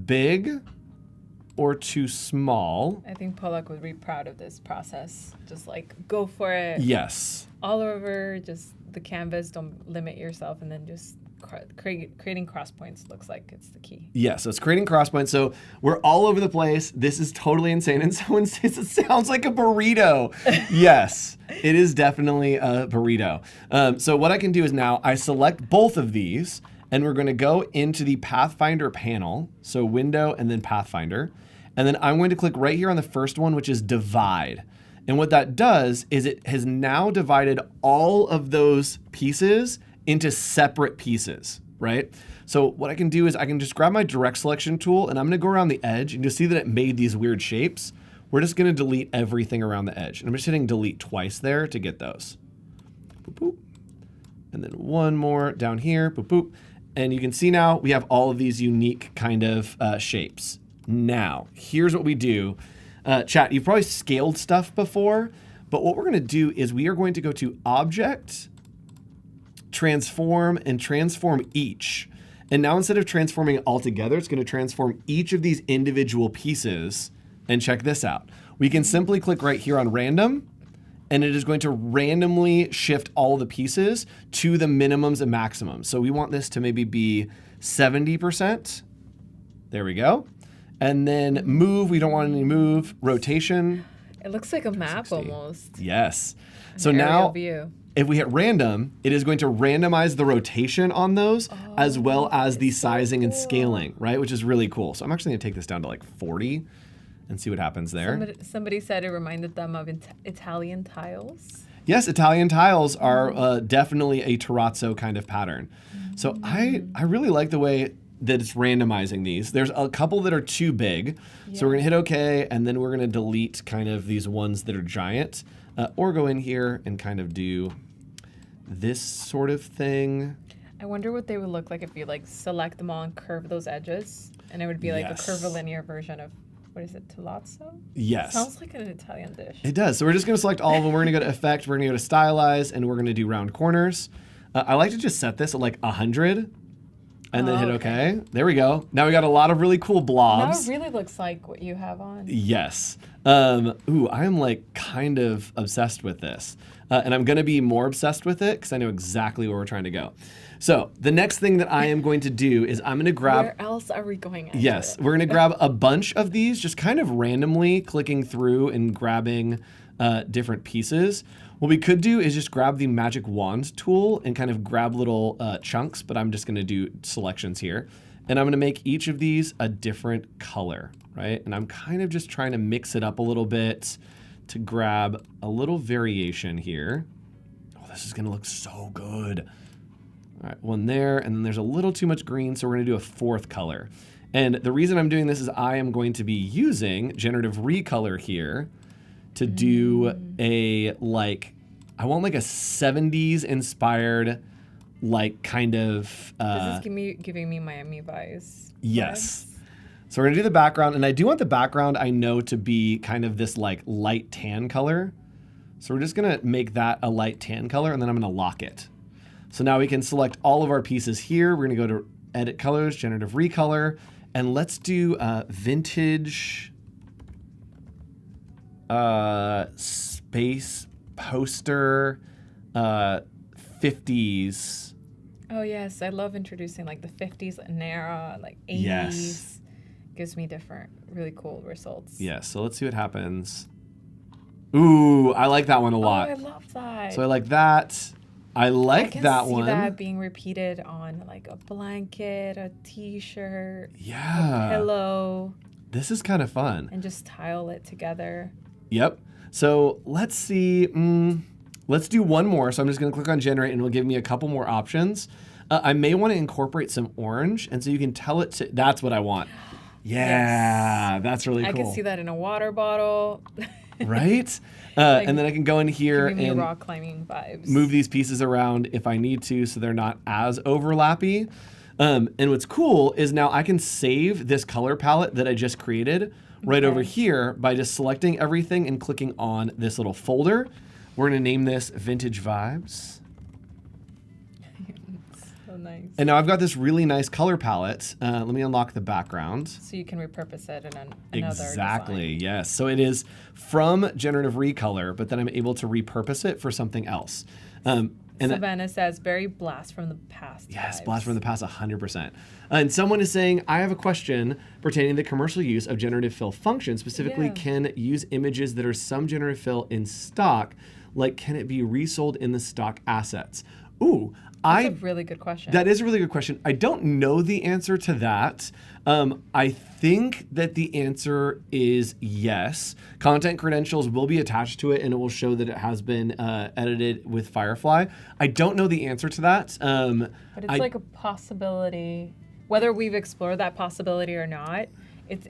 big or too small. I think Pollock would be proud of this process. Just like go for it. Yes. All over, just the canvas, don't limit yourself, and then just creating cross points looks like it's the key. Yeah, so it's creating cross points. So we're all over the place. This is totally insane. And someone says it sounds like a burrito. Yes, it is definitely a burrito. So what I can do is now I select both of these, and we're going to go into the Pathfinder panel. So window and then Pathfinder. And then I'm going to click right here on the first one, which is divide. And what that does is it has now divided all of those pieces into separate pieces, right? So what I can do is I can just grab my direct selection tool, and I'm going to go around the edge, and you'll see that it made these weird shapes. We're just going to delete everything around the edge. And I'm just hitting delete twice there to get those. Boop, boop. And then one more down here. Boop, boop. And you can see now we have all of these unique kind of shapes. Now, here's what we do. Chat, you've probably scaled stuff before, but what we're going to do is we are going to go to Object, Transform, and Transform Each. And now instead of transforming it all together, it's going to transform each of these individual pieces. And check this out. We can simply click right here on Random, and it is going to randomly shift all the pieces to the minimums and maximums. So we want this to maybe be 70%. There we go. And then move, we don't want any move. Rotation. It looks like a map 360. almost. Yes. So Aerial now, view. if we hit random, it is going to randomize the rotation on those as well as the sizing and scaling, right? Which is really cool. So I'm actually gonna take this down to like 40 and see what happens there. Somebody said it reminded them of Italian tiles. Yes, Italian tiles are definitely a terrazzo kind of pattern. So I really like the way that it's randomizing these. There's a couple that are too big. So we're gonna hit OK, and then we're gonna delete kind of these ones that are giant, or go in here and kind of do this sort of thing. I wonder what they would look like if you like select them all and curve those edges, and it would be like a curvilinear version of, what is it, terrazzo? Yes. Sounds like an Italian dish. It does. So we're just gonna select all of them. We're gonna go to Effect, we're gonna go to Stylize, and we're gonna do round corners. I like to just set this at like 100. And then hit OK. There we go. Now we got a lot of really cool blobs. Now it really looks like what you have on. Yes. Ooh, I am like kind of obsessed with this. And I'm going to be more obsessed with it because I know exactly where we're trying to go. So the next thing that I am going to do is I'm going to grab... Where else are we going after Yes. it? We're going to grab a bunch of these, just kind of randomly clicking through and grabbing different pieces. What we could do is just grab the magic wand tool and kind of grab little chunks, but I'm just gonna do selections here. And I'm gonna make each of these a different color, right? And I'm kind of just trying to mix it up a little bit to grab a little variation here. Oh, this is gonna look so good. All right, one there, and then there's a little too much green, so we're gonna do a fourth color. And the reason I'm doing this is I am going to be using Generative Recolor here to do a, like, I want like a 70s inspired, like kind of... this is giving me Miami vibes. Yes. So we're gonna do the background, and I do want the background, I know, to be kind of this like light tan color. So we're just gonna make that a light tan color, and then I'm gonna lock it. So now we can select all of our pieces here. We're gonna go to Edit Colors, Generative Recolor, and let's do vintage... space poster 50s. Oh yes, I love introducing like the 50s and era, like 80s. Yes. Gives me different, really cool results. Yeah, so let's see what happens. Ooh, I like that one a lot. Oh, I love that. So I like that. I like that one. I can see that being repeated on like a blanket, a t-shirt, yeah, a pillow. This is kind of fun. And just tile it together. Yep. So let's see. Let's do one more. So I'm just going to click on Generate, and it'll give me a couple more options. I may want to incorporate some orange, and so you can tell it to. That's what I want. Yeah, yes. That's really cool. I can see that in a water bottle. Right? Like, and then I can go in here and rock climbing vibes. Move these pieces around if I need to, so they're not as overlappy. And what's cool is now I can save this color palette that I just created right over here by just selecting everything and clicking on this little folder. We're gonna name this Vintage Vibes. So nice. And now I've got this really nice color palette. Let me unlock the background. So you can repurpose it in another Exactly, design. yes. So it is from Generative Recolor, but then I'm able to repurpose it for something else. And Savannah says, very blast from the past. yes, vibes. blast from the past 100%. And someone is saying, I have a question pertaining to the commercial use of generative fill functions. Specifically, Yeah. can use images that are some generative fill in stock, like can it be resold in the stock assets? Ooh, That's a really good question. That is a really good question. I don't know the answer to that. I think that the answer is yes. Content credentials will be attached to it and it will show that it has been edited with Firefly. I don't know the answer to that. But it's like a possibility, whether we've explored that possibility or not.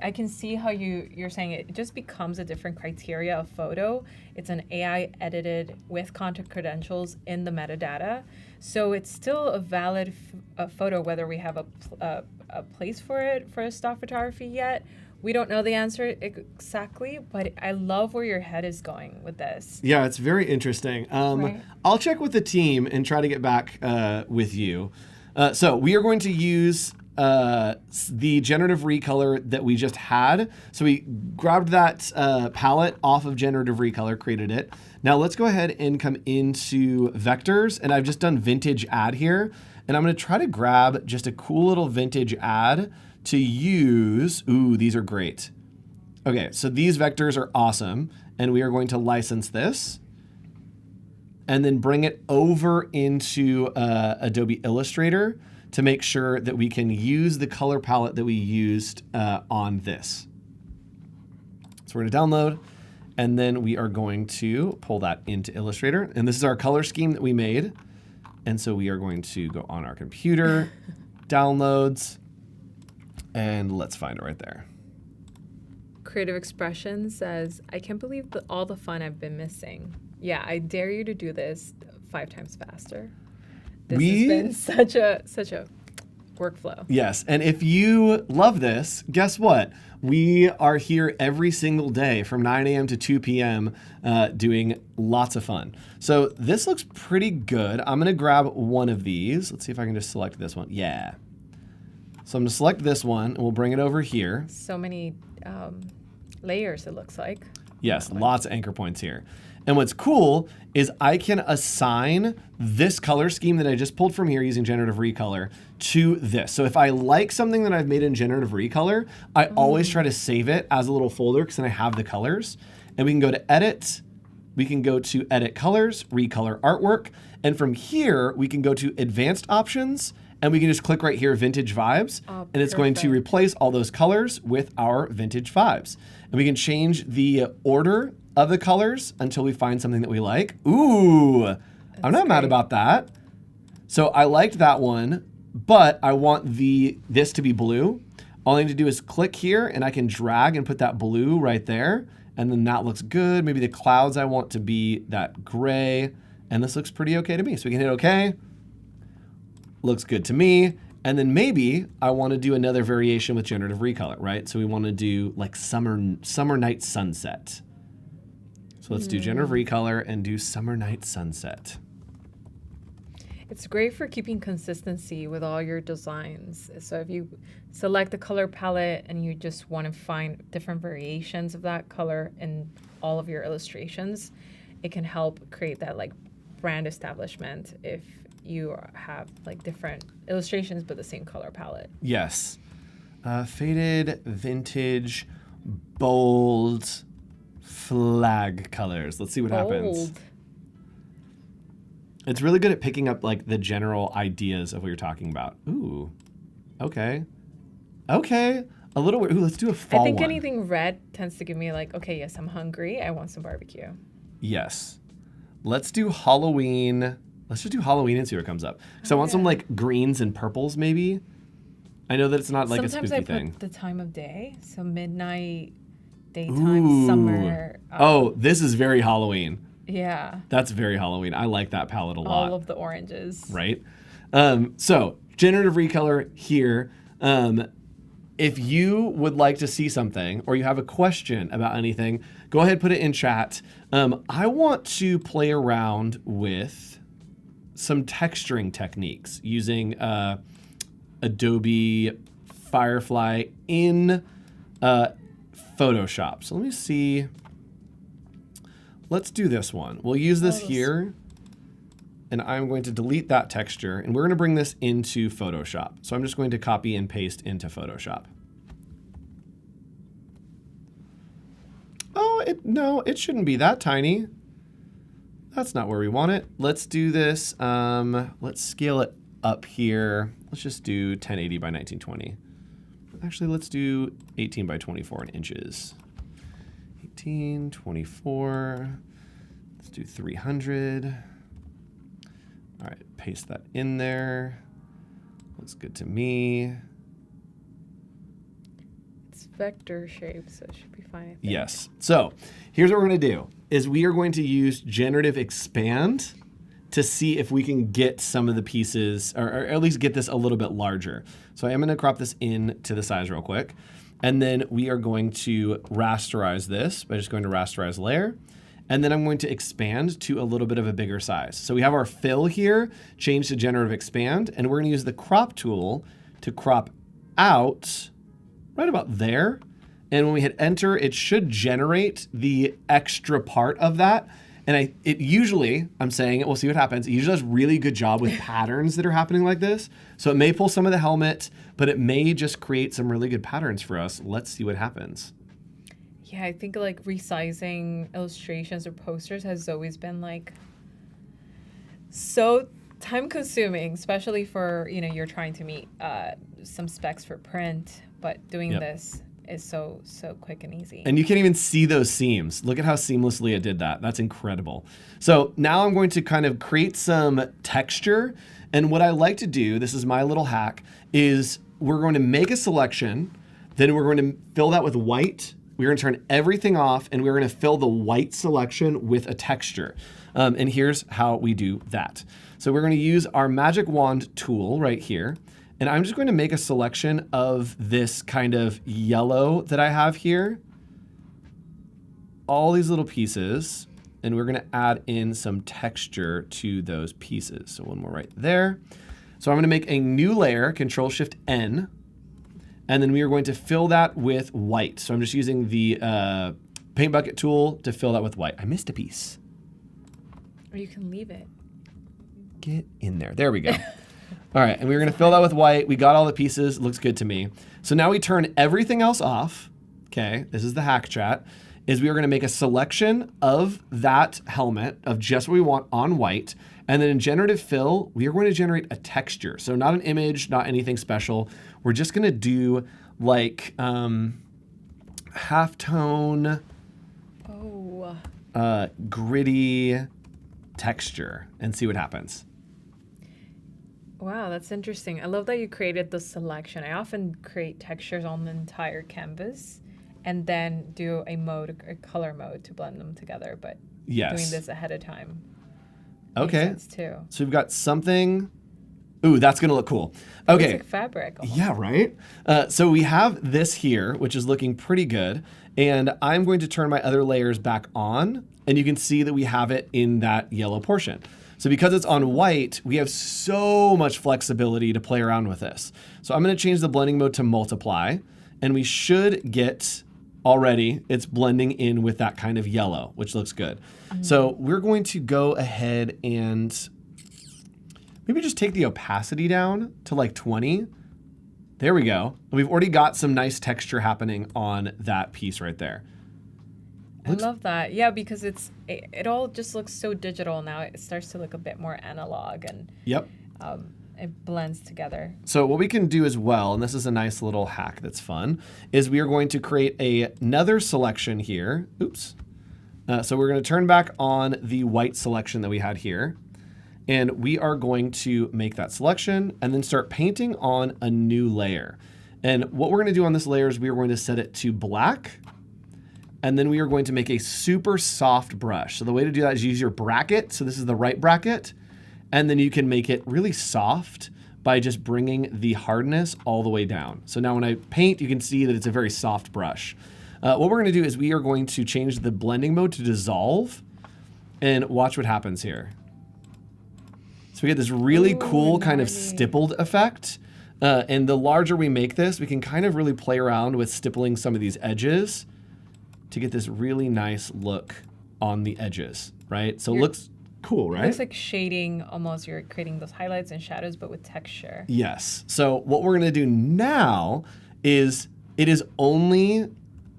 I can see how you're saying it just becomes a different criteria of photo. It's an AI edited with content credentials in the metadata. So it's still a valid photo, whether we have a place for it for a stock photography yet. We don't know the answer exactly, but I love where your head is going with this. Yeah, it's very interesting. Right. I'll check with the team and try to get back with you. So we are going to use the generative recolor that we just had. So we grabbed that palette off of generative recolor, created it. Now let's go ahead and come into vectors, and I've just done vintage add here. And I'm gonna try to grab just a cool little vintage add to use. Ooh, these are great. Okay, so these vectors are awesome. And we are going to license this and then bring it over into Adobe Illustrator to make sure that we can use the color palette that we used on this. So we're gonna download, and then we are going to pull that into Illustrator. And this is our color scheme that we made. And so we are going to go on our computer, downloads, and let's find it right there. Creative Expression says, I can't believe all the fun I've been missing. Yeah, I dare you to do this 5 times faster. This has been such a workflow. Yes, and if you love this, guess what? We are here every single day from 9 a.m. to 2 p.m. Doing lots of fun. So this looks pretty good. I'm gonna grab one of these. Let's see if I can just select this one. Yeah. So I'm gonna select this one and we'll bring it over here. So many layers, it looks like. Yes, lots of anchor points here. And what's cool is I can assign this color scheme that I just pulled from here using Generative Recolor to this. So if I like something that I've made in Generative Recolor, I always try to save it as a little folder because then I have the colors. And we can go to Edit, we can go to Edit Colors, Recolor Artwork, and from here we can go to Advanced Options, and we can just click right here, Vintage Vibes, and it's going to replace all those colors with our Vintage Vibes. And we can change the order of the colors until we find something that we like. Ooh, I'm not mad about that. So I liked that one, but I want this to be blue. All I need to do is click here and I can drag and put that blue right there. And then that looks good. Maybe the clouds I want to be that gray. And this looks pretty okay to me. So we can hit okay. Looks good to me. And then maybe I want to do another variation with Generative Recolor, right? So we want to do like summer night sunset. So let's do Generative Recolor and do Summer Night Sunset. It's great for keeping consistency with all your designs. So if you select the color palette and you just want to find different variations of that color in all of your illustrations, it can help create that like brand establishment if you have like different illustrations but the same color palette. Yes. Faded, vintage, bold, flag colors. Let's see what happens. It's really good at picking up like the general ideas of what you're talking about. Ooh, okay. Okay, a little weird. Ooh, let's do a fall I think one. anything red tends to give me like, okay, yes, I'm hungry. I want some barbecue. Yes. Let's do Halloween. Let's just do Halloween and see what comes up. So I want some like greens and purples maybe. I know that it's not like Sometimes a spooky I thing. put the time of day, so midnight, daytime, summer. Oh, this is very Halloween. Yeah. That's very Halloween. I like that palette a lot. All of the oranges. Right? So Generative Recolor here. If you would like to see something or you have a question about anything, go ahead, put it in chat. I want to play around with some texturing techniques using Adobe Firefly in Photoshop. So let me see. Let's do this one. We'll use this here. and I'm going to delete that texture, and we're going to bring this into Photoshop. So I'm just going to copy and paste into Photoshop. Oh, no, it shouldn't be that tiny. That's not where we want it. Let's do this. Let's scale it up here. Let's just do 1080 by 1920. Actually, let's do 18 by 24 in inches. 18, 24. Let's do 300. All right, paste that in there. Looks good to me. It's vector shape, so it should be fine. I think. Yes. So here's what we're going to do, is we are going to use Generative Expand to see if we can get some of the pieces, or at least get this a little bit larger. So I am going to crop this in to the size real quick. And then we are going to rasterize this by just going to rasterize layer. And then I'm going to expand to a little bit of a bigger size. So we have our fill here, change to Generative Expand, and we're going to use the crop tool to crop out right about there. And when we hit enter, it should generate the extra part of that. And it usually, I'm saying it, we'll see what happens. It usually does a really good job with patterns that are happening like this. So it may pull some of the helmet, but it may just create some really good patterns for us. Let's see what happens. Yeah, I think like resizing illustrations or posters has always been like so time consuming, especially for, you're trying to meet some specs for print, but doing this is so quick and easy. And you can't even see those seams. Look at how seamlessly it did that. That's incredible. So now I'm going to kind of create some texture. And what I like to do, this is my little hack, is we're going to make a selection, then we're going to fill that with white. We're going to turn everything off, and we're going to fill the white selection with a texture. And here's how we do that. So we're going to use our magic wand tool right here. And I'm just going to make a selection of this kind of yellow that I have here. All these little pieces. And we're going to add in some texture to those pieces. So one more right there. So I'm going to make a new layer, Control-Shift-N. And then we are going to fill that with white. So I'm just using the paint bucket tool to fill that with white. I missed a piece. Or you can leave it. Get in there. There we go. All right, and we're going to fill that with white. We got all the pieces. Looks good to me. So now we turn everything else off. Okay, this is the hack chat. Is we are going to make a selection of that helmet of just what we want on white. And then in Generative Fill, we are going to generate a texture. So not an image, not anything special. We're just going to do like halftone, gritty texture and see what happens. Wow, that's interesting. I love that you created the selection. I often create textures on the entire canvas and then do a color mode to blend them together. But doing this ahead of time makes sense too. So we've got something. Ooh, that's going to look cool. Okay. It's like fabric. Almost. Yeah, right? So we have this here, which is looking pretty good. And I'm going to turn my other layers back on. And you can see that we have it in that yellow portion. So because it's on white, we have so much flexibility to play around with this. So I'm going to change the blending mode to multiply, and we should get already, it's blending in with that kind of yellow, which looks good. Mm-hmm. So we're going to go ahead and maybe just take the opacity down to like 20. There we go. And we've already got some nice texture happening on that piece right there. I love that. Yeah, because it all just looks so digital now. It starts to look a bit more analog, and it blends together. So what we can do as well, and this is a nice little hack that's fun, is we are going to create another selection here. Oops. So we're going to turn back on the white selection that we had here. And we are going to make that selection and then start painting on a new layer. And what we're going to do on this layer is we are going to set it to black. And then we are going to make a super soft brush. So the way to do that is use your bracket. So this is the right bracket. And then you can make it really soft by just bringing the hardness all the way down. So now when I paint, you can see that it's a very soft brush. What we're going to do is we are going to change the blending mode to dissolve and watch what happens here. So we get this really cool kind of stippled effect. And the larger we make this, we can kind of really play around with stippling some of these edges to get this really nice look on the edges, right? So it looks Cool, It right? looks like shading almost. You're creating those highlights and shadows, but with texture. Yes. So what we're going to do now is it is only,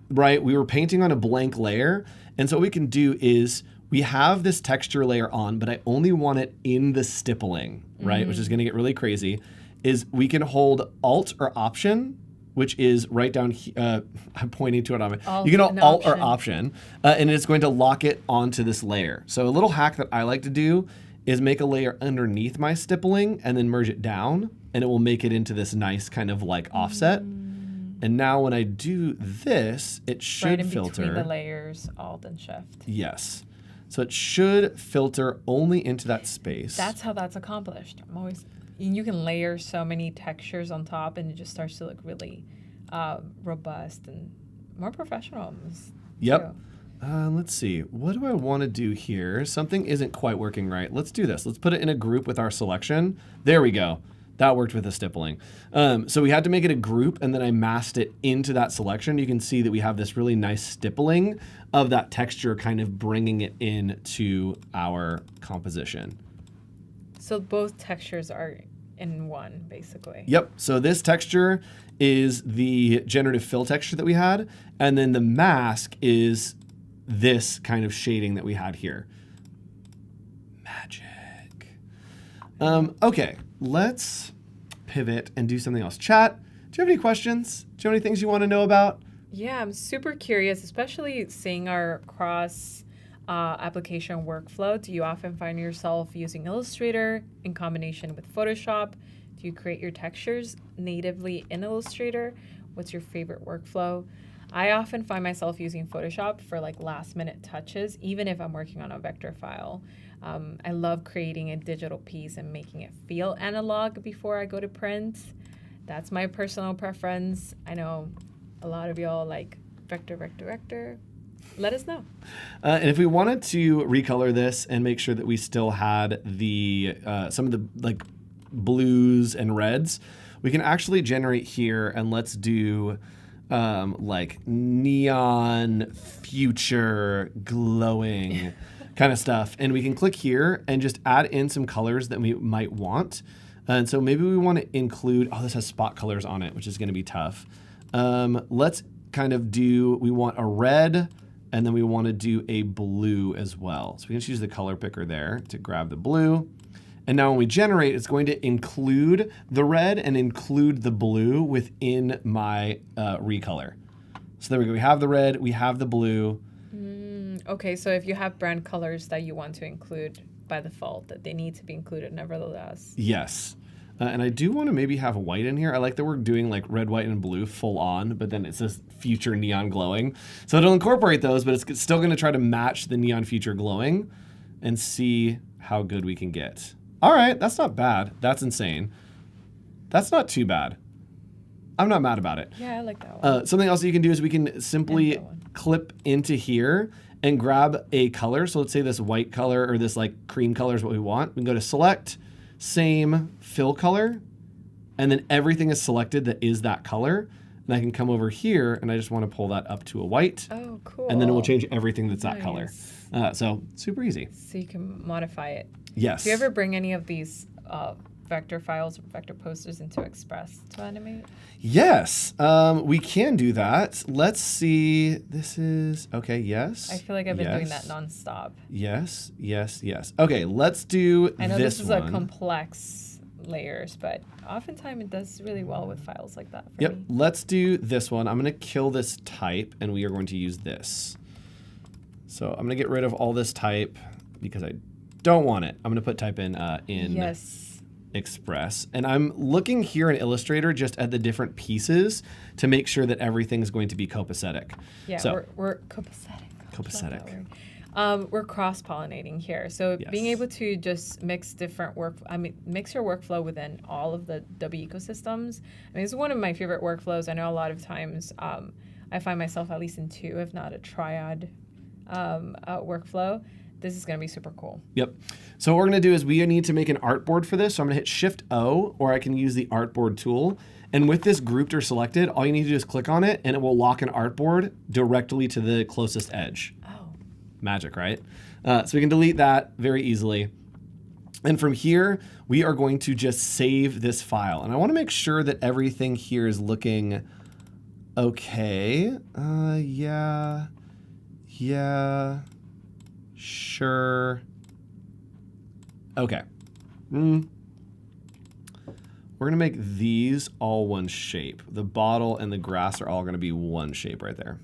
right, we were painting on a blank layer. And so what we can do is we have this texture layer on, but I only want it in the stippling, right? Which is going to get really crazy. Is we can hold Alt or Option, which is right down here. I'm pointing to it on my. You can hold Alt or Option, and it's going to lock it onto this layer. So a little hack that I like to do is make a layer underneath my stippling and then merge it down, and it will make it into this nice kind of like offset. And now when I do this, it should Right in filter. between the layers, Alt and Shift. Yes. So it should filter only into that space. That's how that's accomplished. I'm always. You can layer so many textures on top, and it just starts to look really robust and more professional. Yep. Let's see. What do I want to do here? Something isn't quite working right. Let's do this. Let's put it in a group with our selection. There we go. That worked with the stippling. So we had to make it a group, and then I masked it into that selection. You can see that we have this really nice stippling of that texture kind of bringing it into our composition. So both textures are in one, basically. Yep. So this texture is the generative fill texture that we had, and then the mask is this kind of shading that we had here. Magic. Okay, let's pivot and do something else. Chat, do you have any questions? Do you have any things you want to know about? Yeah, I'm super curious, especially seeing our cross application workflow. Do you often find yourself using Illustrator in combination with Photoshop? Do you create your textures natively in Illustrator? What's your favorite workflow? I often find myself using Photoshop for like last minute touches, even if I'm working on a vector file. I love creating a digital piece and making it feel analog before I go to print. That's my personal preference. I know a lot of y'all like vector. Let us know. And if we wanted to recolor this and make sure that we still had the some of the like blues and reds, we can actually generate here, and let's do like neon future glowing kind of stuff. And we can click here and just add in some colors that we might want. And so maybe we want to include, oh, this has spot colors on it, which is going to be tough. Let's kind of do, we want a red, and then we want to do a blue as well. So we can just use the color picker there to grab the blue. And now when we generate, it's going to include the red and include the blue within my recolor. So there we go. We have the red, we have the blue. Okay, so if you have brand colors that you want to include by default, that they need to be included nevertheless. Yes. And I do want to maybe have white in here. I like that we're doing like red, white, and blue full on, but then it says future neon glowing. So it'll incorporate those, but it's still going to try to match the neon future glowing and see how good we can get. All right, that's not bad. That's insane. That's not too bad. I'm not mad about it. Yeah, I like that one. Something else you can do is we can simply clip into here and grab a color. So let's say this white color or this like cream color is what we want. We can go to select, same fill color, and then everything is selected that is that color. And I can come over here and I just want to pull that up to a white. Oh, cool. And then it will change everything that's that color. So super easy. So you can modify it. Yes. Do you ever bring any of these vector files or vector posters into Express to animate? Yes, we can do that. Let's see. This is, okay, yes. I feel like I've been doing that nonstop. Yes. Okay, let's do I know this is one. a complex layers, but oftentimes it does really well with files like that for Yep, me. let's do this one. I'm gonna kill this type and we are going to use this. So I'm gonna get rid of all this type because I don't want it. I'm gonna put type in Express. And I'm looking here in Illustrator just at the different pieces to make sure that everything's going to be copacetic. Yeah, so, we're copacetic. Copacetic. We're cross-pollinating here. So being able to just mix different mix your workflow within all of the Adobe ecosystems. I mean, it's one of my favorite workflows. I know a lot of times I find myself at least in two, if not a triad workflow. This is going to be super cool. Yep. So what we're going to do is we need to make an artboard for this. So I'm going to hit Shift-O, or I can use the artboard tool. And with this grouped or selected, all you need to do is click on it, and it will lock an artboard directly to the closest edge. Oh, Magic, right? So we can delete that very easily. And from here, we are going to just save this file. And I want to make sure that everything here is looking okay. Yeah, sure. Okay. We're going to make these all one shape. The bottle and the grass are all going to be one shape right there.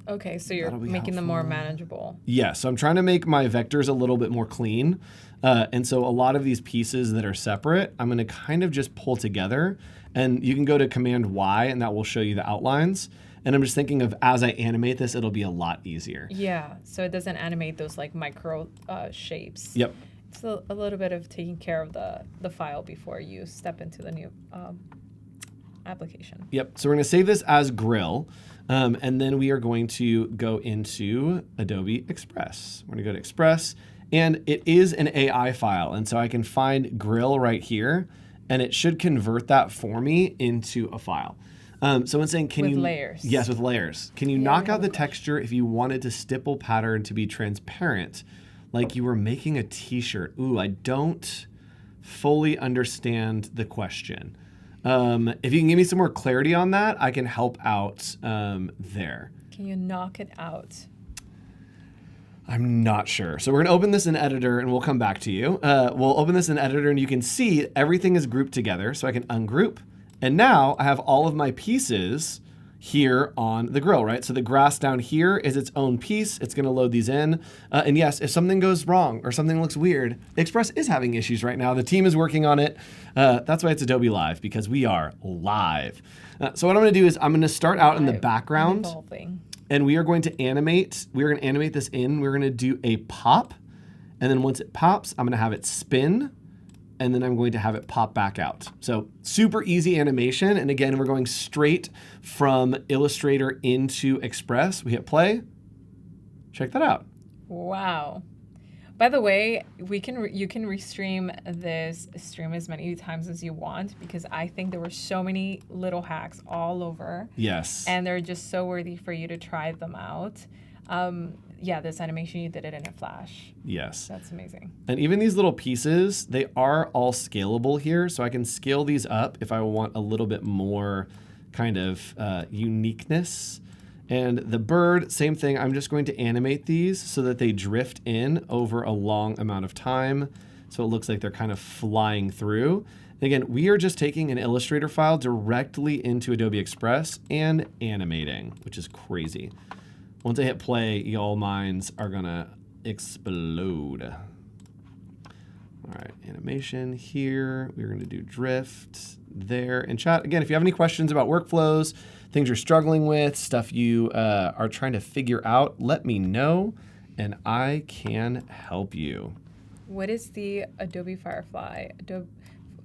Okay, so you're making them more manageable. Yeah, so I'm trying to make my vectors a little bit more clean. And so a lot of these pieces that are separate, I'm going to kind of just pull together. And you can go to Command Y, and that will show you the outlines. And I'm just thinking of as I animate this, it'll be a lot easier. Yeah, so it doesn't animate those like micro shapes. Yep. It's a little bit of taking care of the file before you step into the new application. Yep, so we're going to save this as Grill. And then we are going to go into Adobe Express. We're going to go to Express, and it is an AI file. And so I can find Grill right here, and it should convert that for me into a file. So it's saying, can you... With layers. Yes, with layers. Can you knock out the texture if you wanted to stipple pattern to be transparent, like you were making a t-shirt? Ooh, I don't fully understand the question. If you can give me some more clarity on that, I can help out there. Can you knock it out? I'm not sure. So we're going to open this in Editor, and we'll come back to you. We'll open this in Editor, and you can see everything is grouped together. So I can ungroup. And now I have all of my pieces here on the grill, right? So the grass down here is its own piece. It's going to load these in. And yes, if something goes wrong or something looks weird, Express is having issues right now. The team is working on it. That's why it's Adobe Live, because we are live. So what I'm going to do is I'm going to start out in the background, and we are going to animate. We're going to animate this in. We're going to do a pop. And then once it pops, I'm going to have it spin. And then I'm going to have it pop back out. So super easy animation. And again, we're going straight from Illustrator into Express. We hit play. Check that out. Wow. By the way, you can restream this stream as many times as you want, because I think there were so many little hacks all over. Yes. And they're just so worthy for you to try them out. Yeah, this animation, you did it in a flash. Yes. That's amazing. And even these little pieces, they are all scalable here. So I can scale these up if I want a little bit more kind of uniqueness. And the bird, same thing. I'm just going to animate these so that they drift in over a long amount of time. So it looks like they're kind of flying through. And again, we are just taking an Illustrator file directly into Adobe Express and animating, which is crazy. Once I hit play, y'all minds are gonna explode. All right, animation here. We're gonna do drift there. And chat, again, if you have any questions about workflows, things you're struggling with, stuff you are trying to figure out, let me know and I can help you. What is the Adobe Firefly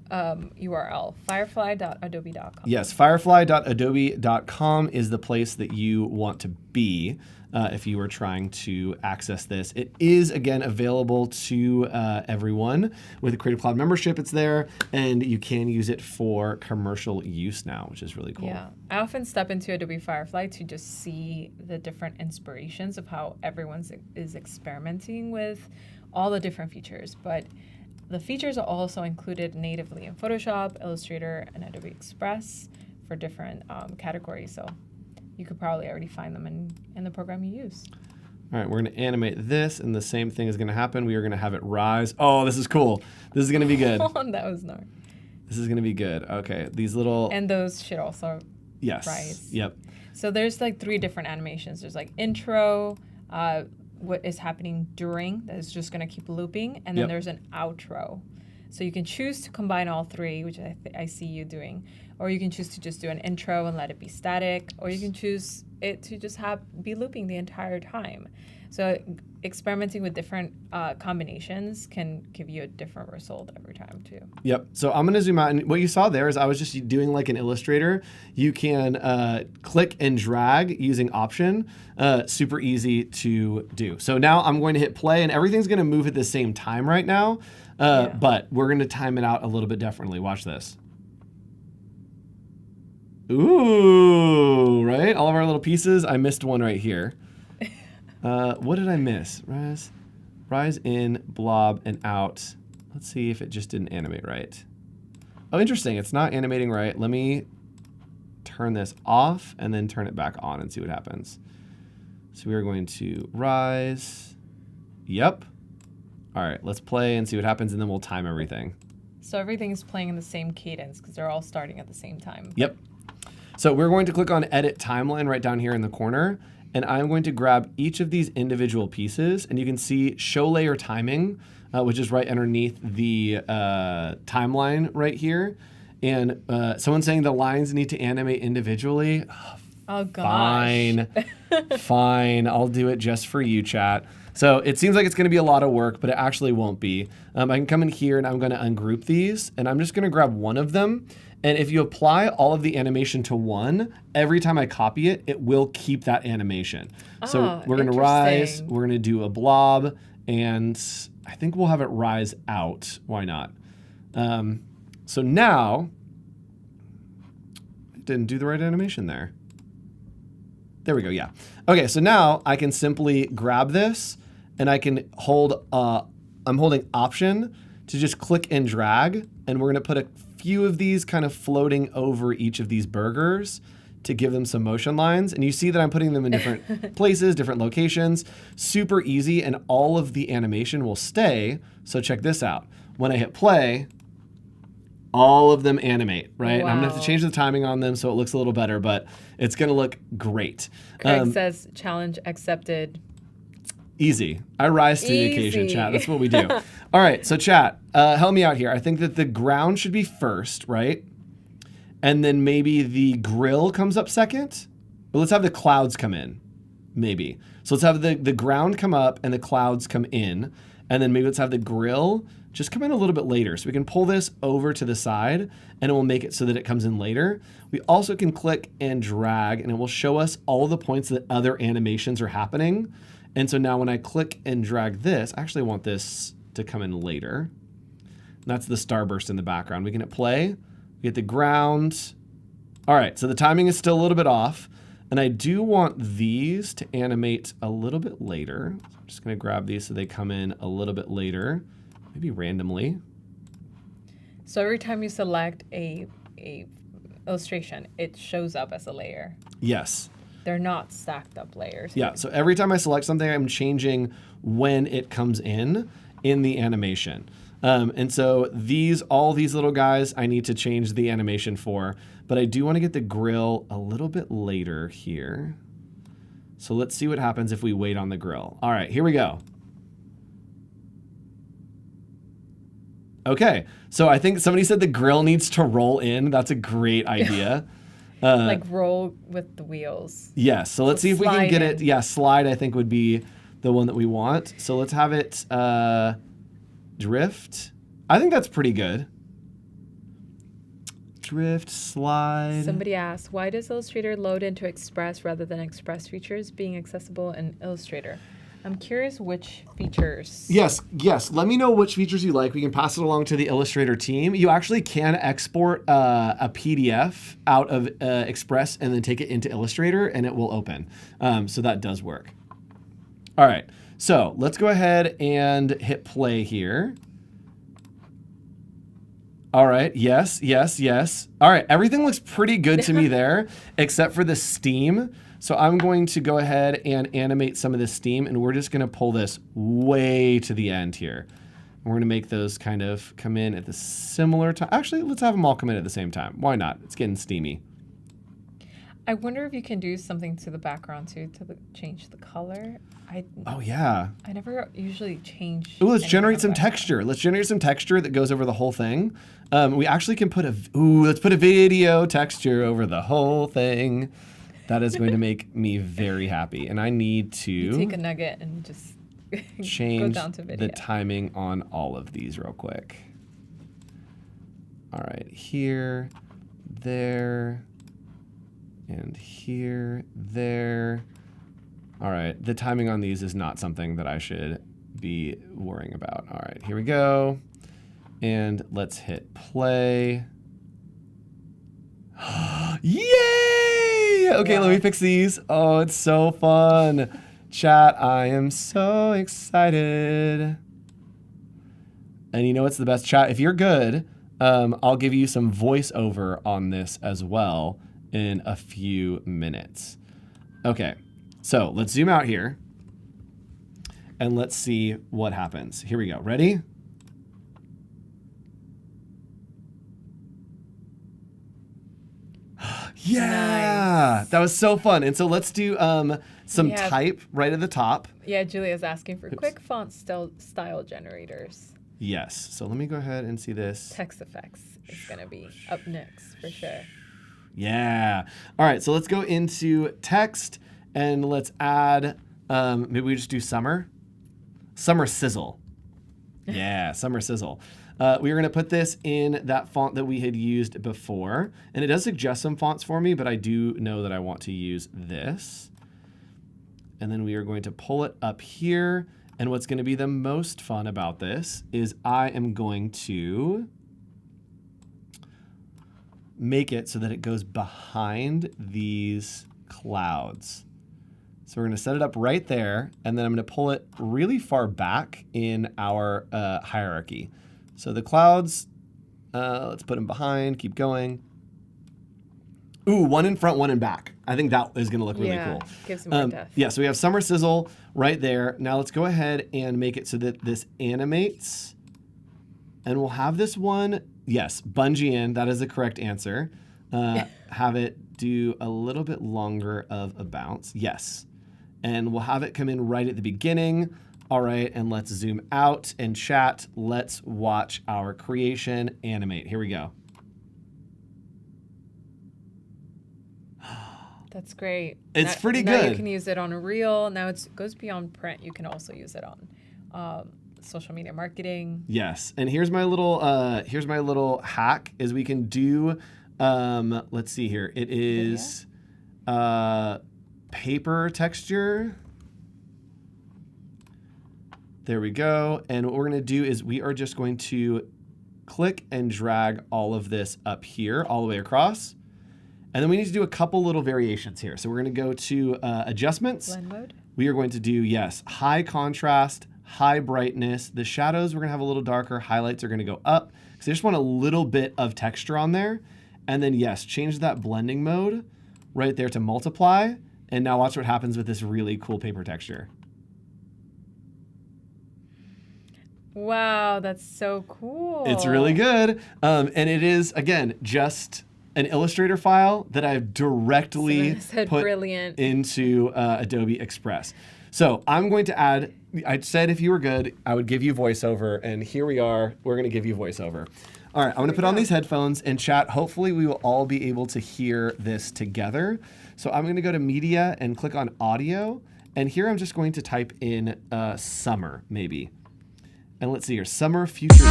URL? Firefly.adobe.com. Yes, firefly.adobe.com is the place that you want to be if you are trying to access this. It is, again, available to everyone. With a Creative Cloud membership, it's there, and you can use it for commercial use now, which is really cool. Yeah, I often step into Adobe Firefly to just see the different inspirations of how everyone is experimenting with all the different features. But the features are also included natively in Photoshop, Illustrator, and Adobe Express for different categories. So you could probably already find them in the program you use. All right, we're going to animate this, and the same thing is going to happen. We are going to have it rise. Oh, this is cool. This is going to be good. That was nice. This is going to be good. Okay, these little... And those should also rise. Yep. So there's like 3 different animations. There's like intro, what is happening during, that is just going to keep looping, and then there's an outro. So you can choose to combine all 3, which I see you doing, or you can choose to just do an intro and let it be static, or you can choose it to just be looping the entire time. So experimenting with different combinations can give you a different result every time too. Yep. So I'm going to zoom out, and what you saw there is I was just doing like an Illustrator. You can click and drag using Option. Super easy to do. So now I'm going to hit play, and everything's going to move at the same time right now, but we're going to time it out a little bit differently. Watch this. Ooh, right? All of our little pieces. I missed one right here. What did I miss? Rise in, blob, and out. Let's see if it just didn't animate right. Oh, interesting. It's not animating right. Let me turn this off and then turn it back on and see what happens. So we are going to rise. Yep. All right, let's play and see what happens, and then we'll time everything. So everything's playing in the same cadence because they're all starting at the same time. Yep. So we're going to click on Edit Timeline right down here in the corner, and I'm going to grab each of these individual pieces, and you can see Show Layer Timing, which is right underneath the timeline right here. And someone's saying the lines need to animate individually. Oh, gosh. Fine. Fine. I'll do it just for you, chat. So it seems like it's going to be a lot of work, but it actually won't be. I can come in here and I'm going to ungroup these, and I'm just going to grab one of them. And if you apply all of the animation to one, every time I copy it, it will keep that animation. So we're going to rise, we're going to do a blob, and I think we'll have it rise out. Why not? So now, I didn't do the right animation there. There we go, yeah. Okay, so now I can simply grab this, and I can hold, I'm holding Option to just click and drag, and we're gonna put a few of these kind of floating over each of these burgers to give them some motion lines. And you see that I'm putting them in different places, different locations. Super easy, and all of the animation will stay. So check this out. When I hit play, all of them animate, right? Wow. And I'm gonna have to change the timing on them so it looks a little better, but it's gonna look great. Craig says, challenge accepted. Easy. I rise to the occasion, chat. That's what we do. All right, so chat, help me out here. I think that the ground should be first, right? And then maybe the grill comes up second. But let's have the clouds come in, maybe. So let's have the ground come up and the clouds come in. And then maybe let's have the grill just come in a little bit later. So we can pull this over to the side and it will make it so that it comes in later. We also can click and drag and it will show us all the points that other animations are happening. And so now when I click and drag this, I actually want this to come in later. And that's the starburst in the background. We can hit play, we get the ground. All right, so the timing is still a little bit off. And I do want these to animate a little bit later. So I'm just gonna grab these so they come in a little bit later, maybe randomly. So every time you select a illustration, it shows up as a layer. Yes. They're not stacked up layers. Yeah, so every time I select something, I'm changing when it comes in the animation. And so all these little guys, I need to change the animation for, but I do want to get the grill a little bit later here. So let's see what happens if we wait on the grill. All right, here we go. Okay, so I think somebody said the grill needs to roll in. That's a great idea. Like roll with the wheels. Yes, so let's see if we can get it. Yeah, slide I think would be the one that we want. So let's have it drift. I think that's pretty good. Drift, slide. Somebody asked, why does Illustrator load into Express rather than Express features being accessible in Illustrator? I'm curious which features. Yes. Let me know which features you like. We can pass it along to the Illustrator team. You actually can export a PDF out of Express and then take it into Illustrator and it will open. So that does work. All right. So let's go ahead and hit play here. All right. Yes. All right. Everything looks pretty good to me there, except for the steam. So I'm going to go ahead and animate some of this steam, and we're just going to pull this way to the end here. And we're going to make those kind of come in at the similar time. Actually, let's have them all come in at the same time. Why not? It's getting steamy. I wonder if you can do something to the background too to change the color. Oh yeah. I never usually change. Ooh, let's generate some texture. Let's generate some texture that goes over the whole thing. We actually can put let's put a video texture over the whole thing. That is going to make me very happy. And I need to you take a nugget and just change go down to video. The timing on all of these real quick. All right, here, there, and here, there. All right, the timing on these is not something that I should be worrying about. All right, here we go. And let's hit play. Yay! Okay, let me fix these. Oh, it's so fun. Chat, I am so excited. And you know what's the best, chat? If you're good, I'll give you some voiceover on this as well in a few minutes. Okay, so let's zoom out here and let's see what happens. Here we go. Ready? Yeah, Nice. that was so fun. And so let's do some Yeah. type right at the top. Yeah, Julia's asking for quick font style generators. Yes. So let me go ahead and see this. Text effects is going to be up next for sure. Yeah. All right. So let's go into text and let's add, maybe we just do summer. Summer sizzle. Yeah, summer sizzle. We are going to put this in that font that we had used before. And it does suggest some fonts for me, but I do know that I want to use this. And then we are going to pull it up here. And what's going to be the most fun about this is I am going to make it so that it goes behind these clouds. So we're going to set it up right there, and then I'm going to pull it really far back in our hierarchy. So the clouds, let's put them behind, keep going. Ooh, one in front, one in back. I think that is going to look really cool. Gives some more depth. Yeah, so we have summer sizzle right there. Now let's go ahead and make it so that this animates. And we'll have this one, yes, bungee in. That is the correct answer. Have it do a little bit longer of a bounce. Yes. And we'll have it come in right at the beginning. All right, and let's zoom out and chat. Let's watch our creation animate. Here we go. That's great. It's pretty Now good. you can use it on a reel. Now it goes beyond print. You can also use it on social media marketing. Yes, and here's my little hack is we can do let's see here. It is paper texture. There we go. And what we're going to do is we are just going to click and drag all of this up here all the way across. And then we need to do a couple little variations here. So we're going to go to adjustments. Blend mode. We are going to do, yes, high contrast, high brightness. The shadows we're going to have a little darker. Highlights are going to go up because I just want a little bit of texture on there. And then, yes, change that blending mode right there to multiply. And now watch what happens with this really cool paper texture. Wow, that's so cool. It's really good. And it is, again, just an Illustrator file that I've directly Savannah said put brilliant. into Adobe Express. So I'm going to add, I said if you were good, I would give you voiceover. And here we are. We're going to give you voiceover. All right, I'm going to put on these headphones and chat. Hopefully we will all be able to hear this together. So I'm going to go to media and click on audio. And here I'm just going to type in summer, maybe. And let's see here, summer future.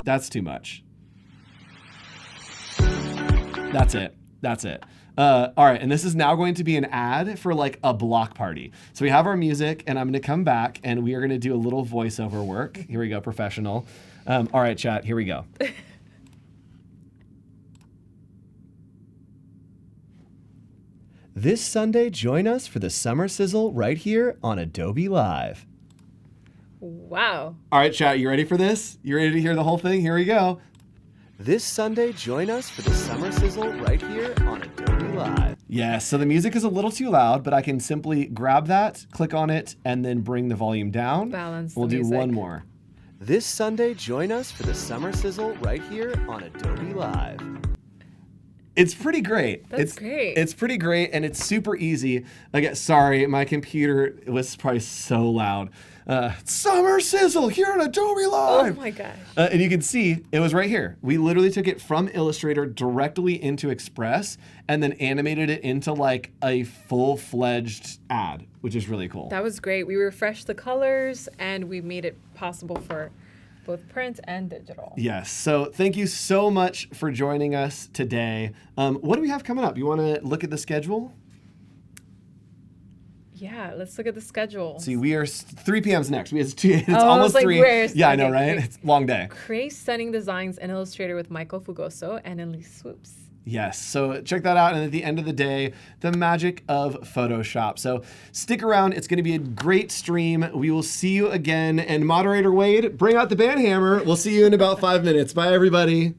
That's too much. That's it. That's it. All right, and this is now going to be an ad for like a block party. So we have our music, and I'm going to come back, and we are going to do a little voiceover work. Here we go, professional. All right, chat, here we go. This Sunday, join us for the Summer Sizzle right here on Adobe Live. Wow. All right, chat, you ready for this? You ready to hear the whole thing? Here we go. This Sunday, join us for the Summer Sizzle right here on Adobe Live. Yes, so the music is a little too loud, but I can simply grab that, click on it, and then bring the volume down. Balance the We'll do music. one more. This Sunday, join us for the Summer Sizzle right here on Adobe Live. It's pretty great. That's great. It's pretty great, and it's super easy. Like, sorry, my computer was probably so loud. Summer Sizzle here on Adobe Live. Oh my gosh. And you can see it was right here. We literally took it from Illustrator directly into Express and then animated it into like a full-fledged ad, which is really cool. That was great. We refreshed the colors and we made it possible for both print and digital. Yes. So thank you so much for joining us today. What do we have coming up? You want to look at the schedule? Yeah, let's look at the schedule. See, we are 3 p.m.'s next. It's I almost was like, 3. where's- Yeah, I know, okay, right? great. It's a long day. Create stunning designs in Illustrator with Michael Fugoso and Elise Swoops. Yes, so check that out. And at the end of the day, the magic of Photoshop. So stick around. It's going to be a great stream. We will see you again. And moderator Wade, bring out the band hammer. We'll see you in about 5 minutes. Bye, everybody.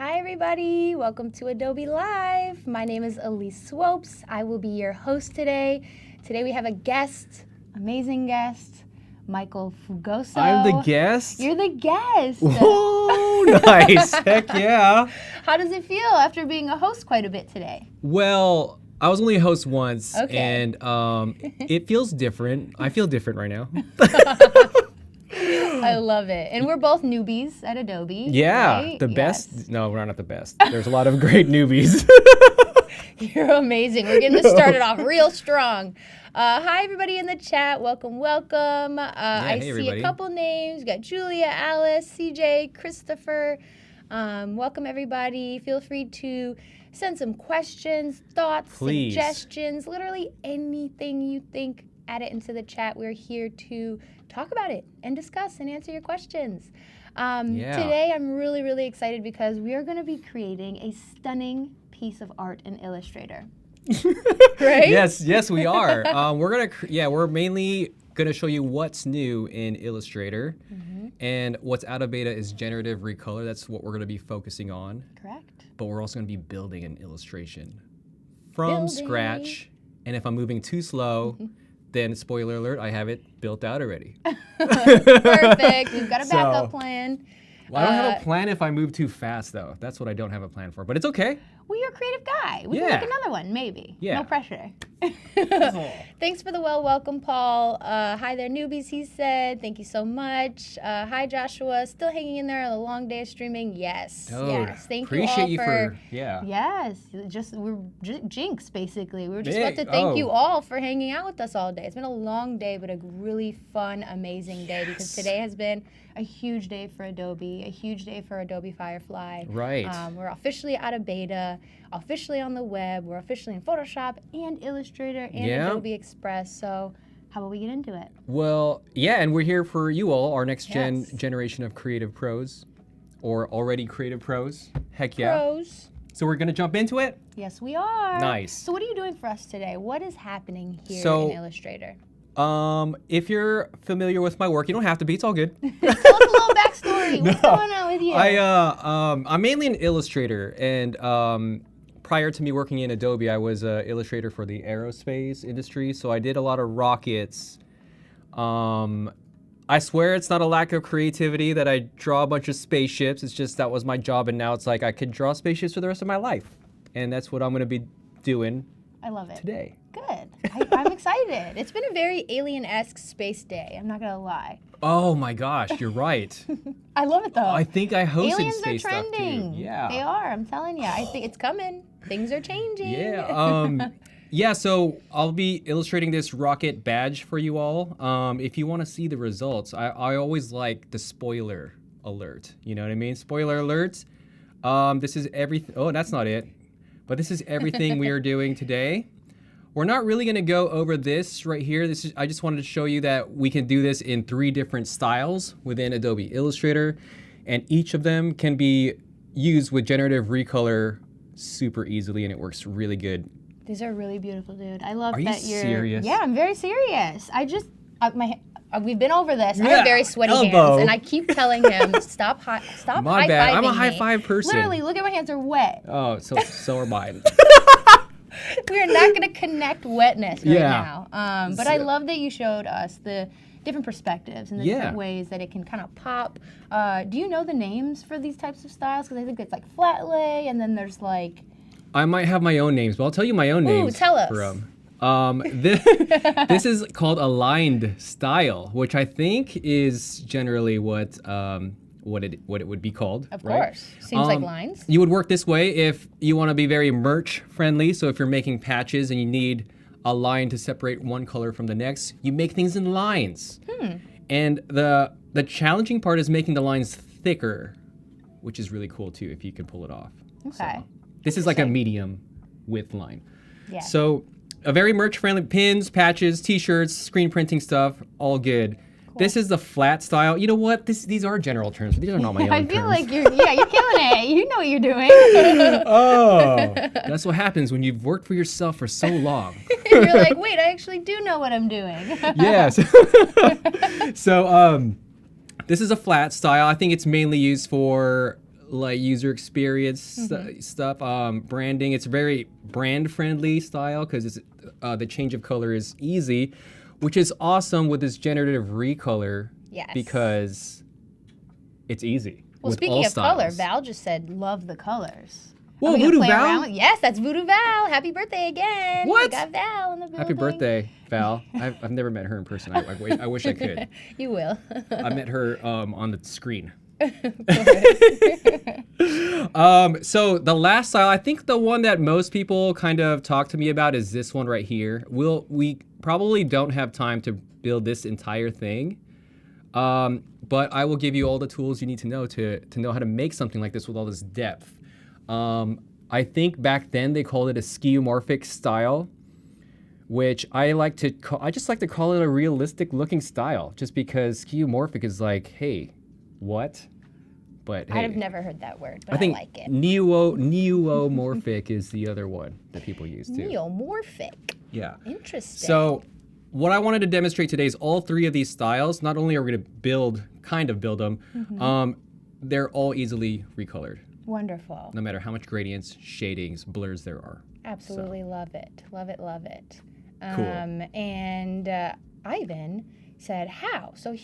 Hi, everybody. Welcome to Adobe Live. My name is Elise Swopes. I will be your host today. Today we have a guest, amazing guest, Michael Fugoso. I'm the guest? You're the guest. Whoa, nice. Heck yeah. How does it feel after being a host quite a bit today? Well, I was only a host once, Okay. and it feels different. I feel different right now. I love it. And we're both newbies at Adobe. Yeah, right? the Yes. best. No, we're not the best. There's a lot of great newbies. You're amazing. We're getting this started off real strong. Hi, everybody in the chat. Welcome, welcome. I hey, see everybody. a couple names. We got Julia, Alice, CJ, Christopher. Welcome, everybody. Feel free to send some questions, thoughts, Please. suggestions, literally anything you think. Add it into the chat. We're here to talk about it and discuss and answer your questions. Today, I'm really, really excited because we are going to be creating a stunning piece of art in Illustrator. Right? Yes, we are. We're mainly gonna show you what's new in Illustrator, and what's out of beta is generative recolor. That's what we're gonna be focusing on. Correct. But we're also gonna be building an illustration from scratch. And if I'm moving too slow, then spoiler alert, I have it built out already. Perfect. We've got a backup plan. Well, I don't have a plan if I move too fast, though. That's what I don't have a plan for. But it's okay. Well, you're a creative guy. We can Yeah. make another one, maybe. Yeah. No pressure. Thanks for the welcome, Paul. Hi there, newbies, he said. Thank you so much. Hi, Joshua. Still hanging in there on a long day of streaming? Yes. Dude, yes. Thank appreciate you all for yeah. Yes. We're jinx, basically. We were just Big. about to thank you Oh. all for hanging out with us all day. It's been a long day, but a really fun, amazing day because today has been a huge day for Adobe, a huge day for Adobe Firefly. Right. We're officially out of beta, officially on the web, we're officially in Photoshop and Illustrator and Yeah. Adobe Express. So how about we get into it? Well, yeah, and we're here for you all, our next Yes. generation of creative pros, or already creative pros. Heck yeah. Pros. So we're gonna jump into it. Yes, we are. Nice. So what are you doing for us today? What is happening here So- in Illustrator? If you're familiar with my work, you don't have to be. It's all good. Tell us a little backstory. What's going on with you? I'm mainly an illustrator, and prior to me working in Adobe, I was an illustrator for the aerospace industry. So I did a lot of rockets. I swear it's not a lack of creativity that I draw a bunch of spaceships. It's just that was my job, and now it's like I could draw spaceships for the rest of my life, and that's what I'm gonna be doing. I love it. Today. Good. I'm excited. It's been a very alien-esque space day. I'm not gonna lie. Oh my gosh, you're right. I love it though. I think I hosted Aliens space are stuff trending. too. Yeah. They are. I'm telling you. I think it's coming. Things are changing. Yeah. Yeah. So I'll be illustrating this rocket badge for you all. If you want to see the results, I always like the spoiler alert. You know what I mean? Spoiler alert. This is everything. Oh, that's not it. But this is everything we are doing today. We're not really going to go over this right here. I just wanted to show you that we can do this in 3 different styles within Adobe Illustrator, and each of them can be used with generative recolor super easily, and it works really good. These are really beautiful, dude. I love Are you that you're. serious? Yeah, I'm very serious. I just we've been over this. I Yeah, have very sweaty elbow. hands, and I keep telling him stop stop My high-fiving bad. I'm a me. high five person. Literally, look at my hands are wet. Oh, so are mine. We're not going to connect wetness right Yeah. now. But I love that you showed us the different perspectives and the Yeah. different ways that it can kind of pop. Do you know the names for these types of styles? Because I think it's like flat lay, and then there's like. I might have my own names, but I'll tell you my own names. tell us. This is called aligned style, which I think is generally what it would be called. Of right? course. Seems like lines. You would work this way if you want to be very merch friendly. So if you're making patches and you need a line to separate one color from the next, you make things in lines. And the challenging part is making the lines thicker, which is really cool too if you can pull it off. Okay. So, this is like a medium width line. Yeah. So a very merch friendly pins, patches, t-shirts, screen printing stuff, all good. This is the flat style. You know what? These are general terms. These are not my own I feel terms. like you're killing it. You know what you're doing. Oh, that's what happens when you've worked for yourself for so long. You're like, wait, I actually do know what I'm doing. Yes. So this is a flat style. I think it's mainly used for like user experience stuff, branding. It's very brand friendly style because it's the change of color is easy, which is awesome with this generative recolor. Yes. Because it's easy. Well, with speaking all of color, styles. Val just said love the colors. Whoa, Are we gonna Voodoo play Val? around? Yes, that's Voodoo Val. Happy birthday again. What? We got Val in the building. Happy birthday, Val. I've never met her in person. I wish I could. You will. I met her on the screen. So the last style, I think the one that most people kind of talk to me about is this one right here. We probably don't have time to build this entire thing, but I will give you all the tools you need to know how to make something like this with all this depth. I think back then they called it a skeuomorphic style, which I just like to call it a realistic looking style, just because skeuomorphic is like, hey, what? But hey, I've never heard that word, but I think like it. neomorphic is the other one that people use too. Neomorphic. Yeah. Interesting. So what I wanted to demonstrate today is all three of these styles. Not only are we going to build them, they're all easily recolored, Wonderful. no matter how much gradients, shadings, blurs there are. Absolutely love it. Love it, love it. Cool. And Ivan said, how? So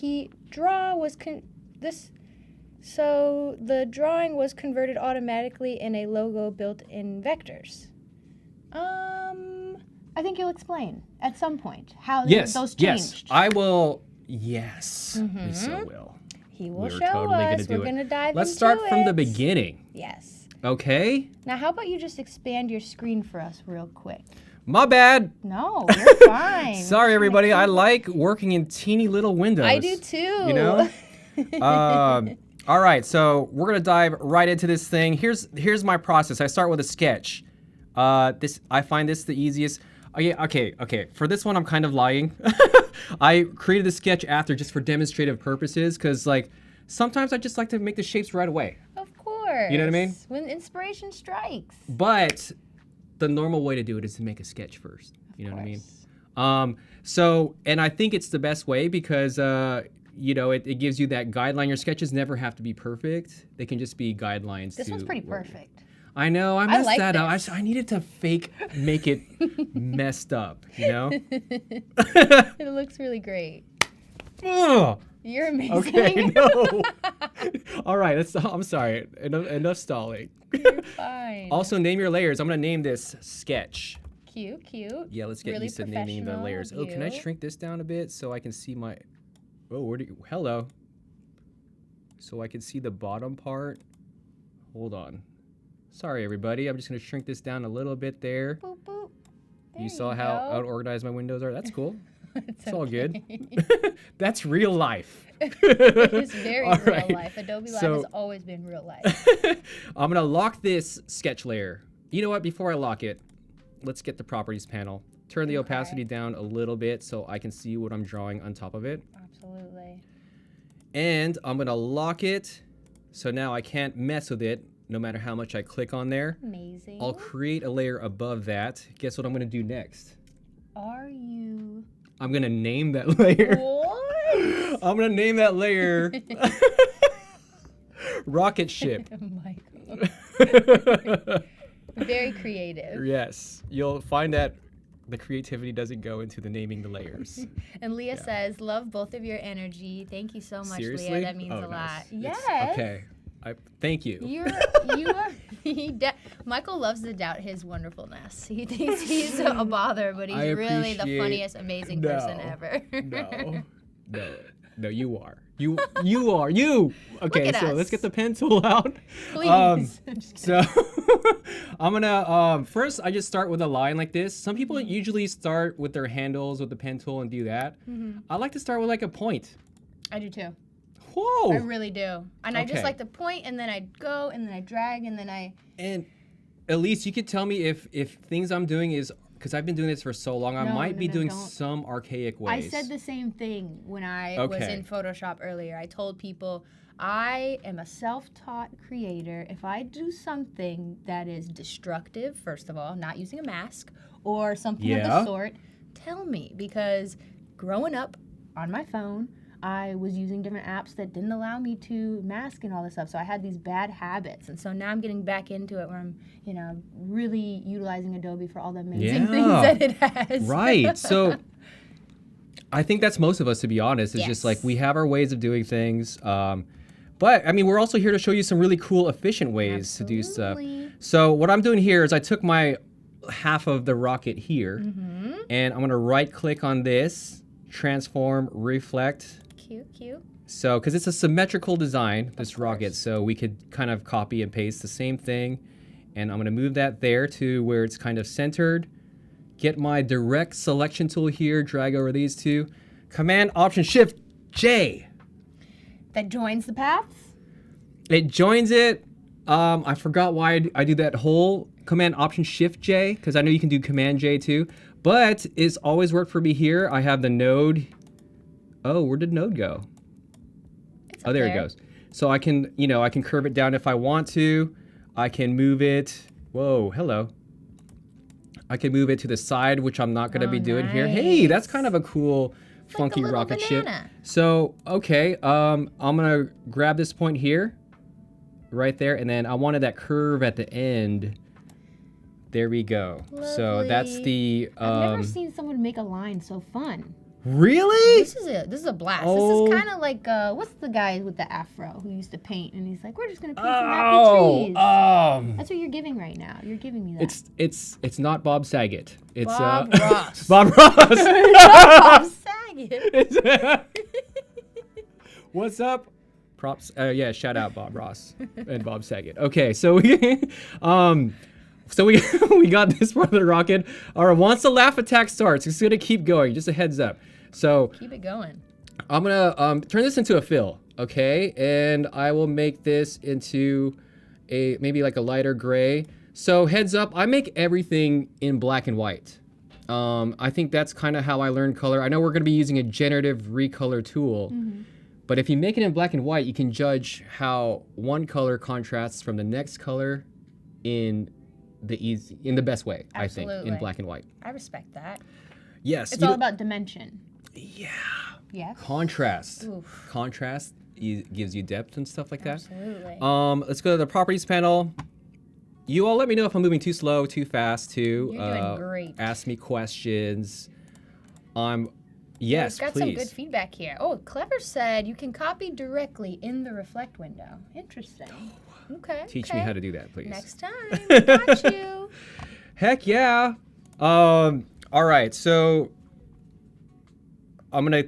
the drawing was converted automatically in a logo built in vectors. I think you'll explain at some point how those changed. Yes, I will. Yes, we so will. He will We're show totally us. Gonna do We're going to it. dive Let's into start from the it. beginning. Yes. Okay. Now, how about you just expand your screen for us real quick? My bad. No, you're fine. Sorry, everybody. I like working in teeny little windows. I do too. You know? All right, so we're gonna dive right into this thing. Here's my process. I start with a sketch. I find this the easiest. Okay. For this one, I'm kind of lying. I created the sketch after just for demonstrative purposes, because like sometimes I just like to make the shapes right away. Of course. You know what I mean? When inspiration strikes. But the normal way to do it is to make a sketch first. You know what I mean? And I think it's the best way because it gives you that guideline. Your sketches never have to be perfect. They can just be guidelines. This one's pretty perfect. I know. I messed like that up. this. I needed to make it messed up. You know? It looks really great. Ugh. You're amazing. Okay. No. All right. I'm sorry. Enough stalling. You're fine. Also, name your layers. I'm gonna name this sketch. Cute. Yeah, let's get Really used to naming the layers. Oh, can I shrink this down a bit so I can see my... Oh, hello. So I can see the bottom part. Hold on. Sorry, everybody. I'm just going to shrink this down a little bit there. Boop, boop. You saw how unorganized my windows are? That's cool. It's all good. That's real life. It's very All real right. life. Adobe Live So- has always been real life. I'm going to lock this sketch layer. You know what? Before I lock it, let's get the properties panel. Turn the opacity down a little bit so I can see what I'm drawing on top of it. Absolutely. And I'm going to lock it so now I can't mess with it no matter how much I click on there. Amazing. I'll create a layer above that. Guess what I'm going to do next? Are you... I'm going to name that layer. What? I'm going to name that layer Rocket Ship. Michael. Very creative. Yes. You'll find that the creativity doesn't go into the naming the layers. And Leah says, love both of your energy. Thank you so much, Seriously? Leah. That means Oh, a lot. nice. Yes. Okay. Thank you. Michael loves to doubt his wonderfulness. He thinks he's a bother, but he's really the funniest, amazing person ever. No, you are. You are. You. Okay, so let's get the pen tool out. Please. I'm just So I'm gonna first I just start with a line like this. Some people usually start with their handles with the pen tool and do that. I like to start with like a point. I do too. Whoa. I really do. And I just Okay. like to point, and then I go, and then I drag, and then I... And Elise, you could tell me if things I'm doing is, because I've been doing this for so long, I might be doing don't. some archaic ways. I said the same thing when I was in Photoshop earlier. I told people I am a self-taught creator. If I do something that is destructive, first of all, not using a mask, or something of the sort, tell me. Because growing up on my phone, I was using different apps that didn't allow me to mask and all this stuff. So I had these bad habits. And so now I'm getting back into it where I'm, really utilizing Adobe for all the amazing things that it has. Right. So I think that's most of us, to be honest. It's just like we have our ways of doing things. But I mean, we're also here to show you some really cool, efficient ways to do stuff. So what I'm doing here is I took my half of the rocket here, and I'm gonna right click on this, transform, reflect. Cute. So, because it's a symmetrical design, this rocket, so we could kind of copy and paste the same thing. And I'm gonna move that there to where it's kind of centered. Get my direct selection tool here, drag over these two. Command, Option, Shift, J. That joins the paths? It joins it. I forgot why I do that whole Command, Option, Shift, J, because I know you can do Command J too. But it's always worked for me here. I have the node. Oh, where did node go? Oh, there it goes. So I can, I can curve it down if I want to. I can move it. Whoa, hello. I can move it to the side, which I'm not going to be doing here. Hey, that's kind of a cool, funky rocket ship. So, okay, I'm going to grab this point here, right there, and then I wanted that curve at the end. There we go. Lovely. So that's the... I've never seen someone make a line so fun. Really? This is a blast. Oh. This is kind of like what's the guy with the afro who used to paint and he's like, we're just gonna paint some happy trees. That's what you're giving right now. You're giving me that. It's not Bob Saget. It's Bob Ross. Bob Ross. Bob Saget. What's up? Props. Yeah, shout out Bob Ross and Bob Saget. Okay, so we we got this part of the rocket. All right, once the laugh attack starts, it's gonna keep going. Just a heads up. So keep it going. I'm gonna turn this into a fill, okay? And I will make this into maybe like a lighter gray. So heads up, I make everything in black and white. I think that's kind of how I learn color. I know we're gonna be using a generative recolor tool, but if you make it in black and white, you can judge how one color contrasts from the next color in the best way. Absolutely. I think, in black and white. I respect that. Yes. It's all about dimension. Yeah. Yes. Contrast. Oof. Contrast gives you depth and stuff like that. Absolutely. Let's go to the properties panel. You all let me know if I'm moving too slow, too fast, too. You're doing great. Ask me questions. Yes, We've got please. some good feedback here. Oh, Clever said you can copy directly in the reflect window. Interesting. Okay. Teach me how to do that, please. Next time. Got you. Heck yeah. All right, so I'm gonna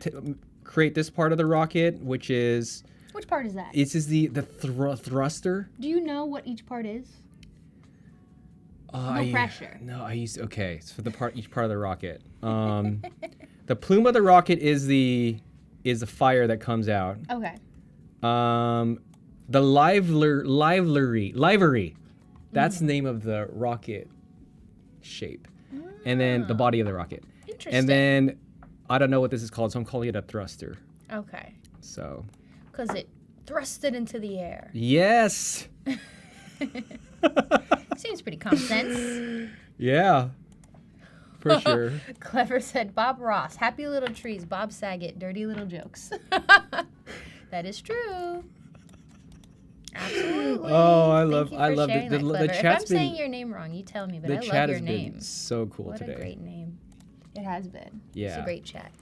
create this part of the rocket, which is... Which part is that? This is the thruster. Do you know what each part is? No pressure. No, okay, it's for each part of the rocket. The plume of the rocket is the fire that comes out. Okay. The livery. That's the name of the rocket shape. And then the body of the rocket. Interesting. And then I don't know what this is called, so I'm calling it a thruster. Okay. So. Because it thrusted into the air. Yes. Seems pretty common sense. Yeah. For sure. Clever said Bob Ross, happy little trees, Bob Saget, dirty little jokes. That is true. Absolutely. Oh, I love it. The chat's chat's if I'm been, saying your name wrong, you tell me, but I love your chat has name. been so cool what today. What a great name. It has been. Yeah. It's a great chat.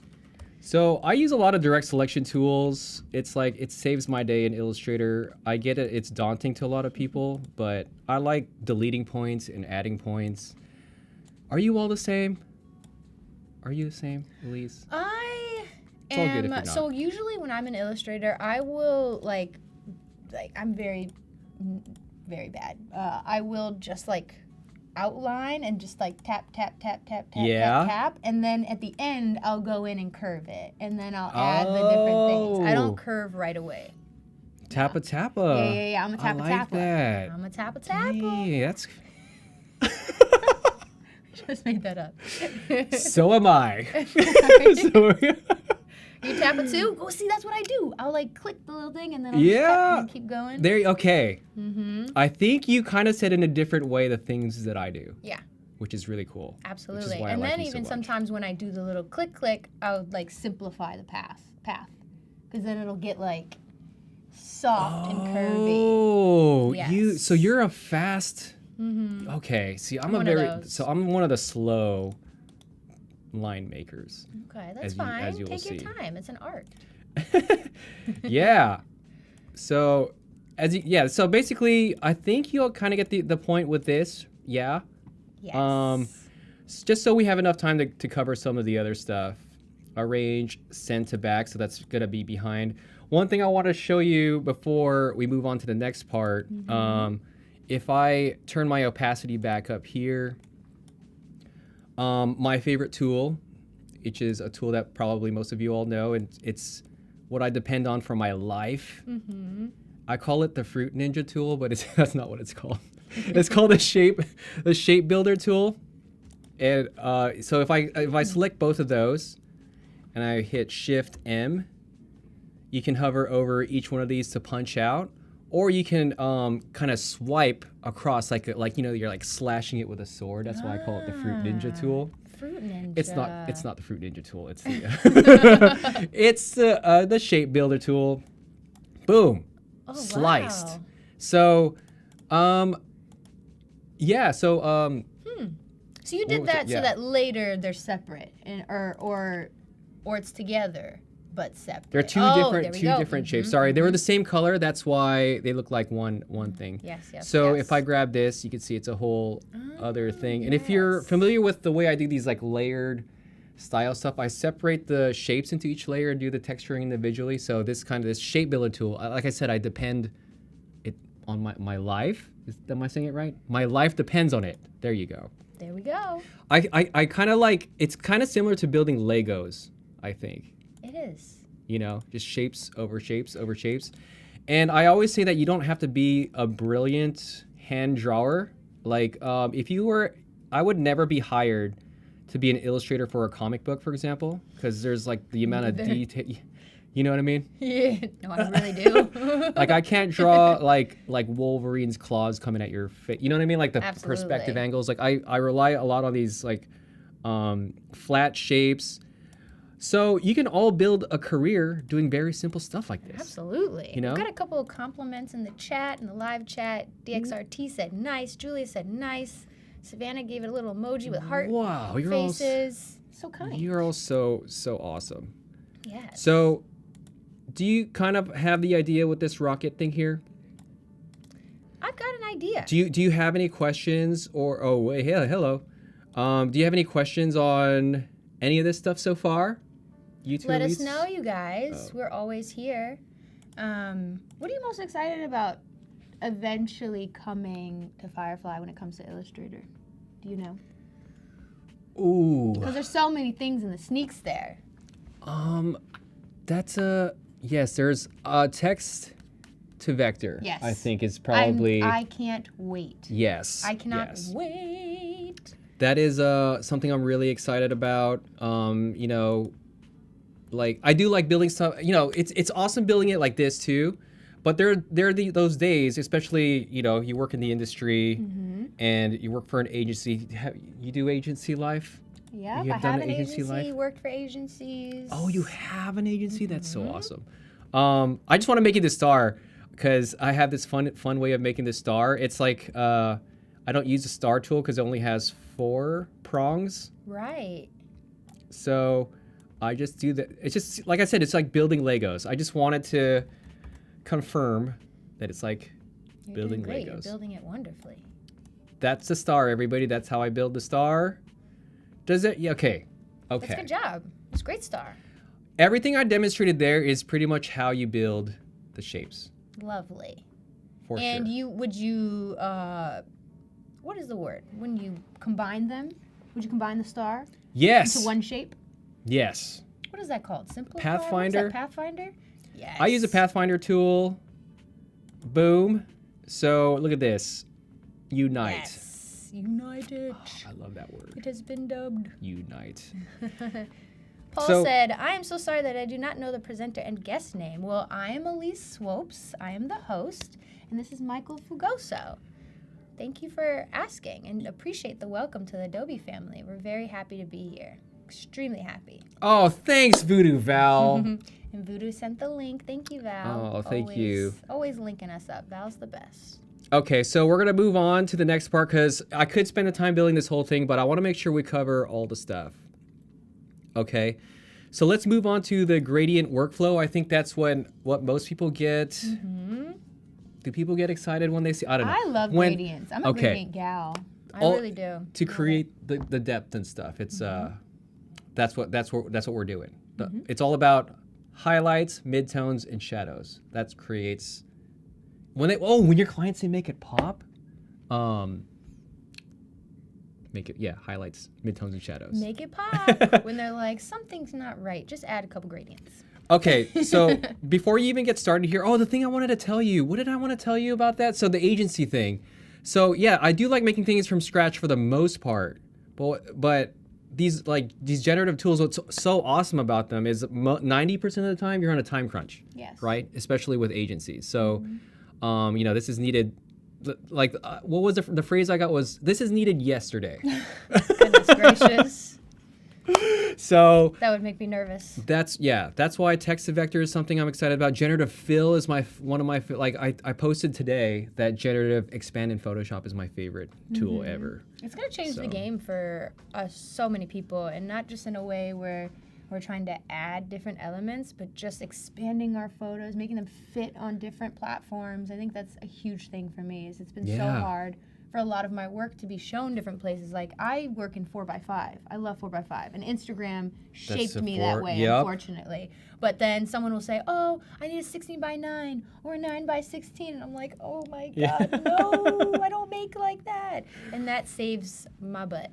So I use a lot of direct selection tools. It's like, it saves my day in Illustrator. I get it, it's daunting to a lot of people, but I like deleting points and adding points. Are you all the same? Are you the same, Elise? I It's all good if am. you're not. So usually when I'm in Illustrator, I will I'm very, very bad. I will just outline and just tap, tap, tap, tap, tap, tap, and then at the end I'll go in and curve it, and then I'll add the different things. I don't curve right away. Tappa tappa. Yeah. I'm a tappa I like that. I'm a tappa tappa. Yeah, that's. Just made that up. So am I. You tap it too? Oh, see, that's what I do. I'll click the little thing and then I'll just tap and keep going. Okay. I think you kind of said in a different way the things that I do. Yeah. Which is really cool. Absolutely. And then even sometimes when I do the little click, I'll simplify the path. because then it'll get like soft and curvy. Oh, Yes. so you're a fast. Mm-hmm. Okay, see, I'm One of those. I'm one of the slow line makers. Okay, that's as fine. you will Take your see. time. It's an art. Yeah. So so basically I think you'll kind of get the point with this. Yeah. Yes. Just so we have enough time to cover some of the other stuff. Arrange, send to back, so that's gonna be behind. One thing I want to show you before we move on to the next part, if I turn my opacity back up here, my favorite tool, which is a tool that probably most of you all know, and it's what I depend on for my life. I call it the Fruit Ninja tool, but that's not what it's called. It's called the shape builder tool. And so if I select both of those and I hit Shift M, you can hover over each one of these to punch out, or you can kind of swipe across like you're like slashing it with a sword. That's why I call it the Fruit Ninja tool. Fruit Ninja. It's not the Fruit Ninja tool. It's the it's the shape builder tool. Boom. Oh, Sliced. wow. So yeah, so So you What did was it? that Yeah. so that later they're separate, and or it's together but separate. there are two different shapes. Sorry, they were the same color. That's why they look like one thing. Yes, yes. So yes. if I grab this, you can see it's a whole other thing. And if you're familiar with the way I do these like layered style stuff, I separate the shapes into each layer and do the texturing individually. So this shape builder tool, like I said, I depend it on my life. Am I saying it right? My life depends on it. There you go. There we go. I kind of like, it's kind of similar to building Legos, I think. It is. You know, just shapes over shapes over shapes. And I always say that you don't have to be a brilliant hand drawer. Like, if you were, I would never be hired to be an illustrator for a comic book, for example, because there's like the amount of detail. You know what I mean? Yeah. No, I really do. Like I can't draw like Wolverine's claws coming at your face. You know what I mean? Like the Absolutely. perspective angles. Like I rely a lot on these like flat shapes. So you can all build a career doing very simple stuff like this. Absolutely. You know? We've got a couple of compliments in the chat, in the live chat. DXRT said nice. Julia said nice. Savannah gave it a little emoji with heart Wow, faces. So kind. You're all so awesome. Yes. So do you kind of have the idea with this rocket thing here? I've got an idea. Do you have any questions or hello? Do you have any questions on any of this stuff so far? You two Let us elites? know, you guys. We're always here. What are you most excited about eventually coming to Firefly when it comes to Illustrator? Do you know? Ooh. Because there's so many things in the sneaks there. That's yes. There's text to vector. Yes. I think is probably. I can't wait. Yes. I cannot yes. wait. That is something I'm really excited about. You know, like I do like building stuff. You know, it's awesome building it like this too. But there are those days, especially you know, you work in the industry and you work for an agency. You do agency life. Yeah, You I have done have an agency agency, life? worked for agencies. Oh, you have an agency? That's so awesome. I just want to make it the star because I have this fun way of making the star. It's like I don't use the star tool because it only has 4 prongs. Right. So I just do that. It's just like I said, it's like building Legos. I just wanted to confirm that it's like You're building doing great. Legos. You're building it wonderfully. That's the star, everybody. That's how I build the star. Does it? Yeah, okay. Okay. That's a good job. It's a great star. Everything I demonstrated there is pretty much how you build the shapes. Lovely. For And sure. would you what is the word? When you combine them, would you combine the star Yes. into one shape? Yes. What is that called? Simplify? Pathfinder. What is that, Pathfinder? Yes. I use a Pathfinder tool. Boom. So look at this. Unite. Yes. United. I love that word. It has been dubbed. Unite. Paul So- said, I am so sorry that I do not know the presenter and guest name. Well, I am Elise Swopes. I am the host, and this is Michael Fugoso. Thank you for asking and appreciate the welcome to the Adobe family. We're very happy to be here. extremely happy. Oh, thanks, Voodoo Val. And Voodoo sent the link. Thank you, Val. Oh, thank you. Always linking us up. Val's the best. Okay, so we're gonna move on to the next part because I could spend the time building this whole thing, but I want to make sure we cover all the stuff. Okay, so let's move on to the gradient workflow. I think that's what most people get. Mm-hmm. Do people get excited when they see? I don't know. I love gradients. I'm a gradient gal. I really do. To create the depth and stuff. It's that's what we're doing. It's all about highlights, midtones, and shadows. That creates when your clients say make it pop, make it highlights, midtones, and shadows. Make it pop. When they're like something's not right, just add a couple gradients. Okay, so before you even get started here, the thing I wanted to tell you, what did I want to tell you about that? So the agency thing. So yeah, I do like making things from scratch for the most part, but these generative tools, what's so awesome about them is 90% of the time you're on a time crunch. Yes. Right? Especially with agencies. So, this is needed. Like, what was the phrase I got was, this is needed yesterday. Goodness gracious. So that would make me nervous. That's why text to vector is something I'm excited about. Generative fill is one of my I posted today that generative expand in Photoshop is my favorite tool ever. It's gonna change the game for so many people, and not just in a way where we're trying to add different elements, but just expanding our photos, making them fit on different platforms. I think that's a huge thing for me. It's been so hard for a lot of my work to be shown different places. Like, I work in 4x5. I love 4x5. And Instagram shaped me that way, unfortunately. But then someone will say, oh, I need a 16:9 or a 9:16. And I'm like, oh my God, no, I don't make like that. And that saves my butt.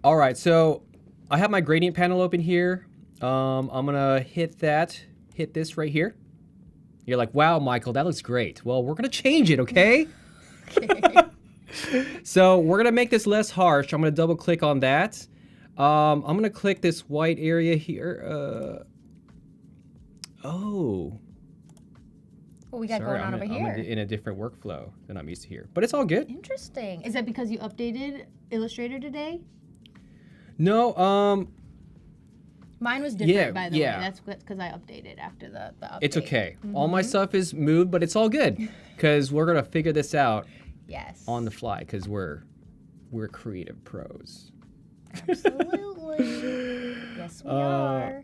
All right, so I have my gradient panel open here. I'm gonna hit this right here. You're like, wow, Michael, that looks great. Well, we're gonna change it, okay? Okay. So we're gonna make this less harsh. I'm gonna double click on that. I'm gonna click this white area here. What we got going on over here? I'm in a different workflow than I'm used to here, but it's all good. Interesting. Is that because you updated Illustrator today? No, mine was different, by the way. That's because I updated after the update. It's okay. All my stuff is moved, but it's all good because we're gonna figure this out. Yes. On the fly, because we're creative pros. Absolutely. Yes, we are.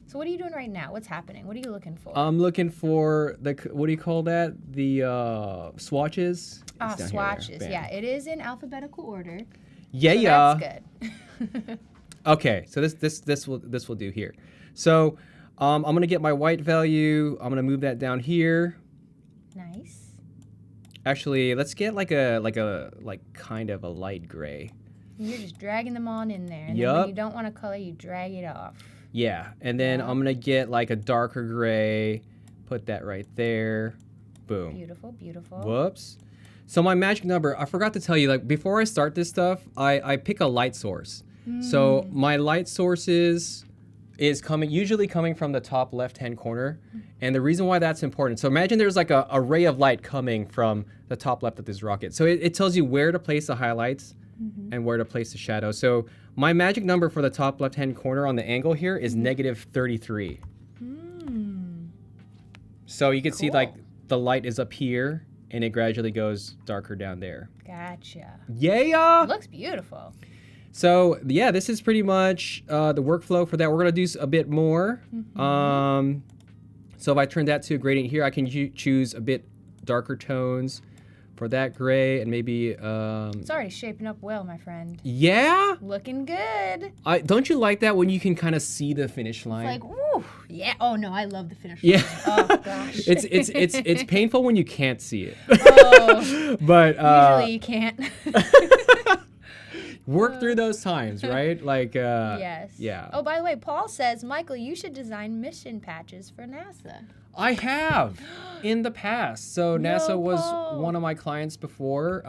So what are you doing right now? What's happening? What are you looking for? I'm looking for what do you call that? The swatches. Swatches. Yeah, it is in alphabetical order. Yeah, so that's good. Okay, so this will do here. So I'm gonna get my white value. I'm gonna move that down here. Nice. Actually, let's get like kind of a light gray. You're just dragging them on in there. And then when you don't want a color, you drag it off. Yeah, and then I'm gonna get like a darker gray, put that right there. Boom. Beautiful, beautiful. Whoops. So my magic number, I forgot to tell you, like before I start this stuff, I pick a light source. So my light sources is usually coming from the top left-hand corner. And the reason why that's important, so imagine there's like a ray of light coming from the top left of this rocket. So it tells you where to place the highlights and where to place the shadow. So my magic number for the top left-hand corner on the angle here is -33. So you can see like the light is up here and it gradually goes darker down there. Gotcha. Yeah! Looks beautiful. So yeah, this is pretty much the workflow for that. We're gonna do a bit more. So if I turn that to a gradient here, I can choose a bit darker tones for that gray and maybe. It's already shaping up well, my friend. Yeah. Looking good. Don't you like that when you can kind of see the finish line? It's like, ooh, yeah. Oh no, I love the finish line. Oh gosh. It's painful when you can't see it. Oh. But usually you can't. Work through those times, right? Like, yes. Yeah. Oh, by the way, Paul says, Michael, you should design mission patches for NASA. I have in the past. So NASA was one of my clients before.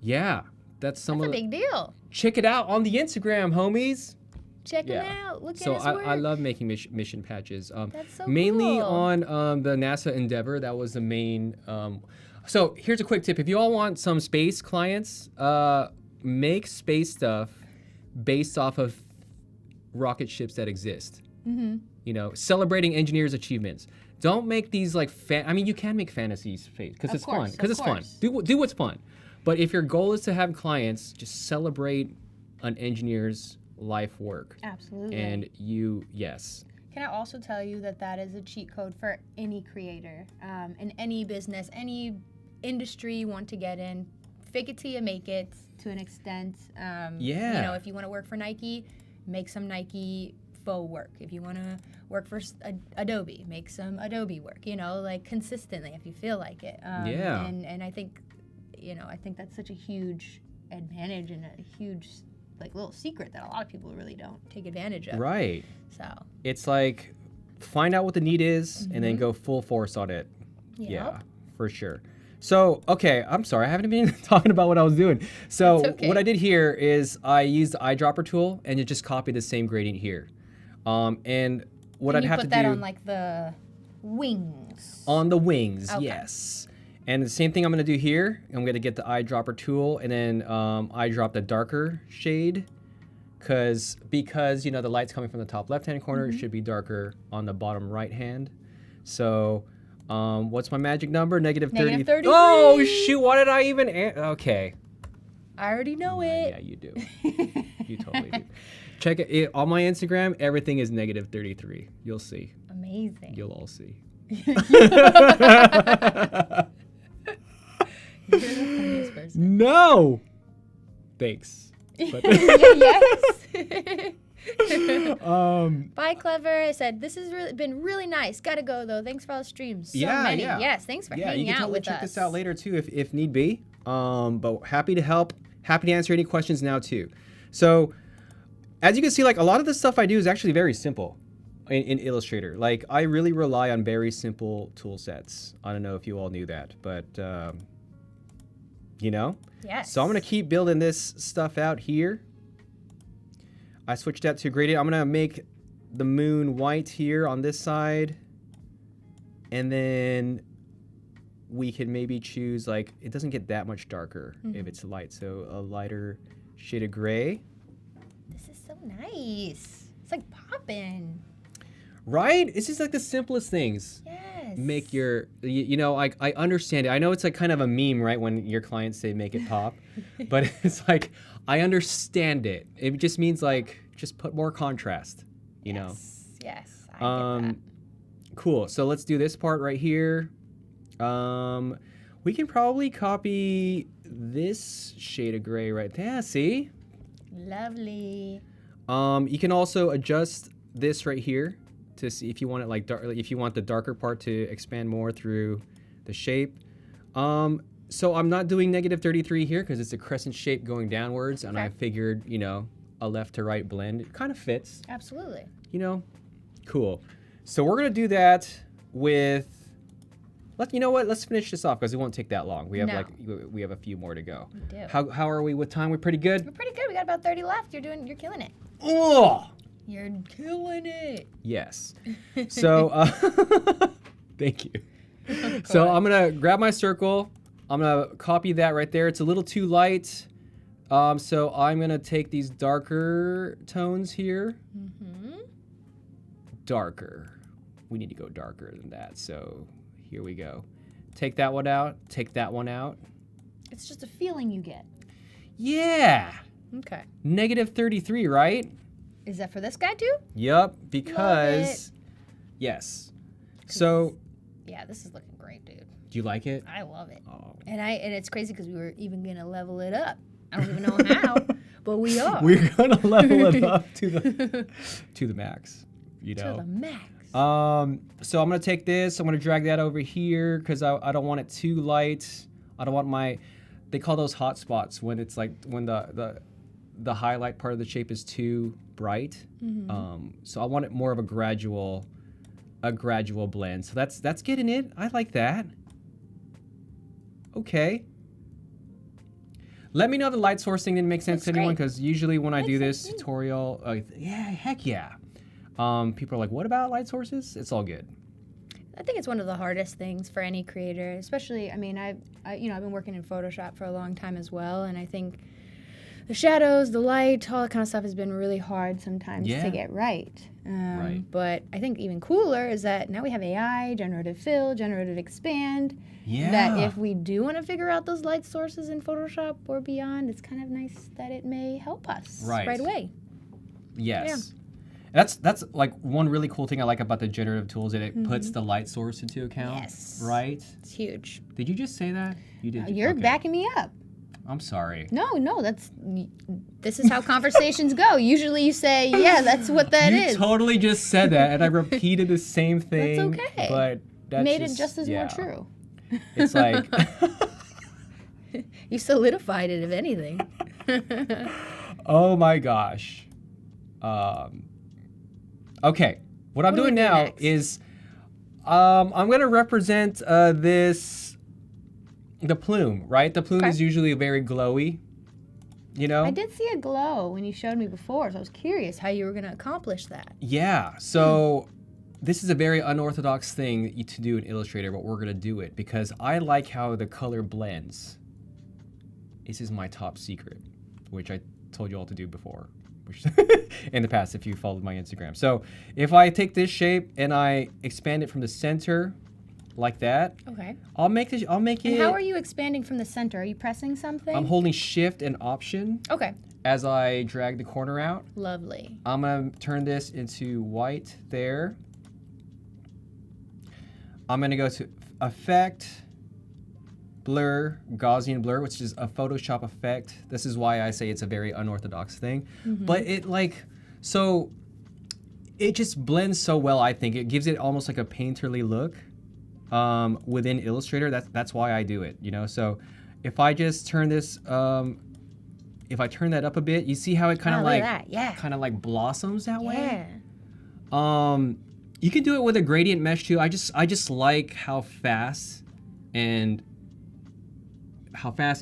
Yeah, that's a big deal. Check it out on the Instagram, homies. Check it out. Look so at his work. I love making mission patches. That's so mainly cool. on the NASA Endeavor. That was the main. So here's a quick tip: if you all want some space clients, make space stuff based off of rocket ships that exist. Mm-hmm. You know, celebrating engineers' achievements. Don't make these like I mean, you can make fantasies fake because it's fun. Because it's fun. Do what's fun. But if your goal is to have clients, just celebrate an engineer's life work. Absolutely. And yes. Can I also tell you that that is a cheat code for any creator, in any business, any industry you want to get in? Fake it till you make it, to an extent. You know, if you want to work for Nike, make some Nike faux work. If you want to work for Adobe, make some Adobe work. You know, like consistently if you feel like it. And I think, you know, I think that's such a huge advantage and a huge like little secret that a lot of people really don't take advantage of. Right. So it's like find out what the need is and then go full force on it. Yep. Yeah, for sure. So, okay, I'm sorry, I haven't been talking about what I was doing. So what I did here is I used the eyedropper tool and it just copied the same gradient here. And what I'd have to do— you put that on like the wings. On the wings, Okay. yes. And the same thing I'm gonna do here. I'm gonna get the eyedropper tool and then eyedrop the darker shade because you know the light's coming from the top left-hand corner, it should be darker on the bottom right-hand. So what's my magic number? Negative 30. Negative 33. Oh shoot! Why did I even? Okay. I already know it. Yeah, you do. You totally do. Check it on my Instagram. Everything is negative 33. You'll see. Amazing. You'll all see. You're the funniest person. No. Thanks. But Yes. Bye, Clever. I said, this has been really nice. Gotta go, though. Thanks for all the streams. So Yeah, many. yeah. Yes, thanks for yeah, hanging you can out totally with check us. this out later too if need be. But happy to help. Happy to answer any questions now too. So as you can see, like a lot of the stuff I do is actually very simple in Illustrator. Like I really rely on very simple tool sets. I don't know if you all knew that, but you know? Yes. So I'm gonna keep building this stuff out here. I switched that to gradient. I'm gonna make the moon white here on this side. And then we can maybe choose like, it doesn't get that much darker if it's light. So a lighter shade of gray. This is so nice. It's like popping. Right? It's just like the simplest things. Yes. Make your, you know, I understand it. I know it's like kind of a meme, right? When your clients say make it pop, but it's like, I understand it. It just means like, just put more contrast, you know? Yes, I get that. Cool, so let's do this part right here. We can probably copy this shade of gray right there, see? Lovely. You can also adjust this right here to see if you want it like if you want the darker part to expand more through the shape. So I'm not doing negative 33 here because it's a crescent shape going downwards, and I figured, you know, a left to right blend, it kind of fits. Absolutely. You know, cool. So we're gonna do that with. You know what? Let's finish this off because it won't take that long. We have we have a few more to go. We do. How are we with time? We're pretty good. We're pretty good. We got about 30 left. You're killing it. Oh. You're killing it. Yes. So thank you. So I'm gonna grab my circle. I'm gonna copy that right there. It's a little too light. So I'm gonna take these darker tones here. Darker. We need to go darker than that. So here we go. Take that one out. Take that one out. It's just a feeling you get. Yeah. Okay. Negative 33, right? Is that for this guy too? Yep. Because yes. So. Yeah, this is looking great, dude. Do you like it? I love it. Oh. And it's crazy because we were even gonna level it up. I don't even know how, but we are. We're gonna level it up to the max. You know. To the max. So I'm gonna take this. I'm gonna drag that over here because I don't want it too light. I don't want they call those hot spots when it's like when the highlight part of the shape is too bright. So I want it more of a gradual blend. So that's getting it. I like that. Okay. Let me know if the light source thing didn't make sense to anyone, because usually when I do this tutorial, yeah, heck yeah. People are like, what about light sources? It's all good. I think it's one of the hardest things for any creator, especially, I mean, I've been working in Photoshop for a long time as well, and I think the shadows, the light, all that kind of stuff has been really hard sometimes Yeah. to get right. Right. But I think even cooler is that now we have AI, generative fill, generative expand. Yeah. That if we do want to figure out those light sources in Photoshop or beyond, it's kind of nice that it may help us Right. away. Yes. That's like one really cool thing I like about the generative tools, that it puts the light source into account. Yes. Right? It's huge. Did you just say that? You did. You're okay. backing me up. I'm sorry. No, this is how conversations go. Usually you say, yeah, that's what that you is. totally just said that, and I repeated the same thing. That's okay. But that's Made it just as yeah. more true. It's like, You solidified it, if anything. oh my gosh. Okay, what I'm do we doing do now next? is I'm going to represent the plume, right? The plume Okay. is usually very glowy, you know? I did see a glow when you showed me before, so I was curious how you were going to accomplish that. Yeah, so this is a very unorthodox thing to do in Illustrator, but we're gonna do it because I like how the color blends. This is my top secret, which I told you all to do before, which in the past if you followed my Instagram. So if I take this shape and I expand it from the center like that, Okay. I'll make it. And how are you expanding from the center? Are you pressing something? I'm holding Shift and Option Okay. as I drag the corner out. Lovely. I'm gonna turn this into white there. I'm gonna go to Effect, Blur, Gaussian Blur, which is a Photoshop effect. This is why I say it's a very unorthodox thing. But it it just blends so well, I think. It gives it almost like a painterly look within Illustrator. That's why I do it, you know? So if I just turn this, if I turn that up a bit, you see how it kind of look at that. Yeah. kind of like blossoms that way? Yeah. You can do it with a gradient mesh too. I just like how fast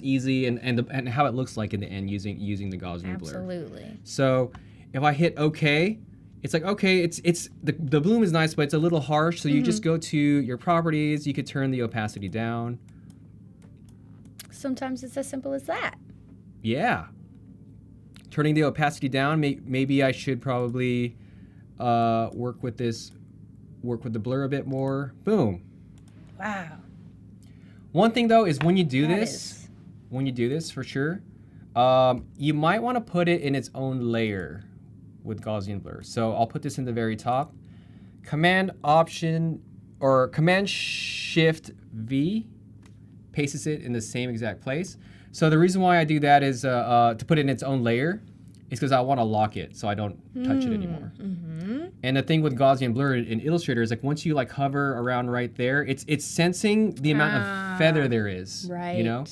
easy and how it looks like in the end using the Gaussian blur. Absolutely. So if I hit OK, it's like okay, it's the bloom is nice, but it's a little harsh. So you just go to your properties. You could turn the opacity down. Sometimes it's as simple as that. Yeah. Turning the opacity down. Maybe I should probably work with the blur a bit more. Boom. Wow. One thing though is when you do That this, for sure, you might want to put it in its own layer with Gaussian blur. So I'll put this in the very top. Command Shift V pastes it in the same exact place. So the reason why I do that is to put it in its own layer is because I want to lock it so I don't touch it anymore. And the thing with Gaussian blur in Illustrator is like once you like hover around right there, it's sensing the amount of feather there is. Right. You know,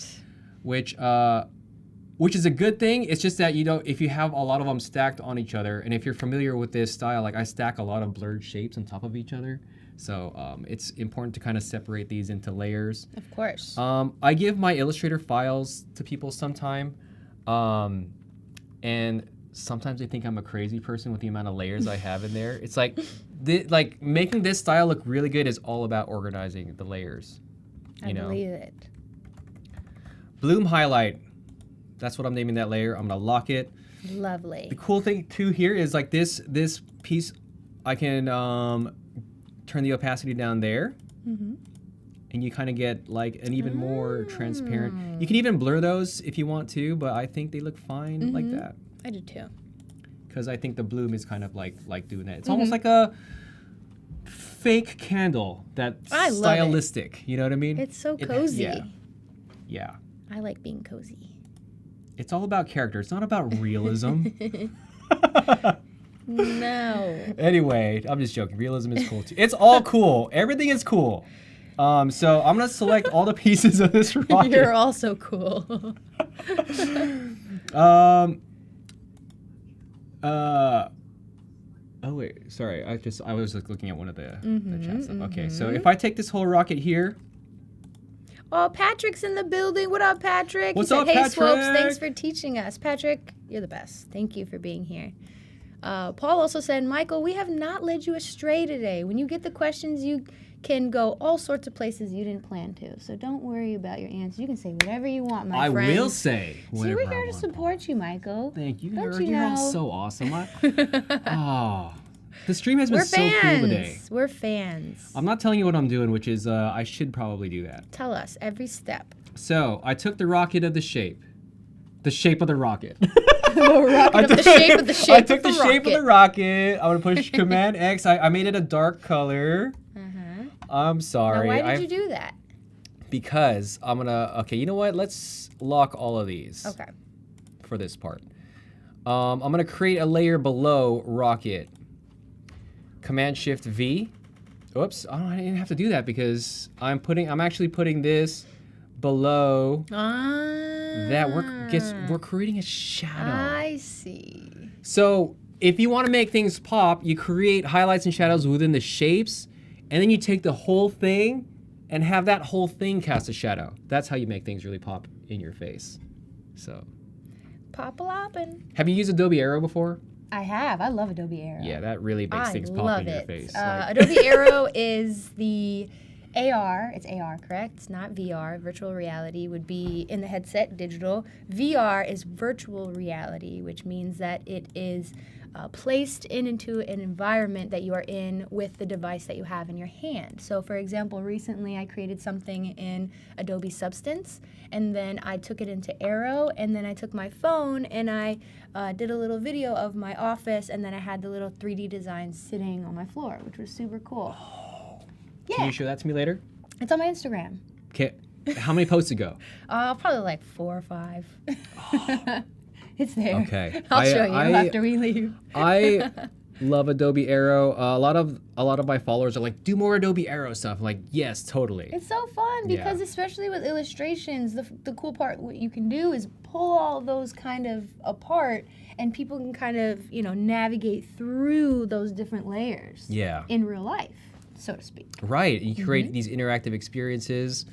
which is a good thing. It's just that if you have a lot of them stacked on each other, and if you're familiar with this style, like I stack a lot of blurred shapes on top of each other. So it's important to kind of separate these into layers. Of course. I give my Illustrator files to people sometime, and sometimes they think I'm a crazy person with the amount of layers I have in there. It's like, making this style look really good is all about organizing the layers. I believe it. Bloom highlight. That's what I'm naming that layer. I'm gonna lock it. Lovely. The cool thing too here is like this piece, I can turn the opacity down there, and you kind of get like an even more transparent. You can even blur those if you want to, but I think they look fine like that. I do too. Because I think the bloom is kind of like doing that. It's almost like a fake candle that's I love it. stylistic. You know what I mean? It's so cozy. Yeah. I like being cozy. It's all about character. It's not about realism. No. Anyway, I'm just joking. Realism is cool too. It's all cool. Everything is cool. So I'm gonna select all the pieces of this rocket. You're also cool. Oh wait, sorry. I was like looking at one of the chat stuff. Okay, so if I take this whole rocket here. Oh, Patrick's in the building. What up, Patrick? What's he said, up, hey, Patrick? Swopes, thanks for teaching us. Patrick, you're the best. Thank you for being here. Paul also said, Michael, we have not led you astray today. When you get the questions, you can go all sorts of places you didn't plan to. So don't worry about your answers. You can say whatever you want, my I friend. will say See, whatever we're I here to want. support you, Michael. Thank you. Don't You're all know? so awesome. The stream has been We're so fans. cool today. We're fans. I'm not telling you what I'm doing, which is I should probably do that. Tell us every step. So I took the rocket of the shape of the rocket. The rocket of the shape of the shape I took of the the shape of the rocket. I'm gonna push Command X. I made it a dark color. I'm sorry. Now, why did you do that? Because I'm gonna. Okay, you know what? Let's lock all of these. Okay. For this part, I'm gonna create a layer below rocket. Command Shift V. Oops. Oh, I didn't have to do that because I'm actually putting this below that we're creating a shadow. I see. So if you want to make things pop, you create highlights and shadows within the shapes, and then you take the whole thing and have that whole thing cast a shadow. That's how you make things really pop in your face. So Pop-a-loppin'. have you used Adobe Aero before? I have. I love Adobe Aero. Yeah, that really makes things pop in your face. Adobe Aero is the AR. It's AR, correct? It's not VR. Virtual reality would be in the headset, digital. VR is virtual reality, which means that it is placed into an environment that you are in with the device that you have in your hand. So, for example, recently I created something in Adobe Substance, and then I took it into Aero, and then I took my phone and I did a little video of my office, and then I had the little 3D design sitting on my floor, which was super cool. Can you show that to me later? It's on my Instagram. Okay. How many posts ago? Probably like 4 or 5. It's there. Okay. I'll show you after we leave. I love Adobe Aero. A lot of my followers are like, do more Adobe Aero stuff. I'm like, yes, totally. It's so fun because especially with illustrations, the cool part, what you can do is pull all those kind of apart, and people can kind of, navigate through those different layers. Yeah. In real life, so to speak. Right. You create these interactive experiences.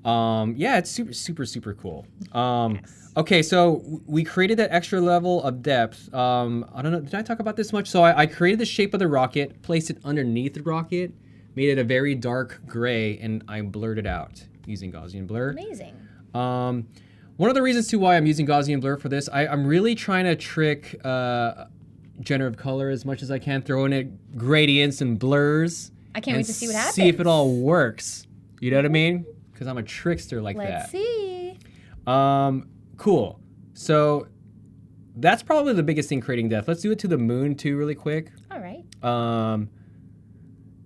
Yeah, it's super, super cool. Okay, so we created that extra level of depth. I don't know, did I talk about this much? So I created the shape of the rocket, placed it underneath the rocket, made it a very dark gray, and I blurred it out using Gaussian blur. Amazing. One of the reasons too why I'm using Gaussian blur for this, I'm really trying to trick generative color as much as I can, throw in it gradients and blurs. I can't wait to see what happens. See if it all works. You know what I mean? Because I'm a trickster like that. Let's see. Cool. So that's probably the biggest thing creating depth. Let's do it to the moon too really quick. All right.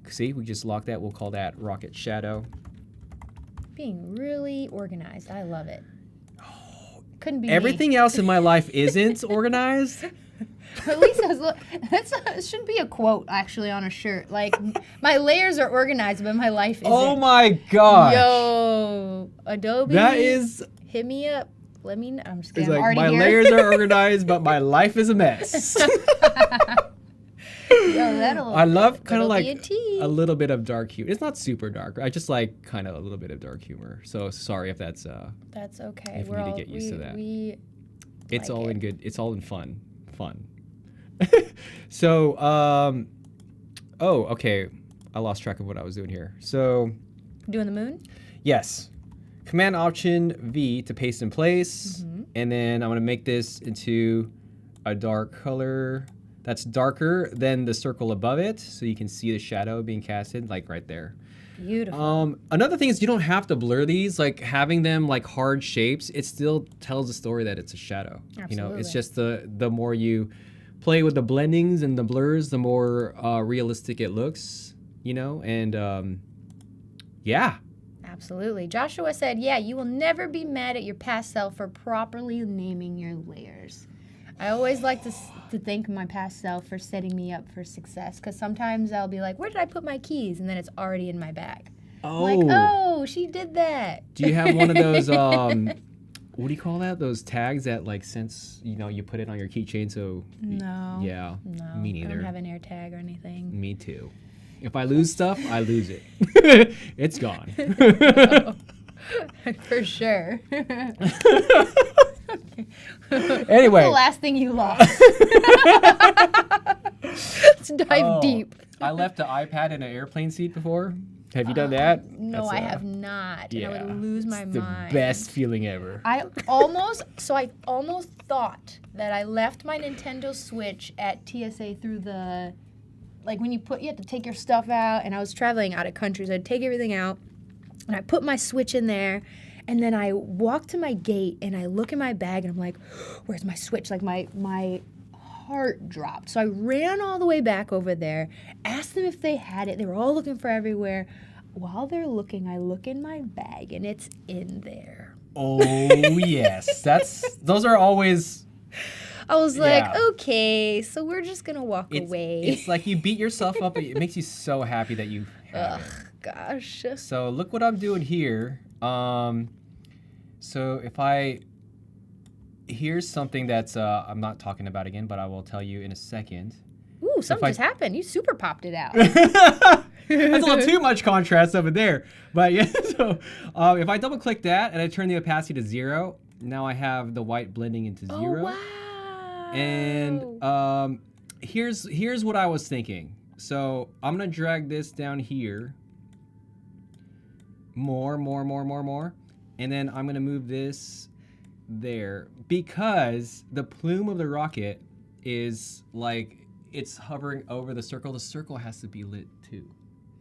See, we just locked that. We'll call that rocket shadow. Being really organized. I love it. Couldn't be Everything else in my life isn't organized. At least that shouldn't be a quote actually on a shirt. Like, my layers are organized, but my life isn't. Oh my gosh. Yo, Adobe. That is. Hit me up. Let me know. I'm just It's kidding. I'm like, already my here. layers are organized, but my life is a mess. I love kind of like a little bit of dark humor. It's not super dark. I just like kind of a little bit of dark humor. So sorry if that's That's okay. if you need to get used to that. It's like all it. in good. It's all in fun. So oh, okay. I lost track of what I was doing here. So Doing the moon? yes. Command Option V to paste in place. And then I'm going to make this into a dark color that's darker than the circle above it, so you can see the shadow being casted, like right there. Beautiful. Another thing is you don't have to blur these. Like having them like hard shapes, it still tells the story that it's a shadow. Absolutely. You know, it's just the more you play with the blendings and the blurs, the more realistic it looks. You know, and yeah. Absolutely. Joshua said, yeah, you will never be mad at your past self for properly naming your layers. I always like to thank my past self for setting me up for success, because sometimes I'll be like, where did I put my keys? And then it's already in my bag. Oh. I'm like, oh, she did that. Do you have one of those, what do you call that? Those tags that like since, you put it on your keychain so... No. Yeah, No. me neither. I don't have an air tag or anything. Me too. If I lose stuff, I lose it. It's gone. For sure. Anyway. What's the last thing you lost? Let's dive deep. I left the iPad in an airplane seat before. Have you done that? No, That's, I have not. Yeah, And I would lose my it's the mind. best feeling ever. I almost thought that I left my Nintendo Switch at TSA through the, like when you have to take your stuff out, and I was traveling out of country, so I'd take everything out, and I put my Switch in there, and then I walk to my gate, and I look in my bag, and I'm like, where's my Switch? Like my heart dropped. So I ran all the way back over there, asked them if they had it. They were all looking for everywhere. While they're looking, I look in my bag, and it's in there. Oh yes, those are always. I was Yeah. like, okay, so we're just gonna walk away. It's like you beat yourself up, but it makes you so happy that you have it. Gosh. So look what I'm doing here. So if here's something that's I'm not talking about again, but I will tell you in a second. Ooh, something just happened. You super popped it out. That's a little too much contrast over there. But yeah, so if I double click that and I turn the opacity to 0, now I have the white blending into 0. Oh, wow. And here's what I was thinking. So I'm gonna drag this down here. More. And then I'm gonna move this there because the plume of the rocket is like it's hovering over the circle. The circle has to be lit too,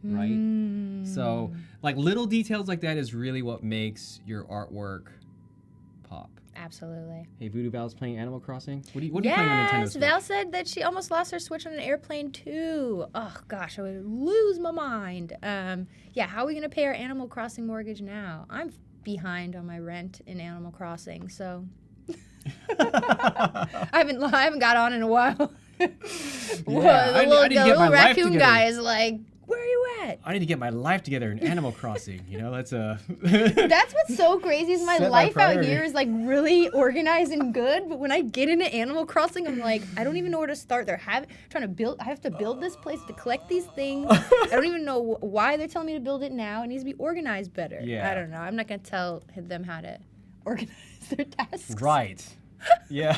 right? So like little details like that is really what makes your artwork pop. Absolutely. Hey, Voodoo Val's playing Animal Crossing. What are you playing on Nintendo Yes, Switch? Val said that she almost lost her Switch on an airplane too. Oh gosh, I would lose my mind. Yeah, how are we gonna pay our Animal Crossing mortgage now? I'm behind on my rent in Animal Crossing, so I haven't got on in a while. The little raccoon guy is like, where are you at? I need to get my life together in Animal Crossing. You know, that's a. That's what's so crazy is my Set my life out priority. here is like really organized and good, but when I get into Animal Crossing, I'm like, I don't even know where to start. I have to build this place to collect these things. I don't even know why they're telling me to build it now. It needs to be organized better. Yeah. I don't know. I'm not gonna tell them how to organize their tasks. Right. Yeah.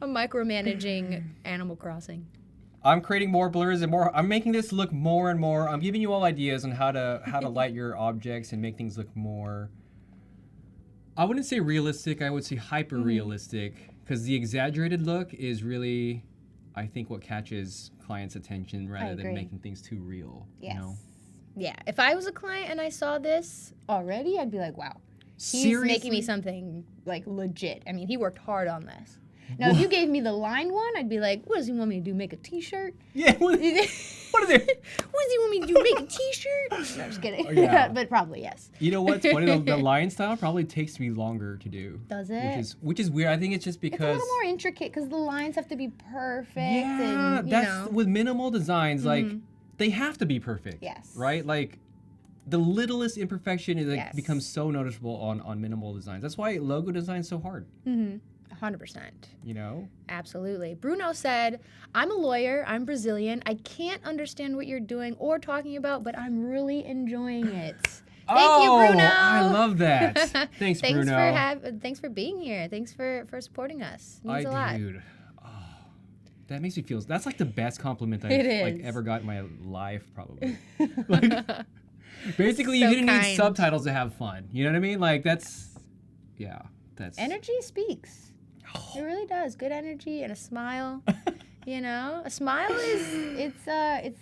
I'm micromanaging Animal Crossing. I'm creating more blurs and more. I'm making this look more and more. I'm giving you all ideas on how to light your objects and make things look more. I wouldn't say realistic. I would say hyper realistic because the exaggerated look is really, I think, what catches clients' attention rather than agree. making things too real. Yes. You know? Yeah. If I was a client and I saw this already, I'd be like, wow. He's making me Seriously? something like legit. I mean, he worked hard on this. Now, if you gave me the line one, I'd be like, what does he want me to do? Make a t-shirt? Yeah. What is it? What does he want me to do? Make a t-shirt? No, I'm just kidding. Oh, yeah. But probably, yes. You know what's funny? The lion style probably takes me longer to do. Does it? Which is weird. I think it's just It's a because. little more intricate because the lines have to be perfect. Yeah, and, that's with minimal designs. Like Mhm. they have to be perfect. Yes. Right. Like the littlest imperfection is Yes. becomes so noticeable on minimal designs. That's why logo design is so hard. 100%. You know. Absolutely. Bruno said, I'm a lawyer. I'm Brazilian. I can't understand what you're doing or talking about, but I'm really enjoying it. Thank you, Bruno. I love that. Thanks, Bruno. Thanks for being here. Thanks for supporting us. Means a lot. Dude. Oh, that makes me feel. That's like the best compliment I've It like is. ever got in my life, probably. Like, basically, So you didn't need kind. subtitles to have fun. You know what I mean? Like that's. Yeah. That's. Energy speaks. It really does. Good energy and a smile. You know, a smile it's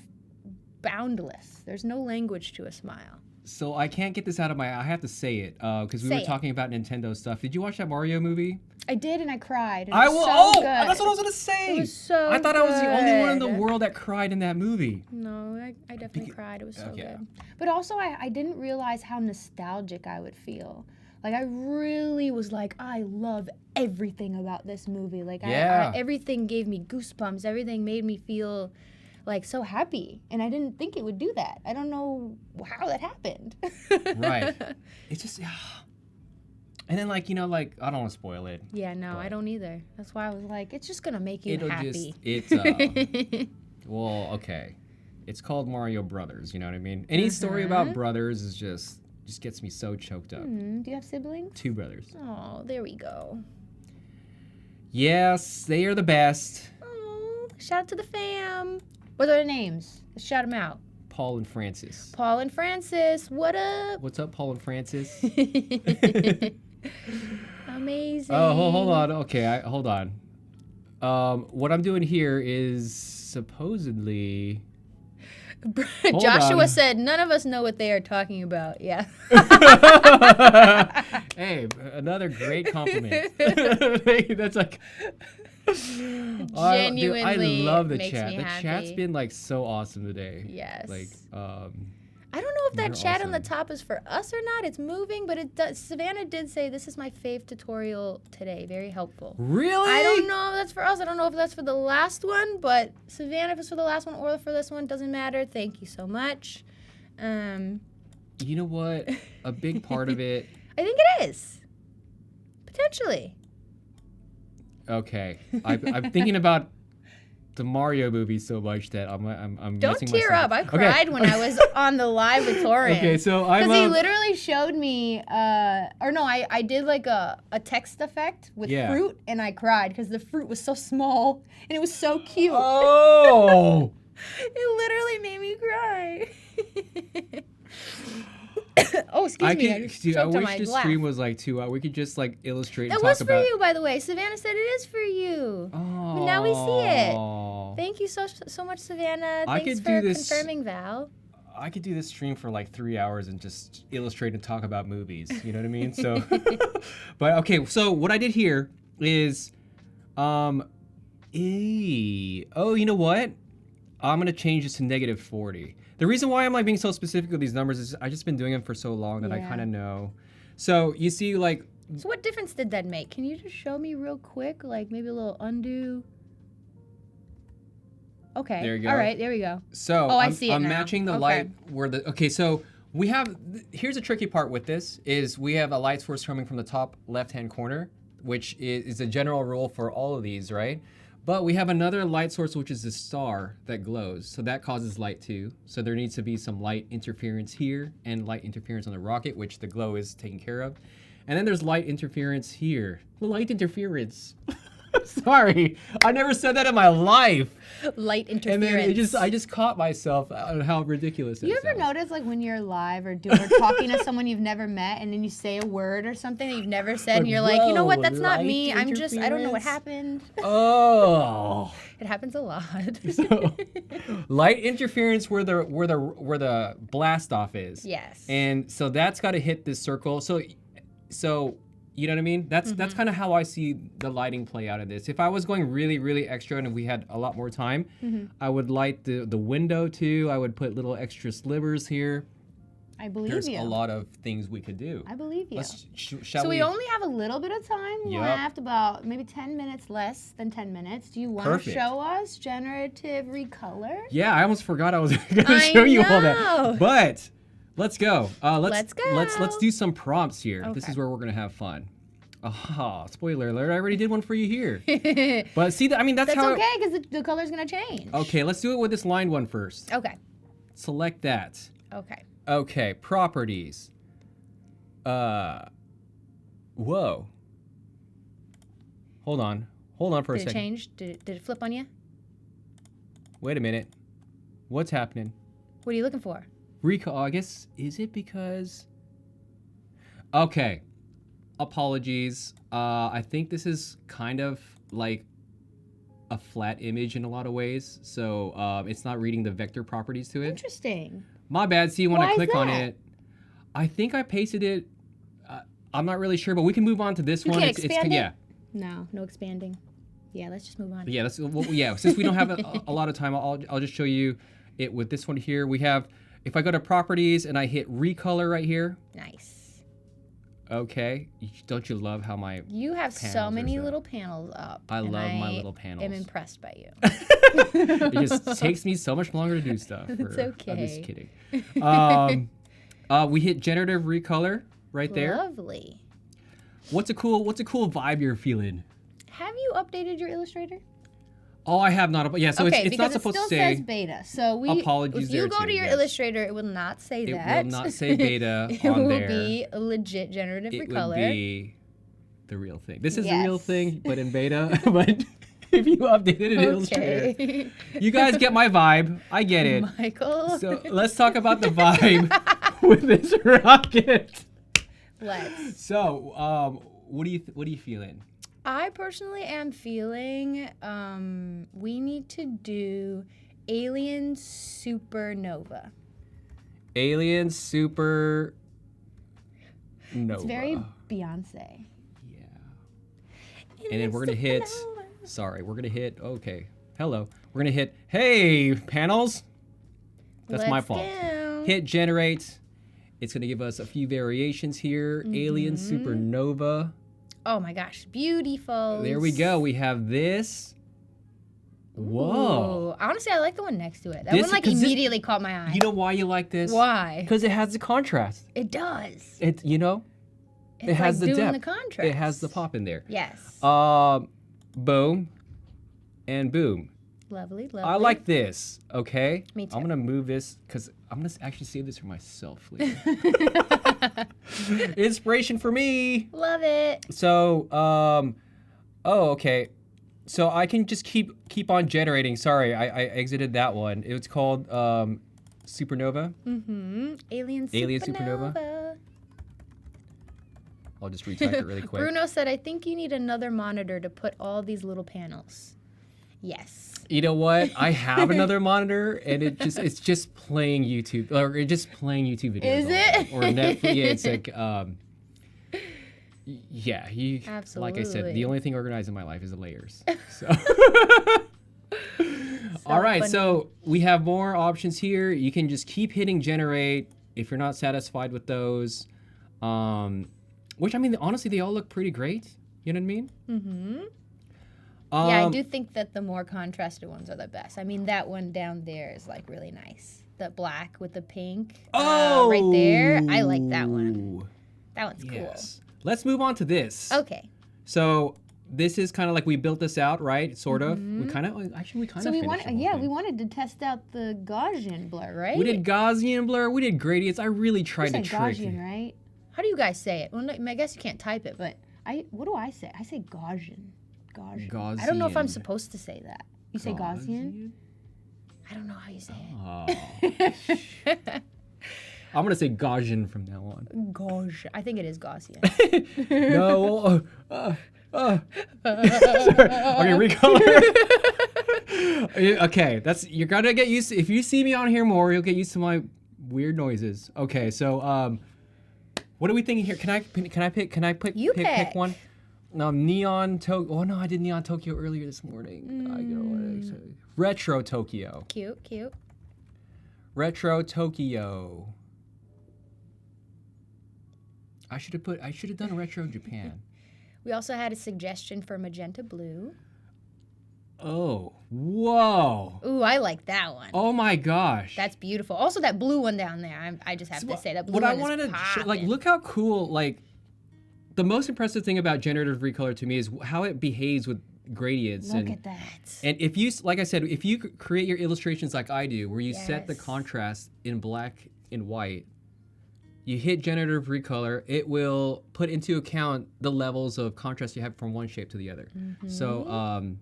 boundless. There's no language to a smile. So I can't get this out of my. I have to say it because we Say were it. talking about Nintendo stuff. Did you watch that Mario movie? I did, and I cried. It I was will. so Oh, good. that's what I was gonna say. It was so I thought I was the only one in the good. world that cried in that movie. No, I definitely cried. It was so Okay. good. But also, I didn't realize how nostalgic I would feel. Like, I really was like, I love everything about this movie. Like, Yeah. everything gave me goosebumps. Everything made me feel, like, so happy. And I didn't think it would do that. I don't know how that happened. Right. It's just. And then, like, you know, like, I don't want to spoil it. Yeah, no, I don't either. That's why I was like, it's just going to make you happy. Well, okay. It's called Mario Brothers, you know what I mean? Any story about brothers is just gets me so choked up. Do you have siblings? 2 brothers. Oh, there we go. Yes, they are the best. Oh, shout out to the fam. What are their names? Let's shout them out. Paul and Francis. Paul and Francis, what up? What's up, Paul and Francis? Amazing. Oh, hold on. Okay, hold on. What I'm doing here is supposedly. Joshua said, none of us know what they are talking about. Yeah. Hey, another great compliment. That's like. Genuinely, I love the makes chat. me The happy. chat's been like so awesome today. Yes. Like, I don't know if that You're chat on the awesome. top is for us or not. It's moving, but it does. Savannah did say this is my fave tutorial today. Very helpful. Really? I don't know if that's for us. I don't know if that's for the last one, but Savannah, if it's for the last one or for this one, doesn't matter. Thank you so much. You know what? A big part of it. I think it is. Potentially. Okay, I'm thinking about the Mario movie so much that I'm Don't messing tear myself up. I cried when I was on the live with Torian. Okay, so because he literally showed me, I did like a text effect with fruit, and I cried because the fruit was so small and it was so cute. Oh! It literally made me cry. Oh, excuse me. I Dude, I choked on wish my this laugh. stream was like 2 hours. We could just like illustrate and That talk was for about. you, by the way. Savannah said it is for you. Oh. But now we see it. Thank you so much, Savannah. I Thanks could for do this- confirming, Val. I could do this stream for like 3 hours and just illustrate and talk about movies. You know what I mean? So, but okay. So what I did here is, oh, you know what? I'm gonna change this to -40. The reason why I'm like being so specific with these numbers is I just been doing them for so long that I Yeah. kind of know. So you see, like, So what difference did that make? Can you just show me real quick? Like maybe a little undo. Okay. There you go. All right, there we go. so Oh, I I'm, see it I'm now. matching the Okay. light where the okay. So we have here's a tricky part with this is we have a light source coming from the top left-hand corner, which is a general rule for all of these, right? But we have another light source, which is the star that glows. So that causes light too. So there needs to be some light interference here and light interference on the rocket, which the glow is taken care of. And then there's light interference here. Light interference. Sorry, I never said that in my life. Light interference. And then I just caught myself on how ridiculous that You ever sounds. notice like when you're live or talking to someone you've never met and then you say a word or something that you've never said and Like, you're like, you know what, whoa, that's not light me. I don't know what interference? happened. Oh. It happens a lot. So, light interference where the blast off is. Yes. And so that's got to hit this circle. So you know what I mean? That's kind of how I see the lighting play out of this. If I was going really, really extra and if we had a lot more time, I would light the window too. I would put little extra slivers here. I believe There's you. a lot of things we could do. I believe you. Shall So we? we only have a little bit of time Yup. left, about maybe 10 minutes, less than 10 minutes. Do you want to Perfect. show us generative recolor? Yeah, I almost forgot I was going to I show you all know. that. But let's go. Let's go. Let's do some prompts here. This Okay. is where we're going to have fun. Aha, spoiler alert, I already did one for you here. But see, that's That's how okay, because the color's going to change. Okay, let's do it with this lined one first. Okay. Select that. Okay. Okay, properties. Whoa. Hold on for a Did it second. change? Did it flip on you? Wait a minute. What's happening? What are you looking for? Recall, I guess, is it because... Okay. Apologies. I think this is kind of like a flat image in a lot of ways. So it's not reading the vector properties to it. Interesting. My bad. See, when Why I is click on that? it, I think I pasted it. I'm not really sure, but we can move on to this You one. can't expand it? Yeah. No expanding. Yeah, let's just move on. Yeah, since we don't have a lot of time, I'll just show you it with this one here. We have, if I go to properties and I hit recolor right here. Nice. Okay. Don't you love how my You have so panels are many set? little panels up. I and love my little panels. I'm impressed by you. It just takes me so much longer to do stuff. It's okay. I'm just kidding. We hit generative recolor right there. Lovely. What's a cool vibe you're feeling? Have you updated your Illustrator? Oh, I have not. Yeah, so okay, it's not because supposed it still to say. says beta. So Apologies if you there go too, to your yes. Illustrator, it will not say It that. will not say beta it on will there. be a legit generative It recolor. would be the real thing. This is the real Yes. thing, but in beta. But if you updated in Illustrator. Okay. You guys get my vibe. I get it. Michael. So let's talk about the vibe with this rocket. Let's. So, what are you feeling? I personally am feeling we need to do Alien Supernova. Alien Super Nova. It's very Beyonce. And then we're gonna hit. We're gonna hit. Okay. Hello. We're gonna hit. Hey, panels. That's my Let's fault. go. Hit generate. It's gonna give us a few variations here. Alien Supernova. Oh my gosh, beautiful. There we go. We have this. Whoa. Ooh, honestly, I like the one next to it. That This- one like 'cause this- immediately caught my eye. You know why you like this? Why? Because it has the contrast. It does. It It's has like the doing depth. the contrast. It has the pop in there. Yes. Boom, and boom. Lovely, lovely. I like this. Okay. Me too. I'm gonna move this because I'm gonna actually save this for myself later. Inspiration for me. Love it. So, okay. So I can just keep on generating. Sorry, I exited that one. It was called Supernova. Alien Alien Supernova. I'll just retype it really quick. Bruno said, I think you need another monitor to put all these little panels. Yes. You know what? I have another monitor, and it's just playing YouTube, or it's just playing YouTube videos. Is all the it? time. Or Netflix? Yeah, it's like yeah. Like I said, Absolutely. the only thing organized in my life is the layers. So. So All right, funny. so we have more options here. You can just keep hitting generate if you're not satisfied with those. Which I mean, honestly, they all look pretty great. You know what I mean? Yeah, I do think that the more contrasted ones are the best. I mean, that one down there is like really nice. The black with the pink. Right there. I like that one. That one's Yes. Let's move on to this. cool. Okay. So this is kind of like we built this out, right? Sort of. We kind of So we wanted, we wanted to test out the Gaussian blur, right? We did Gaussian blur. We did gradients. I really You tried to said trick Gaussian, you. right? How do you guys say it? Well, no, I guess you can't type it, but what do I say? I say Gaussian. Gaussian. I don't know if I'm Gaussian. supposed to say that. You say Gaussian? I don't know how you say it. I'm gonna say Gaussian from now on. Gaussian. I think it is Gaussian. No. Okay, recolor. Okay, you're gonna get used to. If you see me on here more, you'll get used to my weird noises. Okay, so what are we thinking here? Can I pick one? Neon Tokyo. Oh no, I did Neon Tokyo earlier this morning. Retro Tokyo. Cute, cute. Retro Tokyo. I should have done Retro Japan. We also had a suggestion for magenta blue. Oh, whoa. Ooh, I like that one. Oh my gosh. That's beautiful. Also, that blue one down there. I just have to say that blue What one I wanted is to show, poppin'. look how cool, the most impressive thing about generative recolor to me is how it behaves with gradients. Look at that. And if you, like I said, if you create your illustrations like I do, where you set the contrast in black and white, you hit generative recolor, it will put into account the levels of contrast you have from one shape to the other. So,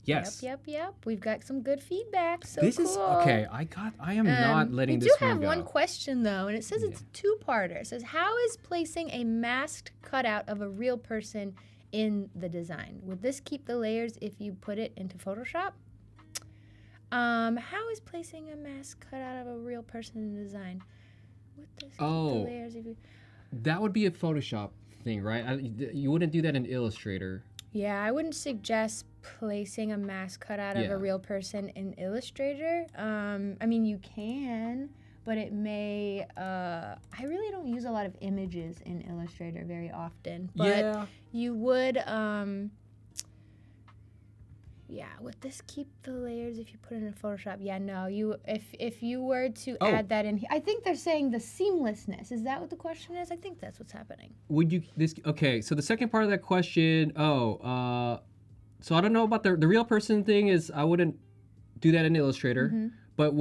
yes. Yep. We've got some good feedback. So This cool. is okay. I am not letting this We one do have go. one question though, and it says it's a two-parter. It says, how is placing a masked cutout of a real person in the design? Would this keep the layers if you put it into Photoshop? How is placing a mask cutout of a real person in the design? Would this keep the layers if you... That would be a Photoshop thing, right? You wouldn't do that in Illustrator. Yeah, I wouldn't suggest placing a mask cutout of a real person in Illustrator. I mean, you can, but it may... I really don't use a lot of images in Illustrator very often. But you would... yeah, would this keep the layers if you put it in Photoshop? Yeah, no. If you were to add that in here... I think they're saying the seamlessness. Is that what the question is? I think that's what's happening. Would you... Okay, so the second part of that question... so I don't know about the real person thing is I wouldn't do that in Illustrator. But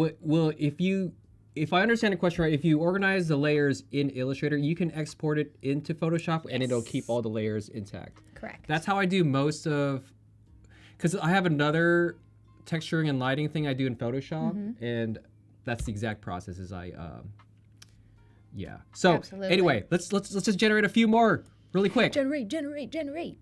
if I understand the question right, if you organize the layers in Illustrator, you can export it into Photoshop and it'll keep all the layers intact. Correct. That's how I do most of... because I have another texturing and lighting thing I do in Photoshop, and that's the exact process. Yeah. So Absolutely. anyway, let's just generate a few more really quick. Generate.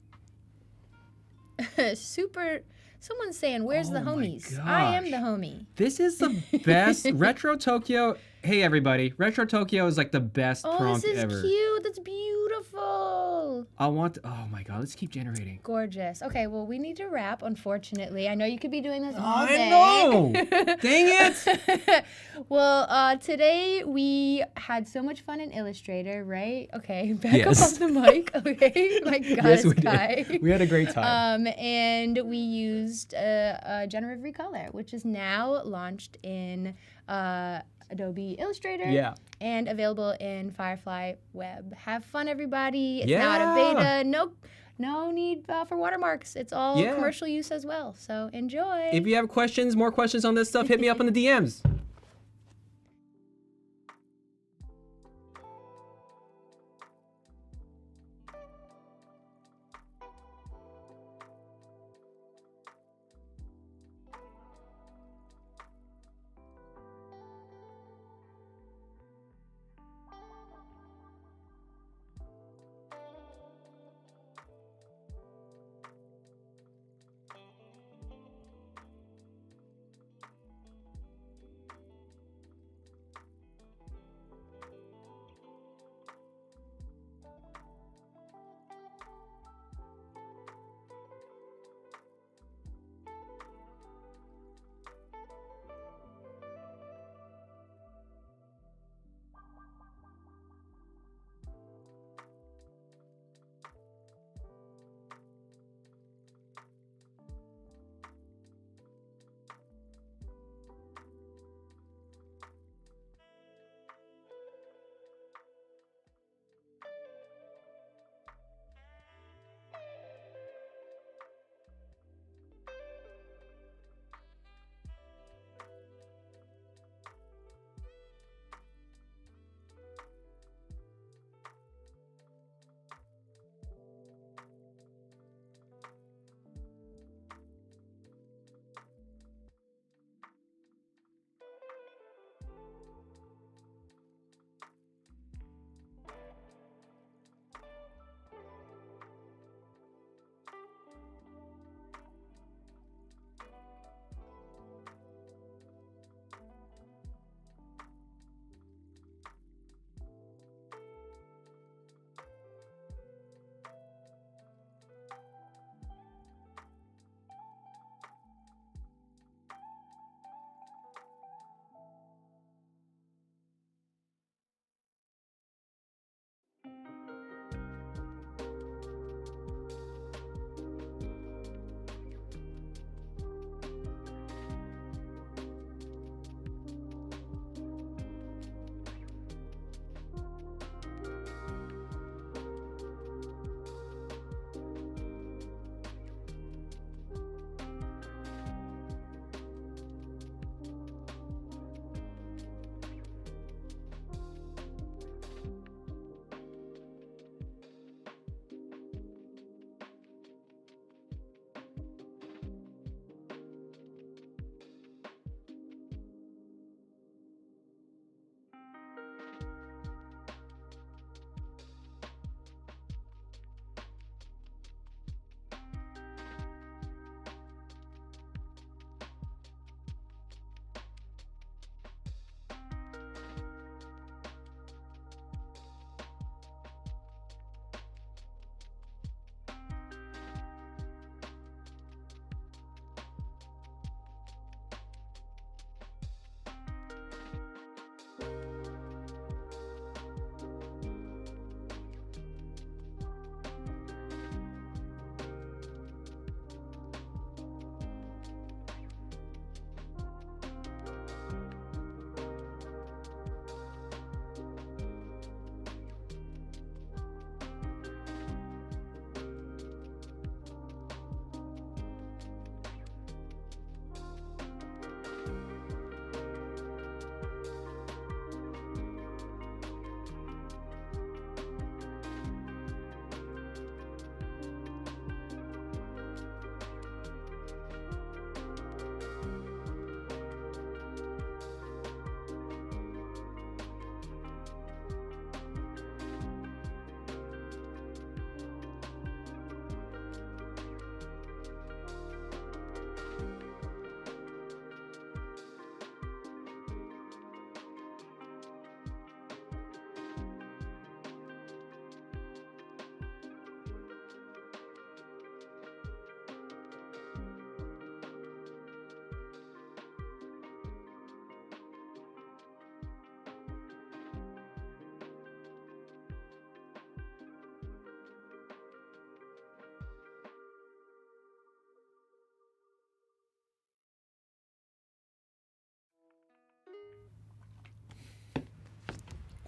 Super. Someone's saying, "Where's the homies?" I am the homie. This is the best Retro Tokyo. Hey everybody, Retro Tokyo is like the best prompt this is ever. cute. That's beautiful. Oh my god, let's keep generating. Gorgeous. Okay, well, we need to wrap, unfortunately. I know you could be doing this all day. I know. Dang it. Well, today we had so much fun in Illustrator, right? Okay, back Yes. up off the mic. Okay, my God, Yes, we Sky. did. We had a great time. And we used Generative Recolor, which is now launched in Adobe Illustrator. Yeah. And available in Firefly Web. Have fun, everybody. It's now Yeah. out of beta. No need for watermarks. It's all Yeah. commercial use as well. So enjoy. If you have more questions on this stuff, hit me up in the DMs.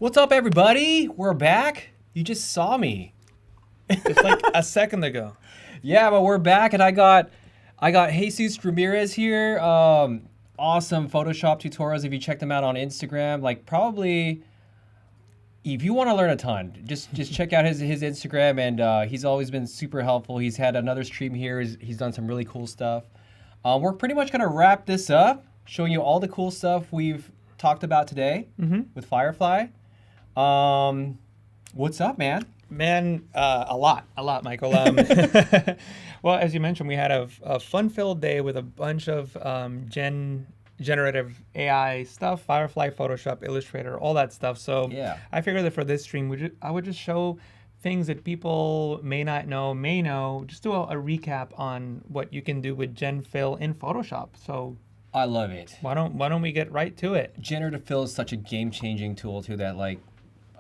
What's up, everybody? We're back. You just saw me. Just like a second ago. Yeah, but we're back, and I got Jesus Ramirez here. Awesome Photoshop tutorials. If you check them out on Instagram, like probably, if you want to learn a ton, just check out his Instagram, and he's always been super helpful. He's had another stream here. He's done some really cool stuff. We're pretty much gonna wrap this up, showing you all the cool stuff we've talked about today with Firefly. What's up, man? Man, a lot, Michael. Well, as you mentioned, we had a fun-filled day with a bunch of generative AI stuff, Firefly, Photoshop, Illustrator, all that stuff. So Yeah. I figured that for this stream, I would just show things that people may not know, may know, just do a recap on what you can do with Gen Fill in Photoshop. So I love it. why don't we get right to it? Generative Fill is such a game-changing tool too that like,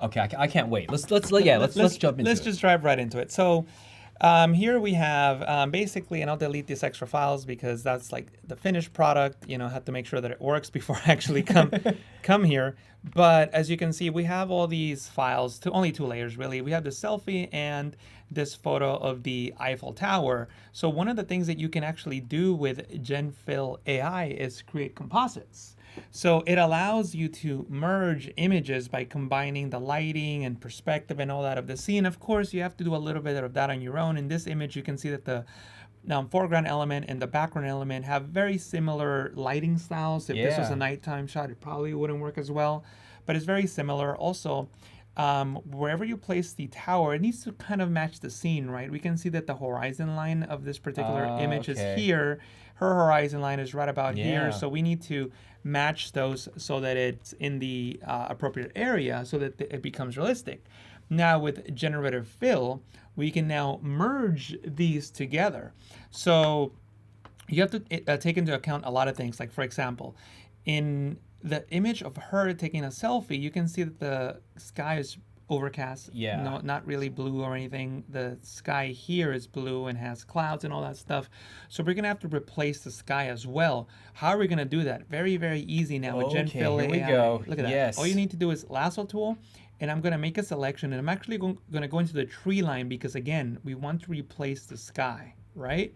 okay, I can't wait. Let's jump into Let's it. just drive right into it. So here we have basically, and I'll delete these extra files because that's like the finished product. You know, have to make sure that it works before I actually come here. But as you can see, we have all these files, only 2 layers really. We have the selfie and this photo of the Eiffel Tower. So one of the things that you can actually do with GenFill AI is create composites. So it allows you to merge images by combining the lighting and perspective and all that of the scene. Of course, you have to do a little bit of that on your own. In this image, you can see that the foreground element and the background element have very similar lighting styles. If this was a nighttime shot, it probably wouldn't work as well, but it's very similar. Also, wherever you place the tower, it needs to kind of match the scene, right? We can see that the horizon line of this particular image is here. Her horizon line is right about here. So we need to match those so that it's in the appropriate area so that it becomes realistic. Now with Generative Fill, we can now merge these together. So you have to take into account a lot of things. Like for example, in the image of her taking a selfie, you can see that the sky is overcast, not really blue or anything. The sky here is blue and has clouds and all that stuff. So we're gonna have to replace the sky as well. How are we gonna do that? Very, very easy now with GenFill AI. Here we go. Look at that. Yes. All you need to do is lasso tool, and I'm gonna make a selection, and I'm actually gonna go into the tree line because again, we want to replace the sky, right?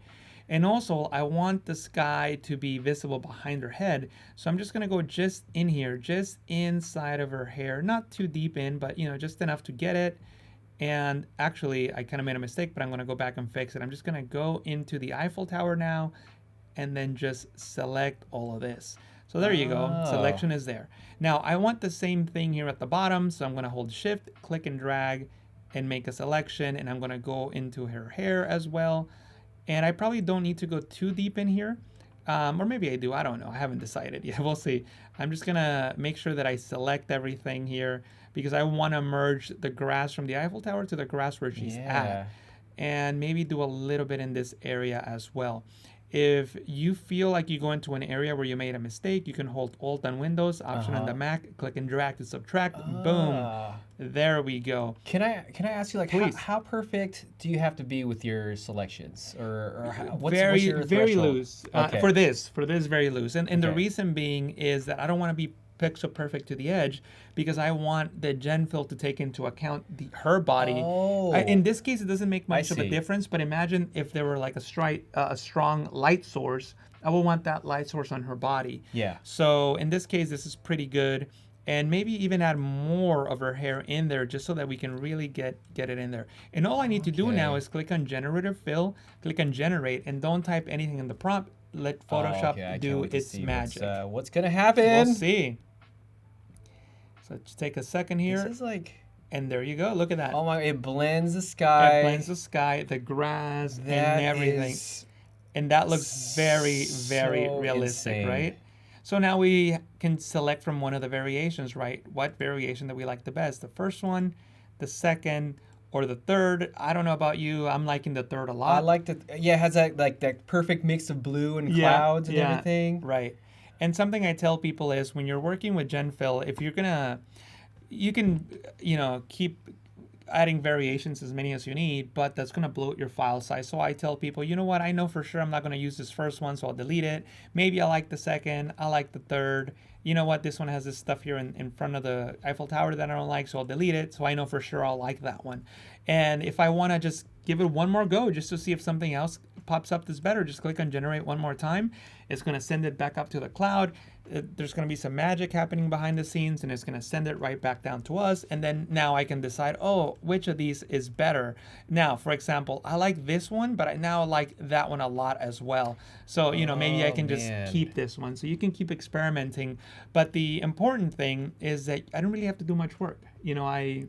And also, I want the sky to be visible behind her head. So I'm just gonna go just in here, just inside of her hair, not too deep in, but you know, just enough to get it. And actually, I kind of made a mistake, but I'm gonna go back and fix it. I'm just gonna go into the Eiffel Tower now, and then just select all of this. So there you go, selection is there. Now I want the same thing here at the bottom. So I'm gonna hold Shift, click and drag, and make a selection. And I'm gonna go into her hair as well. And I probably don't need to go too deep in here. Or maybe I do, I don't know, I haven't decided yet, we'll see. I'm just gonna make sure that I select everything here because I wanna merge the grass from the Eiffel Tower to the grass where she's at. And maybe do a little bit in this area as well. If you feel like you go into an area where you made a mistake, you can hold Alt on Windows, Option on the Mac, click and drag to subtract, boom. There we go. Can I ask you, like, how perfect do you have to be with your selections, or what's your very threshold? loose for this very loose, and the reason being is that I don't want to be pixel perfect to the edge because I want the GenFill to take into account her body. In this case, it doesn't make much of a difference, but imagine if there were like a strong light source. I would want that light source on her body. So in this case, this is pretty good. And maybe even add more of her hair in there just so that we can really get it in there. And all I need to do now is click on Generative Fill, click on Generate, and don't type anything in the prompt. Let Photoshop do its magic. What's gonna happen? We'll see. So let's take a second here. This is like... And there you go. Look at that. Oh my! It blends the sky. It blends the sky, the grass, and everything. And that looks very, very realistic, right? So now we can select from one of the variations, right? What variation that we like the best? The first one, the second, or the third. I don't know about you. I'm liking the third a lot. I like the it has that perfect mix of blue and clouds and everything. Right. And something I tell people is when you're working with GenFill, if you're gonna, you can, keep adding variations as many as you need, but that's going to bloat your file size. So I tell people, you know what, I know for sure I'm not going to use this first one, so I'll delete it. Maybe I like the second, I like the third. You know what, this one has this stuff here in front of the Eiffel Tower that I don't like, so I'll delete it. So I know for sure I'll like that one. And if I want to just give it one more go just to see if something else pops up that's better, just click on generate one more time. It's going to send it back up to the cloud. There's going to be some magic happening behind the scenes, and it's going to send it right back down to us. And then now I can decide, oh, which of these is better. Now, for example, I like this one, but I now like that one a lot as well. So, you know, maybe I can just keep this one. So you can keep experimenting. But the important thing is that I don't really have to do much work. You know, I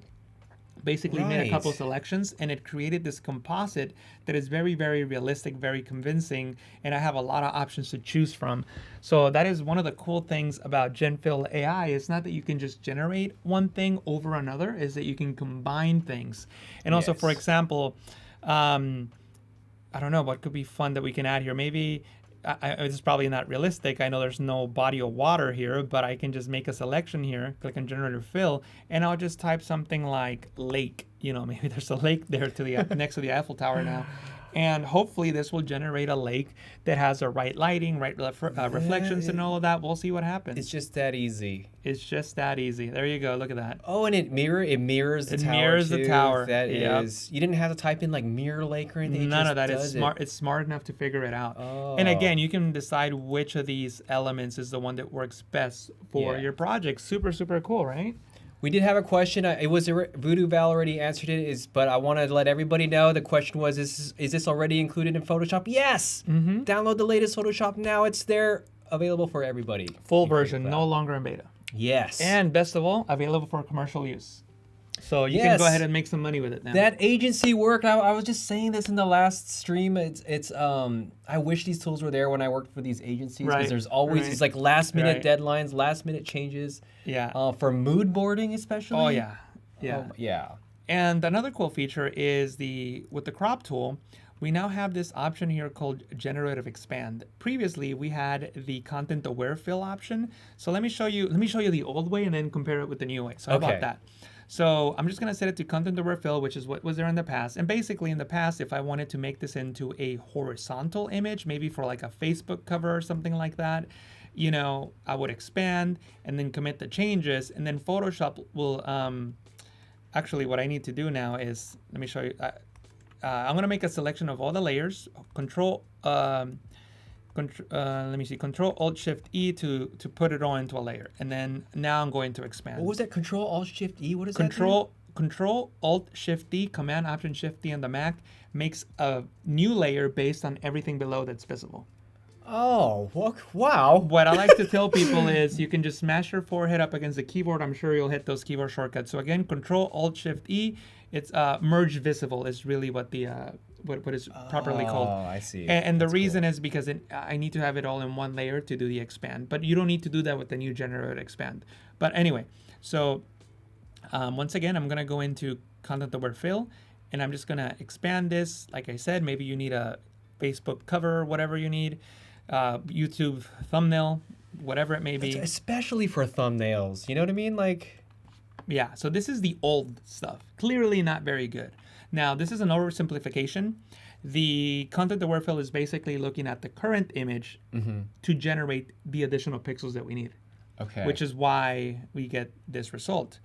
basically made a couple selections, and it created this composite that is very, very realistic, very convincing, and I have a lot of options to choose from. So that is one of the cool things about GenFill AI. It's not that you can just generate one thing over another, is that you can combine things. And also, for example, I don't know what could be fun that we can add here. Maybe it's probably not realistic. I know there's no body of water here, but I can just make a selection here, click on Generative Fill, and I'll just type something like lake. You know, maybe there's a lake there to the next to the Eiffel Tower now. And hopefully this will generate a lake that has the right lighting, right reflections and all of that. We'll see what happens. It's just that easy. It's just that easy. There you go. Look at that. Oh, and it mirrors the tower. It mirrors the tower. That is. You didn't have to type in like mirror lake or anything. None of that. It's smart. It's smart enough to figure it out. Oh. And again, you can decide which of these elements is the one that works best for your project. Super, super cool, right? We did have a question. It was Voodoo Val already answered it. But I want to let everybody know the question was: Is this already included in Photoshop? Yes. Mm-hmm. Download the latest Photoshop now. It's there, available for everybody. Full version, no longer in beta. Yes. And best of all, available for commercial use. So you can go ahead and make some money with it now. That agency work. I was just saying this in the last stream. It's I wish these tools were there when I worked for these agencies, because there's always these like last minute deadlines, last minute changes. Yeah. For mood boarding especially. Oh yeah. Yeah. Yeah. And another cool feature is with the crop tool, we now have this option here called Generative Expand. Previously, we had the Content Aware Fill option. So let me show you the old way and then compare it with the new way. So how about that? So I'm just going to set it to Content Aware Fill, which is what was there in the past. And basically in the past, if I wanted to make this into a horizontal image, maybe for like a Facebook cover or something like that, you know, I would expand and then commit the changes, and then Photoshop will, actually what I need to do now is, let me show you, I'm going to make a selection of all the layers, let me see, Control Alt Shift E to put it all into a layer. And then now I'm going to expand. What was that? Control Alt Shift E? What is that? Control Alt Shift D, Command Option Shift D on the Mac makes a new layer based on everything below that's visible. Oh, wow. What I like to tell people is you can just smash your forehead up against the keyboard. I'm sure you'll hit those keyboard shortcuts. So again, Control Alt Shift E. It's merge visible is really what the what is properly called. Oh, I see. And the reason is because I need to have it all in one layer to do the expand. But you don't need to do that with the new Generative Expand. But anyway, so once again, I'm going to go into Content Aware Fill, and I'm just going to expand this. Like I said, maybe you need a Facebook cover, whatever you need, YouTube thumbnail, whatever it may be. Especially for thumbnails. You know what I mean? Like... Yeah, so this is the old stuff. Clearly not very good. Now, this is an oversimplification. The Content Aware Fill is basically looking at the current image to generate the additional pixels that we need. Okay. Which is why we get this result.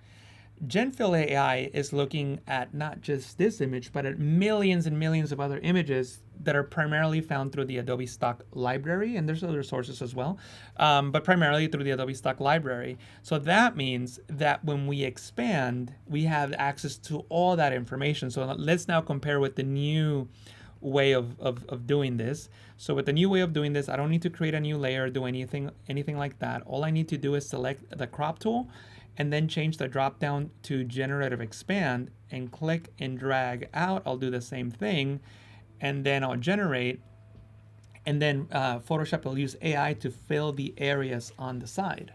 GenFill AI is looking at not just this image, but at millions and millions of other images that are primarily found through the Adobe Stock library, and there's other sources as well, but primarily through the Adobe Stock library. So that means that when we expand, we have access to all that information. So let's now compare with the new way of doing this. So with the new way of doing this, I don't need to create a new layer or do anything like that. All I need to do is select the crop tool and then change the drop down to Generative Expand and click and drag out. I'll do the same thing, and then I'll generate, and then Photoshop will use AI to fill the areas on the side.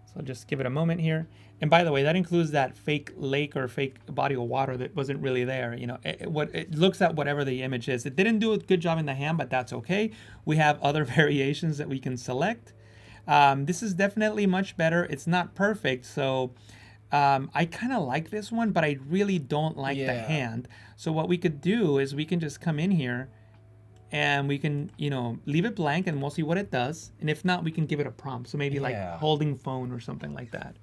So I'll just give it a moment here. And by the way, that includes that fake lake or fake body of water that wasn't really there. You know, it looks at whatever the image is. It didn't do a good job in the hand, but that's okay. We have other variations that we can select. This is definitely much better. It's not perfect, so I kind of like this one, but I really don't like the Yeah. hand. So what we could do is we can just come in here and we can, leave it blank and we'll see what it does. And if not, we can give it a prompt. So maybe like Yeah. holding phone or something like that.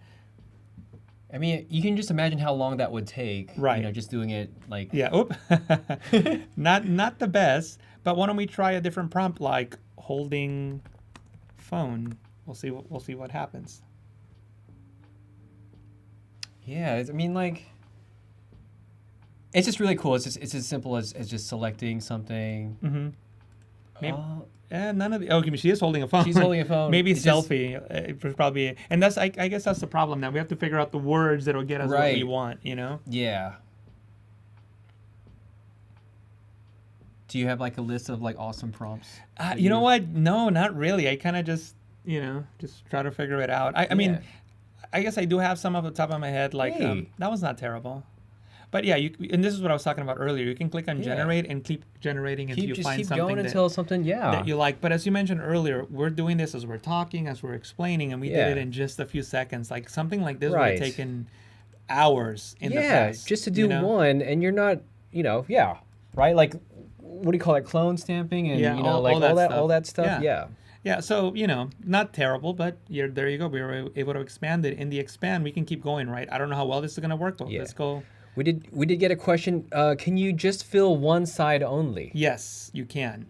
I mean, you can just imagine how long that would take. Right. Just doing it like. Yeah. Oop. Not the best. But why don't we try a different prompt like holding phone? We'll see what happens. Yeah, I mean, like, it's just really cool. It's as simple as just selecting something. Mm-hmm. Maybe, none of the. Oh, she is holding a phone. She's holding a phone. Maybe It's just- selfie. It was probably, and that's. I guess that's the problem now. We have to figure out the words that'll get us what we Right. want. Yeah. Do you have like a list of like awesome prompts? You know what? No, not really. I kind of just try to figure it out. I mean, I guess I do have some off the top of my head. Like Hey. that was not terrible. But yeah, and this is what I was talking about earlier. You can click on Yeah. generate and keep generating until you Just find keep something going that, until something. Yeah. that you like. But as you mentioned earlier, we're doing this as we're talking, as we're explaining, and we Yeah. did it in just a few seconds. Like something like this would Right. have taken hours in the Yeah, past. just to do one, and you're not, right? Like, what do you call it? Clone stamping, and all that stuff. Yeah. Yeah, so, not terrible, but there you go. We were able to expand it. In the expand, we can keep going, right? I don't know how well this is going to work, but let's go. We did get a question. Can you just fill one side only? Yes, you can.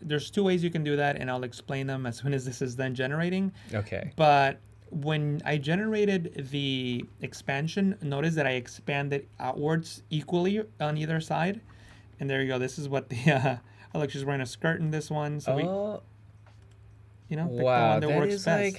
There's two ways you can do that, and I'll explain them as soon as this is done generating. Okay. But when I generated the expansion, notice that I expanded outwards equally on either side. And there you go. This is what the... oh, look, she's wearing a skirt in this one. So pick the one that works best.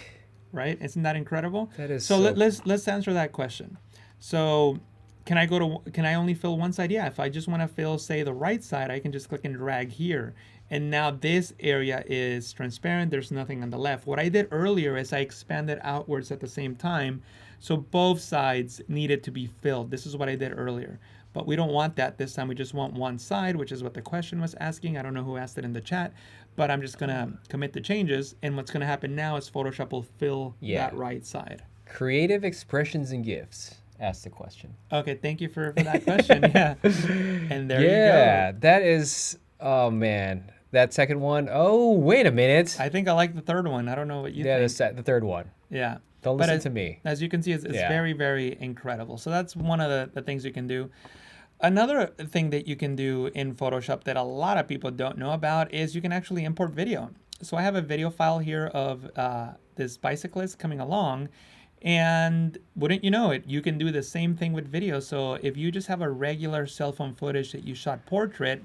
Right? Isn't that incredible? That is so. Let's answer that question. So can I only fill one side? Yeah, if I just want to fill, say, the right side, I can just click and drag here. And now this area is transparent. There's nothing on the left. What I did earlier is I expanded outwards at the same time. So both sides needed to be filled. This is what I did earlier. But we don't want that this time. We just want one side, which is what the question was asking. I don't know who asked it in the chat, but I'm just going to commit the changes. And what's going to happen now is Photoshop will fill that right side. Creative expressions and gifts. Ask the question. Okay, thank you for that question. Yeah. And there you go. Yeah, that is, oh man. That second one. Oh, wait a minute. I think I like the third one. I don't know what you think. Yeah, the third one. Yeah. Don't But listen to me. As you can see, it's very, very incredible. So that's one of the things you can do. Another thing that you can do in Photoshop that a lot of people don't know about is you can actually import video. So I have a video file here of this bicyclist coming along. And wouldn't you know it, you can do the same thing with video. So if you just have a regular cell phone footage that you shot portrait,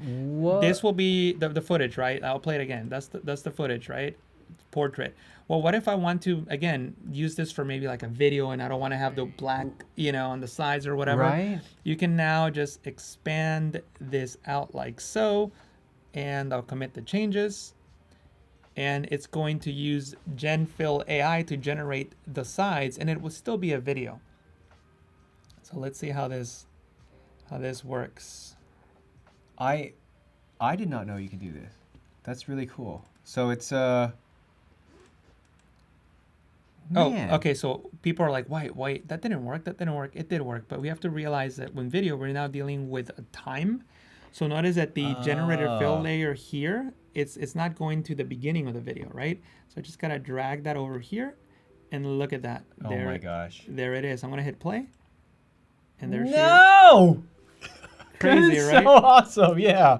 this will be the footage, right? I'll play it again. That's the footage, right? Portrait. Well, what if I want to, again, use this for maybe like a video and I don't want to have the black, on the sides or whatever. Right. You can now just expand this out like so. And I'll commit the changes. And it's going to use GenFill AI to generate the sides, and it will still be a video. So let's see how this works. I did not know you could do this. That's really cool. So it's Man. Oh, okay. So people are like, wait, that didn't work. It did work, but we have to realize that when video, we're now dealing with a time. So notice that the generator fill layer here, it's not going to the beginning of the video, right? So I just gotta drag that over here, and look at that. Oh my gosh. There it is. I'm gonna hit play, and there's No! crazy, That is right? so awesome, yeah.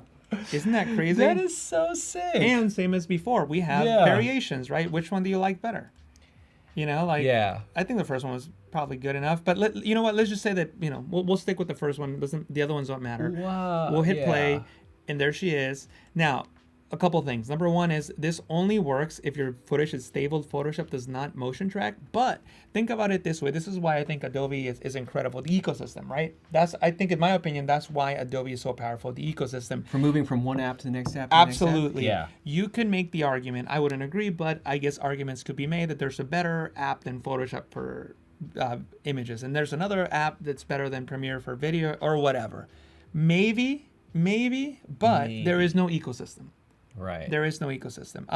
Isn't that crazy? That is so sick. And same as before, we have variations, right? Which one do you like better? I think the first one was probably good enough. But you know what? Let's just say that we'll stick with the first one. The other ones don't matter. Wow. We'll hit play, and there she is. Now, a couple things. Number one is this only works if your footage is stable. Photoshop does not motion track. But think about it this way. This is why I think Adobe is incredible. The ecosystem, right? I think, in my opinion, that's why Adobe is so powerful. The ecosystem. For moving from one app to the next app. Absolutely. Yeah. You can make the argument. I wouldn't agree, but I guess arguments could be made that there's a better app than Photoshop for images, and there's another app that's better than Premiere for video or whatever. Maybe, but there is no ecosystem. Right. There is no ecosystem.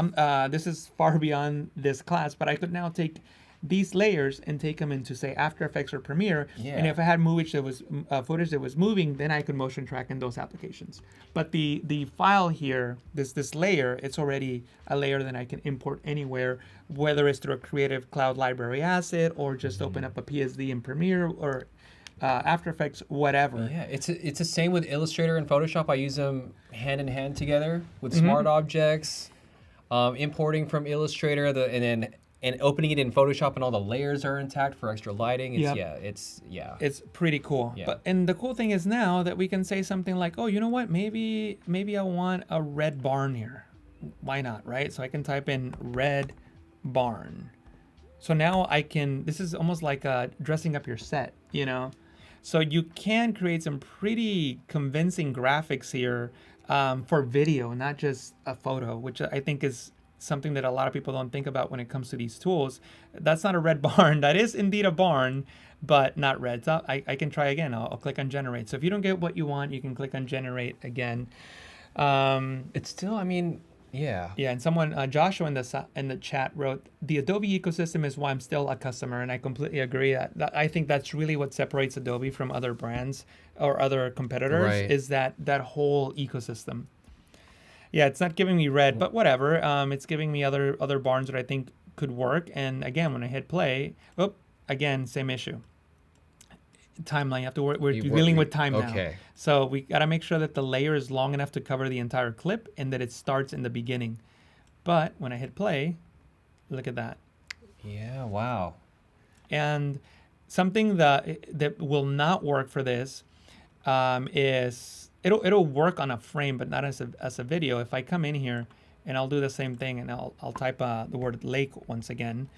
This is far beyond this class, but I could now take these layers and take them into, say, After Effects or Premiere. Yeah. And if I had footage that was moving, then I could motion track in those applications. But the file here, this layer, it's already a layer that I can import anywhere, whether it's through a Creative Cloud Library asset or just open up a PSD in Premiere or After Effects, whatever. Yeah, it's the same with Illustrator and Photoshop. I use them hand in hand together with smart objects, importing from Illustrator, and opening it in Photoshop, and all the layers are intact for extra lighting. It's pretty cool. Yeah. And the cool thing is now that we can say something like, oh, you know what? Maybe I want a red barn here. Why not, right? So I can type in red barn. So now I can. This is almost like dressing up your set, you know. So you can create some pretty convincing graphics here for video, not just a photo, which I think is something that a lot of people don't think about when it comes to these tools. That's not a red barn. That is indeed a barn, but not red. So I can try again. I'll click on generate. So if you don't get what you want, you can click on generate again. It's still, I mean, yeah. Yeah, and someone, Joshua in the chat wrote, the Adobe ecosystem is why I'm still a customer, and I completely agree. I think that's really what separates Adobe from other brands or other competitors, Right. is that whole ecosystem. Yeah, it's not giving me red, but whatever. It's giving me other barns that I think could work. And again, when I hit play, again, same issue. Timeline, you have to work. We're dealing with time now. Okay. So we got to make sure that the layer is long enough to cover the entire clip and that it starts in the beginning. But when I hit play, look at that. Yeah, wow. And something that will not work for this is it'll work on a frame, but not as a video. If I come in here and I'll do the same thing and I'll type the word lake once again.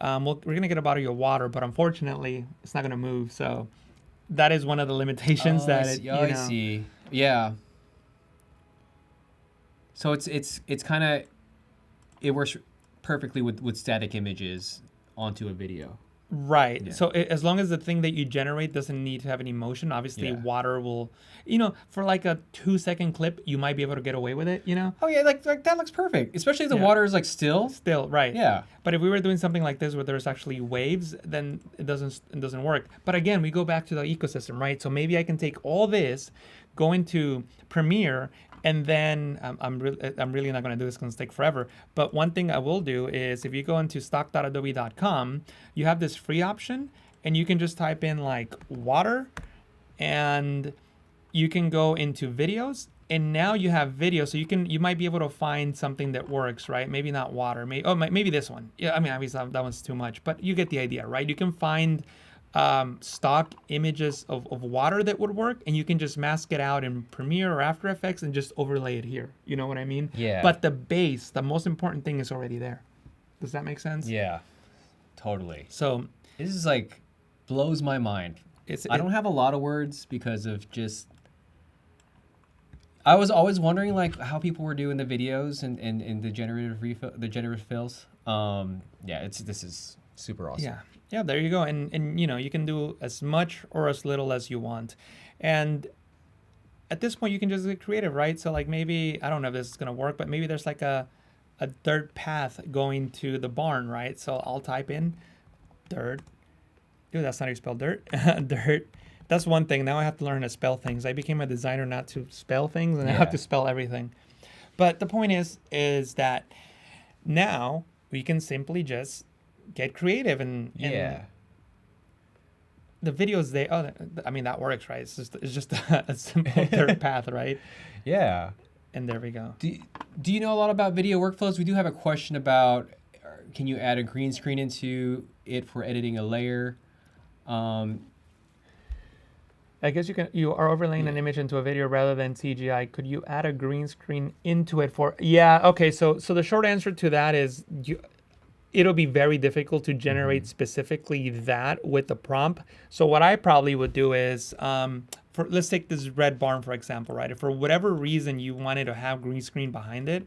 We're gonna get a bottle of water, but unfortunately, it's not gonna move. So that is one of the limitations I see. Yeah. So it's kind of, it works perfectly with static images onto a video. Right. Yeah. So as long as the thing that you generate doesn't need to have any motion, obviously water will, for like a 2-second clip, you might be able to get away with it, Oh yeah, like that looks perfect. Especially if the water is like still. Still, right. Yeah. But if we were doing something like this where there's actually waves, then it doesn't work. But again, we go back to the ecosystem, right? So maybe I can take all this, go into Premiere, and then I'm really not going to do this because it's take forever. But one thing I will do is if you go into stock.adobe.com, you have this free option, and you can just type in like water, and you can go into videos, and now you have video. So you might be able to find something that works, right? Maybe not water. Maybe this one. Yeah, I mean, obviously that one's too much, but you get the idea, right? You can find stock images of water that would work, and you can just mask it out in Premiere or After Effects and just overlay it here. You know what I mean? Yeah. But the base, the most important thing, is already there. Does that make sense? Yeah, totally. So this is like blows my mind. I don't have a lot of words because of just. I was always wondering like how people were doing the videos and the generative fills. This is super awesome. Yeah, there you go. And you can do as much or as little as you want. And at this point, you can just get creative, right? So like maybe, I don't know if this is going to work, but maybe there's like a dirt path going to the barn, right? So I'll type in dirt. Dude, that's not how you spell dirt. Dirt. That's one thing. Now I have to learn to spell things. I became a designer not to spell things, and I have to spell everything. But the point is that now we can simply just get creative and the videos that works, right? It's just a simple dirt path, right? Yeah. And there we go. Do you know a lot about video workflows? We do have a question about can you add a green screen into it for editing a layer? I guess you are overlaying an image into a video rather than CGI. Could you add a green screen into it for? Yeah. Okay. So the short answer to that is it'll be very difficult to generate specifically that with the prompt. So what I probably would do is, let's take this red barn, for example, right? If for whatever reason you wanted to have green screen behind it,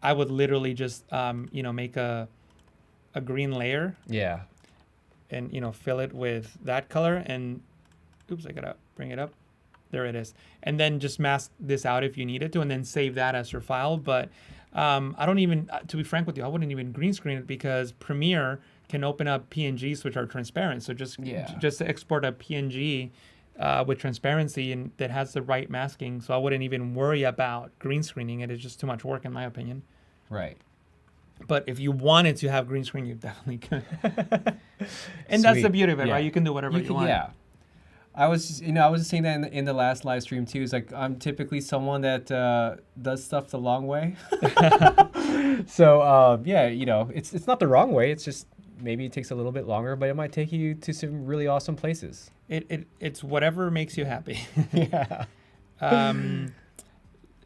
I would literally just, make a green layer. Yeah. And, fill it with that color. And, oops, I gotta bring it up. There it is. And then just mask this out if you needed to, and then save that as your file. But I don't even, to be frank with you, I wouldn't even green screen it because Premiere can open up PNGs which are transparent. So just export a PNG with transparency and that has the right masking. So I wouldn't even worry about green screening it. It's just too much work in my opinion. Right. But if you wanted to have green screen, you definitely could. And that's the beauty of it, right? You can do whatever you want. Yeah. I was saying that in the last live stream too. It's like I'm typically someone that does stuff the long way. So it's not the wrong way. It's just maybe it takes a little bit longer, but it might take you to some really awesome places. It's whatever makes you happy. Yeah.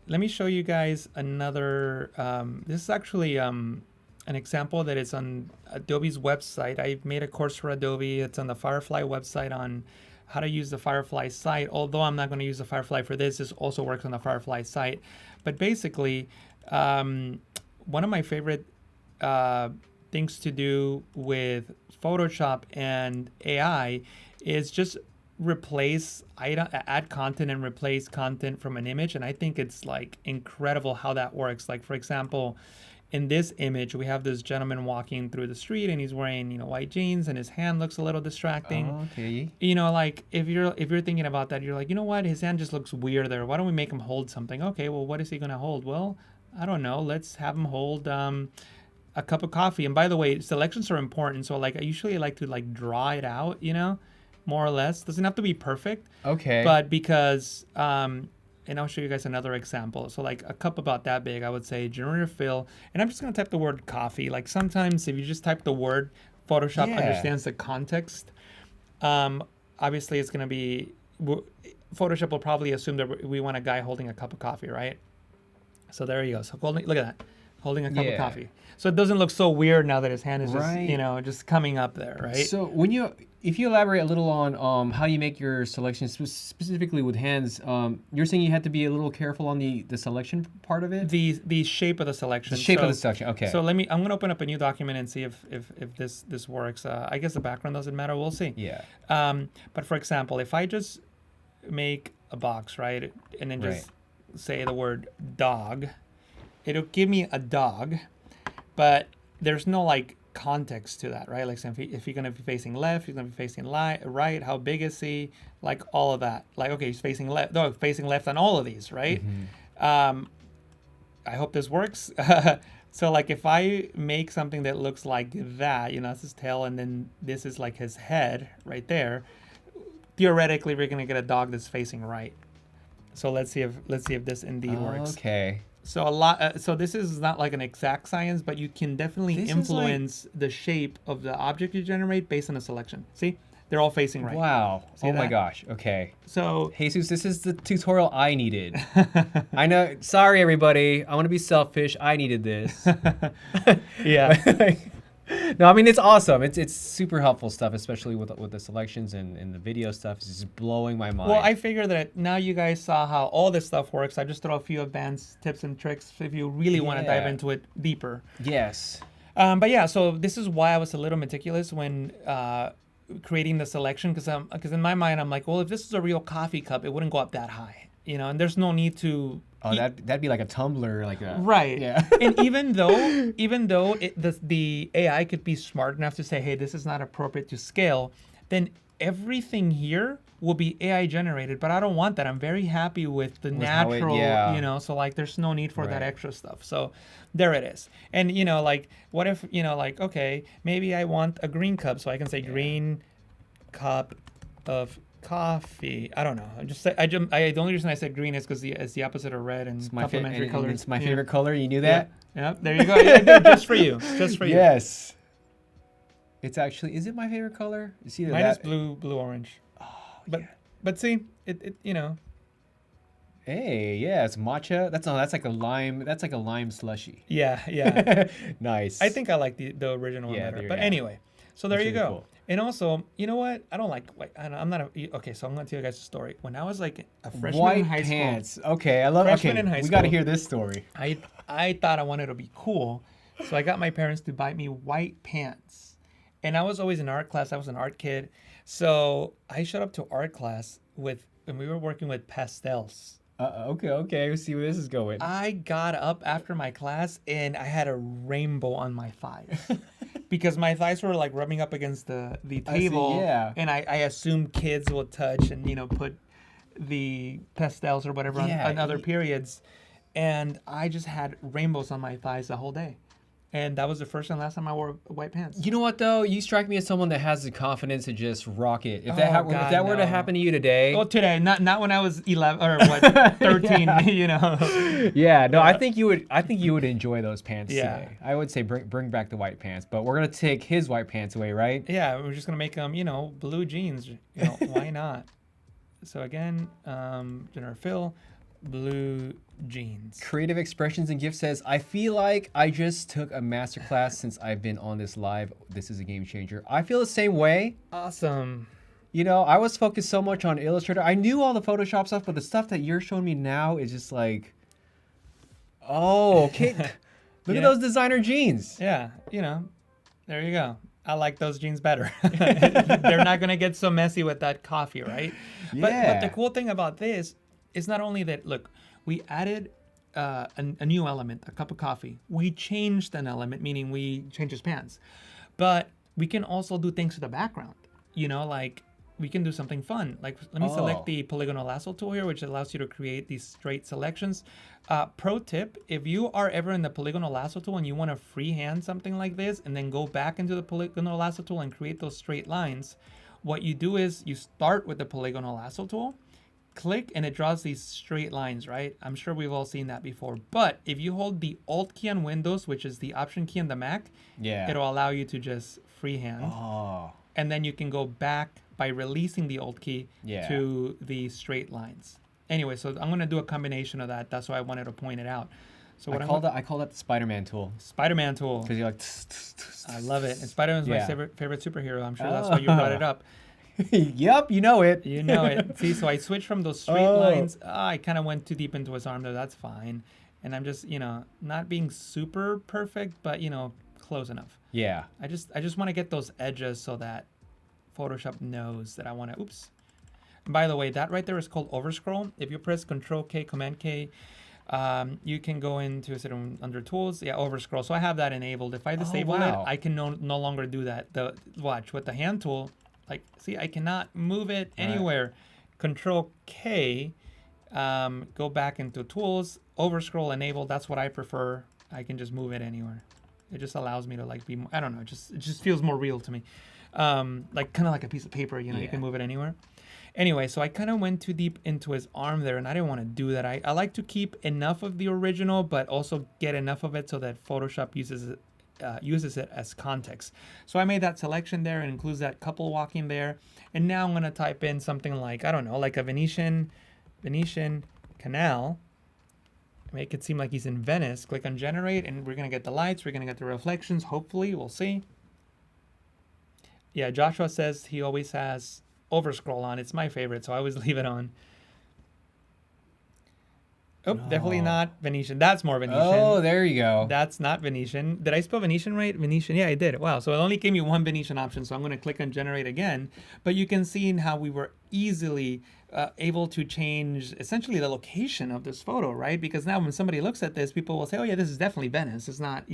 Let me show you guys another. This is actually an example that is on Adobe's website. I made a course for Adobe. It's on the Firefly website on how to use the Firefly site. Although I'm not going to use the Firefly for this, this also works on the Firefly site. But basically, one of my favorite things to do with Photoshop and AI is just add content and replace content from an image. And I think it's like incredible how that works. Like for example, in this image, we have this gentleman walking through the street and he's wearing, white jeans and his hand looks a little distracting. Oh, okay. Like if you're thinking about that, you're like, you know what? His hand just looks weird there. Why don't we make him hold something? Okay, well, what is he going to hold? Well, I don't know. Let's have him hold a cup of coffee. And by the way, selections are important. So like I usually like to like draw it out, more or less. Doesn't have to be perfect. Okay. But because, and I'll show you guys another example. So like a cup about that big, I would say generative fill. And I'm just going to type the word coffee. Like sometimes if you just type the word, Photoshop understands the context. Obviously it's going to be, Photoshop will probably assume that we want a guy holding a cup of coffee, right? So there you go. So look at that. Holding a cup of coffee. So it doesn't look so weird now that his hand is just, just coming up there, right? So if you elaborate a little on how you make your selections specifically with hands, you're saying you had to be a little careful on the selection part of it? The shape of the selection. The shape of the selection, okay. So I'm going to open up a new document and see if this works. I guess the background doesn't matter. We'll see. Yeah. But for example, if I just make a box, right, and then just say the word dog, it'll give me a dog, but there's no like context to that, right? Like if you're going to be facing left, you're going to be facing right, how big is he, like all of that. Like, okay, he's facing left, no, facing left on all of these, right? I hope this works. So like if I make something that looks like that, that's his tail, and then this is like his head right there, theoretically we're going to get a dog that's facing right. So let's see if this indeed works. Okay. So so this is not like an exact science, but you can definitely influence the shape of the object you generate based on a selection. See, they're all facing right. Wow. My gosh. Okay. So Jesus, this is the tutorial I needed. I know. Sorry, everybody. I want to be selfish. I needed this. Yeah. No, I mean it's awesome. It's super helpful stuff, especially with the selections and the video stuff. It's just blowing my mind. Well, I figure that now you guys saw how all this stuff works. I just throw a few advanced tips and tricks if you really want to dive into it deeper. Yes. But yeah, so this is why I was a little meticulous when creating the selection, because in my mind I'm like, well, if this is a real coffee cup, it wouldn't go up that high, and there's no need to. Oh, that'd be like a tumbler, like a right. Yeah. And even though the AI could be smart enough to say, hey, this is not appropriate to scale, then everything here will be AI generated. But I don't want that. I'm very happy with the natural, so like there's no need for that extra stuff. So there it is. And like what if okay, maybe I want a green cup, so I can say green cup of coffee. I don't know. The only reason I said green is because it's the opposite of red and complementary colors. It's my favorite color. You knew that? Yeah. There you go. Yeah, just for you. Just for you. Yes. It's actually. Is it my favorite color? It's either mine is blue, orange. Oh, but see, it. Hey, yeah, it's matcha. That's like a lime. That's like a lime slushy. Yeah. Nice. I think I like the original one better. But anyway, so there you go. Cool. And also, you know what? I don't like white. I'm not okay. So I'm gonna tell you guys a story. When I was like a freshman in high school. Okay, I love. Freshman in high school. We got to hear this story. I thought I wanted to be cool, so I got my parents to buy me white pants. And I was always in art class. I was an art kid, so I showed up to art class and we were working with pastels. Okay. Let's see where this is going. I got up after my class and I had a rainbow on my thighs. because my thighs were like rubbing up against the table, yeah. and I assumed kids will touch and put the pastels or whatever on other periods, and I just had rainbows on my thighs the whole day. And that was the first and last time I wore white pants. You know what though? You strike me as someone that has the confidence to just rock it. If Oh, that God, if that were to no. happen to you today, Oh, today, not when I was 11 or what, 13. yeah, no, I think you would enjoy those pants Yeah. today. I would say bring back the white pants, but we're gonna take his white pants away, right? Yeah, we're just gonna make them, blue jeans. Why not? So again, General Phil, blue jeans. Creative Expressions and Gift says, I feel like I just took a masterclass since I've been on this live. This is a game changer. I feel the same way. Awesome. I was focused so much on Illustrator. I knew all the Photoshop stuff, but the stuff that you're showing me now is just like, oh, okay. Look at those designer jeans. Yeah, there you go. I like those jeans better. They're not gonna get so messy with that coffee, right? Yeah. But the cool thing about this is not only that, look, we added a new element, a cup of coffee. We changed an element, meaning we changed his pants. But we can also do things to the background. Like we can do something fun. Like let me select the polygonal lasso tool here, which allows you to create these straight selections. Pro tip, if you are ever in the polygonal lasso tool and you want to freehand something like this and then go back into the polygonal lasso tool and create those straight lines, what you do is you start with the polygonal lasso tool, click, and it draws these straight lines, right? I'm sure we've all seen that before. But if you hold the Alt key on Windows, which is the Option key on the Mac, it'll allow you to just freehand. Oh. And then you can go back by releasing the Alt key to the straight lines. Anyway, so I'm going to do a combination of that. That's why I wanted to point it out. So I call that the Spider-Man tool. Spider-Man tool. Because you're like... I love it. And Spider-Man's my favorite superhero. I'm sure that's why you brought it up. Yep, you know it. You know it. See, so I switched from those straight lines. I kind of went too deep into his arm there. That's fine. And I'm just, not being super perfect, but, close enough. Yeah. I just want to get those edges so that Photoshop knows that I want to, oops. And by the way, that right there is called overscroll. If you press Control K, Command K, you can go into under tools, overscroll. So I have that enabled. If I disable it, I can no longer do that. Watch with the hand tool. Like, see, I cannot move it anywhere. Right. Control K, go back into tools, overscroll enabled. That's what I prefer. I can just move it anywhere. It just allows me to be, I don't know, it just feels more real to me. Kind of like a piece of paper, you can move it anywhere. Anyway, so I kind of went too deep into his arm there, and I didn't want to do that. I like to keep enough of the original, but also get enough of it so that Photoshop uses it as context. So I made that selection there and includes that couple walking there. And now I'm going to type in something like, I don't know, like a Venetian canal. Make it seem like he's in Venice. Click on generate, and we're going to get the lights. We're going to get the reflections. Hopefully, we'll see. Yeah, Joshua says he always has overscroll on. It's my favorite, so I always leave it on. Oh, no. Definitely not Venetian. That's more Venetian. Oh, there you go. That's not Venetian. Did I spell Venetian right? Venetian. Yeah, I did. Wow. So it only gave me one Venetian option. So I'm going to click on generate again. But you can see how we were easily able to change essentially the location of this photo, right? Because now when somebody looks at this, people will say, oh yeah, this is definitely Venice. It's not,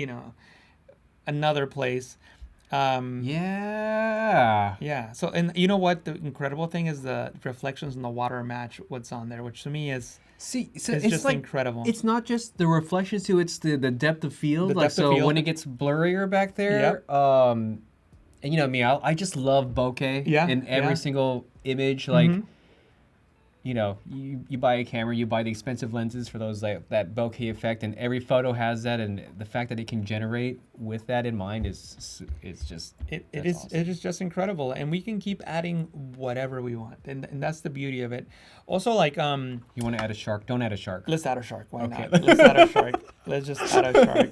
another place. Yeah. So, and you know what? The incredible thing is the reflections in the water match what's on there, which to me is it's just like, incredible. It's not just the reflections too; it's the depth of field. When it gets blurrier back there, and you know me, I just love bokeh in every single image. Like, you buy a camera, you buy the expensive lenses for those that bokeh effect, and every photo has that, and the fact that it can generate with that in mind is awesome. It is just incredible, and we can keep adding whatever we want, and that's the beauty of it. Also, like you want to add a shark? Don't add a shark. Let's add a shark. Why not? Let's add a shark. Let's just add a shark.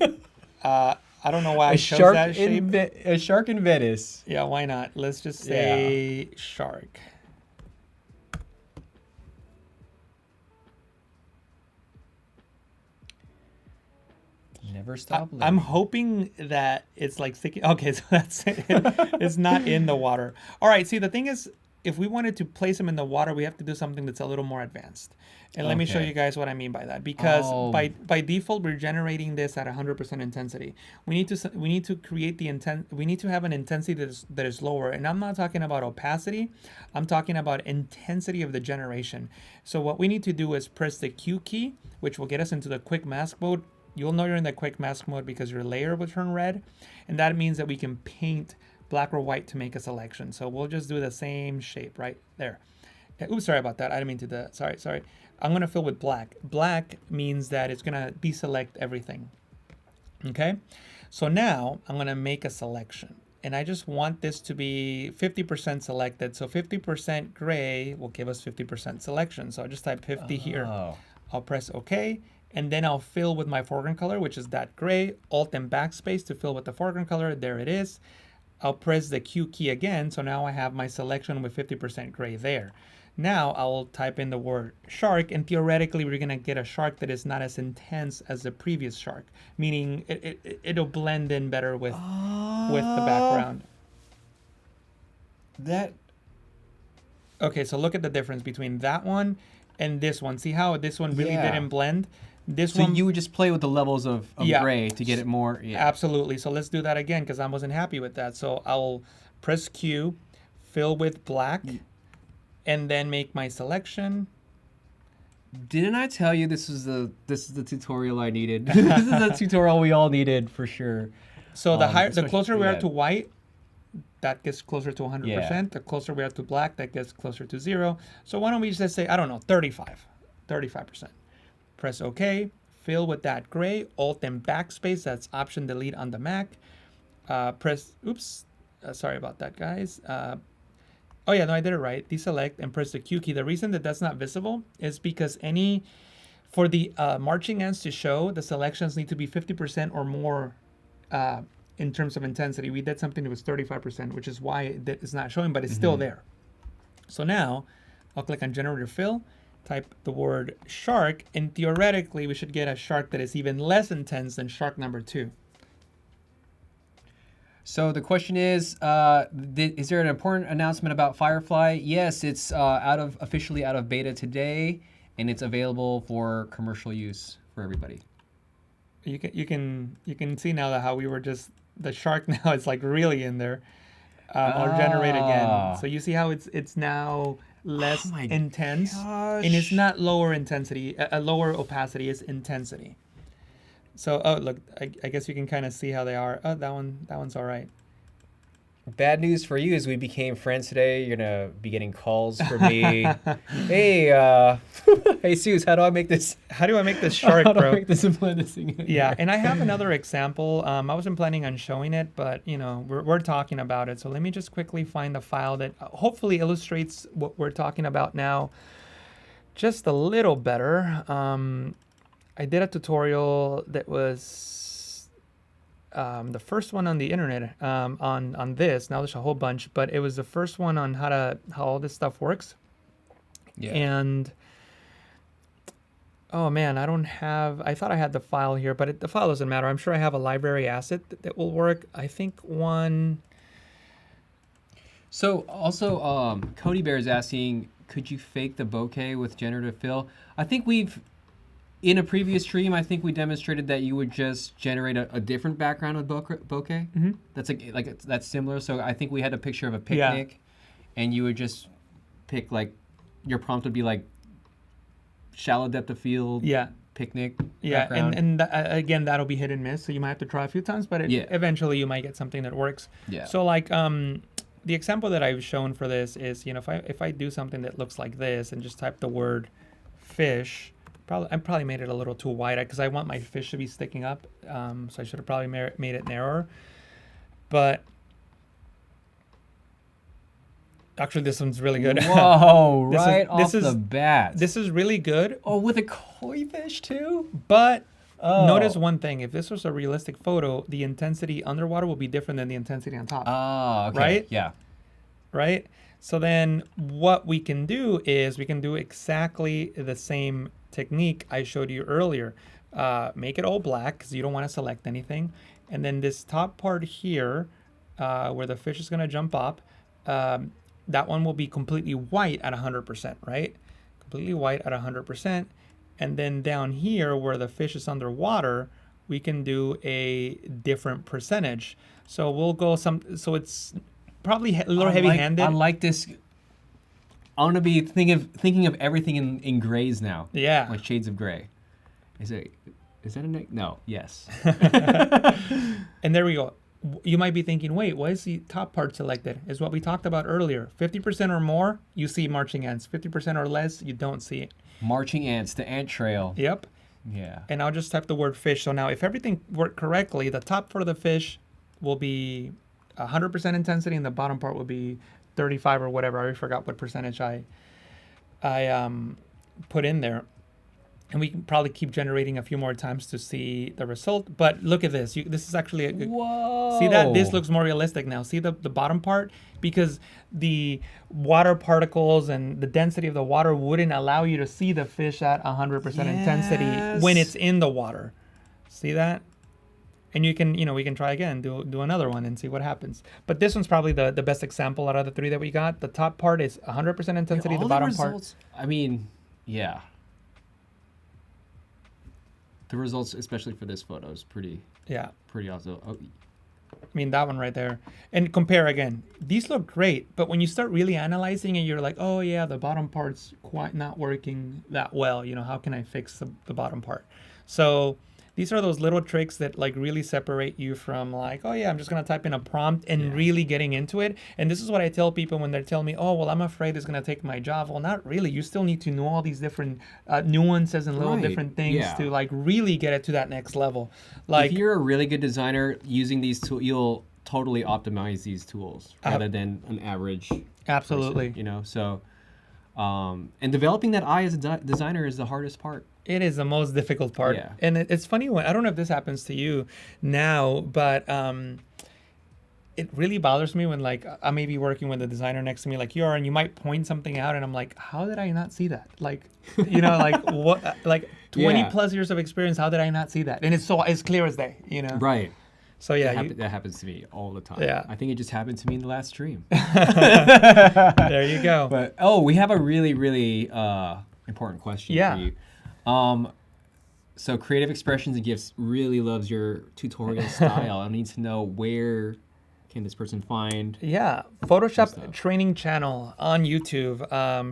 I don't know why I chose that shape. A shark in Venice. Yeah, why not? Let's just say shark. Never stop learning. I'm hoping that it's like sticky. Okay, so that's it. It's not in the water. All right, see, the thing is, if we wanted to place them in the water, we have to do something that's a little more advanced. And let me show Okay. you guys what I mean by that. Because Oh. by default, we're generating this at 100% intensity. We need to create the intent. We need to have an intensity that is lower. And I'm not talking about opacity. I'm talking about intensity of the generation. So what we need to do is press the Q key, which will get us into the quick mask mode. You'll know you're in the quick mask mode because your layer will turn red. And that means that we can paint black or white to make a selection. So we'll just do the same shape right there. Oops, sorry about that. I didn't mean to do that. Sorry. I'm gonna fill with black. Black means that it's gonna deselect everything. Okay, so now I'm gonna make a selection. And I just want this to be 50% selected. So 50% gray will give us 50% selection. So I'll just type 50 here. I'll press OK. And then I'll fill with my foreground color, which is that gray. Alt and backspace to fill with the foreground color. There it is. I'll press the Q key again. So now I have my selection with 50% gray there. Now I'll type in the word shark, and theoretically we're gonna get a shark that is not as intense as the previous shark, meaning it'll blend in better with the background. Okay, so look at the difference between that one and this one. See how this one really didn't blend? So you would just play with the levels of gray to get it more. Yeah. Absolutely. So let's do that again because I wasn't happy with that. So I'll press Q, fill with black, and then make my selection. Didn't I tell you this is the tutorial I needed? This is the tutorial we all needed for sure. So the closer we are to white, that gets closer to 100%. The closer we are to black, that gets closer to 0. So why don't we just say, I don't know, 35%. Press OK, fill with that gray, Alt and backspace, that's Option Delete on the Mac. Sorry about that, guys. Oh yeah, no, I did it right. Deselect and press the Q key. The reason that that's not visible is because for the marching ants to show, the selections need to be 50% or more in terms of intensity. We did something that was 35%, which is why it's not showing, but it's still there. So now I'll click on Generative Fill, type the word shark, and theoretically we should get a shark that is even less intense than shark number 2. So the question is there an important announcement about Firefly? Yes, it's officially out of beta today, and it's available for commercial use for everybody. You can see now that how we were just the shark now is like really in there. I'll generate again. So you see how it's now less intense, and it's not lower intensity, lower opacity. It's intensity. So, look, I guess you can kind of see how they are. Oh, that one's all right. Bad news for you is we became friends today. You're gonna be getting calls from me. Hey, hey, Suze, how do I make this? How do I make this shark, how do bro? I make this and blend this thing in? Yeah, and I have another example. I wasn't planning on showing it, but we're talking about it. So let me just quickly find the file that hopefully illustrates what we're talking about now, just a little better. I did a tutorial that was the first one on the internet on this. Now there's a whole bunch, but it was the first one on how all this stuff works. Yeah. And oh man, I thought I had the file here, but the file doesn't matter. I'm sure I have a library asset that will work. I think one. So also, Cody Bear is asking, could you fake the bokeh with generative fill? I think in a previous stream, I think we demonstrated that you would just generate a different background with bokeh. Mm-hmm. That's that's similar. So I think we had a picture of a picnic, and you would just pick your prompt would be shallow depth of field. Picnic. Yeah, background. and again, that'll be hit and miss. So you might have to try a few times, but eventually you might get something that works. Yeah. So the example that I've shown for this is if I do something that looks like this and just type the word fish. I probably made it a little too wide because I want my fish to be sticking up. So I should have probably made it narrower. But actually, this one's really good. Whoa! Off the bat. This is really good. Oh, with a koi fish too. But notice one thing: if this was a realistic photo, the intensity underwater will be different than the intensity on top. Oh, okay. Right? Yeah. Right. So then, what we can do is we can do exactly the same technique I showed you earlier. Make it all black because you don't want to select anything. And then this top part here, where the fish is going to jump up, that one will be completely white at 100%, right? Completely white at 100%. And then down here where the fish is underwater, we can do a different percentage. So we'll go so it's probably a little heavy-handed. I like this. I want to be thinking of everything in grays now. Yeah. Like shades of gray. Is that a no? Yes. And there we go. You might be thinking, wait, why is the top part selected? Is what we talked about earlier. 50% or more, you see marching ants. 50% or less, you don't see it. Marching ants, the ant trail. Yep. Yeah. And I'll just type the word fish. So now if everything worked correctly, the top part of the fish will be 100% intensity and the bottom part will be 35 or whatever. I already forgot what percentage I put in there. And we can probably keep generating a few more times to see the result. But look at this. This is actually a good... Whoa. See that? This looks more realistic now. See the bottom part? Because the water particles and the density of the water wouldn't allow you to see the fish at 100% intensity when it's in the water. See that? And you can, we can try again, do another one and see what happens. But this one's probably the best example out of the three that we got. The top part is 100% intensity. The bottom part... I mean, yeah. The results, especially for this photo, is pretty awesome. Oh. I mean, that one right there. And compare again. These look great, but when you start really analyzing it, you're like, oh yeah, the bottom part's quite not working that well. How can I fix the bottom part? So these are those little tricks that like really separate you from like, oh yeah, I'm just going to type in a prompt and really getting into it. And this is what I tell people when they're telling me, oh, well, I'm afraid it's going to take my job. Well, not really. You still need to know all these different nuances and little different things to like really get it to that next level. Like if you're a really good designer using these tools, you'll totally optimize these tools rather than an average Absolutely. person, So, and developing that eye as a designer is the hardest part. It is the most difficult part. Yeah. And it's funny I don't know if this happens to you now, but it really bothers me when like I may be working with a designer next to me like you are, and you might point something out and I'm like, how did I not see that? Like, like what, like 20 plus years of experience, how did I not see that? And it's as clear as day, Right. So yeah, that happens to me all the time. Yeah. I think it just happened to me in the last stream. There you go. But we have a really, really important question for you. So Creative Expressions and Gifts really loves your tutorial style. I need to know where can this person find? Yeah, Photoshop training channel on YouTube.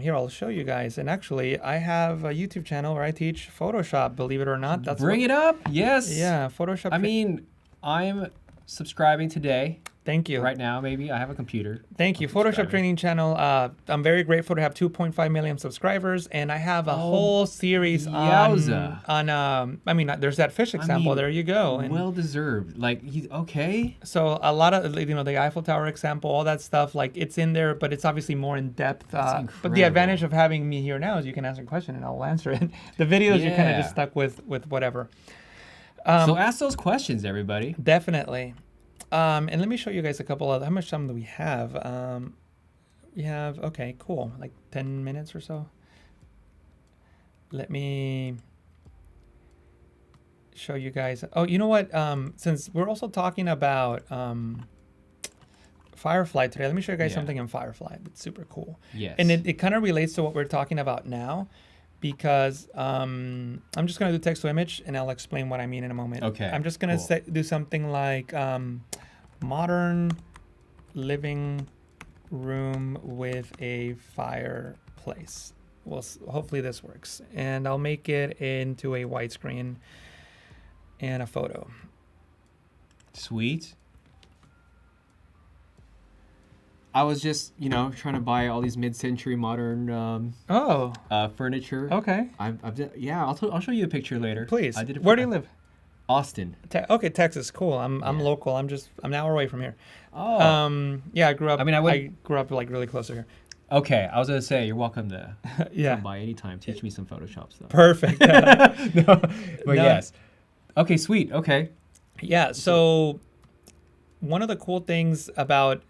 Here, I'll show you guys. And actually, I have a YouTube channel where I teach Photoshop, believe it or not. Bring it up. Yes. Yeah, Photoshop. I mean, I'm subscribing today. Thank you. Right now, maybe. I have a computer. Thank you. Photoshop training channel. I'm very grateful to have 2.5 million subscribers, and I have a whole series on I mean, there's that fish example. There you go. And well deserved. Like, okay. So a lot of, the Eiffel Tower example, all that stuff, like it's in there, but it's obviously more in depth. But the advantage of having me here now is you can ask a question and I'll answer it. The videos, you're kind of just stuck with whatever. So ask those questions, everybody. Definitely. And let me show you guys a couple of, how much time do we have? We have, okay, cool, like 10 minutes or so. Let me show you guys. Oh, you know what? Since we're also talking about Firefly today, let me show you guys something in Firefly that's super cool. Yes. And it kind of relates to what we're talking about now, because I'm just going to do text to image and I'll explain what I mean in a moment. Okay. I'm just going to do something like modern living room with a fireplace. Well, hopefully this works. And I'll make it into a widescreen and a photo. Sweet. I was just, trying to buy all these mid-century modern furniture. Okay. I'll show you a picture later. Please. I did Where do you live? Austin. Okay, Texas. Cool. I'm local. I'm an hour away from here. Oh. Yeah, I grew up. I grew up like really close to here. Okay, I was gonna say you're welcome to come by anytime. Teach me some Photoshop stuff. Perfect. Yes. Okay, sweet. Okay. Yeah. So one of the cool things about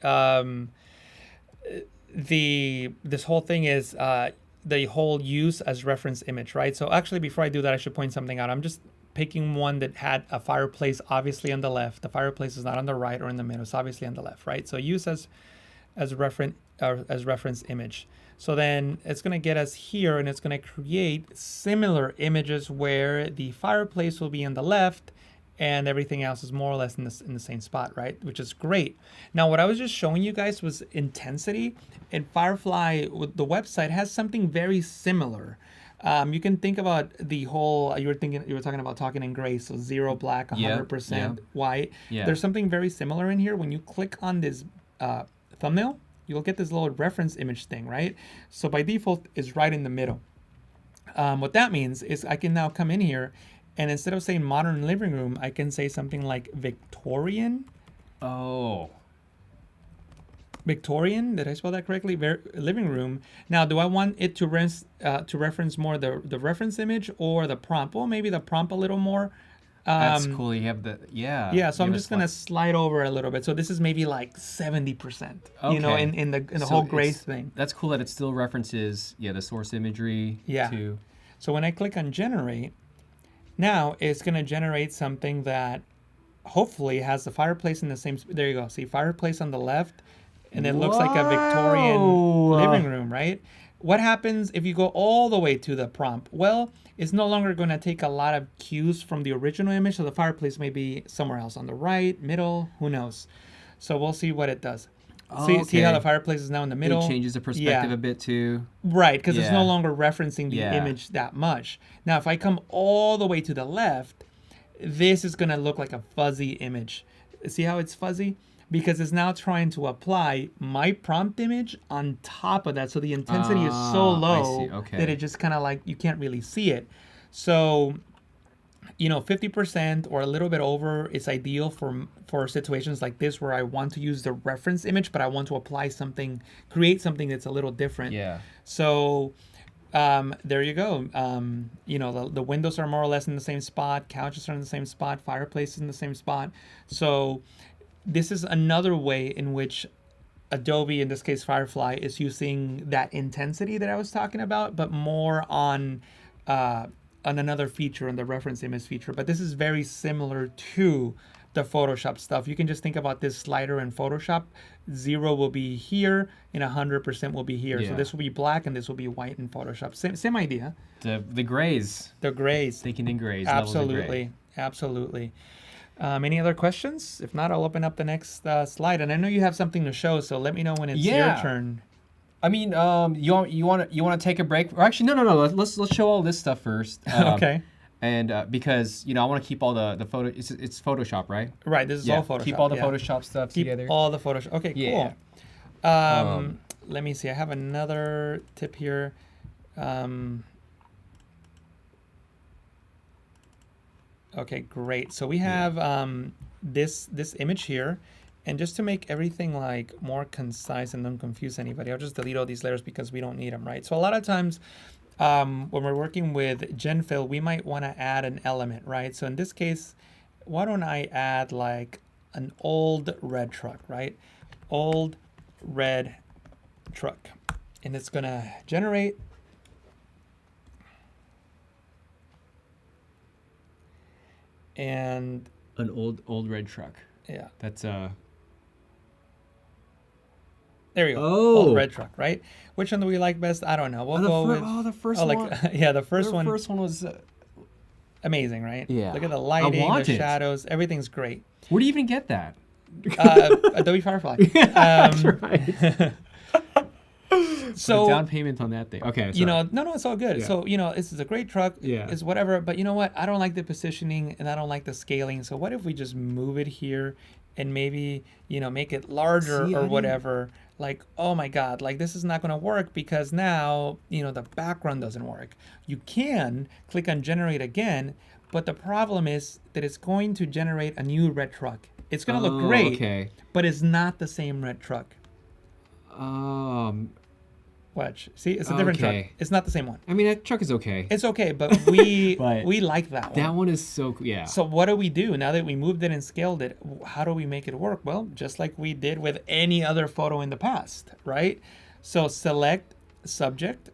this whole thing is the whole use as reference image, right? So actually, before I do that, I should point something out. I'm just picking one that had a fireplace obviously on the left. The fireplace is not on the right or in the middle. It's obviously on the left, right? So use as reference as reference image. So then it's going to get us here, and it's going to create similar images where the fireplace will be on the left and everything else is more or less in the same spot, right? Which is great. Now, what I was just showing you guys was intensity. And Firefly, the website, has something very similar. You can think about the whole, you were talking about talking in gray, so 0 black, 100% white. Yeah. There's something very similar in here. When you click on this thumbnail, you'll get this little reference image thing, right? So by default, it's right in the middle. What that means is I can now come in here, and instead of saying modern living room, I can say something like Victorian. Oh. Victorian, did I spell that correctly? Living room. Now, do I want it to reference more the reference image or the prompt? Well, maybe the prompt a little more. That's cool. You have the, yeah. Yeah, so I'm just going to slide over a little bit. So this is maybe like 70%, you know, in the whole gray thing. That's cool that it still references, the source imagery too. So when I click on generate, now it's going to generate something that hopefully has the fireplace in the same, there you go. See, fireplace on the left, and it looks like a Victorian living room, right? What happens if you go all the way to the prompt? Well, it's no longer going to take a lot of cues from the original image, so the fireplace may be somewhere else, on the right, middle, who knows. So we'll see what it does. See how the fireplace is now in the middle? It changes the perspective a bit too. Right, because it's no longer referencing the image that much. Now, if I come all the way to the left, this is going to look like a fuzzy image. See how it's fuzzy? Because it's now trying to apply my prompt image on top of that. So the intensity is so low that it just kind of like, you can't really see it. So, 50% or a little bit over is ideal for situations like this where I want to use the reference image, but I want to apply something, create something that's a little different. Yeah. So there you go. The windows are more or less in the same spot. Couches are in the same spot. Fireplace is in the same spot. So this is another way in which Adobe, in this case Firefly, is using that intensity that I was talking about, but more on another feature, on the reference image feature. But this is very similar to the Photoshop stuff. You can just think about this slider in Photoshop. 0 will be here and 100% will be here. So this will be black and this will be white in Photoshop. Same idea. The grays. The grays. Thinking in grays. Absolutely. Absolutely. Any other questions? If not, I'll open up the next slide. And I know you have something to show, so let me know when it's your turn. I mean, you want to take a break? Or actually, no. Let's show all this stuff first. Okay. And because I want to keep all the photo. It's Photoshop, right? Right. This is all Photoshop. Keep all the Photoshop stuff together. Keep all the Photoshop. Okay. Cool. Let me see. I have another tip here. Okay, great. So we have this image here, and just to make everything like more concise and don't confuse anybody, I'll just delete all these layers because we don't need them, right? So a lot of times when we're working with GenFill, we might want to add an element, right? So in this case, why don't I add like an old red truck, right? Old red truck, and it's gonna generate. And an old red truck. Yeah. That's There you go. Oh. Old red truck, right? Which one do we like best? I don't know. We'll go with the first one. Yeah, the first one. The first one was amazing, right? Yeah. Look at the lighting, the shadows, everything's great. Where do you even get that? Adobe Firefly. That's right. So down payment on that thing. Okay. Sorry. No, it's all good. Yeah. So, this is a great truck. Yeah. It's whatever. But you know what? I don't like the positioning and I don't like the scaling. So what if we just move it here and maybe, make it larger or whatever? Like, oh my God, like this is not going to work because now, the background doesn't work. You can click on generate again, but the problem is that it's going to generate a new red truck. It's going to look great, but it's not the same red truck. Watch. See, it's a different truck. It's not the same one. I mean, that truck is okay. It's okay, but we we like that one. That one is so yeah. So what do we do now that we moved it and scaled it? How do we make it work? Well, just like we did with any other photo in the past, right? So select subject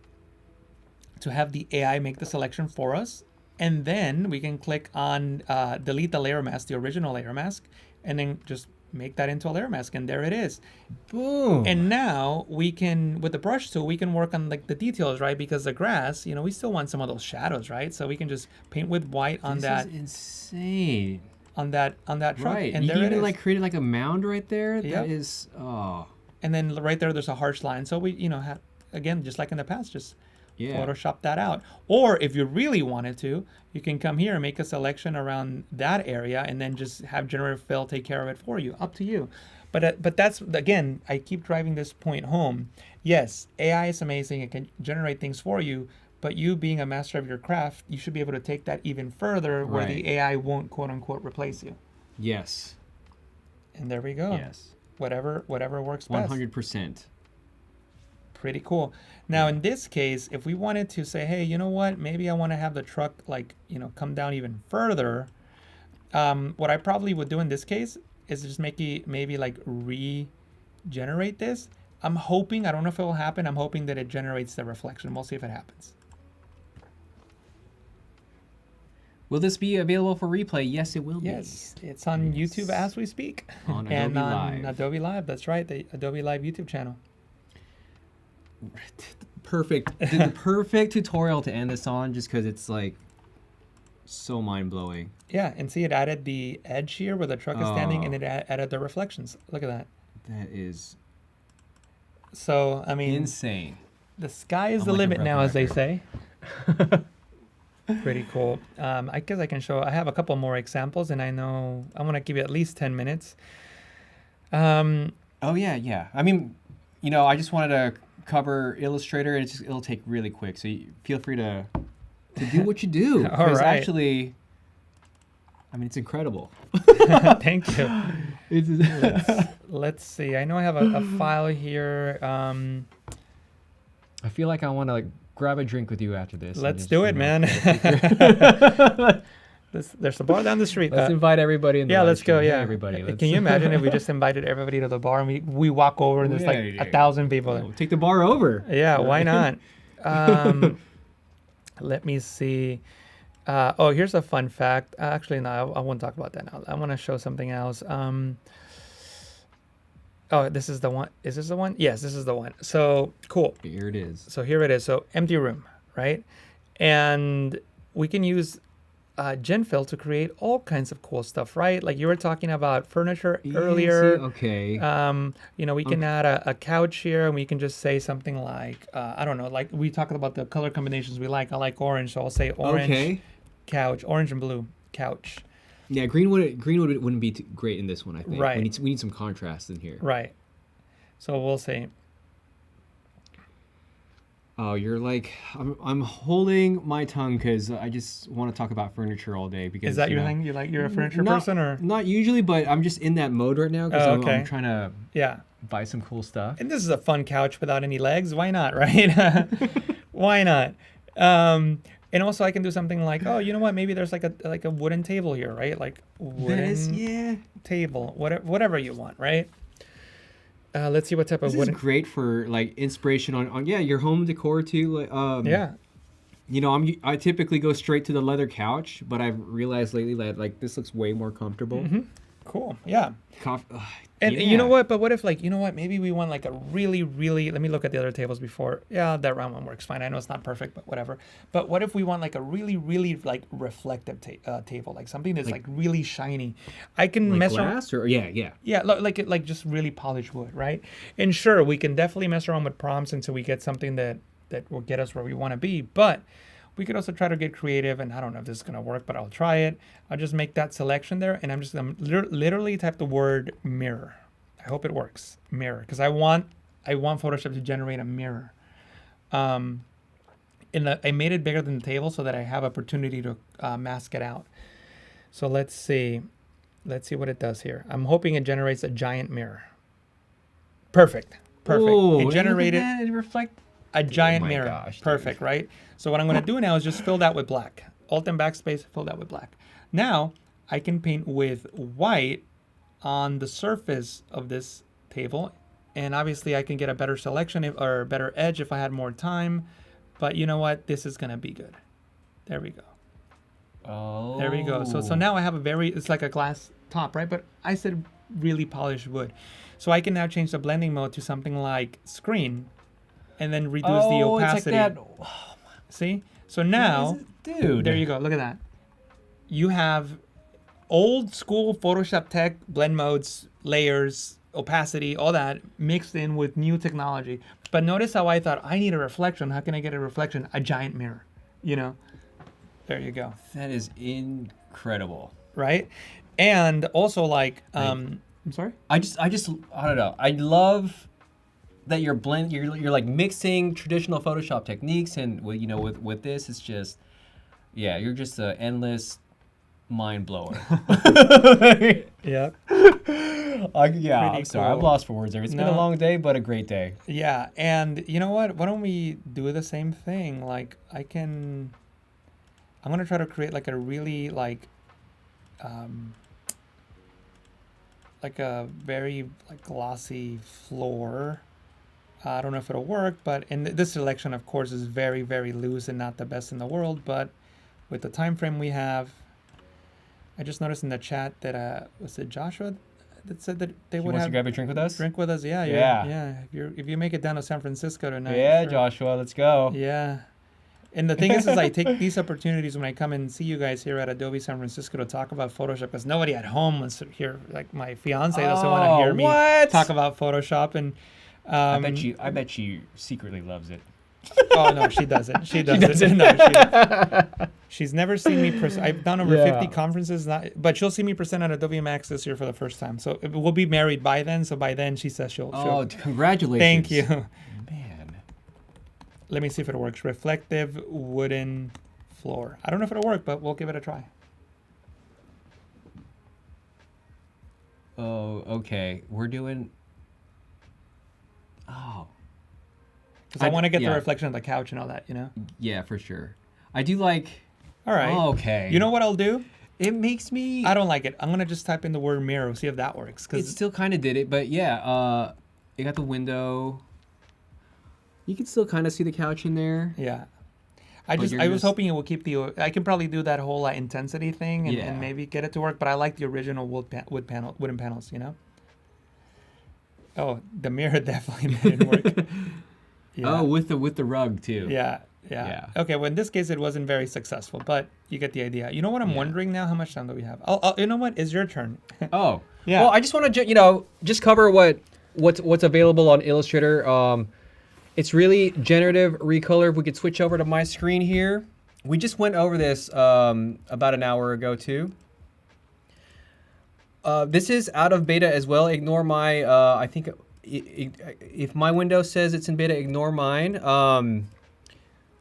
to have the AI make the selection for us, and then we can click on delete the layer mask, the original layer mask, and then just make that into a layer mask, and there it is. Boom. And now we can, with the brush tool, we can work on like the details, right? Because the grass, you know, we still want some of those shadows, right? So we can just paint with white on This that. is insane. On that truck, Right. and You there it even is. like created like a mound right there. Yep. That is, oh. And then right there's a harsh line. So we, you know, again, just like in the past, just Photoshop that out. Or if you really wanted to, you can come here and make a selection around that area and then just have Generative Fill take care of it for you. Up to you. But that's, again, I keep driving this point home. Yes, AI is amazing. It can generate things for you. But you being a master of your craft, you should be able to take that even further where the AI won't, quote unquote, replace you. Yes. And there we go. Yes. Whatever works best. 100%. Pretty cool. Now, in this case, if we wanted to say, hey, you know what, maybe I want to have the truck, like, you know, come down even further, what I probably would do in this case is just maybe like regenerate this. I'm hoping, I don't know if it will happen, I'm hoping that it generates the reflection. We'll see if it happens. Will this be available for replay? Yes, it will be. Yes, it's on YouTube as we speak. On and Adobe on Live. Adobe Live, that's right, the Adobe Live YouTube channel. Perfect. The perfect tutorial to end this on, just because it's like so mind-blowing. Yeah, and see, it added the edge here where the truck is standing, and it added the reflections. Look at that. That is so, I mean, insane. The sky is the like a limit now, as they broken say. Pretty cool. I guess I can show. I have a couple more examples, and I know I want to give you at least 10 minutes. Oh yeah. I mean, you know, I just wanted to cover Illustrator. It'll take really quick, so feel free to do what you do. All Because right. actually, I mean, it's incredible. Thank you. Let's see. I know I have a file here. I feel like I want to like grab a drink with you after this. Let's do it, man. There's a bar down the street. Let's invite everybody in the live let's go. stream. Yeah, Hey, everybody. Can you imagine if we just invited everybody to the bar and we walk over and there's like 1,000 people there? Take the bar over. Yeah, why not? Let me see. Oh, here's a fun fact. Actually, no, I won't talk about that now. I want to show something else. Oh, this is the one. Is this the one? Yes, this is the one. So cool. Here it is. So here it is. So empty room, right? And we can use GenFill to create all kinds of cool stuff, right? Like you were talking about furniture earlier. Okay. You know, we can add a couch here, and we can just say something like, I don't know, like we talked about the color combinations we like. I like orange, so I'll say orange couch, orange and blue couch. Yeah, green wouldn't be great in this one, I think. Right. We need some contrast in here. Right. So we'll say. Oh, you're like, I'm holding my tongue because I just want to talk about furniture all day. Because is that your thing? You're a furniture person, or not usually? But I'm just in that mode right now because I'm trying to buy some cool stuff. And this is a fun couch without any legs. Why not, right? Why not? And also, I can do something like, oh, you know what? Maybe there's like a wooden table here, right? Like wooden table, whatever you want, right? Let's see what type of wooden. This is great for like inspiration on your home decor too. Like yeah. You know, I typically go straight to the leather couch, but I've realized lately that like this looks way more comfortable. Mm-hmm. Cool. Yeah. And you know what? But what if like, you know what? Maybe we want like a really, really, let me look at the other tables before. Yeah, that round one works fine. I know it's not perfect, but whatever. But what if we want like a really, really like reflective table, like something that's like really shiny? I can mess around. Glass or yeah. Yeah, like just really polished wood, right? And sure, we can definitely mess around with prompts until we get something that will get us where we want to be. But we could also try to get creative, and I don't know if this is gonna work, but I'll try it. I'll just make that selection there, and I'm literally type the word mirror. I hope it works, mirror, because I want Photoshop to generate a mirror. I made it bigger than the table so that I have opportunity to mask it out. So let's see what it does here. I'm hoping it generates a giant mirror. Perfect. Ooh, it generated it reflect a giant mirror. Gosh, perfect, right? So what I'm going to do now is just fill that with black. Alt and backspace, fill that with black. Now I can paint with white on the surface of this table, and obviously I can get a better selection or a better edge if I had more time. But you know what? This is going to be good. There we go. Oh. There we go. So now I have it's like a glass top, right? But I said really polished wood. So I can now change the blending mode to something like screen, and then reduce the opacity. It's like that. See? So now, Dude. there you go. Look at that. You have old school Photoshop tech, blend modes, layers, opacity, all that mixed in with new technology. But notice how I thought I need a reflection. How can I get a reflection? A giant mirror, you know? There you go. That is incredible. Right? And also like, I'm sorry? I don't know. I love that you're like mixing traditional Photoshop techniques and with this, it's just, yeah, you're just an endless mind blower. Yeah. I'm sorry. I'm lost for words there. It's been a long day, but a great day. Yeah, and you know what? Why don't we do the same thing? Like I'm gonna try to create like a really like a very like glossy floor. I don't know if it'll work, but this selection, of course, is very, very loose and not the best in the world. But with the time frame we have, I just noticed in the chat that was it Joshua that said that they would wants to grab a drink with us. Drink with us, yeah. If you make it down to San Francisco tonight, yeah, sure. Joshua, let's go. Yeah. And the thing is I take these opportunities when I come and see you guys here at Adobe San Francisco to talk about Photoshop, because nobody at home wants to hear, like my fiance doesn't want to hear me talk about Photoshop. And I bet she secretly loves it. Oh no, she doesn't. She doesn't. No, she's never seen me. I've done over 50 conferences, but she'll see me present at Adobe Max this year for the first time. So we'll be married by then. So by then, she says she'll. Oh, congratulations! Thank you, man. Let me see if it works. Reflective wooden floor. I don't know if it'll work, but we'll give it a try. Oh, okay. We're doing. Oh. Because I want to get the reflection of the couch and all that, you know? Yeah, for sure. I do like... All right. Oh, okay. You know what I'll do? It makes me... I don't like it. I'm going to just type in the word mirror, see if that works. It still kind of did it, but yeah. You got the window. You can still kind of see the couch in there. Yeah. I was hoping it will keep the... I can probably do that whole intensity thing and maybe get it to work, but I like the original wooden panels, you know? Oh, the mirror definitely made it work. Yeah. Oh, with the rug too. Yeah. Okay, well in this case it wasn't very successful, but you get the idea. You know what I'm wondering now? How much time do we have? You know what? It's your turn. Oh. Yeah. Well, I just want to just cover what's available on Illustrator. It's really generative recolor. If we could switch over to my screen here. We just went over this about an hour ago too. This is out of beta as well. Ignore my, I think if my window says it's in beta, ignore mine.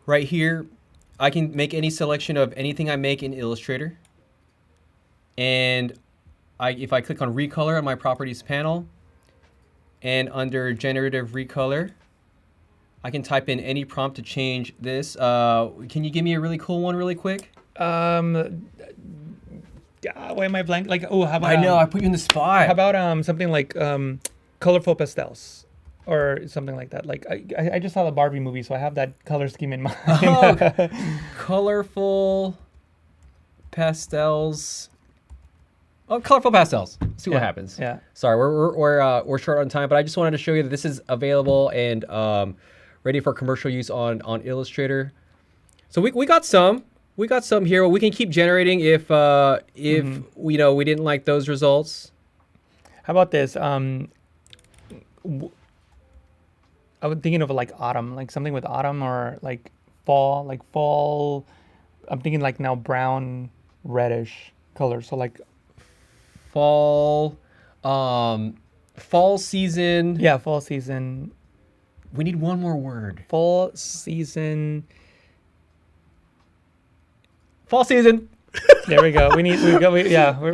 Right here, I can make any selection of anything I make in Illustrator. And if I click on recolor on my properties panel, and under generative recolor, I can type in any prompt to change this. Can you give me a really cool one really quick? Why am I blank? Like, how about... I know, I put you in the spot. How about something like colorful pastels? Or something like that. Like, I just saw the Barbie movie, so I have that color scheme in mind. Oh, colorful pastels. Oh, colorful pastels. Let's see what happens. Yeah. Sorry, we're short on time, but I just wanted to show you that this is available and ready for commercial use on Illustrator. So we got some. We got some here. We can keep generating if we didn't like those results. How about this? I was thinking of like autumn, like something with autumn or like fall. I'm thinking like now brown, reddish color. So like fall season. Yeah, fall season. We need one more word. Fall season. Fall season. There we go. We're too tired. We're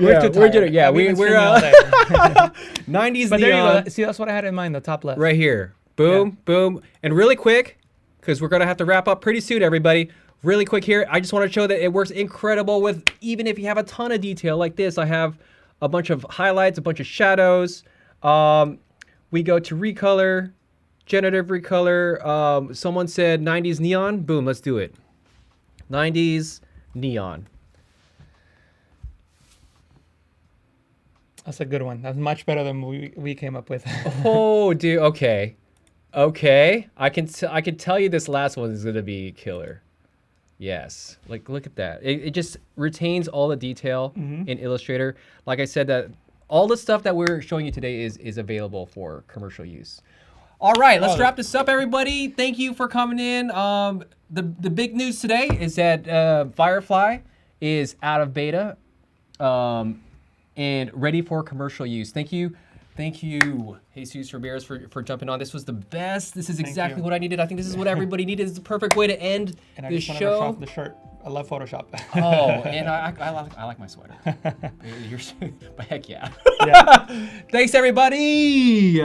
90s But neon. there you go. See, that's what I had in mind, the top left. Right here. Boom, boom. And really quick, because we're going to have to wrap up pretty soon, everybody. Really quick here, I just want to show that it works incredible with, even if you have a ton of detail like this. I have a bunch of highlights, a bunch of shadows. We go to recolor, generative recolor. Someone said 90s neon. Boom, let's do it. 90s neon. That's a good one. That's much better than we came up with. Oh, dude. Okay. I can tell you this last one is gonna be killer. Yes. Like, look at that. It just retains all the detail in Illustrator. Like I said, that all the stuff that we're showing you today is available for commercial use. All right, let's wrap this up, everybody. Thank you for coming in. The big news today is that Firefly is out of beta and ready for commercial use. Thank you, Jesus Ramirez, for jumping on. This was the best. This is exactly what I needed. I think this is what everybody needed. It's the perfect way to end the show. Shop the shirt. I love Photoshop. Oh, and I like my sweater. But heck yeah. Yeah. Thanks, everybody.